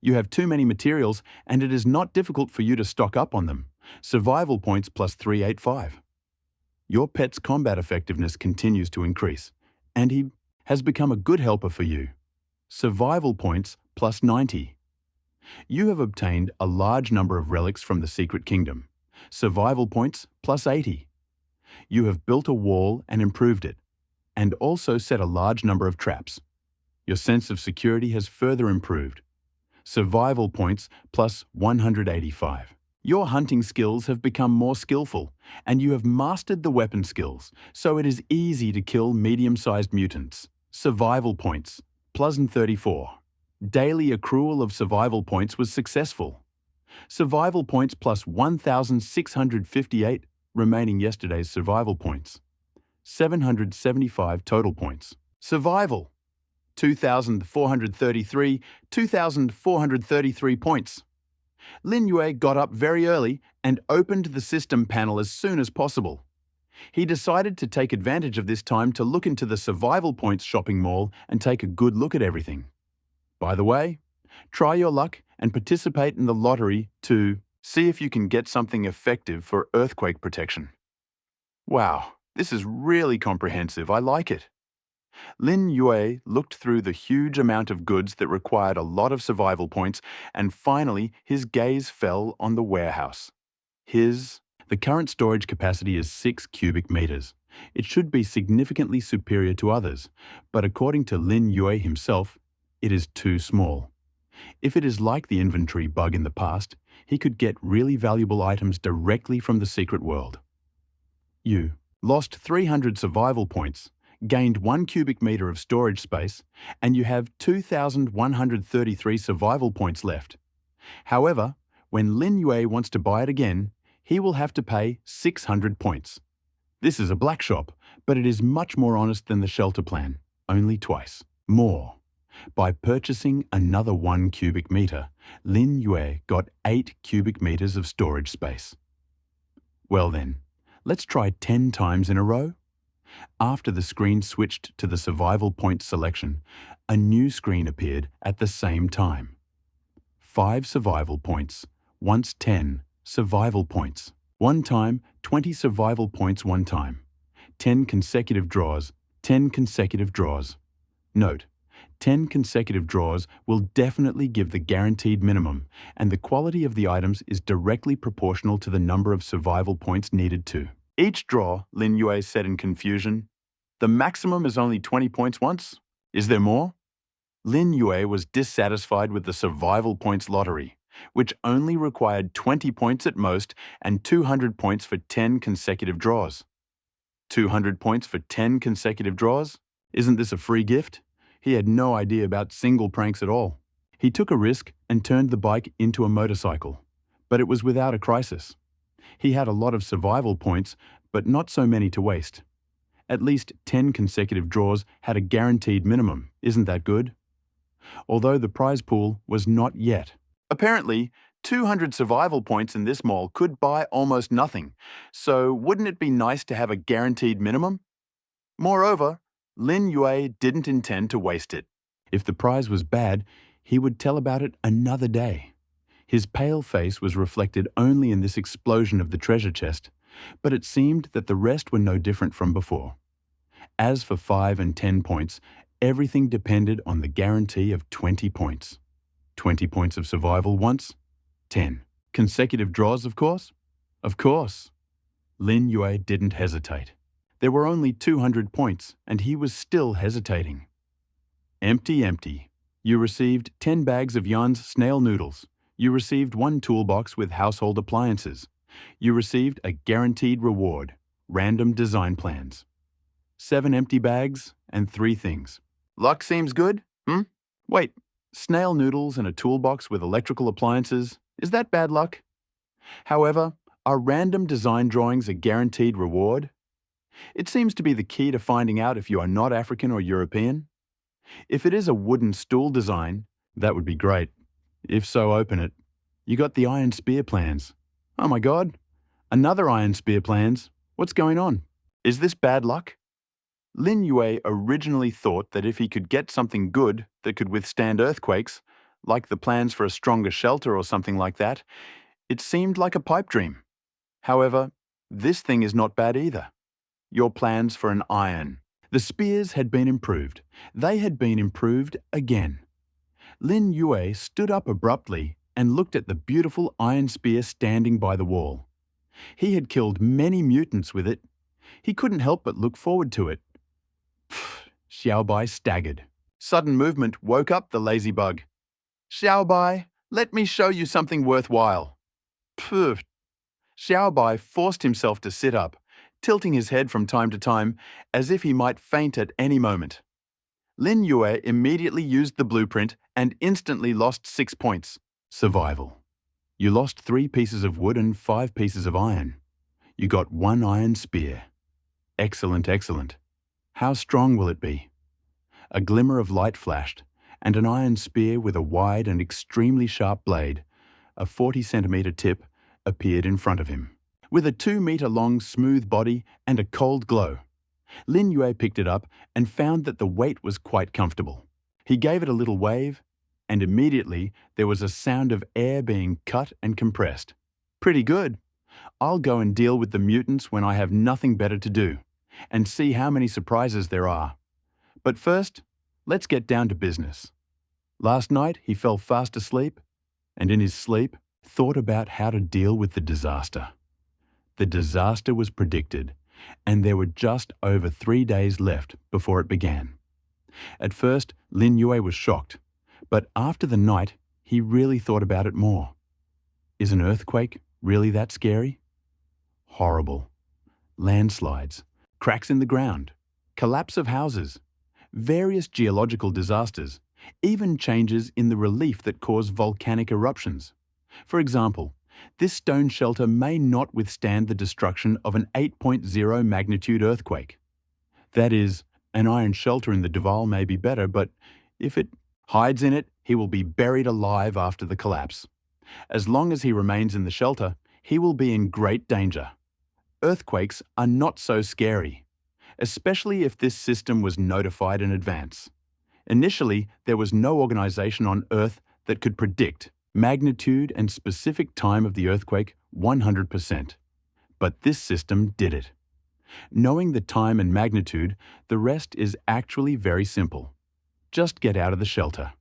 You have too many materials and it is not difficult for you to stock up on them. Survival points plus 385. Your pet's combat effectiveness continues to increase, and he has become a good helper for you. Survival points plus 90. You have obtained a large number of relics from the Secret Kingdom. Survival points plus 80. You have built a wall and improved it, and also set a large number of traps. Your sense of security has further improved. Survival points plus 185. Your hunting skills have become more skillful, and you have mastered the weapon skills, so it is easy to kill medium-sized mutants. Survival points plus 34. Daily accrual of survival points was successful. Survival points plus 1,658 remaining yesterday's survival points. 775 total points. Survival 2,433 points. Lin Yue got up very early and opened the system panel as soon as possible. He decided to take advantage of this time to look into the survival points shopping mall and take a good look at everything. By the way, try your luck and participate in the lottery to see if you can get something effective for earthquake protection. Wow, this is really comprehensive. I like it. Lin Yue looked through the huge amount of goods that required a lot of survival points, and finally his gaze fell on the warehouse. The current storage capacity is 6 cubic meters. It should be significantly superior to others, but according to Lin Yue himself, it is too small. If it is like the inventory bug in the past, he could get really valuable items directly from the secret world. You lost 300 survival points, gained 1 cubic meter of storage space, and you have 2,133 survival points left. However, when Lin Yue wants to buy it again, he will have to pay 600 points. This is a black shop, but it is much more honest than the shelter plan, only twice more. By purchasing another 1 cubic meter, Lin Yue got 8 cubic meters of storage space. Well then, let's try 10 times in a row. After the screen switched to the survival point selection, a new screen appeared at the same time. 5 survival points, once 10 survival points. One time, 20 survival points one time. 10 consecutive draws, 10 consecutive draws. Note, 10 consecutive draws will definitely give the guaranteed minimum, and the quality of the items is directly proportional to the number of survival points needed too. Each draw, Lin Yue said in confusion. The maximum is only 20 points once? Is there more? Lin Yue was dissatisfied with the survival points lottery, which only required 20 points at most and 200 points for 10 consecutive draws. 200 points for 10 consecutive draws? Isn't this a free gift? He had no idea about single pranks at all. He took a risk and turned the bike into a motorcycle, but it was without a crisis. He had a lot of survival points, but not so many to waste. At least 10 consecutive draws had a guaranteed minimum. Isn't that good? Although the prize pool was not yet. Apparently, 200 survival points in this mall could buy almost nothing, so wouldn't it be nice to have a guaranteed minimum? Moreover, Lin Yue didn't intend to waste it. If the prize was bad, he would tell about it another day. His pale face was reflected only in this explosion of the treasure chest, but it seemed that the rest were no different from before. As for 5 and 10 points, everything depended on the guarantee of 20 points. 20 points of survival once, 10. Consecutive draws, of course? Of course. Lin Yue didn't hesitate. There were only 200 points, and he was still hesitating. Empty. You received 10 bags of Yan's snail noodles. You received 1 toolbox with household appliances. You received a guaranteed reward, random design plans. 7 empty bags and 3 things. Luck seems good, Wait, snail noodles and a toolbox with electrical appliances, is that bad luck? However, are random design drawings a guaranteed reward? It seems to be the key to finding out if you are not African or European. If it is a wooden stool design, that would be great. If so, open it. You got the iron spear plans. Oh my god, another iron spear plans. What's going on? Is this bad luck? Lin Yue originally thought that if he could get something good that could withstand earthquakes, like the plans for a stronger shelter or something like that, it seemed like a pipe dream. However, this thing is not bad either. Your plans for an iron. The spears had been improved. They had been improved again. Lin Yue stood up abruptly and looked at the beautiful iron spear standing by the wall. He had killed many mutants with it. He couldn't help but look forward to it. Xiaobai staggered. Sudden movement woke up the lazy bug. Xiaobai, let me show you something worthwhile. Pfft. Xiaobai forced himself to sit up, tilting his head from time to time as if he might faint at any moment. Lin Yue immediately used the blueprint and instantly lost 6 points. Survival. You lost 3 pieces of wood and 5 pieces of iron. You got 1 iron spear. Excellent, excellent. How strong will it be? A glimmer of light flashed, and an iron spear with a wide and extremely sharp blade, a 40-centimeter tip, appeared in front of him. With a 2-meter-long smooth body and a cold glow, Lin Yue picked it up and found that the weight was quite comfortable. He gave it a little wave, and immediately there was a sound of air being cut and compressed. Pretty good. I'll go and deal with the mutants when I have nothing better to do, and see how many surprises there are. But first, let's get down to business. Last night he fell fast asleep, and in his sleep thought about how to deal with the disaster. The disaster was predicted, and there were just over 3 days left before it began. At first, Lin Yue was shocked, but after the night, he really thought about it more. Is an earthquake really that scary? Horrible. Landslides, cracks in the ground, collapse of houses, various geological disasters, even changes in the relief that cause volcanic eruptions. For example, this stone shelter may not withstand the destruction of an 8.0 magnitude earthquake. That is, an iron shelter in the Duval may be better, but if it hides in it, he will be buried alive after the collapse. As long as he remains in the shelter, he will be in great danger. Earthquakes are not so scary, especially if this system was notified in advance. Initially, there was no organization on Earth that could predict magnitude and specific time of the earthquake 100%. But this system did it. Knowing the time and magnitude, the rest is actually very simple. Just get out of the shelter.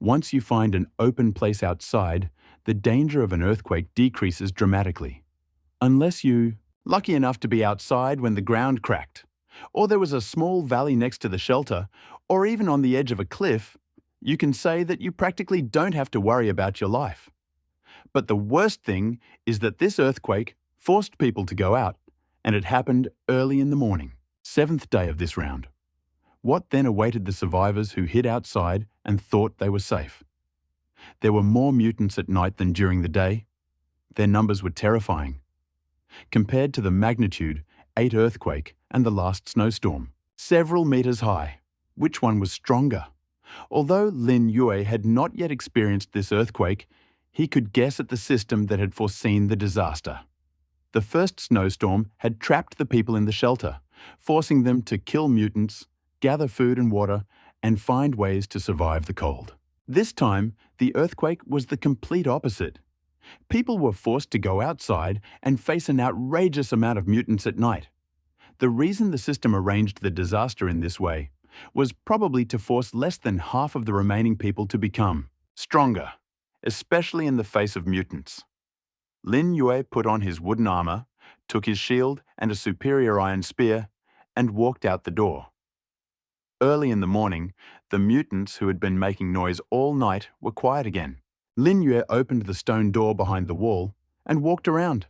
Once you find an open place outside, the danger of an earthquake decreases dramatically. Unless you lucky enough to be outside when the ground cracked, or there was a small valley next to the shelter, or even on the edge of a cliff, you can say that you practically don't have to worry about your life. But the worst thing is that this earthquake forced people to go out, and it happened early in the morning, 7th day of this round. What then awaited the survivors who hid outside and thought they were safe? There were more mutants at night than during the day. Their numbers were terrifying. Compared to the magnitude 8 earthquake and the last snowstorm, several meters high, which one was stronger? Although Lin Yue had not yet experienced this earthquake, he could guess at the system that had foreseen the disaster. The first snowstorm had trapped the people in the shelter, forcing them to kill mutants, gather food and water, and find ways to survive the cold. This time, the earthquake was the complete opposite. People were forced to go outside and face an outrageous amount of mutants at night. The reason the system arranged the disaster in this way was probably to force less than half of the remaining people to become stronger, especially in the face of mutants. Lin Yue put on his wooden armor, took his shield and a superior iron spear, and walked out the door. Early in the morning, the mutants who had been making noise all night were quiet again. Lin Yue opened the stone door behind the wall and walked around.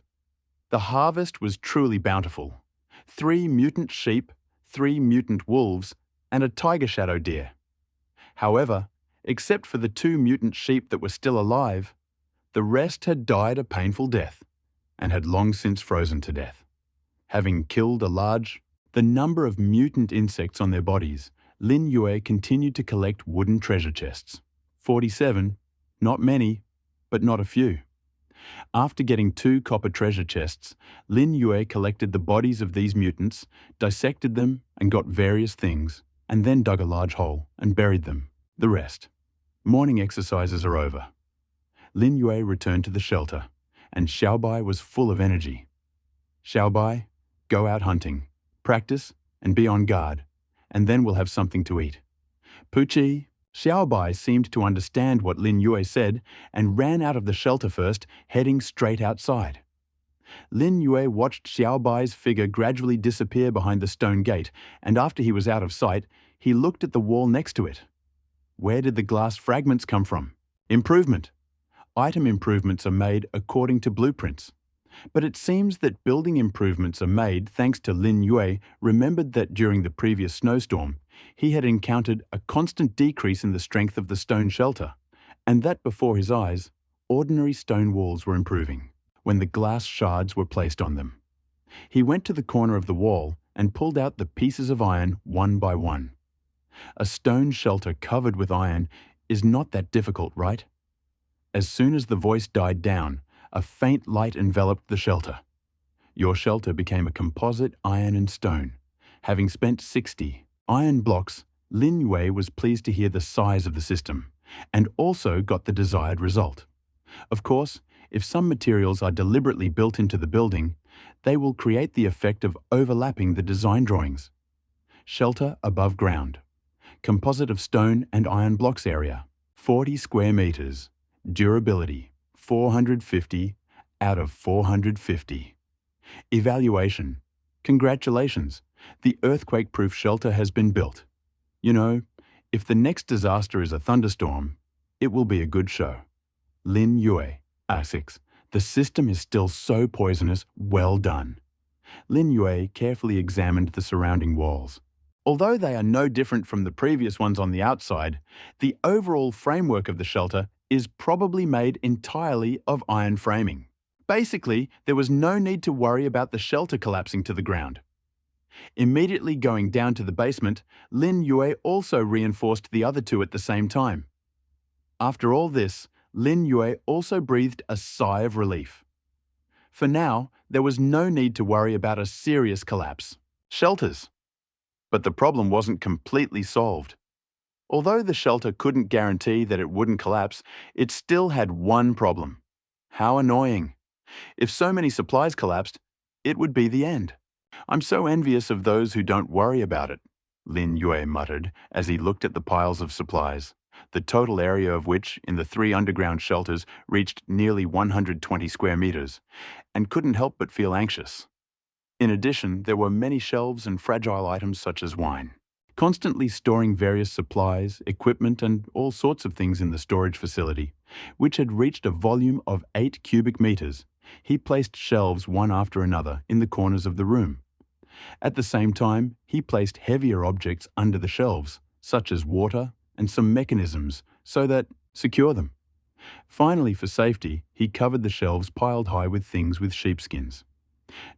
The harvest was truly bountiful. 3 mutant sheep, 3 mutant wolves, and a tiger shadow deer. However, Except for the 2 mutant sheep that were still alive, the rest had died a painful death and had long since frozen to death. Having killed the number of mutant insects on their bodies, Lin Yue continued to collect wooden treasure chests. 47, not many, but not a few. After getting 2 copper treasure chests, Lin Yue collected the bodies of these mutants, dissected them and got various things, and then dug a large hole and buried them. The rest. Morning exercises are over. Lin Yue returned to the shelter, and Xiaobai was full of energy. Xiaobai, go out hunting, practice, and be on guard, and then we'll have something to eat. Puchi, Xiaobai seemed to understand what Lin Yue said and ran out of the shelter first, heading straight outside. Lin Yue watched Xiaobai's figure gradually disappear behind the stone gate, and after he was out of sight, he looked at the wall next to it. Where did the glass fragments come from? Improvement. Item improvements are made according to blueprints. But it seems that building improvements are made thanks to Lin Yue remembered that during the previous snowstorm, he had encountered a constant decrease in the strength of the stone shelter, and that before his eyes, ordinary stone walls were improving when the glass shards were placed on them. He went to the corner of the wall and pulled out the pieces of iron one by one. A stone shelter covered with iron is not that difficult, right? As soon as the voice died down, a faint light enveloped the shelter. Your shelter became a composite iron and stone. Having spent 60 iron blocks, Lin Yue was pleased to hear the size of the system, and also got the desired result. Of course, if some materials are deliberately built into the building, they will create the effect of overlapping the design drawings. Shelter above ground. Composite of stone and iron blocks area, 40 square meters. Durability, 450 out of 450. Evaluation. Congratulations, the earthquake-proof shelter has been built. You know, if the next disaster is a thunderstorm, it will be a good show. Lin Yue, A6. The system is still so poisonous, well done. Lin Yue carefully examined the surrounding walls. Although they are no different from the previous ones on the outside, the overall framework of the shelter is probably made entirely of iron framing. Basically, there was no need to worry about the shelter collapsing to the ground. Immediately going down to the basement, Lin Yue also reinforced the other 2 at the same time. After all this, Lin Yue also breathed a sigh of relief. For now, there was no need to worry about a serious collapse. Shelters. But the problem wasn't completely solved. Although the shelter couldn't guarantee that it wouldn't collapse, it still had one problem. How annoying. If so many supplies collapsed, it would be the end. I'm so envious of those who don't worry about it, Lin Yue muttered as he looked at the piles of supplies, the total area of which in the 3 underground shelters reached nearly 120 square meters, and couldn't help but feel anxious. In addition, there were many shelves and fragile items such as wine. Constantly storing various supplies, equipment, and all sorts of things in the storage facility, which had reached a volume of 8 cubic meters, he placed shelves one after another in the corners of the room. At the same time, he placed heavier objects under the shelves, such as water and some mechanisms, so that secure them. Finally, for safety, he covered the shelves piled high with things with sheepskins.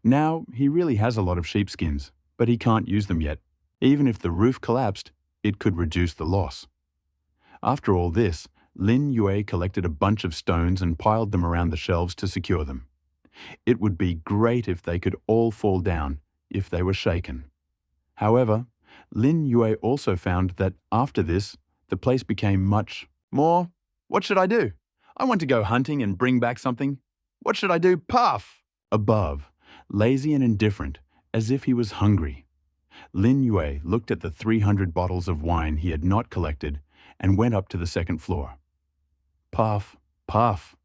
Now, he really has a lot of sheepskins, but he can't use them yet. Even if the roof collapsed, it could reduce the loss. After all this, Lin Yue collected a bunch of stones and piled them around the shelves to secure them. It would be great if they could all fall down if they were shaken. However, Lin Yue also found that after this, the place became much more, what should I do? I want to go hunting and bring back something. What should I do? Puff! Above, lazy and indifferent, as if he was hungry. Lin Yue looked at the 300 bottles of wine he had not collected and went up to the second floor. Puff, puff.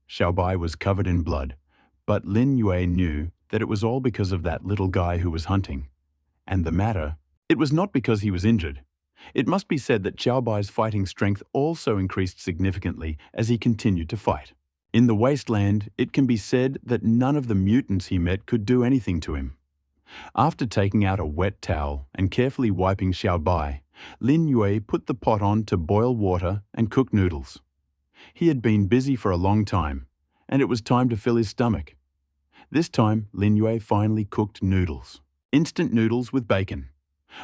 Xiaobai was covered in blood, but Lin Yue knew that it was all because of that little guy who was hunting. And the matter, it was not because he was injured. It must be said that Xiaobai's fighting strength also increased significantly as he continued to fight. In the wasteland, it can be said that none of the mutants he met could do anything to him. After taking out a wet towel and carefully wiping Xiaobai, Lin Yue put the pot on to boil water and cook noodles. He had been busy for a long time, and it was time to fill his stomach. This time, Lin Yue finally cooked noodles. Instant noodles with bacon.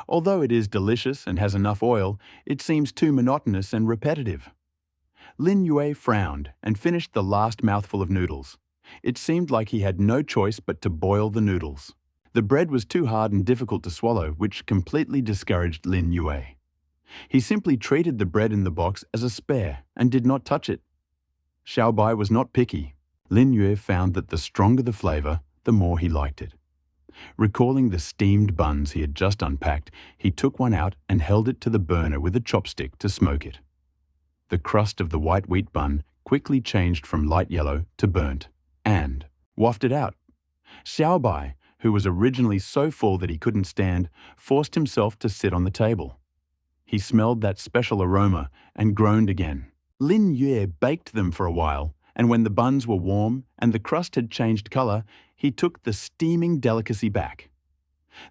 Although it is delicious and has enough oil, it seems too monotonous and repetitive. Lin Yue frowned and finished the last mouthful of noodles. It seemed like he had no choice but to boil the noodles. The bread was too hard and difficult to swallow, which completely discouraged Lin Yue. He simply treated the bread in the box as a spare and did not touch it. Xiaobai was not picky. Lin Yue found that the stronger the flavor, the more he liked it. Recalling the steamed buns he had just unpacked, he took one out and held it to the burner with a chopstick to smoke it. The crust of the white wheat bun quickly changed from light yellow to burnt and wafted out. Xiaobai, who was originally so full that he couldn't stand, forced himself to sit on the table. He smelled that special aroma and groaned again. Lin Yue baked them for a while, and when the buns were warm and the crust had changed color, he took the steaming delicacy back.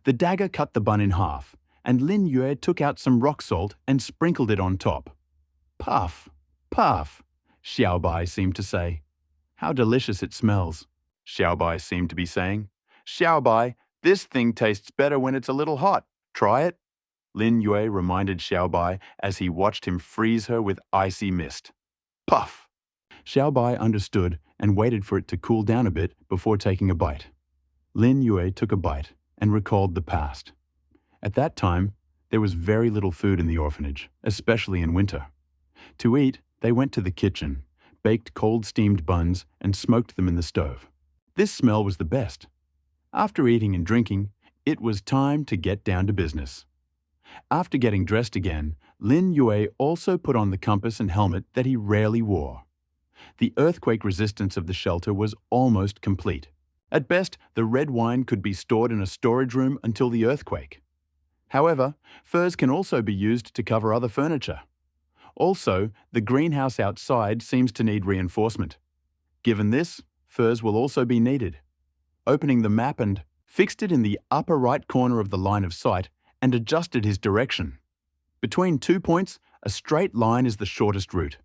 The dagger cut the bun in half, and Lin Yue took out some rock salt and sprinkled it on top. Puff, puff, Xiaobai seemed to say. How delicious it smells, Xiaobai seemed to be saying. Xiaobai, this thing tastes better when it's a little hot. Try it. Lin Yue reminded Xiaobai as he watched him freeze her with icy mist. Puff! Xiaobai understood and waited for it to cool down a bit before taking a bite. Lin Yue took a bite and recalled the past. At that time, there was very little food in the orphanage, especially in winter. To eat, they went to the kitchen, baked cold steamed buns, and smoked them in the stove. This smell was the best. After eating and drinking, it was time to get down to business. After getting dressed again, Lin Yue also put on the compass and helmet that he rarely wore. The earthquake resistance of the shelter was almost complete. At best, the red wine could be stored in a storage room until the earthquake. However, furs can also be used to cover other furniture. Also, the greenhouse outside seems to need reinforcement. Given this, furs will also be needed. Opening the map and fixed it in the upper right corner of the line of sight and adjusted his direction. Between 2 points, a straight line is the shortest route.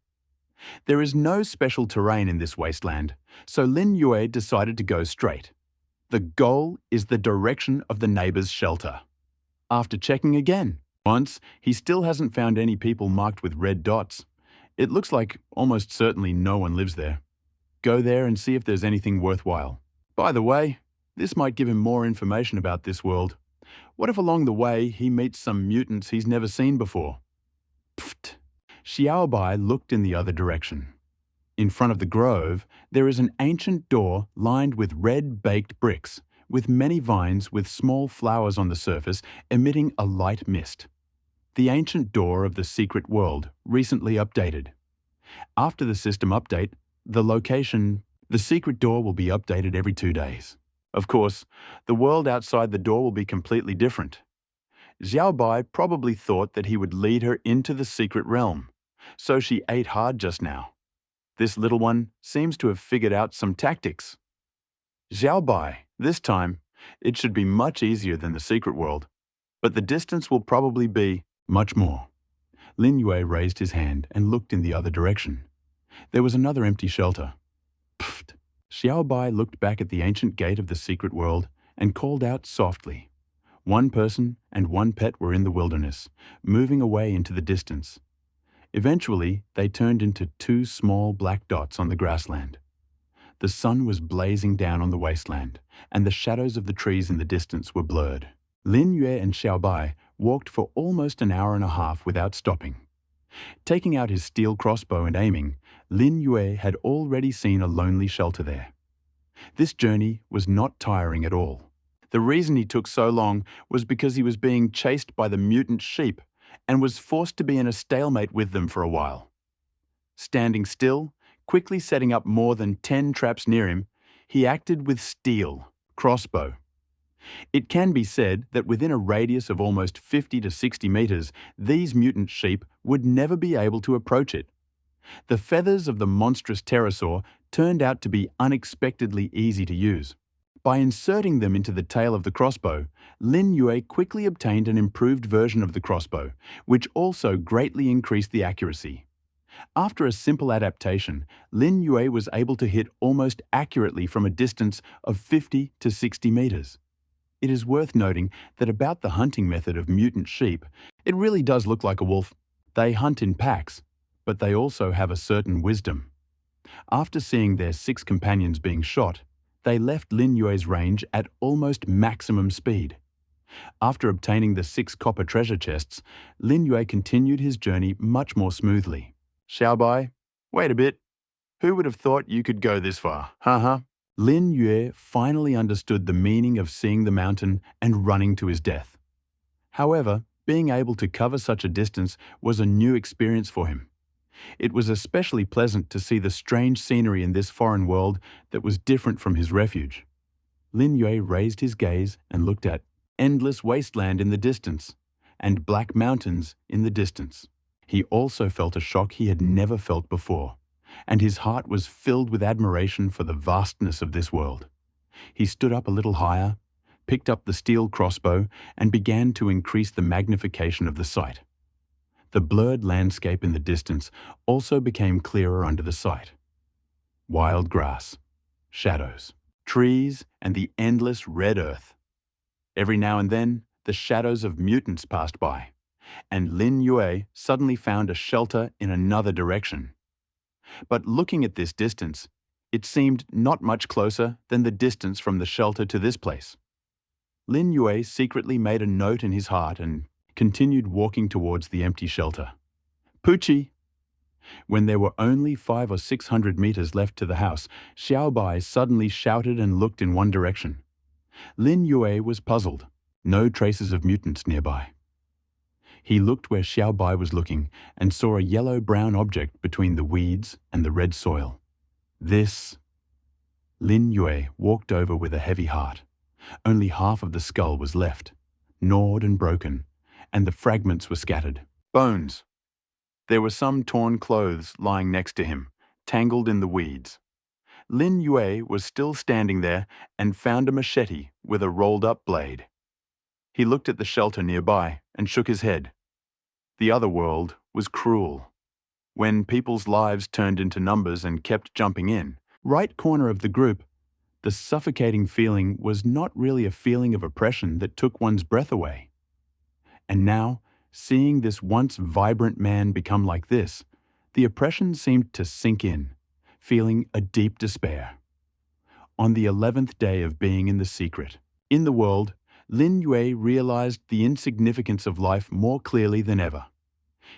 There is no special terrain in this wasteland, so Lin Yue decided to go straight. The goal is the direction of the neighbor's shelter. After checking again, once, he still hasn't found any people marked with red dots. It looks like almost certainly no one lives there. Go there and see if there's anything worthwhile. By the way, this might give him more information about this world. What if along the way he meets some mutants he's never seen before? Pfft! Xiaobai looked in the other direction. In front of the grove, there is an ancient door lined with red baked bricks, with many vines with small flowers on the surface emitting a light mist. The ancient door of the secret world, recently updated. After the system update, the secret door will be updated every 2 days. Of course, the world outside the door will be completely different. Xiaobai probably thought that he would lead her into the secret realm, so she ate hard just now. This little one seems to have figured out some tactics. Xiaobai, this time, it should be much easier than the secret world, but the distance will probably be much more. Lin Yue raised his hand and looked in the other direction. There was another empty shelter. Pfft! Xiaobai looked back at the ancient gate of the secret world and called out softly. One person and one pet were in the wilderness, moving away into the distance. Eventually, they turned into 2 small black dots on the grassland. The sun was blazing down on the wasteland, and the shadows of the trees in the distance were blurred. Lin Yue and Xiaobai walked for almost an hour and a half without stopping. Taking out his steel crossbow and aiming, Lin Yue had already seen a lonely shelter there. This journey was not tiring at all. The reason he took so long was because he was being chased by the mutant sheep and was forced to be in a stalemate with them for a while. Standing still, quickly setting up more than 10 traps near him, he acted with steel, crossbow. It can be said that within a radius of almost 50 to 60 meters, these mutant sheep would never be able to approach it. The feathers of the monstrous pterosaur turned out to be unexpectedly easy to use. By inserting them into the tail of the crossbow, Lin Yue quickly obtained an improved version of the crossbow, which also greatly increased the accuracy. After a simple adaptation, Lin Yue was able to hit almost accurately from a distance of 50 to 60 meters. It is worth noting that about the hunting method of mutant sheep, it really does look like a wolf. They hunt in packs, but they also have a certain wisdom. After seeing their 6 companions being shot, they left Lin Yue's range at almost maximum speed. After obtaining the 6 copper treasure chests, Lin Yue continued his journey much more smoothly. Xiaobai, wait a bit. Who would have thought you could go this far? Haha. Lin Yue finally understood the meaning of seeing the mountain and running to his death. However, being able to cover such a distance was a new experience for him. It was especially pleasant to see the strange scenery in this foreign world that was different from his refuge. Lin Yue raised his gaze and looked at endless wasteland in the distance and black mountains in the distance. He also felt a shock he had never felt before, and his heart was filled with admiration for the vastness of this world. He stood up a little higher, picked up the steel crossbow, and began to increase the magnification of the sight. The blurred landscape in the distance also became clearer under the sight. Wild grass, shadows, trees, and the endless red earth. Every now and then, the shadows of mutants passed by, and Lin Yue suddenly found a shelter in another direction. But looking at this distance, it seemed not much closer than the distance from the shelter to this place. Lin Yue secretly made a note in his heart and continued walking towards the empty shelter. Poochie! When there were only 500 or 600 meters left to the house, Xiaobai suddenly shouted and looked in one direction. Lin Yue was puzzled. No traces of mutants nearby. He looked where Xiaobai was looking and saw a yellow-brown object between the weeds and the red soil. This... Lin Yue walked over with a heavy heart. Only half of the skull was left, gnawed and broken, and the fragments were scattered. Bones. There were some torn clothes lying next to him, tangled in the weeds. Lin Yue was still standing there and found a machete with a rolled-up blade. He looked at the shelter nearby and shook his head. The other world was cruel. When people's lives turned into numbers and kept jumping in, right corner of the group, the suffocating feeling was not really a feeling of oppression that took one's breath away. And now, seeing this once vibrant man become like this, the oppression seemed to sink in, feeling a deep despair. On the 11th day of being in the secret, in the world, Lin Yue realized the insignificance of life more clearly than ever.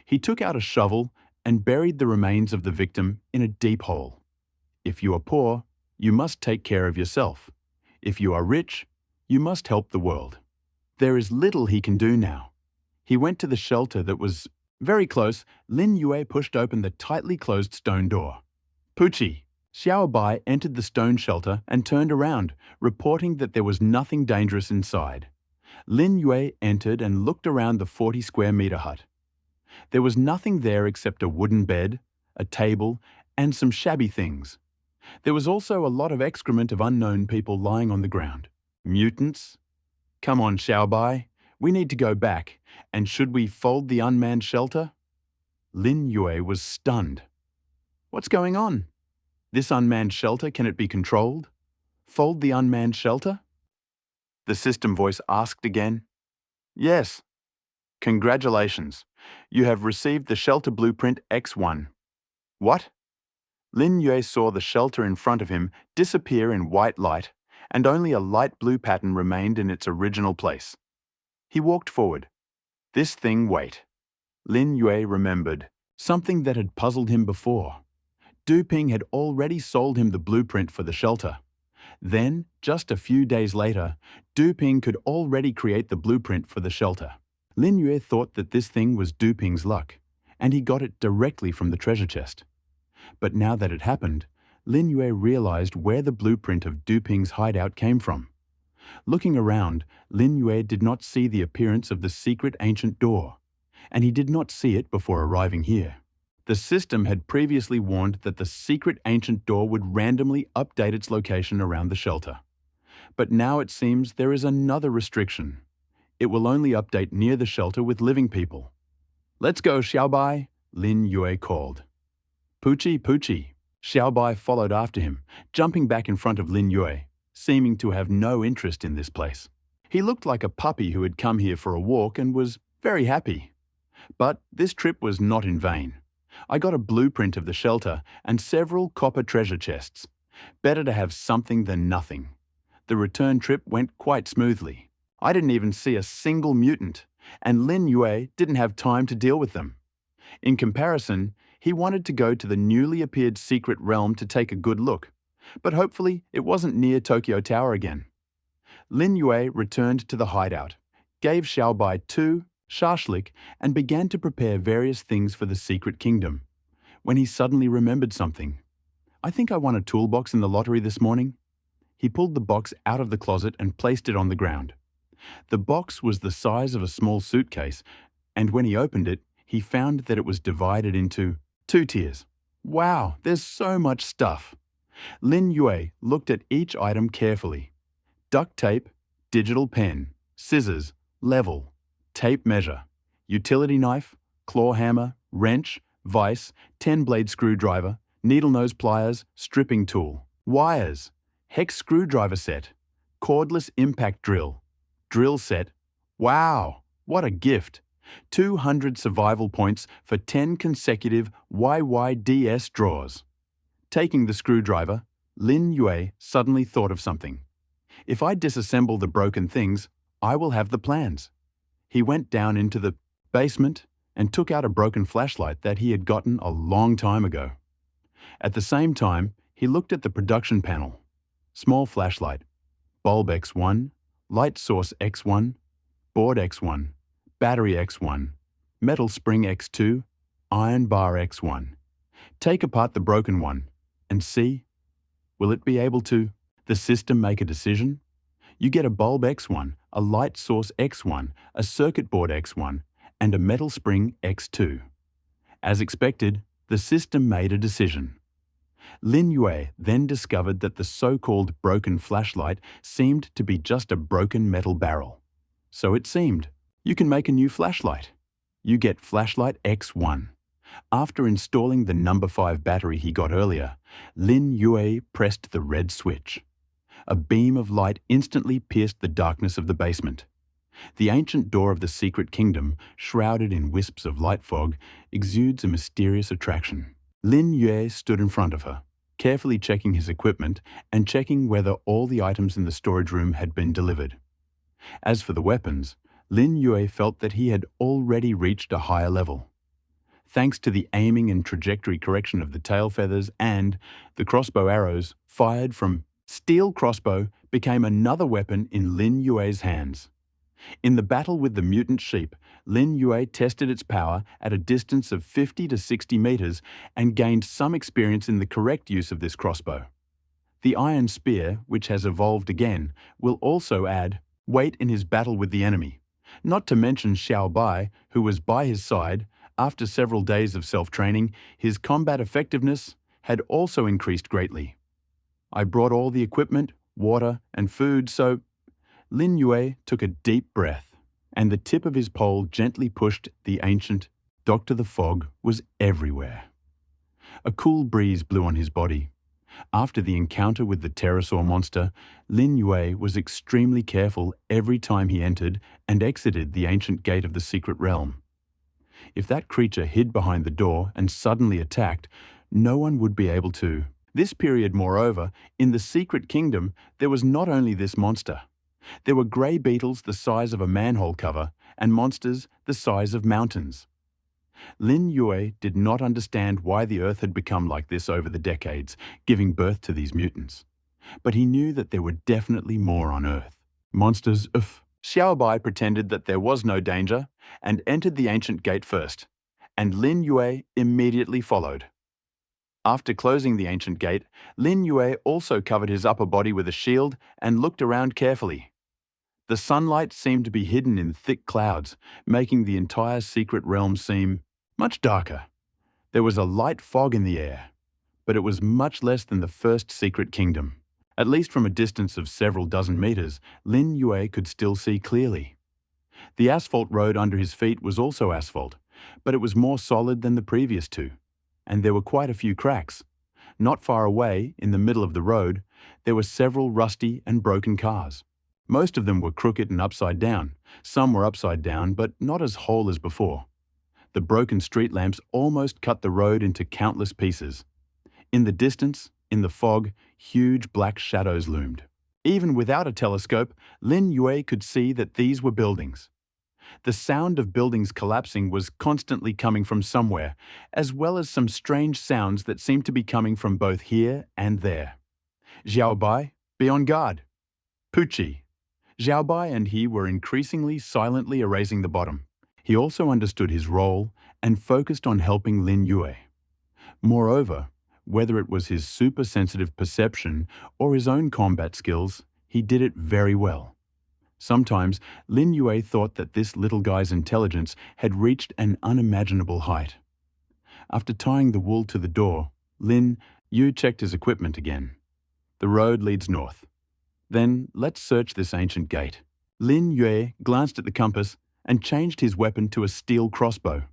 He took out a shovel and buried the remains of the victim in a deep hole. If you are poor, you must take care of yourself. If you are rich, you must help the world. There is little he can do now. He went to the shelter that was very close. Lin Yue pushed open the tightly closed stone door. Poochie! Xiaobai entered the stone shelter and turned around, reporting that there was nothing dangerous inside. Lin Yue entered and looked around the 40-square-meter hut. There was nothing there except a wooden bed, a table, and some shabby things. There was also a lot of excrement of unknown people lying on the ground. Mutants? Come on, Xiaobai. We need to go back, and should we fold the unmanned shelter? Lin Yue was stunned. What's going on? This unmanned shelter, can it be controlled? Fold the unmanned shelter? The system voice asked again. Yes. Congratulations. You have received the shelter blueprint X1. What? Lin Yue saw the shelter in front of him disappear in white light, and only a light blue pattern remained in its original place. He walked forward. This thing, wait. Lin Yue remembered something that had puzzled him before. Du Ping had already sold him the blueprint for the shelter. Then, just a few days later, Du Ping could already create the blueprint for the shelter. Lin Yue thought that this thing was Du Ping's luck, and he got it directly from the treasure chest. But now that it happened, Lin Yue realized where the blueprint of Du Ping's hideout came from. Looking around, Lin Yue did not see the appearance of the secret ancient door, and he did not see it before arriving here. The system had previously warned that the secret ancient door would randomly update its location around the shelter. But now it seems there is another restriction. It will only update near the shelter with living people. "Let's go, Xiaobai," Lin Yue called. "Poochie, Poochie." Xiaobai followed after him, jumping back in front of Lin Yue, seeming to have no interest in this place. He looked like a puppy who had come here for a walk and was very happy. But this trip was not in vain. I got a blueprint of the shelter and several copper treasure chests. Better to have something than nothing. The return trip went quite smoothly. I didn't even see a single mutant, and Lin Yue didn't have time to deal with them. In comparison, he wanted to go to the newly appeared secret realm to take a good look, but hopefully it wasn't near Tokyo Tower again. Lin Yue returned to the hideout, gave Xiaobai 2 shashlik, and began to prepare various things for the secret kingdom, when he suddenly remembered something. "I think I won a toolbox in the lottery this morning." He pulled the box out of the closet and placed it on the ground. The box was the size of a small suitcase, and when he opened it, he found that it was divided into 2 tiers. Wow, there's so much stuff. Lin Yue looked at each item carefully. Duct tape, digital pen, scissors, level, tape measure, utility knife, claw hammer, wrench, vise, 10-blade screwdriver, needle nose pliers, stripping tool, wires, hex screwdriver set, cordless impact drill, drill set. Wow, what a gift! 200 survival points for 10 consecutive YYDS draws. Taking the screwdriver, Lin Yue suddenly thought of something. If I disassemble the broken things, I will have the plans. He went down into the basement and took out a broken flashlight that he had gotten a long time ago. At the same time, he looked at the production panel. Small flashlight, bulb X1, light source X1, board X1, battery X1, metal spring X2, iron bar X1. Take apart the broken one and see, will it be able to, the system make a decision? You get a bulb X1, a light source X1, a circuit board X1, and a metal spring X2. As expected, the system made a decision. Lin Yue then discovered that the so-called broken flashlight seemed to be just a broken metal barrel. So it seemed. You can make a new flashlight. You get flashlight X1. After installing the number 5 battery he got earlier, Lin Yue pressed the red switch. A beam of light instantly pierced the darkness of the basement. The ancient door of the secret kingdom, shrouded in wisps of light fog, exudes a mysterious attraction. Lin Yue stood in front of her, carefully checking his equipment and checking whether all the items in the storage room had been delivered. As for the weapons, Lin Yue felt that he had already reached a higher level. Thanks to the aiming and trajectory correction of the tail feathers and the crossbow arrows fired from steel crossbow became another weapon in Lin Yue's hands. In the battle with the mutant sheep, Lin Yue tested its power at a distance of 50 to 60 meters and gained some experience in the correct use of this crossbow. The iron spear, which has evolved again, will also add weight in his battle with the enemy. Not to mention Xiaobai, who was by his side. After several days of self-training, his combat effectiveness had also increased greatly. I brought all the equipment, water, and food, so Lin Yue took a deep breath, and the tip of his pole gently pushed the ancient Dr. the Fog was everywhere. A cool breeze blew on his body. After the encounter with the pterosaur monster, Lin Yue was extremely careful every time he entered and exited the ancient gate of the secret realm. If that creature hid behind the door and suddenly attacked, no one would be able to. This period, moreover, in the secret kingdom, there was not only this monster. There were grey beetles the size of a manhole cover and monsters the size of mountains. Lin Yue did not understand why the Earth had become like this over the decades, giving birth to these mutants. But he knew that there were definitely more on Earth. Monsters, Xiaobai pretended that there was no danger and entered the ancient gate first, and Lin Yue immediately followed. After closing the ancient gate, Lin Yue also covered his upper body with a shield and looked around carefully. The sunlight seemed to be hidden in thick clouds, making the entire secret realm seem much darker. There was a light fog in the air, but it was much less than the first secret kingdom. At least from a distance of several dozen meters, Lin Yue could still see clearly. The asphalt road under his feet was also asphalt, but it was more solid than the previous two, and there were quite a few cracks. Not far away, in the middle of the road, there were several rusty and broken cars. Most of them were crooked and upside down. Some were upside down, but not as whole as before. The broken street lamps almost cut the road into countless pieces. In the distance, in the fog, huge black shadows loomed. Even without a telescope, Lin Yue could see that these were buildings. The sound of buildings collapsing was constantly coming from somewhere, as well as some strange sounds that seemed to be coming from both here and there. Xiaobai, be on guard. Pucci. Xiaobai and he were increasingly silently erasing the bottom. He also understood his role and focused on helping Lin Yue. Moreover, whether it was his super-sensitive perception or his own combat skills, he did it very well. Sometimes, Lin Yue thought that this little guy's intelligence had reached an unimaginable height. After tying the wool to the door, Lin Yue checked his equipment again. The road leads north. Then, let's search this ancient gate. Lin Yue glanced at the compass and changed his weapon to a steel crossbow.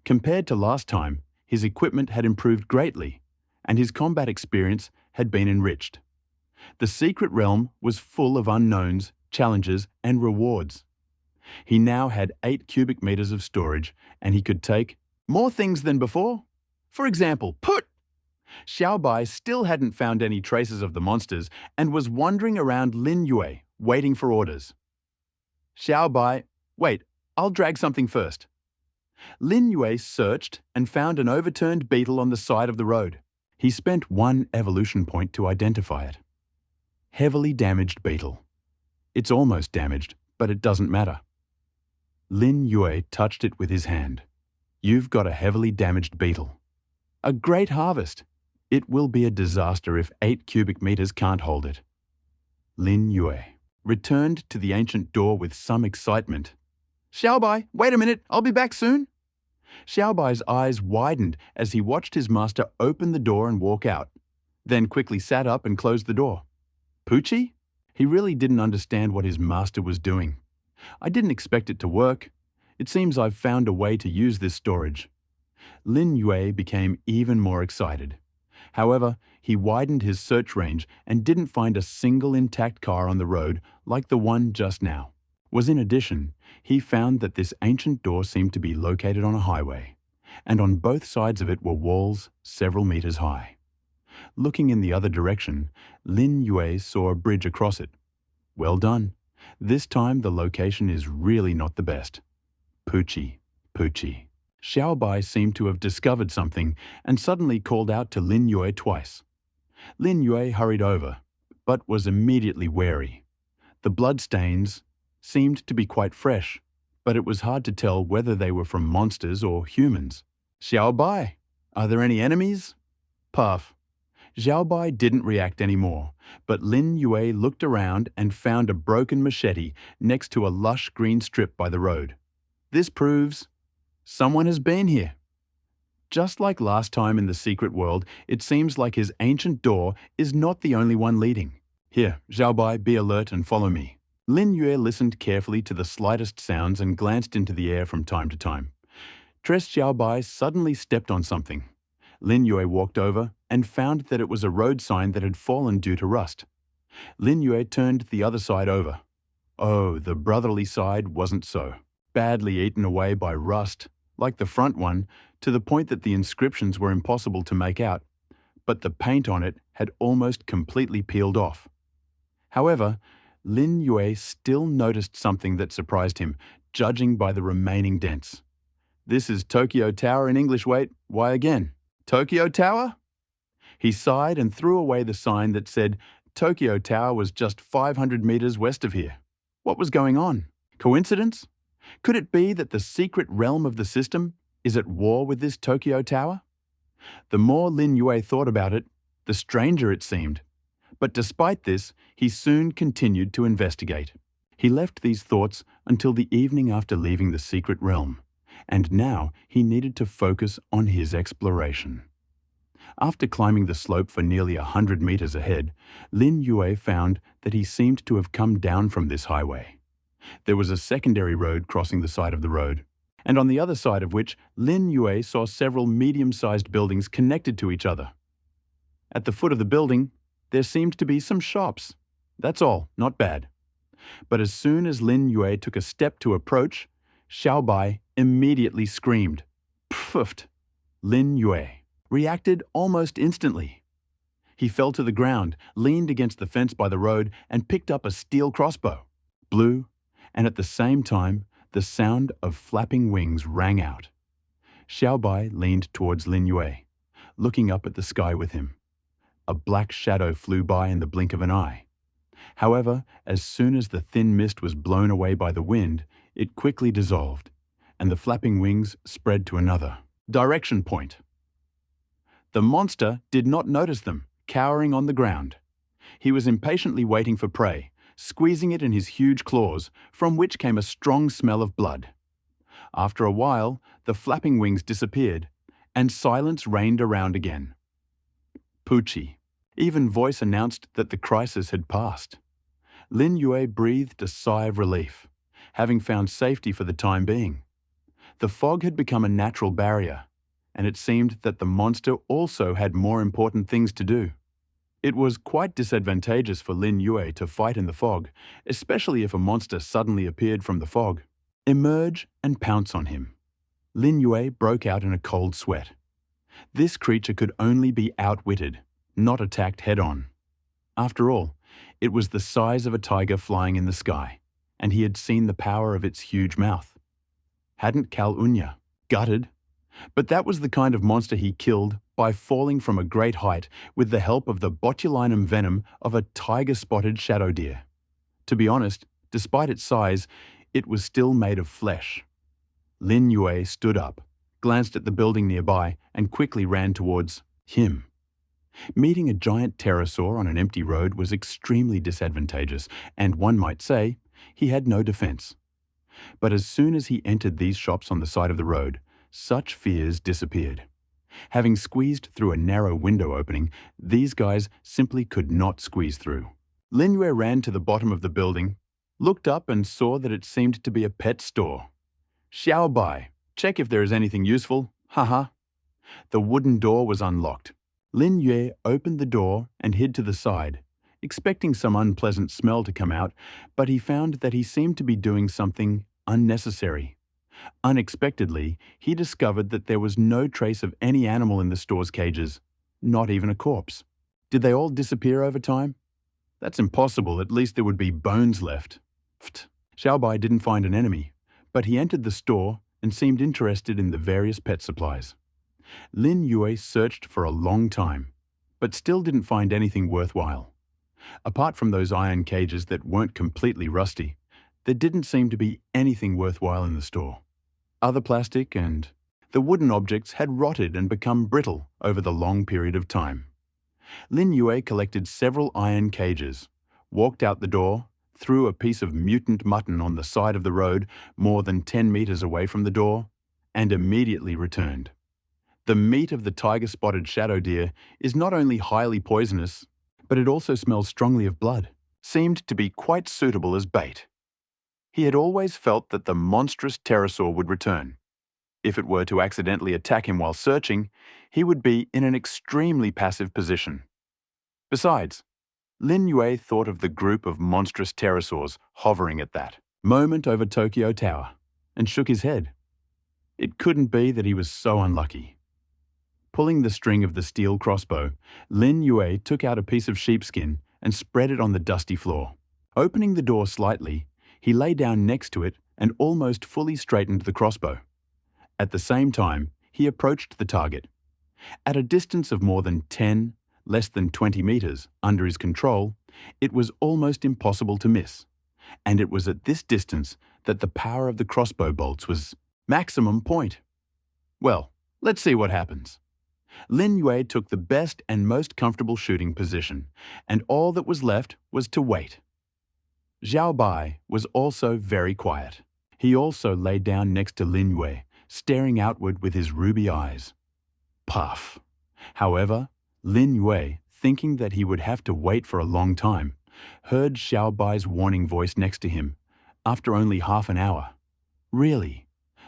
Compared to last time, his equipment had improved greatly, and his combat experience had been enriched. The secret realm was full of unknowns, challenges, and rewards. He now had 8 cubic meters of storage, and he could take more things than before. For example, Xiaobai still hadn't found any traces of the monsters and was wandering around Lin Yue, waiting for orders. Xiaobai, wait, I'll drag something first. Lin Yue searched and found an overturned beetle on the side of the road. He spent 1 evolution point to identify it. Heavily damaged beetle. It's almost damaged, but it doesn't matter. Lin Yue touched it with his hand. You've got a heavily damaged beetle. A great harvest. It will be a disaster if 8 cubic meters can't hold it. Lin Yue returned to the ancient door with some excitement. Xiaobai, wait a minute, I'll be back soon. Xiaobai's eyes widened as he watched his master open the door and walk out, then quickly sat up and closed the door. Pucci? He really didn't understand what his master was doing. I didn't expect it to work. It seems I've found a way to use this storage. Lin Yue became even more excited. However, he widened his search range and didn't find a single intact car on the road like the one just now. In addition, he found that this ancient door seemed to be located on a highway, and on both sides of it were walls several meters high. Looking in the other direction, Lin Yue saw a bridge across it. Well done. This time the location is really not the best. Pucci. Xiaobai seemed to have discovered something and suddenly called out to Lin Yue twice. Lin Yue hurried over, but was immediately wary. The bloodstains seemed to be quite fresh, but it was hard to tell whether they were from monsters or humans. Xiaobai, are there any enemies? Puff. Xiaobai didn't react anymore, but Lin Yue looked around and found a broken machete next to a lush green strip by the road. This proves someone has been here. Just like last time in the secret world, it seems like his ancient door is not the only one leading. Here, Xiaobai, be alert and follow me. Lin Yue listened carefully to the slightest sounds and glanced into the air from time to time. Tres Xiaobai suddenly stepped on something. Lin Yue walked over and found that it was a road sign that had fallen due to rust. Lin Yue turned the other side over. Oh, the brotherly side wasn't so. Badly eaten away by rust, like the front one, to the point that the inscriptions were impossible to make out, but the paint on it had almost completely peeled off. However, Lin Yue still noticed something that surprised him, judging by the remaining dents. This is Tokyo Tower in English, wait, why again? Tokyo Tower? He sighed and threw away the sign that said Tokyo Tower was just 500 meters west of here. What was going on? Coincidence? Could it be that the secret realm of the system is at war with this Tokyo Tower? The more Lin Yue thought about it, the stranger it seemed. But despite this, he soon continued to investigate. He left these thoughts until the evening after leaving the secret realm, and now he needed to focus on his exploration. After climbing the slope for nearly 100 meters ahead, Lin Yue found that he seemed to have come down from this highway. There was a secondary road crossing the side of the road, and on the other side of which Lin Yue saw several medium-sized buildings connected to each other. At the foot of the building, there seemed to be some shops. That's all, not bad. But as soon as Lin Yue took a step to approach, Xiaobai immediately screamed. Pfft! Lin Yue reacted almost instantly. He fell to the ground, leaned against the fence by the road, and picked up a steel crossbow. Blew, and at the same time, the sound of flapping wings rang out. Xiaobai leaned towards Lin Yue, looking up at the sky with him. A black shadow flew by in the blink of an eye. However, as soon as the thin mist was blown away by the wind, it quickly dissolved, and the flapping wings spread to another direction point. The monster did not notice them, cowering on the ground. He was impatiently waiting for prey, squeezing it in his huge claws, from which came a strong smell of blood. After a while, the flapping wings disappeared, and silence reigned around again. Poochie. Even voice announced that the crisis had passed. Lin Yue breathed a sigh of relief, having found safety for the time being. The fog had become a natural barrier, and it seemed that the monster also had more important things to do. It was quite disadvantageous for Lin Yue to fight in the fog, especially if a monster suddenly appeared from the fog. Emerge and pounce on him. Lin Yue broke out in a cold sweat. This creature could only be outwitted, not attacked head-on. After all, it was the size of a tiger flying in the sky, and he had seen the power of its huge mouth. Hadn't Kal Unya gutted? But that was the kind of monster he killed by falling from a great height with the help of the botulinum venom of a tiger-spotted shadow deer. To be honest, despite its size, it was still made of flesh. Lin Yue stood up, glanced at the building nearby, and quickly ran towards him. Meeting a giant pterosaur on an empty road was extremely disadvantageous, and one might say, he had no defense. But as soon as he entered these shops on the side of the road, such fears disappeared. Having squeezed through a narrow window opening, these guys simply could not squeeze through. Lin Yue ran to the bottom of the building, looked up and saw that it seemed to be a pet store. Xiaobai, check if there is anything useful, haha. The wooden door was unlocked. Lin Yue opened the door and hid to the side, expecting some unpleasant smell to come out, but he found that he seemed to be doing something unnecessary. Unexpectedly, he discovered that there was no trace of any animal in the store's cages, not even a corpse. Did they all disappear over time? That's impossible, at least there would be bones left. Pfft. Xiaobai didn't find an enemy, but he entered the store and seemed interested in the various pet supplies. Lin Yue searched for a long time, but still didn't find anything worthwhile. Apart from those iron cages that weren't completely rusty, there didn't seem to be anything worthwhile in the store. Other plastic and the wooden objects had rotted and become brittle over the long period of time. Lin Yue collected several iron cages, walked out the door, threw a piece of mutant mutton on the side of the road more than 10 meters away from the door, and immediately returned. The meat of the tiger-spotted shadow deer is not only highly poisonous, but it also smells strongly of blood. Seemed to be quite suitable as bait. He had always felt that the monstrous pterosaur would return. If it were to accidentally attack him while searching, he would be in an extremely passive position. Besides, Lin Yue thought of the group of monstrous pterosaurs hovering at that moment over Tokyo Tower and shook his head. It couldn't be that he was so unlucky. Pulling the string of the steel crossbow, Lin Yue took out a piece of sheepskin and spread it on the dusty floor. Opening the door slightly, he lay down next to it and almost fully straightened the crossbow. At the same time, he approached the target. At a distance of more than 10, less than 20 meters under his control, it was almost impossible to miss. And it was at this distance that the power of the crossbow bolts was maximum point. Well, let's see what happens. Lin Yue took the best and most comfortable shooting position, and all that was left was to wait. Xiao Bai was also very quiet. He also lay down next to Lin Yue, staring outward with his ruby eyes. Puff. However, Lin Yue, thinking that he would have to wait for a long time, heard Xiao Bai's warning voice next to him, after only half an hour. Really?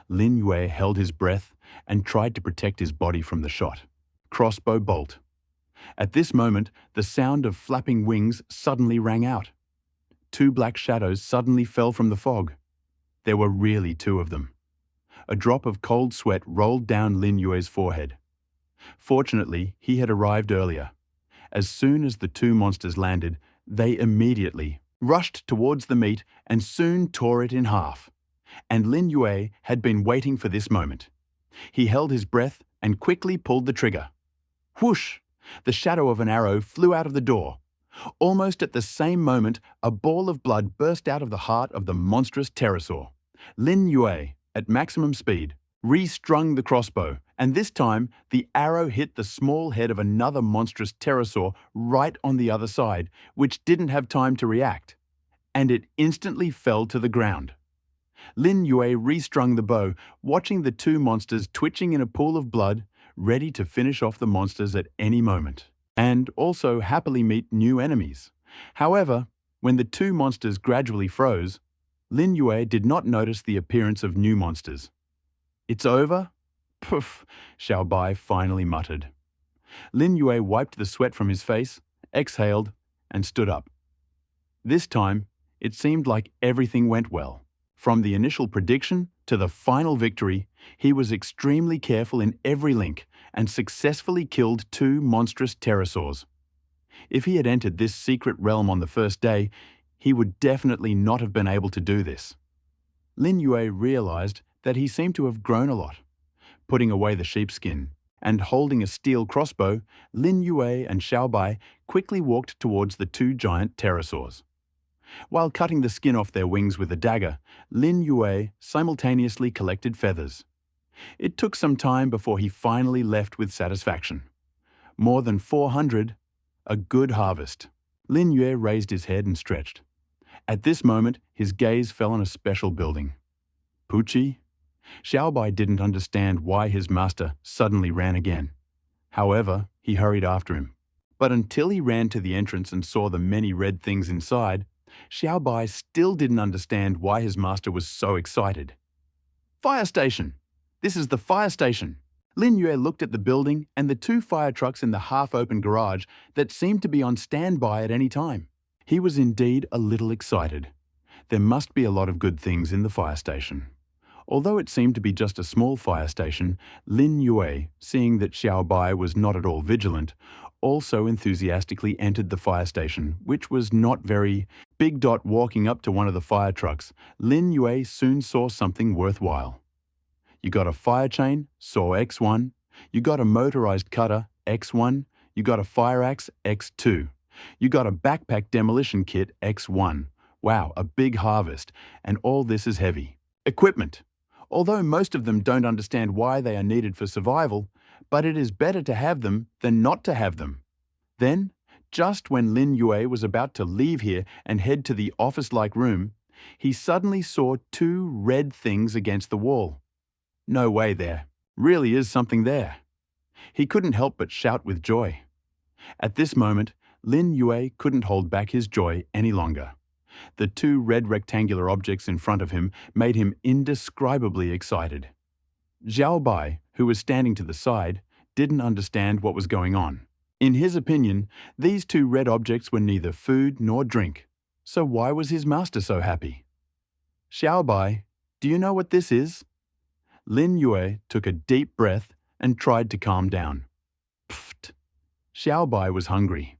Lin Yue held his breath and tried to protect his body from the shot. Crossbow bolt. At this moment, the sound of flapping wings suddenly rang out. Two black shadows suddenly fell from the fog. There were really two of them. A drop of cold sweat rolled down Lin Yue's forehead. Fortunately, he had arrived earlier. As soon as the two monsters landed, they immediately rushed towards the meat and soon tore it in half. And Lin Yue had been waiting for this moment. He held his breath and quickly pulled the trigger. Whoosh! The shadow of an arrow flew out of the door. Almost at the same moment, a ball of blood burst out of the heart of the monstrous pterosaur. Lin Yue, at maximum speed, restrung the crossbow, and this time the arrow hit the small head of another monstrous pterosaur right on the other side, which didn't have time to react, and it instantly fell to the ground. Lin Yue restrung the bow, watching the two monsters twitching in a pool of blood, ready to finish off the monsters at any moment, and also happily meet new enemies. However, when the two monsters gradually froze, Lin Yue did not notice the appearance of new monsters. "It's over?" "Poof," Xiao Bai finally muttered. Lin Yue wiped the sweat from his face, exhaled, and stood up. This time, it seemed like everything went well. From the initial prediction to the final victory, he was extremely careful in every link and successfully killed two monstrous pterosaurs. If he had entered this secret realm on the first day, he would definitely not have been able to do this. Lin Yue realized that he seemed to have grown a lot. Putting away the sheepskin and holding a steel crossbow, Lin Yue and Xiao Bai quickly walked towards the two giant pterosaurs. While cutting the skin off their wings with a dagger, Lin Yue simultaneously collected feathers. It took some time before he finally left with satisfaction. More than 400, a good harvest. Lin Yue raised his head and stretched. At this moment, his gaze fell on a special building. Pucci? Xiao Bai didn't understand why his master suddenly ran again. However, he hurried after him. But until he ran to the entrance and saw the many red things inside, Xiao Bai still didn't understand why his master was so excited. Fire station! This is the fire station! Lin Yue looked at the building and the two fire trucks in the half-open garage that seemed to be on standby at any time. He was indeed a little excited. There must be a lot of good things in the fire station. Although it seemed to be just a small fire station, Lin Yue, seeing that Xiao Bai was not at all vigilant, also enthusiastically entered the fire station, which was not very big. Walking up to one of the fire trucks, Lin Yue soon saw something worthwhile. You got a fire chain, saw X1. You got a motorized cutter, X1. You got a fire axe, X2. You got a backpack demolition kit, X1. Wow, a big harvest, and all this is heavy. Equipment. Although most of them don't understand why they are needed for survival, but it is better to have them than not to have them. Then, just when Lin Yue was about to leave here and head to the office-like room, he suddenly saw two red things against the wall. No way, there really is something there. He couldn't help but shout with joy. At this moment, Lin Yue couldn't hold back his joy any longer. The two red rectangular objects in front of him made him indescribably excited. Xiao Bai, who was standing to the side, didn't understand what was going on. In his opinion, these two red objects were neither food nor drink, so why was his master so happy? Xiao Bai, do you know what this is? Lin Yue took a deep breath and tried to calm down. Pfft! Xiao Bai was hungry.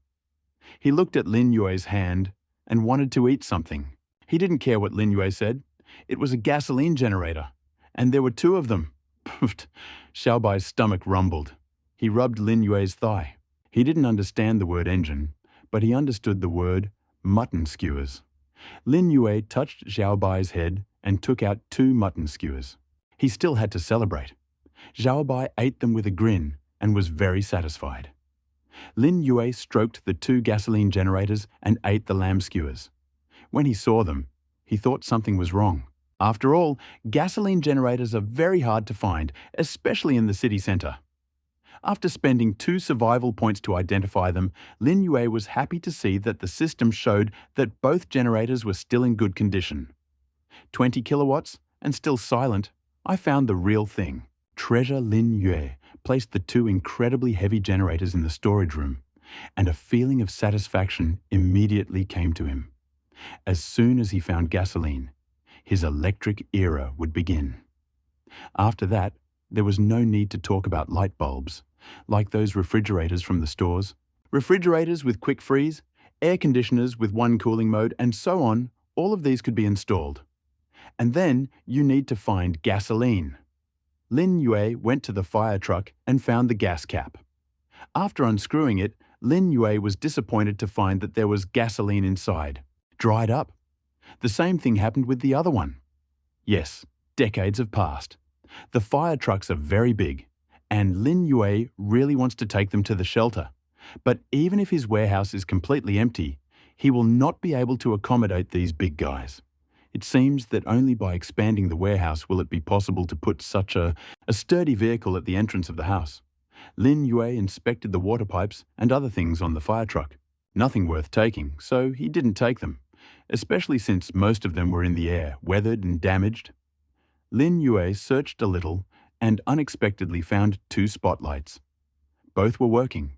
He looked at Lin Yue's hand and wanted to eat something. He didn't care what Lin Yue said. It was a gasoline generator, and there were two of them. Pfft! Xiao Bai's stomach rumbled. He rubbed Lin Yue's thigh. He didn't understand the word engine, but he understood the word mutton skewers. Lin Yue touched Xiao Bai's head and took out two mutton skewers. He still had to celebrate. Xiao Bai ate them with a grin and was very satisfied. Lin Yue stroked the two gasoline generators and ate the lamb skewers. When he saw them, he thought something was wrong. After all, gasoline generators are very hard to find, especially in the city center. After spending 2 survival points to identify them, Lin Yue was happy to see that the system showed that both generators were still in good condition. 20 kilowatts and still silent, I found the real thing. Treasure Lin Yue placed the 2 incredibly heavy generators in the storage room, and a feeling of satisfaction immediately came to him. As soon as he found gasoline, his electric era would begin. After that, there was no need to talk about light bulbs, like those refrigerators from the stores. Refrigerators with quick freeze, air conditioners with one cooling mode, and so on, all of these could be installed. And then you need to find gasoline. Lin Yue went to the fire truck and found the gas cap. After unscrewing it, Lin Yue was disappointed to find that there was gasoline inside, dried up. The same thing happened with the other one. Yes, decades have passed. The fire trucks are very big, and Lin Yue really wants to take them to the shelter. But even if his warehouse is completely empty, he will not be able to accommodate these big guys. It seems that only by expanding the warehouse will it be possible to put such a sturdy vehicle at the entrance of the house. Lin Yue inspected the water pipes and other things on the fire truck. Nothing worth taking, so he didn't take them, especially since most of them were in the air, weathered and damaged. Lin Yue searched a little and unexpectedly found 2 spotlights. Both were working.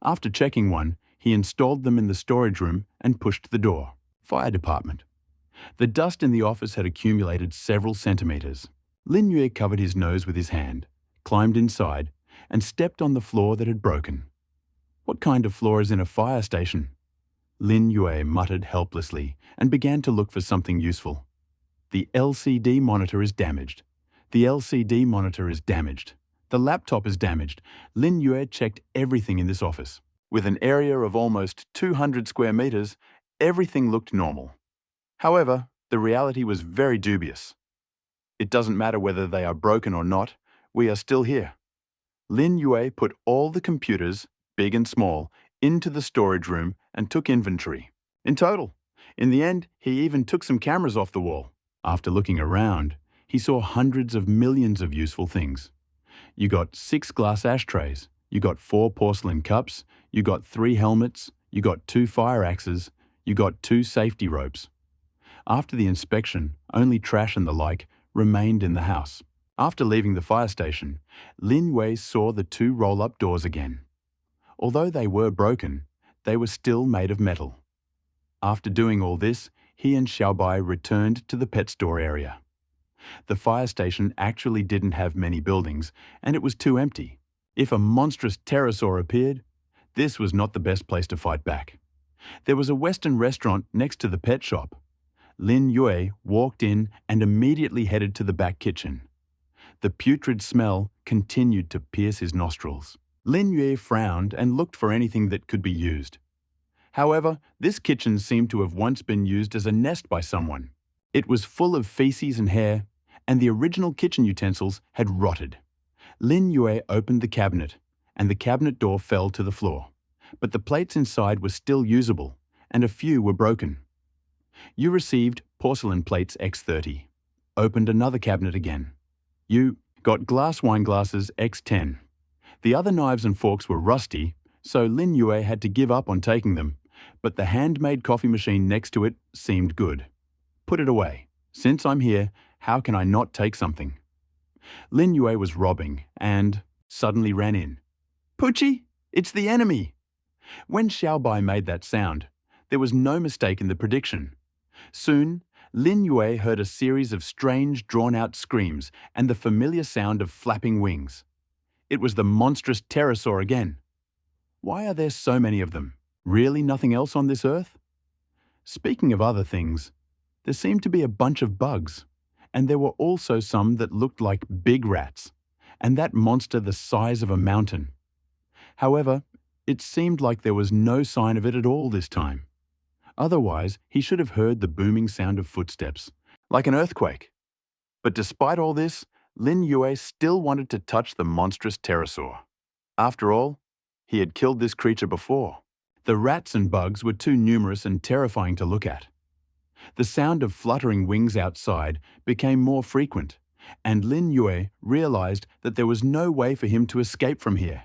After checking one, he installed them in the storage room and pushed the door. Fire department. The dust in the office had accumulated several centimeters. Lin Yue covered his nose with his hand, climbed inside, and stepped on the floor that had broken. What kind of floor is in a fire station? Lin Yue muttered helplessly and began to look for something useful. The LCD monitor is damaged. The LCD monitor is damaged. The laptop is damaged. Lin Yue checked everything in this office. With an area of almost 200 square meters, everything looked normal. However, the reality was very dubious. It doesn't matter whether they are broken or not, we are still here. Lin Yue put all the computers, big and small, into the storage room and took inventory. In total, in the end, he even took some cameras off the wall. After looking around, he saw hundreds of millions of useful things. You got 6 glass ashtrays, you got 4 porcelain cups, you got 3 helmets, you got 2 fire axes, you got 2 safety ropes. After the inspection, only trash and the like remained in the house. After leaving the fire station, Lin Yue saw the 2 roll-up doors again. Although they were broken, they were still made of metal. After doing all this, he and Xiaobai returned to the pet store area. The fire station actually didn't have many buildings, and it was too empty. If a monstrous pterosaur appeared, this was not the best place to fight back. There was a Western restaurant next to the pet shop. Lin Yue walked in and immediately headed to the back kitchen. The putrid smell continued to pierce his nostrils. Lin Yue frowned and looked for anything that could be used. However, this kitchen seemed to have once been used as a nest by someone. It was full of feces and hair, and the original kitchen utensils had rotted. Lin Yue opened the cabinet, and the cabinet door fell to the floor. But the plates inside were still usable, and a few were broken. You received porcelain plates X30. Opened another cabinet again. You got glass wine glasses X10. The other knives and forks were rusty, so Lin Yue had to give up on taking them, but the handmade coffee machine next to it seemed good. Put it away. Since I'm here, how can I not take something? Lin Yue was robbing and suddenly ran in. Pucci, it's the enemy! When Xiaobai made that sound, there was no mistake in the prediction. Soon, Lin Yue heard a series of strange, drawn-out screams and the familiar sound of flapping wings. It was the monstrous pterosaur again. Why are there so many of them? Really nothing else on this earth? Speaking of other things, there seemed to be a bunch of bugs, and there were also some that looked like big rats, and that monster the size of a mountain. However, it seemed like there was no sign of it at all this time. Otherwise, he should have heard the booming sound of footsteps, like an earthquake. But despite all this, Lin Yue still wanted to touch the monstrous pterosaur. After all, he had killed this creature before. The rats and bugs were too numerous and terrifying to look at. The sound of fluttering wings outside became more frequent, and Lin Yue realized that there was no way for him to escape from here.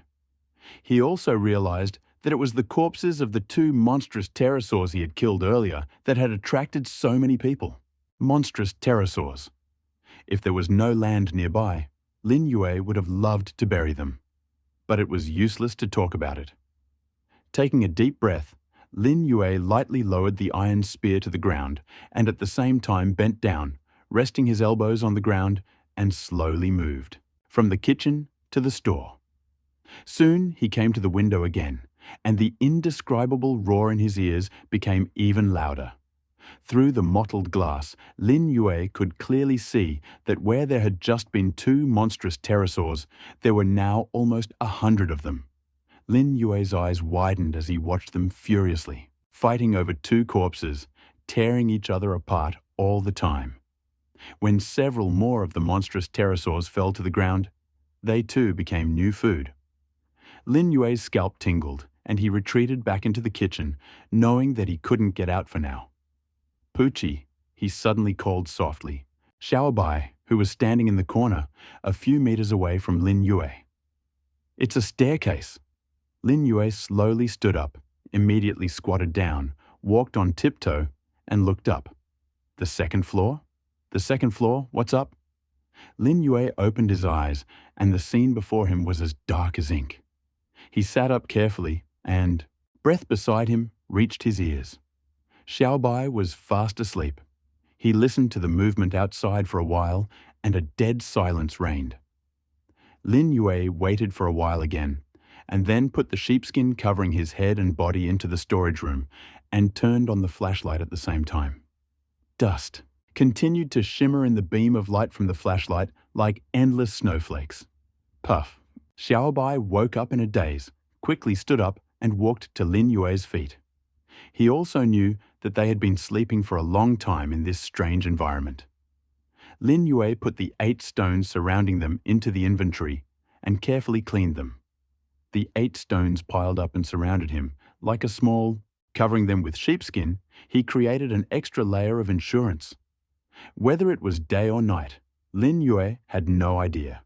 He also realized that it was the corpses of the two monstrous pterosaurs he had killed earlier that had attracted so many people. Monstrous pterosaurs. If there was no land nearby, Lin Yue would have loved to bury them. But it was useless to talk about it. Taking a deep breath, Lin Yue lightly lowered the iron spear to the ground and at the same time bent down, resting his elbows on the ground, and slowly moved from the kitchen to the store. Soon he came to the window again, and the indescribable roar in his ears became even louder. Through the mottled glass, Lin Yue could clearly see that where there had just been two monstrous pterosaurs, there were now almost 100 of them. Lin Yue's eyes widened as he watched them furiously, fighting over two corpses, tearing each other apart all the time. When several more of the monstrous pterosaurs fell to the ground, they too became new food. Lin Yue's scalp tingled, and he retreated back into the kitchen, knowing that he couldn't get out for now. Poochie, he suddenly called softly, Xiaobai, who was standing in the corner, a few meters away from Lin Yue. It's a staircase. Lin Yue slowly stood up, immediately squatted down, walked on tiptoe, and looked up. The second floor? The second floor, what's up? Lin Yue opened his eyes, and the scene before him was as dark as ink. He sat up carefully, and, breath beside him, reached his ears. Xiaobai was fast asleep. He listened to the movement outside for a while, and a dead silence reigned. Lin Yue waited for a while again, and then put the sheepskin covering his head and body into the storage room, and turned on the flashlight at the same time. Dust continued to shimmer in the beam of light from the flashlight like endless snowflakes. Puff. Xiaobai woke up in a daze, quickly stood up, and walked to Lin Yue's feet. He also knew that they had been sleeping for a long time in this strange environment. Lin Yue put the 8 stones surrounding them into the inventory and carefully cleaned them. The 8 stones piled up and surrounded him, like a small, covering them with sheepskin, he created an extra layer of insurance. Whether it was day or night, Lin Yue had no idea.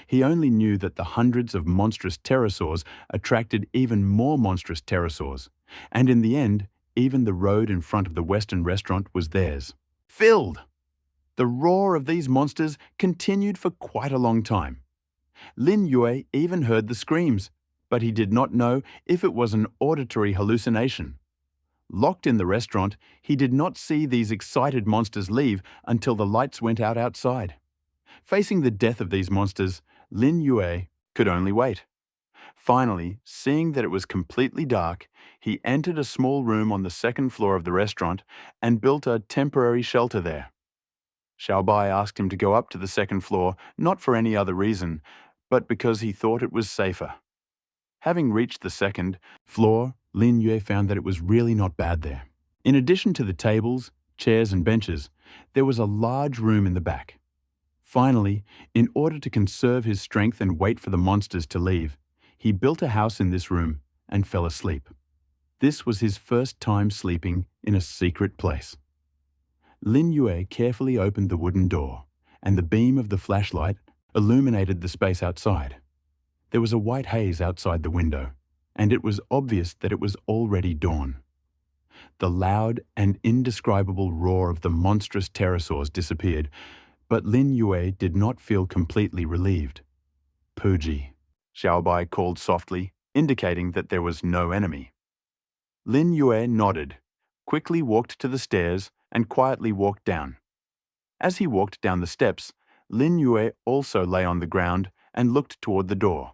He only knew that the hundreds of monstrous pterosaurs attracted even more monstrous pterosaurs, and in the end, even the road in front of the Western restaurant was theirs. Filled! The roar of these monsters continued for quite a long time. Lin Yue even heard the screams, but he did not know if it was an auditory hallucination. Locked in the restaurant, he did not see these excited monsters leave until the lights went out outside. Facing the death of these monsters, Lin Yue could only wait. Finally, seeing that it was completely dark, he entered a small room on the second floor of the restaurant and built a temporary shelter there. Xiaobai asked him to go up to the second floor, not for any other reason, but because he thought it was safer. Having reached the second floor, Lin Yue found that it was really not bad there. In addition to the tables, chairs and benches, there was a large room in the back. Finally, in order to conserve his strength and wait for the monsters to leave, he built a house in this room and fell asleep. This was his first time sleeping in a secret place. Lin Yue carefully opened the wooden door, and the beam of the flashlight illuminated the space outside. There was a white haze outside the window, and it was obvious that it was already dawn. The loud and indescribable roar of the monstrous pterosaurs disappeared, but Lin Yue did not feel completely relieved. Poochie, Xiaobai called softly, indicating that there was no enemy. Lin Yue nodded, quickly walked to the stairs, and quietly walked down. As he walked down the steps, Lin Yue also lay on the ground and looked toward the door.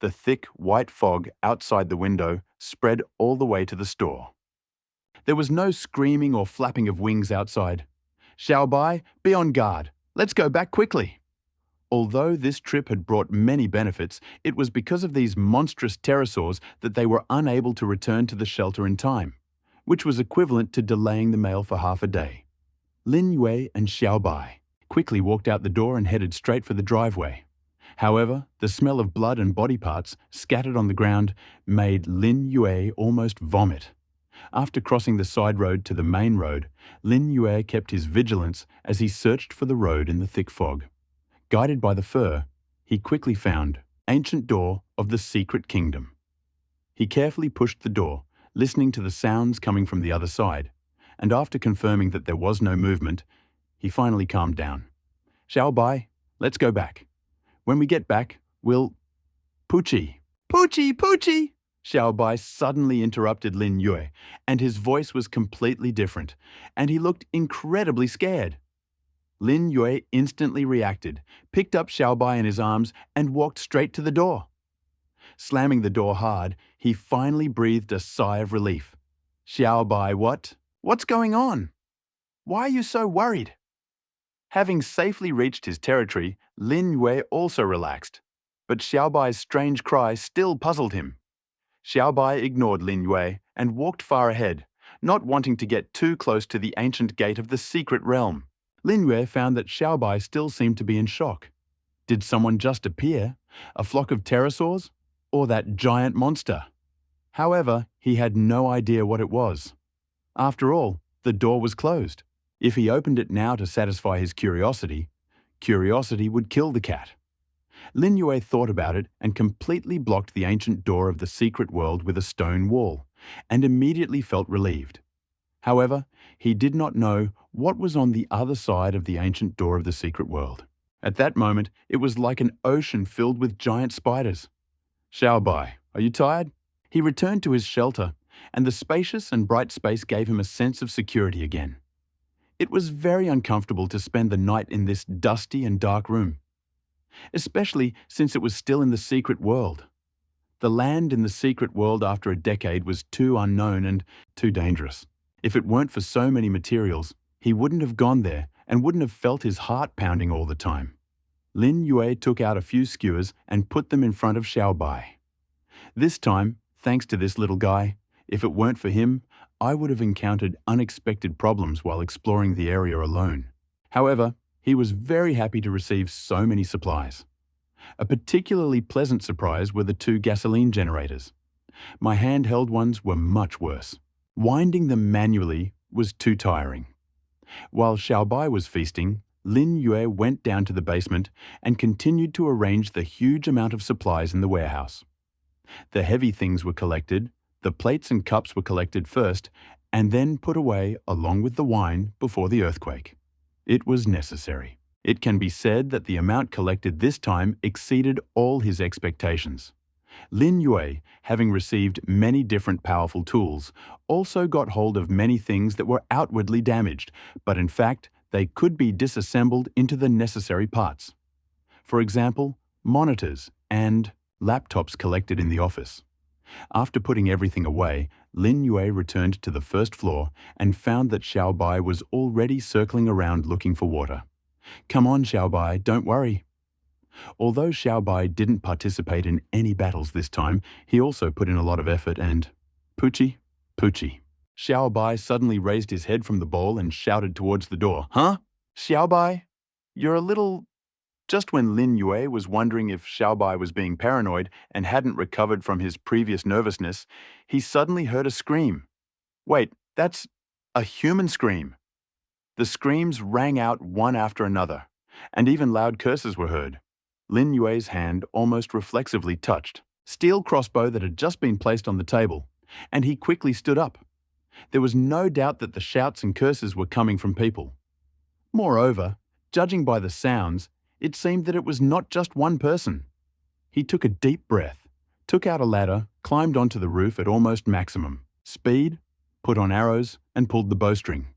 The thick white fog outside the window spread all the way to the store. There was no screaming or flapping of wings outside. Xiaobai, be on guard. Let's go back quickly. Although this trip had brought many benefits, it was because of these monstrous pterosaurs that they were unable to return to the shelter in time, which was equivalent to delaying the mail for half a day. Lin Yue and Xiaobai quickly walked out the door and headed straight for the driveway. However, the smell of blood and body parts scattered on the ground made Lin Yue almost vomit. After crossing the side road to the main road, Lin Yue kept his vigilance as he searched for the road in the thick fog. Guided by the fur, he quickly found ancient door of the secret kingdom. He carefully pushed the door, listening to the sounds coming from the other side, and after confirming that there was no movement, he finally calmed down. Xiaobai, let's go back. When we get back, we'll... Poochie! Poochie! Poochie! Xiaobai suddenly interrupted Lin Yue, and his voice was completely different, and he looked incredibly scared. Lin Yue instantly reacted, picked up Xiaobai in his arms, and walked straight to the door. Slamming the door hard, he finally breathed a sigh of relief. Xiaobai, what's going on? Why are you so worried? Having safely reached his territory, Lin Yue also relaxed, but Xiaobai's strange cry still puzzled him. Xiaobai ignored Lin Yue and walked far ahead, not wanting to get too close to the ancient gate of the secret realm. Lin Yue found that Xiaobai still seemed to be in shock. Did someone just appear? A flock of pterosaurs? Or that giant monster? However, he had no idea what it was. After all, the door was closed. If he opened it now to satisfy his curiosity, curiosity would kill the cat. Lin Yue thought about it and completely blocked the ancient door of the secret world with a stone wall, and immediately felt relieved. However, he did not know what was on the other side of the ancient door of the secret world. At that moment, it was like an ocean filled with giant spiders. Xiaobai, are you tired? He returned to his shelter, and the spacious and bright space gave him a sense of security again. It was very uncomfortable to spend the night in this dusty and dark room, especially since it was still in the secret world. The land in the secret world after a decade was too unknown and too dangerous. If it weren't for so many materials, he wouldn't have gone there and wouldn't have felt his heart pounding all the time. Lin Yue took out a few skewers and put them in front of Xiaobai. This time, thanks to this little guy, if it weren't for him, I would have encountered unexpected problems while exploring the area alone. However, he was very happy to receive so many supplies. A particularly pleasant surprise were the 2 gasoline generators. My handheld ones were much worse. Winding them manually was too tiring. While Xiaobai was feasting, Lin Yue went down to the basement and continued to arrange the huge amount of supplies in the warehouse. The heavy things were collected, the plates and cups were collected first, and then put away along with the wine before the earthquake. It was necessary. It can be said that the amount collected this time exceeded all his expectations. Lin Yue, having received many different powerful tools, also got hold of many things that were outwardly damaged, but in fact, they could be disassembled into the necessary parts. For example, monitors and laptops collected in the office. After putting everything away, Lin Yue returned to the first floor and found that Xiaobai was already circling around looking for water. Come on, Xiaobai, don't worry. Although Xiaobai didn't participate in any battles this time, he also put in a lot of effort and... Poochie, Poochie. Xiaobai suddenly raised his head from the bowl and shouted towards the door. Huh? Xiaobai? You're a little... Just when Lin Yue was wondering if Xiaobai was being paranoid and hadn't recovered from his previous nervousness, he suddenly heard a scream. Wait, that's a human scream. The screams rang out one after another, and even loud curses were heard. Lin Yue's hand almost reflexively touched steel crossbow that had just been placed on the table, and he quickly stood up. There was no doubt that the shouts and curses were coming from people. Moreover, judging by the sounds, it seemed that it was not just one person. He took a deep breath, took out a ladder, climbed onto the roof at almost maximum speed, put on arrows, and pulled the bowstring.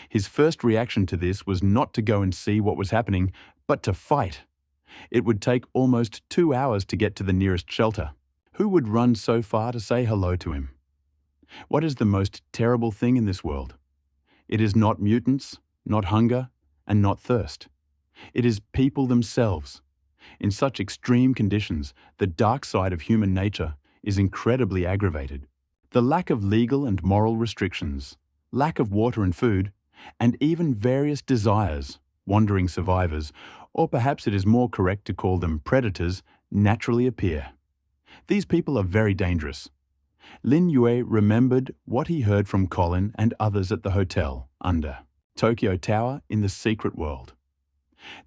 His first reaction to this was not to go and see what was happening, but to fight. It would take almost 2 hours to get to the nearest shelter. Who would run so far to say hello to him? What is the most terrible thing in this world? It is not mutants, not hunger, and not thirst. It is people themselves. In such extreme conditions, the dark side of human nature is incredibly aggravated. The lack of legal and moral restrictions, lack of water and food, and even various desires, wandering survivors, or perhaps it is more correct to call them predators, naturally appear. These people are very dangerous. Lin Yue remembered what he heard from Colin and others at the hotel under Tokyo Tower in the secret world.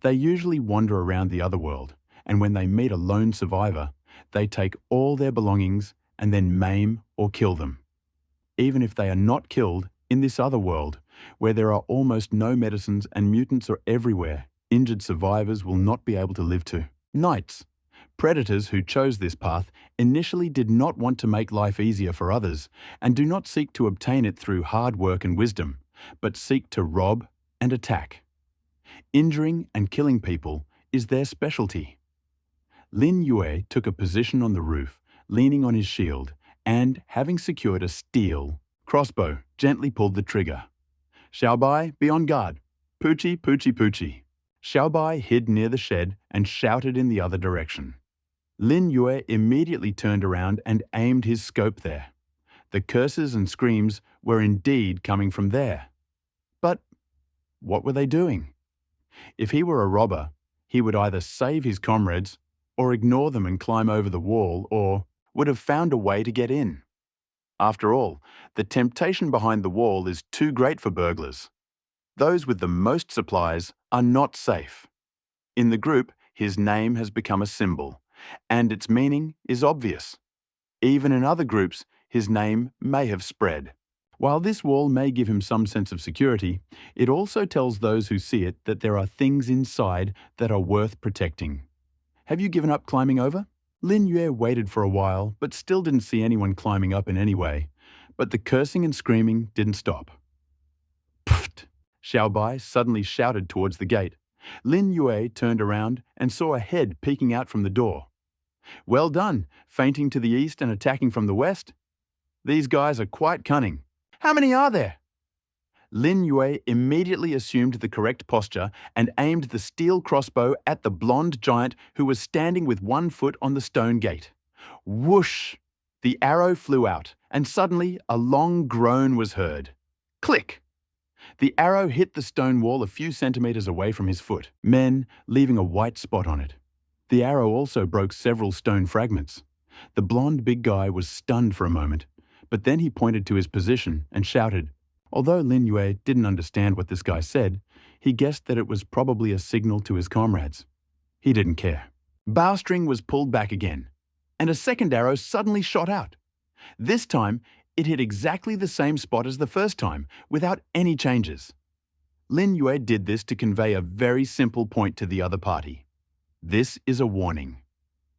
They usually wander around the other world, and when they meet a lone survivor, they take all their belongings and then maim or kill them. Even if they are not killed, in this other world, where there are almost no medicines and mutants are everywhere, injured survivors will not be able to live to. Knights. Predators who chose this path initially did not want to make life easier for others and do not seek to obtain it through hard work and wisdom, but seek to rob and attack. Injuring and killing people is their specialty. Lin Yue took a position on the roof, leaning on his shield, and, having secured a steel crossbow, gently pulled the trigger. Xiaobai, be on guard. Poochie, poochie, poochie. Xiaobai hid near the shed and shouted in the other direction. Lin Yue immediately turned around and aimed his scope there. The curses and screams were indeed coming from there. But what were they doing? If he were a robber, he would either save his comrades or ignore them and climb over the wall, or would have found a way to get in. After all, the temptation behind the wall is too great for burglars. Those with the most supplies are not safe. In the group, his name has become a symbol, and its meaning is obvious. Even in other groups, his name may have spread. While this wall may give him some sense of security, it also tells those who see it that there are things inside that are worth protecting. Have you given up climbing over? Lin Yue waited for a while, but still didn't see anyone climbing up in any way. But the cursing and screaming didn't stop. Pfft! Xiaobai suddenly shouted towards the gate. Lin Yue turned around and saw a head peeking out from the door. Well done, feinting to the east and attacking from the west. These guys are quite cunning. How many are there? Lin Yue immediately assumed the correct posture and aimed the steel crossbow at the blonde giant who was standing with one foot on the stone gate. Whoosh! The arrow flew out, and suddenly a long groan was heard. Click! The arrow hit the stone wall a few centimeters away from his foot, leaving a white spot on it. The arrow also broke several stone fragments. The blonde big guy was stunned for a moment, but then he pointed to his position and shouted. Although Lin Yue didn't understand what this guy said, he guessed that it was probably a signal to his comrades. He didn't care. Bowstring was pulled back again, and a second arrow suddenly shot out. This time, it hit exactly the same spot as the first time, without any changes. Lin Yue did this to convey a very simple point to the other party. This is a warning.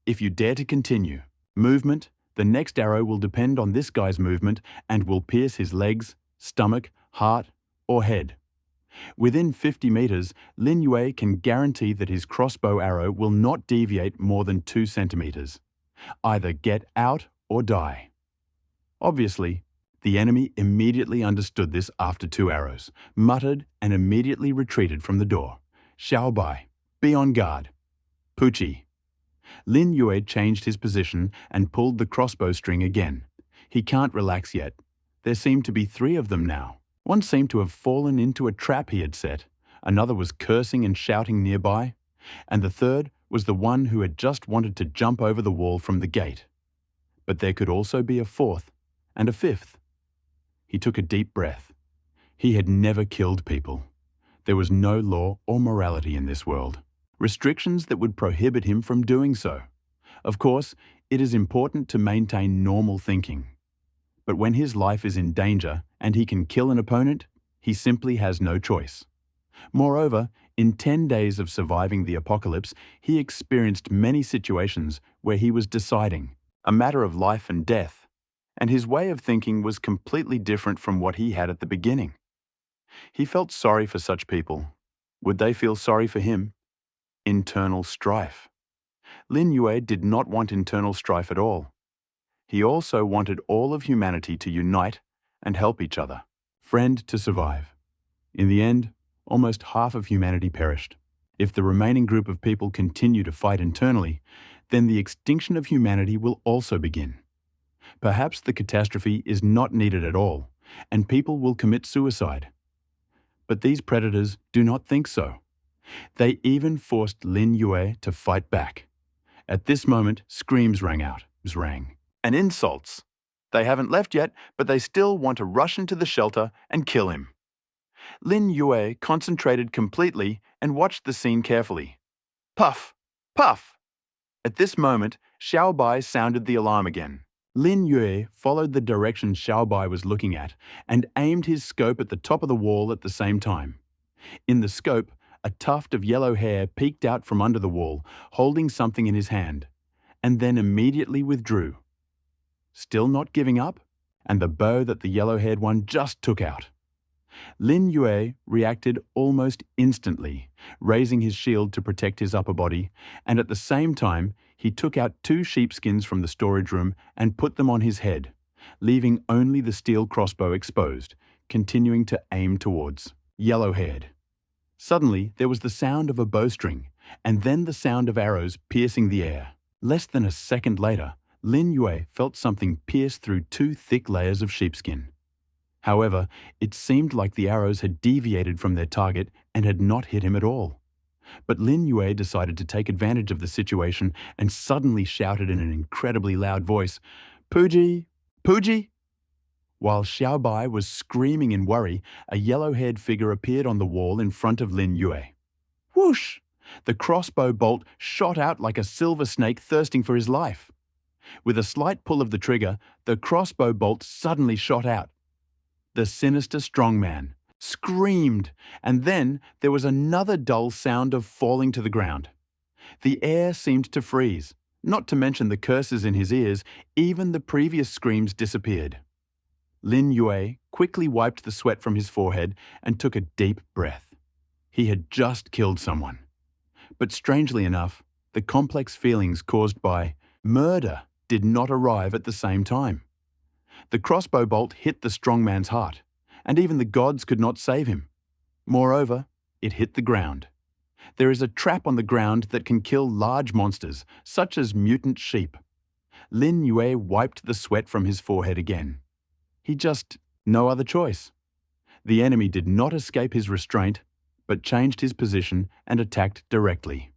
If you dare to continue movement, the next arrow will depend on this guy's movement and will pierce his legs, stomach, heart, or head. Within 50 meters, Lin Yue can guarantee that his crossbow arrow will not deviate more than 2 centimeters. Either get out or die. Obviously, the enemy immediately understood this after 2 arrows, muttered and immediately retreated from the door. Xiaobai, be on guard. Poochie. Lin Yue changed his position and pulled the crossbow string again. He can't relax yet. There seemed to be 3 of them now. One seemed to have fallen into a trap he had set. Another was cursing and shouting nearby. And the third was the one who had just wanted to jump over the wall from the gate. But there could also be a 4th and a 5th. He took a deep breath. He had never killed people. There was no law or morality in this world. Restrictions that would prohibit him from doing so. Of course, it is important to maintain normal thinking. But when his life is in danger and he can kill an opponent, he simply has no choice. Moreover, in 10 days of surviving the apocalypse, he experienced many situations where he was deciding, a matter of life and death, and his way of thinking was completely different from what he had at the beginning. He felt sorry for such people. Would they feel sorry for him? Internal strife. Lin Yue did not want internal strife at all. He also wanted all of humanity to unite and help each other, friend to survive. In the end, almost half of humanity perished. If the remaining group of people continue to fight internally, then the extinction of humanity will also begin. Perhaps the catastrophe is not needed at all, and people will commit suicide. But these predators do not think so. They even forced Lin Yue to fight back. At this moment, screams rang out, and insults. They haven't left yet, but they still want to rush into the shelter and kill him. Lin Yue concentrated completely and watched the scene carefully. Puff! Puff! At this moment, Xiao Bai sounded the alarm again. Lin Yue followed the direction Xiao Bai was looking at and aimed his scope at the top of the wall at the same time. In the scope, a tuft of yellow hair peeked out from under the wall, holding something in his hand, and then immediately withdrew. Still not giving up? And the bow that the yellow-haired one just took out. Lin Yue reacted almost instantly, raising his shield to protect his upper body, and at the same time, he took out 2 sheepskins from the storage room and put them on his head, leaving only the steel crossbow exposed, continuing to aim towards Yellow-haired. Suddenly, there was the sound of a bowstring, and then the sound of arrows piercing the air. Less than a second later, Lin Yue felt something pierce through 2 thick layers of sheepskin. However, it seemed like the arrows had deviated from their target and had not hit him at all. But Lin Yue decided to take advantage of the situation and suddenly shouted in an incredibly loud voice, "Puji! Puji!" While Xiao Bai was screaming in worry, a yellow-haired figure appeared on the wall in front of Lin Yue. Whoosh! The crossbow bolt shot out like a silver snake thirsting for his life. With a slight pull of the trigger, the crossbow bolt suddenly shot out. The sinister strongman screamed, and then there was another dull sound of falling to the ground. The air seemed to freeze, not to mention the curses in his ears. Even the previous screams disappeared. Lin Yue quickly wiped the sweat from his forehead and took a deep breath. He had just killed someone. But strangely enough, the complex feelings caused by murder did not arrive at the same time. The crossbow bolt hit the strongman's heart, and even the gods could not save him. Moreover, it hit the ground. There is a trap on the ground that can kill large monsters, such as mutant sheep. Lin Yue wiped the sweat from his forehead again. He just no other choice. The enemy did not escape his restraint, but changed his position and attacked directly.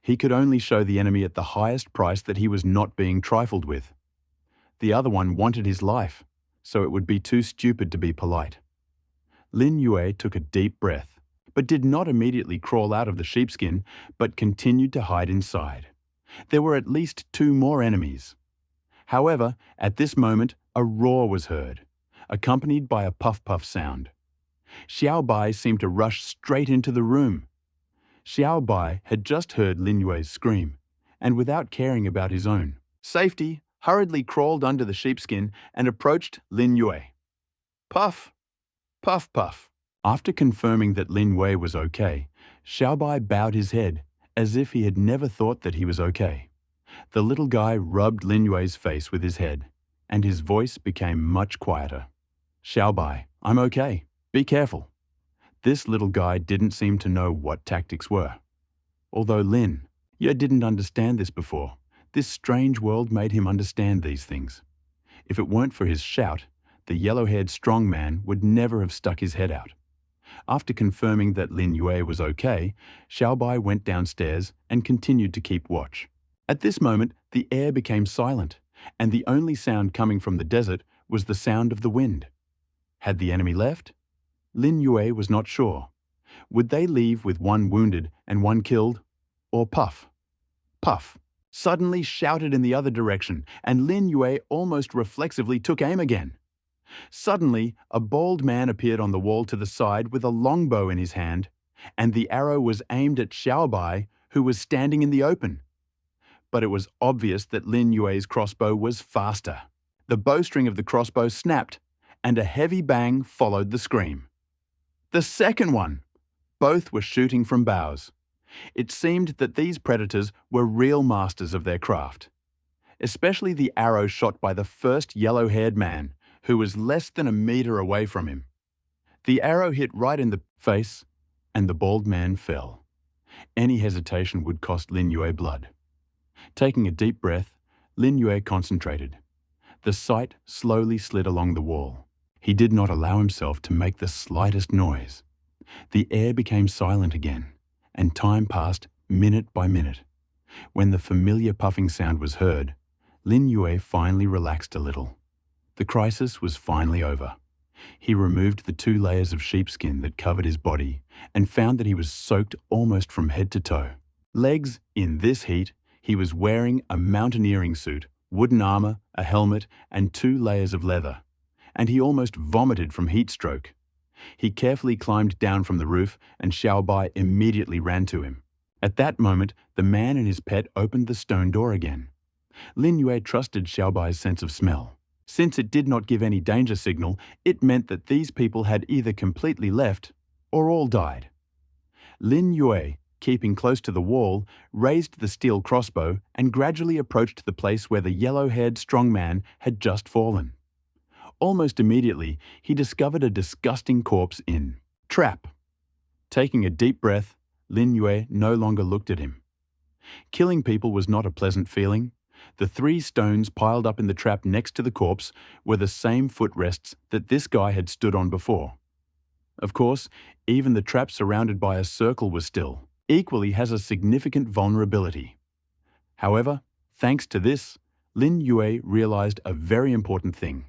He could only show the enemy at the highest price that he was not being trifled with. The other one wanted his life, so it would be too stupid to be polite. Lin Yue took a deep breath, but did not immediately crawl out of the sheepskin, but continued to hide inside. There were at least 2 more enemies. However, at this moment, a roar was heard, accompanied by a puff-puff sound. Xiao Bai seemed to rush straight into the room. Xiao Bai had just heard Lin Yue's scream, and without caring about his own safety, hurriedly crawled under the sheepskin and approached Lin Yue. Puff! Puff, puff. After confirming that Lin Yue was okay, Xiao Bai bowed his head as if he had never thought that he was okay. The little guy rubbed Lin Yue's face with his head, and his voice became much quieter. Xiao Bai, I'm okay. Be careful. This little guy didn't seem to know what tactics were. Although Lin Yue didn't understand this before, this strange world made him understand these things. If it weren't for his shout, the yellow-haired strong man would never have stuck his head out. After confirming that Lin Yue was okay, Xiao Bai went downstairs and continued to keep watch. At this moment, the air became silent, and the only sound coming from the desert was the sound of the wind. Had the enemy left? Lin Yue was not sure. Would they leave with 1 wounded and 1 killed? Or Puff? Puff suddenly shouted in the other direction, and Lin Yue almost reflexively took aim again. Suddenly, a bald man appeared on the wall to the side with a longbow in his hand, and the arrow was aimed at Xiao Bai, who was standing in the open. But it was obvious that Lin Yue's crossbow was faster. The bowstring of the crossbow snapped, and a heavy bang followed the scream. The second one! Both were shooting from bows. It seemed that these predators were real masters of their craft. Especially the arrow shot by the first yellow-haired man, who was less than a meter away from him. The arrow hit right in the face, and the bald man fell. Any hesitation would cost Lin Yue blood. Taking a deep breath, Lin Yue concentrated. The sight slowly slid along the wall. He did not allow himself to make the slightest noise. The air became silent again, and time passed minute by minute. When the familiar puffing sound was heard, Lin Yue finally relaxed a little. The crisis was finally over. He removed the 2 layers of sheepskin that covered his body and found that he was soaked almost from head to toe. Legs, in this heat, he was wearing a mountaineering suit, wooden armor, a helmet, and 2 layers of leather, and he almost vomited from heat stroke. He carefully climbed down from the roof, and Xiaobai immediately ran to him. At that moment, the man and his pet opened the stone door again. Lin Yue trusted Xiaobai's sense of smell. Since it did not give any danger signal, it meant that these people had either completely left or all died. Lin Yue, keeping close to the wall, raised the steel crossbow and gradually approached the place where the yellow-haired strong man had just fallen. Almost immediately, he discovered a disgusting corpse in trap. Taking a deep breath, Lin Yue no longer looked at him. Killing people was not a pleasant feeling. The 3 stones piled up in the trap next to the corpse were the same footrests that this guy had stood on before. Of course, even the trap surrounded by a circle was still, equally has a significant vulnerability. However, thanks to this, Lin Yue realized a very important thing.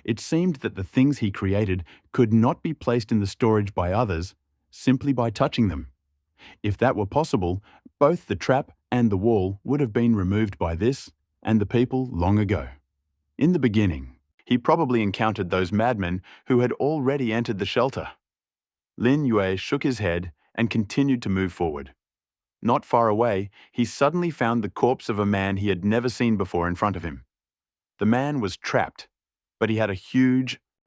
It seemed that the things he created could not be placed in the storage by others simply by touching them. If that were possible, both the trap and the wall would have been removed by this and the people long ago. In the beginning, he probably encountered those madmen who had already entered the shelter. Lin Yue shook his head and continued to move forward. Not far away, he suddenly found the corpse of a man he had never seen before in front of him. The man was trapped, but he had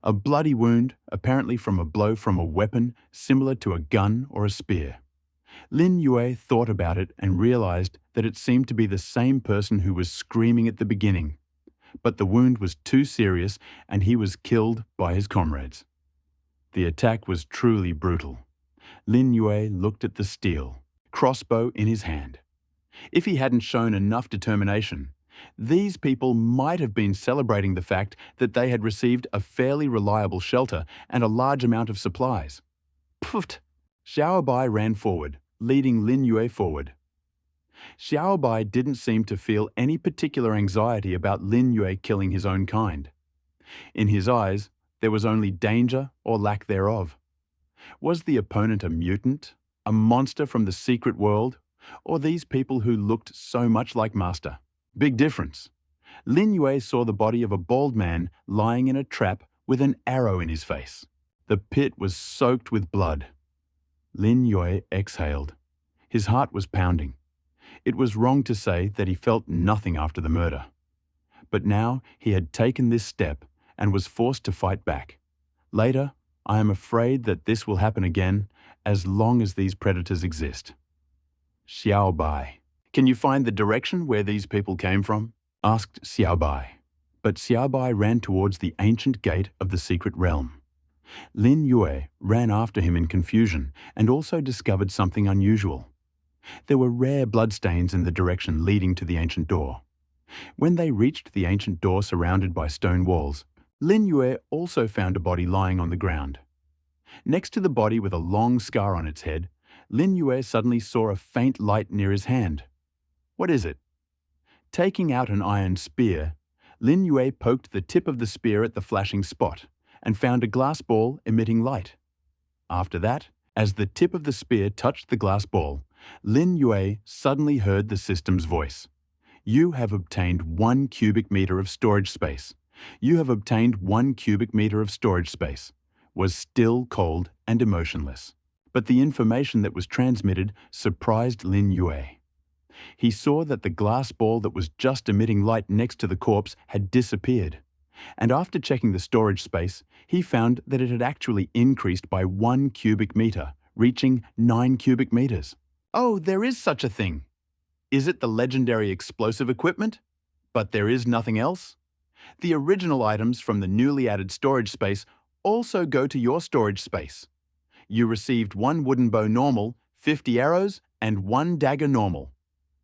a bloody wound, apparently from a blow from a weapon similar to a gun or a spear. Lin Yue thought about it and realized that it seemed to be the same person who was screaming at the beginning. But the wound was too serious and he was killed by his comrades. The attack was truly brutal. Lin Yue looked at the steel crossbow in his hand. If he hadn't shown enough determination, these people might have been celebrating the fact that they had received a fairly reliable shelter and a large amount of supplies. Pfft! Xiaobai ran forward, leading Lin Yue forward. Xiaobai didn't seem to feel any particular anxiety about Lin Yue killing his own kind. In his eyes, there was only danger or lack thereof. Was the opponent a mutant, a monster from the secret world, or these people who looked so much like Master? Big difference. Lin Yue saw the body of a bald man lying in a trap with an arrow in his face. The pit was soaked with blood. Lin Yue exhaled. His heart was pounding. It was wrong to say that he felt nothing after the murder. But now he had taken this step and was forced to fight back. Later, I am afraid that this will happen again as long as these predators exist. Xiaobai. Can you find the direction where these people came from? Asked Xiaobai. But Xiaobai ran towards the ancient gate of the secret realm. Lin Yue ran after him in confusion and also discovered something unusual. There were rare bloodstains in the direction leading to the ancient door. When they reached the ancient door surrounded by stone walls, Lin Yue also found a body lying on the ground. Next to the body with a long scar on its head, Lin Yue suddenly saw a faint light near his hand. What is it? Taking out an iron spear, Lin Yue poked the tip of the spear at the flashing spot and found a glass ball emitting light. After that, as the tip of the spear touched the glass ball, Lin Yue suddenly heard the system's voice. You have obtained 1 cubic meter of storage space. You have obtained 1 cubic meter of storage space. Was still cold and emotionless. But the information that was transmitted surprised Lin Yue. He saw that the glass ball that was just emitting light next to the corpse had disappeared. And after checking the storage space, he found that it had actually increased by 1 cubic meter, reaching 9 cubic meters. Oh, there is such a thing. Is it the legendary explosive equipment? But there is nothing else? The original items from the newly added storage space also go to your storage space. You received 1 wooden bow normal, 50 arrows, and 1 dagger normal.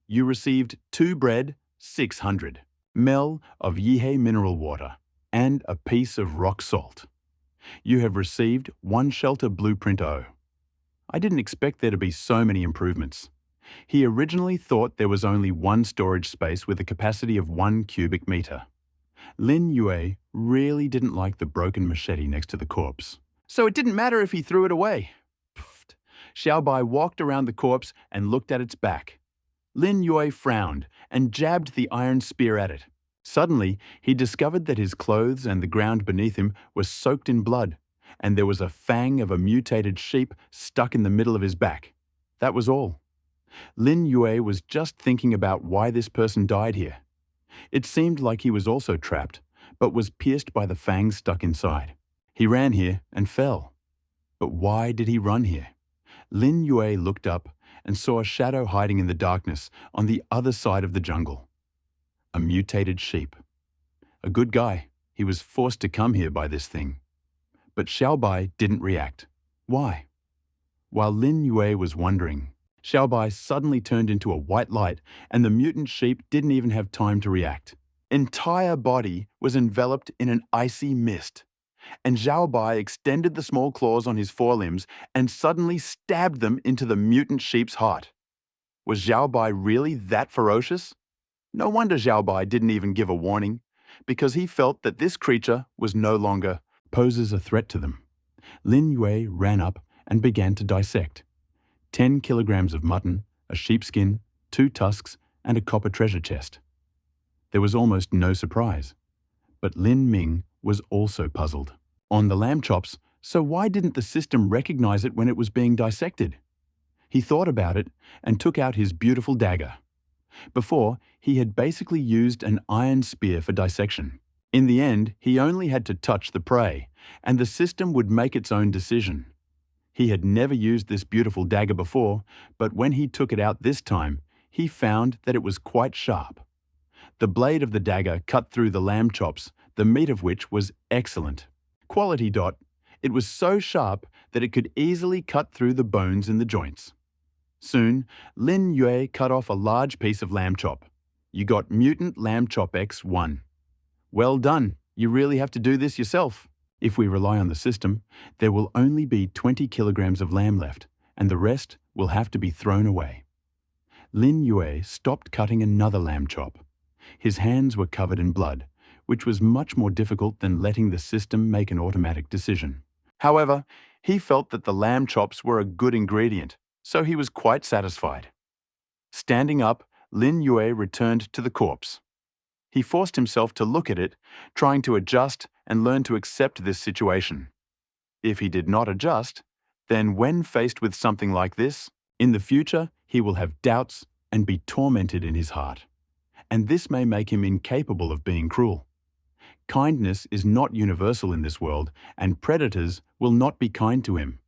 You received 2 bread, 600 ml of Yihei mineral water, and a piece of rock salt. You have received 1 shelter blueprint O. I didn't expect there to be so many improvements. He originally thought there was only 1 storage space with a capacity of 1 cubic meter. Lin Yue really didn't like the broken machete next to the corpse. So it didn't matter if he threw it away. Pfft. Xiaobai walked around the corpse and looked at its back. Lin Yue frowned and jabbed the iron spear at it. Suddenly, he discovered that his clothes and the ground beneath him were soaked in blood, and there was a fang of a mutated sheep stuck in the middle of his back. That was all. Lin Yue was just thinking about why this person died here. It seemed like he was also trapped, but was pierced by the fangs stuck inside. He ran here and fell. But why did he run here? Lin Yue looked up and saw a shadow hiding in the darkness on the other side of the jungle. A mutated sheep. A good guy. He was forced to come here by this thing. But Xiaobai didn't react. Why? While Lin Yue was wondering, Xiaobai suddenly turned into a white light, and the mutant sheep didn't even have time to react. Entire body was enveloped in an icy mist, and Xiaobai extended the small claws on his forelimbs and suddenly stabbed them into the mutant sheep's heart. Was Xiaobai really that ferocious? No wonder Xiaobai didn't even give a warning, because he felt that this creature was no longer poses a threat to them. Lin Yue ran up and began to dissect. 10 kilograms of mutton, a sheepskin, 2 tusks, and a copper treasure chest. There was almost no surprise. But Lin Ming was also puzzled. On the lamb chops, so why didn't the system recognize it when it was being dissected? He thought about it and took out his beautiful dagger. Before, he had basically used an iron spear for dissection. In the end, he only had to touch the prey, and the system would make its own decision. He had never used this beautiful dagger before, but when he took it out this time, he found that it was quite sharp. The blade of the dagger cut through the lamb chops, the meat of which was excellent. Quality. It was so sharp that it could easily cut through the bones in the joints. Soon, Lin Yue cut off a large piece of lamb chop. You got Mutant Lamb Chop X1. Well done, you really have to do this yourself. If we rely on the system, there will only be 20 kilograms of lamb left, and the rest will have to be thrown away. Lin Yue stopped cutting another lamb chop. His hands were covered in blood, which was much more difficult than letting the system make an automatic decision. However, he felt that the lamb chops were a good ingredient, so he was quite satisfied. Standing up, Lin Yue returned to the corpse. He forced himself to look at it, trying to adjust and learn to accept this situation. If he did not adjust, then when faced with something like this, in the future he will have doubts and be tormented in his heart. And this may make him incapable of being cruel. Kindness is not universal in this world, and predators will not be kind to him.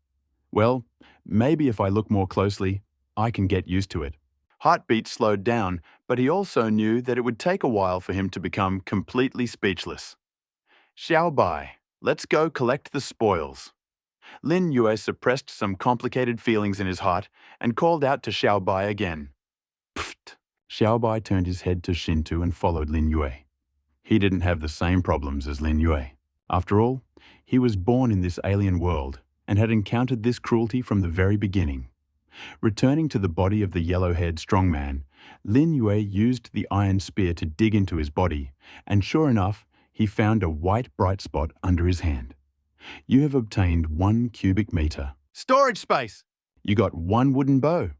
Well, maybe if I look more closely, I can get used to it. Heartbeat slowed down, but he also knew that it would take a while for him to become completely speechless. Xiaobai, let's go collect the spoils. Lin Yue suppressed some complicated feelings in his heart and called out to Xiaobai again. Pfft! Xiaobai turned his head to Shintu and followed Lin Yue. He didn't have the same problems as Lin Yue. After all, he was born in this alien world and had encountered this cruelty from the very beginning. Returning to the body of the yellow-haired strongman, Lin Yue used the iron spear to dig into his body, and sure enough, he found a white bright spot under his hand. You have obtained 1 cubic meter. Storage space! You got 1 wooden bow.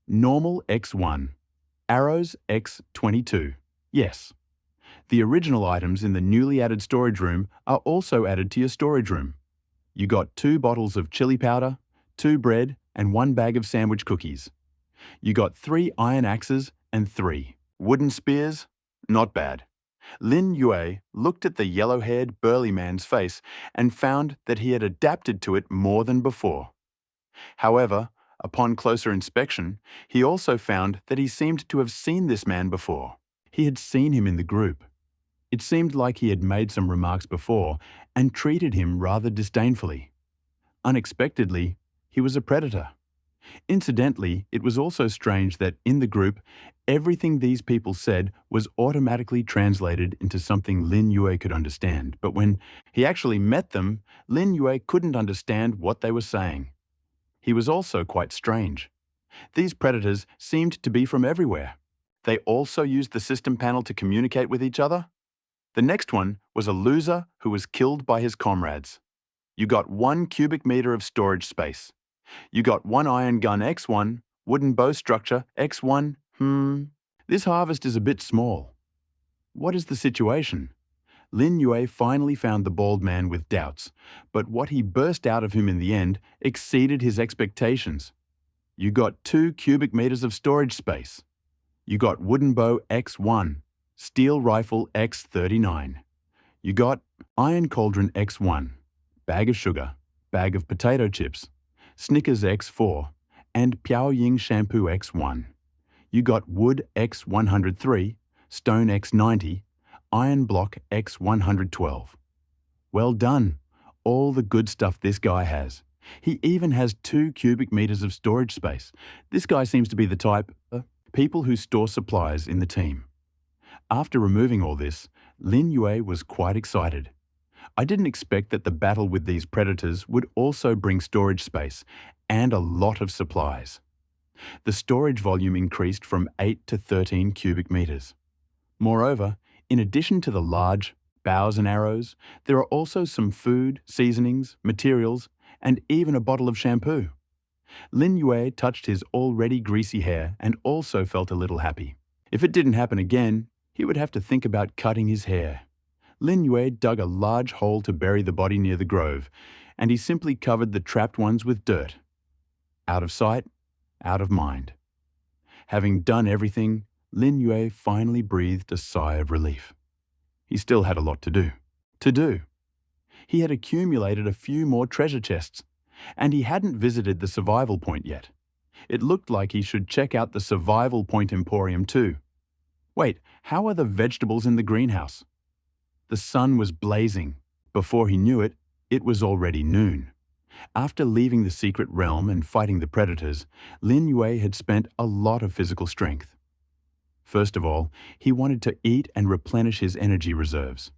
Normal X1. Arrows X22. Yes. The original items in the newly added storage room are also added to your storage room. You got 2 bottles of chili powder, 2 bread, and 1 bag of sandwich cookies. You got 3 iron axes and 3 wooden spears. Not bad. Lin Yue looked at the yellow-haired burly man's face and found that he had adapted to it more than before. However, upon closer inspection, he also found that he seemed to have seen this man before. He had seen him in the group. It seemed like he had made some remarks before and treated him rather disdainfully. Unexpectedly, he was a predator. Incidentally, it was also strange that in the group, everything these people said was automatically translated into something Lin Yue could understand. But when he actually met them, Lin Yue couldn't understand what they were saying. He was also quite strange. These predators seemed to be from everywhere. They also used the system panel to communicate with each other. The next one was a loser who was killed by his comrades. You got 1 cubic meter of storage space. You got 1 iron gun X1, wooden bow structure X1. This harvest is a bit small. What is the situation? Lin Yue finally found the bald man with doubts, but what he burst out of him in the end exceeded his expectations. You got 2 cubic meters of storage space. You got wooden bow X1, steel rifle X39. You got iron cauldron X1, bag of sugar, bag of potato chips, Snickers X4, and Piaoying shampoo X1. You got wood X103, stone X90, iron block X112. Well done. All the good stuff this guy has. He even has 2 cubic meters of storage space. This guy seems to be the type of people who store supplies in the team. After removing all this, Lin Yue was quite excited. I didn't expect that the battle with these predators would also bring storage space and a lot of supplies. The storage volume increased from 8 to 13 cubic meters. Moreover, in addition to the large bows and arrows, there are also some food, seasonings, materials, and even a bottle of shampoo. Lin Yue touched his already greasy hair and also felt a little happy. If it didn't happen again, he would have to think about cutting his hair. Lin Yue dug a large hole to bury the body near the grove, and he simply covered the trapped ones with dirt. Out of sight, out of mind. Having done everything, Lin Yue finally breathed a sigh of relief. He still had a lot to do. He had accumulated a few more treasure chests, and he hadn't visited the survival point yet. It looked like he should check out the survival point emporium too. Wait, how are the vegetables in the greenhouse? The sun was blazing. Before he knew it, it was already noon. After leaving the secret realm and fighting the predators, Lin Yue had spent a lot of physical strength. First of all, he wanted to eat and replenish his energy reserves.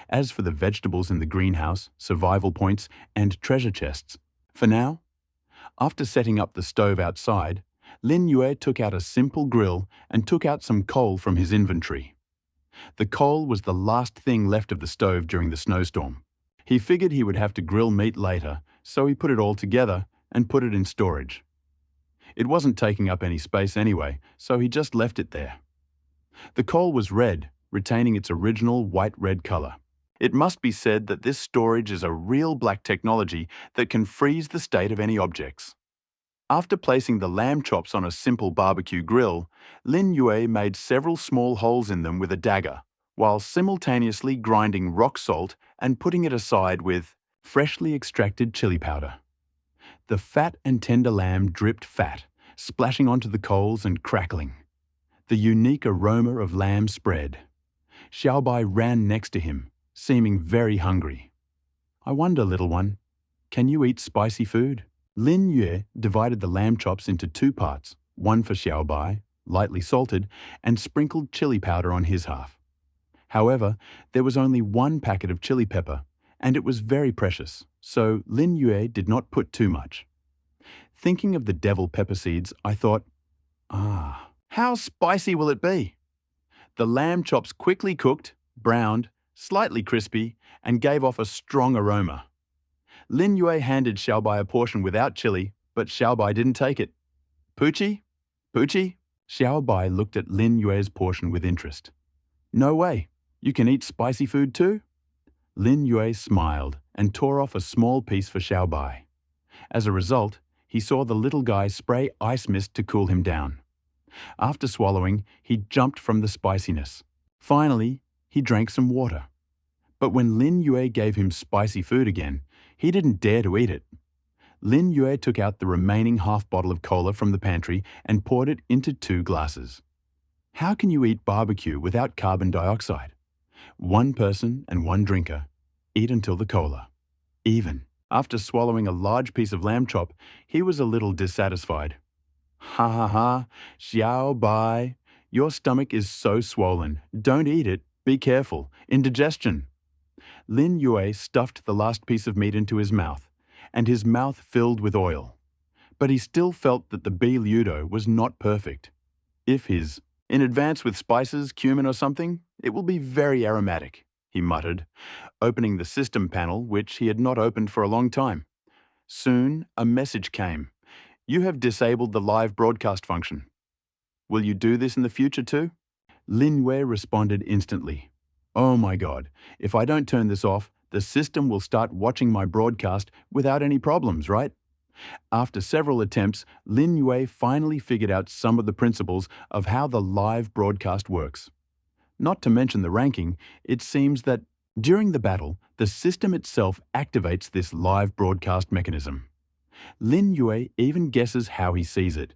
As for the vegetables in the greenhouse, survival points, and treasure chests, for now, after setting up the stove outside, Lin Yue took out a simple grill and took out some coal from his inventory. The coal was the last thing left of the stove during the snowstorm. He figured he would have to grill meat later, so he put it all together and put it in storage. It wasn't taking up any space anyway, so he just left it there. The coal was red, retaining its original white-red color. It must be said that this storage is a real black technology that can freeze the state of any objects. After placing the lamb chops on a simple barbecue grill, Lin Yue made several small holes in them with a dagger, while simultaneously grinding rock salt and putting it aside with freshly extracted chili powder. The fat and tender lamb dripped fat, splashing onto the coals and crackling. The unique aroma of lamb spread. Xiaobai ran next to him, seeming very hungry. I wonder, little one, can you eat spicy food? Lin Yue divided the lamb chops into 2 parts, one for Xiaobai, lightly salted, and sprinkled chili powder on his half. However, there was only 1 packet of chili pepper, and it was very precious, so Lin Yue did not put too much. Thinking of the devil pepper seeds, I thought, how spicy will it be? The lamb chops quickly cooked, browned, slightly crispy, and gave off a strong aroma. Lin Yue handed Xiaobai a portion without chili, but Xiaobai didn't take it. Poochie? Poochie? Xiaobai looked at Lin Yue's portion with interest. No way, you can eat spicy food too? Lin Yue smiled and tore off a small piece for Xiaobai. As a result, he saw the little guy spray ice mist to cool him down. After swallowing, he jumped from the spiciness. Finally, he drank some water. But when Lin Yue gave him spicy food again, he didn't dare to eat it. Lin Yue took out the remaining half bottle of cola from the pantry and poured it into 2 glasses. How can you eat barbecue without carbon dioxide? 1 person and 1 drinker. Eat until the cola. Even. After swallowing a large piece of lamb chop, he was a little dissatisfied. Ha ha ha, Xiaobai, your stomach is so swollen. Don't eat it. Be careful. Indigestion. Lin Yue stuffed the last piece of meat into his mouth, and his mouth filled with oil. But he still felt that the beef liudo was not perfect. If he's in advance with spices, cumin or something, it will be very aromatic. he muttered, opening the system panel which he had not opened for a long time. Soon, a message came. You have disabled the live broadcast function. Will you do this in the future too? Lin Yue responded instantly. Oh my God, if I don't turn this off, the system will start watching my broadcast without any problems, right? After several attempts, Lin Yue finally figured out some of the principles of how the live broadcast works. Not to mention the ranking, it seems that during the battle, the system itself activates this live broadcast mechanism. Lin Yue even guesses how he sees it.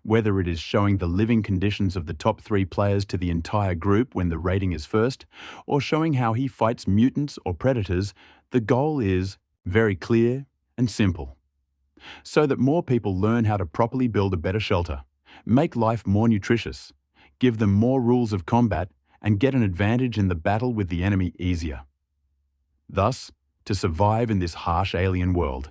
Whether it is showing the living conditions of the top 3 players to the entire group when the rating is first, or showing how he fights mutants or predators, the goal is very clear and simple. So that more people learn how to properly build a better shelter, make life more nutritious, give them more rules of combat, and get an advantage in the battle with the enemy easier. Thus, to survive in this harsh alien world.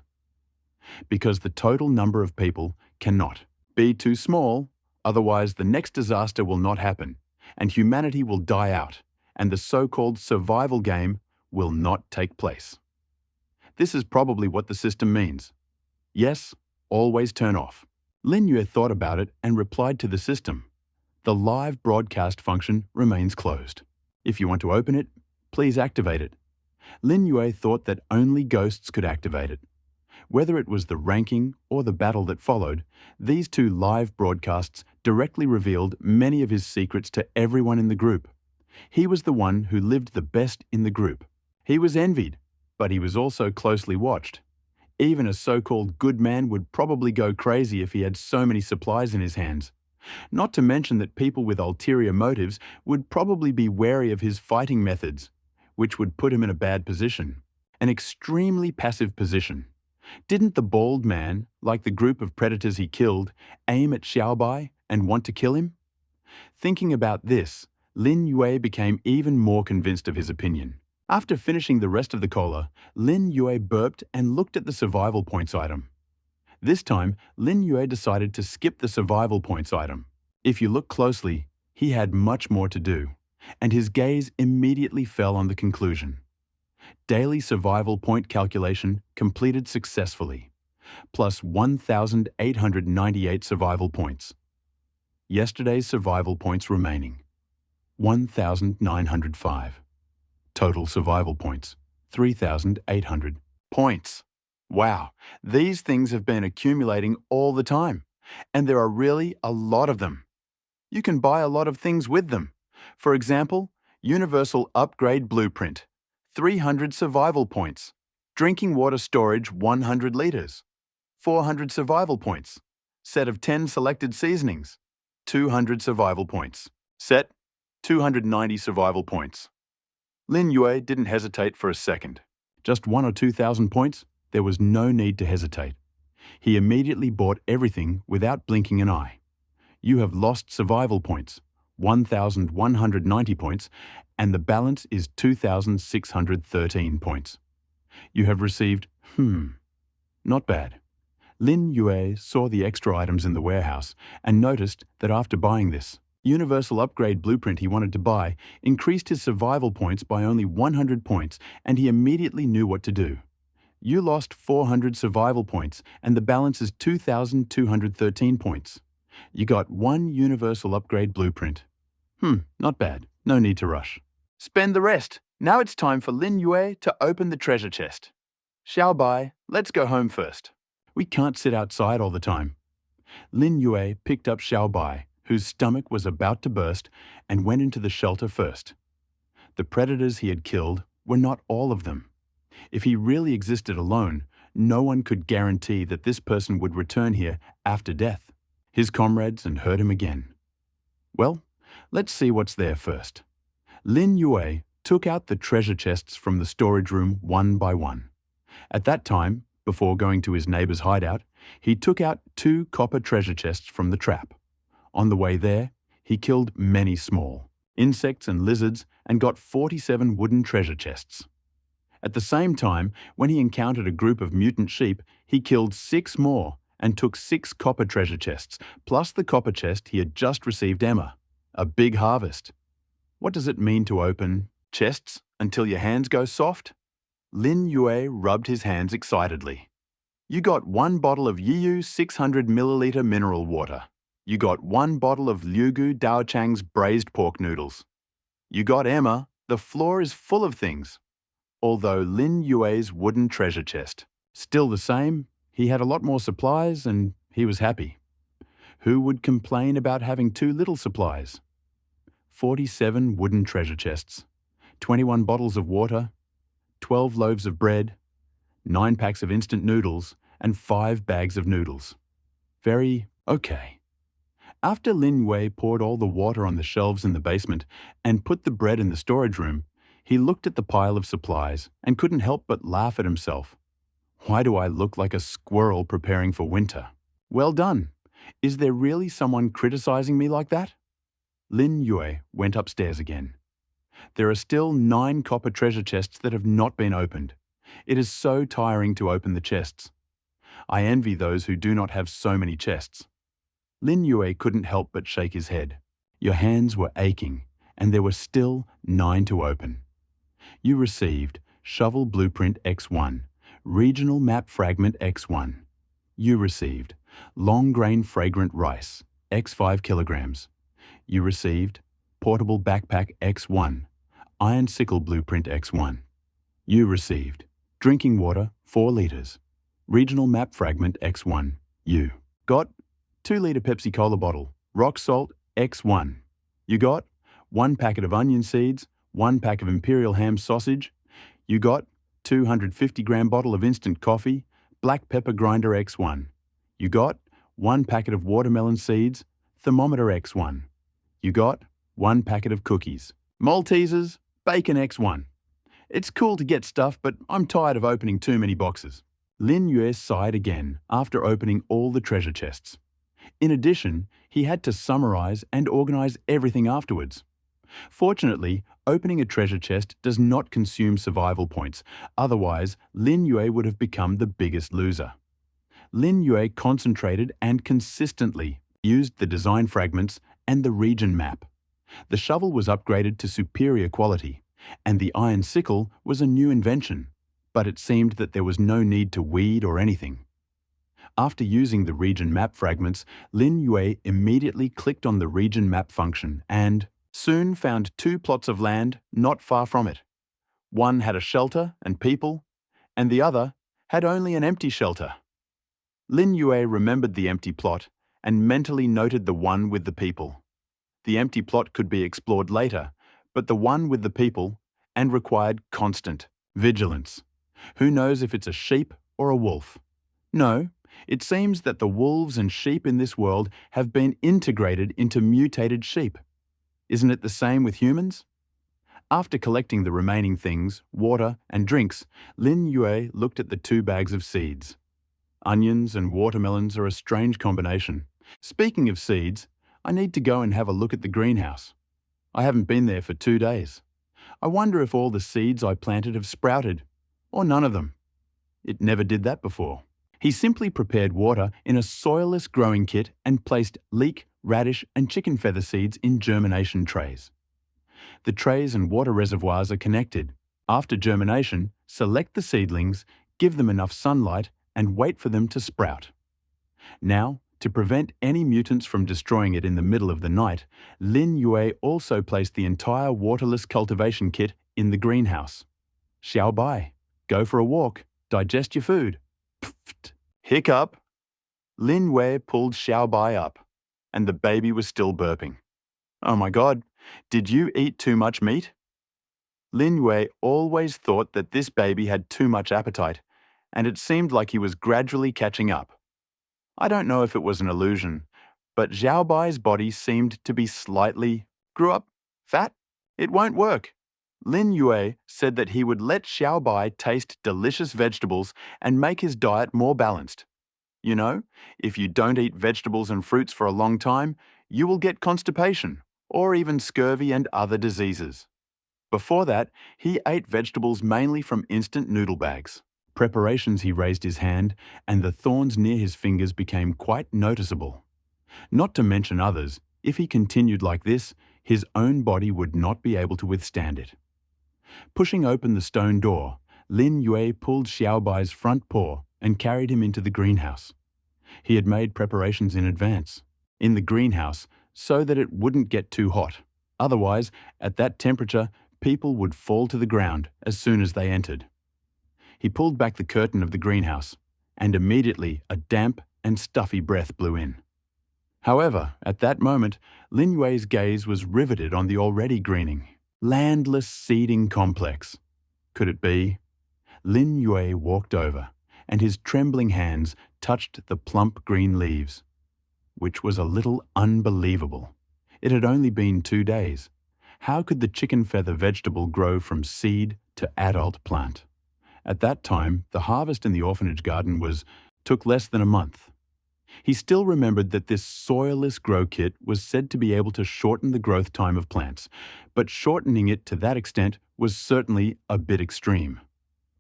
Because the total number of people cannot be too small, otherwise the next disaster will not happen, and humanity will die out, and the so-called survival game will not take place. This is probably what the system means. Yes, always turn off. Lin Yue thought about it and replied to the system. The live broadcast function remains closed. If you want to open it, please activate it. Lin Yue thought that only ghosts could activate it. Whether it was the ranking or the battle that followed, these 2 live broadcasts directly revealed many of his secrets to everyone in the group. He was the one who lived the best in the group. He was envied, but he was also closely watched. Even a so-called good man would probably go crazy if he had so many supplies in his hands. Not to mention that people with ulterior motives would probably be wary of his fighting methods, which would put him in a bad position. An extremely passive position. Didn't the bald man, like the group of predators he killed, aim at Xiaobai and want to kill him? Thinking about this, Lin Yue became even more convinced of his opinion. After finishing the rest of the cola, Lin Yue burped and looked at the survival points item. This time, Lin Yue decided to skip the survival points item. If you look closely, he had much more to do, and his gaze immediately fell on the conclusion. Daily survival point calculation completed successfully, plus 1,898 survival points. Yesterday's survival points remaining, 1,905. Total survival points, 3,800 points. Wow, these things have been accumulating all the time, and there are really a lot of them. You can buy a lot of things with them. For example, Universal Upgrade Blueprint, 300 survival points. Drinking water storage 100 liters, 400 survival points. Set of 10 selected seasonings, 200 survival points. Set, 290 survival points. Lin Yue didn't hesitate for a second. Just 1,000 or 2,000 points? There was no need to hesitate. He immediately bought everything without blinking an eye. You have lost survival points, 1,190 points, and the balance is 2,613 points. You have received, not bad. Lin Yue saw the extra items in the warehouse and noticed that after buying this, Universal Upgrade Blueprint he wanted to buy increased his survival points by only 100 points, and he immediately knew what to do. You lost 400 survival points, and the balance is 2,213 points. You got 1 Universal Upgrade Blueprint. Not bad. No need to rush. Spend the rest. Now it's time for Lin Yue to open the treasure chest. Xiaobai, let's go home first. We can't sit outside all the time. Lin Yue picked up Xiaobai, whose stomach was about to burst, and went into the shelter first. The predators he had killed were not all of them. If he really existed alone, no one could guarantee that this person would return here after death, his comrades, and hurt him again. Well, let's see what's there first. Lin Yue took out the treasure chests from the storage room one by one. At that time, before going to his neighbor's hideout, he took out 2 copper treasure chests from the trap. On the way there, he killed many small insects and lizards and got 47 wooden treasure chests. At the same time, when he encountered a group of mutant sheep, he killed 6 more and took 6 copper treasure chests, plus the copper chest he had just received Emma. A big harvest. What does it mean to open chests until your hands go soft? Lin Yue rubbed his hands excitedly. You got 1 bottle of Yiyu 600 milliliter mineral water. You got 1 bottle of Liugu Daochang's braised pork noodles. You got Emma, the floor is full of things. Although Lin Yue's wooden treasure chest. Still the same, he had a lot more supplies and he was happy. Who would complain about having too little supplies? 47 wooden treasure chests, 21 bottles of water, 12 loaves of bread, 9 packs of instant noodles, and 5 bags of noodles. Very okay. After Lin Yue poured all the water on the shelves in the basement and put the bread in the storage room, he looked at the pile of supplies and couldn't help but laugh at himself. Why do I look like a squirrel preparing for winter? Well done. Is there really someone criticizing me like that? Lin Yue went upstairs again. There are still 9 copper treasure chests that have not been opened. It is so tiring to open the chests. I envy those who do not have so many chests. Lin Yue couldn't help but shake his head. Your hands were aching, and there were still 9 to open. You received Shovel Blueprint X1, Regional Map Fragment X1. You received Long Grain Fragrant Rice, X5 kilograms. You received Portable Backpack X1, Iron Sickle Blueprint X1. You received Drinking Water 4 liters, Regional Map Fragment X1. You got 2-liter Pepsi Cola bottle, Rock Salt X1. You got 1 packet of onion seeds, 1 pack of Imperial ham sausage. You got 250-gram bottle of instant coffee, Black Pepper Grinder X1. You got 1 packet of watermelon seeds, Thermometer X1. You got 1 packet of cookies, Maltesers, Bacon X1. It's cool to get stuff, but I'm tired of opening too many boxes. Lin Yue sighed again after opening all the treasure chests. In addition, he had to summarize and organize everything afterwards. Fortunately, opening a treasure chest does not consume survival points, otherwise Lin Yue would have become the biggest loser. Lin Yue concentrated and consistently used the design fragments and the region map. The shovel was upgraded to superior quality, and the iron sickle was a new invention, but it seemed that there was no need to weed or anything. After using the region map fragments, Lin Yue immediately clicked on the region map function and soon found 2 plots of land not far from it. One had a shelter and people, and the other had only an empty shelter. Lin Yue remembered the empty plot and mentally noted the one with the people. The empty plot could be explored later, but the one with the people and required constant vigilance. Who knows if it's a sheep or a wolf? No, it seems that the wolves and sheep in this world have been integrated into mutated sheep. Isn't it the same with humans? After collecting the remaining things, water and drinks, Lin Yue looked at the 2 bags of seeds. Onions and watermelons are a strange combination. Speaking of seeds, I need to go and have a look at the greenhouse. I haven't been there for 2 days. I wonder if all the seeds I planted have sprouted, or none of them. It never did that before. He simply prepared water in a soilless growing kit and placed leek, radish and chicken feather seeds in germination trays. The trays and water reservoirs are connected. After germination, select the seedlings, give them enough sunlight and wait for them to sprout. Now, to prevent any mutants from destroying it in the middle of the night, Lin Yue also placed the entire waterless cultivation kit in the greenhouse. Xiao Bai, go for a walk, digest your food. Pfft. Hiccup. Lin Yue pulled Xiao Bai up, and the baby was still burping. Oh my God, did you eat too much meat? Lin Yue always thought that this baby had too much appetite, and it seemed like he was gradually catching up. I don't know if it was an illusion, but Xiao Bai's body seemed to be slightly grew up, fat. It won't work. Lin Yue said that he would let Xiao Bai taste delicious vegetables and make his diet more balanced. You know, if you don't eat vegetables and fruits for a long time, you will get constipation or even scurvy and other diseases. Before that, he ate vegetables mainly from instant noodle bags. Preparations, he raised his hand, and the thorns near his fingers became quite noticeable. Not to mention others, if he continued like this, his own body would not be able to withstand it. Pushing open the stone door, Lin Yue pulled Xiaobai's front paw and carried him into the greenhouse. He had made preparations in advance, in the greenhouse, so that it wouldn't get too hot. Otherwise, at that temperature, people would fall to the ground as soon as they entered. He pulled back the curtain of the greenhouse, and immediately a damp and stuffy breath blew in. However, at that moment, Lin Yue's gaze was riveted on the already greening, landless seeding complex. Could it be? Lin Yue walked over, and his trembling hands touched the plump green leaves, which was a little unbelievable. It had only been 2 days. How could the chicken feather vegetable grow from seed to adult plant? At that time, the harvest in the orphanage garden took less than a month. He still remembered that this soilless grow kit was said to be able to shorten the growth time of plants, but shortening it to that extent was certainly a bit extreme.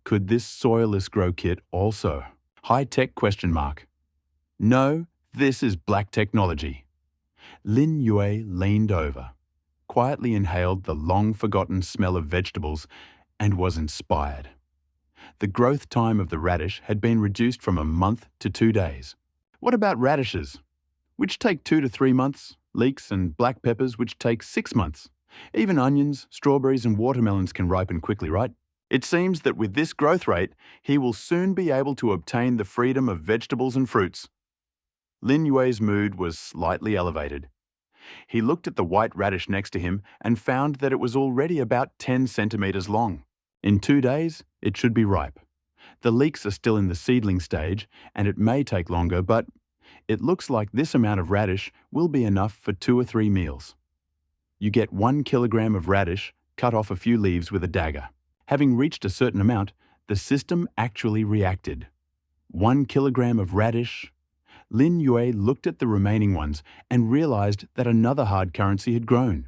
Could this soilless grow kit also? High-tech ? No, this is black technology. Lin Yue leaned over, quietly inhaled the long-forgotten smell of vegetables, and was inspired. The growth time of the radish had been reduced from a month to 2 days. What about radishes, which take 2 to 3 months, leeks and black peppers, which take 6 months? Even onions, strawberries and watermelons can ripen quickly, right? It seems that with this growth rate, he will soon be able to obtain the freedom of vegetables and fruits. Lin Yue's mood was slightly elevated. He looked at the white radish next to him and found that it was already about 10 centimeters long. In 2 days, it should be ripe. The leeks are still in the seedling stage, and it may take longer, but it looks like this amount of radish will be enough for 2 or 3 meals. You get 1 kilogram of radish, cut off a few leaves with a dagger. Having reached a certain amount, the system actually reacted. 1 kilogram of radish. Lin Yue looked at the remaining ones and realized that another hard currency had grown.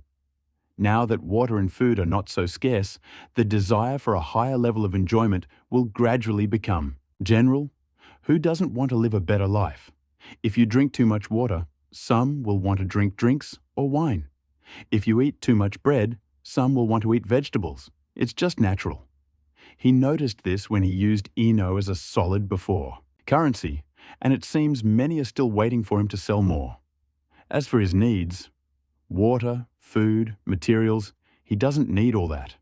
Now that water and food are not so scarce, the desire for a higher level of enjoyment will gradually become general. Who doesn't want to live a better life? If you drink too much water, some will want to drink drinks or wine. If you eat too much bread, some will want to eat vegetables. It's just natural. He noticed this when he used Eno as a solid before currency, and it seems many are still waiting for him to sell more. As for his needs, water, food, materials, he doesn't need all that.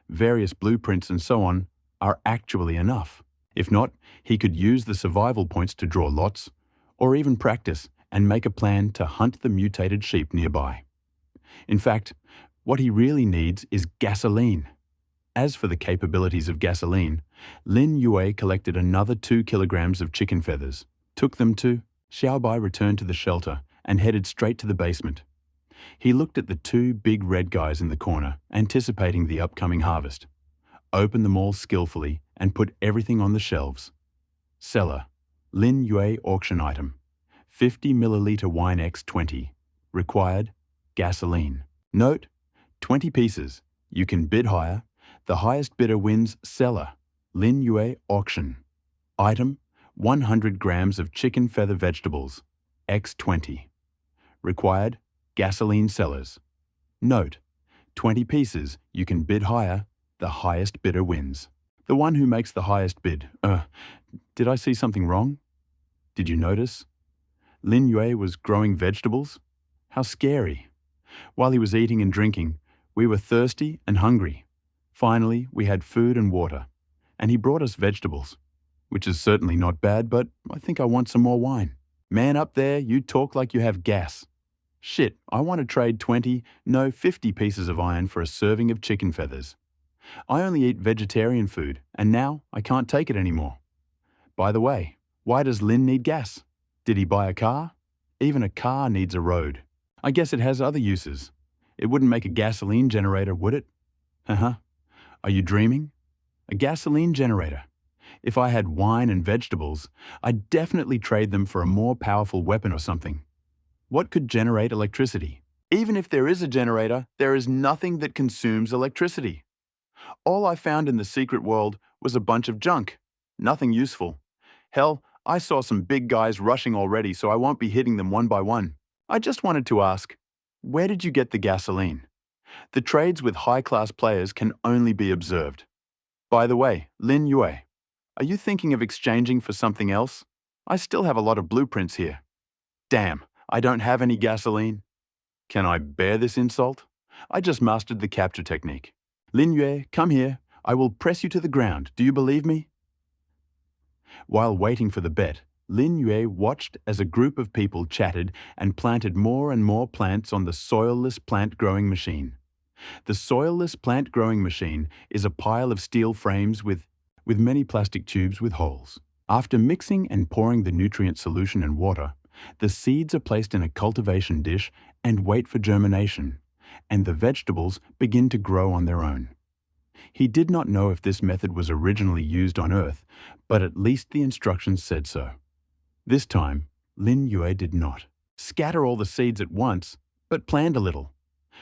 Various blueprints and so on are actually enough. If not, he could use the survival points to draw lots, or even practice and make a plan to hunt the mutated sheep nearby. In fact, what he really needs is gasoline. As for the capabilities of gasoline, Lin Yue collected another 2 kilograms of chicken feathers, took them to Xiaobai, returned to the shelter, and headed straight to the basement. He looked at the 2 big red guys in the corner, anticipating the upcoming harvest, opened them all skillfully, and put everything on the shelves. Seller, Lin Yue auction item, 50 milliliter wine X20. Required, gasoline. Note, 20 pieces. You can bid higher. The highest bidder wins. Seller, Lin Yue auction. Item, 100 grams of chicken feather vegetables, X20. Required, gasoline sellers. Note, 20 pieces. You can bid higher. The highest bidder wins. The one who makes the highest bid. Did I see something wrong? Did you notice? Lin Yue was growing vegetables? How scary. While he was eating and drinking, we were thirsty and hungry. Finally, we had food and water, and he brought us vegetables, which is certainly not bad, but I think I want some more wine. Man up there, you talk like you have gas. Shit, I want to trade 50 pieces of iron for a serving of chicken feathers. I only eat vegetarian food, and now I can't take it anymore. By the way, why does Lin need gas? Did he buy a car? Even a car needs a road. I guess it has other uses. It wouldn't make a gasoline generator, would it? Are you dreaming? A gasoline generator. If I had wine and vegetables, I'd definitely trade them for a more powerful weapon or something. What could generate electricity? Even if there is a generator, there is nothing that consumes electricity. All I found in the secret world was a bunch of junk. Nothing useful. Hell, I saw some big guys rushing already, so I won't be hitting them one by one. I just wanted to ask, where did you get the gasoline? The trades with high-class players can only be observed. By the way, Lin Yue, are you thinking of exchanging for something else? I still have a lot of blueprints here. Damn, I don't have any gasoline. Can I bear this insult? I just mastered the capture technique. Lin Yue, come here. I will press you to the ground. Do you believe me? While waiting for the bet, Lin Yue watched as a group of people chatted and planted more and more plants on the soilless plant growing machine. The soilless plant growing machine is a pile of steel frames with many plastic tubes with holes. After mixing and pouring the nutrient solution and water, the seeds are placed in a cultivation dish and wait for germination, and the vegetables begin to grow on their own. He did not know if this method was originally used on Earth, but at least the instructions said so. This time, Lin Yue did not scatter all the seeds at once, but planned a little.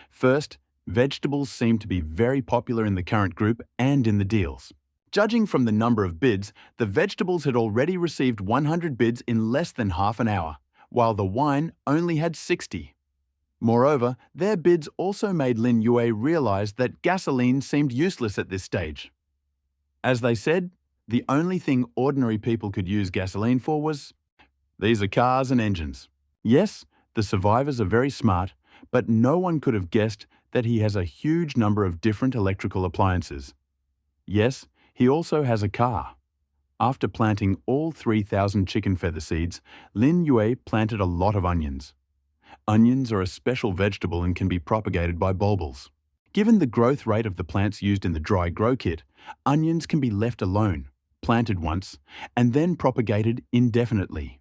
First, vegetables seemed to be very popular in the current group and in the deals. Judging from the number of bids, the vegetables had already received 100 bids in less than half an hour, while the wine only had 60. Moreover, their bids also made Lin Yue realize that gasoline seemed useless at this stage. As they said, the only thing ordinary people could use gasoline for was, these are cars and engines. Yes, the survivors are very smart, but no one could have guessed that he has a huge number of different electrical appliances. Yes, he also has a car. After planting all 3,000 chicken feather seeds, Lin Yue planted a lot of onions. Onions are a special vegetable and can be propagated by bulbils. Given the growth rate of the plants used in the dry grow kit, onions can be left alone, planted once, and then propagated indefinitely.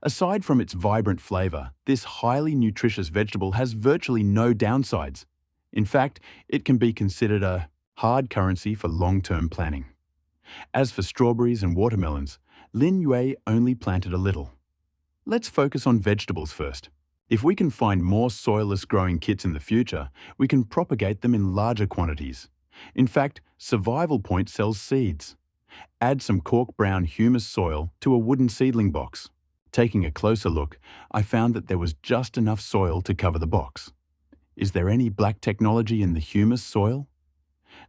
Aside from its vibrant flavor, this highly nutritious vegetable has virtually no downsides. In fact, it can be considered a hard currency for long-term planning. As for strawberries and watermelons, Lin Yue only planted a little. Let's focus on vegetables first. If we can find more soilless growing kits in the future, we can propagate them in larger quantities. In fact, Survival Point sells seeds. Add some cork brown humus soil to a wooden seedling box. Taking a closer look, I found that there was just enough soil to cover the box. Is there any black technology in the humus soil?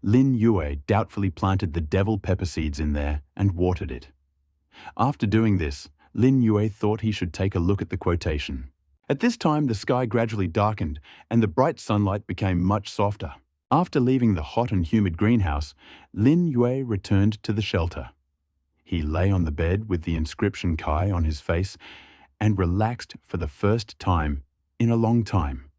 Lin Yue doubtfully planted the devil pepper seeds in there and watered it. After doing this, Lin Yue thought he should take a look at the quotation. At this time, the sky gradually darkened and the bright sunlight became much softer. After leaving the hot and humid greenhouse, Lin Yue returned to the shelter. He lay on the bed with the inscription Kai on his face and relaxed for the first time in a long time.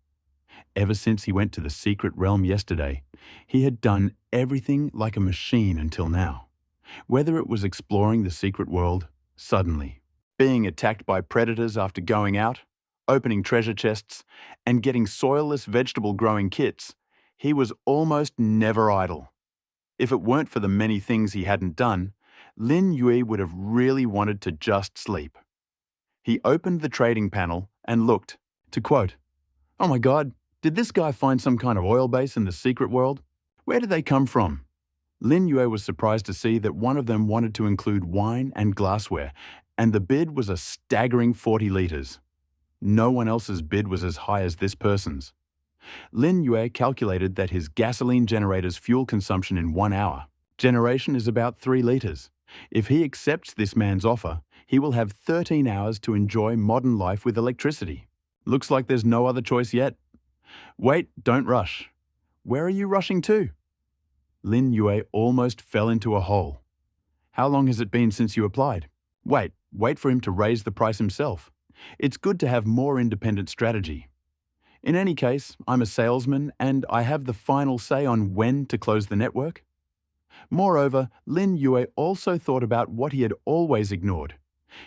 Ever since he went to the secret realm yesterday, he had done everything like a machine until now. Whether it was exploring the secret world, suddenly, being attacked by predators after going out, opening treasure chests, and getting soilless vegetable growing kits, he was almost never idle. If it weren't for the many things he hadn't done, Lin Yue would have really wanted to just sleep. He opened the trading panel and looked, to quote, "Oh my God, did this guy find some kind of oil base in the secret world? Where did they come from?" Lin Yue was surprised to see that one of them wanted to include wine and glassware, and the bid was a staggering 40 litres. No one else's bid was as high as this person's. Lin Yue calculated that his gasoline generator's fuel consumption in 1 hour generation is about 3 litres. If he accepts this man's offer, he will have 13 hours to enjoy modern life with electricity. Looks like there's no other choice yet. Wait, don't rush. Where are you rushing to? Lin Yue almost fell into a hole. How long has it been since you applied? Wait for him to raise the price himself. It's good to have more independent strategy. In any case, I'm a salesman and I have the final say on when to close the network. Moreover, Lin Yue also thought about what he had always ignored.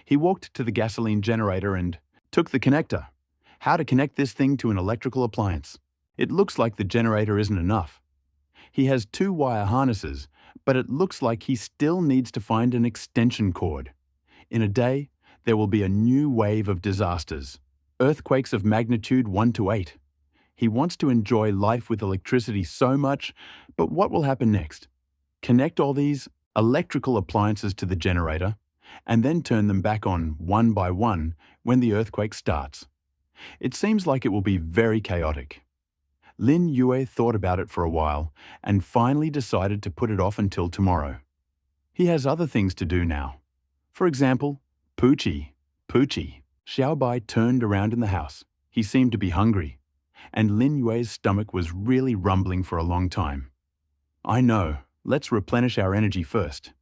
He walked to the gasoline generator and took the connector. How to connect this thing to an electrical appliance? It looks like the generator isn't enough. He has 2 wire harnesses, but it looks like he still needs to find an extension cord. In a day, there will be a new wave of disasters. Earthquakes of magnitude 1 to 8. He wants to enjoy life with electricity so much, but what will happen next? Connect all these electrical appliances to the generator, and then turn them back on one by one when the earthquake starts. It seems like it will be very chaotic. Lin Yue thought about it for a while and finally decided to put it off until tomorrow. He has other things to do now. For example, Poochie. Poochie. Xiaobai turned around in the house. He seemed to be hungry, and Lin Yue's stomach was really rumbling for a long time. I know. Let's replenish our energy first.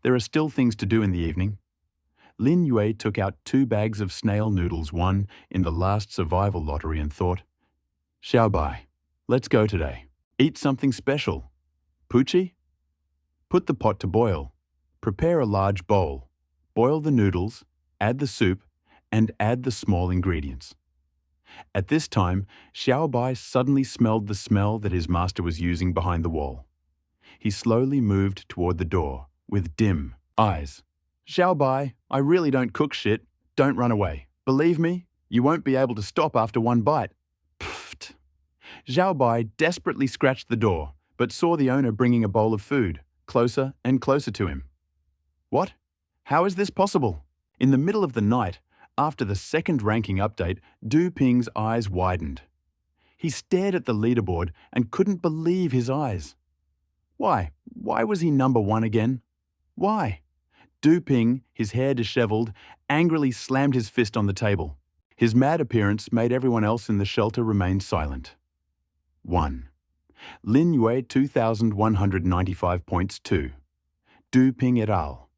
There are still things to do in the evening. Lin Yue took out 2 bags of snail noodles won in the last survival lottery and thought, Xiaobai, let's go today. Eat something special. Poochie? Put the pot to boil. Prepare a large bowl. Boil the noodles, add the soup, and add the small ingredients. At this time, Xiaobai suddenly smelled the smell that his master was using behind the wall. He slowly moved toward the door, with dim eyes. Xiaobai, I really don't cook shit. Don't run away. Believe me, you won't be able to stop after one bite. Pfft. Xiaobai desperately scratched the door, but saw the owner bringing a bowl of food, closer and closer to him. What? How is this possible? In the middle of the night, after the second ranking update, Du Ping's eyes widened. He stared at the leaderboard and couldn't believe his eyes. Why was he number 1 again? Why? Du Ping, his hair disheveled, angrily slammed his fist on the table. His mad appearance made everyone else in the shelter remain silent. 1. Lin Yue 2,195 points 2. Du Ping et al.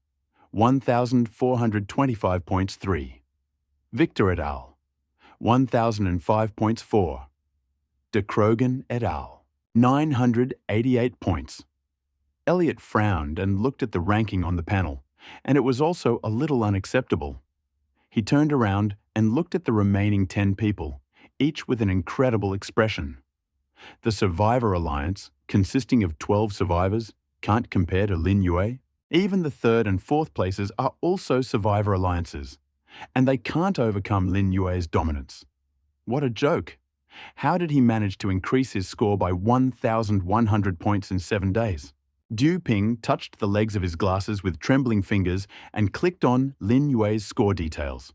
1,425 points 3. Victor et al. 1,005 points 4. De Krogan et al. 988 points. Elliot frowned and looked at the ranking on the panel, and it was also a little unacceptable. He turned around and looked at the remaining 10 people, each with an incredible expression. The Survivor Alliance, consisting of 12 survivors, can't compare to Lin Yue. Even the 3rd and 4th places are also Survivor Alliances, and they can't overcome Lin Yue's dominance. What a joke! How did he manage to increase his score by 1,100 points in 7 days? Du Ping touched the legs of his glasses with trembling fingers and clicked on Lin Yue's score details.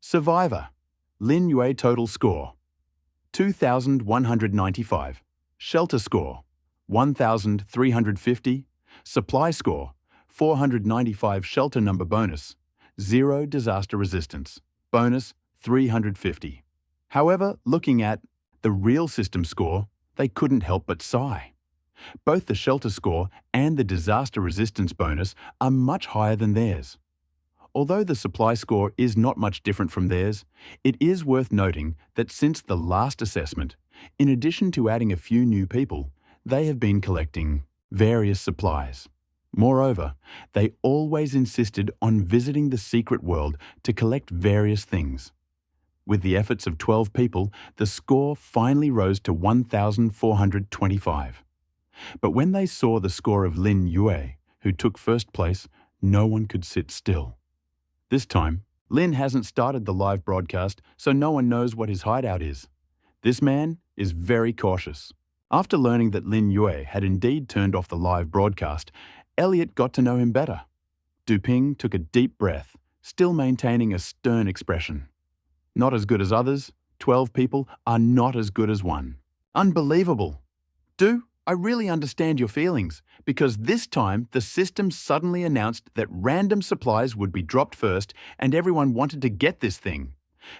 Survivor. Lin Yue total score. 2,195. Shelter score. 1,350. Supply score. 495 shelter number bonus. 0 disaster resistance. Bonus 350. However, looking at the real system score, they couldn't help but sigh. Both the shelter score and the disaster resistance bonus are much higher than theirs. Although the supply score is not much different from theirs, it is worth noting that since the last assessment, in addition to adding a few new people, they have been collecting various supplies. Moreover, they always insisted on visiting the secret world to collect various things. With the efforts of 12 people, the score finally rose to 1,425. But when they saw the score of Lin Yue, who took first place, no one could sit still. This time, Lin hasn't started the live broadcast, so no one knows what his hideout is. This man is very cautious. After learning that Lin Yue had indeed turned off the live broadcast, Elliot got to know him better. Du Ping took a deep breath, still maintaining a stern expression. Not as good as others, 12 people are not as good as 1. Unbelievable! Du, I really understand your feelings, because this time the system suddenly announced that random supplies would be dropped first and everyone wanted to get this thing.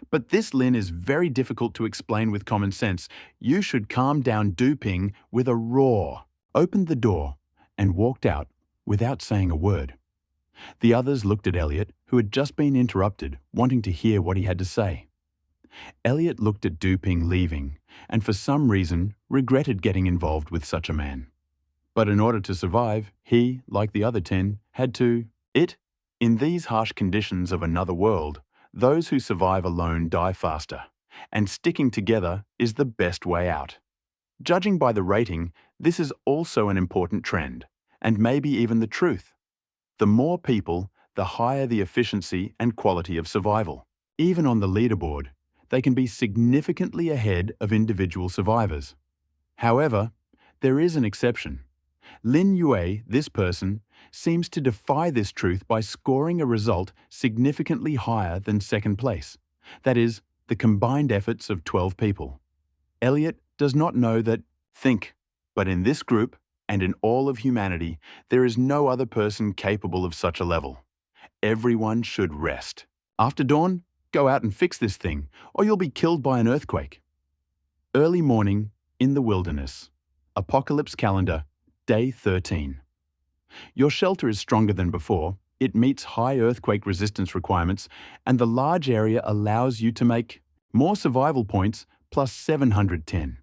But this, Lin, is very difficult to explain with common sense. You should calm down Du Ping with a roar, opened the door, and walked out without saying a word. The others looked at Elliot, who had just been interrupted, wanting to hear what he had to say. Elliot looked at Du Ping leaving, and for some reason regretted getting involved with such a man. But in order to survive, he, like the other 10, had to In these harsh conditions of another world, those who survive alone die faster, and sticking together is the best way out. Judging by the rating, this is also an important trend, and maybe even the truth. The more people, the higher the efficiency and quality of survival. Even on the leaderboard, they can be significantly ahead of individual survivors. However, there is an exception. Lin Yue, this person, seems to defy this truth by scoring a result significantly higher than second place. That is, the combined efforts of 12 people. Elliot does not know that, think, but in this group and in all of humanity, there is no other person capable of such a level. Everyone should rest. After dawn, go out and fix this thing, or you'll be killed by an earthquake. Early morning, in the wilderness. Apocalypse calendar, day 13. Your shelter is stronger than before, it meets high earthquake resistance requirements, and the large area allows you to make more survival points plus 710.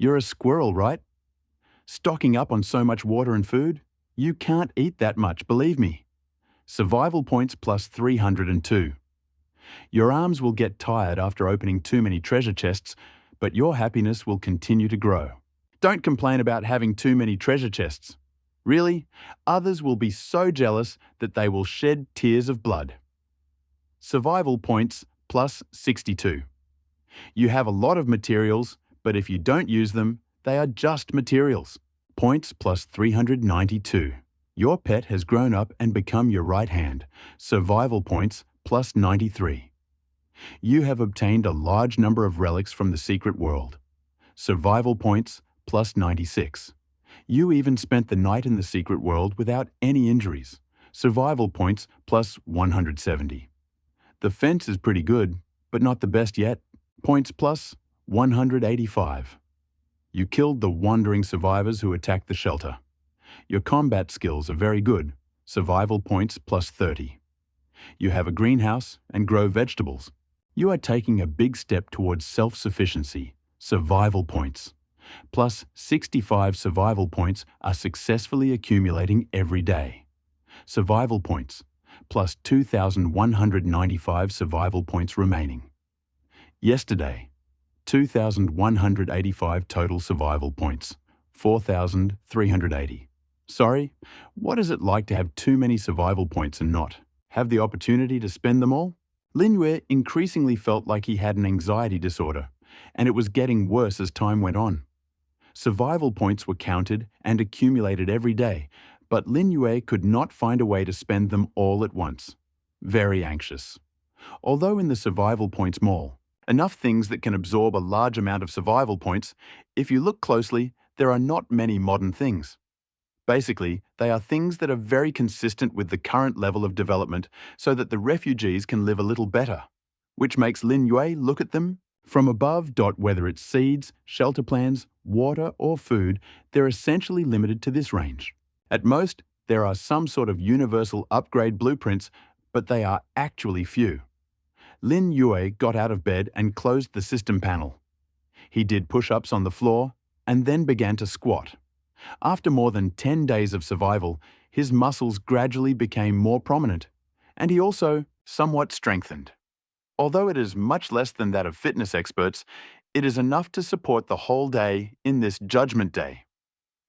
You're a squirrel, right? Stocking up on so much water and food? You can't eat that much, believe me. Survival points plus 302. Your arms will get tired after opening too many treasure chests, but your happiness will continue to grow. Don't complain about having too many treasure chests. Really, others will be so jealous that they will shed tears of blood. Survival points plus 62. You have a lot of materials, but if you don't use them, they are just materials. Points plus 392. Your pet has grown up and become your right hand. Survival points plus 93. You have obtained a large number of relics from the secret world. Survival points plus 96. You even spent the night in the secret world without any injuries. Survival points plus 170. The fence is pretty good, but not the best yet. Points plus 185. You killed the wandering survivors who attacked the shelter. Your combat skills are very good. Survival points plus 30. You have a greenhouse and grow vegetables. You are taking a big step towards self-sufficiency. Survival points. Plus 65 survival points are successfully accumulating every day. Survival points. Plus 2,195 survival points remaining. Yesterday, 2,185 total survival points. 4,380. Sorry, what is it like to have too many survival points and not have the opportunity to spend them all? Lin Yue increasingly felt like he had an anxiety disorder, and it was getting worse as time went on. Survival points were counted and accumulated every day, but Lin Yue could not find a way to spend them all at once. Very anxious. Although in the survival points mall, enough things that can absorb a large amount of survival points, if you look closely, there are not many modern things. Basically, they are things that are very consistent with the current level of development so that the refugees can live a little better, which makes Lin Yue look at them from above. Whether it's seeds, shelter plans, water, or food, they're essentially limited to this range. At most, there are some sort of universal upgrade blueprints, but they are actually few. Lin Yue got out of bed and closed the system panel. He did push-ups on the floor and then began to squat. After more than 10 days of survival, his muscles gradually became more prominent, and he also somewhat strengthened. Although it is much less than that of fitness experts, it is enough to support the whole day in this Judgment Day.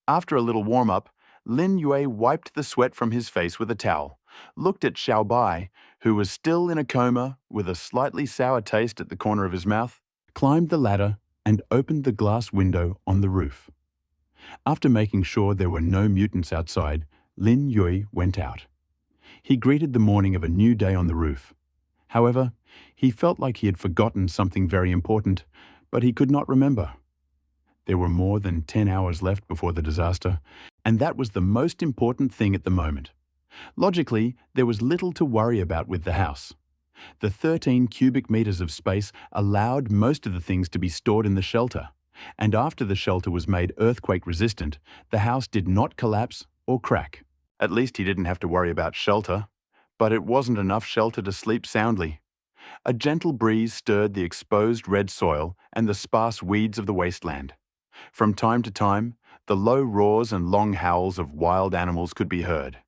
After a little warm-up, Lin Yue wiped the sweat from his face with a towel, looked at Xiao Bai, who was still in a coma with a slightly sour taste at the corner of his mouth, climbed the ladder and opened the glass window on the roof. After making sure there were no mutants outside, Lin Yue went out. He greeted the morning of a new day on the roof. However, he felt like he had forgotten something very important, but he could not remember. There were more than 10 hours left before the disaster, and that was the most important thing at the moment. Logically, there was little to worry about with the house. The 13 cubic meters of space allowed most of the things to be stored in the shelter, and after the shelter was made earthquake resistant, the house did not collapse or crack. At least he didn't have to worry about shelter, but it wasn't enough shelter to sleep soundly. A gentle breeze stirred the exposed red soil and the sparse weeds of the wasteland. From time to time, the low roars and long howls of wild animals could be heard.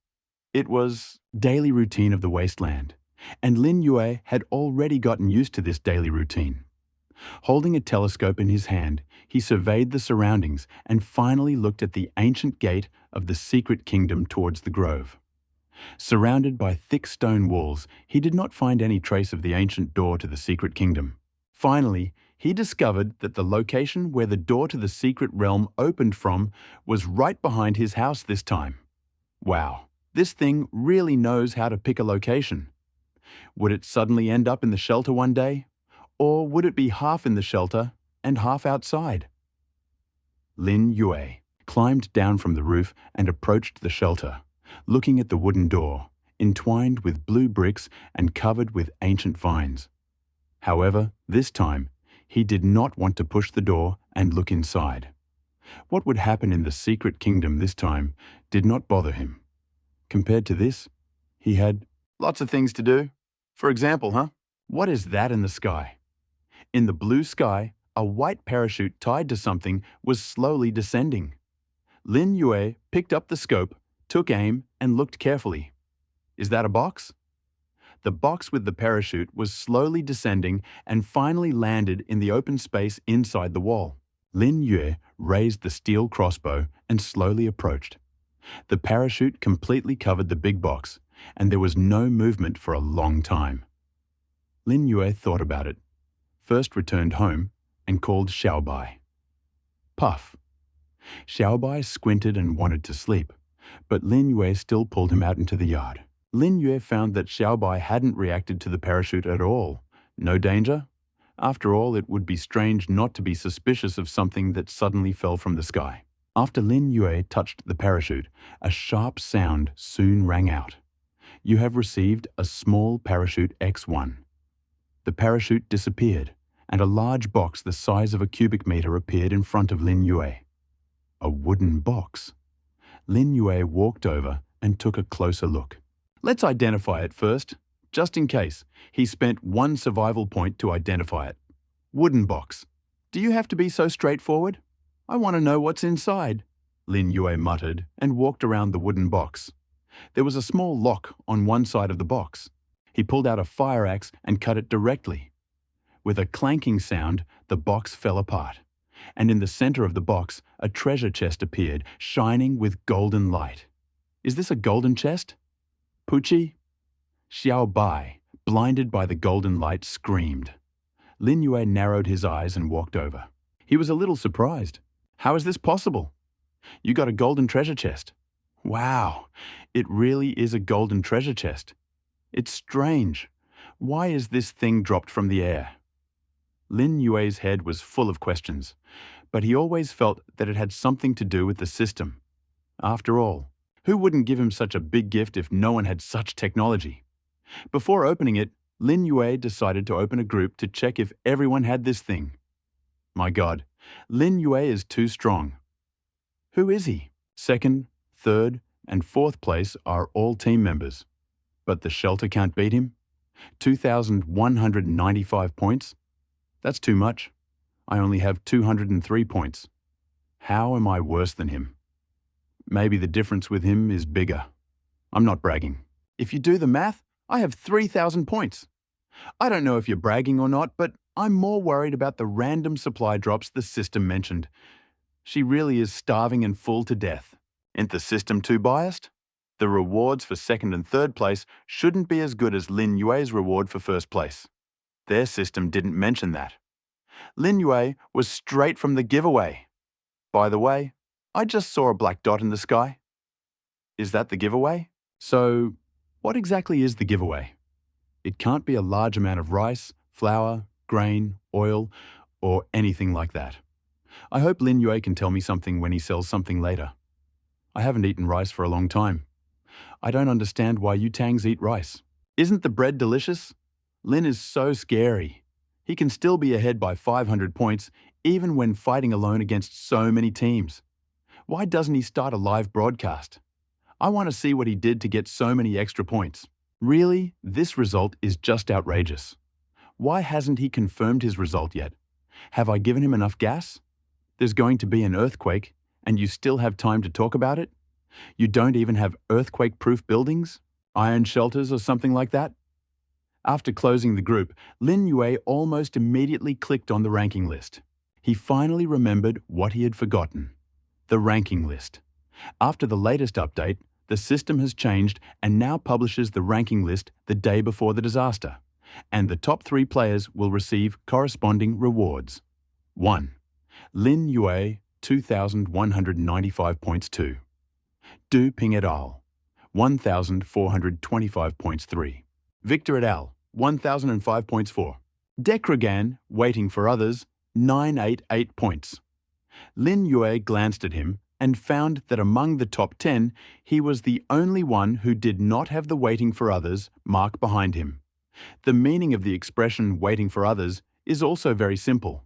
It was daily routine of the wasteland, and Lin Yue had already gotten used to this daily routine. Holding a telescope in his hand, he surveyed the surroundings and finally looked at the ancient gate of the secret kingdom towards the grove. Surrounded by thick stone walls, he did not find any trace of the ancient door to the secret kingdom. Finally, he discovered that the location where the door to the secret realm opened from was right behind his house this time. Wow, this thing really knows how to pick a location. Would it suddenly end up in the shelter one day? Or would it be half in the shelter and half outside? Lin Yue climbed down from the roof and approached the shelter, looking at the wooden door, entwined with blue bricks and covered with ancient vines. However, this time, he did not want to push the door and look inside. What would happen in the secret kingdom this time did not bother him. Compared to this, he had lots of things to do. For example, what is that in the sky? In the blue sky, a white parachute tied to something was slowly descending. Lin Yue picked up the scope, took aim, and looked carefully. Is that a box? The box with the parachute was slowly descending and finally landed in the open space inside the wall. Lin Yue raised the steel crossbow and slowly approached. The parachute completely covered the big box, and there was no movement for a long time. Lin Yue thought about it, first returned home and called Xiaobai. Puff. Xiaobai squinted and wanted to sleep, but Lin Yue still pulled him out into the yard. Lin Yue found that Xiaobai hadn't reacted to the parachute at all. No danger? After all, it would be strange not to be suspicious of something that suddenly fell from the sky. After Lin Yue touched the parachute, a sharp sound soon rang out. You have received a small parachute X1. The parachute disappeared, and a large box the size of a cubic meter appeared in front of Lin Yue. A wooden box. Lin Yue walked over and took a closer look. Let's identify it first, just in case. He spent 1 survival point to identify it. Wooden box. Do you have to be so straightforward? I want to know what's inside, Lin Yue muttered and walked around the wooden box. There was a small lock on one side of the box. He pulled out a fire axe and cut it directly. With a clanking sound, the box fell apart, and in the center of the box, a treasure chest appeared, shining with golden light. Is this a golden chest? Pucci? Xiao Bai, blinded by the golden light, screamed. Lin Yue narrowed his eyes and walked over. He was a little surprised. How is this possible? You got a golden treasure chest. Wow, it really is a golden treasure chest. It's strange. Why is this thing dropped from the air? Lin Yue's head was full of questions, but he always felt that it had something to do with the system. After all, who wouldn't give him such a big gift if no one had such technology? Before opening it, Lin Yue decided to open a group to check if everyone had this thing. My God, Lin Yue is too strong. Who is he? 2nd, 3rd, and 4th place are all team members. But the shelter can't beat him? 2,195 points? That's too much. I only have 203 points. How am I worse than him? Maybe the difference with him is bigger. I'm not bragging. If you do the math, I have 3,000 points. I don't know if you're bragging or not, but I'm more worried about the random supply drops the system mentioned. She really is starving and full to death. Ain't the system too biased? The rewards for 2nd and 3rd place shouldn't be as good as Lin Yue's reward for 1st place. Their system didn't mention that. Lin Yue was straight from the giveaway. By the way, I just saw a black dot in the sky. Is that the giveaway? So, what exactly is the giveaway? It can't be a large amount of rice, flour, grain, oil, or anything like that. I hope Lin Yue can tell me something when he sells something later. I haven't eaten rice for a long time. I don't understand why you Tangs eat rice. Isn't the bread delicious? Lin is so scary. He can still be ahead by 500 points, even when fighting alone against so many teams. Why doesn't he start a live broadcast? I want to see what he did to get so many extra points. Really, this result is just outrageous. Why hasn't he confirmed his result yet? Have I given him enough gas? There's going to be an earthquake, and you still have time to talk about it? You don't even have earthquake-proof buildings? Iron shelters or something like that? After closing the group, Lin Yue almost immediately clicked on the ranking list. He finally remembered what he had forgotten. The ranking list. After the latest update, the system has changed and now publishes the ranking list the day before the disaster, and the top 3 players will receive corresponding rewards. 1. Lin Yue, 2,195 points 2. Du Ping et al., 1,425 points 3. Victor et al., 1,005 points 4. Decragan, waiting for others, 988 points. Lin Yue glanced at him and found that among the top 10, he was the only one who did not have the waiting for others mark behind him. The meaning of the expression waiting for others is also very simple.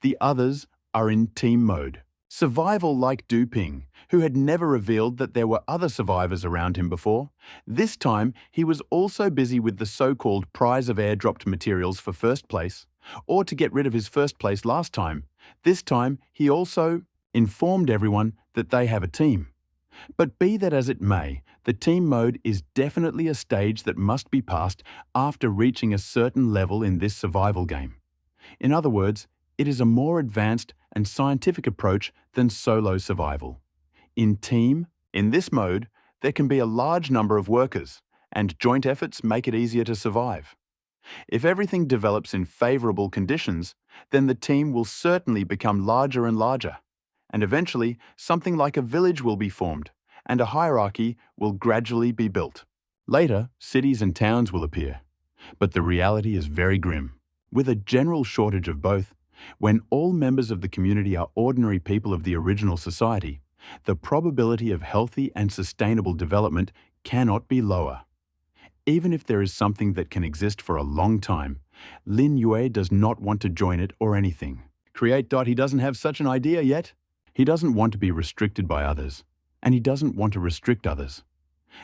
The others are in team mode. Survival like Du Ping, who had never revealed that there were other survivors around him before. This time, he was also busy with the so-called prize of airdropped materials for first place, or to get rid of his first place last time. This time, he also informed everyone that they have a team. But be that as it may, the team mode is definitely a stage that must be passed after reaching a certain level in this survival game. In other words, it is a more advanced and scientific approach than solo survival. In this mode, there can be a large number of workers, and joint efforts make it easier to survive. If everything develops in favorable conditions, then the team will certainly become larger and larger, and eventually something like a village will be formed, and a hierarchy will gradually be built. Later, cities and towns will appear, but the reality is very grim. With a general shortage of both, when all members of the community are ordinary people of the original society, the probability of healthy and sustainable development cannot be lower. Even if there is something that can exist for a long time, Lin Yue does not want to join it or anything. He doesn't have such an idea yet. He doesn't want to be restricted by others, and he doesn't want to restrict others.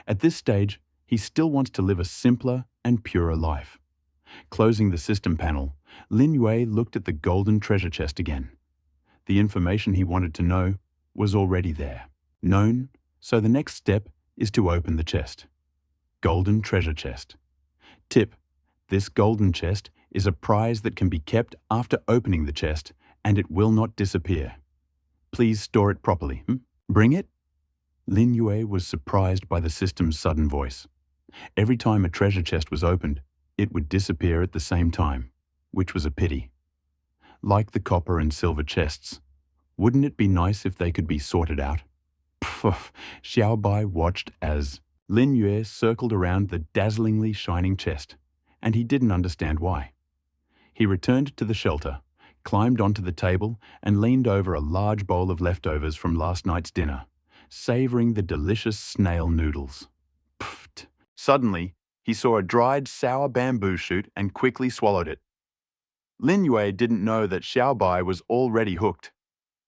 At this stage, he still wants to live a simpler and purer life. Closing the system panel, Lin Yue looked at the golden treasure chest again. The information he wanted to know was already there. Known, so the next step is to open the chest. Golden treasure chest. Tip: this golden chest is a prize that can be kept after opening the chest, and it will not disappear. Please store it properly. Bring it? Lin Yue was surprised by the system's sudden voice. Every time a treasure chest was opened, it would disappear at the same time, which was a pity. Like the copper and silver chests, wouldn't it be nice if they could be sorted out? Pff, Xiaobai watched as Lin Yue circled around the dazzlingly shining chest, and he didn't understand why. He returned to the shelter, climbed onto the table, and leaned over a large bowl of leftovers from last night's dinner, savoring the delicious snail noodles. Pfft. Suddenly, he saw a dried, sour bamboo shoot and quickly swallowed it. Lin Yue didn't know that Xiaobai was already hooked.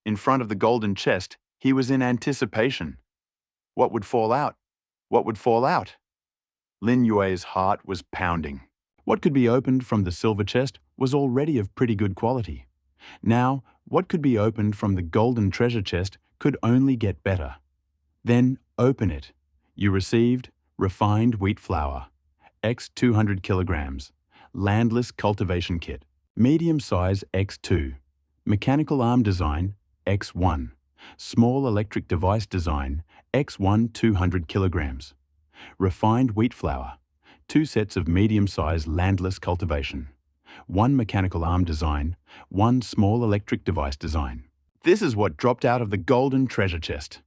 In front of the golden chest, he was in anticipation. What would fall out? What would fall out? Lin Yue's heart was pounding. What could be opened from the silver chest was already of pretty good quality. Now, what could be opened from the golden treasure chest could only get better. Then open it. You received refined wheat flour, x 200 kilograms, landless cultivation kit, medium size x2, mechanical arm design x1, small electric device design x1 200 kilograms, refined wheat flour, 2 sets of medium-size landless cultivation, 1 mechanical arm design, 1 small electric device design. This is what dropped out of the golden treasure chest.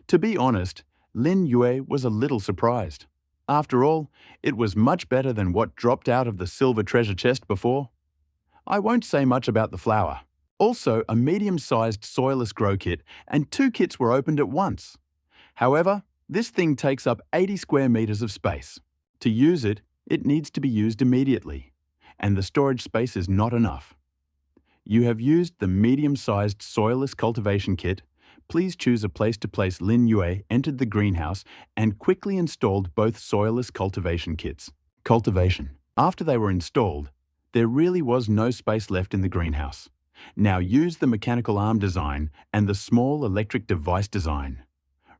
To be honest, Lin Yue was a little surprised. After all, it was much better than what dropped out of the silver treasure chest before. I won't say much about the flour. Also, a medium-sized soilless grow kit and 2 kits were opened at once. However, this thing takes up 80 square meters of space. To use it, it needs to be used immediately, and the storage space is not enough. You have used the medium-sized soilless cultivation kit. Please choose a place to place. Lin Yue entered the greenhouse and quickly installed both soilless cultivation kits. Cultivation. After they were installed, there really was no space left in the greenhouse. Now use the mechanical arm design and the small electric device design.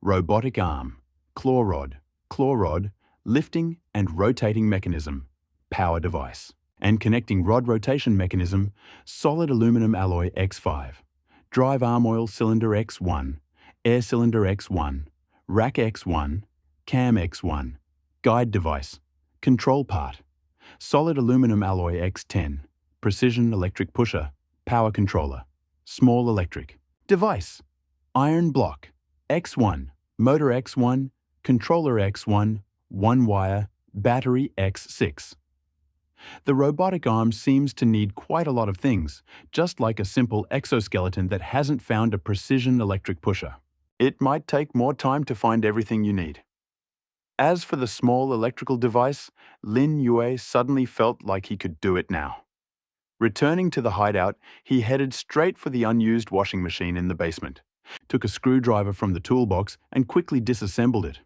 Robotic arm, claw rod, lifting and rotating mechanism, power device, and connecting rod rotation mechanism, solid aluminum alloy X5, drive arm oil cylinder X1, air cylinder X1, rack X1, cam X1, guide device, control part, solid aluminum alloy X10, precision electric pusher, power controller, small electric, device, iron block, X1, motor X1, controller X1, 1 wire, battery X6. The robotic arm seems to need quite a lot of things, just like a simple exoskeleton that hasn't found a precision electric pusher. It might take more time to find everything you need. As for the small electrical device, Lin Yue suddenly felt like he could do it now. Returning to the hideout, he headed straight for the unused washing machine in the basement, took a screwdriver from the toolbox and quickly disassembled it.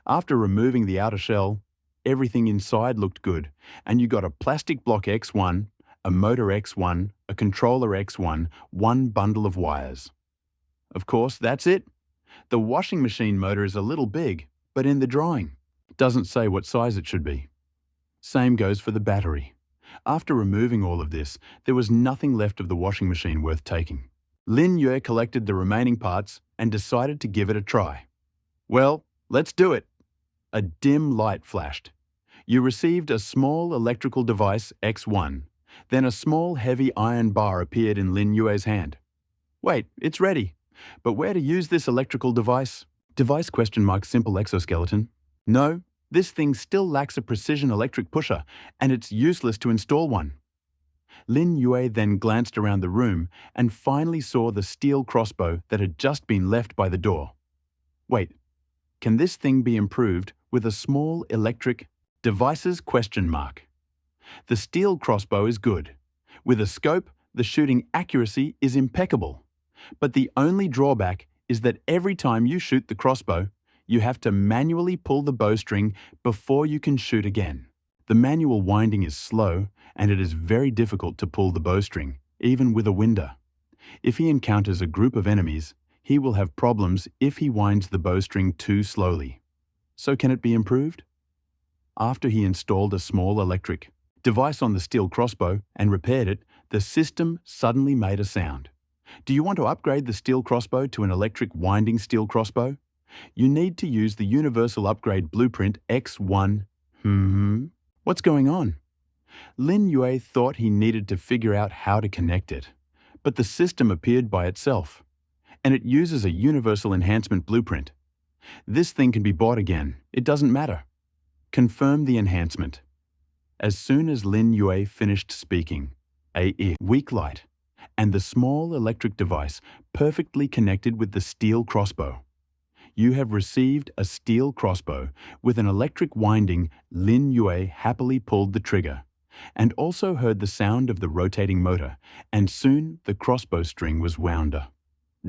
After removing the outer shell, everything inside looked good, and you got a plastic block X1, a motor X1, a controller X1, one bundle of wires. Of course, that's it. The washing machine motor is a little big, but in the drawing, doesn't say what size it should be. Same goes for the battery. After removing all of this, there was nothing left of the washing machine worth taking. Lin Yue collected the remaining parts and decided to give it a try. Well, let's do it. A dim light flashed. You received a small electrical device X1. Then a small heavy iron bar appeared in Lin Yue's hand. Wait, it's ready. But where to use this electrical device? Device ? Simple exoskeleton. No, this thing still lacks a precision electric pusher, and it's useless to install one. Lin Yue then glanced around the room and finally saw the steel crossbow that had just been left by the door. Wait, can this thing be improved with a small electric devices ? The steel crossbow is good. With a scope, the shooting accuracy is impeccable. But the only drawback is that every time you shoot the crossbow, you have to manually pull the bowstring before you can shoot again. The manual winding is slow, and it is very difficult to pull the bowstring, even with a winder. If he encounters a group of enemies, he will have problems if he winds the bowstring too slowly. So can it be improved? After he installed a small electric device on the steel crossbow and repaired it, the system suddenly made a sound. Do you want to upgrade the steel crossbow to an electric winding steel crossbow? You need to use the Universal Upgrade Blueprint X1. What's going on? Lin Yue thought he needed to figure out how to connect it, but the system appeared by itself, and it uses a Universal Enhancement Blueprint. This thing can be bought again. It doesn't matter. Confirm the enhancement. As soon as Lin Yue finished speaking, a weak light and the small electric device perfectly connected with the steel crossbow. You have received a steel crossbow with an electric winding. Lin Yue happily pulled the trigger and also heard the sound of the rotating motor, and soon the crossbow string was wound up.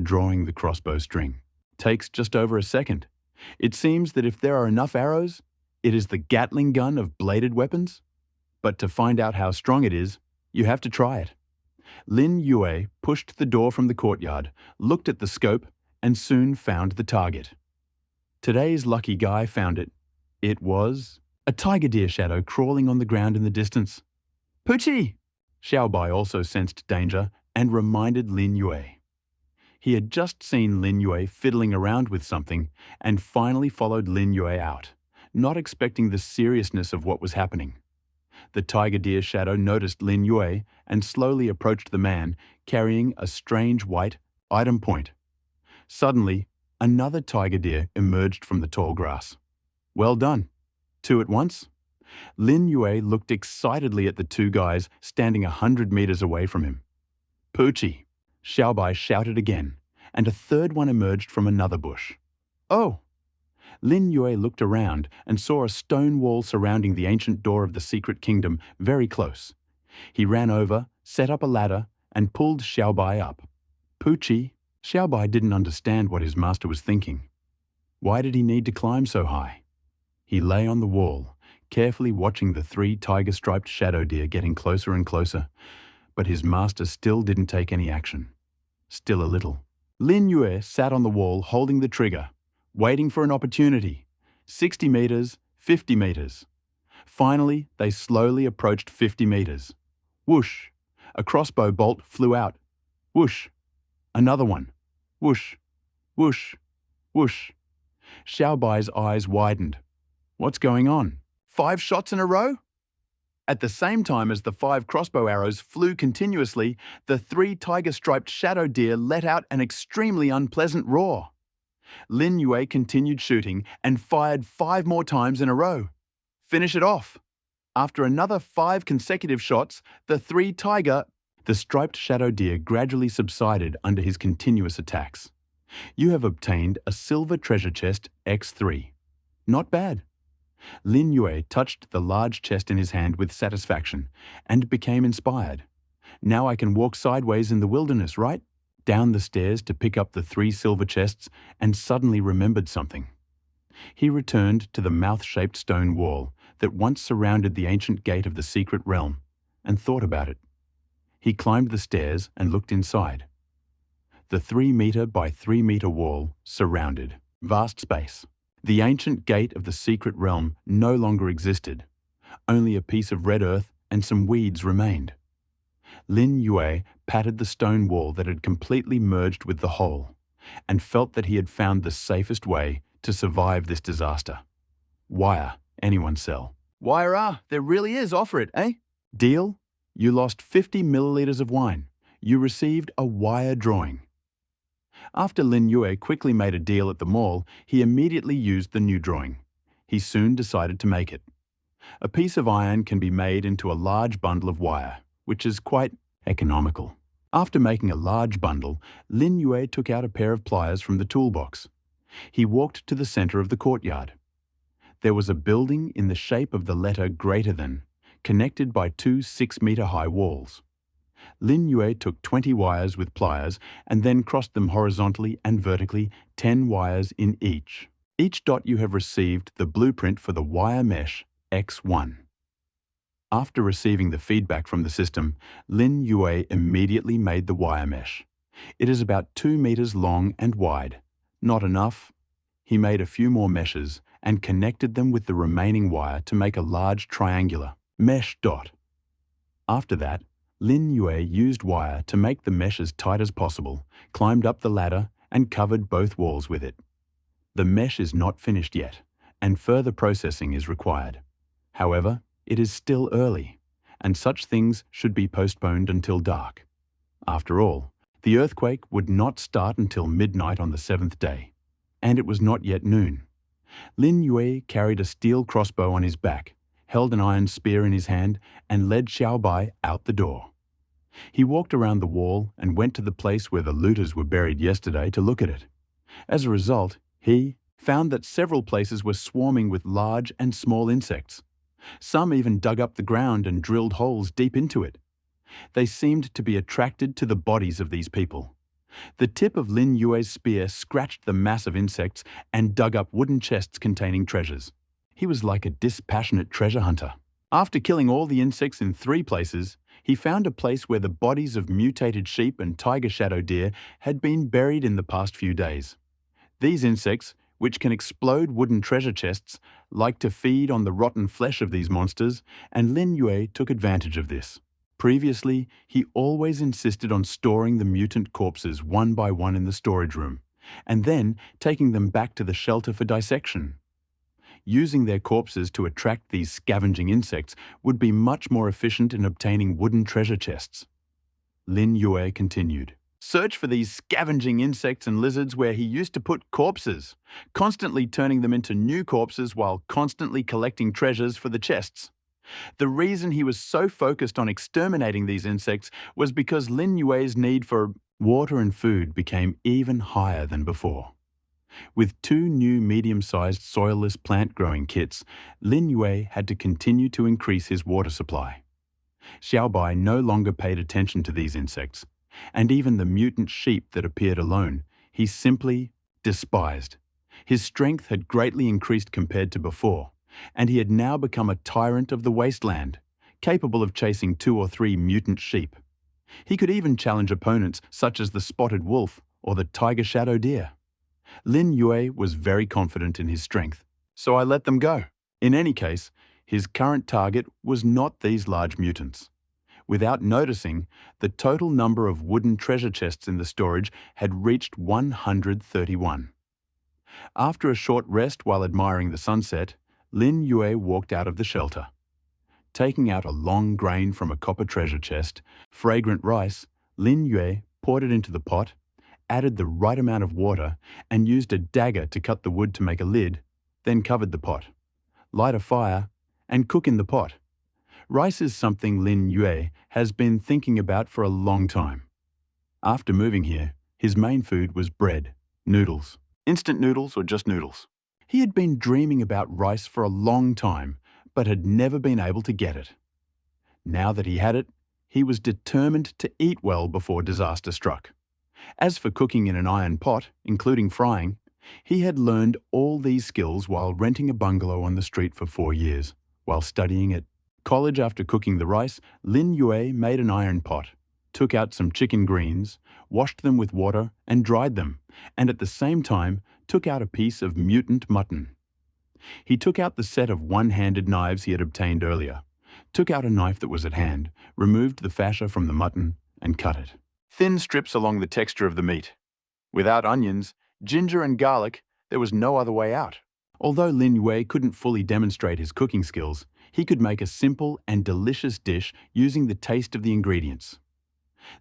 Drawing the crossbow string takes just over a second. It seems that if there are enough arrows, it is the Gatling gun of bladed weapons. But to find out how strong it is, you have to try it. Lin Yue pushed the door from the courtyard, looked at the scope, and soon found the target. Today's lucky guy found it. It was a tiger deer shadow crawling on the ground in the distance. Poochie! Xiaobai also sensed danger and reminded Lin Yue. He had just seen Lin Yue fiddling around with something and finally followed Lin Yue out, not expecting the seriousness of what was happening. The tiger deer shadow noticed Lin Yue and slowly approached the man, carrying a strange white item point. Suddenly, another tiger deer emerged from the tall grass. Well done. 2 at once? Lin Yue looked excitedly at the 2 guys standing 100 meters away from him. Poochie! Xiaobai shouted again, and a third one emerged from another bush. Oh! Lin Yue looked around and saw a stone wall surrounding the ancient door of the secret kingdom very close. He ran over, set up a ladder, and pulled Xiaobai up. Poochie! Xiaobai didn't understand what his master was thinking. Why did he need to climb so high? He lay on the wall, carefully watching the 3 tiger-striped shadow deer getting closer and closer, but his master still didn't take any action. Still a little. Lin Yue sat on the wall holding the trigger, waiting for an opportunity. 60 meters, 50 meters. Finally, they slowly approached 50 meters. Whoosh! A crossbow bolt flew out. Whoosh! Another one. Whoosh! Whoosh! Whoosh! Xiaobai's eyes widened. What's going on? 5 shots in a row? At the same time as the 5 crossbow arrows flew continuously, the 3 tiger-striped shadow deer let out an extremely unpleasant roar. Lin Yue continued shooting and fired 5 more times in a row. Finish it off. After another 5 consecutive shots, the striped shadow deer gradually subsided under his continuous attacks. You have obtained a silver treasure chest X3. Not bad. Lin Yue touched the large chest in his hand with satisfaction and became inspired. Now I can walk sideways in the wilderness, right? Down the stairs to pick up the 3 silver chests and suddenly remembered something. He returned to the mouth-shaped stone wall that once surrounded the ancient gate of the secret realm and thought about it. He climbed the stairs and looked inside. The 3-meter by 3-meter wall surrounded vast space. The ancient gate of the secret realm no longer existed. Only a piece of red earth and some weeds remained. Lin Yue patted the stone wall that had completely merged with the hole and felt that he had found the safest way to survive this disaster. Wire, anyone sell. Wire, there really is, offer it, eh? Deal? You lost 50 milliliters of wine. You received a wire drawing. After Lin Yue quickly made a deal at the mall, he immediately used the new drawing. He soon decided to make it. A piece of iron can be made into a large bundle of wire, which is quite economical. After making a large bundle, Lin Yue took out a pair of pliers from the toolbox. He walked to the center of the courtyard. There was a building in the shape of the letter greater than, connected by 2 6-meter-high walls. Lin Yue took 20 wires with pliers and then crossed them horizontally and vertically, 10 wires in each. Each dot you have received the blueprint for the wire mesh X1. After receiving the feedback from the system, Lin Yue immediately made the wire mesh. It is about 2 meters long and wide. Not enough? He made a few more meshes and connected them with the remaining wire to make a large triangular mesh dot. After that, Lin Yue used wire to make the mesh as tight as possible, climbed up the ladder, and covered both walls with it. The mesh is not finished yet, and further processing is required. However, it is still early, and such things should be postponed until dark. After all, the earthquake would not start until midnight on the 7th day, and it was not yet noon. Lin Yue carried a steel crossbow on his back, held an iron spear in his hand, and led Xiaobai out the door. He walked around the wall and went to the place where the looters were buried yesterday to look at it. As a result, he found that several places were swarming with large and small insects. Some even dug up the ground and drilled holes deep into it. They seemed to be attracted to the bodies of these people. The tip of Lin Yue's spear scratched the mass of insects and dug up wooden chests containing treasures. He was like a dispassionate treasure hunter. After killing all the insects in 3 places, he found a place where the bodies of mutated sheep and tiger shadow deer had been buried in the past few days. These insects, which can explode wooden treasure chests, like to feed on the rotten flesh of these monsters, and Lin Yue took advantage of this. Previously, he always insisted on storing the mutant corpses one by one in the storage room, and then taking them back to the shelter for dissection. Using their corpses to attract these scavenging insects would be much more efficient in obtaining wooden treasure chests. Lin Yue continued. Search for these scavenging insects and lizards where he used to put corpses, constantly turning them into new corpses while constantly collecting treasures for the chests. The reason he was so focused on exterminating these insects was because Lin Yue's need for water and food became even higher than before. With 2 new medium-sized soilless plant-growing kits, Lin Yue had to continue to increase his water supply. Xiaobai no longer paid attention to these insects, and even the mutant sheep that appeared alone, he simply despised. His strength had greatly increased compared to before, and he had now become a tyrant of the wasteland, capable of chasing 2 or 3 mutant sheep. He could even challenge opponents such as the spotted wolf or the tiger shadow deer. Lin Yue was very confident in his strength, so I let them go. In any case, his current target was not these large mutants. Without noticing, the total number of wooden treasure chests in the storage had reached 131. After a short rest while admiring the sunset, Lin Yue walked out of the shelter. Taking out a long grain from a copper treasure chest, fragrant rice, Lin Yue poured it into the pot, added the right amount of water, and used a dagger to cut the wood to make a lid, then covered the pot. Light a fire and cook in the pot. Rice is something Lin Yue has been thinking about for a long time. After moving here, his main food was bread, noodles, instant noodles or just noodles. He had been dreaming about rice for a long time, but had never been able to get it. Now that he had it, he was determined to eat well before disaster struck. As for cooking in an iron pot, including frying, he had learned all these skills while renting a bungalow on the street for 4 years. While studying at college after cooking the rice, Lin Yue made an iron pot, took out some chicken greens, washed them with water and dried them, and at the same time took out a piece of mutant mutton. He took out the set of one-handed knives he had obtained earlier, took out a knife that was at hand, removed the fascia from the mutton, and cut it. Thin strips along the texture of the meat. Without onions, ginger and garlic, there was no other way out. Although Lin Yue couldn't fully demonstrate his cooking skills, he could make a simple and delicious dish using the taste of the ingredients.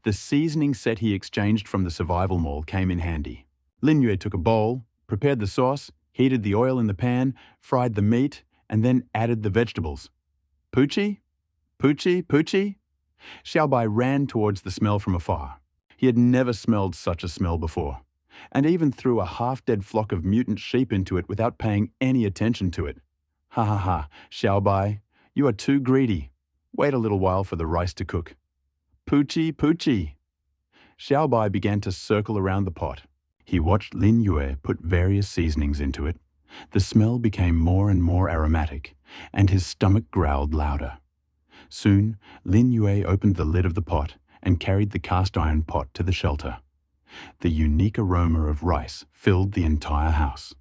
The seasoning set he exchanged from the survival mall came in handy. Lin Yue took a bowl, prepared the sauce, heated the oil in the pan, fried the meat, and then added the vegetables. Poochie? Poochie? Poochie? Xiaobai ran towards the smell from afar. He had never smelled such a smell before, and even threw a half-dead flock of mutant sheep into it without paying any attention to it. Ha ha ha, Xiaobai, you are too greedy. Wait a little while for the rice to cook. Poochie, Poochie. Xiaobai began to circle around the pot. He watched Lin Yue put various seasonings into it. The smell became more and more aromatic, and his stomach growled louder. Soon, Lin Yue opened the lid of the pot and carried the cast-iron pot to the shelter. The unique aroma of rice filled the entire house.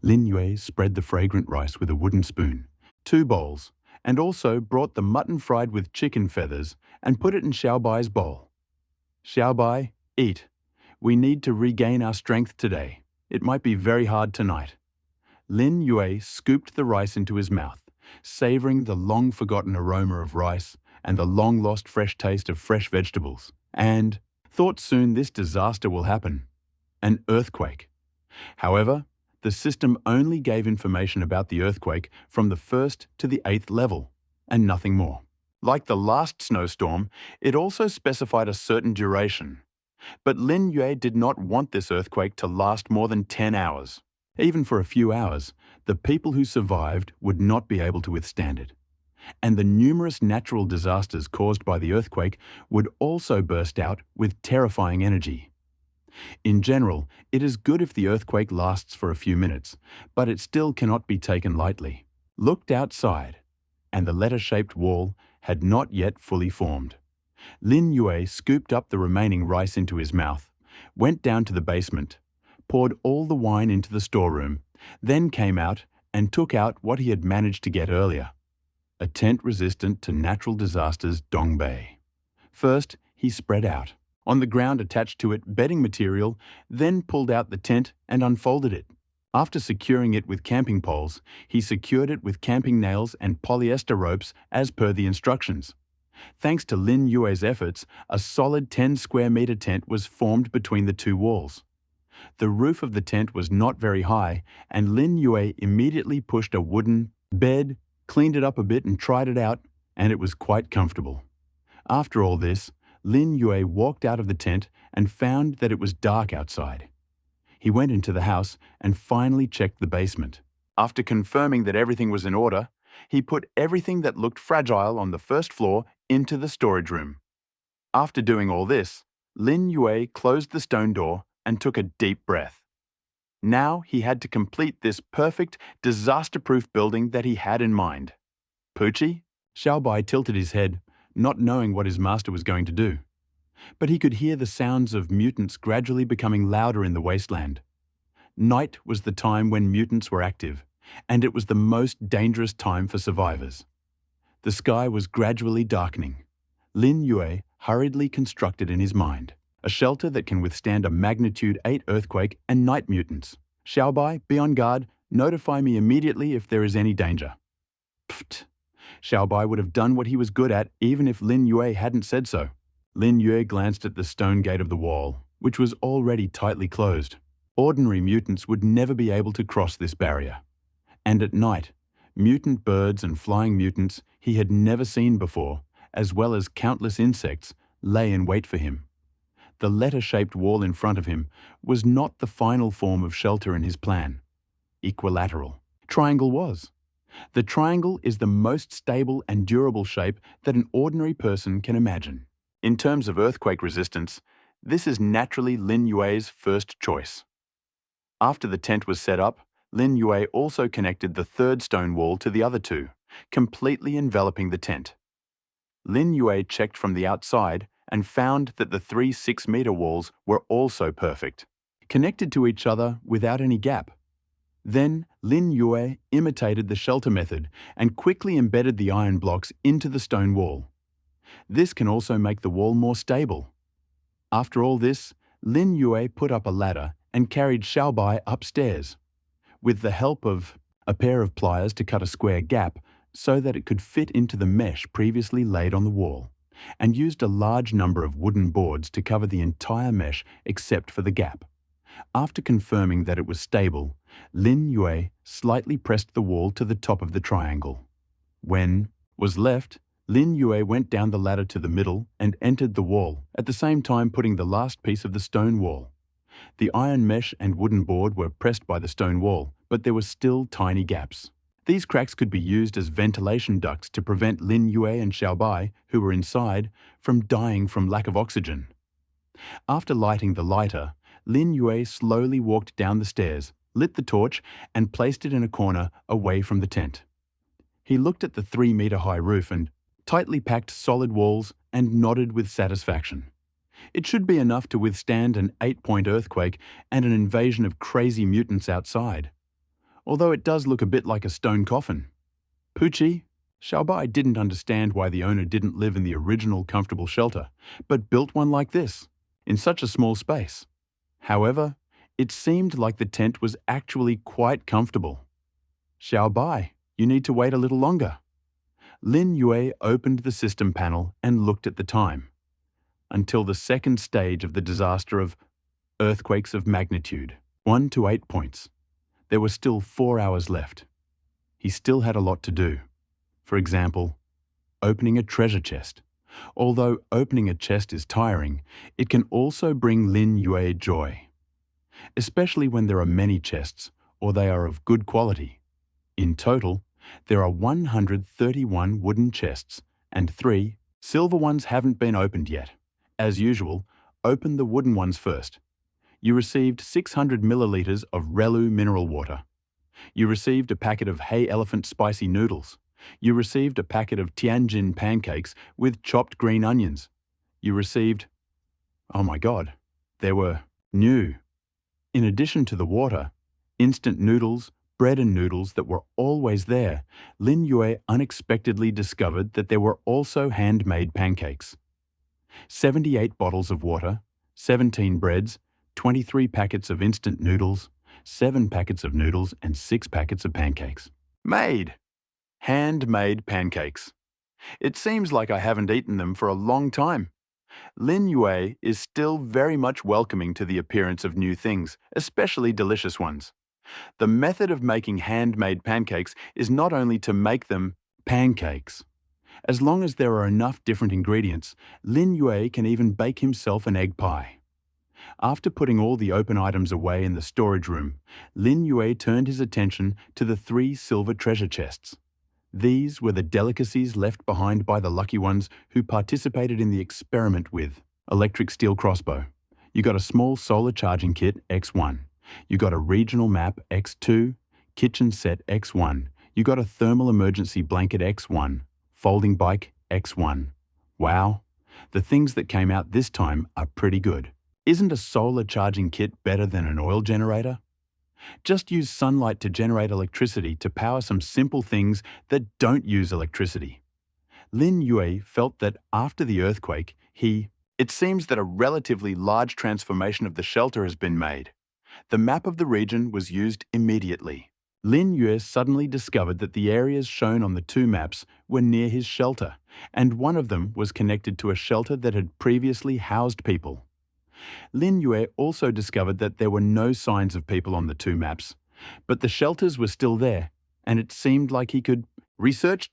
Lin Yue spread the fragrant rice with a wooden spoon, 2 bowls, and also brought the mutton fried with chicken feathers and put it in Xiaobai's bowl. Xiaobai, eat. We need to regain our strength today. It might be very hard tonight. Lin Yue scooped the rice into his mouth, savoring the long-forgotten aroma of rice and the long-lost fresh taste of fresh vegetables, and thought soon this disaster will happen. An earthquake. However, the system only gave information about the earthquake from the 1st to the 8th level, and nothing more. Like the last snowstorm, it also specified a certain duration. But Lin Yue did not want this earthquake to last more than 10 hours. Even for a few hours, the people who survived would not be able to withstand it. And the numerous natural disasters caused by the earthquake would also burst out with terrifying energy. In general, it is good if the earthquake lasts for a few minutes, but it still cannot be taken lightly. Looked outside, and the letter-shaped wall had not yet fully formed. Lin Yue scooped up the remaining rice into his mouth, went down to the basement, poured all the wine into the storeroom, then came out and took out what he had managed to get earlier. A tent resistant to natural disasters dongbei. First, he spread out. On the ground attached to it bedding material, then pulled out the tent and unfolded it. After securing it with camping poles, he secured it with camping nails and polyester ropes as per the instructions. Thanks to Lin Yue's efforts, a solid 10-square-meter tent was formed between the 2 walls. The roof of the tent was not very high, and Lin Yue immediately pushed a wooden bed, cleaned it up a bit and tried it out, and it was quite comfortable. After all this, Lin Yue walked out of the tent and found that it was dark outside. He went into the house and finally checked the basement. After confirming that everything was in order, he put everything that looked fragile on the 1st floor into the storage room. After doing all this, Lin Yue closed the stone door and took a deep breath. Now he had to complete this perfect, disaster-proof building that he had in mind. Poochie? Xiaobai tilted his head, not knowing what his master was going to do. But he could hear the sounds of mutants gradually becoming louder in the wasteland. Night was the time when mutants were active, and it was the most dangerous time for survivors. The sky was gradually darkening. Lin Yue hurriedly constructed in his mind a shelter that can withstand a magnitude 8 earthquake and night mutants. Xiaobai, be on guard. Notify me immediately if there is any danger. Pfft. Xiaobai would have done what he was good at even if Lin Yue hadn't said so. Lin Yue glanced at the stone gate of the wall, which was already tightly closed. Ordinary mutants would never be able to cross this barrier. And at night, Mutant birds and flying mutants he had never seen before, as well as countless insects, lay in wait for him. The letter-shaped wall in front of him was not the final form of shelter in his plan. Equilateral. Triangle was. The triangle is the most stable and durable shape that an ordinary person can imagine. In terms of earthquake resistance, this is naturally Lin Yue's first choice. After the tent was set up, Lin Yue also connected the third stone wall to the other two, completely enveloping the tent. Lin Yue checked from the outside and found that the 3 6-meter walls were also perfect, connected to each other without any gap. Then Lin Yue imitated the shelter method and quickly embedded the iron blocks into the stone wall. This can also make the wall more stable. After all this, Lin Yue put up a ladder and carried Xiaobai upstairs, with the help of a pair of pliers to cut a square gap so that it could fit into the mesh previously laid on the wall, and used a large number of wooden boards to cover the entire mesh except for the gap. After confirming that it was stable, Lin Yue slightly pressed the wall to the top of the triangle. When was left, Lin Yue went down the ladder to the middle and entered the wall, at the same time putting the last piece of the stone wall. The iron mesh and wooden board were pressed by the stone wall, but there were still tiny gaps. These cracks could be used as ventilation ducts to prevent Lin Yue and Xiaobai, who were inside, from dying from lack of oxygen. After lighting the lighter, Lin Yue slowly walked down the stairs, lit the torch, and placed it in a corner away from the tent. He looked at the 3-meter-high roof and tightly packed solid walls and nodded with satisfaction. It should be enough to withstand an 8-point earthquake and an invasion of crazy mutants outside. Although it does look a bit like a stone coffin. Poochie, Xiaobai didn't understand why the owner didn't live in the original comfortable shelter, but built one like this, in such a small space. However, it seemed like the tent was actually quite comfortable. Xiaobai, you need to wait a little longer. Lin Yue opened the system panel and looked at the time. Until the second stage of the disaster of earthquakes of magnitude, 1 to 8 points. There were still 4 hours left. He still had a lot to do. For example, opening a treasure chest. Although opening a chest is tiring, it can also bring Lin Yue joy. Especially when there are many chests, or they are of good quality. In total, there are 131 wooden chests, and 3 silver ones haven't been opened yet. As usual, open the wooden ones first. You received 600 milliliters of Relu mineral water. You received a packet of Hey Elephant spicy noodles. You received a packet of Tianjin pancakes with chopped green onions. You received... oh my God, there were new. In addition to the water, instant noodles, bread and noodles that were always there, Lin Yue unexpectedly discovered that there were also handmade pancakes. 78 bottles of water, 17 breads, 23 packets of instant noodles, 7 packets of noodles, and 6 packets of pancakes. Made! Handmade pancakes. It seems like I haven't eaten them for a long time. Lin Yue is still very much welcoming to the appearance of new things, especially delicious ones. The method of making handmade pancakes is not only to make them pancakes. As long as there are enough different ingredients, Lin Yue can even bake himself an egg pie. After putting all the open items away in the storage room, Lin Yue turned his attention to the 3 silver treasure chests. These were the delicacies left behind by the lucky ones who participated in the experiment with electric steel crossbow. You got a small solar charging kit X1. You got a regional map X2, kitchen set X1. You got a thermal emergency blanket X1, folding bike X1. Wow, the things that came out this time are pretty good. Isn't a solar charging kit better than an oil generator? Just use sunlight to generate electricity to power some simple things that don't use electricity. Lin Yue felt that after the earthquake, it seems that a relatively large transformation of the shelter has been made. The map of the region was used immediately. Lin Yue suddenly discovered that the areas shown on the 2 maps were near his shelter, and one of them was connected to a shelter that had previously housed people. Lin Yue also discovered that there were no signs of people on the 2 maps, but the shelters were still there, and it seemed like he could research.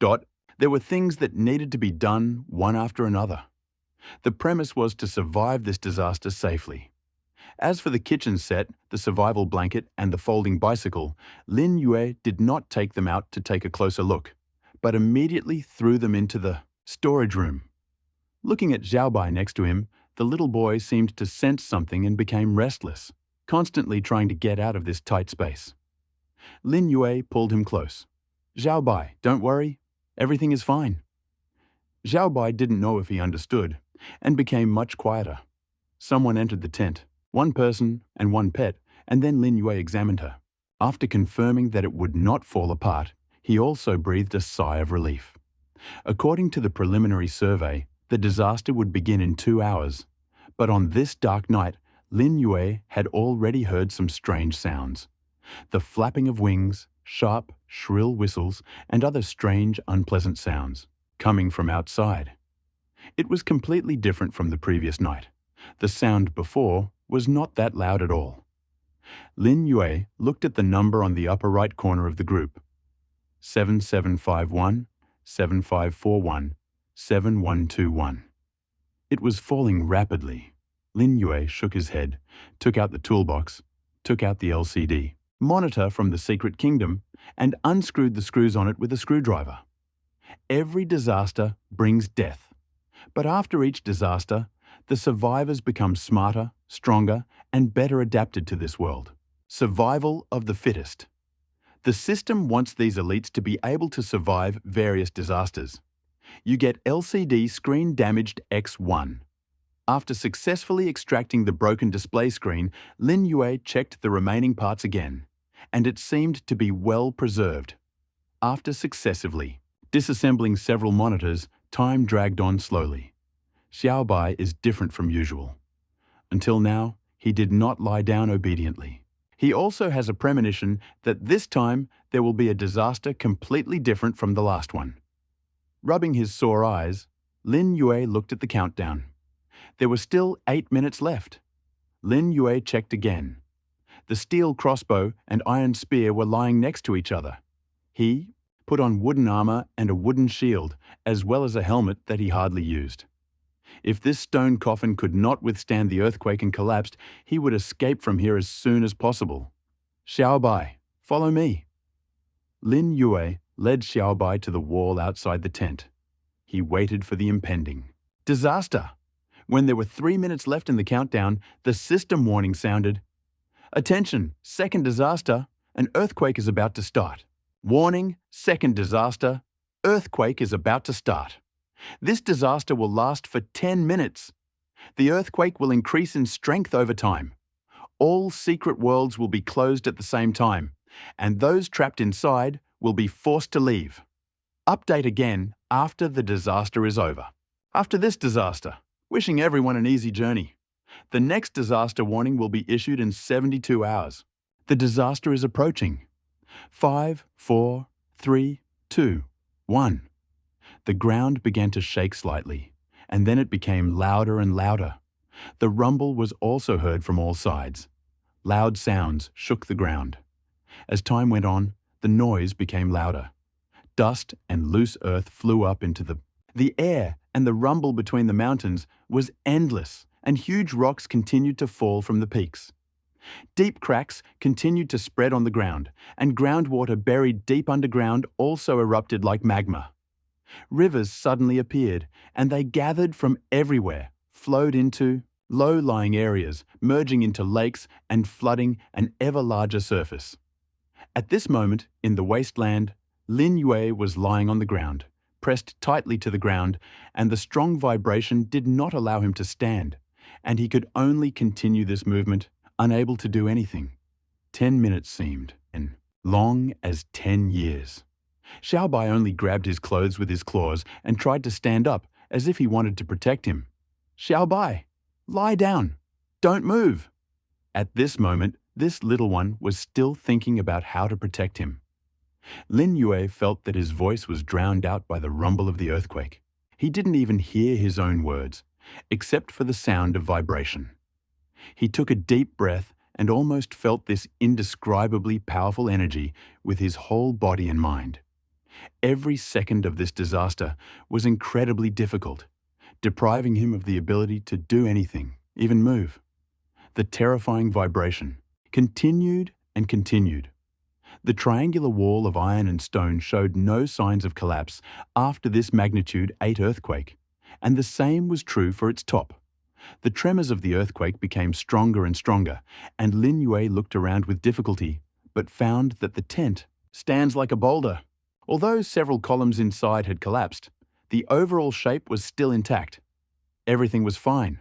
There were things that needed to be done one after another. The premise was to survive this disaster safely. As for the kitchen set, the survival blanket, and the folding bicycle, Lin Yue did not take them out to take a closer look, but immediately threw them into the storage room. Looking at Xiaobai next to him, the little boy seemed to sense something and became restless, constantly trying to get out of this tight space. Lin Yue pulled him close. "Xiaobai, don't worry. Everything is fine." Xiaobai didn't know if he understood, and became much quieter. Someone entered the tent, one person and one pet, and then Lin Yue examined her. After confirming that it would not fall apart, he also breathed a sigh of relief. According to the preliminary survey, the disaster would begin in 2 hours, but on this dark night, Lin Yue had already heard some strange sounds. The flapping of wings, sharp, shrill whistles, and other strange, unpleasant sounds, coming from outside. It was completely different from the previous night. The sound before was not that loud at all. Lin Yue looked at the number on the upper right corner of the group. 7751, 7541, 7121. It was falling rapidly. Lin Yue shook his head, took out the toolbox, took out the LCD monitor from the secret kingdom, and unscrewed the screws on it with a screwdriver. Every disaster brings death. But after each disaster, the survivors become smarter, stronger, and better adapted to this world. Survival of the fittest. The system wants these elites to be able to survive various disasters. You get LCD screen damaged X1. After successfully extracting the broken display screen, Lin Yue checked the remaining parts again, and it seemed to be well preserved. After successively disassembling several monitors, time dragged on slowly. Xiaobai is different from usual. Until now, he did not lie down obediently. He also has a premonition that this time there will be a disaster completely different from the last one. Rubbing his sore eyes, Lin Yue looked at the countdown. There were still 8 minutes left. Lin Yue checked again. The steel crossbow and iron spear were lying next to each other. He put on wooden armor and a wooden shield, as well as a helmet that he hardly used. If this stone coffin could not withstand the earthquake and collapsed, he would escape from here as soon as possible. "Xiaobai, follow me." Lin Yue led Xiaobai to the wall outside the tent. He waited for the impending disaster. When there were 3 minutes left in the countdown, the system warning sounded. "Attention, second disaster, an earthquake is about to start. Warning, second disaster, earthquake is about to start. This disaster will last for 10 minutes. The earthquake will increase in strength over time. All secret worlds will be closed at the same time, and those trapped inside will be forced to leave. Update again after the disaster is over." After this disaster, wishing everyone an easy journey. The next disaster warning will be issued in 72 hours. The disaster is approaching. 5, 4, 3, 2, 1. The ground began to shake slightly, and then it became louder and louder. The rumble was also heard from all sides. Loud sounds shook the ground. As time went on, the noise became louder. Dust and loose earth flew up into the air, and the rumble between the mountains was endless, and huge rocks continued to fall from the peaks. Deep cracks continued to spread on the ground, and groundwater buried deep underground also erupted like magma. Rivers suddenly appeared, and they gathered from everywhere, flowed into low-lying areas, merging into lakes and flooding an ever larger surface. At this moment, in the wasteland, Lin Yue was lying on the ground, pressed tightly to the ground, and the strong vibration did not allow him to stand, and he could only continue this movement, unable to do anything. 10 minutes seemed, and long as 10 years. Xiaobai only grabbed his clothes with his claws and tried to stand up, as if he wanted to protect him. "Xiaobai, lie down. Don't move." At this moment, this little one was still thinking about how to protect him. Lin Yue felt that his voice was drowned out by the rumble of the earthquake. He didn't even hear his own words, except for the sound of vibration. He took a deep breath and almost felt this indescribably powerful energy with his whole body and mind. Every second of this disaster was incredibly difficult, depriving him of the ability to do anything, even move. The terrifying vibration continued and continued. The triangular wall of iron and stone showed no signs of collapse after this magnitude 8 earthquake, and the same was true for its top. The tremors of the earthquake became stronger and stronger, and Lin Yue looked around with difficulty, but found that the tent stands like a boulder. Although several columns inside had collapsed, the overall shape was still intact. Everything was fine.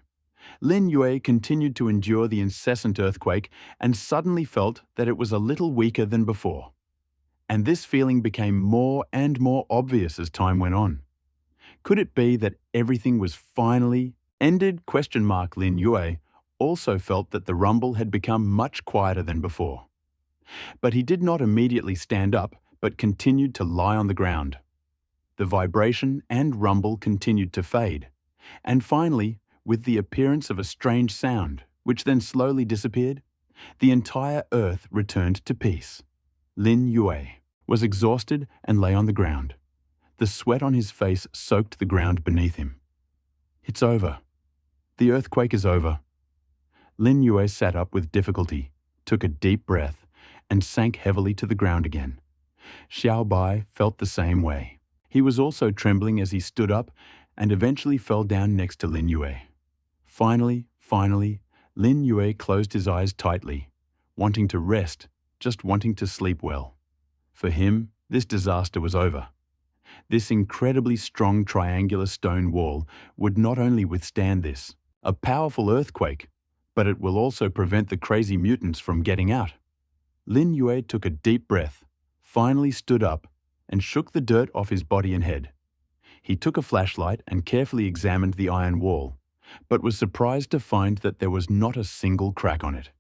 Lin Yue continued to endure the incessant earthquake and suddenly felt that it was a little weaker than before. And this feeling became more and more obvious as time went on. Could it be that everything was finally ended? Lin Yue also felt that the rumble had become much quieter than before. But he did not immediately stand up, but continued to lie on the ground. The vibration and rumble continued to fade, and finally, with the appearance of a strange sound, which then slowly disappeared, the entire earth returned to peace. Lin Yue was exhausted and lay on the ground. The sweat on his face soaked the ground beneath him. It's over. The earthquake is over. Lin Yue sat up with difficulty, took a deep breath, and sank heavily to the ground again. Xiao Bai felt the same way. He was also trembling as he stood up and eventually fell down next to Lin Yue. Finally, Lin Yue closed his eyes tightly, wanting to rest, just wanting to sleep well. For him, this disaster was over. This incredibly strong triangular stone wall would not only withstand this, a powerful earthquake, but it will also prevent the crazy mutants from getting out. Lin Yue took a deep breath, finally stood up, and shook the dirt off his body and head. He took a flashlight and carefully examined the iron wall, but was surprised to find that there was not a single crack on it.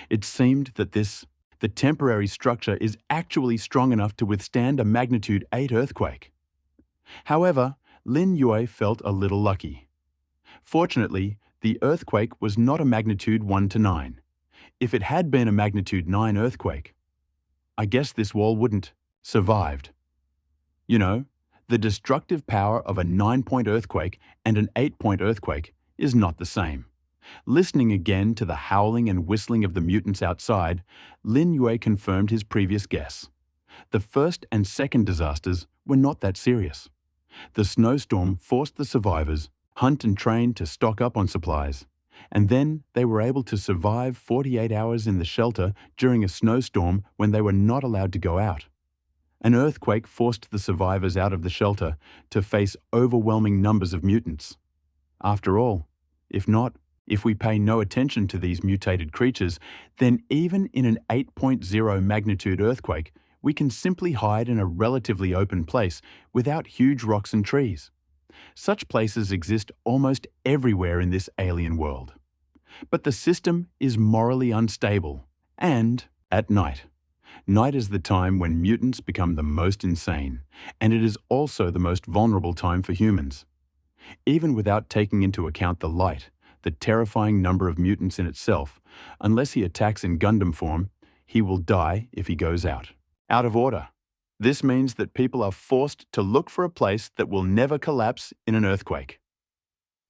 It seemed that the temporary structure is actually strong enough to withstand a magnitude 8 earthquake. However, Lin Yue felt a little lucky. Fortunately, the earthquake was not a magnitude 1 to 9. If it had been a magnitude 9 earthquake, I guess this wall wouldn't survived. You know, the destructive power of a 9-point earthquake and an 8-point earthquake is not the same. Listening again to the howling and whistling of the mutants outside, Lin Yue confirmed his previous guess. The first and second disasters were not that serious. The snowstorm forced the survivors hunt and train to stock up on supplies, and then they were able to survive 48 hours in the shelter during a snowstorm when they were not allowed to go out. An earthquake forced the survivors out of the shelter to face overwhelming numbers of mutants. After all, if we pay no attention to these mutated creatures, then even in an 8.0 magnitude earthquake, we can simply hide in a relatively open place without huge rocks and trees. Such places exist almost everywhere in this alien world. But the system is morally unstable, and at night. Night is the time when mutants become the most insane, and it is also the most vulnerable time for humans. Even without taking into account the light, the terrifying number of mutants in itself, unless he attacks in Gundam form, he will die if he goes out. Out of order. This means that people are forced to look for a place that will never collapse in an earthquake.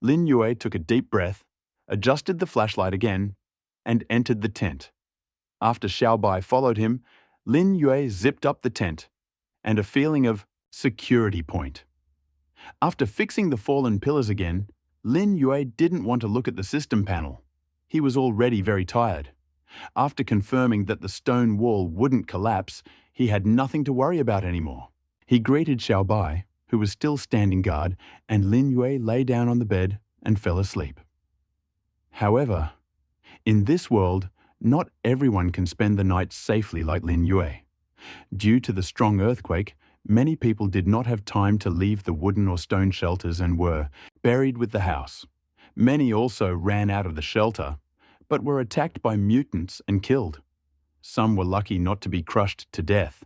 Lin Yue took a deep breath, adjusted the flashlight again, and entered the tent. After Xiao Bai followed him, Lin Yue zipped up the tent, and a feeling of security point. After fixing the fallen pillars again, Lin Yue didn't want to look at the system panel. He was already very tired. After confirming that the stone wall wouldn't collapse, he had nothing to worry about anymore. He greeted Xiao Bai, who was still standing guard, and Lin Yue lay down on the bed and fell asleep. However, in this world, not everyone can spend the night safely like Lin Yue. Due to the strong earthquake, many people did not have time to leave the wooden or stone shelters and were buried with the house. Many also ran out of the shelter, but were attacked by mutants and killed. Some were lucky not to be crushed to death,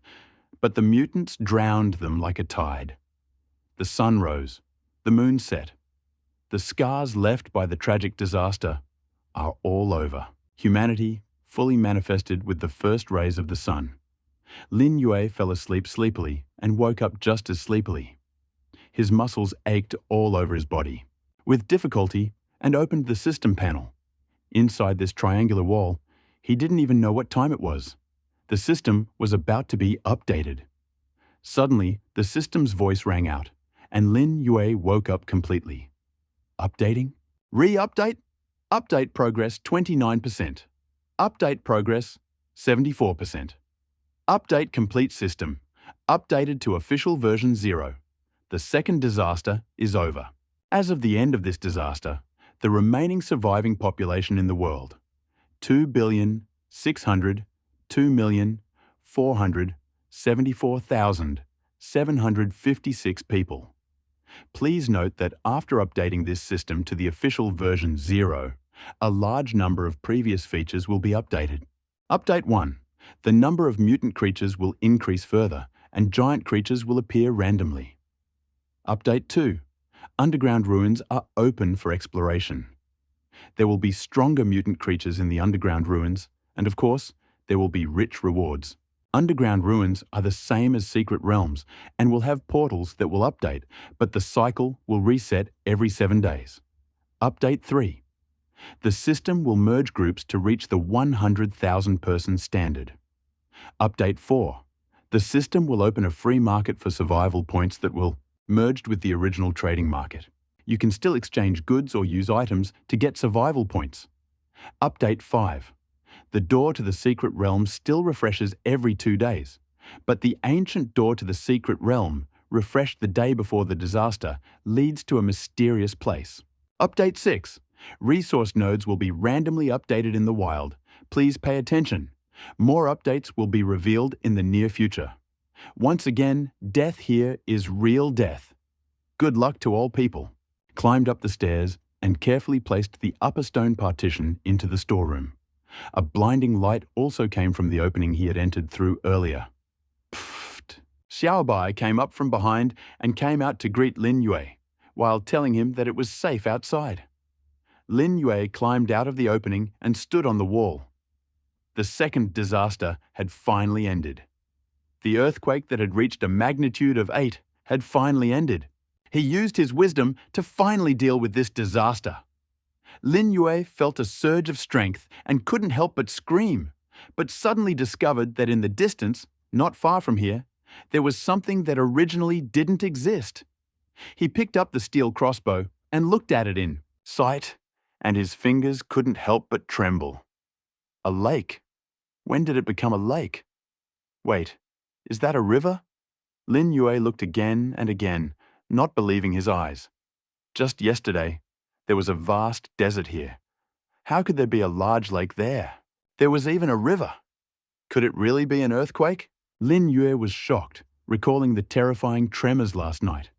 but the mutants drowned them like a tide. The sun rose, the moon set. The scars left by the tragic disaster are all over. Humanity fully manifested with the first rays of the sun. Lin Yue fell asleep sleepily and woke up just as sleepily. His muscles ached all over his body. With difficulty, and opened the system panel. Inside this triangular wall, he didn't even know what time it was. The system was about to be updated. Suddenly, the system's voice rang out, and Lin Yue woke up completely. Updating? Re-update? Update progress 29%. Update progress 74%. Update complete system. Updated to official version 0. The second disaster is over. As of the end of this disaster, the remaining surviving population in the world, 2,602,474,756 people. Please note that after updating this system to the official version 0, a large number of previous features will be updated. Update 1. The number of mutant creatures will increase further, and giant creatures will appear randomly. Update 2. Underground ruins are open for exploration. There will be stronger mutant creatures in the underground ruins, and of course, there will be rich rewards. Underground ruins are the same as secret realms and will have portals that will update, but the cycle will reset every 7 days. Update 3. The system will merge groups to reach the 100,000 person standard. Update 4. The system will open a free market for survival points that will merged with the original trading market. You can still exchange goods or use items to get survival points. Update 5. The door to the secret realm still refreshes every 2 days, but the ancient door to the secret realm, refreshed the day before the disaster, leads to a mysterious place. Update 6. Resource nodes will be randomly updated in the wild. Please pay attention. More updates will be revealed in the near future. Once again, death here is real death. Good luck to all people. Climbed up the stairs and carefully placed the upper stone partition into the storeroom. A blinding light also came from the opening he had entered through earlier. Pfft! Xiaobai came up from behind and came out to greet Lin Yue, while telling him that it was safe outside. Lin Yue climbed out of the opening and stood on the wall. The second disaster had finally ended. The earthquake that had reached a magnitude of 8 had finally ended. He used his wisdom to finally deal with this disaster. Lin Yue felt a surge of strength and couldn't help but scream, but suddenly discovered that in the distance, not far from here, there was something that originally didn't exist. He picked up the steel crossbow and looked at it in sight, and his fingers couldn't help but tremble. A lake. When did it become a lake? Wait. Is that a river? Lin Yue looked again and again, not believing his eyes. Just yesterday, there was a vast desert here. How could there be a large lake there? There was even a river. Could it really be an earthquake? Lin Yue was shocked, recalling the terrifying tremors last night.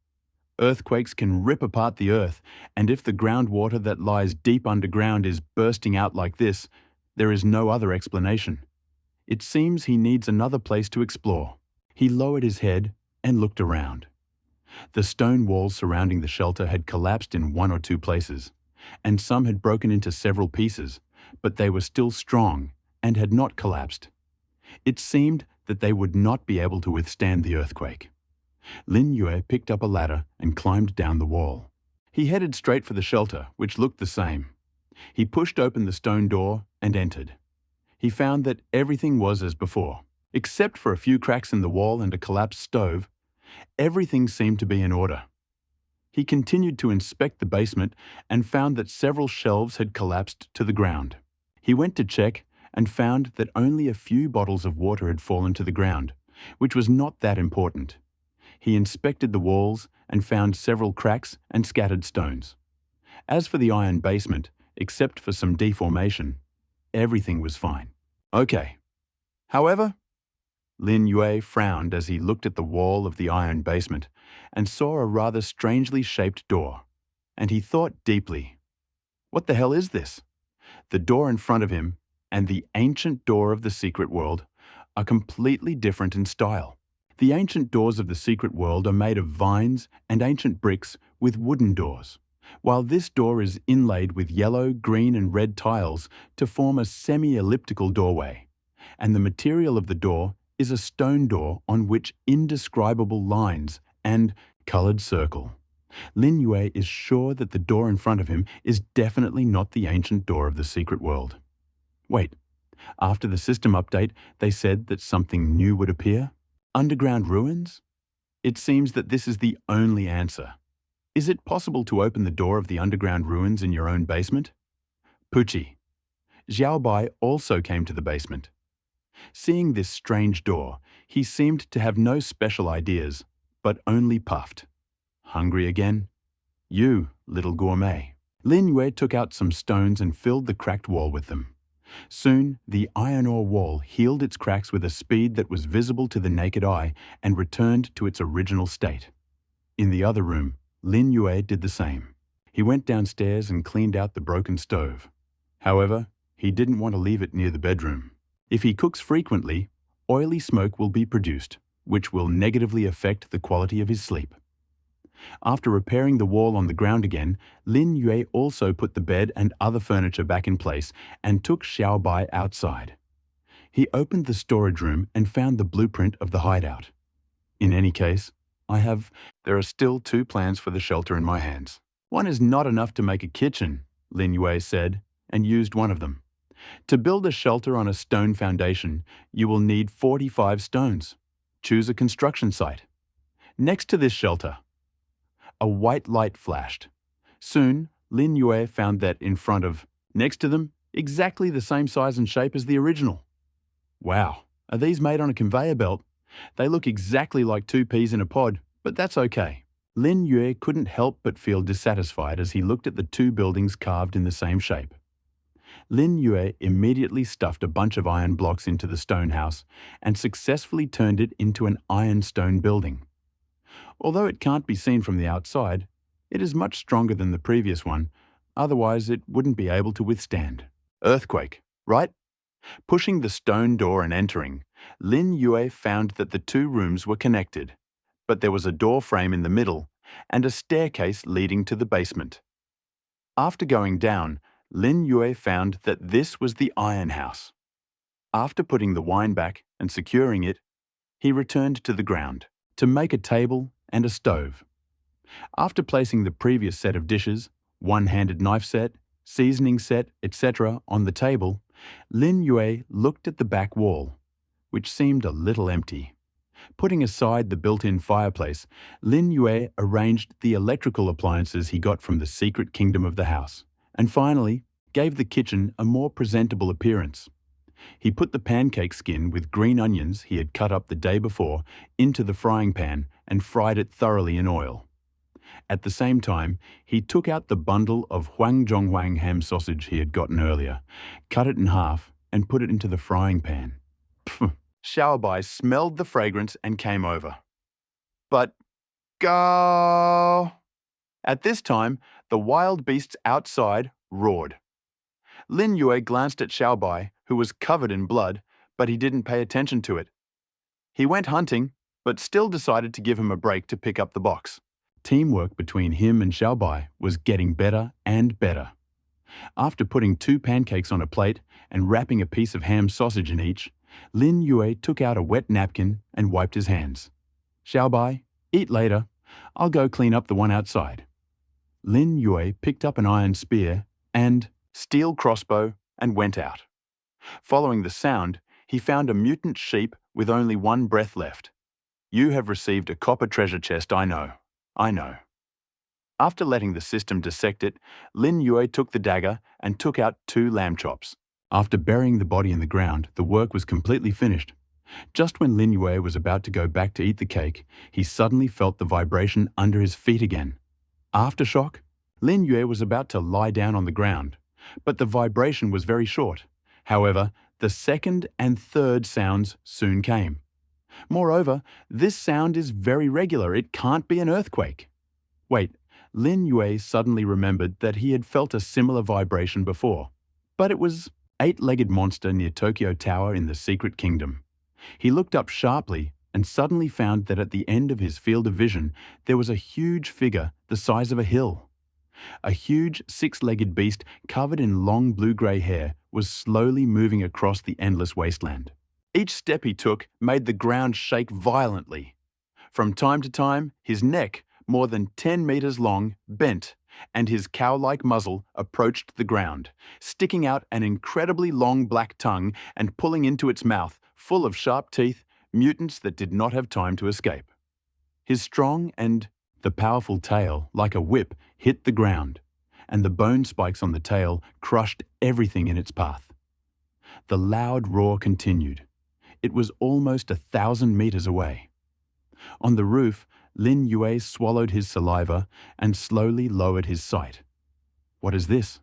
Earthquakes can rip apart the earth, and if the groundwater that lies deep underground is bursting out like this, there is no other explanation. It seems he needs another place to explore. He lowered his head and looked around. The stone walls surrounding the shelter had collapsed in 1 or 2 places, and some had broken into several pieces, but they were still strong and had not collapsed. It seemed that they would not be able to withstand the earthquake. Lin Yue picked up a ladder and climbed down the wall. He headed straight for the shelter, which looked the same. He pushed open the stone door and entered. He found that everything was as before. Except for a few cracks in the wall and a collapsed stove, everything seemed to be in order. He continued to inspect the basement and found that several shelves had collapsed to the ground. He went to check and found that only a few bottles of water had fallen to the ground, which was not that important. He inspected the walls and found several cracks and scattered stones. As for the iron basement, except for some deformation, everything was fine. Okay. However, Lin Yue frowned as he looked at the wall of the iron basement and saw a rather strangely shaped door, and he thought deeply. What the hell is this? The door in front of him and the ancient door of the secret world are completely different in style. The ancient doors of the secret world are made of vines and ancient bricks with wooden doors. while this door is inlaid with yellow, green and red tiles to form a semi-elliptical doorway, and the material of the door is a stone door on which indescribable lines and coloured circle. Lin Yue is sure that the door in front of him is definitely not the ancient door of the secret world. Wait, after the system update, they said that something new would appear? Underground ruins? It seems that this is the only answer. Is it possible to open the door of the underground ruins in your own basement? Pucci. Xiaobai also came to the basement. Seeing this strange door, he seemed to have no special ideas, but only puffed. Hungry again? You, little gourmet. Lin Yue took out some stones and filled the cracked wall with them. Soon, the iron ore wall healed its cracks with a speed that was visible to the naked eye and returned to its original state. In the other room, Lin Yue did the same. He went downstairs and cleaned out the broken stove. However, he didn't want to leave it near the bedroom. If he cooks frequently, oily smoke will be produced, which will negatively affect the quality of his sleep. After repairing the wall on the ground again, Lin Yue also put the bed and other furniture back in place and took Xiaobai outside. He opened the storage room and found the blueprint of the hideout. In any case, there are still 2 plans for the shelter in my hands. One is not enough to make a kitchen, Lin Yue said, and used one of them. To build a shelter on a stone foundation, you will need 45 stones. Choose a construction site. Next to this shelter, a white light flashed. Soon, Lin Yue found that in front of, next to them, exactly the same size and shape as the original. Wow, are these made on a conveyor belt? They look exactly like 2 peas in a pod, but that's okay. Lin Yue couldn't help but feel dissatisfied as he looked at the 2 buildings carved in the same shape. Lin Yue immediately stuffed a bunch of iron blocks into the stone house and successfully turned it into an iron-stone building. Although it can't be seen from the outside, it is much stronger than the previous one, otherwise it wouldn't be able to withstand. Earthquake, right? Pushing the stone door and entering, Lin Yue found that the 2 rooms were connected, but there was a door frame in the middle and a staircase leading to the basement. After going down, Lin Yue found that this was the iron house. After putting the wine back and securing it, he returned to the ground to make a table and a stove. After placing the previous set of dishes, one-handed knife set, seasoning set, etc. on the table, Lin Yue looked at the back wall, which seemed a little empty. Putting aside the built-in fireplace, Lin Yue arranged the electrical appliances he got from the secret kingdom of the house, and finally gave the kitchen a more presentable appearance. He put the pancake skin with green onions he had cut up the day before into the frying pan and fried it thoroughly in oil. At the same time, he took out the bundle of Huangjonghuang ham sausage he had gotten earlier, cut it in half, and put it into the frying pan. Pfft. Xiaobai smelled the fragrance and came over. But go! At this time, the wild beasts outside roared. Lin Yue glanced at Xiaobai, who was covered in blood, but he didn't pay attention to it. He went hunting, but still decided to give him a break to pick up the box. Teamwork between him and Xiaobai was getting better and better. After putting 2 pancakes on a plate and wrapping a piece of ham sausage in each, Lin Yue took out a wet napkin and wiped his hands. Xiaobai, eat later. I'll go clean up the one outside. Lin Yue picked up an iron spear and steel crossbow and went out. Following the sound, he found a mutant sheep with only 1 breath left. You have received a copper treasure chest, I know. After letting the system dissect it, Lin Yue took the dagger and took out 2 lamb chops. After burying the body in the ground, the work was completely finished. Just when Lin Yue was about to go back to eat the cake, he suddenly felt the vibration under his feet again. Aftershock? Lin Yue was about to lie down on the ground, but the vibration was very short. However, the second and third sounds soon came. Moreover, this sound is very regular. It can't be an earthquake. Wait, Lin Yue suddenly remembered that he had felt a similar vibration before, but it was 8-legged monster near Tokyo Tower in the Secret Kingdom. He looked up sharply and suddenly found that at the end of his field of vision there was a huge figure the size of a hill. A huge six-legged beast covered in long blue-grey hair was slowly moving across the endless wasteland. Each step he took made the ground shake violently. From time to time, his neck, more than 10 meters long, bent, and his cow-like muzzle approached the ground, sticking out an incredibly long black tongue and pulling into its mouth, full of sharp teeth, mutants that did not have time to escape. His strong and the powerful tail, like a whip, hit the ground, and the bone spikes on the tail crushed everything in its path. The loud roar continued. It was almost 1,000 meters away. On the roof, Lin Yue swallowed his saliva and slowly lowered his sight. What is this?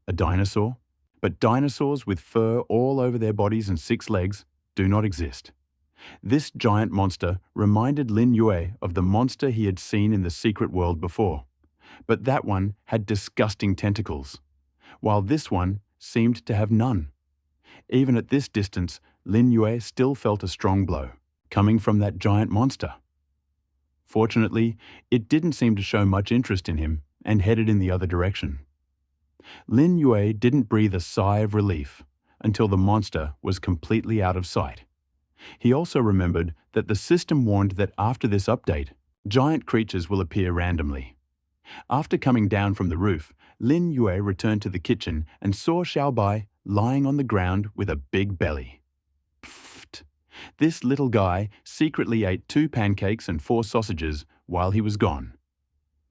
A dinosaur? But dinosaurs with fur all over their bodies and 6 legs do not exist. This giant monster reminded Lin Yue of the monster he had seen in the secret world before, but that one had disgusting tentacles, while this one seemed to have none. Even at this distance, Lin Yue still felt a strong blow, coming from that giant monster. Fortunately, it didn't seem to show much interest in him and headed in the other direction. Lin Yue didn't breathe a sigh of relief until the monster was completely out of sight. He also remembered that the system warned that after this update, giant creatures will appear randomly. After coming down from the roof, Lin Yue returned to the kitchen and saw Xiaobai lying on the ground with a big belly. Pfft! This little guy secretly ate 2 pancakes and 4 sausages while he was gone.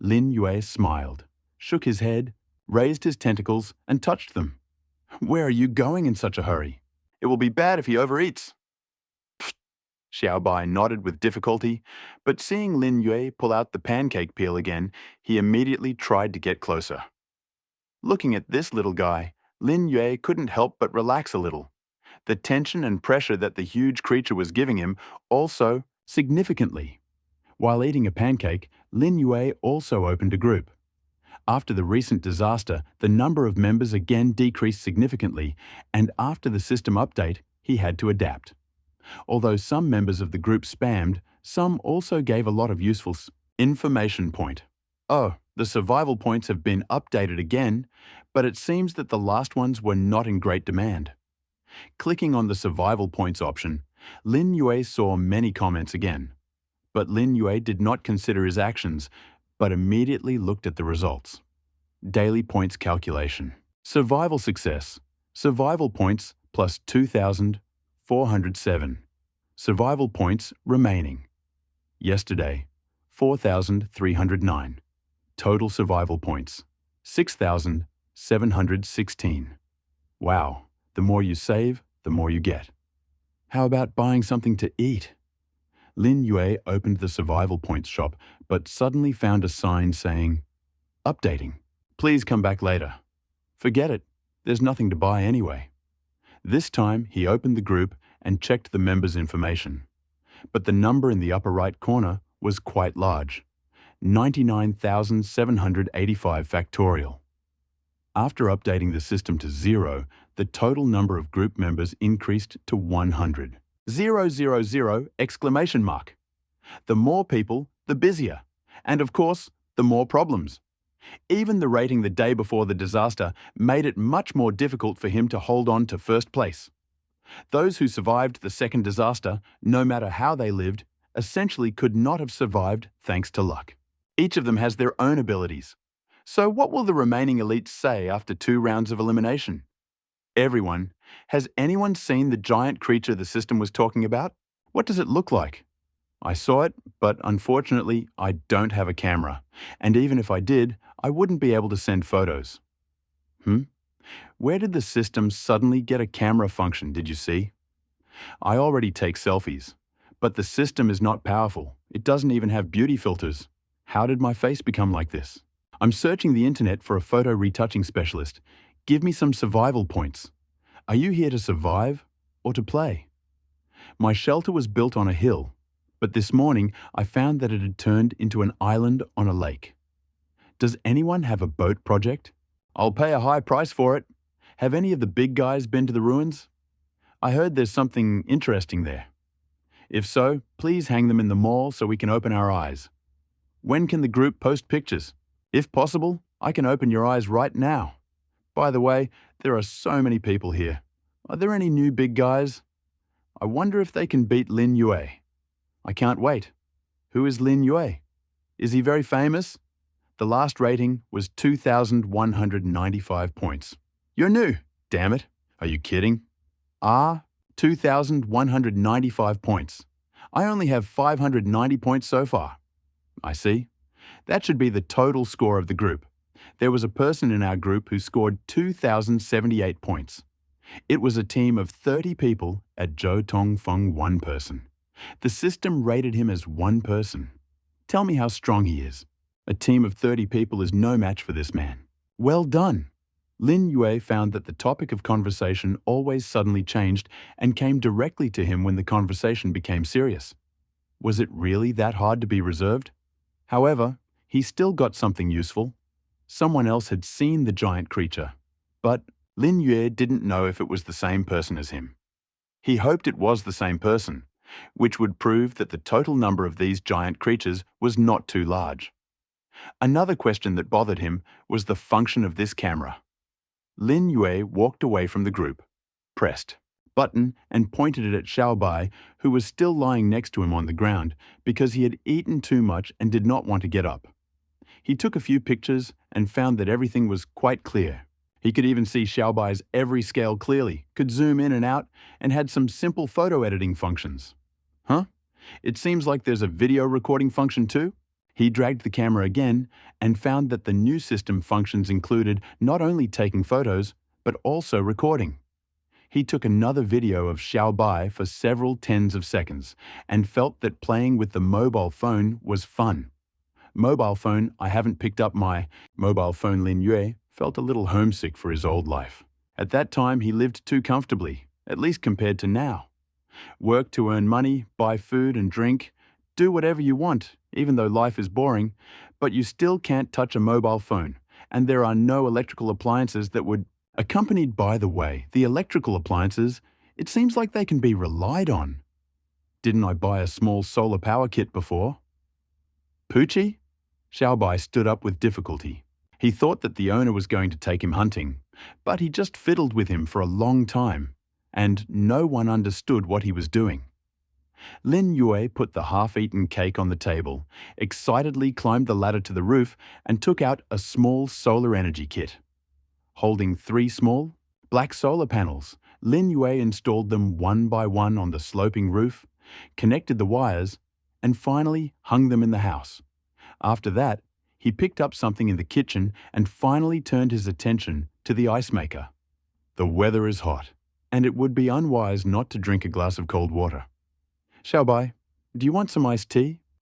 Lin Yue smiled, shook his head, raised his tentacles, and touched them. Where are you going in such a hurry? It will be bad if he overeats. Pfft! Xiaobai nodded with difficulty, but seeing Lin Yue pull out the pancake peel again, he immediately tried to get closer. Looking at this little guy, Lin Yue couldn't help but relax a little. The tension and pressure that the huge creature was giving him also significantly. While eating a pancake, Lin Yue also opened a group. After the recent disaster, the number of members again decreased significantly, and after the system update, he had to adapt. Although some members of the group spammed, some also gave a lot of useful information point. Oh, the survival points have been updated again, but it seems that the last ones were not in great demand. Clicking on the survival points option, Lin Yue saw many comments again. But Lin Yue did not consider his actions, but immediately looked at the results. Daily points calculation. Survival success. Survival points plus 2,407. Survival points remaining. Yesterday, 4,309. Total survival points, 6,716. Wow, the more you save, the more you get. How about buying something to eat? Lin Yue opened the survival points shop, but suddenly found a sign saying, "Updating. Please come back later." Forget it, there's nothing to buy anyway. This time, he opened the group and checked the members' information. But the number in the upper right corner was quite large, 99,785 factorial. After updating the system to 0, the total number of group members increased to 100. 000 exclamation mark. The more people, the busier. And of course, the more problems. Even the rating the day before the disaster made it much more difficult for him to hold on to first place. Those who survived the second disaster, no matter how they lived, essentially could not have survived thanks to luck. Each of them has their own abilities. So what will the remaining elites say after 2 rounds of elimination? Everyone, has anyone seen the giant creature the system was talking about? What does it look like? I saw it, but unfortunately, I don't have a camera. And even if I did, I wouldn't be able to send photos. Where did the system suddenly get a camera function, did you see? I already take selfies, but the system is not powerful. It doesn't even have beauty filters. How did my face become like this? I'm searching the internet for a photo retouching specialist. Give me some survival points. Are you here to survive or to play? My shelter was built on a hill, but this morning I found that it had turned into an island on a lake. Does anyone have a boat project? I'll pay a high price for it. Have any of the big guys been to the ruins? I heard there's something interesting there. If so, please hang them in the mall so we can open our eyes. When can the group post pictures? If possible, I can open your eyes right now. By the way, there are so many people here. Are there any new big guys? I wonder if they can beat Lin Yue. I can't wait. Who is Lin Yue? Is he very famous? The last rating was 2,195 points. You're new. Damn it. Are you kidding? 2,195 points. I only have 590 points so far. I see. That should be the total score of the group. There was a person in our group who scored 2,078 points. It was a team of 30 people at Zhou Tongfeng one person. The system rated him as one person. Tell me how strong he is. A team of 30 people is no match for this man. Well done. Lin Yue found that the topic of conversation always suddenly changed and came directly to him when the conversation became serious. Was it really that hard to be reserved? However, he still got something useful. Someone else had seen the giant creature, but Lin Yue didn't know if it was the same person as him. He hoped it was the same person, which would prove that the total number of these giant creatures was not too large. Another question that bothered him was the function of this camera. Lin Yue walked away from the group, pressed button and pointed it at Xiaobai, who was still lying next to him on the ground because he had eaten too much and did not want to get up. He took a few pictures and found that everything was quite clear. He could even see Xiaobai's every scale clearly, could zoom in and out, and had some simple photo editing functions. Huh? It seems like there's a video recording function too? He dragged the camera again and found that the new system functions included not only taking photos, but also recording. He took another video of Xiaobai for several tens of seconds and felt that playing with the mobile phone was fun. Mobile phone, I haven't picked up my mobile phone. Lin Yue felt a little homesick for his old life. At that time, he lived too comfortably, at least compared to now. Work to earn money, buy food and drink, do whatever you want, even though life is boring, but you still can't touch a mobile phone, and there are no electrical appliances that would... Accompanied by the way, the electrical appliances, it seems like they can be relied on. Didn't I buy a small solar power kit before? Poochie? Xiaobai stood up with difficulty. He thought that the owner was going to take him hunting, but he just fiddled with him for a long time, and no one understood what he was doing. Lin Yue put the half-eaten cake on the table, excitedly climbed the ladder to the roof, and took out a small solar energy kit. Holding 3 small, black solar panels, Lin Yue installed them one by one on the sloping roof, connected the wires, and finally hung them in the house. After that, he picked up something in the kitchen and finally turned his attention to the ice maker. The weather is hot, and it would be unwise not to drink a glass of cold water. Xiaobai, do you want some iced tea?